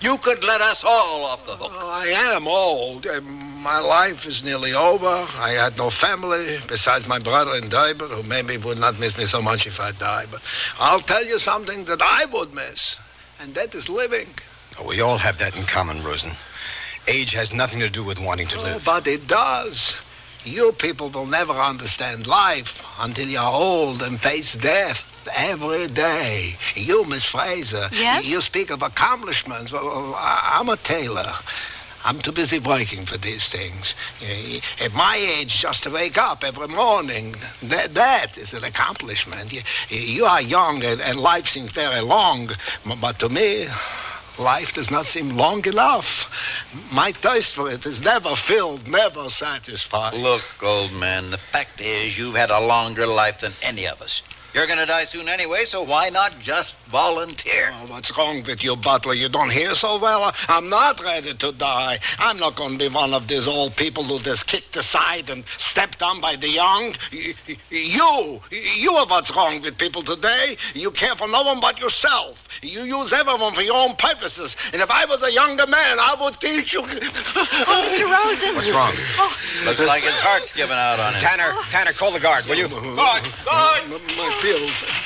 You could let us all off the hook.
Oh, I am old. My life is nearly over. I had no family besides my brother in Durban, who maybe would not miss me so much if I die. But I'll tell you something that I would miss, and that is living.
Oh, we all have that in common, Rosen. Age has nothing to do with wanting to live.
But it does. You people will never understand life until you're old and face death. Every day. You, Miss Fraser.
Yes?
You speak of accomplishments. Well, I'm a tailor. I'm too busy working for these things. At my age, just to wake up every morning, that is an accomplishment. You are young, and life seems very long. But to me, life does not seem long enough. My thirst for it is never filled, never satisfied.
Look, old man, the fact is you've had a longer life than any of us. You're going to die soon anyway, so why not just volunteer?
Oh, what's wrong with you, Butler? You don't hear so well? I'm not ready to die. I'm not going to be one of these old people who just kicked aside and stepped on by the young. You are what's wrong with people today. You care for no one but yourself. You use everyone for your own purposes. And if I was a younger man, I would teach you...
Oh, Mr. Rosen.
What's wrong?
Oh.
Looks like his heart's giving out on him.
Tanner, call the guard, will you?
Guard!
My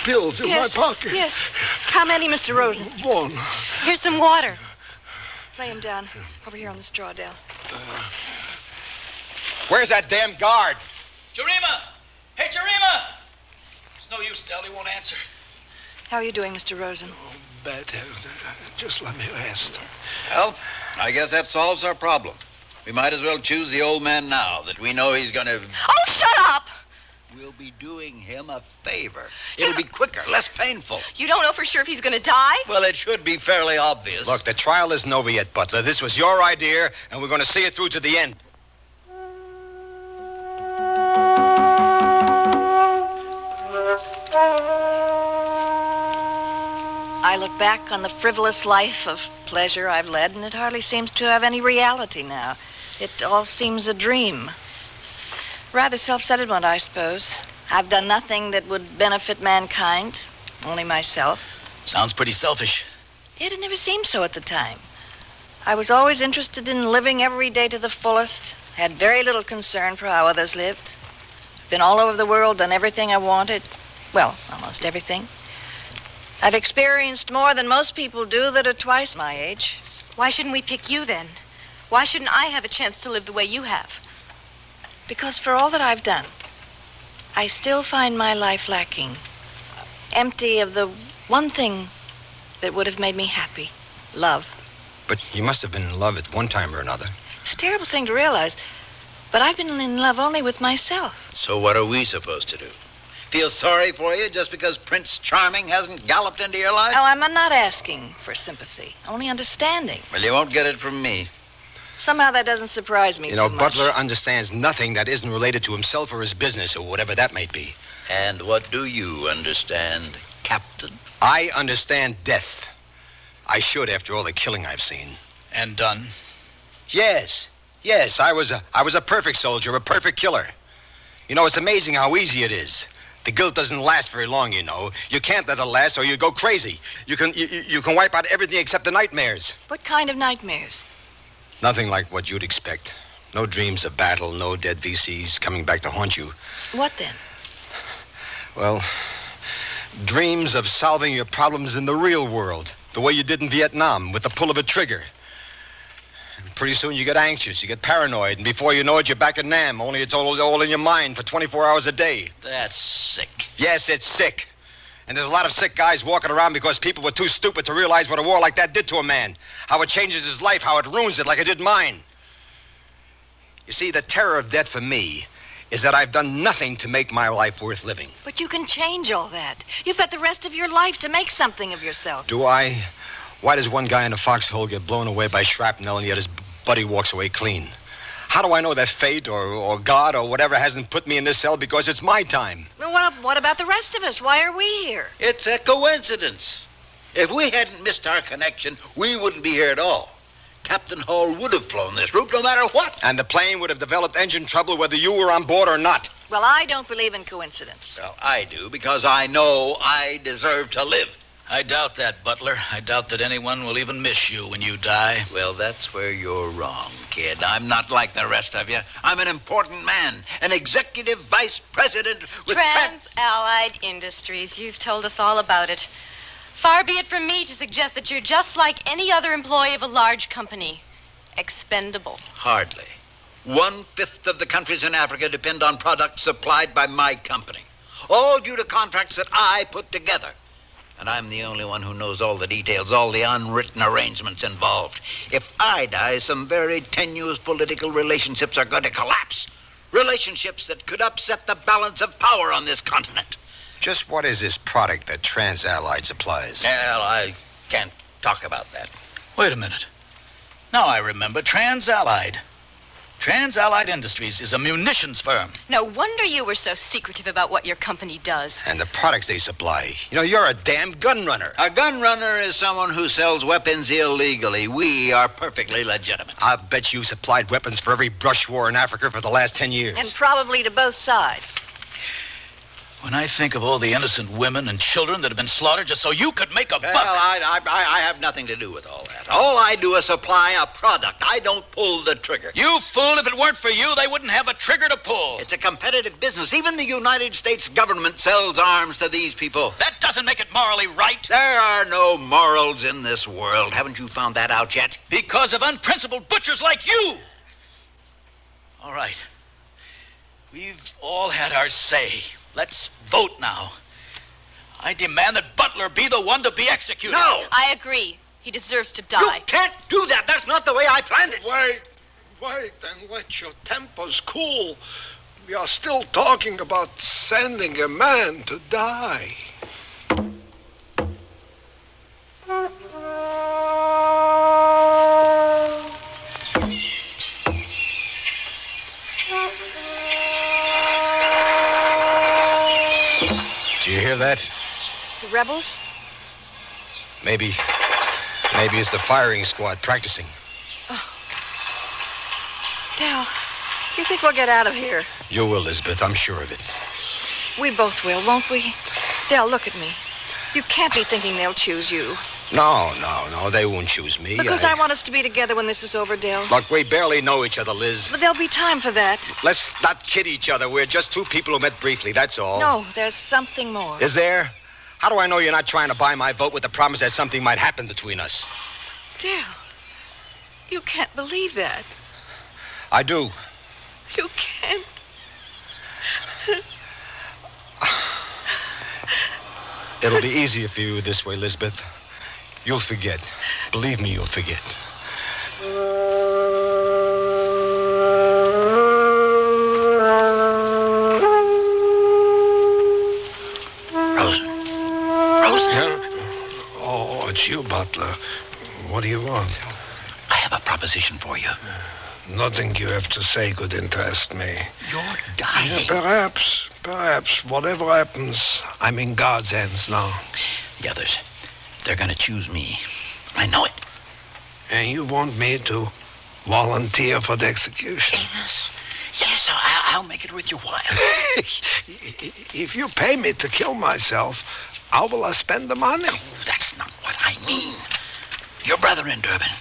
pills in my pocket.
Yes. How many, Mr. Rosen?
One.
Here's some water. Lay him down. Over here on the straw, Dale.
Where's that damn guard?
Jarima! Hey, Jarima! It's no use, Del. He won't answer.
How are you doing, Mr. Rosen?
Oh, better. Just let me rest.
Well, I guess that solves our problem. We might as well choose the old man now that we know he's going to...
Oh, shut up!
will be doing him a favor. It'll be quicker, less painful.
You don't know for sure if he's going to die?
Well, it should be fairly obvious.
Look, the trial isn't over yet, Butler. This was your idea, and we're going to see it through to the end.
I look back on the frivolous life of pleasure I've led, and it hardly seems to have any reality now. It all seems a dream. Rather self-centered one, I suppose. I've done nothing that would benefit mankind, only myself.
Sounds pretty selfish.
It never seemed so at the time. I was always interested in living every day to the fullest, had very little concern for how others lived. Been all over the world, done everything I wanted. Well, almost everything. I've experienced more than most people do that are twice my age.
Why shouldn't we pick you then? Why shouldn't I have a chance to live the way you have?
Because for all that I've done, I still find my life lacking. Empty of the one thing that would have made me happy. Love.
But you must have been in love at one time or another.
It's a terrible thing to realize, but I've been in love only with myself.
So what are we supposed to do? Feel sorry for you just because Prince Charming hasn't galloped into your life?
Oh, I'm not asking for sympathy, only understanding.
Well, you won't get it from me.
Somehow that doesn't surprise me
You know,
too much.
Butler understands nothing that isn't related to himself or his business or whatever that might be.
And what do you understand, Captain?
I understand death. I should after all the killing I've seen.
And done?
Yes. Yes, I was a perfect soldier, a perfect killer. You know, it's amazing how easy it is. The guilt doesn't last very long, you know. You can't let it last or you go crazy. You can wipe out everything except the nightmares.
What kind of nightmares?
Nothing like what you'd expect. No dreams of battle, no dead VCs coming back to haunt you.
What then?
Well, dreams of solving your problems in the real world, the way you did in Vietnam, with the pull of a trigger. And pretty soon you get anxious, you get paranoid, and before you know it, you're back at Nam, only it's all in your mind for 24 hours a day.
That's sick.
Yes, it's sick. And there's a lot of sick guys walking around because people were too stupid to realize what a war like that did to a man. How it changes his life, how it ruins it like it did mine. You see, the terror of death for me is that I've done nothing to make my life worth living.
But you can change all that. You've got the rest of your life to make something of yourself.
Do I? Why does one guy in a foxhole get blown away by shrapnel and yet his buddy walks away clean? How do I know that fate or God or whatever hasn't put me in this cell because it's my time?
Well, what about the rest of us? Why are we here?
It's a coincidence. If we hadn't missed our connection, we wouldn't be here at all. Captain Hall would have flown this route no matter what.
And the plane would have developed engine trouble whether you were on board or not.
Well, I don't believe in coincidence.
Well, I do, because I know I deserve to live.
I doubt that, Butler. I doubt that anyone will even miss you when you die.
Well, that's where you're wrong, kid. I'm not like the rest of you. I'm an important man, an executive vice president with
Trans-Allied Industries. You've told us all about it. Far be it from me to suggest that you're just like any other employee of a large company. Expendable.
Hardly. 1/5 of the countries in Africa depend on products supplied by my company. All due to contracts that I put together. And I'm the only one who knows all the details, all the unwritten arrangements involved. If I die, some very tenuous political relationships are going to collapse. Relationships that could upset the balance of power on this continent.
Just what is this product that Trans-Allied supplies?
Well, I can't talk about that.
Wait a minute. Now I remember Trans-Allied. Trans-Allied Industries is a munitions firm.
No wonder you were so secretive about what your company does.
And the products they supply. You know, you're a damn gun runner.
A gun runner is someone who sells weapons illegally. We are perfectly legitimate.
I'll bet you supplied weapons for every brush war in Africa for the last 10 years.
And probably to both sides.
When I think of all the innocent women and children that have been slaughtered just so you could make a buck...
Well, I have nothing to do with all that. All I do is supply a product. I don't pull the trigger.
You fool, if it weren't for you, they wouldn't have a trigger to pull.
It's a competitive business. Even the United States government sells arms to these people.
That doesn't make it morally right.
There are no morals in this world. Haven't you found that out yet?
Because of unprincipled butchers like you. All right. We've all had our say. Let's vote now. I demand that Butler be the one to be executed.
No!
I agree. He deserves to die.
You can't do that. That's not the way I planned it.
Wait and let your tempers cool. We are still talking about sending a man to die.
Do you hear that?
The rebels?
Maybe it's the firing squad practicing.
Del, you think we'll get out of here?
You will, Lisbeth. I'm sure of it.
We both will, won't we? Del, look at me. You can't be thinking they'll choose you.
No. They won't choose me.
Because I want us to be together when this is over, Del.
Look, we barely know each other, Liz.
But there'll be time for that.
Let's not kid each other. We're just two people who met briefly, that's all.
No, there's something more.
Is there? How do I know you're not trying to buy my vote with the promise that something might happen between us?
Del, you can't believe that.
I do.
You can't.
It'll be easier for you this way, Lisbeth. You'll forget. Believe me, you'll forget.
Rosen?
Yeah? Oh, it's you, Butler. What do you want?
I have a proposition for you.
Nothing you have to say could interest me.
You're dying.
Yeah, perhaps. Whatever happens, I'm in God's hands now.
The others, they're going to choose me. I know it.
And you want me to volunteer for the execution?
Yes, I'll make it worth your while.
If you pay me to kill myself, how will I spend the money?
No, that's not what I mean. Your brother in Durban.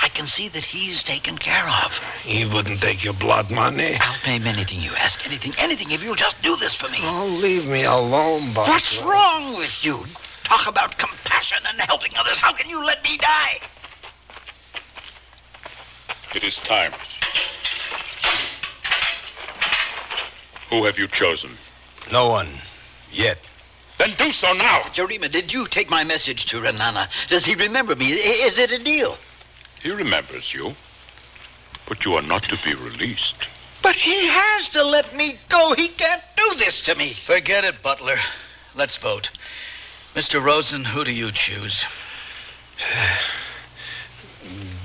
I can see that he's taken care of.
He wouldn't take your blood money.
I'll pay him anything you ask. Anything if you'll just do this for me.
Oh, leave me alone, Butler.
What's wrong with you? Talk about compassion and helping others. How can you let me die?
It is time. Who have you chosen?
No one. Yet.
Then do so now.
Jarima, did you take my message to Renana? Does he remember me? Is it a deal?
He remembers you. But you are not to be released.
But he has to let me go. He can't do this to me.
Forget it, Butler. Let's vote. Mr. Rosen, who do you choose?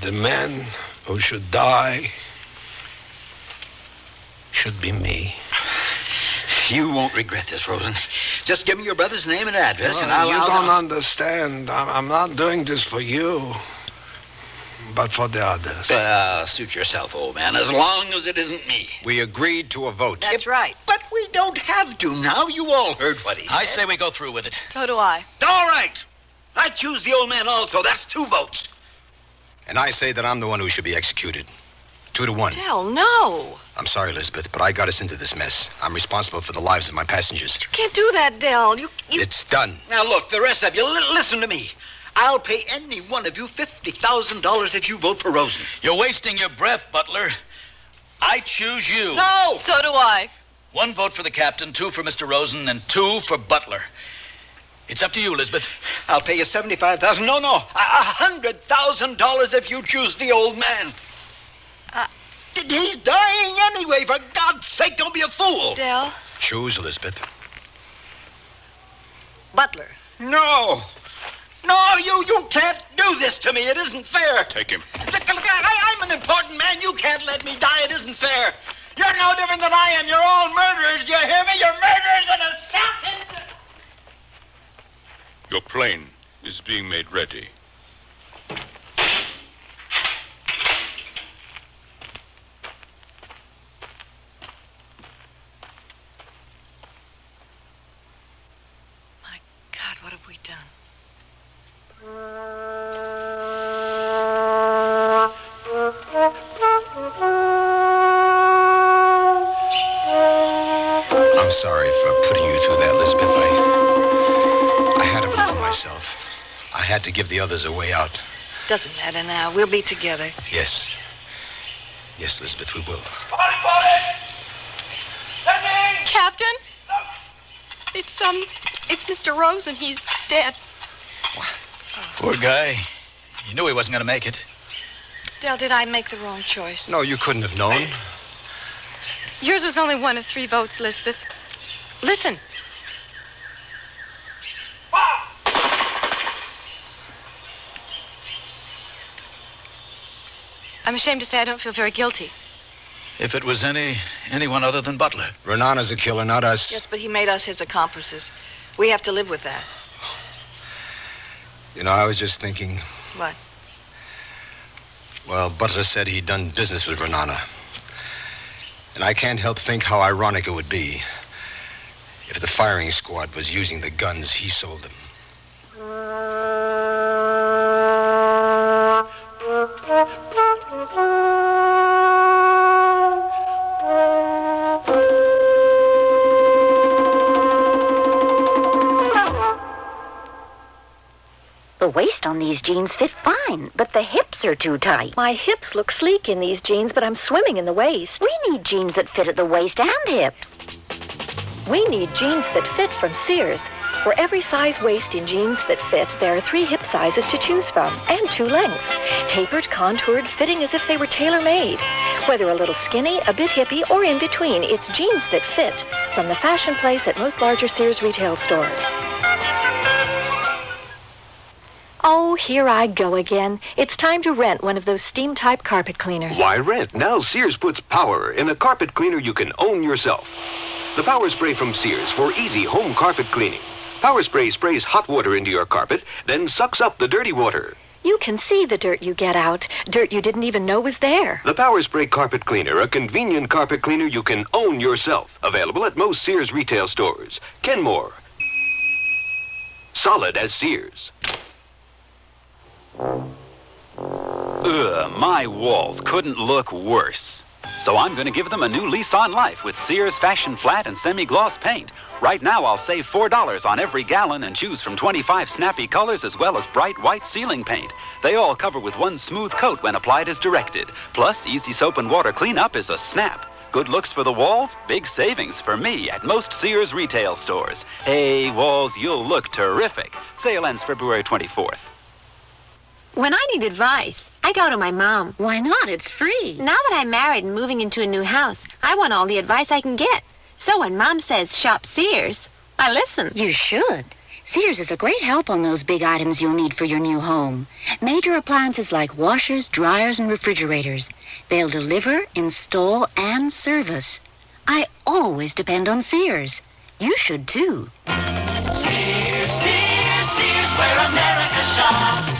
The man who should die should be me.
You won't regret this, Rosen. Just give me your brother's name and address, and I'll...
You don't understand. I'm not doing this for you, but for the others.
Suit yourself, old man, as long as it isn't me.
We agreed to a vote.
That's right.
But we don't have to now. You all heard what he said.
I say we go through with it.
So do I.
All right. I choose the old man also. That's 2 votes.
And I say that I'm the one who should be executed. 2-1.
Del, no.
I'm sorry, Elizabeth, but I got us into this mess. I'm responsible for the lives of my passengers.
You can't do that, Del. You...
It's done.
Now, look, the rest of you, listen to me. I'll pay any one of you $50,000 if you vote for Rosen.
You're wasting your breath, Butler. I choose you.
No!
So do I.
1 vote for the captain, 2 for Mr. Rosen, and 2 for Butler. It's up to you, Elizabeth.
I'll pay you $75,000. No, $100,000 if you choose the old man. He's dying anyway. For God's sake, don't be a fool.
Del.
Choose, Elizabeth.
Butler.
No. No, you can't do this to me. It isn't fair.
Take him.
I'm an important man. You can't let me die. It isn't fair. You're no different than I am. You're all murderers. Do you hear me? You're murderers and assassins.
Your plane is being made ready.
My God, what have we done?
I'm sorry for putting you through that, Lisbeth. I had to believe in myself. I had to give the others a way out.
Doesn't matter now. We'll be together.
Yes. Yes, Lisbeth, we will.
Captain? It's Mr. Rosen. He's dead.
Poor guy. You knew he wasn't going to make it.
Del, did I make the wrong choice?
No, you couldn't have known.
Yours was only one of 3 votes, Lisbeth. Listen. I'm ashamed to say I don't feel very guilty.
If it was anyone other than Butler.
Renana's a killer, not us.
Yes, but he made us his accomplices. We have to live with that.
You know, I was just thinking...
What?
Well, Butler said he'd done business with Renana. And I can't help think how ironic it would be if the firing squad was using the guns he sold them.
The waist on these jeans fit fine, but the hips are too tight.
My hips look sleek in these jeans, but I'm swimming in the waist.
We need jeans that fit at the waist and hips.
We need jeans that fit from Sears. For every size waist in jeans that fit, there are 3 hip sizes to choose from, and 2 lengths. Tapered, contoured, fitting as if they were tailor-made. Whether a little skinny, a bit hippie, or in between, it's jeans that fit from the fashion place at most larger Sears retail stores. Oh, here I go again. It's time to rent one of those steam-type carpet cleaners.
Why rent? Now Sears puts power in a carpet cleaner you can own yourself. The Power Spray from Sears for easy home carpet cleaning. Power Spray sprays hot water into your carpet, then sucks up the dirty water.
You can see the dirt you get out. Dirt you didn't even know was there.
The Power Spray Carpet Cleaner, a convenient carpet cleaner you can own yourself. Available at most Sears retail stores. Kenmore. Solid as Sears.
My walls couldn't look worse. So I'm going to give them a new lease on life with Sears Fashion Flat and Semi-Gloss Paint. Right now, I'll save $4 on every gallon and choose from 25 snappy colors as well as bright white ceiling paint. They all cover with one smooth coat when applied as directed. Plus, easy soap and water cleanup is a snap. Good looks for the walls, big savings for me at most Sears retail stores. Hey, walls, you'll look terrific. Sale ends February 24th.
When I need advice, I go to my mom.
Why not? It's free.
Now that I'm married and moving into a new house, I want all the advice I can get. So when Mom says shop Sears, I listen.
You should. Sears is a great help on those big items you'll need for your new home. Major appliances like washers, dryers, and refrigerators. They'll deliver, install, and service. I always depend on Sears. You should, too.
Sears, Sears, Sears, where America shops.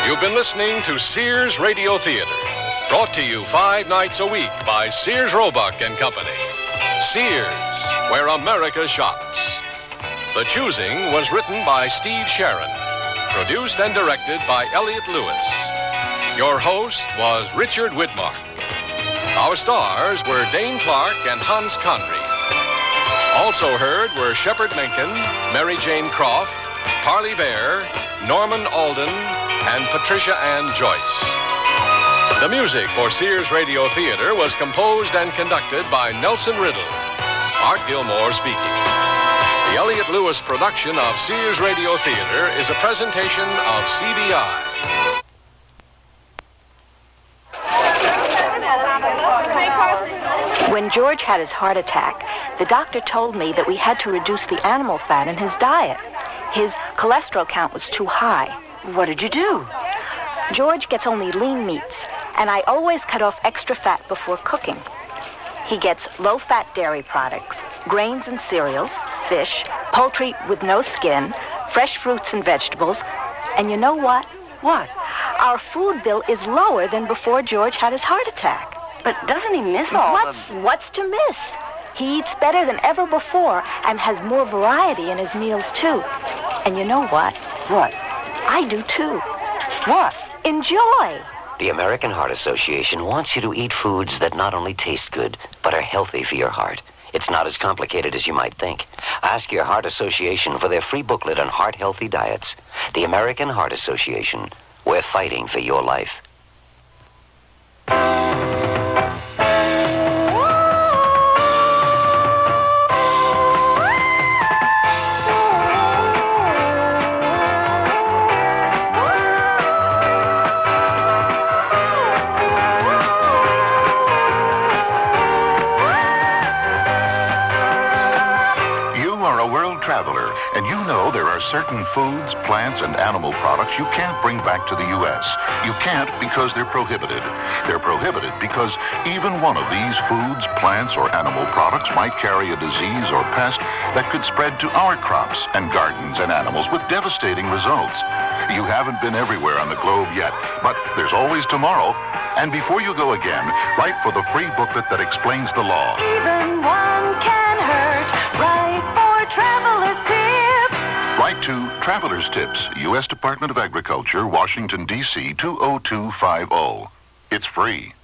You've been listening to Sears Radio Theater, brought to you 5 nights a week by Sears Roebuck and Company. Sears, where America shops. The Choosing was written by Steve Sharon, produced and directed by Elliott Lewis. Your host was Richard Widmark. Our stars were Dane Clark and Hans Conry. Also heard were Shepard Menken, Mary Jane Croft, Parley Bear, Norman Alden, and Patricia Ann Joyce. The music for Sears Radio Theater was composed and conducted by Nelson Riddle. Art Gilmore speaking. The Elliott Lewis production of Sears Radio Theater is a presentation of CBI.
When George had his heart attack, the doctor told me that we had to reduce the animal fat in his diet. His cholesterol count was too high.
What did you do?
George gets only lean meats, and I always cut off extra fat before cooking. He gets low-fat dairy products, grains and cereals, fish, poultry with no skin, fresh fruits and vegetables. And you know what?
What?
Our food bill is lower than before George had his heart attack.
But doesn't he miss all
What's to miss? He eats better than ever before and has more variety in his meals, too. And you know what?
What?
I do, too.
What?
Enjoy.
The American Heart Association wants you to eat foods that not only taste good, but are healthy for your heart. It's not as complicated as you might think. Ask your Heart Association for their free booklet on heart-healthy diets. The American Heart Association. We're fighting for your life.
Traveler, and you know there are certain foods, plants, and animal products you can't bring back to the U.S. You can't because they're prohibited. They're prohibited because even one of these foods, plants, or animal products might carry a disease or pest that could spread to our crops and gardens and animals with devastating results. You haven't been everywhere on the globe yet, but there's always tomorrow. And before you go again, write for the free booklet that explains the law.
Even one can hurt, right for Traveler's Tips.
Write to Traveler's Tips, U.S. Department of Agriculture, Washington, D.C. 20250. It's free.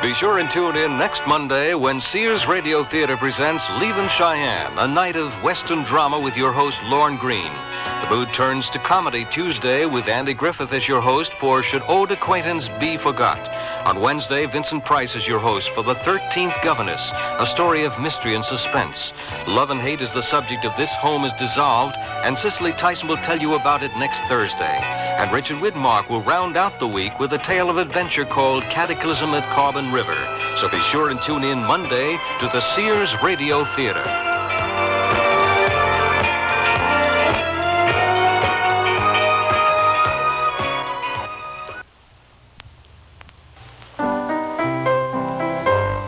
Be sure and tune in next Monday when Sears Radio Theater presents Leavin' Cheyenne, a night of Western drama with your host, Lorne Green. The mood turns to comedy Tuesday with Andy Griffith as your host for Should Old Acquaintance Be Forgot? On Wednesday, Vincent Price is your host for The 13th Governess, a story of mystery and suspense. Love and hate is the subject of This Home is Dissolved, and Cicely Tyson will tell you about it next Thursday. And Richard Widmark will round out the week with a tale of adventure called Cataclysm at Carbon River. So be sure and tune in Monday to the Sears Radio Theater.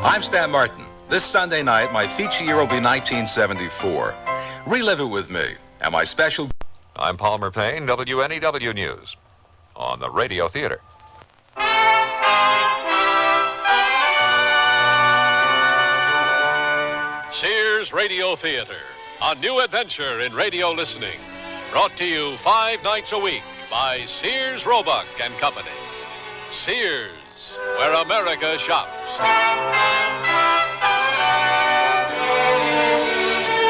I'm Stan Martin. This Sunday night, my feature year will be 1974. Relive it with me and my special...
I'm Palmer Payne, WNEW News, on the Radio Theater.
Sears Radio Theater, a new adventure in radio listening. Brought to you 5 nights a week by Sears Roebuck and Company. Sears, where America shops.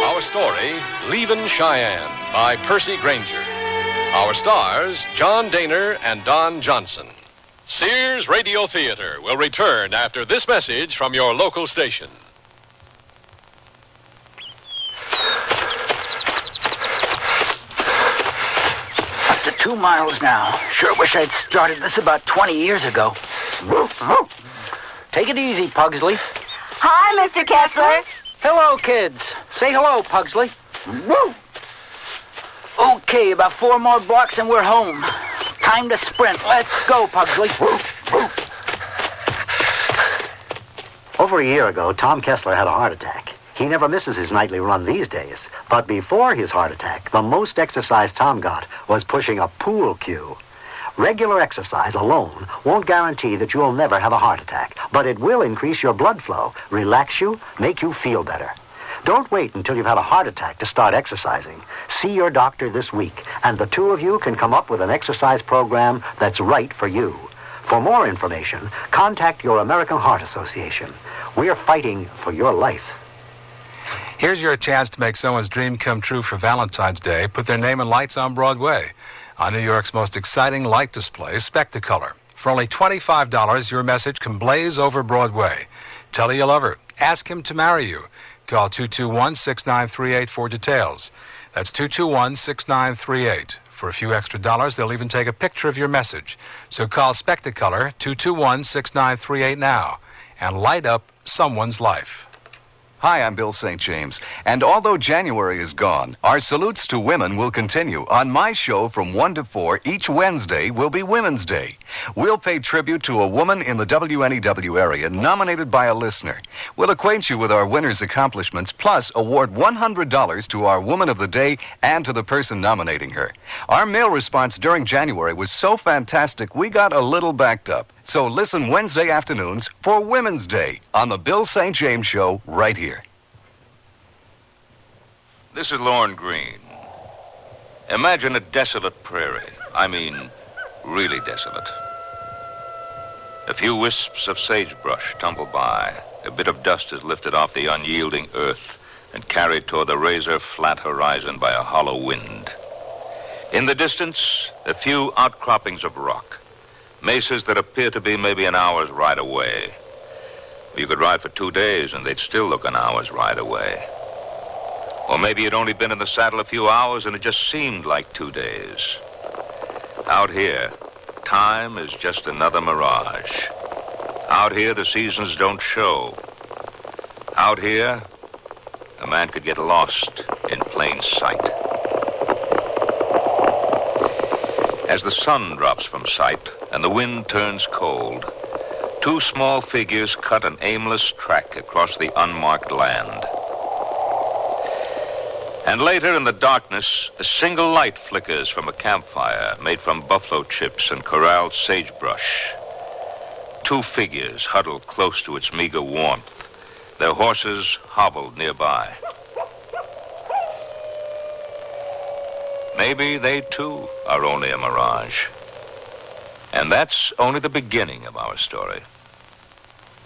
Our story, Leavin' Cheyenne, by Percy Granger. Our stars, John Daner and Don Johnson. Sears Radio Theater will return after this message from your local station.
Up to 2 miles now. Sure wish I'd started this about 20 years ago. Take it easy, Pugsley.
Hi, Mr. Kessler.
Hello, kids. Say hello, Pugsley. Okay, about 4 more blocks and we're home. Time to sprint. Let's go, Pugsley.
Over a year ago, Tom Kessler had a heart attack. He never misses his nightly run these days. But before his heart attack, the most exercise Tom got was pushing a pool cue. Regular exercise alone won't guarantee that you'll never have a heart attack, but it will increase your blood flow, relax you, make you feel better. Don't wait until you've had a heart attack to start exercising. See your doctor this week, and the two of you can come up with an exercise program that's right for you. For more information, contact your American Heart Association. We're fighting for your life.
Here's your chance to make someone's dream come true for Valentine's Day. Put their name in lights on Broadway. On New York's most exciting light display, Spectacolor. For only $25, your message can blaze over Broadway. Tell her you love her. Ask him to marry you. Call 221-6938 for details. That's 221-6938. For a few extra dollars, they'll even take a picture of your message. So call Spectacolor 221-6938 now and light up someone's life.
Hi, I'm Bill St. James, and although January is gone, our salutes to women will continue. On my show from 1 to 4, each Wednesday will be Women's Day. We'll pay tribute to a woman in the WNEW area nominated by a listener. We'll acquaint you with our winner's accomplishments, plus award $100 to our Woman of the Day and to the person nominating her. Our mail response during January was so fantastic, we got a little backed up. So listen Wednesday afternoons for Women's Day on the Bill St. James Show right here.
This is Lorne Green. Imagine a desolate prairie. I mean, really desolate. A few wisps of sagebrush tumble by. A bit of dust is lifted off the unyielding earth. and carried toward the razor-flat horizon by a hollow wind. In the distance, a few outcroppings of rock, mesas that appear to be maybe an hour's ride away. You could ride for 2 days, and they'd still look an hour's ride away. Or maybe you'd only been in the saddle a few hours, and it just seemed like 2 days. Out here, time is just another mirage. Out here, the seasons don't show. Out here, a man could get lost in plain sight. As the sun drops from sight and the wind turns cold, 2 small figures cut an aimless track across the unmarked land. And later in the darkness, a single light flickers from a campfire made from buffalo chips and corralled sagebrush. 2 figures huddled close to its meager warmth, their horses hobbled nearby. Maybe they, too, are only a mirage. And that's only the beginning of our story.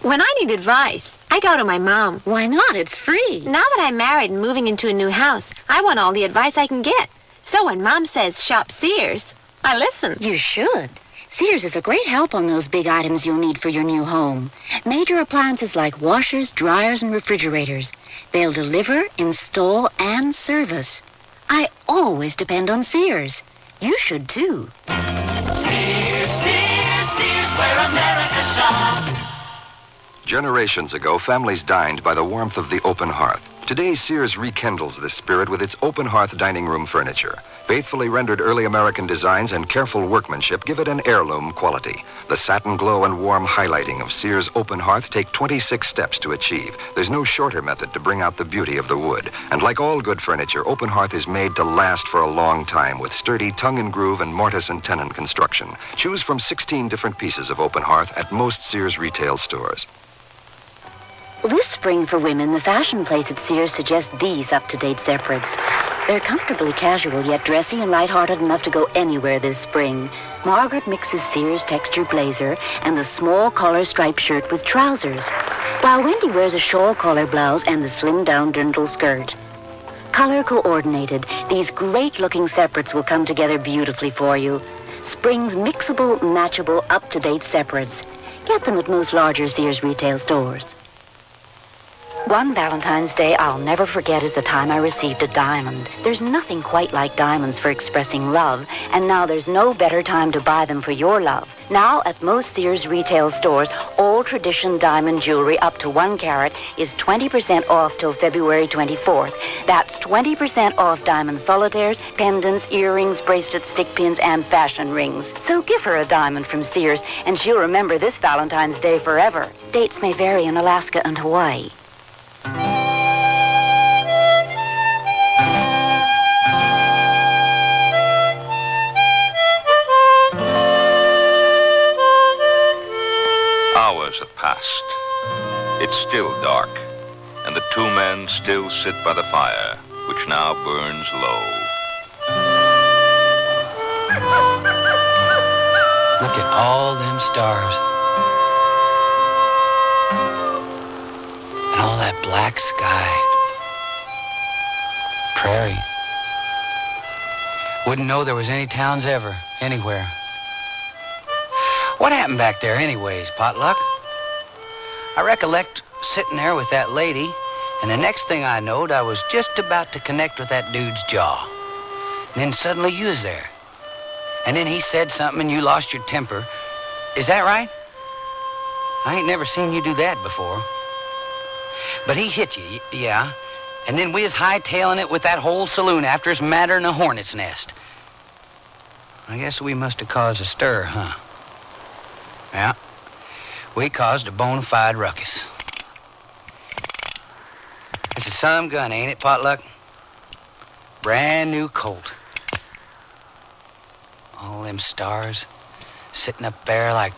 When I need advice, I go to my mom.
Why not? It's free.
Now that I'm married and moving into a new house, I want all the advice I can get. So when Mom says shop Sears, I listen.
You should. Sears is a great help on those big items you'll need for your new home. Major appliances like washers, dryers, and refrigerators. They'll deliver, install, and service. I always depend on Sears. You should, too.
Sears, Sears, Sears, where America shops.
Generations ago, families dined by the warmth of the open hearth. Today, Sears rekindles this spirit with its open hearth dining room furniture. Faithfully rendered early American designs and careful workmanship give it an heirloom quality. The satin glow and warm highlighting of Sears open hearth take 26 steps to achieve. There's no shorter method to bring out the beauty of the wood. And like all good furniture, open hearth is made to last for a long time with sturdy tongue and groove and mortise and tenon construction. Choose from 16 different pieces of open hearth at most Sears retail stores.
This spring for women, the fashion place at Sears suggests these up-to-date separates. They're comfortably casual, yet dressy and lighthearted enough to go anywhere this spring. Margaret mixes Sears texture blazer and the small collar striped shirt with trousers, while Wendy wears a shawl collar blouse and the slimmed-down dirndl skirt. Color coordinated, these great-looking separates will come together beautifully for you. Spring's mixable, matchable, up-to-date separates. Get them at most larger Sears retail stores. One Valentine's Day I'll never forget is the time I received a diamond. There's nothing quite like diamonds for expressing love, and now there's no better time to buy them for your love. Now, at most Sears retail stores, all tradition diamond jewelry up to 1 carat is 20% off till February 24th. That's 20% off diamond solitaires, pendants, earrings, bracelets, stick pins, and fashion rings. So give her a diamond from Sears, and she'll remember this Valentine's Day forever. Dates may vary in Alaska and Hawaii.
Hours have passed. It's still dark, and the 2 men still sit by the fire, which now burns low.
Look at all them stars. And all that black sky. Prairie. Wouldn't know there was any towns ever, anywhere. What happened back there anyways, Potluck? I recollect sitting there with that lady, and the next thing I knowed, I was just about to connect with that dude's jaw. And then suddenly you was there. And then he said something and you lost your temper. Is that right? I ain't never seen you do that before. But he hit you, yeah. And then we was hightailing it with that whole saloon after us madder than a hornet's nest. I guess we must have caused a stir, huh? Yeah. We caused a bona fide ruckus. It's a some gun, ain't it, Potluck? Brand new Colt. All them stars sitting up there like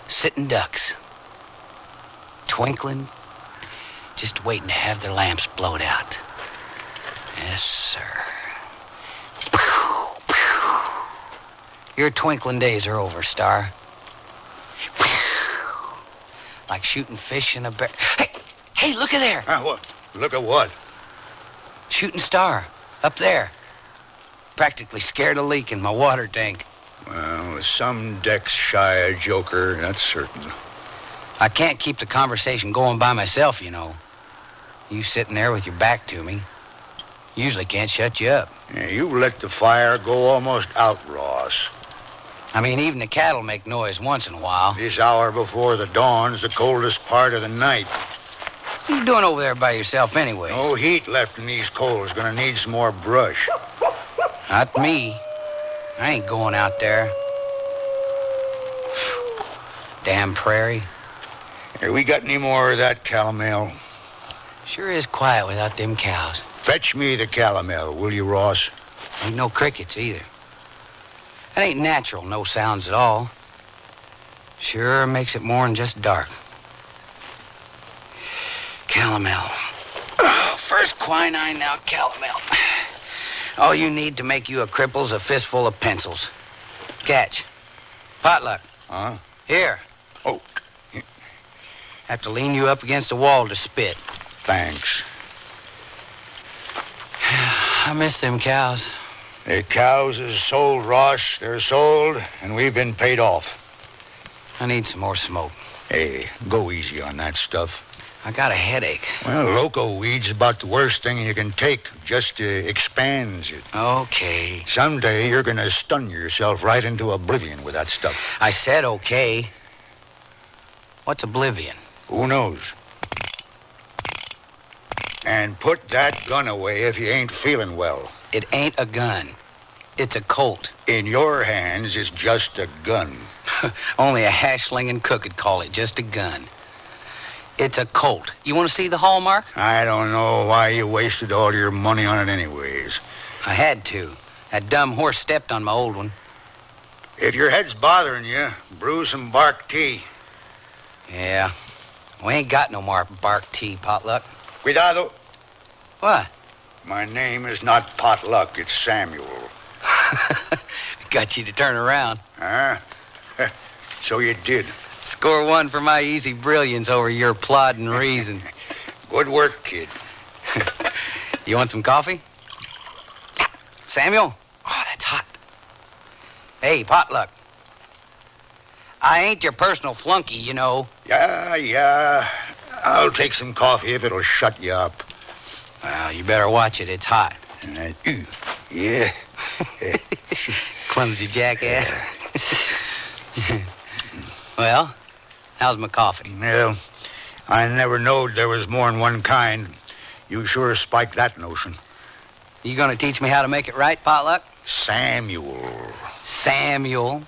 sitting ducks. Twinkling, just waiting to have their lamps blowed out. Yes, sir. Your twinkling days are over, Star. Like shooting fish in a barrel. Hey, look at there.
What? Look at what?
Shooting star. Up there. Practically scared a leak in my water tank.
Well, some decks shy a joker, that's certain.
I can't keep the conversation going by myself, you know. You sitting there with your back to me. Usually can't shut you up.
Yeah, you let the fire go almost out, Ross.
I mean, even the cattle make noise once in a while.
This hour before the dawn's the coldest part of the night.
What are you doing over there by yourself anyway?
No heat left in these coals. Gonna need some more brush.
Not me. I ain't going out there. Damn prairie.
Hey, we got any more of that calomel?
Sure is quiet without them cows.
Fetch me the calomel, will you, Ross?
Ain't no crickets either. That ain't natural, no sounds at all. Sure makes it more'n just dark. Calomel. Oh, first quinine, now calomel. All you need to make you a cripple's a fistful of pencils. Catch. Potluck.
Huh?
Here.
Oh.
Have to lean you up against the wall to spit.
Thanks.
I miss them cows.
The cows is sold, Ross. They're sold, and we've been paid off.
I need some more smoke.
Hey, go easy on that stuff.
I got a headache.
Well, loco weed's about the worst thing you can take. Just expands it.
Okay.
Someday you're gonna stun yourself right into oblivion with that stuff.
I said okay. What's oblivion?
Who knows? And put that gun away if you ain't feeling well.
It ain't a gun. It's a Colt.
In your hands, it's just a gun.
Only a hash-slinging cook could call it just a gun. It's a Colt. You want to see the hallmark?
I don't know why you wasted all your money on it anyways.
I had to. That dumb horse stepped on my old one.
If your head's bothering you, brew some bark tea.
Yeah. We ain't got no more bark tea, Potluck.
Cuidado.
What?
My name is not Potluck, it's Samuel.
Got you to turn around.
Huh? So you did.
Score one for my easy brilliance over your plodding reason.
Good work, kid.
You want some coffee? Samuel? Oh, that's hot. Hey, Potluck. I ain't your personal flunky, you know.
Yeah. I'll take some coffee if it'll shut you up.
Well, you better watch it. It's hot.
Yeah.
Clumsy jackass. Well, how's my coffee?
Well, I never knowed there was more than one kind. You sure spiked that notion.
You gonna teach me how to make it right, Potluck?
Samuel.
Samuel?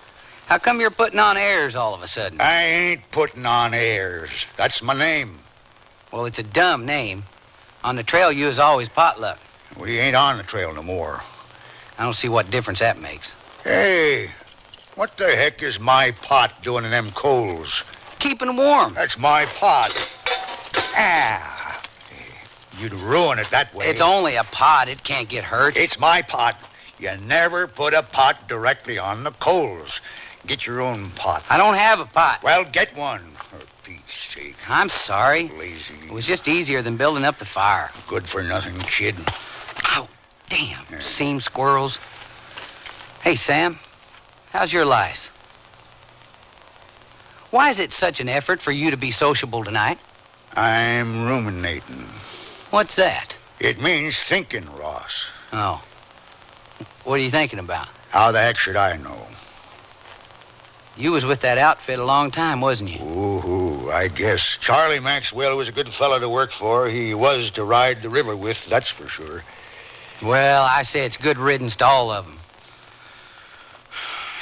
How come you're putting on airs all of a sudden?
I ain't putting on airs. That's my name.
Well, it's a dumb name. On the trail, you is always Potluck.
We ain't on the trail no more.
I don't see what difference that makes.
Hey, what the heck is my pot doing in them coals?
Keeping warm.
That's my pot. Ah. You'd ruin it that way.
It's only a pot. It can't get hurt.
It's my pot. You never put a pot directly on the coals. Get your own pot.
I don't have a pot.
Well, get one, for Pete's sake.
I'm sorry.
Lazy.
It was just easier than building up the fire.
Good for nothing, kid.
Ow, damn. Seam squirrels. Hey, Sam, how's your lice? Why is it such an effort for you to be sociable tonight?
I'm ruminating.
What's that?
It means thinking, Ross.
Oh. What are you thinking about?
How the heck should I know?
You was with that outfit a long time, wasn't you?
Ooh, I guess. Charlie Maxwell was a good fellow to work for. He was to ride the river with, that's for sure.
Well, I say it's good riddance to all of them.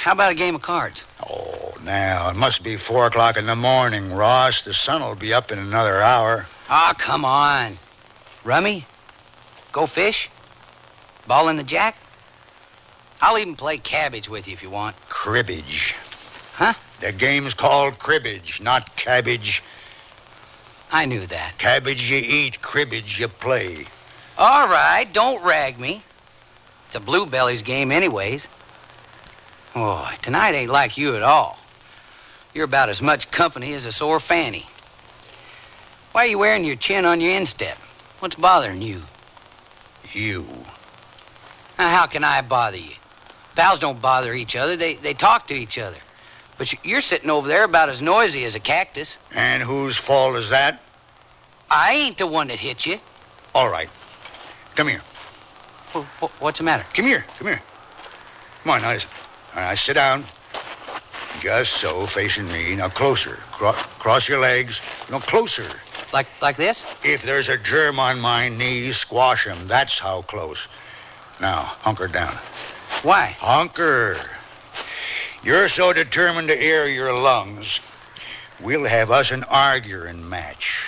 How about a game of cards?
Oh, now, it must be 4 o'clock in the morning, Ross. The sun will be up in another hour.
Ah, come on. Rummy? Go fish? Ball in the jack? I'll even play cabbage with you if you want.
Cribbage.
Huh?
The game's called cribbage, not cabbage.
I knew that.
Cabbage you eat, cribbage you play.
All right, don't rag me. It's a bluebelly's game anyways. Boy, tonight ain't like you at all. You're about as much company as a sore fanny. Why are you wearing your chin on your instep? What's bothering you?
You.
Now, how can I bother you? Pals don't bother each other. They talk to each other. But you're sitting over there about as noisy as a cactus.
And whose fault is that?
I ain't the one that hit you.
All right. Come here.
What's the matter?
Come here. Come on, now listen. All right, sit down. Just so, facing me. Now, closer. Cross your legs. No, closer.
Like this?
If there's a germ on my knee, squash him. That's how close. Now, hunker down.
Why?
Hunker. You're so determined to air your lungs, we'll have us an arguing match.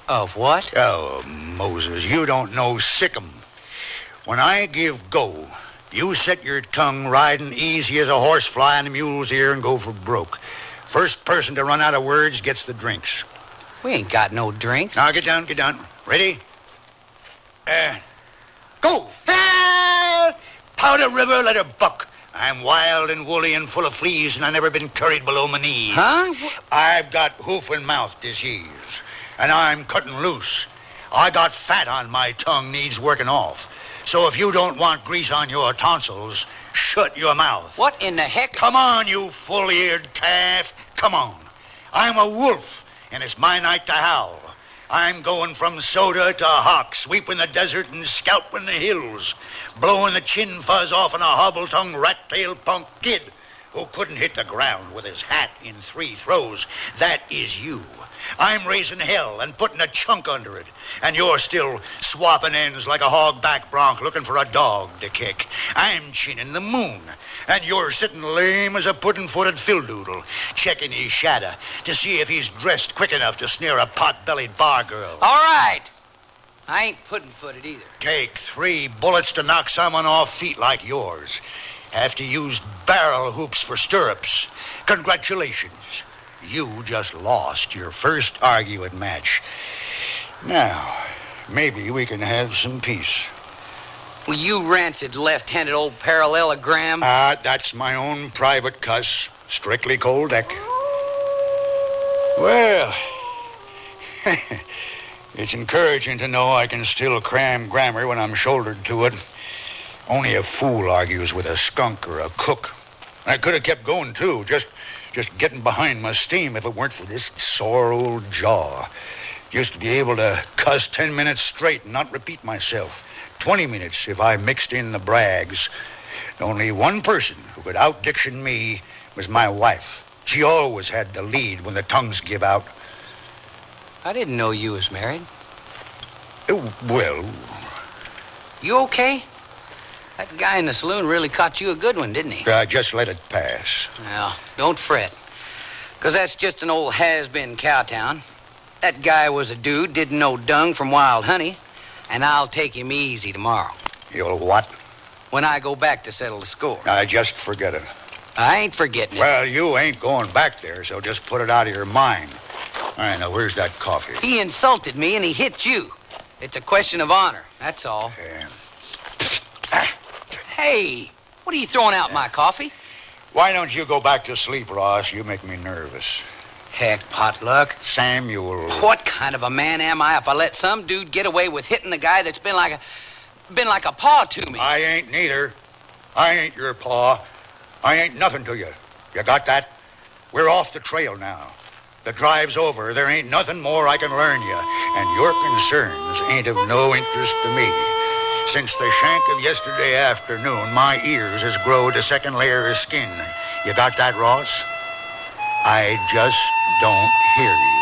Of what?
Oh, Moses, you don't know sickum. When I give go, you set your tongue riding easy as a horsefly in a mule's ear and go for broke. First person to run out of words gets the drinks.
We ain't got no drinks.
Now, get down. Ready? Go! Powder river, let her buck. I'm wild and woolly and full of fleas, and I've never been curried below my knees.
Huh?
I've got hoof and mouth disease, and I'm cutting loose. I got fat on my tongue, needs working off. So if you don't want grease on your tonsils, shut your mouth.
What in the heck?
Come on, you full-eared calf. Come on. I'm a wolf, and it's my night to howl. I'm going from soda to hawk, sweeping the desert and scalping the hills, blowing the chin fuzz off on a hobble-tongued rat-tailed punk kid who couldn't hit the ground with his hat in 3 throws. That is you. I'm raising hell and putting a chunk under it, and you're still swapping ends like a hog-back bronc looking for a dog to kick. I'm chinning the moon, and you're sitting lame as a puddin'-footed fildoodle, checking his shadow to see if he's dressed quick enough to snare a pot-bellied bar girl.
All right. I ain't puddin'-footed either.
Take 3 bullets to knock someone off feet like yours. Have to use barrel hoops for stirrups. Congratulations. You just lost your first arguing match. Now, maybe we can have some peace.
Well, you rancid left-handed old parallelogram.
That's my own private cuss. Strictly cold deck. Well, it's encouraging to know I can still cram grammar when I'm shouldered to it. Only a fool argues with a skunk or a cook. I could have kept going, too, just getting behind my steam if it weren't for this sore old jaw. Used to be able to cuss 10 minutes straight and not repeat myself. 20 minutes if I mixed in the brags. Only one person who could out-diction me was my wife. She always had the lead when the tongues give out.
I didn't know you was married.
Well...
You okay? That guy in the saloon really caught you a good one, didn't he?
Just let it pass.
Well, don't fret. Because that's just an old has-been cowtown. That guy was a dude, didn't know dung from wild honey. And I'll take him easy tomorrow.
You'll what?
When I go back to settle the score.
Just forget it.
I ain't forgetting it.
Well, you ain't going back there, so just put it out of your mind. All right, now, where's that coffee?
He insulted me and he hit you. It's a question of honor, that's all. Hey, what are you throwing out my coffee?
Why don't you go back to sleep, Ross? You make me nervous.
Heck, Potluck.
Samuel.
What kind of a man am I if I let some dude get away with hitting the guy that's been like a paw to me?
I ain't neither. I ain't your paw. I ain't nothing to you. You got that? We're off the trail now. The drive's over. There ain't nothing more I can learn you. And your concerns ain't of no interest to me. Since the shank of yesterday afternoon, my ears has growed a second layer of skin. You got that, Ross? I just don't hear you.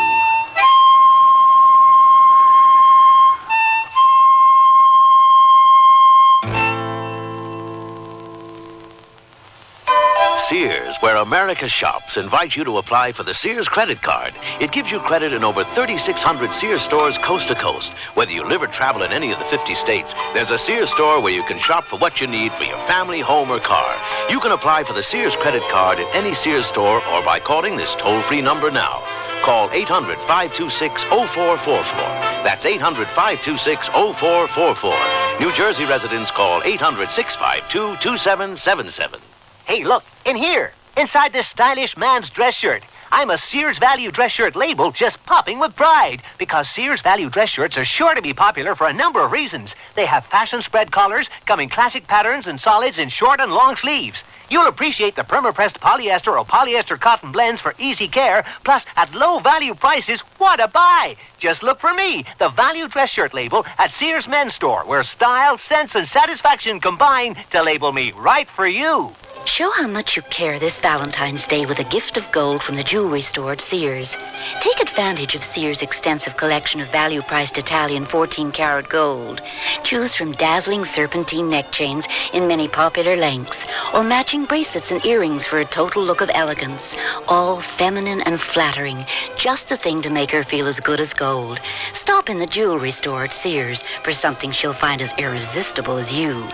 Sears, where America shops, invites you to apply for the Sears credit card. It gives you credit in over 3,600 Sears stores coast to coast. Whether you live or travel in any of the 50 states, there's a Sears store where you can shop for what you need for your family, home, or car. You can apply for the Sears credit card at any Sears store or by calling this toll-free number now. Call 800-526-0444. That's 800-526-0444. New Jersey residents call 800-652-2777.
Hey, look, in here, inside this stylish man's dress shirt. I'm a Sears Value dress shirt label just popping with pride because Sears Value dress shirts are sure to be popular for a number of reasons. They have fashion spread collars, come in classic patterns and solids in short and long sleeves. You'll appreciate the perma-pressed polyester or polyester cotton blends for easy care, plus at low value prices, what a buy! Just look for me, the Value dress shirt label at Sears Men's Store, where style, sense, and satisfaction combine to label me right for you.
Show how much you care this Valentine's Day with a gift of gold from the jewelry store at Sears. Take advantage of Sears' extensive collection of value-priced Italian 14-karat gold. Choose from dazzling serpentine neck chains in many popular lengths, or matching bracelets and earrings for a total look of elegance. All feminine and flattering, just the thing to make her feel as good as gold. Stop in the jewelry store at Sears for something she'll find as irresistible as you.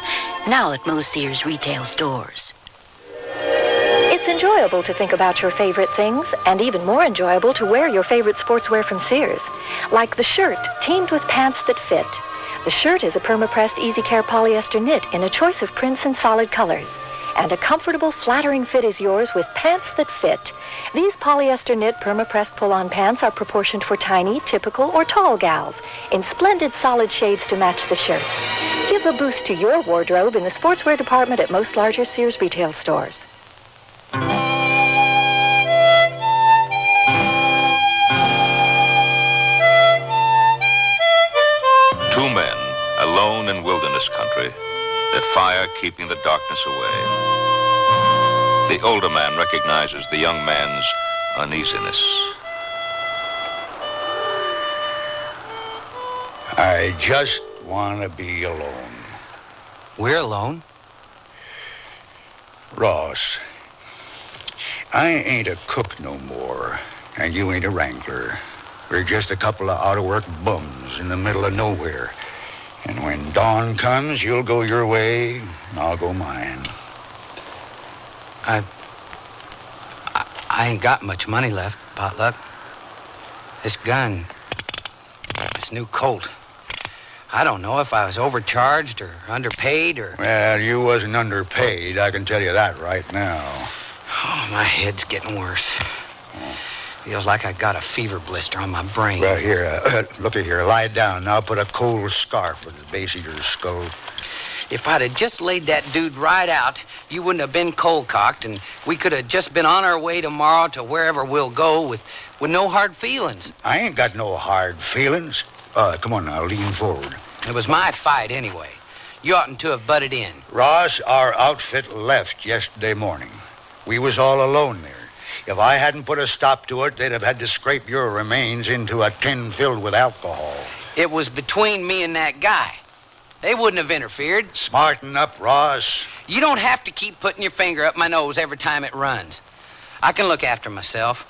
Now at most Sears retail stores.
It's enjoyable to think about your favorite things, and even more enjoyable to wear your favorite sportswear from Sears. Like the shirt, teamed with pants that fit. The shirt is a perma-pressed easy care polyester knit in a choice of prints and solid colors. And a comfortable, flattering fit is yours with pants that fit. These polyester knit perma-pressed pull-on pants are proportioned for tiny, typical, or tall gals in splendid solid shades to match the shirt. Give a boost to your wardrobe in the sportswear department at most larger Sears retail stores.
Two men, alone in wilderness country, their fire keeping the darkness away. The older man recognizes the young man's uneasiness.
I just want to be alone.
We're alone?
Ross, I ain't a cook no more, and you ain't a wrangler. We're just a couple of out-of-work bums in the middle of nowhere. And when dawn comes, you'll go your way, and I'll go mine.
I ain't got much money left, Potluck. This gun, this new Colt, I don't know if I was overcharged or underpaid or...
Well, you wasn't underpaid, I can tell you that right now.
Oh, my head's getting worse. Feels like I got a fever blister on my brain.
Well, here, looky here. Lie down. Now put a cold scarf with the base of your skull.
If I'd have just laid that dude right out, you wouldn't have been cold-cocked, and we could have just been on our way tomorrow to wherever we'll go with no hard feelings.
I ain't got no hard feelings. Come on now, lean forward.
It was my fight anyway. You oughtn't to have butted in.
Ross, our outfit left yesterday morning. We was all alone there. If I hadn't put a stop to it, they'd have had to scrape your remains into a tin filled with alcohol.
It was between me and that guy. They wouldn't have interfered.
Smarten up, Ross.
You don't have to keep putting your finger up my nose every time it runs. I can look after myself.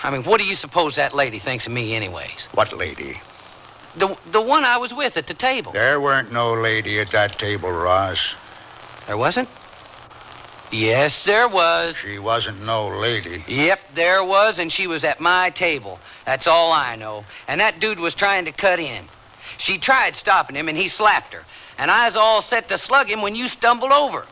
I mean, what do you suppose that lady thinks of me anyways?
What lady?
The one I was with at the table.
There weren't no lady at that table, Ross.
There wasn't? Yes, there was.
She wasn't no lady.
Yep, there was, and she was at my table. That's all I know. And that dude was trying to cut in. She tried stopping him, and he slapped her. And I was all set to slug him when you stumbled over.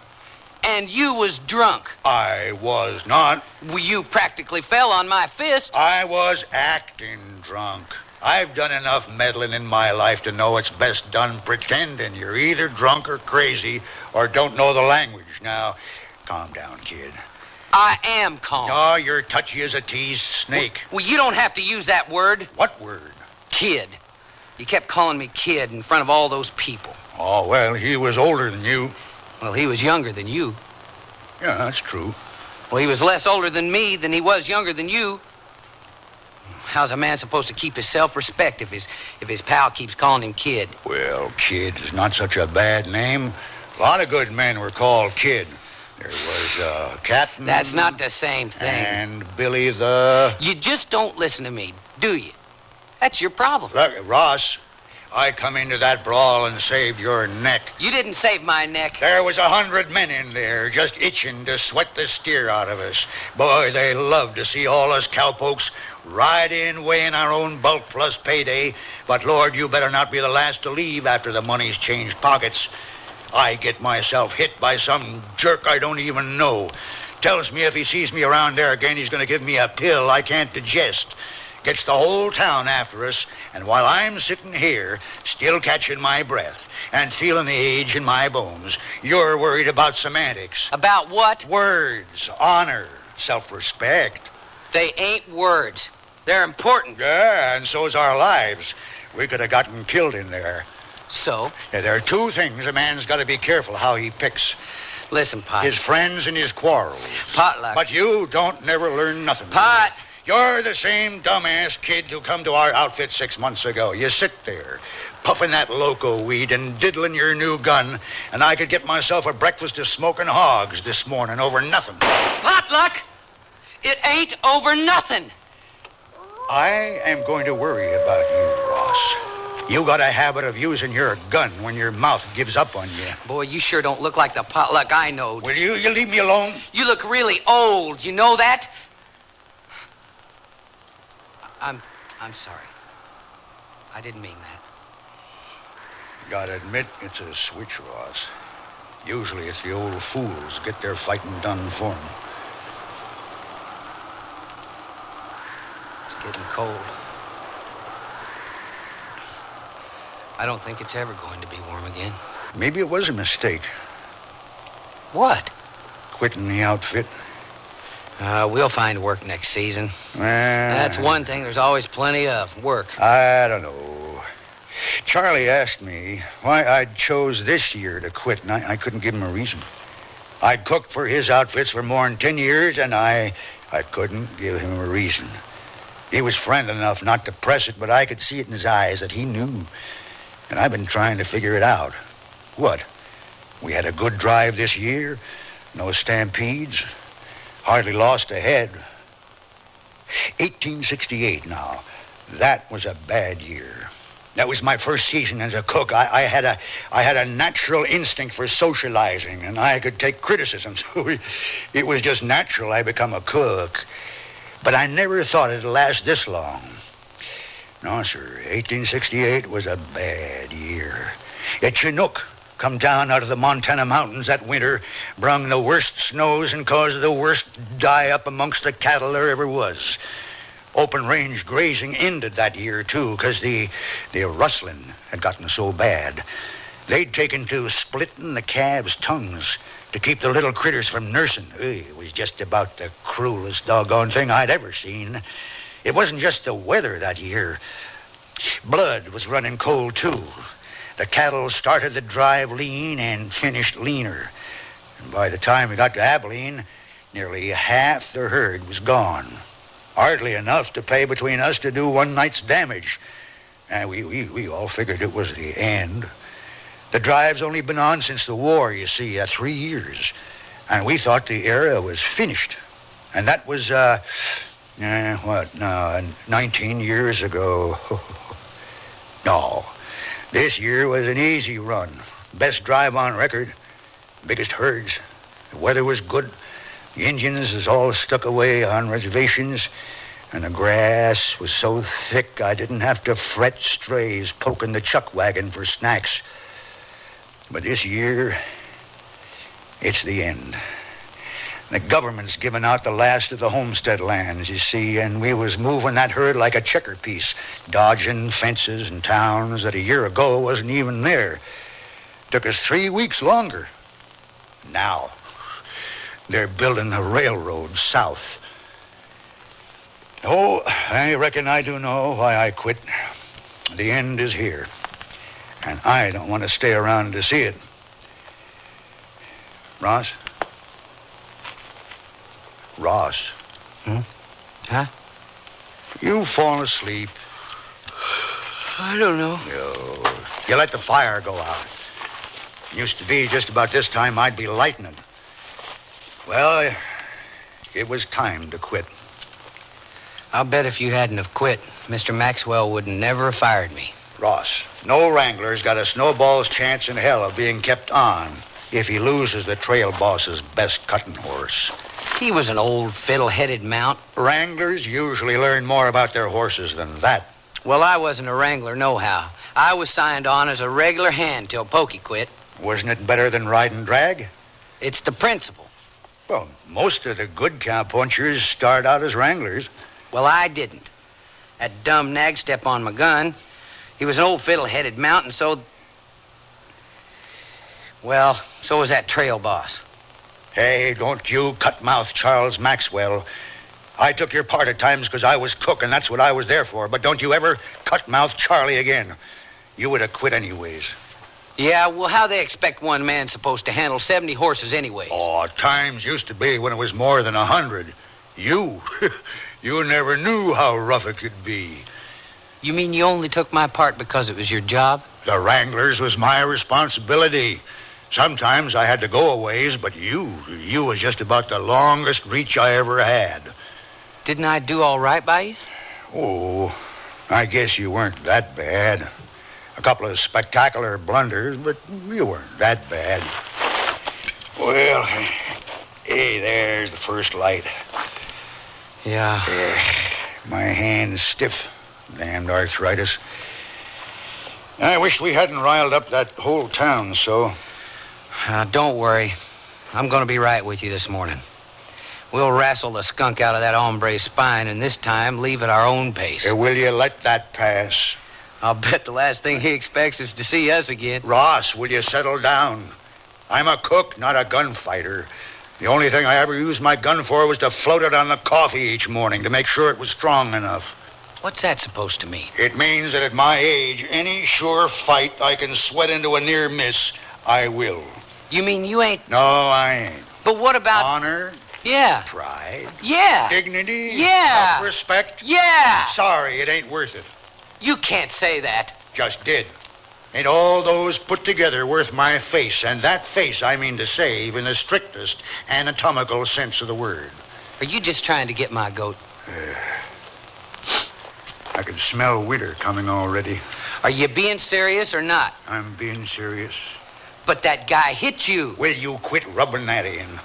And you was drunk.
I was not.
Well, you practically fell on my fist.
I was acting drunk. I've done enough meddling in my life to know it's best done pretending you're either drunk or crazy or don't know the language. Now, calm down, kid.
I am calm.
Oh, you're touchy as a teased snake.
Well, you don't have to use that word.
What word?
Kid. You kept calling me kid in front of all those people.
Oh, well, he was older than you.
Well, he was younger than you.
Yeah, that's true.
Well, he was less older than me than he was younger than you. How's a man supposed to keep his self-respect if his pal keeps calling him kid?
Well, kid is not such a bad name. A lot of good men were called kid. There was Captain...
That's not the same thing.
And Billy the...
You just don't listen to me, do you? That's your problem.
Look, Ross, I come into that brawl and saved your neck.
You didn't save my neck.
There was 100 men in there just itching to sweat the steer out of us. Boy, they love to see all us cowpokes ride in weighing our own bulk plus payday. But, Lord, you better not be the last to leave after the money's changed pockets. I get myself hit by some jerk I don't even know. Tells me if he sees me around there again, he's going to give me a pill I can't digest. Gets the whole town after us, and while I'm sitting here, still catching my breath and feeling the age in my bones, you're worried about semantics.
About what?
Words, honor, self-respect.
They ain't words. They're important.
Yeah, and so's our lives. We could have gotten killed in there.
So?
Yeah, there are two things a man's got to be careful how he picks.
Listen, Pot.
His friends and his quarrels.
Potluck.
But you don't never learn nothing.
Pot!
You're the same dumbass kid who come to our outfit 6 months ago. You sit there, puffing that loco weed and diddling your new gun, and I could get myself a breakfast of smoking hogs this morning over nothing.
Potluck! It ain't over nothing.
I am going to worry about you, Ross. You got a habit of using your gun when your mouth gives up on you.
Boy, you sure don't look like the Potluck I know.
Will you leave me alone?
You look really old. You know that? I'm sorry. I didn't mean that.
Gotta admit, it's a switch, Ross. Usually it's the old fools get their fighting done for 'em.
It's getting cold. I don't think it's ever going to be warm again.
Maybe it was a mistake.
What?
Quitting the outfit.
We'll find work next season.
Well,
that's one thing. There's always plenty of work.
I don't know. Charlie asked me why I'd chose this year to quit, and I couldn't give him a reason. I'd cooked for his outfits for more than 10 years, and I couldn't give him a reason. He was friendly enough not to press it, but I could see it in his eyes that he knew. And I've been trying to figure it out. What? We had a good drive this year. No stampedes. Hardly lost a head. 1868 now. That was a bad year. That was my first season as a cook. I had a natural instinct for socializing, and I could take criticism. So it was just natural I become a cook. But I never thought it'd last this long. No, sir. 1868 was a bad year. A Chinook come down out of the Montana mountains that winter, brung the worst snows and caused the worst die-up amongst the cattle there ever was. Open range grazing ended that year, too, because the rustling had gotten so bad. They'd taken to splitting the calves' tongues to keep the little critters from nursing. It was just about the cruelest doggone thing I'd ever seen. It wasn't just the weather that year. Blood was running cold, too. The cattle started the drive lean and finished leaner. And by the time we got to Abilene, nearly half the herd was gone. Hardly enough to pay between us to do one night's damage. And we all figured it was the end. The drive's only been on since the war, you see, 3 years. And we thought the era was finished. And that was, 19 years ago. No. This year was an easy run. Best drive on record. Biggest herds. The weather was good. The Indians is all stuck away on reservations. And the grass was so thick I didn't have to fret strays poking the chuck wagon for snacks. But this year, it's the end. The government's given out the last of the homestead lands, you see, and we was moving that herd like a checker piece, dodging fences and towns that a year ago wasn't even there. Took us 3 weeks longer. Now, they're building a railroad south. Oh, I reckon I do know why I quit. The end is here, and I don't want to stay around to see it. Ross? Ross.
Huh?
You fallen asleep.
I don't know.
You let the fire go out. Used to be just about this time I'd be lighting it. Well, it was time to quit.
I'll bet if you hadn't have quit, Mr. Maxwell would never have fired me.
Ross, no wrangler's got a snowball's chance in hell of being kept on if he loses the trail boss's best cutting horse.
He was an old fiddle-headed mount.
Wranglers usually learn more about their horses than that.
Well, I wasn't a wrangler nohow. I was signed on as a regular hand till Pokey quit.
Wasn't it better than riding drag?
It's the principle.
Well, most of the good cowpunchers start out as wranglers.
Well, I didn't. That dumb nag stepped on my gun. He was an old fiddle-headed mount, and so... Well, so was that trail boss.
Hey, don't you cut-mouth Charles Maxwell. I took your part at times because I was cook, and that's what I was there for. But don't you ever cut-mouth Charlie again. You would have quit anyways.
Yeah, well, how they expect one man supposed to handle 70 horses anyways?
Oh, times used to be when it was more than 100. You never knew how rough it could be.
You mean you only took my part because it was your job?
The Wranglers was my responsibility. Sometimes I had to go a ways, but you was just about the longest reach I ever had.
Didn't I do all right by you?
Oh, I guess you weren't that bad. A couple of spectacular blunders, but you weren't that bad. Well, hey, there's the first light.
Yeah.
My hand's stiff. Damned arthritis. I wish we hadn't riled up that whole town so.
Don't worry. I'm going to be right with you this morning. We'll wrestle the skunk out of that hombre's spine, and this time leave at our own pace.
Will you let that pass?
I'll bet the last thing he expects is to see us again.
Ross, will you settle down? I'm a cook, not a gunfighter. The only thing I ever used my gun for was to float it on the coffee each morning to make sure it was strong enough.
What's that supposed to mean?
It means that at my age, any sure fight I can sweat into a near miss, I will.
You mean you ain't...
No, I ain't.
But what about...
Honor?
Yeah.
Pride?
Yeah.
Dignity?
Yeah.
Self-respect?
Yeah.
Sorry, it ain't worth it.
You can't say that.
Just did. Ain't all those put together worth my face, and that face I mean to save in the strictest anatomical sense of the word.
Are you just trying to get my goat?
I can smell winter coming already.
Are you being serious or not?
I'm being serious.
But that guy hit you.
Will you quit rubbing that in?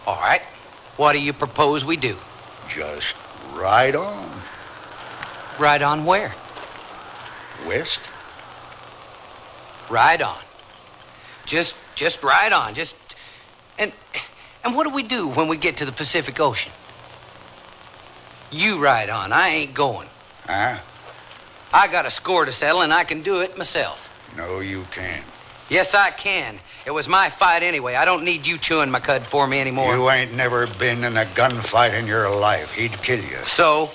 All right. What do you propose we do?
Just ride on.
Ride on where?
West.
Ride on. Just ride on. And what do we do when we get to the Pacific Ocean? You ride on. I ain't going.
Huh?
I got a score to settle, and I can do it myself.
No, you can't.
Yes, I can. It was my fight anyway. I don't need you chewing my cud for me anymore.
You ain't never been in a gunfight in your life. He'd kill you.
So,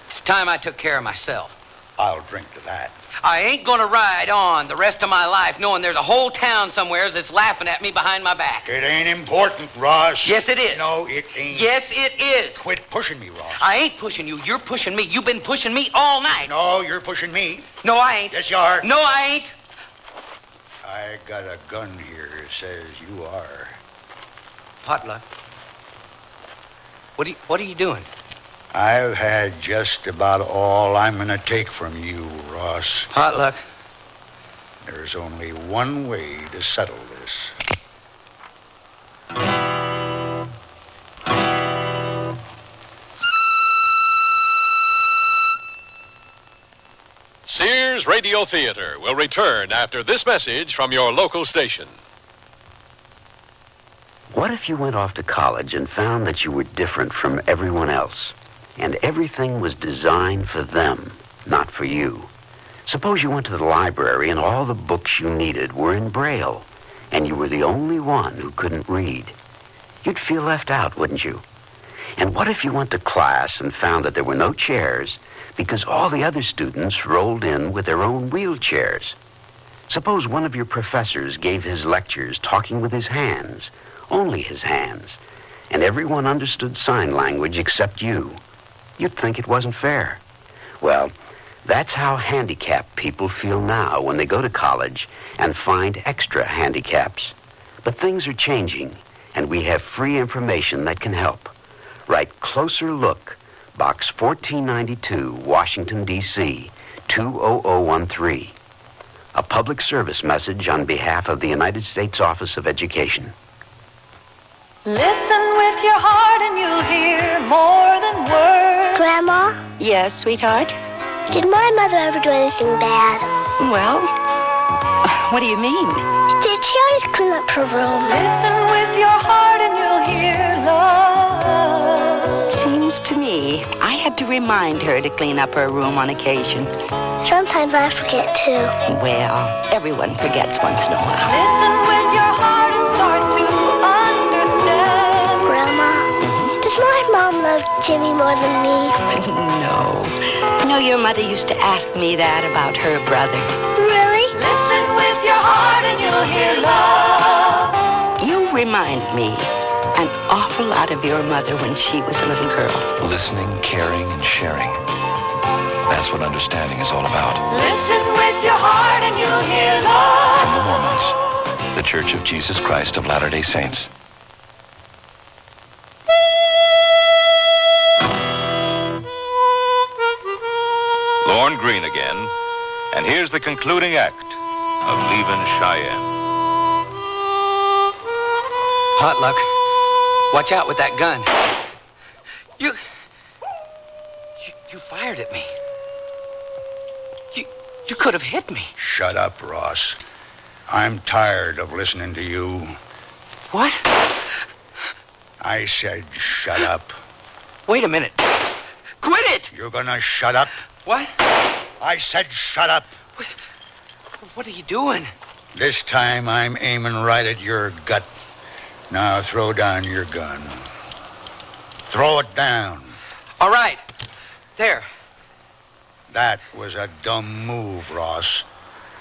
it's time I took care of myself.
I'll drink to that.
I ain't gonna ride on the rest of my life knowing there's a whole town somewhere that's laughing at me behind my back.
It ain't important, Ross.
Yes, it is.
No, it ain't.
Yes, it is.
Quit pushing me, Ross.
I ain't pushing you. You're pushing me. You've been pushing me all night.
No, you're pushing me.
No, I ain't.
Yes, you are.
No, I ain't.
I got a gun here that says you are.
Potluck. What are you doing?
I've had just about all I'm going to take from you, Ross.
Potluck.
There's only one way to settle this.
Sears Radio Theater will return after this message from your local station.
What if you went off to college and found that you were different from everyone else, and everything was designed for them, not for you? Suppose you went to the library and all the books you needed were in Braille, and you were the only one who couldn't read. You'd feel left out, wouldn't you? And what if you went to class and found that there were no chairs because all the other students rolled in with their own wheelchairs? Suppose one of your professors gave his lectures talking with his hands, only his hands, and everyone understood sign language except you. You'd think it wasn't fair. Well, that's how handicapped people feel now when they go to college and find extra handicaps. But things are changing, and we have free information that can help. Write Closer Look, Box 1492, Washington, D.C., 20013. A public service message on behalf of the United States Office of Education.
Listen with your heart and you'll hear more than words.
Grandma?
Yes, sweetheart?
Did my mother ever do anything bad?
Well, what do you mean?
Did she always clean up her room?
Listen with your heart and you'll hear love.
Seems to me I had to remind her to clean up her room on occasion.
Sometimes I forget too.
Well, everyone forgets once in a while.
Listen with your heart and start to understand.
Grandma, does my mom love Jimmy more than me?
No. No, your mother used to ask me that about her brother.
Really?
Listen with your heart and you'll hear love.
You remind me an awful lot of your mother when she was a little girl.
Listening, caring, and sharing. That's what understanding is all about.
Listen with your heart and you'll hear love.
From the Mormons, the Church of Jesus Christ of Latter-day Saints.
Lorne Greene again, and here's the concluding act of Leavin' Cheyenne.
Potluck, watch out with that gun. You fired at me. You could have hit me.
Shut up, Ross. I'm tired of listening to you.
What?
I said shut up.
Wait a minute. Quit it!
You're gonna shut up?
What?
I said shut up.
What are you doing?
This time I'm aiming right at your gut. Now throw down your gun. Throw it down.
All right. There.
That was a dumb move, Ross.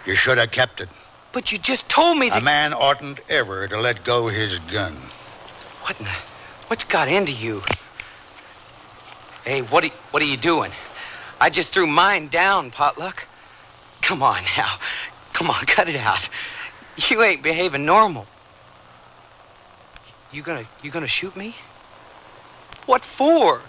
You should have kept it.
But you just told me to...
A man oughtn't ever to let go his gun.
What's got into you? Hey, what are you doing? I just threw mine down, Potluck. Come on now. Come on, cut it out. You ain't behaving normal. You gonna shoot me? What for?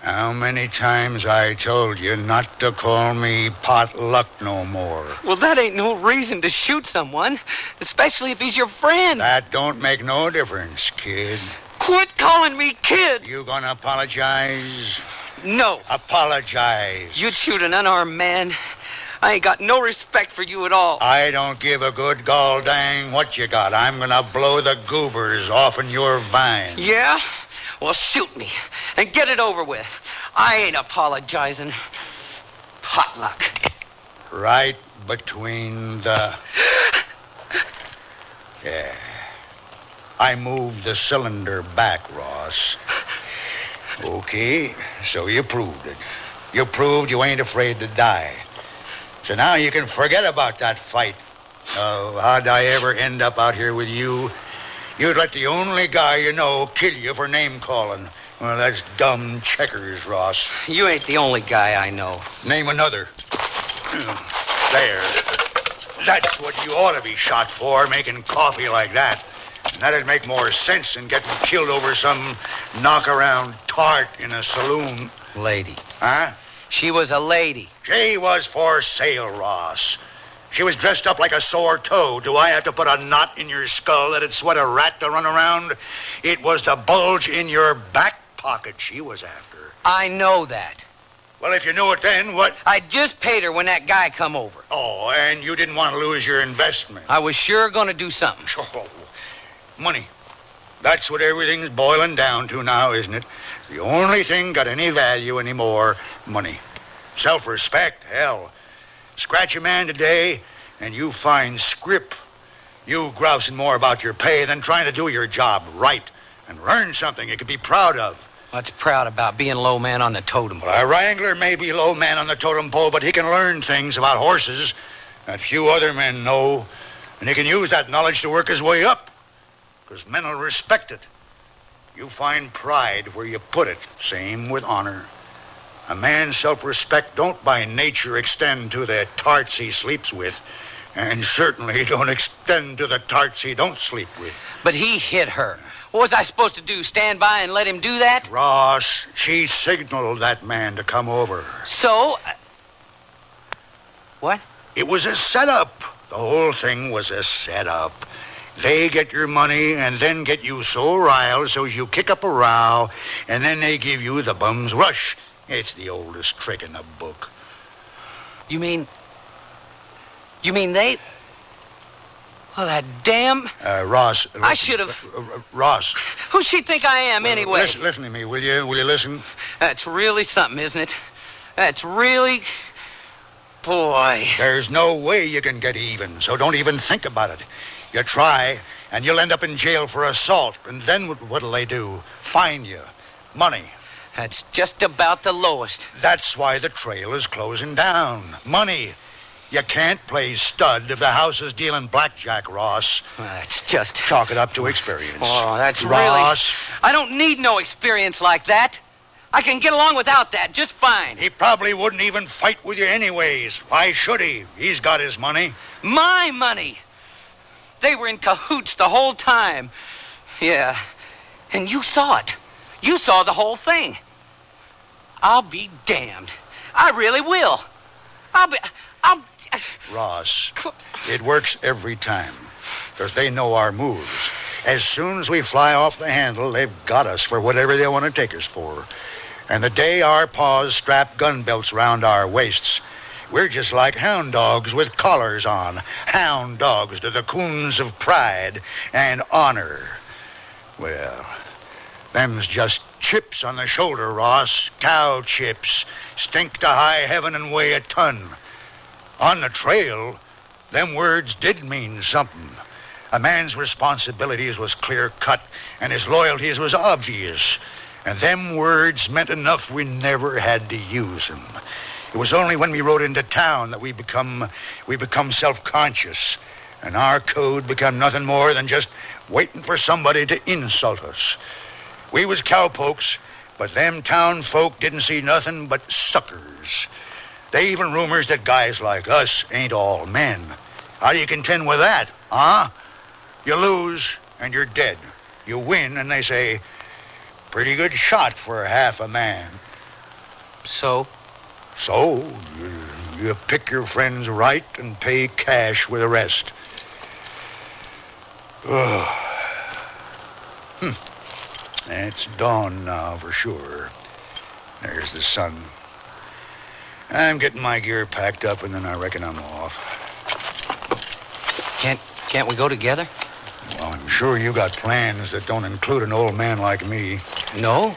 How many times I told you not to call me Potluck no more?
Well, that ain't no reason to shoot someone, especially if he's your friend.
That don't make no difference, kid.
Quit calling me kid.
You gonna apologize?
No.
Apologize.
You'd shoot an unarmed man. I ain't got no respect for you at all.
I don't give a good gall dang what you got. I'm gonna blow the goobers off in your vine.
Yeah? Well, shoot me and get it over with. I ain't apologizing. Potluck.
Right between the... Yeah. I moved the cylinder back, Ross. Okay, so you proved it. You proved you ain't afraid to die. So now you can forget about that fight. Oh, how'd I ever end up out here with you? You'd let the only guy you know kill you for name-calling. Well, that's dumb checkers, Ross.
You ain't the only guy I know.
Name another. There. That's what you ought to be shot for, making coffee like that. And that'd make more sense than getting killed over some knock-around tart in a saloon.
Lady.
Huh?
She was a lady.
She was for sale, Ross. She was dressed up like a sore toe. Do I have to put a knot in your skull that'd sweat a rat to run around? It was the bulge in your back pocket she was after.
I know that.
Well, if you knew it then, what...
I just paid her when that guy come over.
Oh, and you didn't want to lose your investment.
I was sure going to do something.
Oh, money. That's what everything's boiling down to now, isn't it? The only thing got any value anymore, money. Self-respect, hell. Scratch a man today, and you find scrip. You grousing more about your pay than trying to do your job right and learn something you could be proud of.
What's proud about being low man on the totem pole?
Well, a wrangler may be low man on the totem pole, but he can learn things about horses that few other men know, and he can use that knowledge to work his way up, because men will respect it. You find pride where you put it. Same with honor. A man's self-respect don't by nature extend to the tarts he sleeps with, and certainly don't extend to the tarts he don't sleep with.
But he hit her. What was I supposed to do, stand by and let him do that?
Ross, she signaled that man to come over.
So? What?
It was a setup. The whole thing was a setup. They get your money and then get you so riled so you kick up a row, and then they give you the bum's rush. It's the oldest trick in the book.
You mean they... Oh, that damn...
Ross. Listen.
I should have...
Ross.
Who she think I am, anyway?
Listen to me, will you? Will you listen?
That's really something, isn't it? That's really... Boy.
There's no way you can get even, so don't even think about it. You try, and you'll end up in jail for assault, and then what'll they do? Fine you. Money.
That's just about the lowest.
That's why the trail is closing down. Money. You can't play stud if the house is dealing blackjack, Ross.
Well, that's just...
Chalk it up to experience.
Oh, that's
Ross.
really... I don't need no experience like that. I can get along without that just fine.
He probably wouldn't even fight with you anyways. Why should he? He's got his money.
My money? They were in cahoots the whole time. Yeah. And you saw it. You saw the whole thing. I'll be damned. I really will. I'll...
Ross, it works every time. Because they know our moves. As soon as we fly off the handle, they've got us for whatever they want to take us for. And the day our paws strap gun belts round our waists, we're just like hound dogs with collars on. Hound dogs to the coons of pride and honor. Well, them's just chips on the shoulder, Ross. Cow chips. Stink to high heaven and weigh a ton. On the trail, them words did mean something. A man's responsibilities was clear-cut, and his loyalties was obvious. And them words meant enough we never had to use them. It was only when we rode into town that we become self-conscious. And our code become nothing more than just waiting for somebody to insult us. We was cowpokes, but them town folk didn't see nothing but suckers. They even rumors that guys like us ain't all men. How do you contend with that, huh? You lose, and you're dead. You win, and they say, pretty good shot for half a man.
So?
So, you pick your friends right and pay cash with the rest. It's dawn now for sure. There's the sun. I'm getting my gear packed up, and then I reckon I'm off.
Can't we go together?
Well, I'm sure you got plans that don't include an old man like me.
No.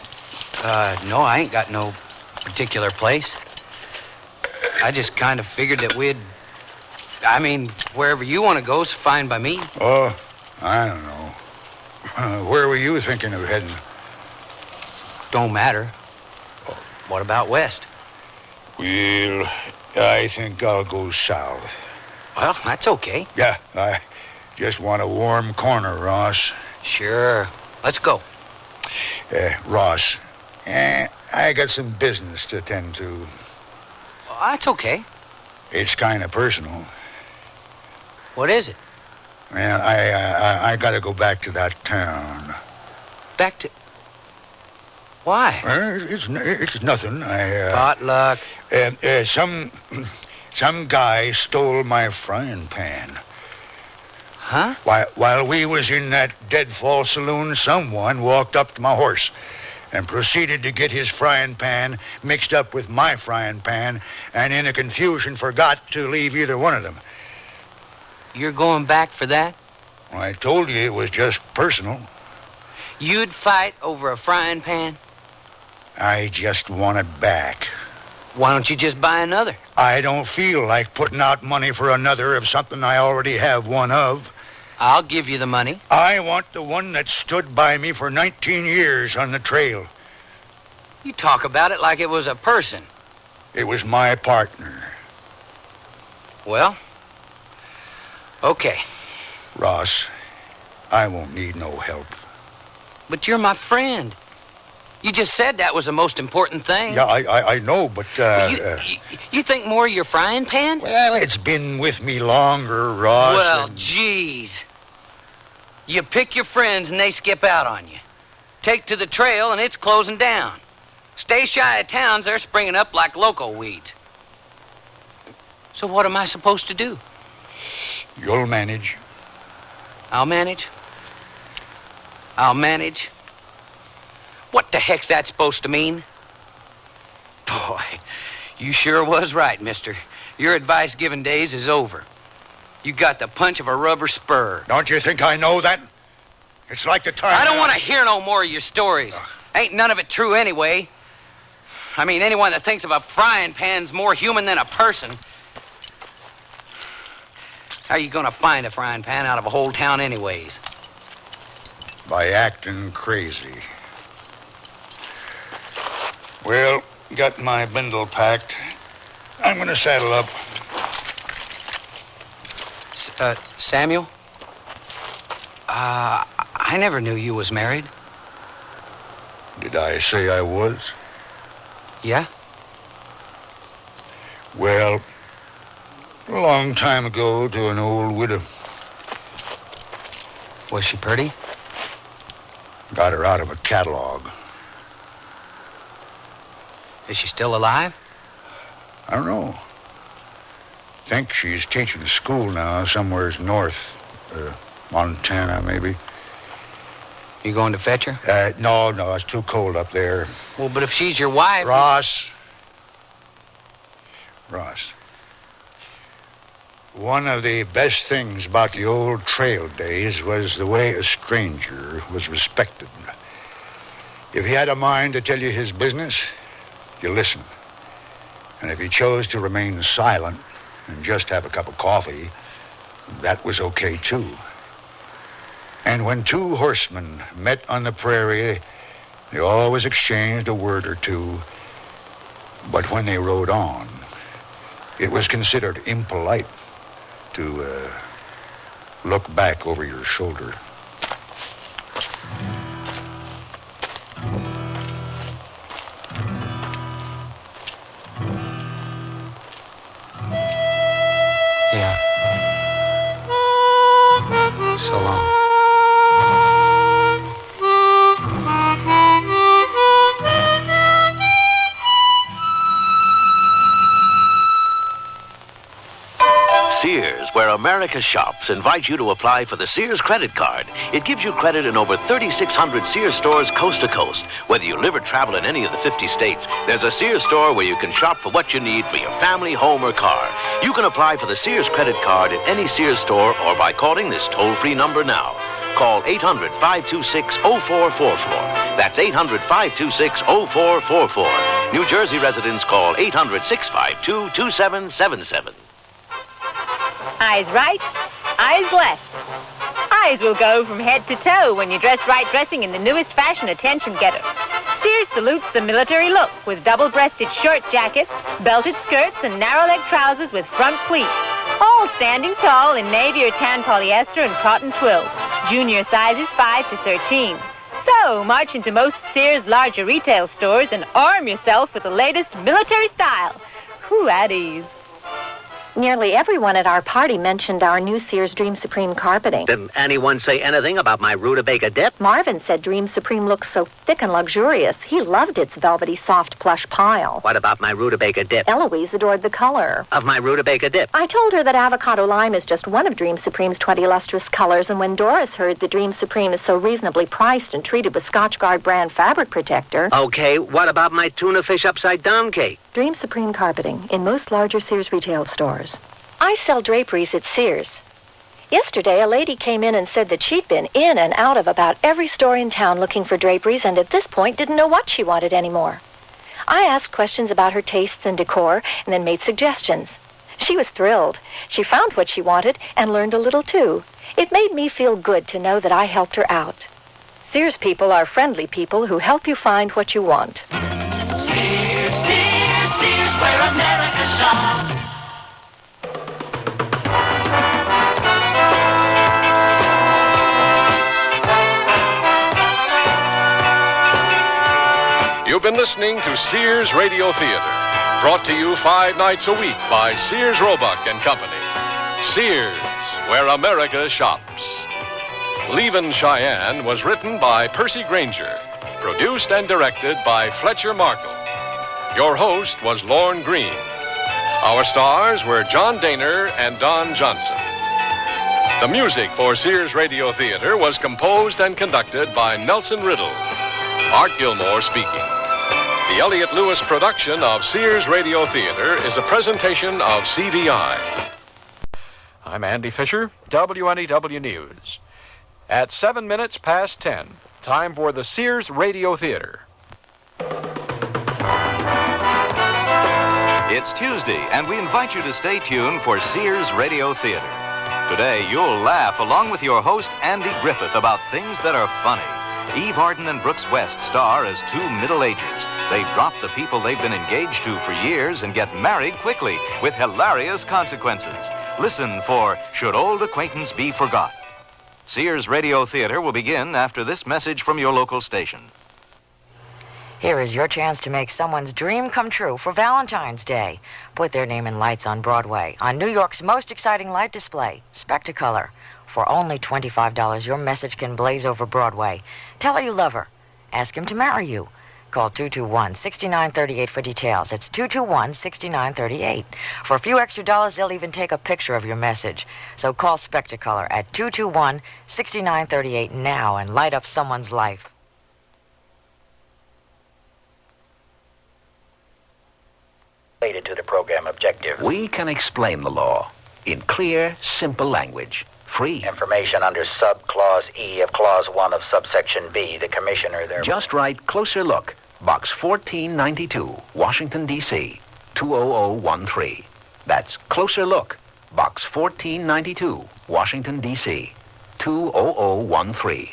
No, I ain't got no particular place. I just kind of figured that wherever you want to go is fine by me.
Oh, I don't know. Where were you thinking of heading?
Don't matter.
Oh.
What about west?
Well, I think I'll go south.
Well, that's okay.
Yeah, I just want a warm corner, Ross.
Sure. Let's go.
Ross, I got some business to attend to.
Oh, that's okay.
It's kind of personal.
What is it?
Well, I got to go back to that town.
Back to... Why?
It's nothing.
Potluck.
Some guy stole my frying pan.
Huh?
While we was in that deadfall saloon, someone walked up to my horse and proceeded to get his frying pan mixed up with my frying pan, and in a confusion forgot to leave either one of them.
You're going back for that?
Well, I told you it was just personal.
You'd fight over a frying pan?
I just want it back.
Why don't you just buy another?
I don't feel like putting out money for another of something I already have one of.
I'll give you the money.
I want the one that stood by me for 19 years on the trail.
You talk about it like it was a person.
It was my partner.
Well, okay.
Ross, I won't need no help.
But you're my friend. You just said that was the most important thing.
Yeah, I know, but...
You think more of your frying pan?
Well, it's been with me longer, Ross.
Well, geez. You pick your friends and they skip out on you. Take to the trail and it's closing down. Stay shy of towns, they're springing up like loco weeds. So what am I supposed to do?
You'll manage.
I'll manage? I'll manage? What the heck's that supposed to mean? Boy, you sure was right, mister. Your advice-giving days is over. You got the punch of a rubber spur.
Don't you think I know that? It's like the time...
I don't want to hear no more of your stories. Ain't none of it true anyway. I mean, anyone that thinks of a frying pan's more human than a person. How are you going to find a frying pan out of a whole town anyways?
By acting crazy. Well, got my bindle packed. I'm going to saddle up.
Samuel? I never knew you was married.
Did I say I was?
Yeah?
Well, a long time ago to an old widow.
Was she pretty?
Got her out of a catalog.
Is she still alive?
I don't know. Think she's teaching school now somewheres north. Montana, maybe.
You going to fetch her?
No, it's too cold up there.
Well, but if she's your wife...
Ross. One of the best things about the old trail days was the way a stranger was respected. If he had a mind to tell you his business, you listened. And if he chose to remain silent and just have a cup of coffee, that was okay, too. And when two horsemen met on the prairie, they always exchanged a word or two. But when they rode on, it was considered impolite to look back over your shoulder.
Yeah. So long.
Sears, where America shops, invites you to apply for the Sears credit card. It gives you credit in over 3,600 Sears stores coast to coast. Whether you live or travel in any of the 50 states, there's a Sears store where you can shop for what you need for your family, home, or car. You can apply for the Sears credit card at any Sears store or by calling this toll-free number now. Call 800-526-0444. That's 800-526-0444. New Jersey residents call 800-652-2777.
Eyes right, eyes left. Eyes will go from head to toe when you dress right dressing in the newest fashion attention getter. Sears salutes the military look with double-breasted short jackets, belted skirts, and narrow-leg trousers with front pleats. All standing tall in navy or tan polyester and cotton twill. Junior sizes 5 to 13. So, march into most Sears larger retail stores and arm yourself with the latest military style. Whew, at ease.
Nearly everyone at our party mentioned our new Sears Dream Supreme carpeting.
Did anyone say anything about my rutabaga dip?
Marvin said Dream Supreme looks so thick and luxurious. He loved its velvety, soft plush pile.
What about my rutabaga dip?
Eloise adored the color
Of my rutabaga dip.
I told her that avocado lime is just one of Dream Supreme's 20 lustrous colors, and when Doris heard that Dream Supreme is so reasonably priced and treated with Scotchgard brand fabric protector...
Okay, what about my tuna fish upside down cake?
Dream Supreme carpeting in most larger Sears retail stores. I sell draperies at Sears. Yesterday, a lady came in and said that she'd been in and out of about every store in town looking for draperies and at this point didn't know what she wanted anymore. I asked questions about her tastes and decor and then made suggestions. She was thrilled. She found what she wanted and learned a little, too. It made me feel good to know that I helped her out. Sears people are friendly people who help you find what you want.
Sears, where America shops.
You've been listening to Sears Radio Theater, brought to you 5 nights a week by Sears Roebuck and Company. Sears, where America shops. Leavin' Cheyenne was written by Percy Granger, produced and directed by Fletcher Markle. Your host was Lorne Green. Our stars were John Daner and Don Johnson. The music for Sears Radio Theater was composed and conducted by Nelson Riddle. Art Gilmore speaking. The Elliott Lewis production of Sears Radio Theater is a presentation of CDI.
I'm Andy Fisher, WNEW News. At 7 minutes past 10, time for the Sears Radio Theater.
It's Tuesday, and we invite you to stay tuned for Sears Radio Theater. Today, you'll laugh along with your host, Andy Griffith, about things that are funny. Eve Arden and Brooks West star as two middle-agers. They drop the people they've been engaged to for years and get married quickly with hilarious consequences. Listen for Should Old Acquaintance Be Forgot? Sears Radio Theater will begin after this message from your local station.
Here is your chance to make someone's dream come true for Valentine's Day. Put their name in lights on Broadway, on New York's most exciting light display, Spectacolor. For only $25, your message can blaze over Broadway. Tell her you love her. Ask him to marry you. Call 221-6938 for details. It's 221-6938. For a few extra dollars, they'll even take a picture of your message. So call Spectacolor at 221-6938 now and light up someone's life.
Related to the program objective.
We can explain the law in clear, simple language. Free.
Information under sub-clause E of clause 1 of subsection B. The commissioner there.
Just write Closer Look, Box 1492, Washington, D.C., 20013. That's Closer Look, Box 1492, Washington, D.C., 20013.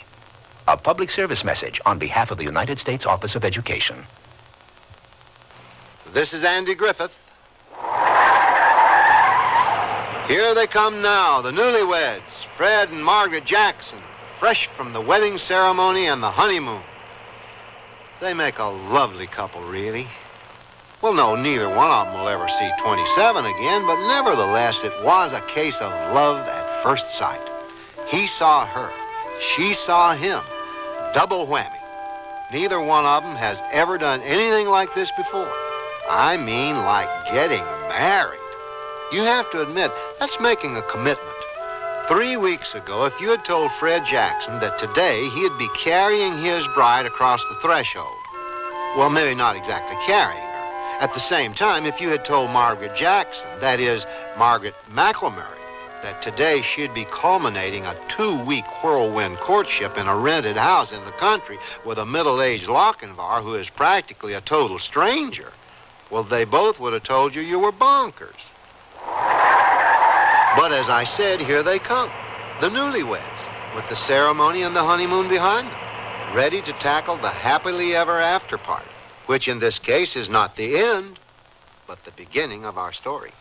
A public service message on behalf of the United States Office of Education.
This is Andy Griffith. Here they come now, the newlyweds, Fred and Margaret Jackson, fresh from the wedding ceremony and the honeymoon. They make a lovely couple, really. Well, no, neither one of them will ever see 27 again, but nevertheless, it was a case of love at first sight. He saw her. She saw him. Double whammy. Neither one of them has ever done anything like this before. I mean, like getting married. You have to admit, that's making a commitment. 3 weeks ago, if you had told Fred Jackson that today he'd be carrying his bride across the threshold, well, maybe not exactly carrying her. At the same time, if you had told Margaret Jackson, that is, Margaret McElmurray, that today she'd be culminating a 2-week whirlwind courtship in a rented house in the country with a middle-aged Lochinvar who is practically a total stranger, well, they both would have told you were bonkers. But as I said, here they come, the newlyweds, with the ceremony and the honeymoon behind them, ready to tackle the happily ever after part, which in this case is not the end, but the beginning of our story.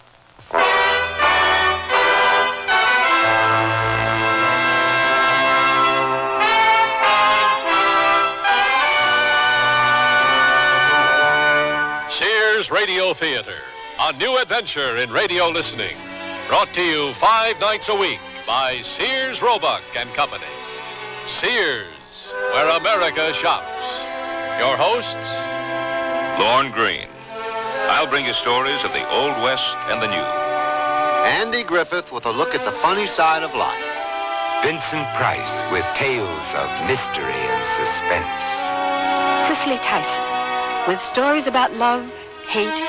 Sears Radio Theater, a new adventure in radio listening. Brought to you 5 nights a week by Sears, Roebuck and Company. Sears, where America shops. Your hosts,
Lorne Green. I'll bring you stories of the Old West and the New.
Andy Griffith with a look at the funny side of life.
Vincent Price with tales of mystery and suspense.
Cicely Tyson with stories about love, hate,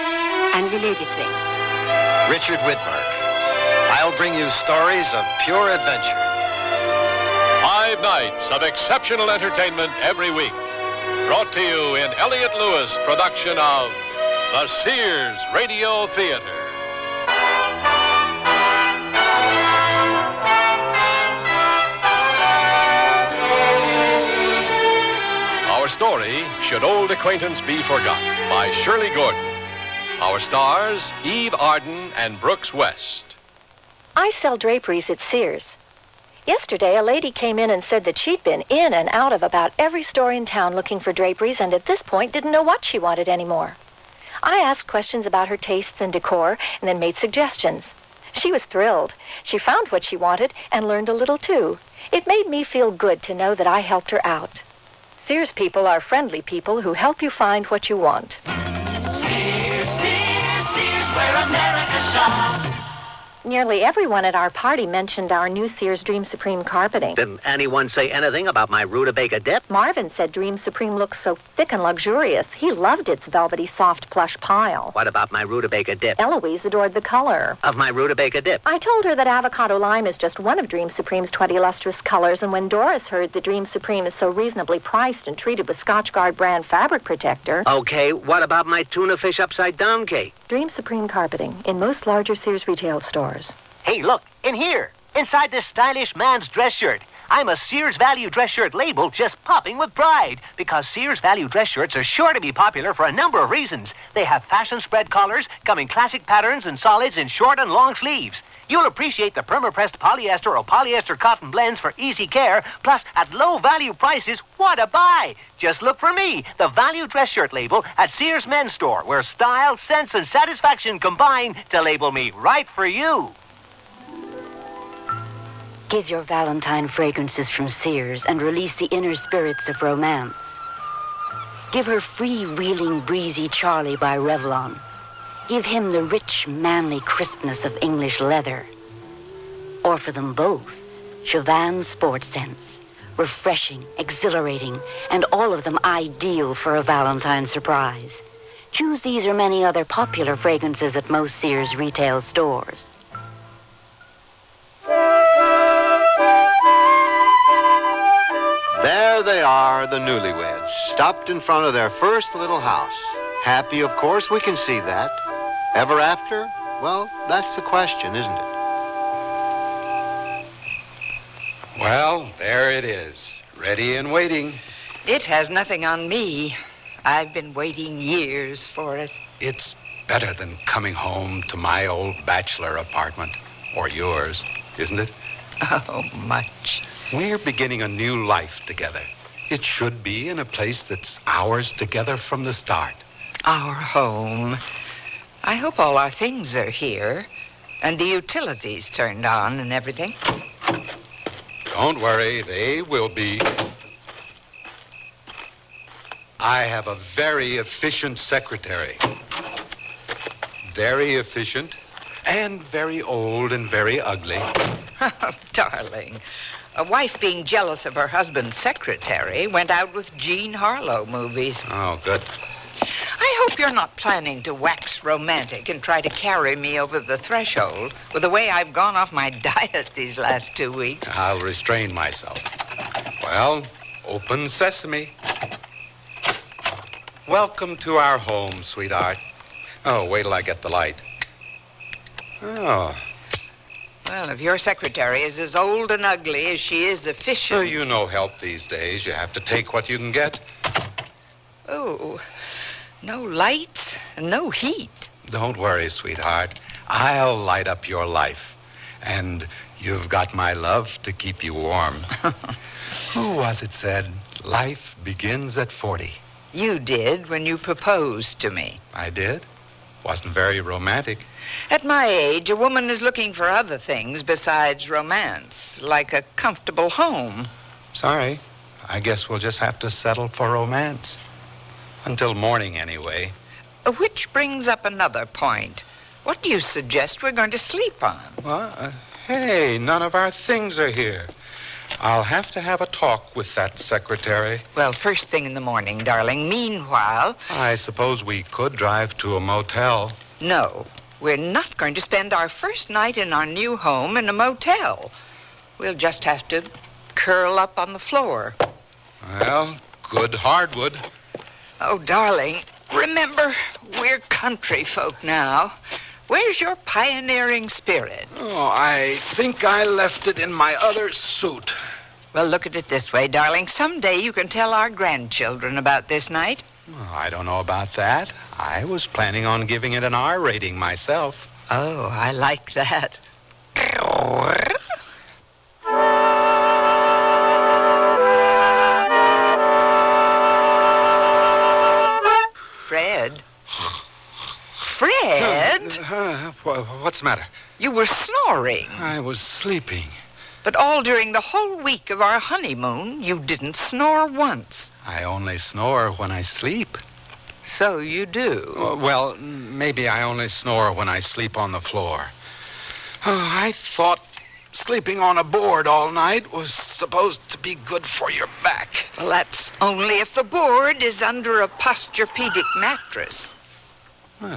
and related things.
Richard Whitmark. I'll bring you stories of pure adventure.
5 nights of exceptional entertainment every week. Brought to you in Elliott Lewis production of the Sears Radio Theater. Our story, Should Old Acquaintance Be Forgot, by Shirley Gordon. Our stars, Eve Arden and Brooks West.
I sell draperies at Sears. Yesterday, a lady came in and said that she'd been in and out of about every store in town looking for draperies and at this point didn't know what she wanted anymore. I asked questions about her tastes and decor and then made suggestions. She was thrilled. She found what she wanted and learned a little too. It made me feel good to know that I helped her out. Sears people are friendly people who help you find what you want.
Sears, Sears, Sears, where America shops.
Nearly everyone at our party mentioned our new Sears Dream Supreme carpeting.
Didn't anyone say anything about my rutabaga dip?
Marvin said Dream Supreme looks so thick and luxurious. He loved its velvety, soft plush pile.
What about my rutabaga dip?
Eloise adored the color
of my rutabaga dip.
I told her that avocado lime is just one of Dream Supreme's 20 lustrous colors, and when Doris heard that Dream Supreme is so reasonably priced and treated with Scotchgard brand fabric protector...
Okay, what about my tuna fish upside down cake?
Dream Supreme carpeting in most larger Sears retail stores.
Hey, look, in here, inside this stylish man's dress shirt. I'm a Sears Value dress shirt label just popping with pride because Sears Value dress shirts are sure to be popular for a number of reasons. They have fashion spread collars, come in classic patterns and solids in short and long sleeves. You'll appreciate the perma-pressed polyester or polyester cotton blends for easy care, plus at low value prices, what a buy! Just look for me, the Value dress shirt label at Sears Men's Store, where style, sense, and satisfaction combine to label me right for you.
Give your Valentine fragrances from Sears and release the inner spirits of romance. Give her free-wheeling, breezy Charlie by Revlon. Give him the rich, manly crispness of English leather. Or for them both, Chauvin Sport Scents. Refreshing, exhilarating, and all of them ideal for a Valentine surprise. Choose these or many other popular fragrances at most Sears retail stores.
There they are, the newlyweds, stopped in front of their first little house. Happy, of course, we can see that. Ever after? Well, that's the question, isn't it?
Well, there it is, ready and waiting.
It has nothing on me. I've been waiting years for it.
It's better than coming home to my old bachelor apartment, or yours, isn't it?
Oh, much.
We're beginning a new life together. It should be in a place that's ours together from the start.
Our home. I hope all our things are here, and the utilities turned on and everything.
Don't worry, they will be. I have a very efficient secretary. Very efficient, and very old and very ugly.
Oh, darling. A wife being jealous of her husband's secretary went out with Jean Harlow movies.
Oh, good.
I hope you're not planning to wax romantic and try to carry me over the threshold with the way I've gone off my diet these last 2 weeks.
I'll restrain myself. Well, open sesame. Welcome to our home, sweetheart. Oh, wait till I get the light. Oh.
Well, if your secretary is as old and ugly as she is efficient...
Oh, you know help these days. You have to take what you can get.
Oh, no lights and no heat.
Don't worry, sweetheart. I'll light up your life. And you've got my love to keep you warm. Who was it said, life begins at 40?
You did when you proposed to me.
I did? Wasn't very romantic.
At my age, a woman is looking for other things besides romance, like a comfortable home.
Sorry. I guess we'll just have to settle for romance. Until morning, anyway.
Which brings up another point. What do you suggest we're going to sleep on?
Well, hey, none of our things are here. I'll have to have a talk with that secretary.
Well, first thing in the morning, darling. Meanwhile...
I suppose we could drive to a motel.
No, we're not going to spend our first night in our new home in a motel. We'll just have to curl up on the floor.
Well, good hardwood.
Oh, darling, remember, we're country folk now. Where's your pioneering spirit?
Oh, I think I left it in my other suit.
Well, look at it this way, darling. Someday you can tell our grandchildren about this night.
Oh, I don't know about that. I was planning on giving it an R rating myself.
Oh, I like that. Fred? Fred?
What's the matter?
You were snoring.
I was sleeping.
But all during the whole week of our honeymoon, you didn't snore once.
I only snore when I sleep.
So you do?
Well, maybe I only snore when I sleep on the floor. I thought sleeping on a board all night was supposed to be good for your back.
Well, that's only if the board is under a posturepedic mattress.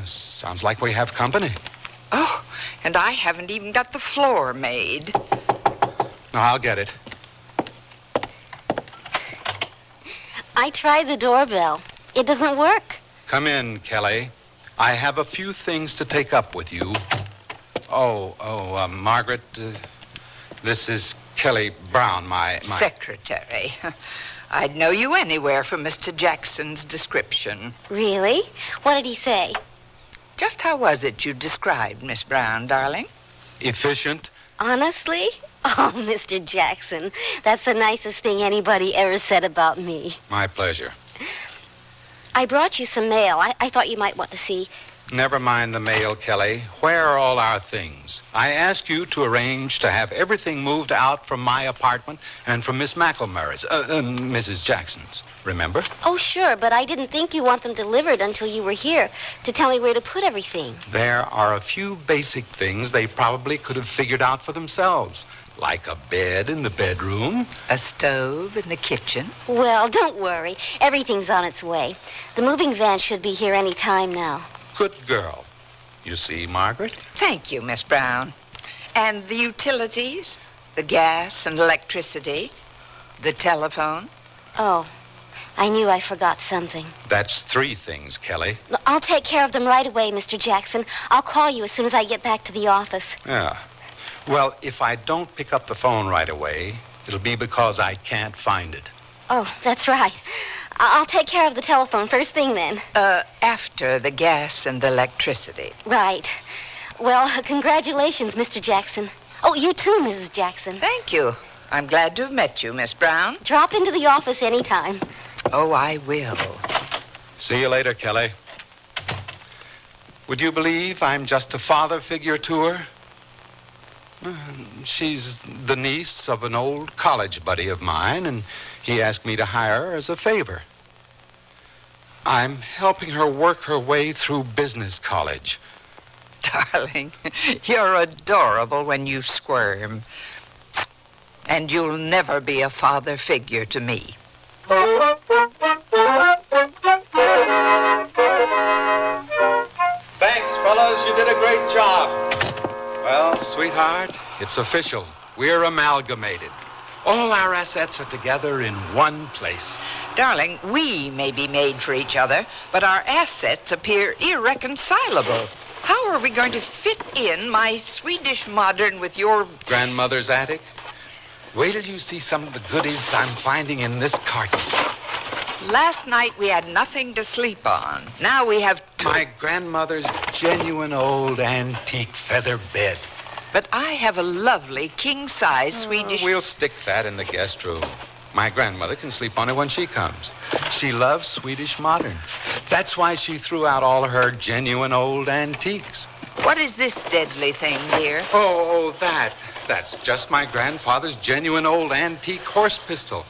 Sounds like we have company.
Oh, and I haven't even got the floor made.
No, I'll get it.
I tried the doorbell. It doesn't work.
Come in, Kelly. I have a few things to take up with you. Margaret, this is Kelly Brown, my...
Secretary. I'd know you anywhere from Mr. Jackson's description.
Really? What did he say?
Just how was it you described Miss Brown, darling?
Efficient.
Honestly? Oh, Mr. Jackson, that's the nicest thing anybody ever said about me.
My pleasure.
I brought you some mail. I thought you might want to see.
Never mind the mail, Kelly. Where are all our things? I asked you to arrange to have everything moved out from my apartment and from Miss McElmurray's, Mrs. Jackson's. Remember?
Oh, sure, but I didn't think you want them delivered until you were here to tell me where to put everything.
There are a few basic things they probably could have figured out for themselves. Like a bed in the bedroom.
A stove in the kitchen.
Well, don't worry. Everything's on its way. The moving van should be here any time now.
Good girl. You see, Margaret?
Thank you, Miss Brown. And the utilities? The gas and electricity? The telephone?
Oh, I knew I forgot something.
That's 3 things, Kelly.
I'll take care of them right away, Mr. Jackson. I'll call you as soon as I get back to the office.
Yeah. Well, if I don't pick up the phone right away, it'll be because I can't find it.
Oh, that's right. I'll take care of the telephone first thing then.
After the gas and the electricity.
Right. Well, congratulations, Mr. Jackson. Oh, you too, Mrs. Jackson.
Thank you. I'm glad to have met you, Miss Brown.
Drop into the office anytime.
Oh, I will.
See you later, Kelly. Would you believe I'm just a father figure to her? She's the niece of an old college buddy of mine, and he asked me to hire her as a favor. I'm helping her work her way through business college.
Darling, you're adorable when you squirm. And you'll never be a father figure to me.
Thanks, fellas. You did a great job. Well, sweetheart, it's official. We're amalgamated. All our assets are together in one place.
Darling, we may be made for each other, but our assets appear irreconcilable. How are we going to fit in my Swedish modern with your...
grandmother's attic? Wait till you see some of the goodies I'm finding in this carton.
Last night we had nothing to sleep on. Now we have
my grandmother's genuine old antique feather bed.
But I have a lovely king-size Swedish...
We'll stick that in the guest room. My grandmother can sleep on it when she comes. She loves Swedish modern. That's why she threw out all her genuine old antiques.
What is this deadly thing, dear?
Oh, that. That's just my grandfather's genuine old antique horse pistol.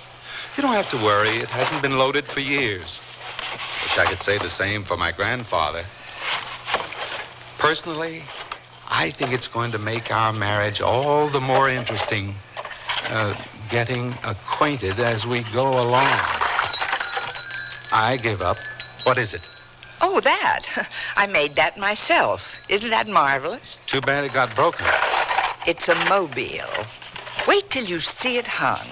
You don't have to worry. It hasn't been loaded for years. Wish I could say the same for my grandfather. Personally, I think it's going to make our marriage all the more interesting, getting acquainted as we go along. I give up. What is it?
Oh, that. I made that myself. Isn't that marvelous?
Too bad it got broken.
It's a mobile. Wait till you see it hung.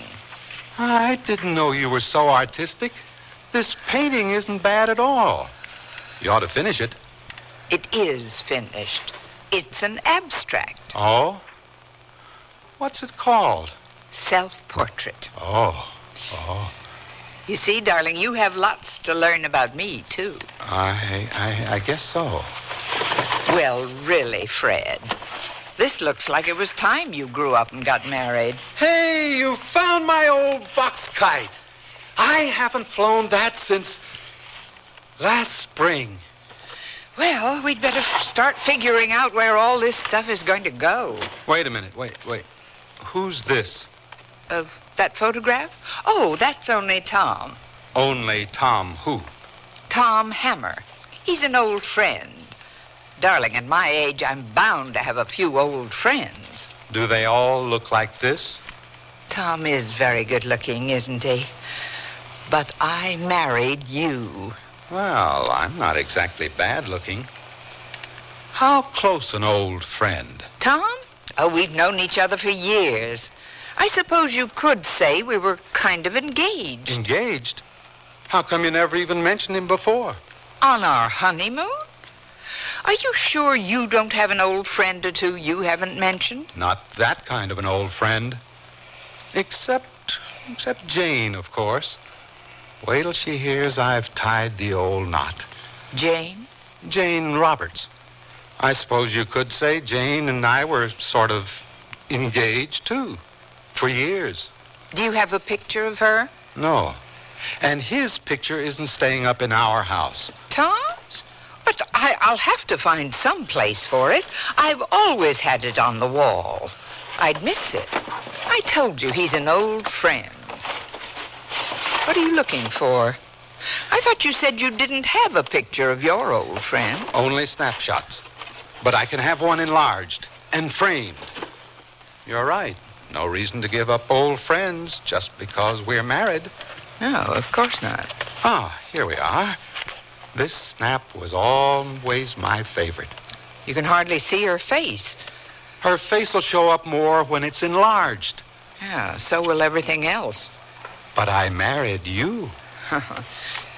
I didn't know you were so artistic. This painting isn't bad at all. You ought to finish it.
It is finished. It's an abstract.
Oh? What's it called?
Self-portrait.
Oh.
You see, darling, you have lots to learn about me, too.
I guess so.
Well, really, Fred, this looks like it was time you grew up and got married.
Hey, you found my old box kite. I haven't flown that since last spring.
Well, we'd better start figuring out where all this stuff is going to go.
Wait a minute. Wait. Who's this?
That photograph? Oh, that's only Tom.
Only Tom who?
Tom Hammer. He's an old friend. Darling, at my age, I'm bound to have a few old friends.
Do they all look like this?
Tom is very good looking, isn't he? But I married you.
Well, I'm not exactly bad looking. How close an old friend?
Tom? Oh, we've known each other for years. I suppose you could say we were kind of engaged.
Engaged? How come you never even mentioned him before?
On our honeymoon? Are you sure you don't have an old friend or two you haven't mentioned?
Not that kind of an old friend. Except Jane, of course. Wait till she hears I've tied the old knot.
Jane?
Jane Roberts. I suppose you could say Jane and I were sort of engaged, too, for years.
Do you have a picture of her?
No. And his picture isn't staying up in our house.
Tom's? But I'll have to find some place for it. I've always had it on the wall. I'd miss it. I told you he's an old friend. What are you looking for? I thought you said you didn't have a picture of your old friend.
Only snapshots. But I can have one enlarged and framed. You're right. No reason to give up old friends just because we're married.
No, of course not.
Ah, here we are. This snap was always my favorite.
You can hardly see her face.
Her face will show up more when it's enlarged.
Yeah, so will everything else.
But I married you.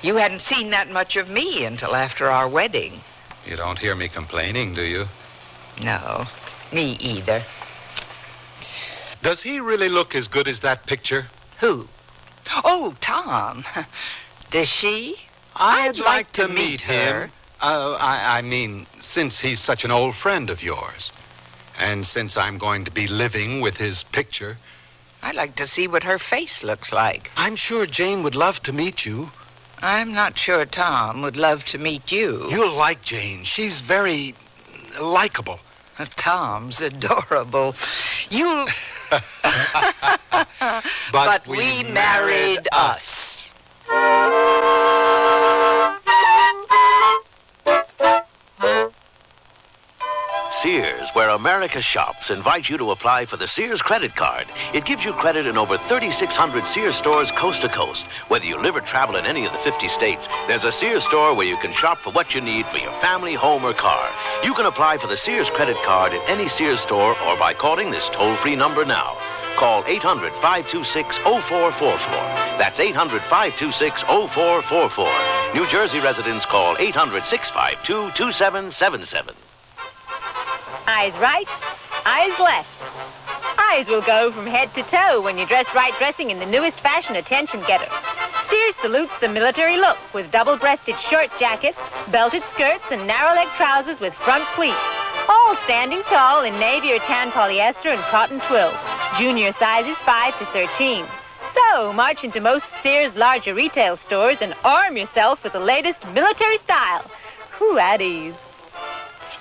You hadn't seen that much of me until after our wedding.
You don't hear me complaining, do you?
No, me either.
Does he really look as good as that picture?
Who? Oh, Tom. Does she?
I'd like to meet him. I mean, since he's such an old friend of yours. And since I'm going to be living with his picture.
I'd like to see what her face looks like.
I'm sure Jane would love to meet you.
I'm not sure Tom would love to meet you.
You'll like Jane. She's very likable.
Tom's adorable. You'll...
But
we married us.
Sears, where America shops, invites you to apply for the Sears credit card. It gives you credit in over 3,600 Sears stores coast to coast. Whether you live or travel in any of the 50 states, there's a Sears store where you can shop for what you need for your family, home, or car. You can apply for the Sears credit card at any Sears store or by calling this toll-free number now. Call 800-526-0444. That's 800-526-0444. New Jersey residents call 800-652-2777.
Eyes right, eyes left. Eyes will go from head to toe when you dress right dressing in the newest fashion attention getter. Sears salutes the military look with double-breasted short jackets, belted skirts, and narrow-leg trousers with front pleats. All standing tall in navy or tan polyester and cotton twill. Junior sizes 5 to 13. So, march into most Sears larger retail stores and arm yourself with the latest military style. Whew, at ease.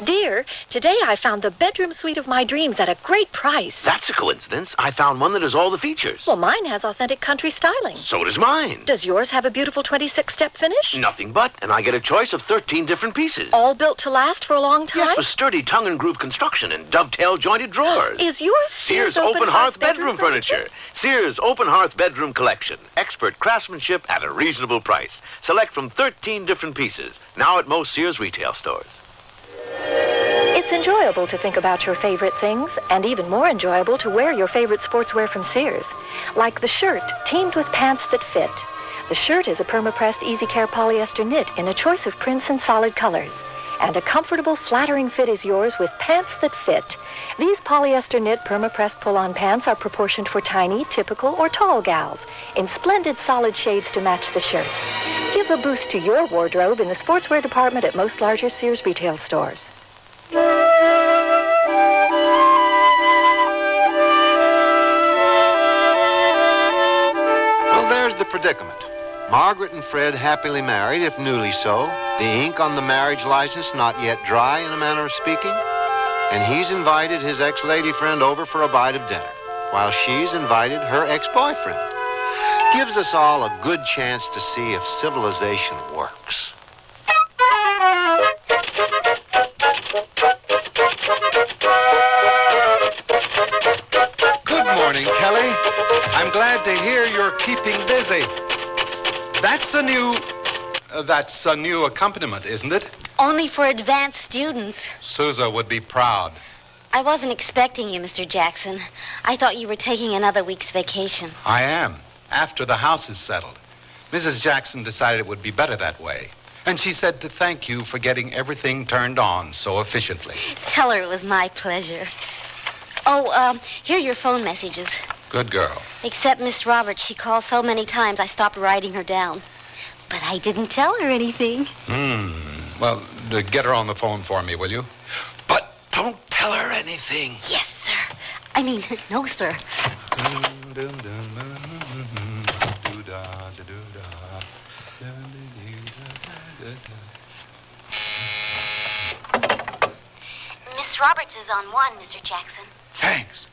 Dear, today I found the bedroom suite of my dreams at a great price.
That's a coincidence. I found one that has all the features.
Well, mine has authentic country styling.
So does mine.
Does yours have a beautiful 26-step finish?
Nothing but, and I get a choice of 13 different pieces.
All built to last for a long time?
Yes, with sturdy tongue and groove construction and dovetail jointed drawers.
Is yours
Sears Open Hearth bedroom furniture? Sears Open Hearth bedroom collection. Expert craftsmanship at a reasonable price. Select from 13 different pieces. Now at most Sears retail stores.
It's enjoyable to think about your favorite things, and even more enjoyable to wear your favorite sportswear from Sears. Like the shirt, teamed with pants that fit. The shirt is a perma-pressed Easy Care polyester knit in a choice of prints and solid colors. And a comfortable, flattering fit is yours with pants that fit. These polyester knit perma-pressed pull-on pants are proportioned for tiny, typical, or tall gals, in splendid solid shades to match the shirt. Give a boost to your wardrobe in the sportswear department at most larger Sears retail stores.
Well, there's the predicament. Margaret and Fred happily married, if newly so. The ink on the marriage license not yet dry, in a manner of speaking. And he's invited his ex-lady friend over for a bite of dinner, while she's invited her ex-boyfriend. Gives us all a good chance to see if civilization works.
I'm glad to hear you're keeping busy. That's a new accompaniment, isn't it?
Only for advanced students.
Sousa would be proud.
I wasn't expecting you, Mr. Jackson. I thought you were taking another week's vacation.
I am, after the house is settled. Mrs. Jackson decided it would be better that way. And she said to thank you for getting everything turned on so efficiently.
Tell her it was my pleasure. Oh, here are your phone messages.
Good girl.
Except Miss Roberts, she calls so many times I stopped writing her down. But I didn't tell her anything.
Well, get her on the phone for me, will you? But don't tell her anything.
Yes, sir. I mean, no, sir. Miss Roberts is on one, Mr. Jackson.
Thanks.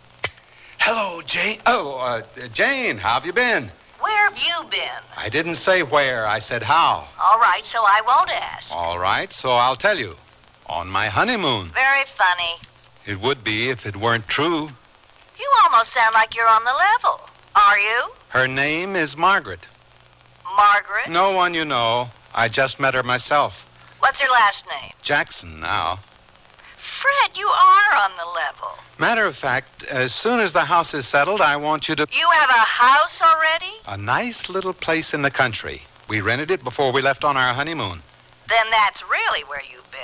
Hello, Jane. Oh, Jane, how have you been?
Where have you been?
I didn't say where. I said how.
All right, so I won't ask.
All right, so I'll tell you. On my honeymoon.
Very funny.
It would be if it weren't true.
You almost sound like you're on the level. Are you?
Her name is Margaret.
Margaret?
No one you know. I just met her myself.
What's her last name?
Jackson now.
Fred, you are on the level.
Matter of fact, as soon as the house is settled, I want you to...
You have a house already?
A nice little place in the country. We rented it before we left on our honeymoon.
Then that's really where you've been.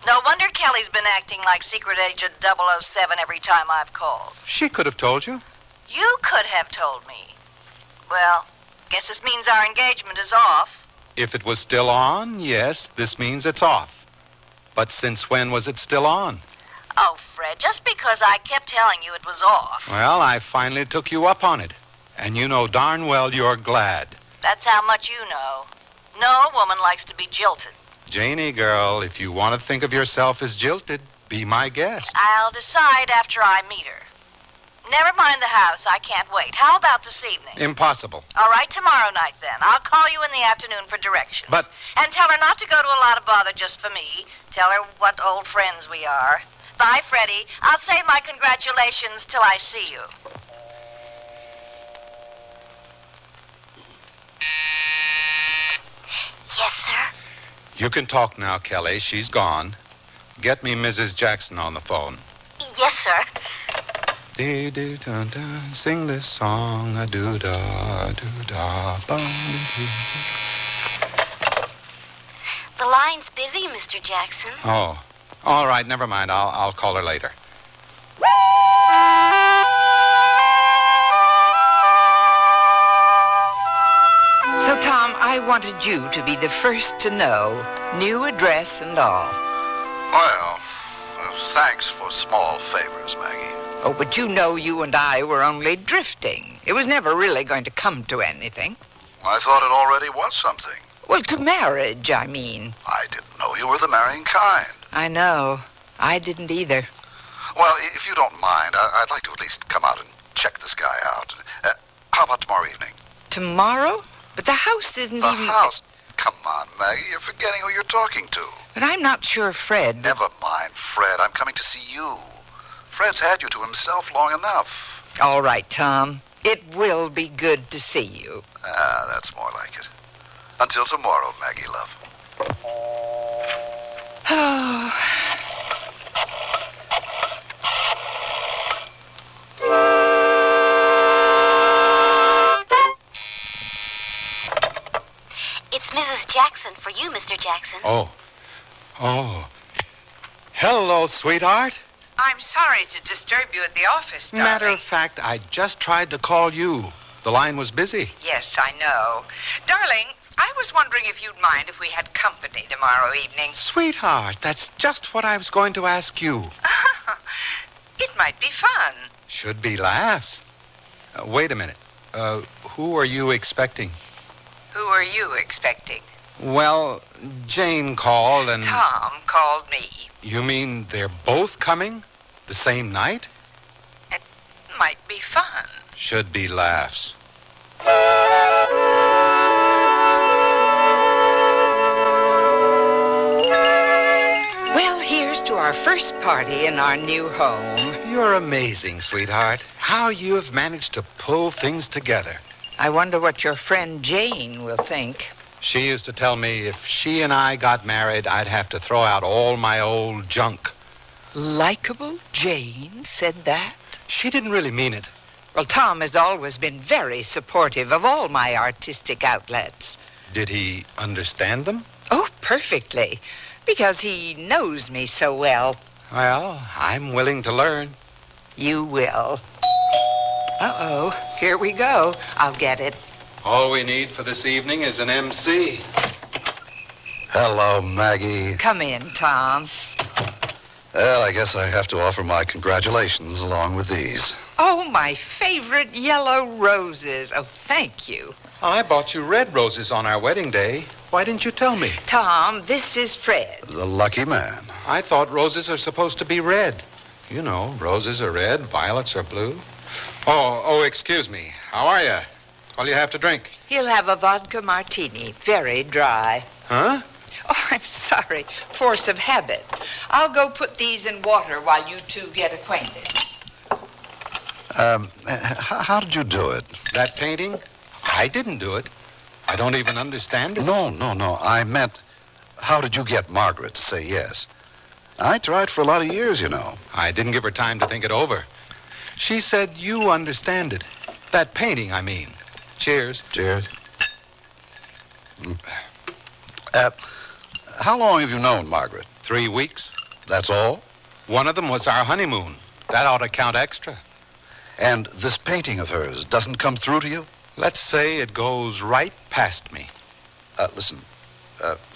No wonder Kelly's been acting like Secret Agent 007 every time I've called.
She could have told you.
You could have told me. Well, guess this means our engagement is off.
If it was still on, yes, this means it's off. But since when was it still on?
Oh, Fred, just because I kept telling you it was off.
Well, I finally took you up on it. And you know darn well you're glad.
That's how much you know. No woman likes to be jilted.
Janie, girl, if you want to think of yourself as jilted, be my guest.
I'll decide after I meet her. Never mind the house. I can't wait. How about this evening?
Impossible.
All right, tomorrow night then. I'll call you in the afternoon for directions.
But...
And tell her not to go to a lot of bother just for me. Tell her what old friends we are. Bye, Freddie. I'll save my congratulations till I see you.
Yes, sir.
You can talk now, Kelly. She's gone. Get me Mrs. Jackson on the phone.
Yes, sir.
Dee-dee-da-da, sing this song, a-doo-da, bum.
The line's busy, Mr. Jackson.
Oh, all right, never mind. I'll call her later.
So, Tom, I wanted you to be the first to know, new address and all.
Well, thanks for small favors, Maggie.
Oh, but you know you and I were only drifting. It was never really going to come to anything.
I thought it already was something.
Well, to marriage, I mean.
I didn't know you were the marrying kind.
I know. I didn't either.
Well, if you don't mind, I'd like to at least come out and check this guy out. How about tomorrow evening?
Tomorrow? But the house isn't
the
even...
The house? Come on, Maggie. You're forgetting who you're talking to.
But I'm not sure Fred...
Never mind, Fred. I'm coming to see you. Fred's had you to himself long enough.
All right, Tom. It will be good to see you.
That's more like it. Until tomorrow, Maggie, love.
Oh...
It's Mrs. Jackson for you, Mr. Jackson.
Oh. Hello, sweetheart.
I'm sorry to disturb you at the office, darling.
Matter of fact, I just tried to call you. The line was busy.
Yes, I know. Darling, I was wondering if you'd mind if we had company tomorrow evening.
Sweetheart, that's just what I was going to ask you.
It might be fun.
Should be laughs. Wait a minute. Who are you expecting?
Who are you expecting?
Well, Jane called and...
Tom called me.
You mean they're both coming? The same night?
It might be fun.
Should be laughs.
Well, here's to our our first party in our new home.
You're amazing, sweetheart. How you have managed to pull things together.
I wonder what your friend Jane will think.
She used to tell me if she and I got married, I'd have to throw out all my old junk.
Likeable Jane said that?
She didn't really mean it.
Well, Tom has always been very supportive of all my artistic outlets.
Did he understand them?
Oh, perfectly. Because he knows me so well.
Well, I'm willing to learn.
You will. Uh-oh. Here we go. I'll get it.
All we need for this evening is an MC.
Hello, Maggie.
Come in, Tom.
Well, I guess I have to offer my congratulations along with these.
Oh, my favorite yellow roses. Oh, thank you.
I bought you red roses on our wedding day. Why didn't you tell me?
Tom, this is Fred.
The lucky man.
I thought roses are supposed to be red. You know, roses are red, violets are blue. Oh, excuse me. How are you? What'll you have to drink?
He'll have a vodka martini, very dry.
Huh?
Oh, I'm sorry. Force of habit. I'll go put these in water while you two get acquainted.
How did you do it?
That painting? I didn't do it. I don't even understand it.
No. I meant, how did you get Margaret to say yes? I tried for a lot of years, you know.
I didn't give her time to think it over. She said you understand it. That painting, I mean. Cheers.
Cheers. How long have you known Margaret?
3 weeks.
That's all?
One of them was our honeymoon. That ought to count extra.
And this painting of hers doesn't come through to you?
Let's say it goes right past me.
Listen,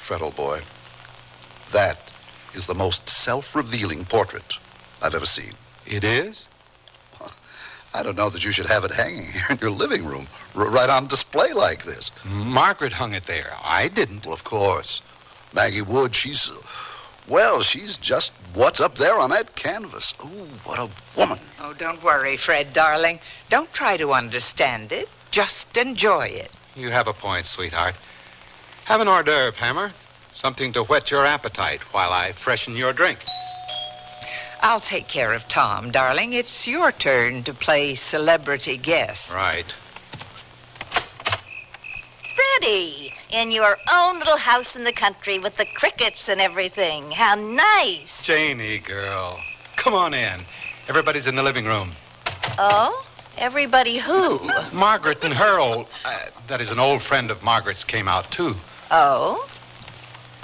Fred, old boy, that is the most self-revealing portrait I've ever seen.
It is?
I don't know that you should have it hanging here in your living room, right on display like this.
Margaret hung it there. I didn't.
Well, of course. Maggie Wood, she's just what's up there on that canvas. Ooh, what a woman.
Oh, don't worry, Fred, darling. Don't try to understand it. Just enjoy it.
You have a point, sweetheart. Have an hors d'oeuvre, Hammer. Something to whet your appetite while I freshen your drink.
I'll take care of Tom, darling. It's your turn to play celebrity guest.
Right.
Freddie, in your own little house in the country with the crickets and everything. How nice.
Janie, girl. Come on in. Everybody's in the living room.
Oh? Everybody who?
Margaret and her that is an old friend of Margaret's came out, too.
Oh?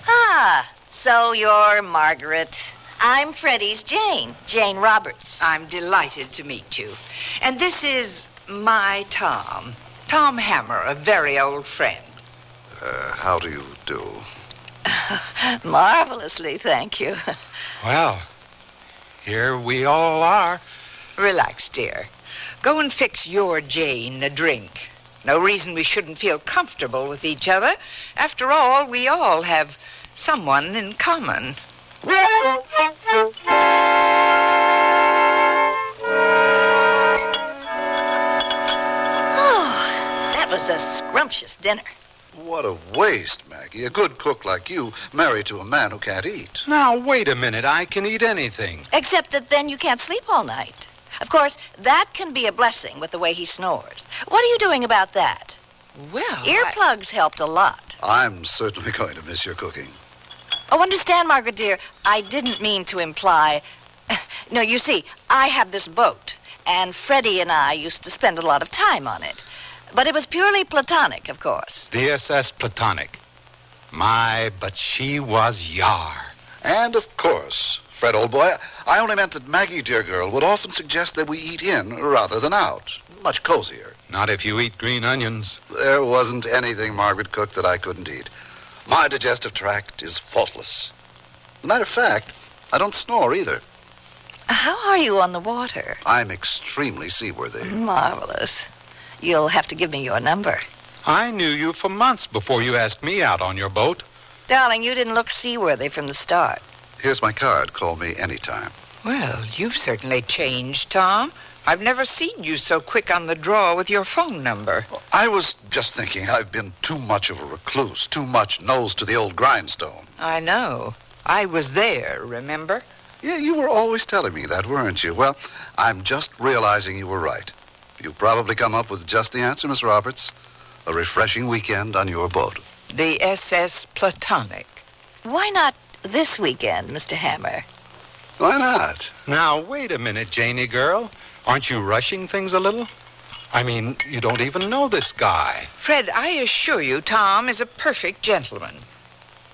Ah, so you're Margaret. I'm Freddie's Jane Roberts.
I'm delighted to meet you. And this is my Tom Hammer, a very old friend.
How do you do?
Marvelously, thank you.
Well, here we all are.
Relax, dear. Go and fix your Jane a drink. No reason we shouldn't feel comfortable with each other. After all, we all have someone in common.
Oh, that was a scrumptious dinner.
What a waste, Maggie. A good cook like you married to a man who can't eat.
Now, wait a minute. I can eat anything.
Except that then you can't sleep all night. Of course, that can be a blessing with the way he snores. What are you doing about that?
Well,
earplugs helped a lot.
I'm certainly going to miss your cooking.
Oh, understand, Margaret, dear, I didn't mean to imply... No, you see, I have this boat, and Freddie and I used to spend a lot of time on it. But it was purely platonic, of course.
VSS Platonic. My, but she was yar.
And, of course, Fred, old boy, I only meant that Maggie, dear girl, would often suggest that we eat in rather than out. Much cozier.
Not if you eat green onions.
There wasn't anything Margaret cooked that I couldn't eat. My digestive tract is faultless. Matter of fact, I don't snore either.
How are you on the water?
I'm extremely seaworthy.
Marvelous. You'll have to give me your number.
I knew you for months before you asked me out on your boat.
Darling, you didn't look seaworthy from the start.
Here's my card. Call me anytime.
Well, you've certainly changed, Tom. I've never seen you so quick on the draw with your phone number.
I was just thinking I've been too much of a recluse, too much nose to the old grindstone.
I know. I was there, remember?
Yeah, you were always telling me that, weren't you? Well, I'm just realizing you were right. You've probably come up with just the answer, Miss Roberts. A refreshing weekend on your boat.
The SS Platonic.
Why not this weekend, Mr. Hammer?
Why not?
Now, wait a minute, Janie girl. Aren't you rushing things a little? I mean, you don't even know this guy.
Fred, I assure you, Tom is a perfect gentleman.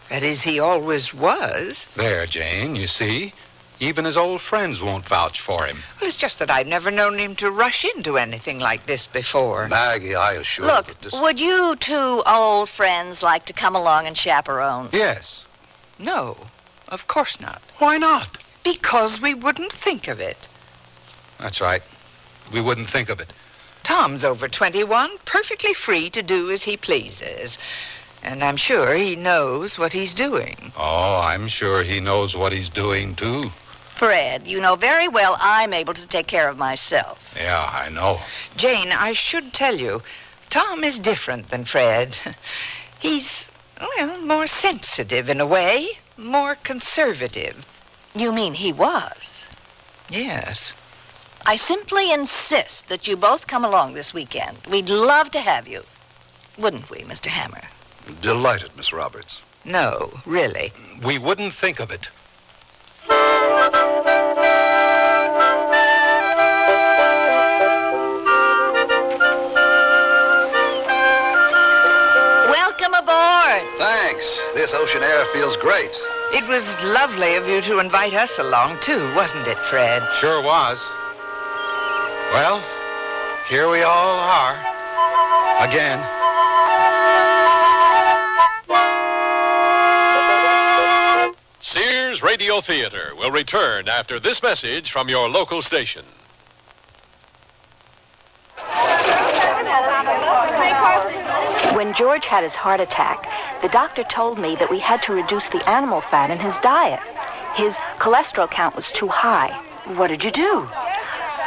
That is, he always was.
There, Jane, you see? Even his old friends won't vouch for him.
Well, it's just that I've never known him to rush into anything like this before.
Maggie, I assure
Look,
you that this...
would you two old friends like to come along and chaperone?
Yes.
No, of course not.
Why not?
Because we wouldn't think of it.
That's right. We wouldn't think of it.
Tom's over 21, perfectly free to do as he pleases. And I'm sure he knows what he's doing.
Oh, I'm sure he knows what he's doing, too.
Fred, you know very well I'm able to take care of myself.
Yeah, I know.
Jane, I should tell you, Tom is different than Fred. He's, well, more sensitive in a way, more conservative.
You mean he was?
Yes.
I simply insist that you both come along this weekend. We'd love to have you. Wouldn't we, Mr. Hammer?
Delighted, Miss Roberts.
No, really.
We wouldn't think of it.
Welcome aboard.
Thanks. This ocean air feels great.
It was lovely of you to invite us along, too, wasn't it, Fred?
Sure was. Well, here we all are. Again.
Sears Radio Theater will return after this message from your local station.
When George had his heart attack, the doctor told me that we had to reduce the animal fat in his diet. His cholesterol count was too high.
What did you do?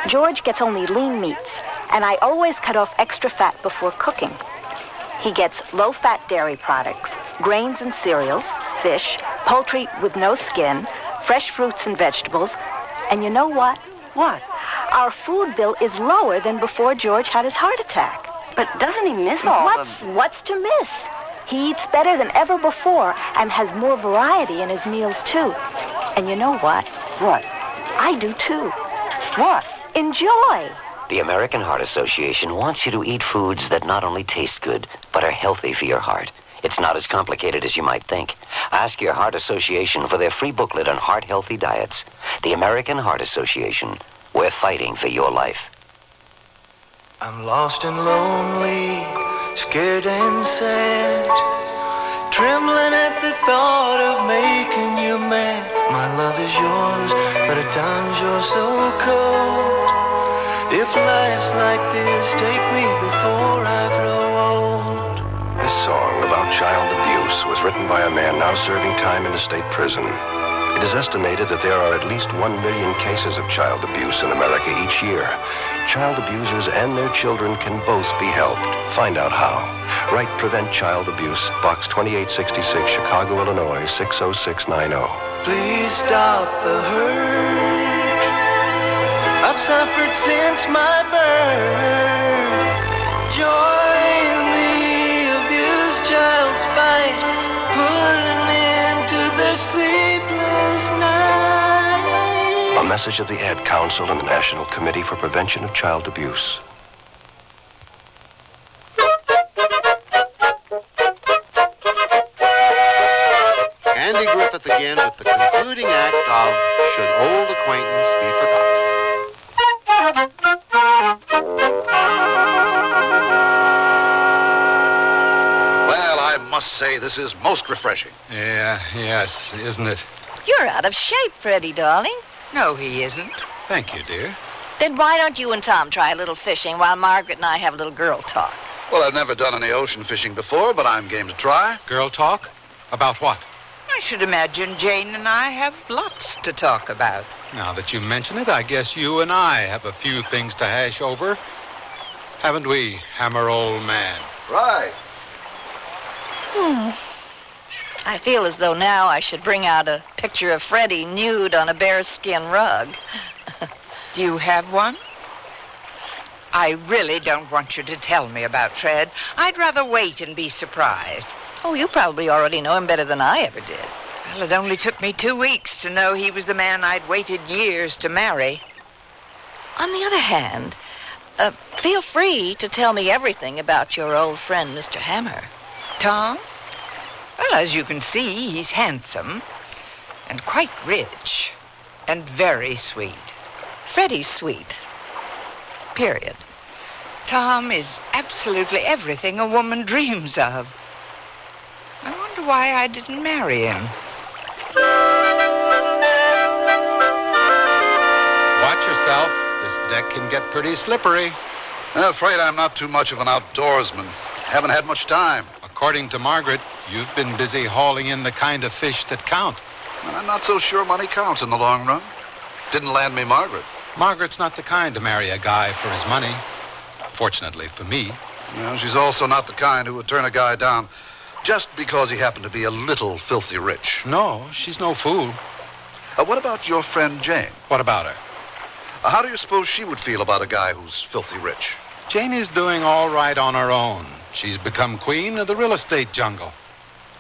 George gets only lean meats, and I always cut off extra fat before cooking. He gets low-fat dairy products, grains and cereals, fish, poultry with no skin, fresh fruits and vegetables, and you know what?
What?
Our food bill is lower than before George had his heart attack.
But doesn't he miss all
What's to miss? He eats better than ever before and has more variety in his meals, too. And you know what?
What?
I do, too.
What?
Enjoy.
The American Heart Association wants you to eat foods that not only taste good, but are healthy for your heart. It's not as complicated as you might think. Ask your Heart Association for their free booklet on heart-healthy diets. The American Heart Association. We're fighting for your life.
I'm lost and lonely, scared and sad, trembling at the thought of making you mad. My love is yours, but at times you're so cold. If life's like this, take me before I grow old.
This song about child abuse was written by a man now serving time in a state prison. It is estimated that there are at least 1 million cases of child abuse in America each year. Child abusers and their children can both be helped. Find out how. Write Prevent Child Abuse, Box 2866, Chicago, Illinois, 60690.
Please stop the hurt I've suffered since my birth. Join the abused child's fight, put an end to the sleepless night.
A message of the Ad Council and the National Committee for Prevention of Child Abuse.
Andy Griffith again with the concluding act of Should Old Acquaintance Be Forgotten?
Well, I must say this is most refreshing.
Yes, isn't it?
You're out of shape, Freddie, darling.
No, he isn't.
Thank you, dear.
Then why don't you and Tom try a little fishing while Margaret and I have a little girl talk?
Well, I've never done any ocean fishing before, but I'm game to try.
Girl talk? About what?
I should imagine Jane and I have lots to talk about.
Now that you mention it, I guess you and I have a few things to hash over. Haven't we, Hammer, old man?
Right.
I feel as though now I should bring out a picture of Freddie nude on a bearskin rug.
Do you have one? I really don't want you to tell me about Fred. I'd rather wait and be surprised.
Oh, you probably already know him better than I ever did.
Well, it only took me 2 weeks to know he was the man I'd waited years to marry.
On the other hand, feel free to tell me everything about your old friend, Mr. Hammer.
Tom? Well, as you can see, he's handsome and quite rich and very sweet.
Freddie's sweet. Period.
Tom is absolutely everything a woman dreams of. I wonder why I didn't marry him.
Watch yourself. This deck can get pretty slippery.
I'm afraid I'm not too much of an outdoorsman. Haven't had much time.
According to Margaret, you've been busy hauling in the kind of fish that count.
I'm not so sure money counts in the long run. Didn't land me Margaret.
Margaret's not the kind to marry a guy for his money. Fortunately for me.
Yeah, she's also not the kind who would turn a guy down just because he happened to be a little filthy rich.
No, she's no fool.
What about your friend Jane?
What about her?
How do you suppose she would feel about a guy who's filthy rich?
Jane is doing all right on her own. She's become queen of the real estate jungle.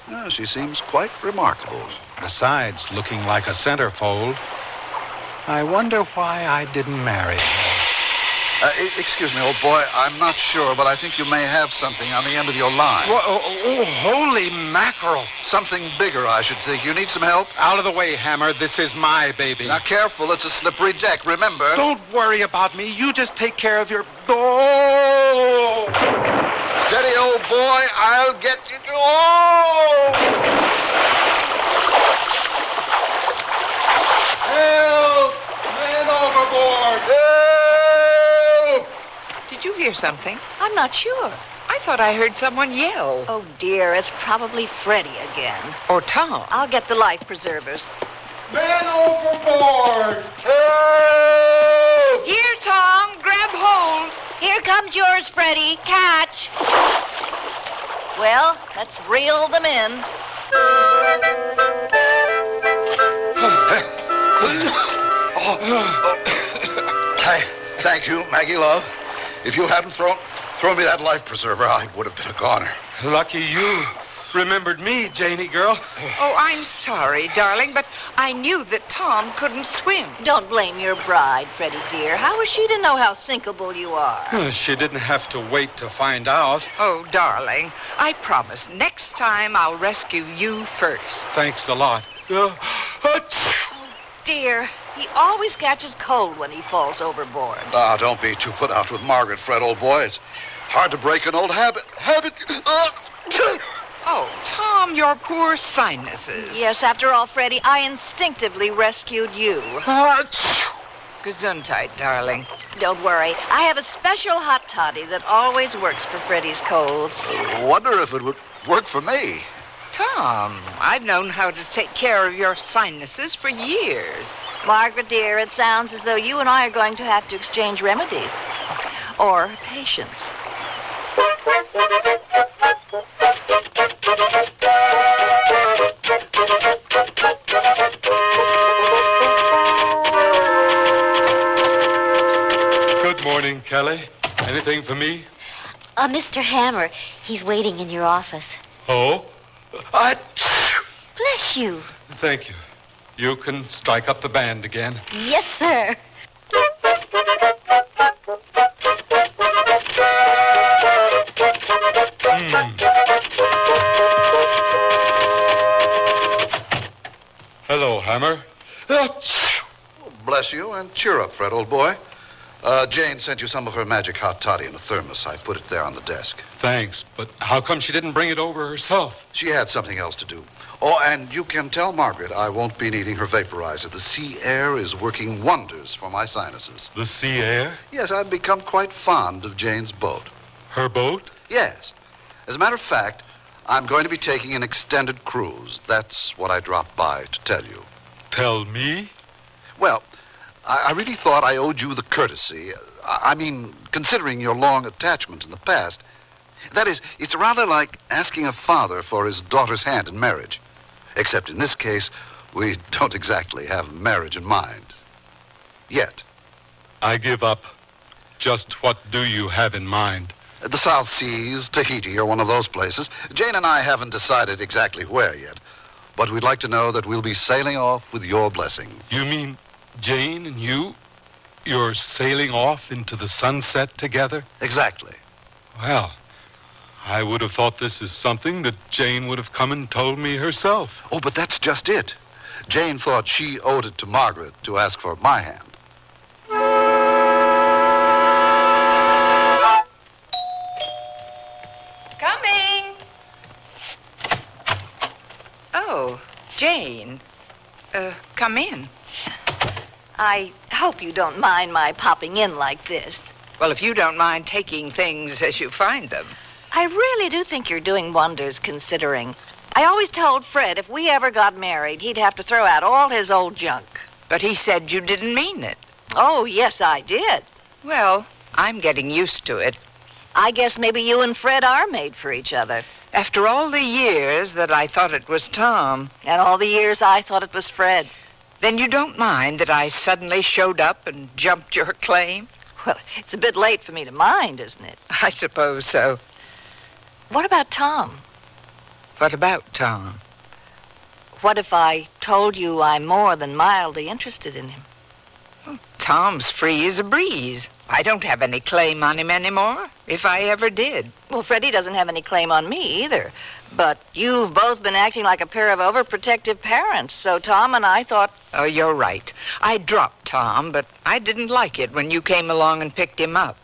Yeah, she seems quite remarkable.
Besides looking like a centerfold, I wonder why I didn't marry her.
Excuse me, old boy. I'm not sure, but I think you may have something on the end of your line.
Holy mackerel.
Something bigger, I should think. You need some help?
Out of the way, Hammer. This is my baby.
Now, careful. It's a slippery deck, remember?
Don't worry about me. You just take care of your... Oh!
Steady, old boy. I'll get you. Oh! Help! Man overboard! Help!
Did you hear something?
I'm not sure.
I thought I heard someone yell.
Oh, dear, it's probably Freddie again.
Or Tom.
I'll get the life preservers.
Man overboard! Help!
Here, Tom. Grab hold.
Here comes yours, Freddie. Catch. Well, let's reel them in.
Thank you, Maggie love. If you hadn't thrown me that life preserver, I would have been a goner.
Lucky you remembered me, Janie girl.
Oh, I'm sorry, darling, but I knew that Tom couldn't swim.
Don't blame your bride, Freddie dear. How was she to know how sinkable you are?
She didn't have to wait to find out.
Oh, darling, I promise next time I'll rescue you first.
Thanks a lot.
Dear, he always catches cold when he falls overboard.
Ah, don't be too put out with Margaret, Fred, old boy. It's hard to break an old habit.
Oh, Tom, your poor sinuses.
Yes, after all, Freddie, I instinctively rescued you.
Gesundheit, darling.
Don't worry. I have a special hot toddy that always works for Freddie's colds.
Wonder if it would work for me.
Tom, I've known how to take care of your sinuses for years.
Margaret, dear, it sounds as though you and I are going to have to exchange remedies. Or patience.
Good morning, Kelly. Anything for me?
Mr. Hammer, he's waiting in your office.
Oh?
Bless you.
Thank you. You can strike up the band again.
Yes, sir.
Hello, Hammer.
Bless you, and cheer up, Fred, old boy. Jane sent you some of her magic hot toddy in a thermos. I put it there on the desk.
Thanks, but how come she didn't bring it over herself?
She had something else to do. Oh, and you can tell Margaret I won't be needing her vaporizer. The sea air is working wonders for my sinuses.
The sea air?
Yes, I've become quite fond of Jane's boat.
Her boat?
Yes. As a matter of fact, I'm going to be taking an extended cruise. That's what I dropped by to tell you.
Tell me?
Well, I really thought I owed you the courtesy. I mean, considering your long attachment in the past. That is, it's rather like asking a father for his daughter's hand in marriage. Except in this case, we don't exactly have marriage in mind. Yet.
I give up. Just what do you have in mind?
The South Seas, Tahiti, or one of those places. Jane and I haven't decided exactly where yet. But we'd like to know that we'll be sailing off with your blessing.
You mean Jane and you're sailing off into the sunset together?
Exactly.
Well, I would have thought this is something that Jane would have come and told me herself.
Oh, but that's just it. Jane thought she owed it to Margaret to ask for my hand.
Coming. Oh, Jane. Come in.
I hope you don't mind my popping in like this.
Well, if you don't mind taking things as you find them.
I really do think you're doing wonders, considering. I always told Fred if we ever got married, he'd have to throw out all his old junk.
But he said you didn't mean it.
Oh, yes, I did.
Well, I'm getting used to it.
I guess maybe you and Fred are made for each other.
After all the years that I thought it was Tom.
And all the years I thought it was Fred.
Then you don't mind that I suddenly showed up and jumped your claim?
Well, it's a bit late for me to mind, isn't it?
I suppose so.
What about Tom?
What about Tom?
What if I told you I'm more than mildly interested in him?
Well, Tom's free as a breeze. I don't have any claim on him anymore, if I ever did.
Well, Freddie doesn't have any claim on me either. But you've both been acting like a pair of overprotective parents, so Tom and I thought...
Oh, you're right. I dropped Tom, but I didn't like it when you came along and picked him up.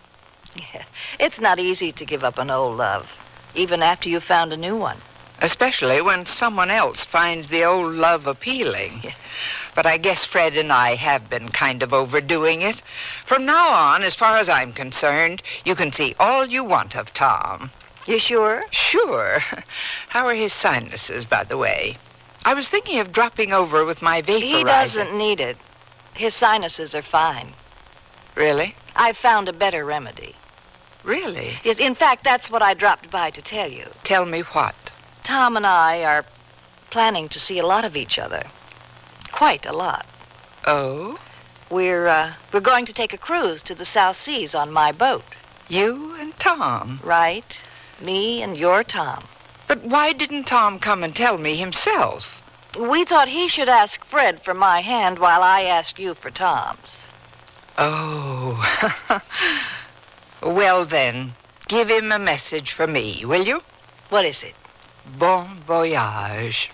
Yeah, it's not easy to give up an old love, even after you've found a new one.
Especially when someone else finds the old love appealing.
Yeah.
But I guess Fred and I have been kind of overdoing it. From now on, as far as I'm concerned, you can see all you want of Tom.
You sure?
Sure. How are his sinuses, by the way? I was thinking of dropping over with my vaporizer.
He doesn't need it. His sinuses are fine.
Really?
I've found a better remedy.
Really?
Yes, in fact, that's what I dropped by to tell you.
Tell me what?
Tom and I are planning to see a lot of each other. Quite a lot.
Oh?
We're going to take a cruise to the South Seas on my boat.
You and Tom?
Right. Me and your Tom.
But why didn't Tom come and tell me himself?
We thought he should ask Fred for my hand while I asked you for Tom's.
Oh. Well, then, give him a message for me, will you?
What is it?
Bon voyage.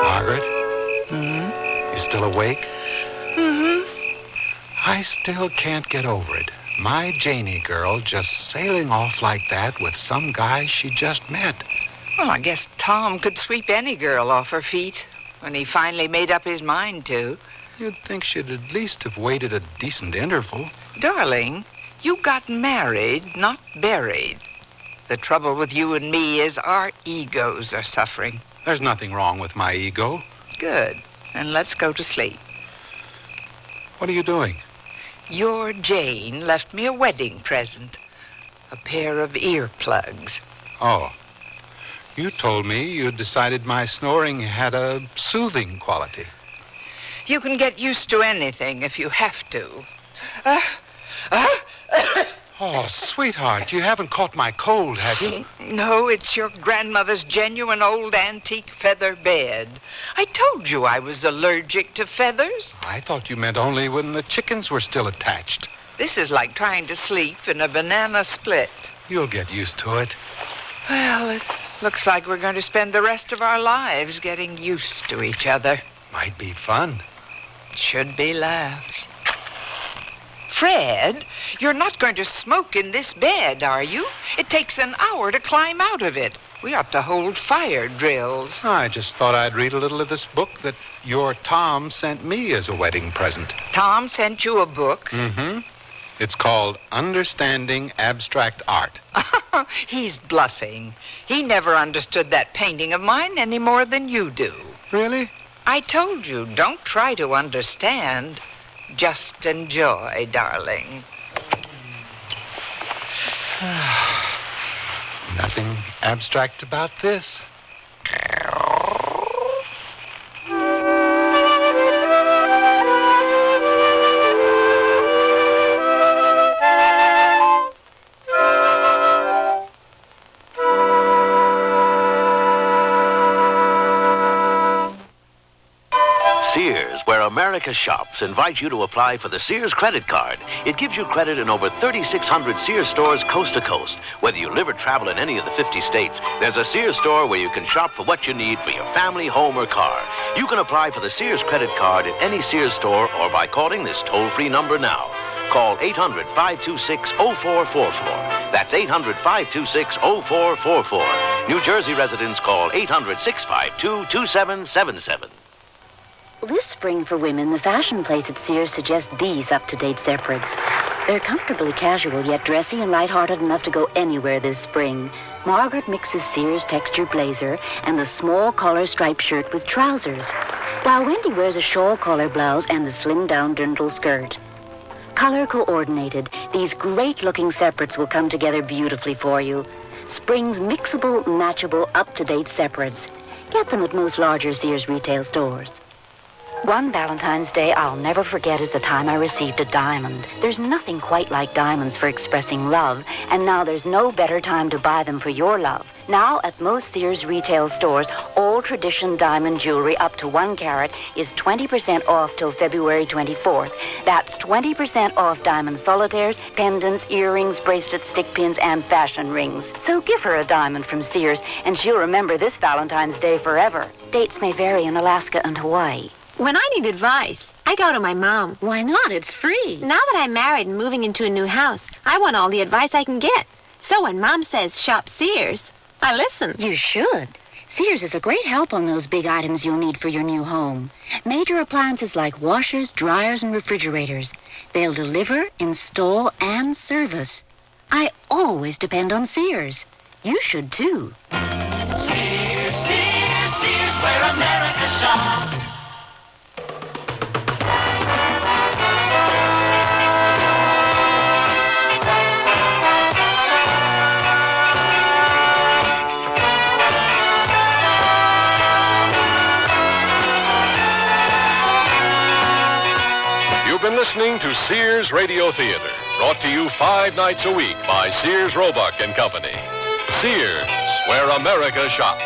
Margaret?
Hmm?
You still awake?
Mm-hmm.
I still can't get over it. My Janie girl just sailing off like that with some guy she just met.
Well, I guess Tom could sweep any girl off her feet when he finally made up his mind to.
You'd think she'd at least have waited a decent interval.
Darling, you got married, not buried. The trouble with you and me is our egos are suffering.
There's nothing wrong with my ego.
Good. Then let's go to sleep.
What are you doing?
Your Jane left me a wedding present. A pair of earplugs.
Oh. You told me you'd decided my snoring had a soothing quality.
You can get used to anything if you have to.
Oh, sweetheart, you haven't caught my cold, have you?
No, it's your grandmother's genuine old antique feather bed. I told you I was allergic to feathers.
I thought you meant only when the chickens were still attached.
This is like trying to sleep in a banana split.
You'll get used to it.
Well, it looks like we're going to spend the rest of our lives getting used to each other.
Might be fun.
Should be laughs. Fred, you're not going to smoke in this bed, are you? It takes an hour to climb out of it. We ought to hold fire drills.
I just thought I'd read a little of this book that your Tom sent me as a wedding present.
Tom sent you a book?
Mm-hmm. It's called Understanding Abstract Art.
He's bluffing. He never understood that painting of mine any more than you do.
Really?
I told you, don't try to understand. Just enjoy, darling.
Nothing abstract about this.
Sears, where America shops, invites you to apply for the Sears credit card. It gives you credit in over 3,600 Sears stores coast to coast. Whether you live or travel in any of the 50 states, there's a Sears store where you can shop for what you need for your family, home, or car. You can apply for the Sears credit card at any Sears store or by calling this toll-free number now. Call 800-526-0444. That's 800-526-0444. New Jersey residents call 800-652-2777.
This spring for women, the fashion place at Sears suggests these up-to-date separates. They're comfortably casual, yet dressy and lighthearted enough to go anywhere this spring. Margaret mixes Sears textured blazer and the small collar striped shirt with trousers, while Wendy wears a shawl collar blouse and the slimmed-down dirndl skirt. Color coordinated, these great-looking separates will come together beautifully for you. Spring's mixable, matchable, up-to-date separates. Get them at most larger Sears retail stores. One Valentine's Day I'll never forget is the time I received a diamond. There's nothing quite like diamonds for expressing love, and now there's no better time to buy them for your love. Now, at most Sears retail stores, all tradition diamond jewelry up to 1 carat is 20% off till February 24th. That's 20% off diamond solitaires, pendants, earrings, bracelets, stick pins, and fashion rings. So give her a diamond from Sears, and she'll remember this Valentine's Day forever. Dates may vary in Alaska and Hawaii.
When I need advice, I go to my mom.
Why not? It's free.
Now that I'm married and moving into a new house, I want all the advice I can get. So when Mom says shop Sears, I listen.
You should. Sears is a great help on those big items you'll need for your new home. Major appliances like washers, dryers, and refrigerators. They'll deliver, install, and service. I always depend on Sears. You should, too.
Sears, Sears, Sears, where America shops.
You've been listening to Sears Radio Theater, brought to you 5 nights a week by Sears Roebuck and Company. Sears, where America shops.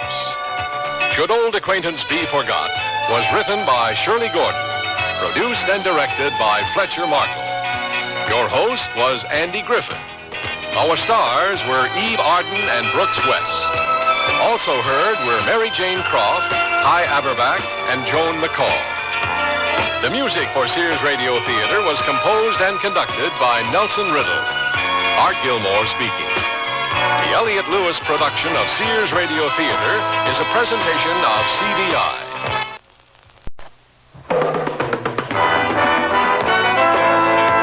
Should Old Acquaintance Be Forgot was written by Shirley Gordon, produced and directed by Fletcher Markle. Your host was Andy Griffin. Our stars were Eve Arden and Brooks West. Also heard were Mary Jane Croft, Hy Aberback, and Joan McCall. The music for Sears Radio Theater was composed and conducted by Nelson Riddle. Art Gilmore speaking. The Elliott Lewis production of Sears Radio Theater is a presentation of CBI.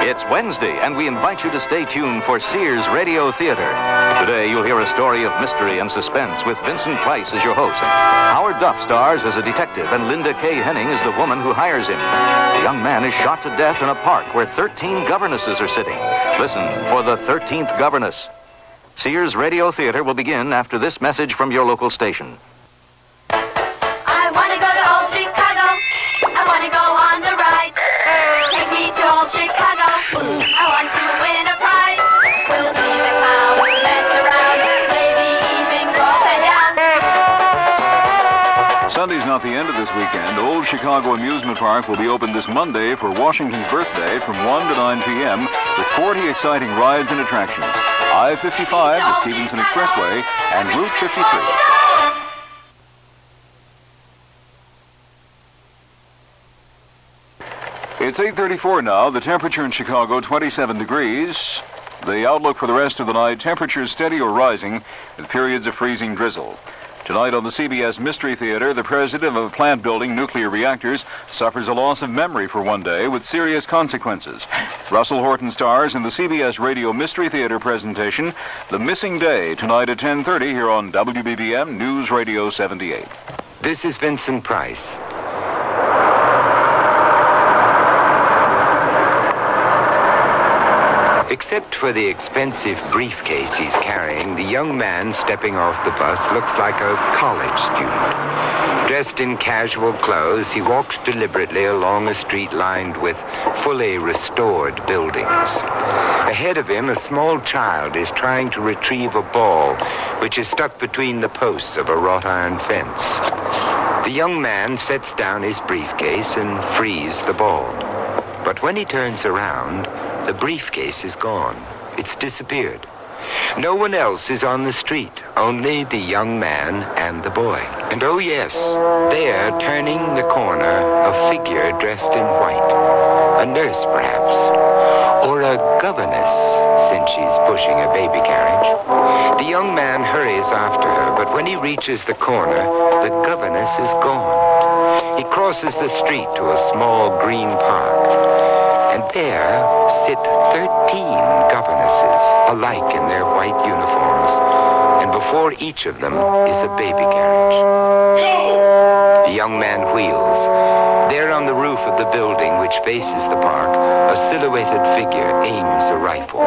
It's Wednesday, and we invite you to stay tuned for Sears Radio Theater. Today, you'll hear a story of mystery and suspense with Vincent Price as your host. Howard Duff stars as a detective, and Linda Kay Henning is the woman who hires him. The young man is shot to death in a park where 13 governesses are sitting. Listen for the 13th governess. Sears Radio Theater will begin after this message from your local station.
I want to go to old Chicago. I want to go on the ride. Take me to old Chicago. I want to win a prize. We'll see the clouds, mess around, maybe even go head down.
Sunday's not the end of this weekend. Old Chicago Amusement Park will be open this Monday for Washington's birthday from 1 to 9 p.m. with 40 exciting rides and attractions. I-55, the Stevenson Expressway, and Route 53. It's 8:34 now. The temperature in Chicago, 27 degrees. The outlook for the rest of the night, temperatures steady or rising with periods of freezing drizzle. Tonight on the CBS Mystery Theater, the president of a plant building nuclear reactors suffers a loss of memory for one day with serious consequences. Russell Horton stars in the CBS Radio Mystery Theater presentation, The Missing Day, tonight at 10:30 here on WBBM News Radio 78.
This is Vincent Price. Except for the expensive briefcase he's carrying, the young man stepping off the bus looks like a college student. Dressed in casual clothes, he walks deliberately along a street lined with fully restored buildings. Ahead of him, a small child is trying to retrieve a ball, which is stuck between the posts of a wrought iron fence. The young man sets down his briefcase and frees the ball. But when he turns around, the briefcase is gone. It's disappeared. No one else is on the street, only the young man and the boy. And oh yes, there, turning the corner, a figure dressed in white. A nurse, perhaps. Or a governess, since she's pushing a baby carriage. The young man hurries after her, but when he reaches the corner, the governess is gone. He crosses the street to a small green park. And there sit 13 governesses, alike in their white uniforms. And before each of them is a baby carriage. The young man wheels. There on the roof of the building which faces the park, a silhouetted figure aims a rifle.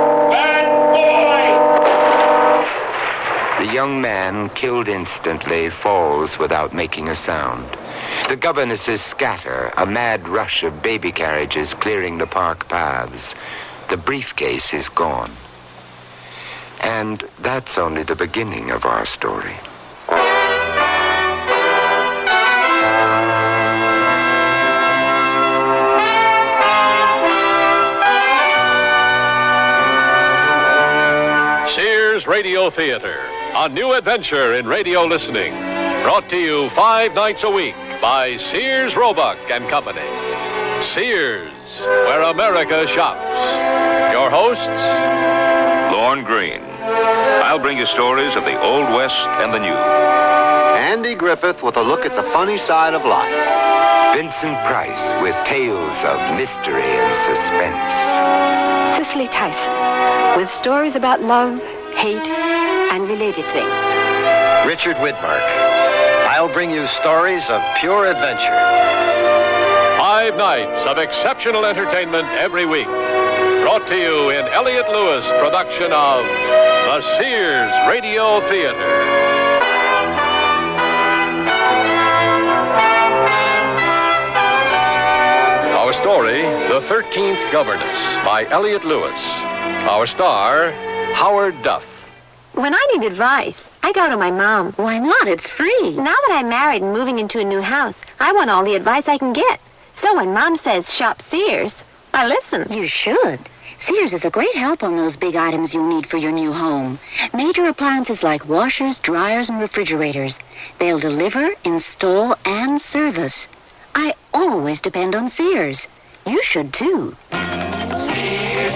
The young man, killed instantly, falls without making a sound. The governesses scatter, a mad rush of baby carriages clearing the park paths. The briefcase is gone. And that's only the beginning of our story.
Sears Radio Theater, a new adventure in radio listening. Brought to you 5 nights a week by Sears Roebuck and Company. Sears, where America shops. Your hosts,
Lorne Green. I'll bring you stories of the Old West and the New.
Andy Griffith with a look at the funny side of life.
Vincent Price with tales of mystery and suspense.
Cicely Tyson with stories about love, hate, and related things.
Richard Widmark. I'll bring you stories of pure adventure.
5 nights of exceptional entertainment every week. Brought to you in Elliott Lewis production of the Sears Radio Theater. Our story, The 13th Governess, by Elliott Lewis. Our star, Howard Duff.
When I need advice, I go to my mom.
Why not? It's free.
Now that I'm married and moving into a new house, I want all the advice I can get. So when Mom says shop Sears, I listen.
You should. Sears is a great help on those big items you'll need for your new home. Major appliances like washers, dryers, and refrigerators. They'll deliver, install, and service. I always depend on Sears. You should, too.
Sears, Sears,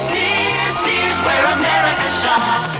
Sears, where America shops.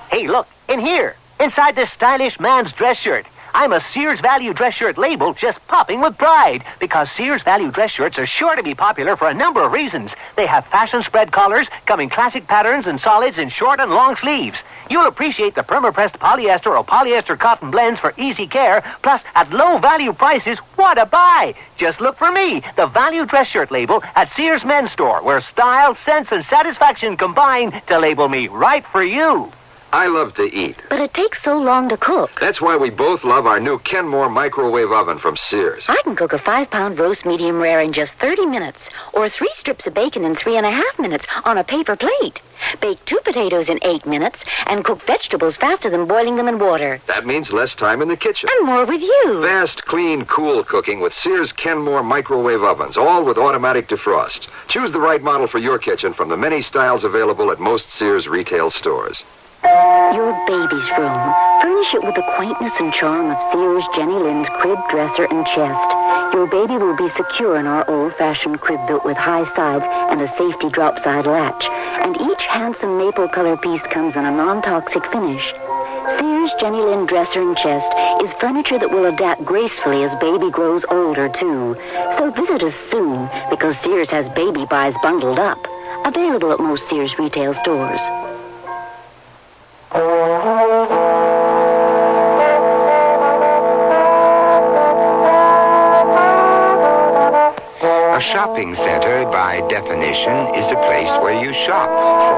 Hey, look, in here, inside this stylish man's dress shirt. I'm a Sears Value dress shirt label just popping with pride because Sears Value dress shirts are sure to be popular for a number of reasons. They have fashion spread collars, come in classic patterns and solids in short and long sleeves. You'll appreciate the perma-pressed polyester or polyester cotton blends for easy care, plus at low value prices, what a buy! Just look for me, the Value dress shirt label at Sears Men's Store, where style, sense, and satisfaction combine to label me right for you.
I love to eat.
But it takes so long to cook.
That's why we both love our new Kenmore microwave oven from Sears.
I can cook a 5-pound roast medium rare in just 30 minutes, or 3 strips of bacon in 3.5 minutes on a paper plate. Bake 2 potatoes in 8 minutes, and cook vegetables faster than boiling them in water.
That means less time in the kitchen.
And more with you.
Fast, clean, cool cooking with Sears Kenmore microwave ovens, all with automatic defrost. Choose the right model for your kitchen from the many styles available at most Sears retail stores.
Your baby's room. Furnish it with the quaintness and charm of Sears Jenny Lind's crib, dresser, and chest. Your baby will be secure in our old-fashioned crib built with high sides and a safety drop-side latch. And each handsome maple color piece comes in a non-toxic finish. Sears Jenny Lind dresser and chest is furniture that will adapt gracefully as baby grows older, too. So visit us soon, because Sears has baby buys bundled up. Available at most Sears retail stores.
A shopping center, by definition, is a place where you shop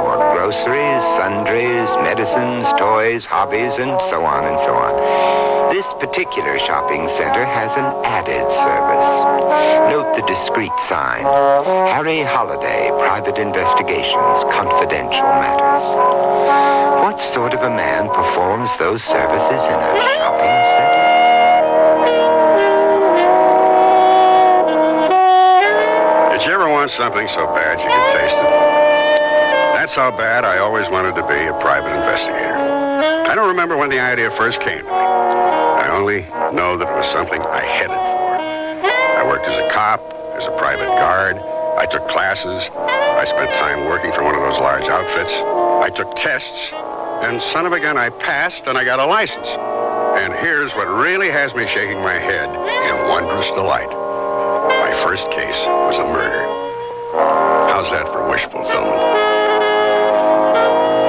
for groceries, sundries, medicines, toys, hobbies, and so on and so on. This particular shopping center has an added service. Note the discreet sign, Harry Holliday, Private Investigations, Confidential Matters. What sort of a man performs those services in a shopping center?
Did you ever want something so bad you could taste it? That's how bad I always wanted to be a private investigator. I don't remember when the idea first came to me. I only know that it was something I headed for. I worked as a cop, as a private guard. I took classes. I spent time working for one of those large outfits. I took tests. And son of a gun, I passed and I got a license. And here's what really has me shaking my head in wondrous delight. My first case was a murder. How's that for wish fulfillment?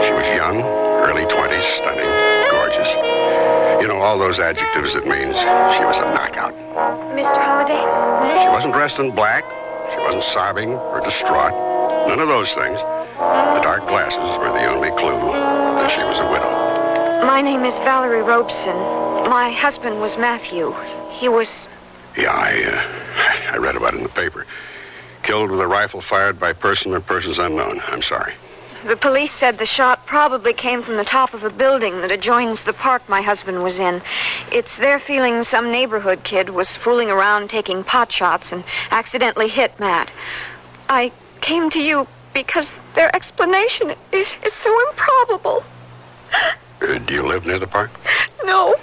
She was young, early 20s, stunning, gorgeous. You know, all those adjectives that means she was a knockout.
Mr. Holliday?
She wasn't dressed in black. She wasn't sobbing or distraught. None of those things. The dark glasses were the only clue that she was a widow.
My name is Valerie Robeson. My husband was Matthew. He was...
Yeah, I read about it in the paper. Killed with a rifle fired by person or persons unknown. I'm sorry.
The police said the shot probably came from the top of a building that adjoins the park my husband was in. It's their feeling some neighborhood kid was fooling around taking pot shots and accidentally hit Matt. I came to you because their explanation is so improbable.
Do you live near the park?
No.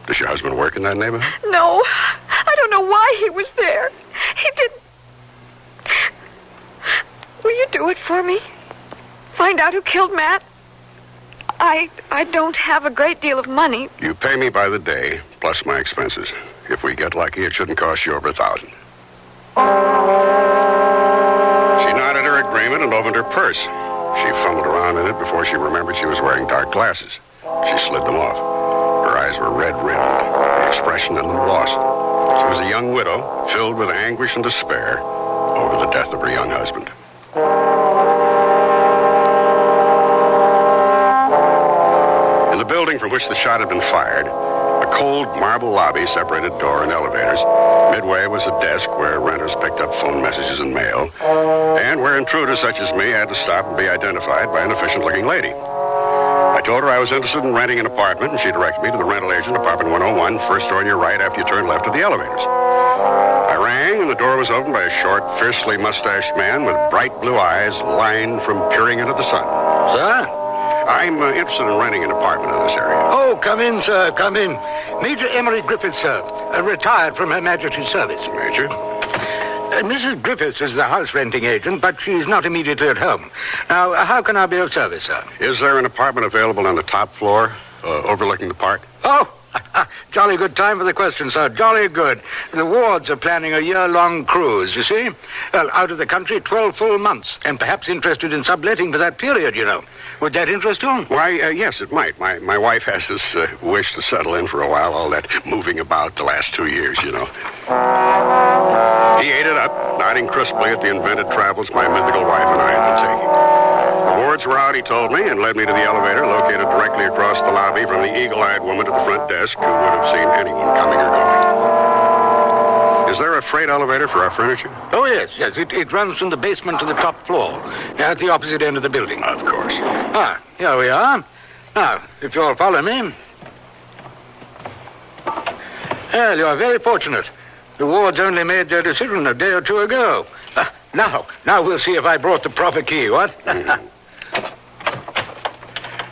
Does your husband work in that neighborhood?
No. I don't know why he was there. He did... Will you do it for me? Find out who killed Matt? I don't have a great deal of money.
You pay me by the day, plus my expenses. If we get lucky, it shouldn't cost you over $1,000. She nodded her agreement and opened her purse. She fumbled around in it before she remembered she was wearing dark glasses. She slid them off. Her eyes were red-rimmed, the expression a little lost. She was a young widow, filled with anguish and despair over the death of her young husband. In the building from which the shot had been fired, a cold marble lobby separated door and elevators. Midway was a desk where renters picked up phone messages and mail, and where intruders such as me had to stop and be identified by an efficient-looking lady. I told her I was interested in renting an apartment, and she directed me to the rental agent, apartment 101, first door on your right after you turn left to the elevators. I rang, and the door was opened by a short, fiercely mustached man with bright blue eyes lined from peering into the sun.
Sir?
I'm interested in renting an apartment in this area.
Oh, come in, sir, come in. Major Emery Griffiths, sir, retired from Her Majesty's service.
Major?
Mrs. Griffiths is the house renting agent, but she's not immediately at home. Now, how can I be of service, sir?
Is there an apartment available on the top floor, overlooking the park?
Oh, jolly good time for the question, sir. Jolly good. The wards are planning a year-long cruise, you see. Well, out of the country 12 full months, and perhaps interested in subletting for that period, you know. Would that interest you?
Why, yes, it might. My wife has this wish to settle in for a while, all that moving about the last 2 years, you know. He ate it up, nodding crisply at the invented travels my mythical wife and I had been taking. The wards were out, he told me, and led me to the elevator located directly across the lobby from the eagle-eyed woman at the front desk who would have seen anyone coming or going. Is there a freight elevator for our furniture?
Oh, yes. It runs from the basement to the top floor, at the opposite end of the building.
Of course.
Ah, here we are. Now, if you'll follow me. Well, you're very fortunate. The wards only made their decision a day or two ago. Now we'll see if I brought the proper key, what?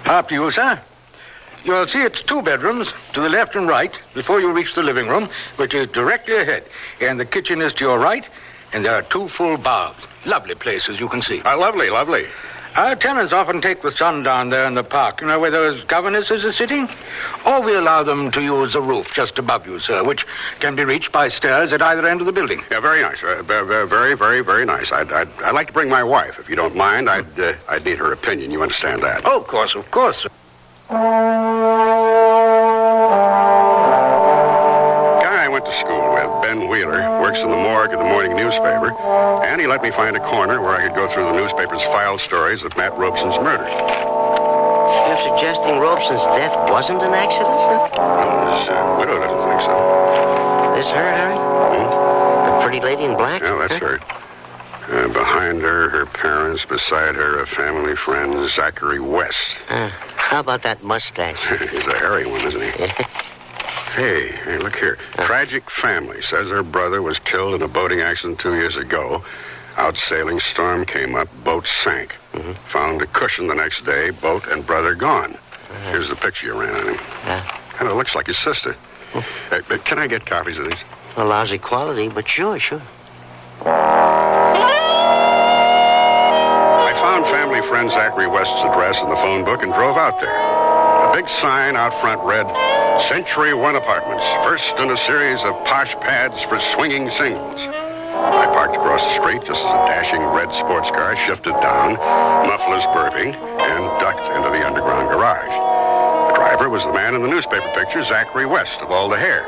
After you, sir. You'll see it's 2 bedrooms to the left and right before you reach the living room, which is directly ahead. And the kitchen is to your right, and there are 2 full baths. Lovely place, as you can see.
Lovely.
Our tenants often take the sun down there in the park, you know, where those governesses are sitting. Or we allow them to use the roof just above you, sir, which can be reached by stairs at either end of the building.
Yeah, very nice. Very, very nice. I'd like to bring my wife, if you don't mind. I'd need her opinion. You understand that?
Oh, of course, sir.
Guy I went to school with, Ben Wheeler, works in the morgue morgue of the morning newspaper, and he let me find a corner where I could go through the newspaper's file stories of Matt Robeson's murder.
You're suggesting Robeson's death wasn't an accident?
Well, his widow doesn't think so.
This her, Harry? The pretty lady in black?
Yeah, that's her. Behind her, her parents. Beside her, a family friend, Zachary West.
How about that mustache?
He's a hairy one, isn't he? Hey, look here. Tragic family says her brother was killed in a boating accident 2 years ago. Out sailing, storm came up, boat sank. Found a cushion the next day, boat and brother gone. Here's the picture you ran on him. Kind of looks like his sister. Can I get copies of these?
A lousy quality, but sure.
I found family friend Zachary West's address in the phone book and drove out there. A big sign out front read, Century One Apartments, first in a series of posh pads for swinging singles. I parked across the street just as a dashing red sports car shifted down, mufflers burping, and ducked into the underground garage. The driver was the man in the newspaper picture, Zachary West, of all the hair.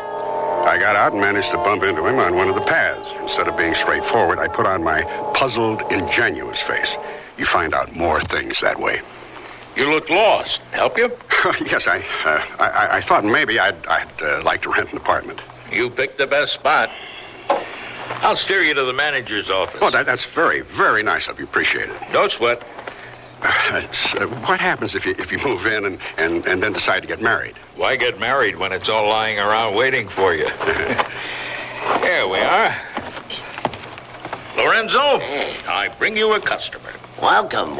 I got out and managed to bump into him on one of the paths. Instead of being straightforward, I put on my puzzled, ingenuous face. You find out more things that way.
You look lost. Help you?
Yes, I thought maybe I'd like to rent an apartment.
You picked the best spot. I'll steer you to the manager's office.
Oh, that's very, very nice of you. Appreciate it.
No sweat.
What happens if you move in and then decide to get married?
Why get married when it's all lying around waiting for you? Here we are. Lorenzo, I bring you a customer.
Welcome.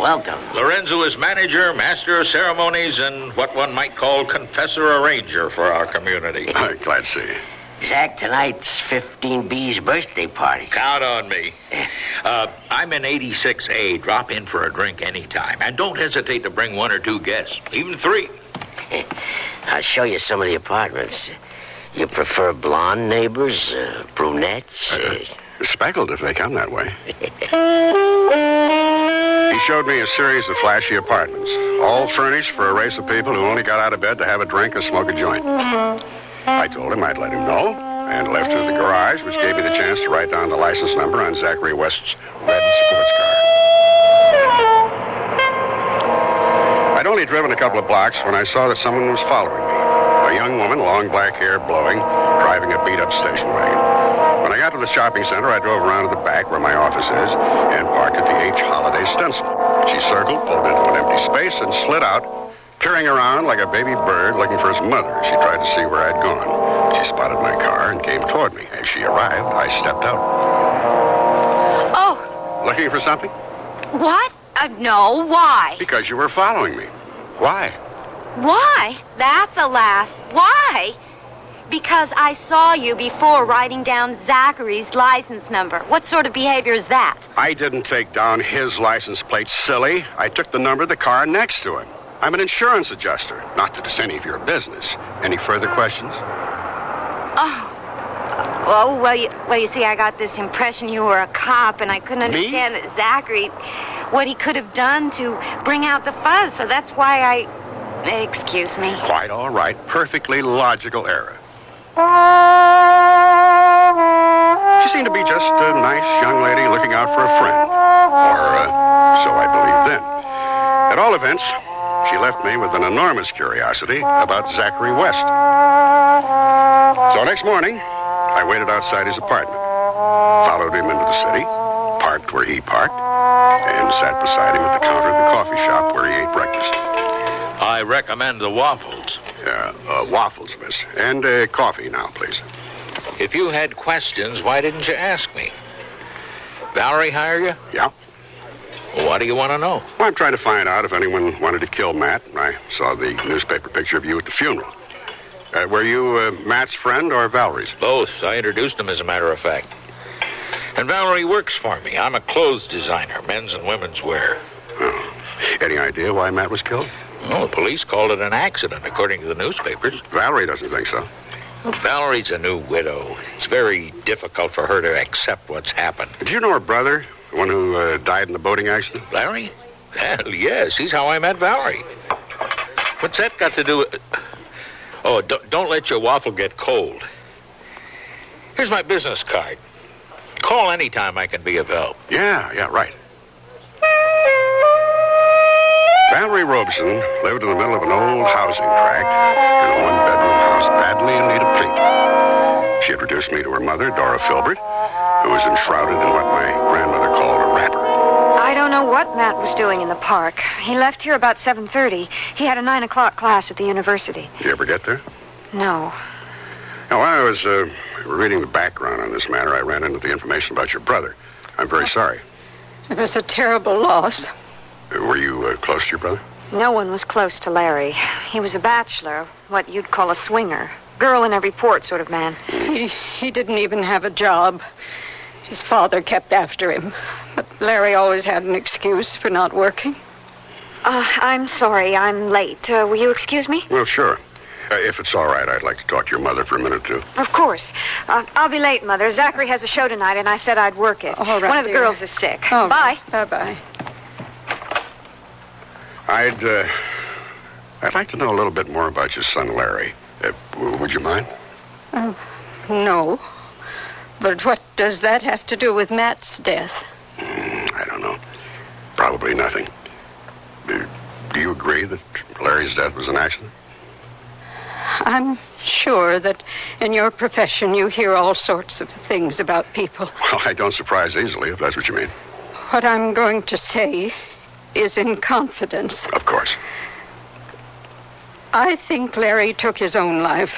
Lorenzo is manager, master of ceremonies, and what one might call confessor arranger for our community.
Glad to see you.
Zach, tonight's 15B's birthday party.
Count on me. I'm in 86A. Drop in for a drink anytime. And don't hesitate to bring 1 or 2 guests, even 3.
I'll show you some of the apartments. You prefer blonde neighbors, brunettes?
Speckled if they come that way. He showed me a series of flashy apartments, all furnished for a race of people who only got out of bed to have a drink or smoke a joint. I told him I'd let him know, and left through the garage, which gave me the chance to write down the license number on Zachary West's red sports car. I'd only driven a couple of blocks when I saw that someone was following me. A young woman, long black hair blowing, driving a beat-up station wagon. When I got to the shopping center, I drove around to the back where my office is and parked at the H. Holiday stencil. She circled, pulled into an empty space, and slid out, peering around like a baby bird looking for its mother. She tried to see where I'd gone. She spotted my car and came toward me. As she arrived, I stepped out.
Oh.
Looking for something?
What? No, why?
Because you were following me. Why?
Why? That's a laugh. Why? Because I saw you before writing down Zachary's license number. What sort of behavior is that?
I didn't take down his license plate, silly. I took the number of the car next to him. I'm an insurance adjuster. Not that it's any of your business. Any further questions?
Well, you see, I got this impression you were a cop, and I couldn't understand that Zachary, what he could have done to bring out the fuzz, so that's why I... Excuse me.
Quite all right. Perfectly logical error. She seemed to be just a nice young lady looking out for a friend. Or so I believed then. At all events, she left me with an enormous curiosity about Zachary West. So next morning, I waited outside his apartment, followed him into the city, parked where he parked, and sat beside him at the counter of the coffee shop where he ate breakfast.
I recommend the waffles.
Yeah, waffles, miss. And coffee now, please.
If you had questions, why didn't you ask me? Valerie hire you?
Yeah.
Well, what do you want to know?
Well, I'm trying to find out if anyone wanted to kill Matt. I saw the newspaper picture of you at the funeral. Were you Matt's friend or Valerie's?
Both. I introduced him, as a matter of fact. And Valerie works for me. I'm a clothes designer, men's and women's wear.
Oh. Any idea why Matt was killed?
Well, the police called it an accident, according to the newspapers.
Valerie doesn't think so.
Well, Valerie's a new widow. It's very difficult for her to accept what's happened.
Did you know her brother, the one who died in the boating accident?
Larry? Well, yes, he's how I met Valerie. What's that got to do with... Oh, don't let your waffle get cold. Here's my business card. Call anytime I can be of help.
Yeah, right. Valerie Robeson lived in the middle of an old housing tract in a one-bedroom house badly in need of paint. She introduced me to her mother, Dora Filbert, who was enshrouded in what my grandmother called a wrapper.
I don't know what Matt was doing in the park. He left here about 7:30. He had a 9 o'clock class at the university.
Did you ever get there?
No.
Now, while I was reading the background on this matter, I ran into the information about your brother. I'm very sorry.
It was a terrible loss.
Were you close to your brother?
No one was close to Larry. He was a bachelor, what you'd call a swinger. Girl in every port sort of man.
He didn't even have a job. His father kept after him. But Larry always had an excuse for not working.
I'm sorry, I'm late. Will you excuse me?
Well, sure. If it's all right, I'd like to talk to your mother for a minute, too.
Of course. I'll be late, Mother. Zachary has a show tonight, and I said I'd work it.
All right,
One of the
dear.
girls is sick.
All
Bye.
right. Bye-bye.
I'd like to know a little bit more about your son, Larry. Would you mind?
No. But what does that have to do with Matt's death?
I don't know. Probably nothing. Do you agree that Larry's death was an accident?
I'm sure that in your profession you hear all sorts of things about people.
Well, I don't surprise easily, if that's what you mean.
What I'm going to say is in confidence.
Of course.
I think Larry took his own life.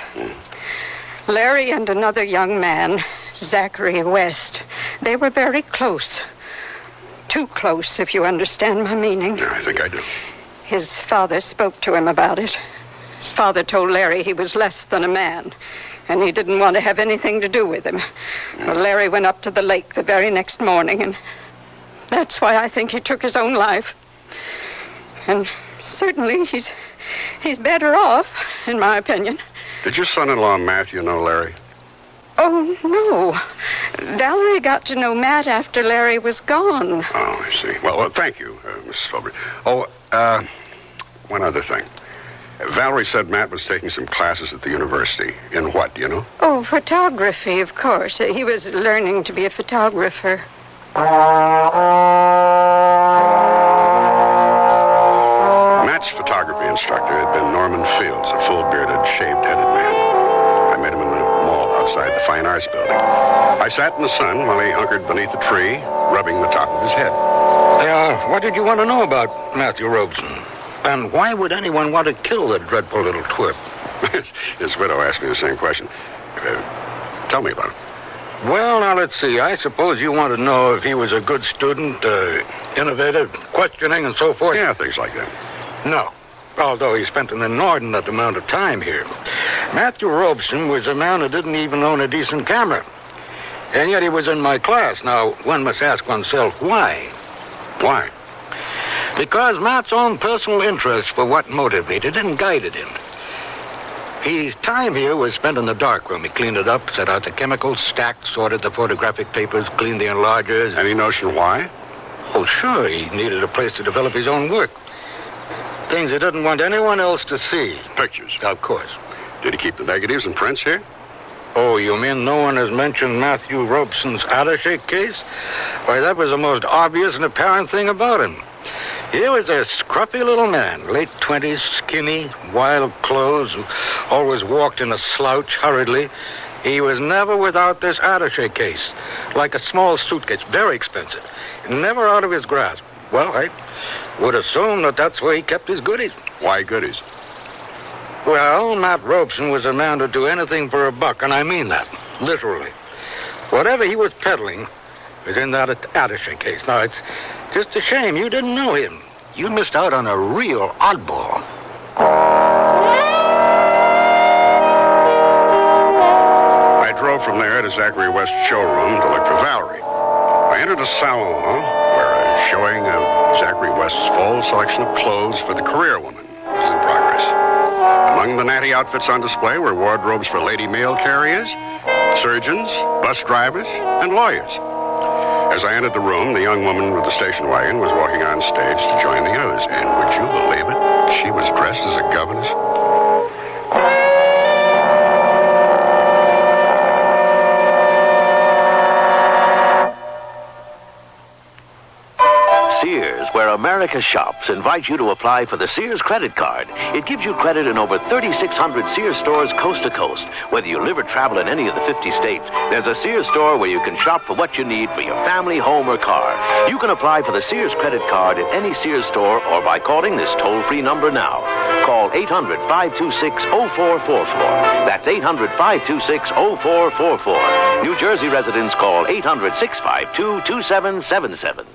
Larry and another young man, Zachary West, they were very close. Too close, if you understand my meaning.
Yeah, I think I do.
His father spoke to him about it. His father told Larry he was less than a man, and he didn't want to have anything to do with him. Well, Larry went up to the lake the very next morning, and that's why I think he took his own life. And certainly he's better off, in my opinion.
Did your son-in-law, Matthew, know Larry?
Oh, no. Valerie got to know Matt after Larry was gone.
Oh, I see. Well, thank you, Mrs. Filbert. Oh, one other thing. Valerie said Matt was taking some classes at the university. In what, do you know?
Oh, photography, of course. He was learning to be a photographer.
Matt's photography instructor had been Norman Fields, a full-bearded, shaved-headed man. I met him in the mall outside the Fine Arts Building. I sat in the sun while he hunkered beneath a tree, rubbing the top of his head.
What did you want to know about Matthew Robeson? And why would anyone want to kill the dreadful little twerp?
His widow asked me the same question. Tell me about it.
Well, now, let's see. I suppose you want to know if he was a good student, innovative, questioning, and so forth?
Yeah, things like that.
No. Although he spent an inordinate amount of time here. Matthew Robeson was a man who didn't even own a decent camera. And yet he was in my class. Now, one must ask oneself, why?
Why?
Because Matt's own personal interest for what motivated and guided him. His time here was spent in the darkroom. He cleaned it up, set out the chemicals, stacked, sorted the photographic papers, cleaned the enlargers.
Any notion why?
Oh, sure. He needed a place to develop his own work. Things he didn't want anyone else to see.
Pictures?
Of course.
Did he keep the negatives and prints here?
Oh, you mean no one has mentioned Matthew Robeson's attaché case? Why, that was the most obvious and apparent thing about him. He was a scruffy little man, late 20s, skinny, wild clothes, who always walked in a slouch hurriedly. He was never without this attaché case, like a small suitcase, very expensive, never out of his grasp. Well, I would assume that that's where he kept his goodies.
Why goodies?
Well, Matt Robeson was a man who'd do anything for a buck, and I mean that, literally. Whatever he was peddling was in that attaché case. Now, it's just a shame you didn't know him. You missed out on a real oddball.
I drove from there to Zachary West's showroom to look for Valerie. I entered a salon where a showing of Zachary West's full selection of clothes for the career woman was in progress. Among the natty outfits on display were wardrobes for lady mail carriers, surgeons, bus drivers, and lawyers. As I entered the room, the young woman with the station wagon was walking on stage to join the others. And would you believe it? She was dressed as a governess.
America shops, invite you to apply for the Sears credit card. It gives you credit in over 3,600 Sears stores coast to coast. Whether you live or travel in any of the 50 states, there's a Sears store where you can shop for what you need for your family, home, or car. You can apply for the Sears credit card at any Sears store or by calling this toll-free number now. Call 800-526-0444. That's 800-526-0444. New Jersey residents call 800-652-2777.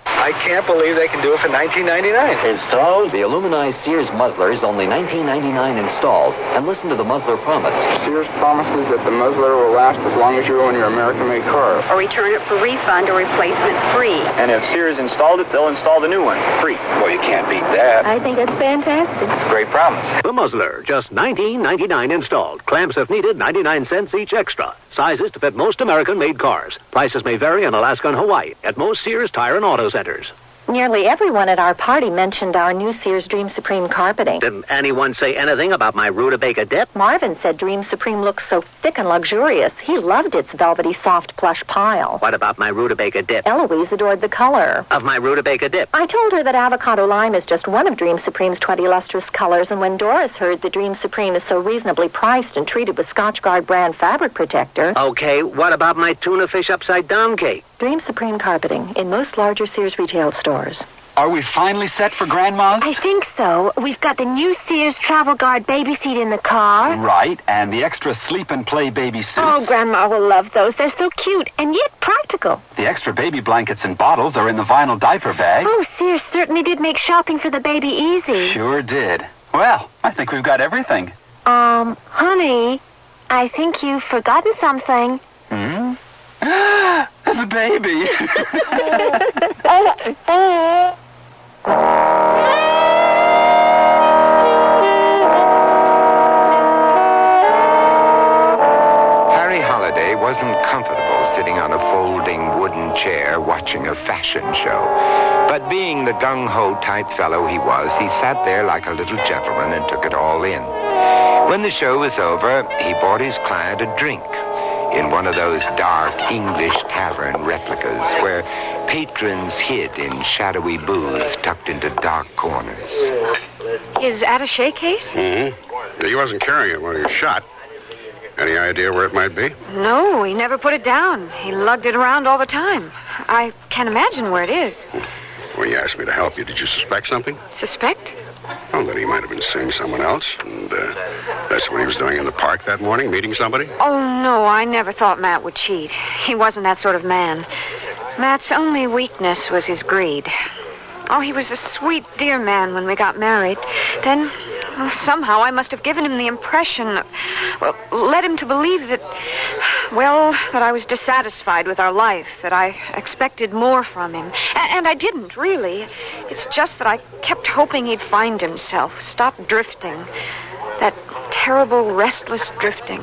I can't believe they can do it for $19.99.
Installed? The aluminized Sears muzzler is only $19.99 installed. And listen to the muzzler promise.
Sears promises that the muzzler will last as long as you own your American-made car.
Or return it for refund or replacement free.
And if Sears installed it, they'll install the new one free.
Well, you can't beat that.
I think it's fantastic.
It's a great promise.
The muzzler, just $19.99 installed. Clamps if needed, 99 cents each extra. Sizes to fit most American-made cars. Prices may vary in Alaska and Hawaii at most Sears Tire and Auto Centers.
Nearly everyone at our party mentioned our new Sears Dream Supreme carpeting.
Didn't anyone say anything about my rutabaga dip?
Marvin said Dream Supreme looks so thick and luxurious. He loved its velvety, soft plush pile.
What about my rutabaga dip?
Eloise adored the color
Of my rutabaga dip.
I told her that avocado lime is just one of Dream Supreme's 20 lustrous colors, and when Doris heard that Dream Supreme is so reasonably priced and treated with Scotchgard brand fabric protector...
Okay, what about my tuna fish upside down cake?
Dream Supreme carpeting in most larger Sears retail stores.
Are we finally set for Grandma's?
I think so. We've got the new Sears Travel Guard baby seat in the car.
Right, and the extra sleep and play baby suits.
Oh, Grandma will love those. They're so cute and yet practical.
The extra baby blankets and bottles are in the vinyl diaper bag.
Oh, Sears certainly did make shopping for the baby easy.
Sure did. Well, I think we've got everything.
Honey, I think you've forgotten something.
Hmm? The baby.
Harry Holiday wasn't comfortable sitting on a folding wooden chair watching a fashion show. But being the gung-ho type fellow he was, he sat there like a little gentleman and took it all in. When the show was over, he bought his client a drink in one of those dark English tavern replicas where patrons hid in shadowy booths tucked into dark corners.
His attaché case?
Mm-hmm. He wasn't carrying it when he was shot. Any idea where it might be?
No, he never put it down. He lugged it around all the time. I can't imagine where it is.
When you asked me to help you, did you suspect something?
Suspect?
Oh, that he might have been seeing someone else, and that's what he was doing in the park that morning, meeting somebody?
Oh, no, I never thought Matt would cheat. He wasn't that sort of man. Matt's only weakness was his greed. Oh, he was a sweet, dear man when we got married. Then, well, somehow I must have given him the impression, well, led him to believe that, well, that I was dissatisfied with our life, that I expected more from him. And I didn't, really. It's just that I kept hoping he'd find himself, stop drifting. That terrible, restless drifting.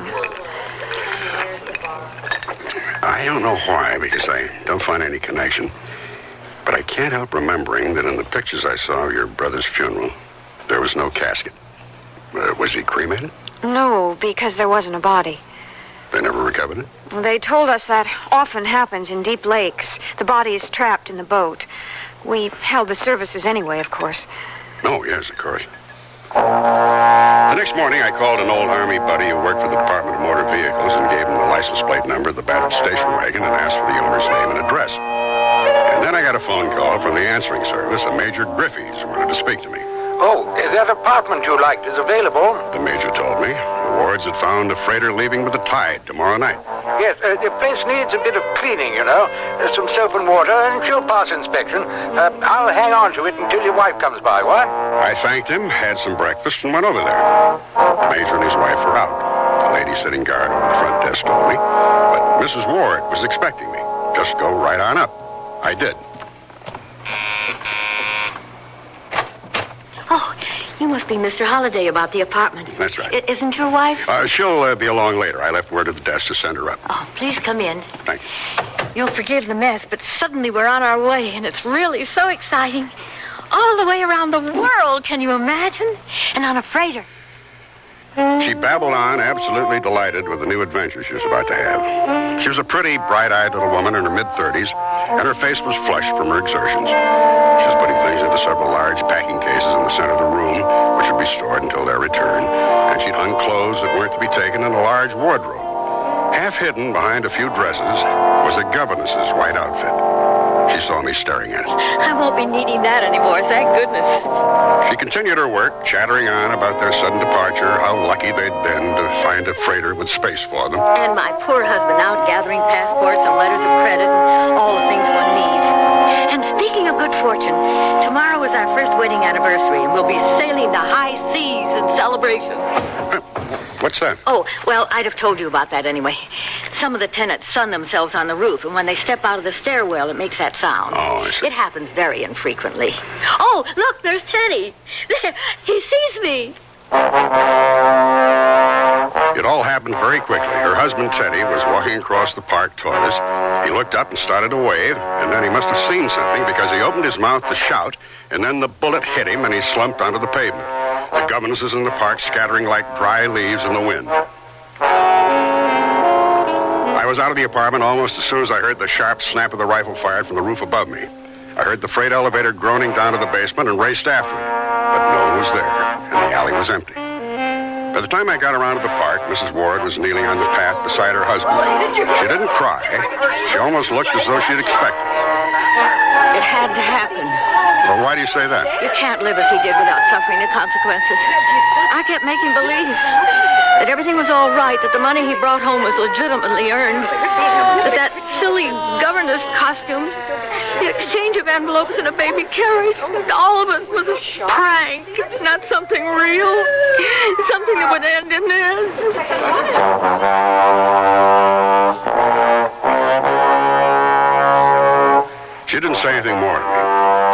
I don't know why, because I don't find any connection. But I can't help remembering that in the pictures I saw of your brother's funeral, there was no casket. Was he cremated?
No, because there wasn't a body.
They never recovered it?
They told us that often happens in deep lakes. The body is trapped in the boat. We held the services anyway, of course.
Oh, yes, of course. The next morning, I called an old Army buddy who worked for the Department of Motor Vehicles and gave him the license plate number of the battered station wagon and asked for the owner's name and address. And then I got a phone call from the answering service, a Major Griffiths wanted to speak to me.
Oh, is that apartment you liked is available?
The Major told me. The wards had found a freighter leaving with the tide tomorrow night.
Yes, the place needs a bit of cleaning, you know. There's some soap and water, and she'll pass inspection. I'll hang on to it until your wife comes by, what?
I thanked him, had some breakfast, and went over there. The Major and his wife were out. The lady sitting guard over the front desk told me. But Mrs. Ward was expecting me. Just go right on up. I did.
Oh, you must be Mr. Holliday about the apartment.
That's right.
Isn't your wife?
She'll be along later. I left word at the desk to send her up.
Oh, please come in.
Thank you.
You'll forgive the mess, but suddenly we're on our way, and it's really so exciting. All the way around the world, can you imagine? And on a freighter.
She babbled on, absolutely delighted with the new adventure she was about to have. She was a pretty, bright-eyed little woman in her mid-30s, and her face was flushed from her exertions. She was putting things into several large packing cases in the center of the room, which would be stored until their return, and she'd hung clothes that weren't to be taken in a large wardrobe. Half hidden behind a few dresses was a governess's white outfit. She saw me staring at it.
I won't be needing that anymore, thank goodness.
She continued her work, chattering on about their sudden departure, how lucky they'd been to find a freighter with space for them.
And my poor husband out gathering passports and letters of credit and all the things one needs. And speaking of good fortune, tomorrow is our first wedding anniversary, and we'll be sailing the high seas in celebration.
What's that?
Oh, well, I'd have told you about that anyway. Some of the tenants sun themselves on the roof, and when they step out of the stairwell, it makes that sound.
Oh, I see.
It happens very infrequently. Oh, look, there's Teddy. There, he sees me.
It all happened very quickly. Her husband, Teddy, was walking across the park toward us. He looked up and started to wave, and then he must have seen something because he opened his mouth to shout, and then the bullet hit him, and he slumped onto the pavement. The governesses in the park scattering like dry leaves in the wind. I was out of the apartment almost as soon as I heard the sharp snap of the rifle fired from the roof above me. I heard the freight elevator groaning down to the basement and raced after it. But no one was there, and the alley was empty. By the time I got around to the park, Mrs. Ward was kneeling on the path beside her husband. She didn't cry. She almost looked as though she'd expected it.
It had to happen.
Well, why do you say that?
You can't live as he did without suffering the consequences. I kept making believe that everything was all right, that the money he brought home was legitimately earned, that silly governess costumes, the exchange of envelopes and a baby carriage, all of it was a prank, not something real, something that would end in this.
She didn't say anything more to me.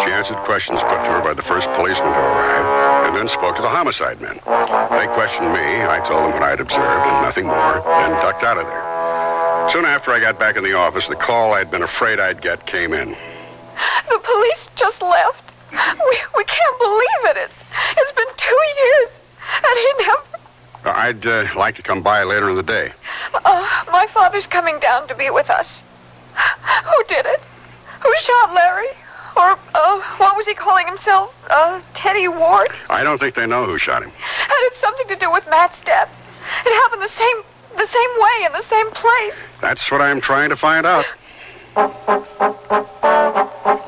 She answered questions put to her by the first policeman to arrive, and then spoke to the homicide men. They questioned me, I told them what I'd observed, and nothing more, then ducked out of there. Soon after I got back in the office, the call I'd been afraid I'd get came in.
The police just left. We can't believe it. It's been 2 years, and he never...
I'd like to come by later in the day.
My father's coming down to be with us. Who did it? Who shot Larry? Or, what was he calling himself? Teddy Ward?
I don't think they know who shot him.
And it's something to do with Matt's death. It happened the same way in the same place.
That's what I'm trying to find out.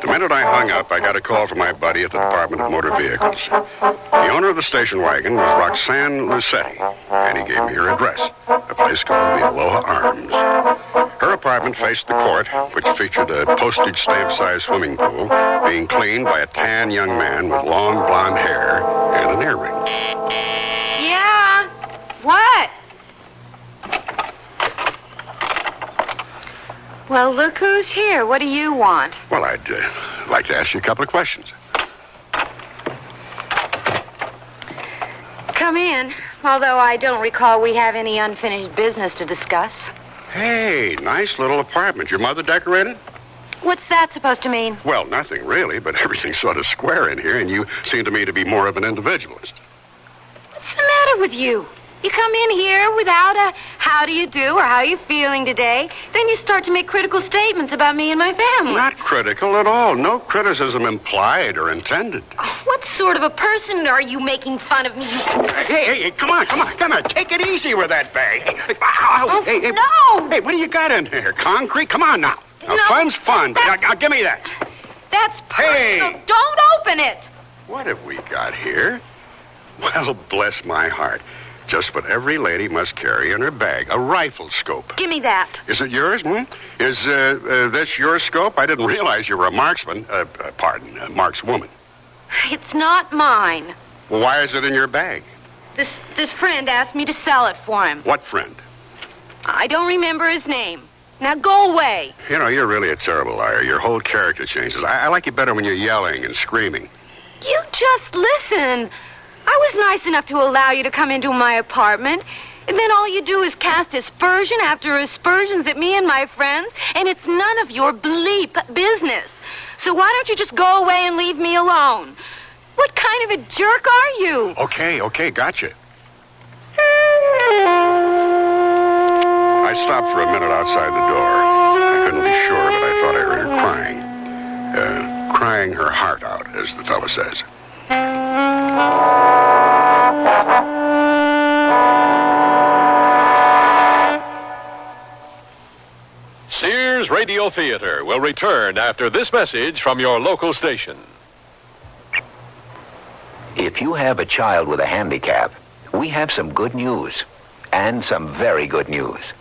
The minute I hung up, I got a call from my buddy at the Department of Motor Vehicles. The owner of the station wagon was Roxanne Lucetti, and he gave me her address, a place called the Aloha Arms. Her apartment faced the court, which featured a postage stamp-sized swimming pool, being cleaned by a tan young man with long blonde hair and an earring.
Yeah? What? Well, look who's here. What do you want?
Well, I'd like to ask you a couple of questions.
Come in, although I don't recall we have any unfinished business to discuss.
Hey, nice little apartment. Your mother decorated?
What's that supposed to mean?
Well, nothing really, but everything's sort of square in here, and you seem to me to be more of an individualist.
What's the matter with you? You come in here without a how do you do or how are you feeling today, then you start to make critical statements about me and my family.
Not critical at all. No criticism implied or intended.
What sort of a person are you making fun of me?
Hey, come on. Take it easy with that bag. Hey,
no!
Hey, what do you got in here? Concrete? Come on now.
No,
fun's fun. Now, give me that.
That's personal.
Hey!
Don't open it!
What have we got here? Well, bless my heart. Just what every lady must carry in her bag, a rifle scope.
Give me that.
Is it yours, Is this your scope? I didn't realize you were a marksman. Markswoman.
It's not mine.
Well, why is it in your bag?
This friend asked me to sell it for him.
What friend?
I don't remember his name. Now go away.
You know, you're really a terrible liar. Your whole character changes. I like you better when you're yelling and screaming.
You just listen. I was nice enough to allow you to come into my apartment, and then all you do is cast aspersion after aspersions at me and my friends, and it's none of your bleep business. So why don't you just go away and leave me alone? What kind of a jerk are you?
Okay, gotcha. I stopped for a minute outside the door. I couldn't be sure, but I thought I heard her crying. Crying her heart out, as the fellow says.
Sears Radio Theater will return after this message from your local station.
If you have a child with a handicap, we have some good news. And some very good news.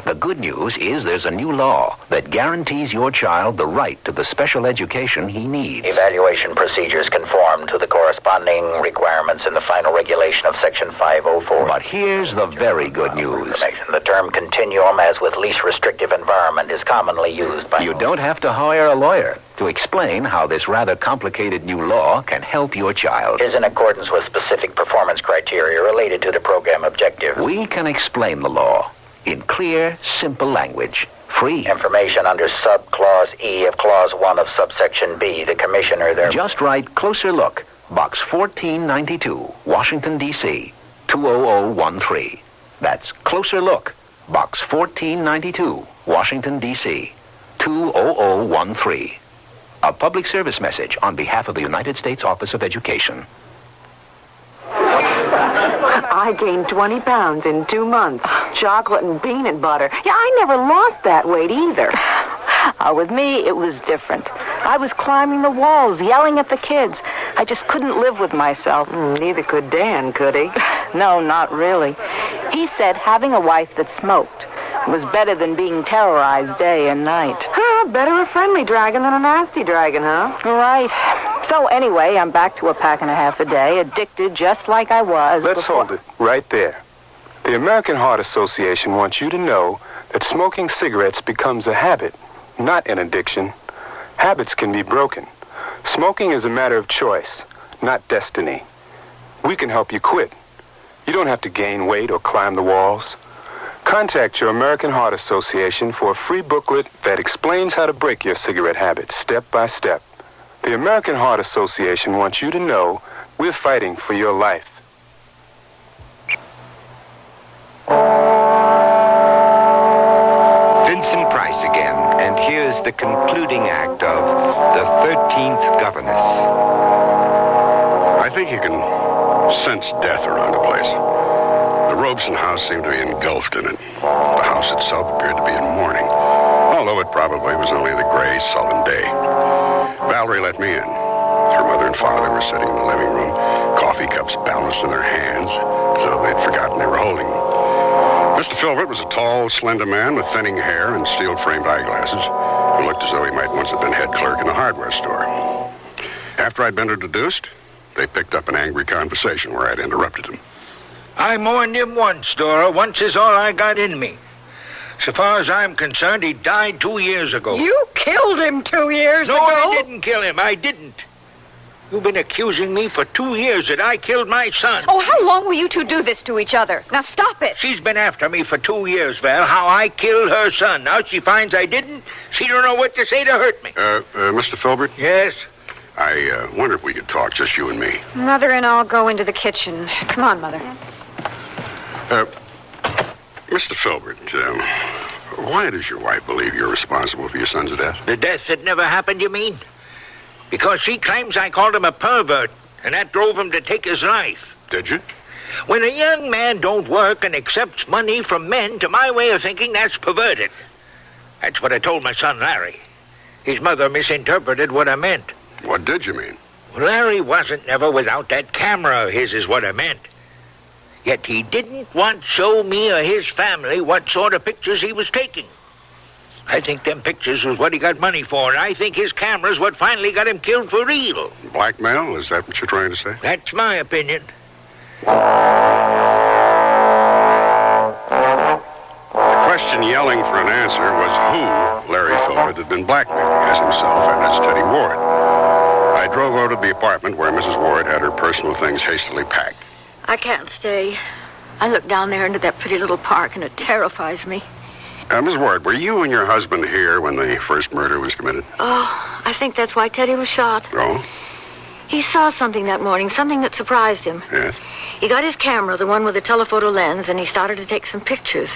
The good news is there's a new law that guarantees your child the right to the special education he needs.
Evaluation procedures conform to the corresponding requirements in the final regulation of Section 504.
But here's the very good news.
The term continuum, as with least restrictive environment, is commonly used by...
You don't have to hire a lawyer to explain how this rather complicated new law can help your child.
Is in accordance with specific performance criteria related to the program objective.
We can explain the law in clear, simple language. Free.
Information under sub-clause E of clause 1 of subsection B. The commissioner there...
Just write Closer Look, Box 1492, Washington, D.C., 20013. That's Closer Look, Box 1492, Washington, D.C., 20013. A public service message on behalf of the United States Office of Education.
I gained 20 pounds in 2 months. Chocolate and peanut butter. Yeah, I never lost that weight either. With me, it was different. I was climbing the walls, yelling at the kids. I just couldn't live with myself. Neither could Dan, could he? No, not really. He said having a wife that smoked was better than being terrorized day and night. Better a friendly dragon than a nasty dragon, huh? Right. So anyway, I'm back to a pack and a half a day, addicted just like I was
Let's
before.
hold it right there. The American Heart Association wants you to know that smoking cigarettes becomes a habit, not an addiction. Habits can be broken. Smoking is a matter of choice, not destiny. We can help you quit. You don't have to gain weight or climb the walls. Contact your American Heart Association for a free booklet that explains how to break your cigarette habit step by step. The American Heart Association wants you to know we're fighting for your life.
Vincent Price again, and here's the concluding act of The 13th Governess.
I think you can sense death around the place. The Robeson house seemed to be engulfed in it. The house itself appeared to be in mourning, although it probably was only the gray, sullen day. Valerie let me in. Her mother and father were sitting in the living room, coffee cups balanced in their hands, as though they'd forgotten they were holding them. Mr. Filbert was a tall, slender man with thinning hair and steel-framed eyeglasses, who looked as though he might once have been head clerk in a hardware store. After I'd been introduced, they picked up an angry conversation where I'd interrupted him.
I mourned him once, Dora. Once is all I got in me. So far as I'm concerned, he died 2 years ago.
You killed him 2 years ago?
No, I didn't kill him. I didn't. You've been accusing me for 2 years that I killed my son.
Oh, how long will you two do this to each other? Now stop it.
She's been after me for 2 years, Val, how I killed her son. Now she finds I didn't. She don't know what to say to hurt me.
Mr. Filbert?
Yes?
I wonder if we could talk, just you and me.
Mother and I'll go into the kitchen. Come on, Mother.
Mr. Filbert, why does your wife believe you're responsible for your son's death?
The death that never happened, you mean? Because she claims I called him a pervert, and that drove him to take his life.
Did you?
When a young man don't work and accepts money from men, to my way of thinking, that's perverted. That's what I told my son, Larry. His mother misinterpreted what I meant.
What did you mean?
Well, Larry wasn't never without that camera of his, is what I meant. Yet he didn't want to show me or his family what sort of pictures he was taking. I think them pictures was what he got money for, and I think his camera's what finally got him killed for real.
Blackmail? Is that what you're trying to say?
That's my opinion.
The question yelling for an answer was who Larry Filbert had been blackmailing, as himself and as Teddy Ward. I drove over to the apartment where Mrs. Ward had her personal things hastily packed.
I can't stay. I look down there into that pretty little park, and it terrifies me.
Ms. Ward, were you and your husband here when the first murder was committed?
Oh, I think that's why Teddy was shot.
Oh?
He saw something that morning, something that surprised him.
Yes?
He got his camera, the one with the telephoto lens, and he started to take some pictures.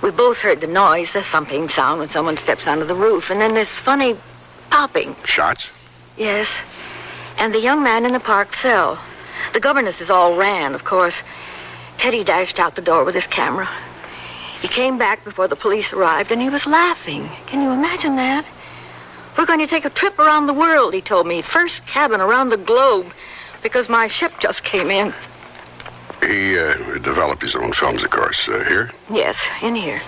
We both heard the noise, the thumping sound when someone steps onto the roof, and then this funny popping.
Shots?
Yes. And the young man in the park fell. The governesses all ran, of course. Teddy dashed out the door with his camera. He came back before the police arrived, and he was laughing. Can you imagine that? We're going to take a trip around the world, he told me. First cabin around the globe, because my ship just came in.
He developed his own films, of course. Here?
Yes, in here.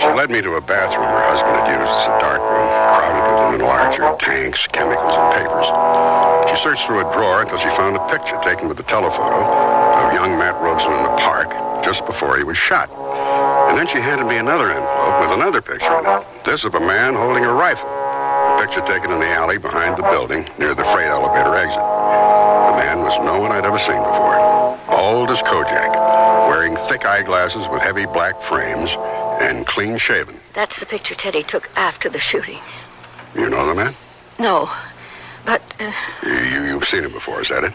She led me to a bathroom her husband had used as a dark room, crowded with enlarger, tanks, chemicals, and papers. She searched through a drawer until she found a picture taken with the telephoto of young Matt Robeson in the park just before he was shot. And then she handed me another envelope with another picture in it. This of a man holding a rifle. A picture taken in the alley behind the building near the freight elevator exit. The man was no one I'd ever seen before. Bald as Kojak, wearing thick eyeglasses with heavy black frames, and clean shaven.
That's the picture Teddy took after the shooting.
You know the man?
No, but...
You've seen him before, is that it?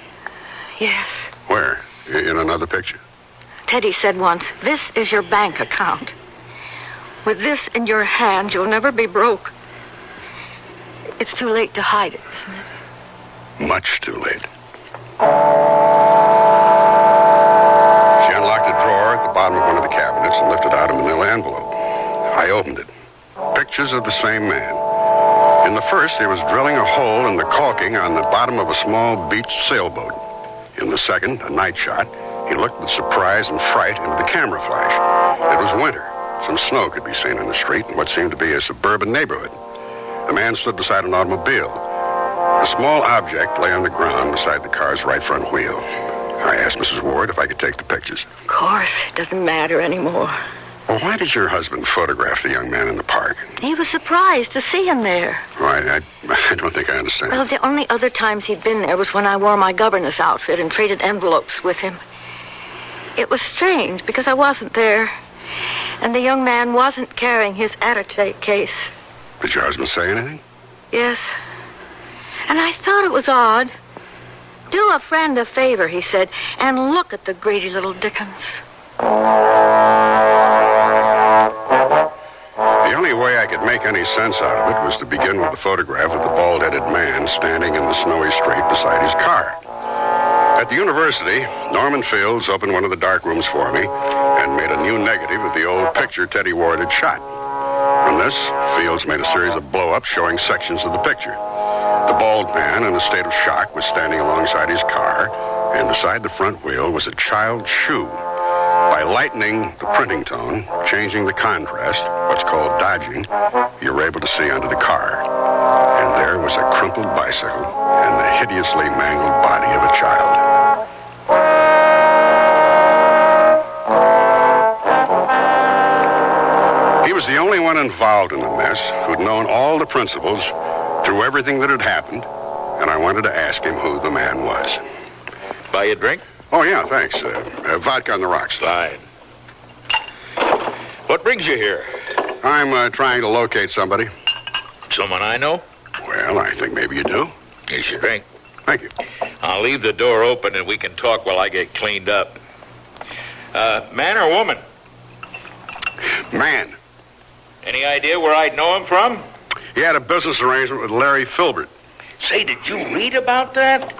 Yes.
Where? In another picture?
Teddy said once, "This is your bank account. With this in your hand, you'll never be broke." It's too late to hide it, isn't it?
Much too late. She unlocked a drawer at the bottom of one of the cabinets and lifted out a manila envelope. I opened it. Pictures of the same man. In the first, he was drilling a hole in the caulking on the bottom of a small beach sailboat. In the second, a night shot, he looked with surprise and fright into the camera flash. It was winter. Some snow could be seen in the street in what seemed to be a suburban neighborhood. The man stood beside an automobile. A small object lay on the ground beside the car's right front wheel. I asked Mrs. Ward if I could take the pictures.
Of course, it doesn't matter anymore.
Well, why did your husband photograph the young man in the park?
He was surprised to see him there.
I don't think I understand.
Well, the only other times he'd been there was when I wore my governess outfit and traded envelopes with him. It was strange because I wasn't there, and the young man wasn't carrying his attaché case.
Did your husband say anything?
Yes. And I thought it was odd. "Do a friend a favor," he said, "and look at the greedy little Dickens."
The only way I could make any sense out of it was to begin with the photograph of the bald-headed man standing in the snowy street beside his car. At the university, Norman Fields opened one of the dark rooms for me and made a new negative of the old picture Teddy Ward had shot. From this, Fields made a series of blow-ups showing sections of the picture. The bald man, in a state of shock, was standing alongside his car, and beside the front wheel was a child's shoe. By lightening the printing tone, changing the contrast, what's called dodging, you were able to see under the car. And there was a crumpled bicycle and the hideously mangled body of a child. He was the only one involved in the mess who'd known all the principals through everything that had happened, and I wanted to ask him who the man was.
Buy you a drink?
Oh, yeah, thanks. Vodka on the rocks.
Fine. What brings you here?
I'm trying to locate somebody.
Someone I know?
Well, I think maybe you do.
Here's your drink.
Thank you.
I'll leave the door open and we can talk while I get cleaned up. Man or woman?
Man.
Any idea where I'd know him from?
He had a business arrangement with Larry Filbert.
Say, did you read about that?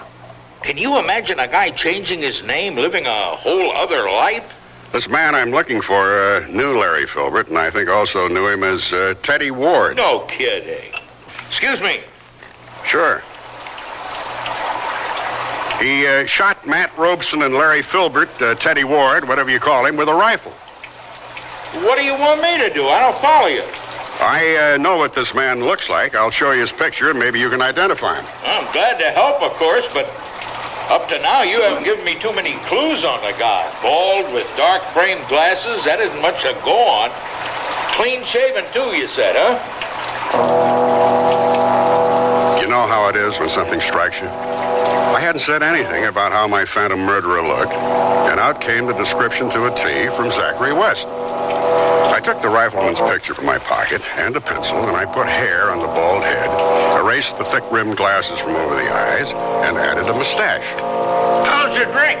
Can you imagine a guy changing his name, living a whole other life?
This man I'm looking for knew Larry Filbert, and I think also knew him as Teddy Ward.
No kidding. Excuse me.
Sure. He shot Matt Robeson and Larry Filbert, Teddy Ward, whatever you call him, with a rifle.
What do you want me to do? I don't follow you.
I know what this man looks like. I'll show you his picture, and maybe you can identify him.
I'm glad to help, of course, but up to now you haven't given me too many clues on the guy. Bald with dark framed glasses, that isn't much to go on. Clean shaven, too, you said, huh?
You know how it is when something strikes you? I hadn't said anything about how my phantom murderer looked, and out came the description to a T from Zachary West. I I took the rifleman's picture from my pocket and a pencil, and I put hair on the bald head, erased the thick-rimmed glasses from over the eyes, and added a mustache.
How's your drink?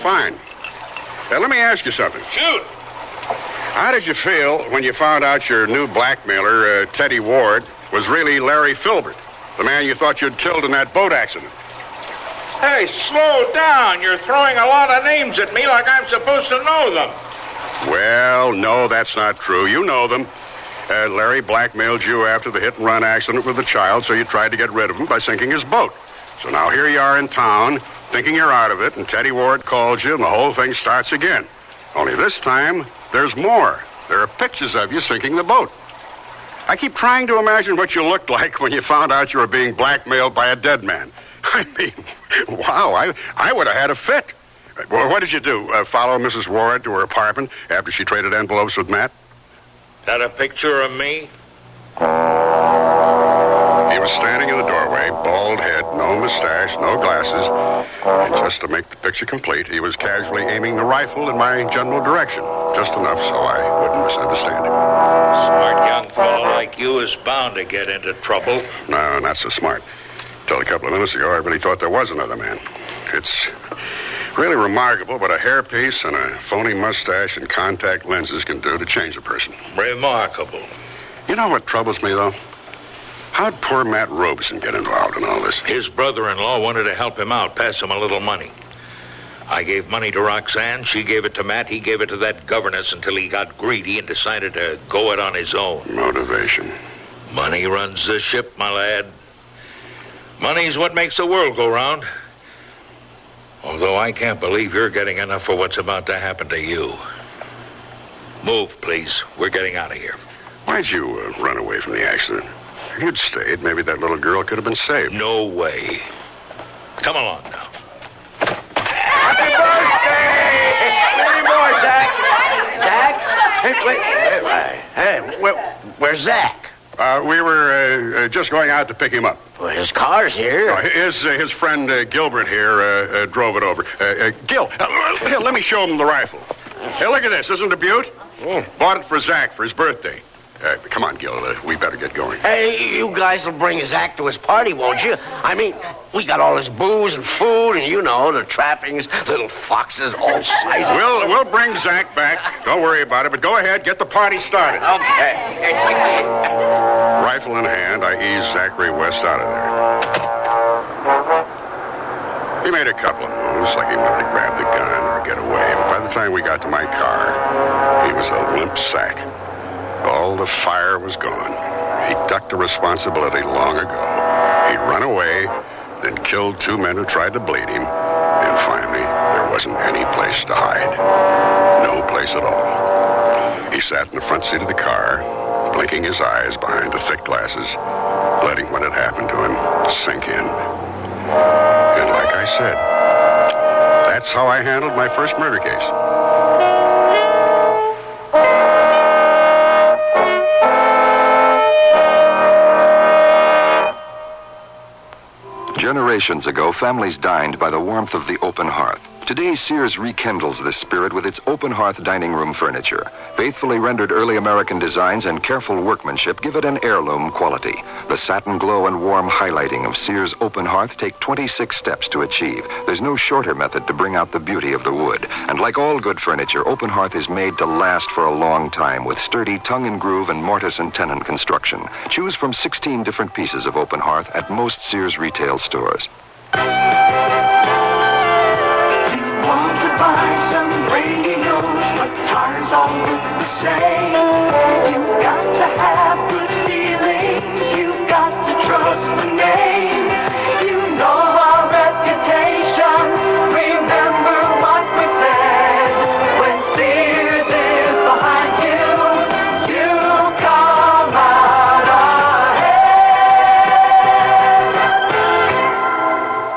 Fine. Let me ask you something.
Shoot.
How did you feel when you found out your new blackmailer, Teddy Ward, was really Larry Filbert, the man you thought you'd killed in that boat accident?
Hey, slow down. You're throwing a lot of names at me like I'm supposed to know them.
Well, no, that's not true. You know them. Larry blackmailed you after the hit-and-run accident with the child, so you tried to get rid of him by sinking his boat. So now here you are in town, thinking you're out of it, and Teddy Ward calls you, and the whole thing starts again. Only this time, there's more. There are pictures of you sinking the boat. I keep trying to imagine what you looked like when you found out you were being blackmailed by a dead man. I mean, wow, I would have had a fit. Well, what did you do? Follow Mrs. Ward to her apartment after she traded envelopes with Matt?
That a picture of me?
He was standing in the doorway, bald head, no mustache, no glasses. And just to make the picture complete, he was casually aiming the rifle in my general direction. Just enough so I wouldn't misunderstand him.
Smart young fellow like you is bound to get into trouble.
No, not so smart. Till a couple of minutes ago, I really thought there was another man. It's really remarkable what a hairpiece and a phony mustache and contact lenses can do to change a person.
Remarkable.
You know what troubles me, though? How'd poor Matt Robeson get involved in all this?
His brother-in-law wanted to help him out, pass him a little money. I gave money to Roxanne. She gave it to Matt. He gave it to that governess until he got greedy and decided to go it on his own.
Motivation.
Money runs the ship, my lad. Money's what makes the world go round. Although I can't believe you're getting enough for what's about to happen to you. Move, please. We're getting out of here.
Why'd you run away from the accident? If you'd stayed, maybe that little girl could have been saved.
No way. Come along now.
Happy birthday! Any more, Zach? Zach? Hey, where's Zach?
We were just going out to pick him up.
Well, his car's here.
His friend Gilbert here drove it over. Gil, here, let me show him the rifle. Hey, look at this. Isn't it a beaut? Bought it for Zach for his birthday. Come on, Gil. We better get going.
Hey, you guys will bring Zach to his party, won't you? I mean, we got all his booze and food and, you know, the trappings, little foxes, all sizes.
We'll bring Zach back. Don't worry about it, but go ahead. Get the party started.
Okay.
Rifle in hand, I eased Zachary West out of there. He made a couple of moves, like he wanted to grab the gun or get away, but by the time we got to my car, he was a limp sack. All the fire was gone. He ducked the responsibility long ago. He'd run away, then killed two men who tried to bleed him, and finally, there wasn't any place to hide. No place at all. He sat in the front seat of the car, blinking his eyes behind the thick glasses, letting what had happened to him sink in. And like I said, that's how I handled my first murder case.
Generations ago, families dined by the warmth of the open hearth. Today, Sears rekindles this spirit with its open hearth dining room furniture. Faithfully rendered early American designs and careful workmanship give it an heirloom quality. The satin glow and warm highlighting of Sears open hearth take 26 steps to achieve. There's no shorter method to bring out the beauty of the wood. And like all good furniture, open hearth is made to last for a long time with sturdy tongue and groove and mortise and tenon construction. Choose from 16 different pieces of open hearth at most Sears retail stores.
Want to buy some radios, but tires all look the same. You've got to have good feelings, you've got to trust the name. You know our reputation, remember what we said. When Sears is behind you, you come out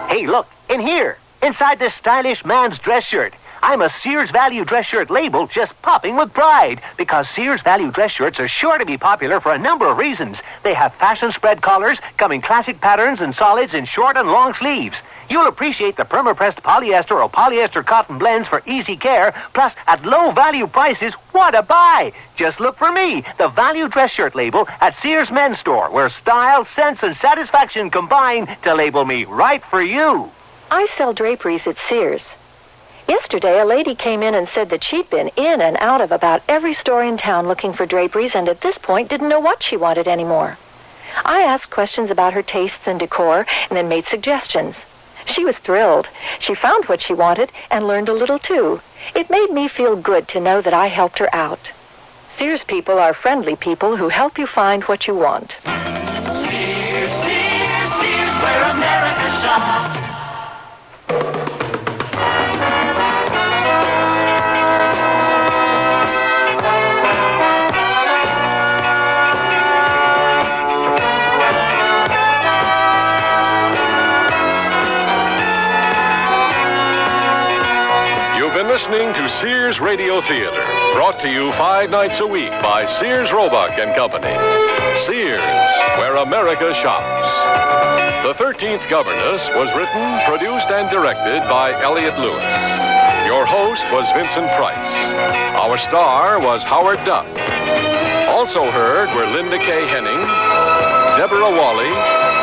ahead.
Hey, look, in here. Inside this stylish man's dress shirt, I'm a Sears Value dress shirt label just popping with pride because Sears Value dress shirts are sure to be popular for a number of reasons. They have fashion spread collars, come in classic patterns and solids in short and long sleeves. You'll appreciate the perma-pressed polyester or polyester cotton blends for easy care, plus at low-value prices. What a buy! Just look for me, the value dress shirt label at Sears Men's Store, where style, sense, and satisfaction combine to label me right for you.
I sell draperies at Sears. Yesterday, a lady came in and said that she'd been in and out of about every store in town looking for draperies and at this point didn't know what she wanted anymore. I asked questions about her tastes and decor and then made suggestions. She was thrilled. She found what she wanted and learned a little, too. It made me feel good to know that I helped her out. Sears people are friendly people who help you find what you want.
Sears, Sears, Sears, where America shops.
Listening to Sears Radio Theater, brought to you 5 nights a week by Sears Roebuck and Company. Sears, where America shops. The 13th Governess was written, produced, and directed by Elliott Lewis. Your host was Vincent Price. Our star was Howard Duff. Also heard were Linda K. Henning, Deborah Wally,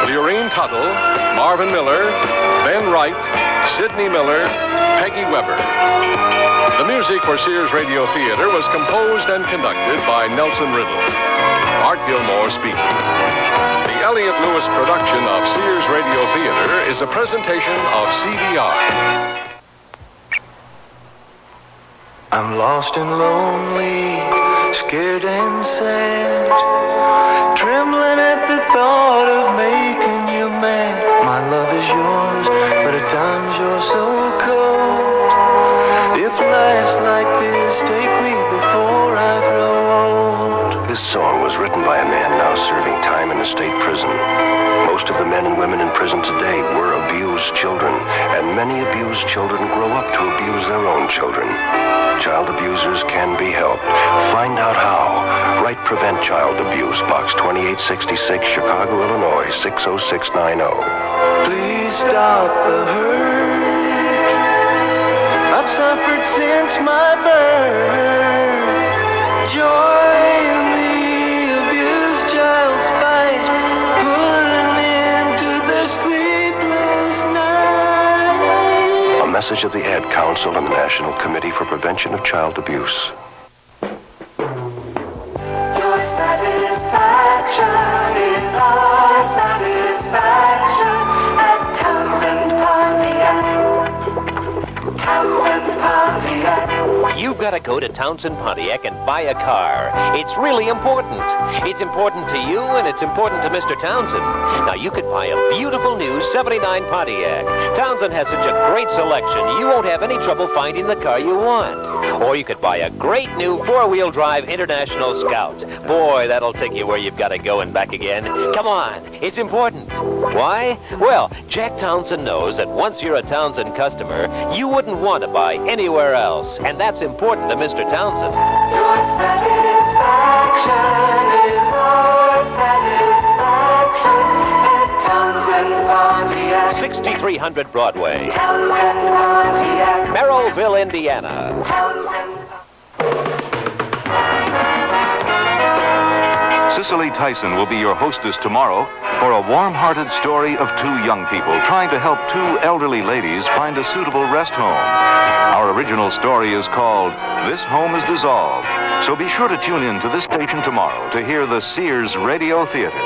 Leorine Tuttle, Marvin Miller, Ben Wright, Sidney Miller, Peggy Weber. The music for Sears Radio Theater was composed and conducted by Nelson Riddle. Art Gilmore speaking. The Elliott Lewis production of Sears Radio Theater is a presentation of CBR.
I'm lost and lonely, scared and sad, trembling at the thought of making you mad. My love is yours, but at times you're so cold. If life's like this, take me before I grow old.
This song was written by a man now serving time in a state prison. Most of the men and women in prison today were abused children, and many abused children grow up to abuse their own children. Child abusers can be helped. Find out how. Write Prevent Child Abuse, Box 2866, Chicago, Illinois, 60690.
Please stop the hurt. I've suffered since my birth. Join the abused child's fight. Put an end to their sleepless night.
A message of the Ad Council and the National Committee for Prevention of Child Abuse.
Your satisfaction is our satisfaction at Townsend Pontiac. Townsend Pontiac.
You've got to go to Townsend Pontiac and buy a car. It's really important. It's important to you, and it's important to Mr. Townsend. Now, you could buy a beautiful new 79 Pontiac. Townsend has such a great selection, you won't have any trouble finding the car you want. Or you could buy a great new four-wheel drive International Scout. Boy, that'll take you where you've got to go and back again. Come on, it's important. Why? Well, Jack Townsend knows that once you're a Townsend customer, you wouldn't want to buy anywhere else. And that's important to Mr. Townsend.
Your satisfaction is our satisfaction at Townsend Pontiac.
6300 Broadway,
Townsend Pontiac.
Merrillville, Indiana.
Cicely Tyson will be your hostess tomorrow for a warm-hearted story of two young people trying to help two elderly ladies find a suitable rest home. Our original story is called This Home is Dissolved, so be sure to tune in to this station tomorrow to hear the Sears Radio Theater.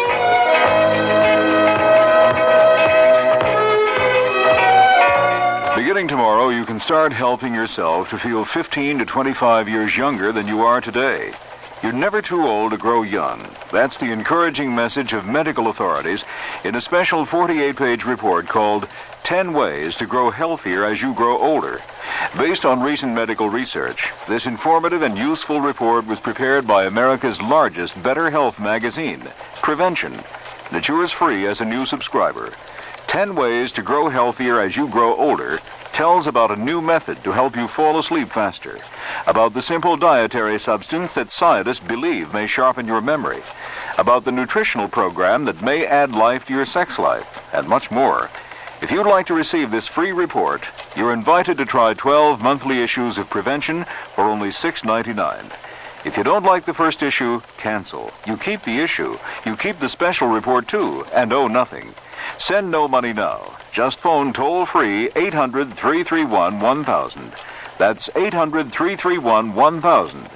Beginning tomorrow, you can start helping yourself to feel 15 to 25 years younger than you are today. You're never too old to grow young. That's the encouraging message of medical authorities in a special 48-page report called 10 Ways to Grow Healthier as You Grow Older. Based on recent medical research, this informative and useful report was prepared by America's largest Better Health magazine, Prevention. It's yours free as a new subscriber. 10 Ways to Grow Healthier as You Grow Older tells about a new method to help you fall asleep faster, about the simple dietary substance that scientists believe may sharpen your memory, about the nutritional program that may add life to your sex life, and much more. If you'd like to receive this free report, you're invited to try 12 monthly issues of Prevention for only $6.99. If you don't like the first issue, cancel. You keep the issue. You keep the special report, too, and owe nothing. Send no money now. Just phone toll-free 800-331-1000. That's 800-331-1000.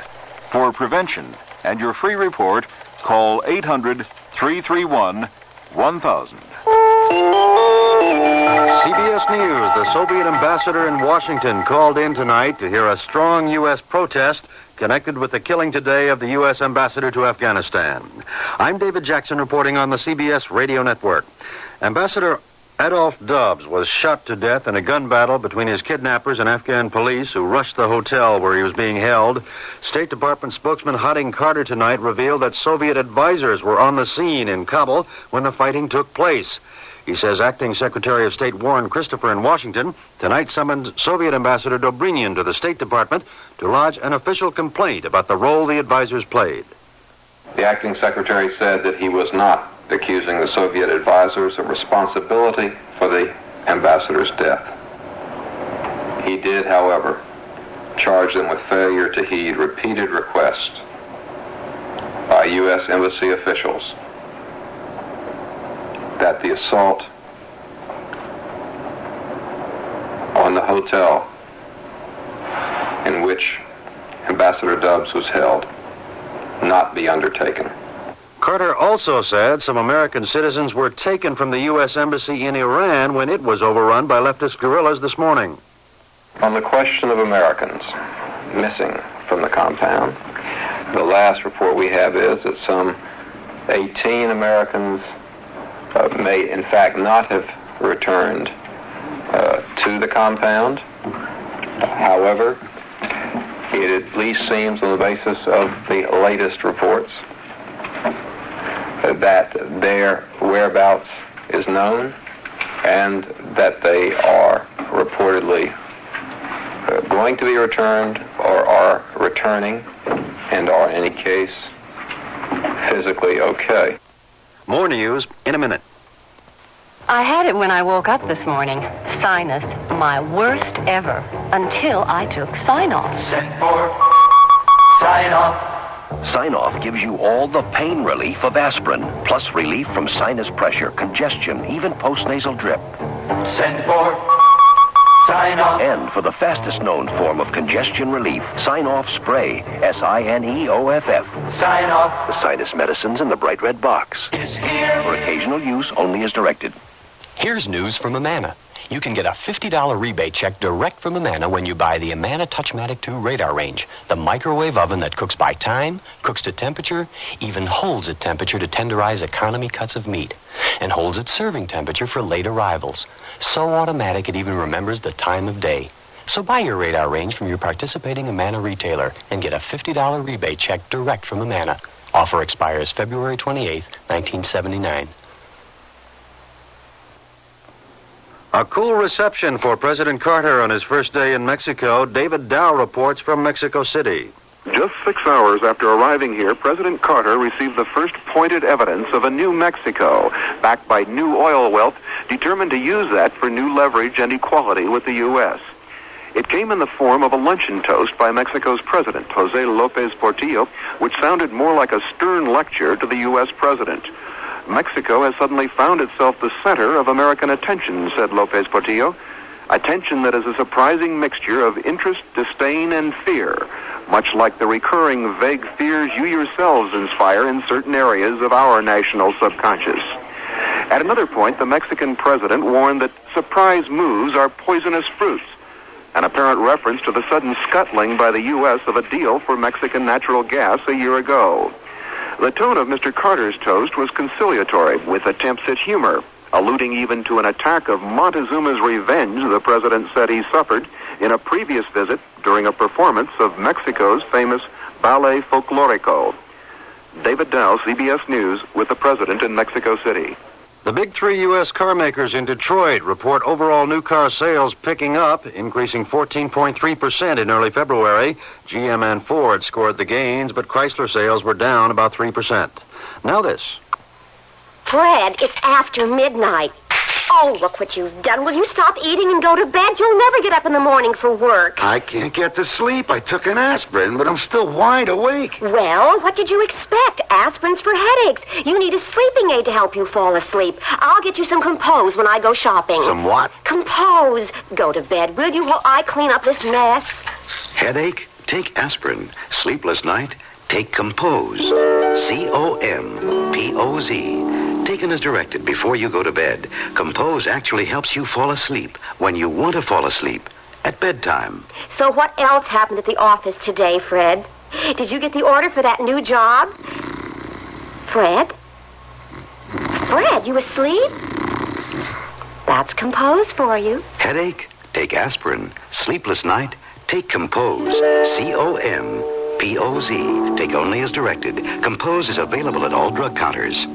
For Prevention and your free report, call 800-331-1000.
CBS News, the Soviet ambassador in Washington called in tonight to hear a strong U.S. protest connected with the killing today of the U.S. ambassador to Afghanistan. I'm David Jackson reporting on the CBS radio network. Ambassador Adolph Dubs was shot to death in a gun battle between his kidnappers and Afghan police who rushed the hotel where he was being held. State Department spokesman Harding Carter tonight revealed that Soviet advisors were on the scene in Kabul when the fighting took place. He says Acting Secretary of State Warren Christopher in Washington tonight summoned Soviet Ambassador Dobrynin to the State Department to lodge an official complaint about the role the advisors played.
The Acting Secretary said that he was not accusing the Soviet advisors of responsibility for the ambassador's death. He did, however, charge them with failure to heed repeated requests by U.S. embassy officials that the assault on the hotel in which Ambassador Dubs was held not be undertaken.
Carter also said some American citizens were taken from the U.S. Embassy in Iran when it was overrun by leftist guerrillas this morning.
On the question of Americans missing from the compound, the last report we have is that some 18 Americans may in fact not have returned to the compound. However, it at least seems on the basis of the latest reports that their whereabouts is known and that they are reportedly going to be returned or are returning and are in any case physically okay.
More news in a minute.
I had it when I woke up this morning. Sinus, my worst ever, until I took Sign-Off.
Send for Sign-Off.
Sign-Off gives you all the pain relief of aspirin, plus relief from sinus pressure, congestion, even postnasal drip.
Send for Sign-Off.
And for the fastest known form of congestion relief, Sign-Off Spray, Sineoff.
Sign-Off.
The sinus medicines in the bright red box.
Is here.
For occasional use only as directed.
Here's news from Amana. You can get a $50 rebate check direct from Amana when you buy the Amana Touchmatic 2 radar range, the microwave oven that cooks by time, cooks to temperature, even holds at temperature to tenderize economy cuts of meat, and holds at serving temperature for late arrivals. So automatic it even remembers the time of day. So buy your radar range from your participating Amana retailer and get a $50 rebate check direct from Amana. Offer expires February 28, 1979.
A cool reception for President Carter on his first day in Mexico. David Dow reports from Mexico City.
Just 6 hours after arriving here, President Carter received the first pointed evidence of a new Mexico, backed by new oil wealth, determined to use that for new leverage and equality with the U.S. It came in the form of a luncheon toast by Mexico's president, Jose Lopez Portillo, which sounded more like a stern lecture to the U.S. president. Mexico has suddenly found itself the center of American attention, said Lopez Portillo. Attention that is a surprising mixture of interest, disdain, and fear, much like the recurring vague fears you yourselves inspire in certain areas of our national subconscious. At another point, the Mexican president warned that surprise moves are poisonous fruits, an apparent reference to the sudden scuttling by the U.S. of a deal for Mexican natural gas a year ago. The tone of Mr. Carter's toast was conciliatory, with attempts at humor, alluding even to an attack of Montezuma's revenge the president said he suffered in a previous visit during a performance of Mexico's famous Ballet Folklorico. David Dow, CBS News, with the president in Mexico City.
The big three U.S. car makers in Detroit report overall new car sales picking up, increasing 14.3% in early February. GM and Ford scored the gains, but Chrysler sales were down about 3%. Now this.
Fred, it's after midnight.
Oh, look what you've done. Will you stop eating and go to bed? You'll never get up in the morning for work.
I can't get to sleep. I took an aspirin, but I'm still wide awake.
Well, what did you expect? Aspirin's for headaches. You need a sleeping aid to help you fall asleep. I'll get you some Compose when I go shopping.
Some what?
Compose. Go to bed, will you, while I clean up this mess?
Headache? Take aspirin. Sleepless night? Take Compose. C-O-M-P-O-Z. Taken as directed before you go to bed. Compose actually helps you fall asleep when you want to fall asleep at bedtime.
So what else happened at the office today, Fred? Did you get the order for that new job? Fred? Fred, you asleep? That's Compose for you.
Headache? Take aspirin. Sleepless night? Take Compose. C-O-M-P-O-Z. Take only as directed. Compose is available at all drug counters.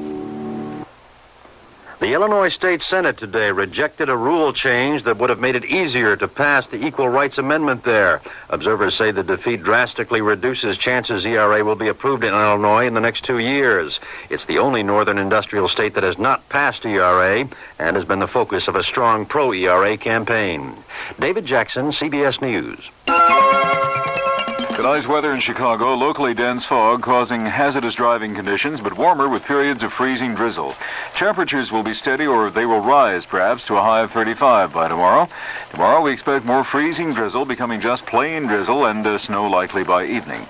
The Illinois State Senate today rejected a rule change that would have made it easier to pass the Equal Rights Amendment there. Observers say the defeat drastically reduces chances ERA will be approved in Illinois in the next 2 years. It's the only northern industrial state that has not passed ERA and has been the focus of a strong pro-ERA campaign. David Jackson, CBS News.
Tonight's weather in Chicago, locally dense fog causing hazardous driving conditions, but warmer with periods of freezing drizzle. Temperatures will be steady, or they will rise perhaps to a high of 35 by tomorrow. Tomorrow we expect more freezing drizzle, becoming just plain drizzle, and snow likely by evening.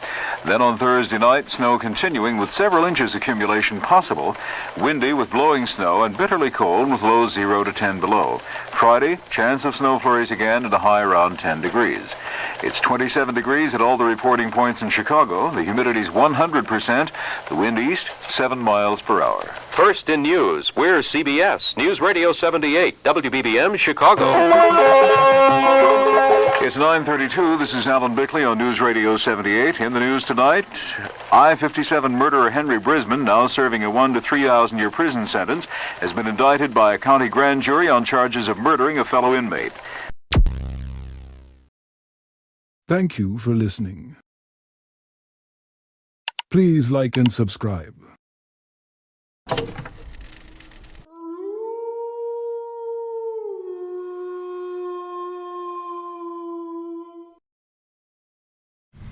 Then on Thursday night, snow continuing with several inches accumulation possible. Windy with blowing snow and bitterly cold with lows 0 to 10 below. Friday, chance of snow flurries again and a high around 10 degrees. It's 27 degrees at all the reporting points in Chicago. The humidity's 100%. The wind east, 7 miles per hour.
First in news, we're CBS News Radio 78, WBBM, Chicago.
It's 9:32. This is Alan Bickley on News Radio 78. In the news tonight, I-57 murderer Henry Brisman, now serving a 1 to 3,000 year prison sentence, has been indicted by a county grand jury on charges of murdering a fellow inmate.
Thank you for listening. Please like and subscribe.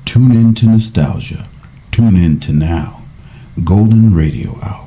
Tune in to nostalgia. Tune in to now. Golden Radio Hour.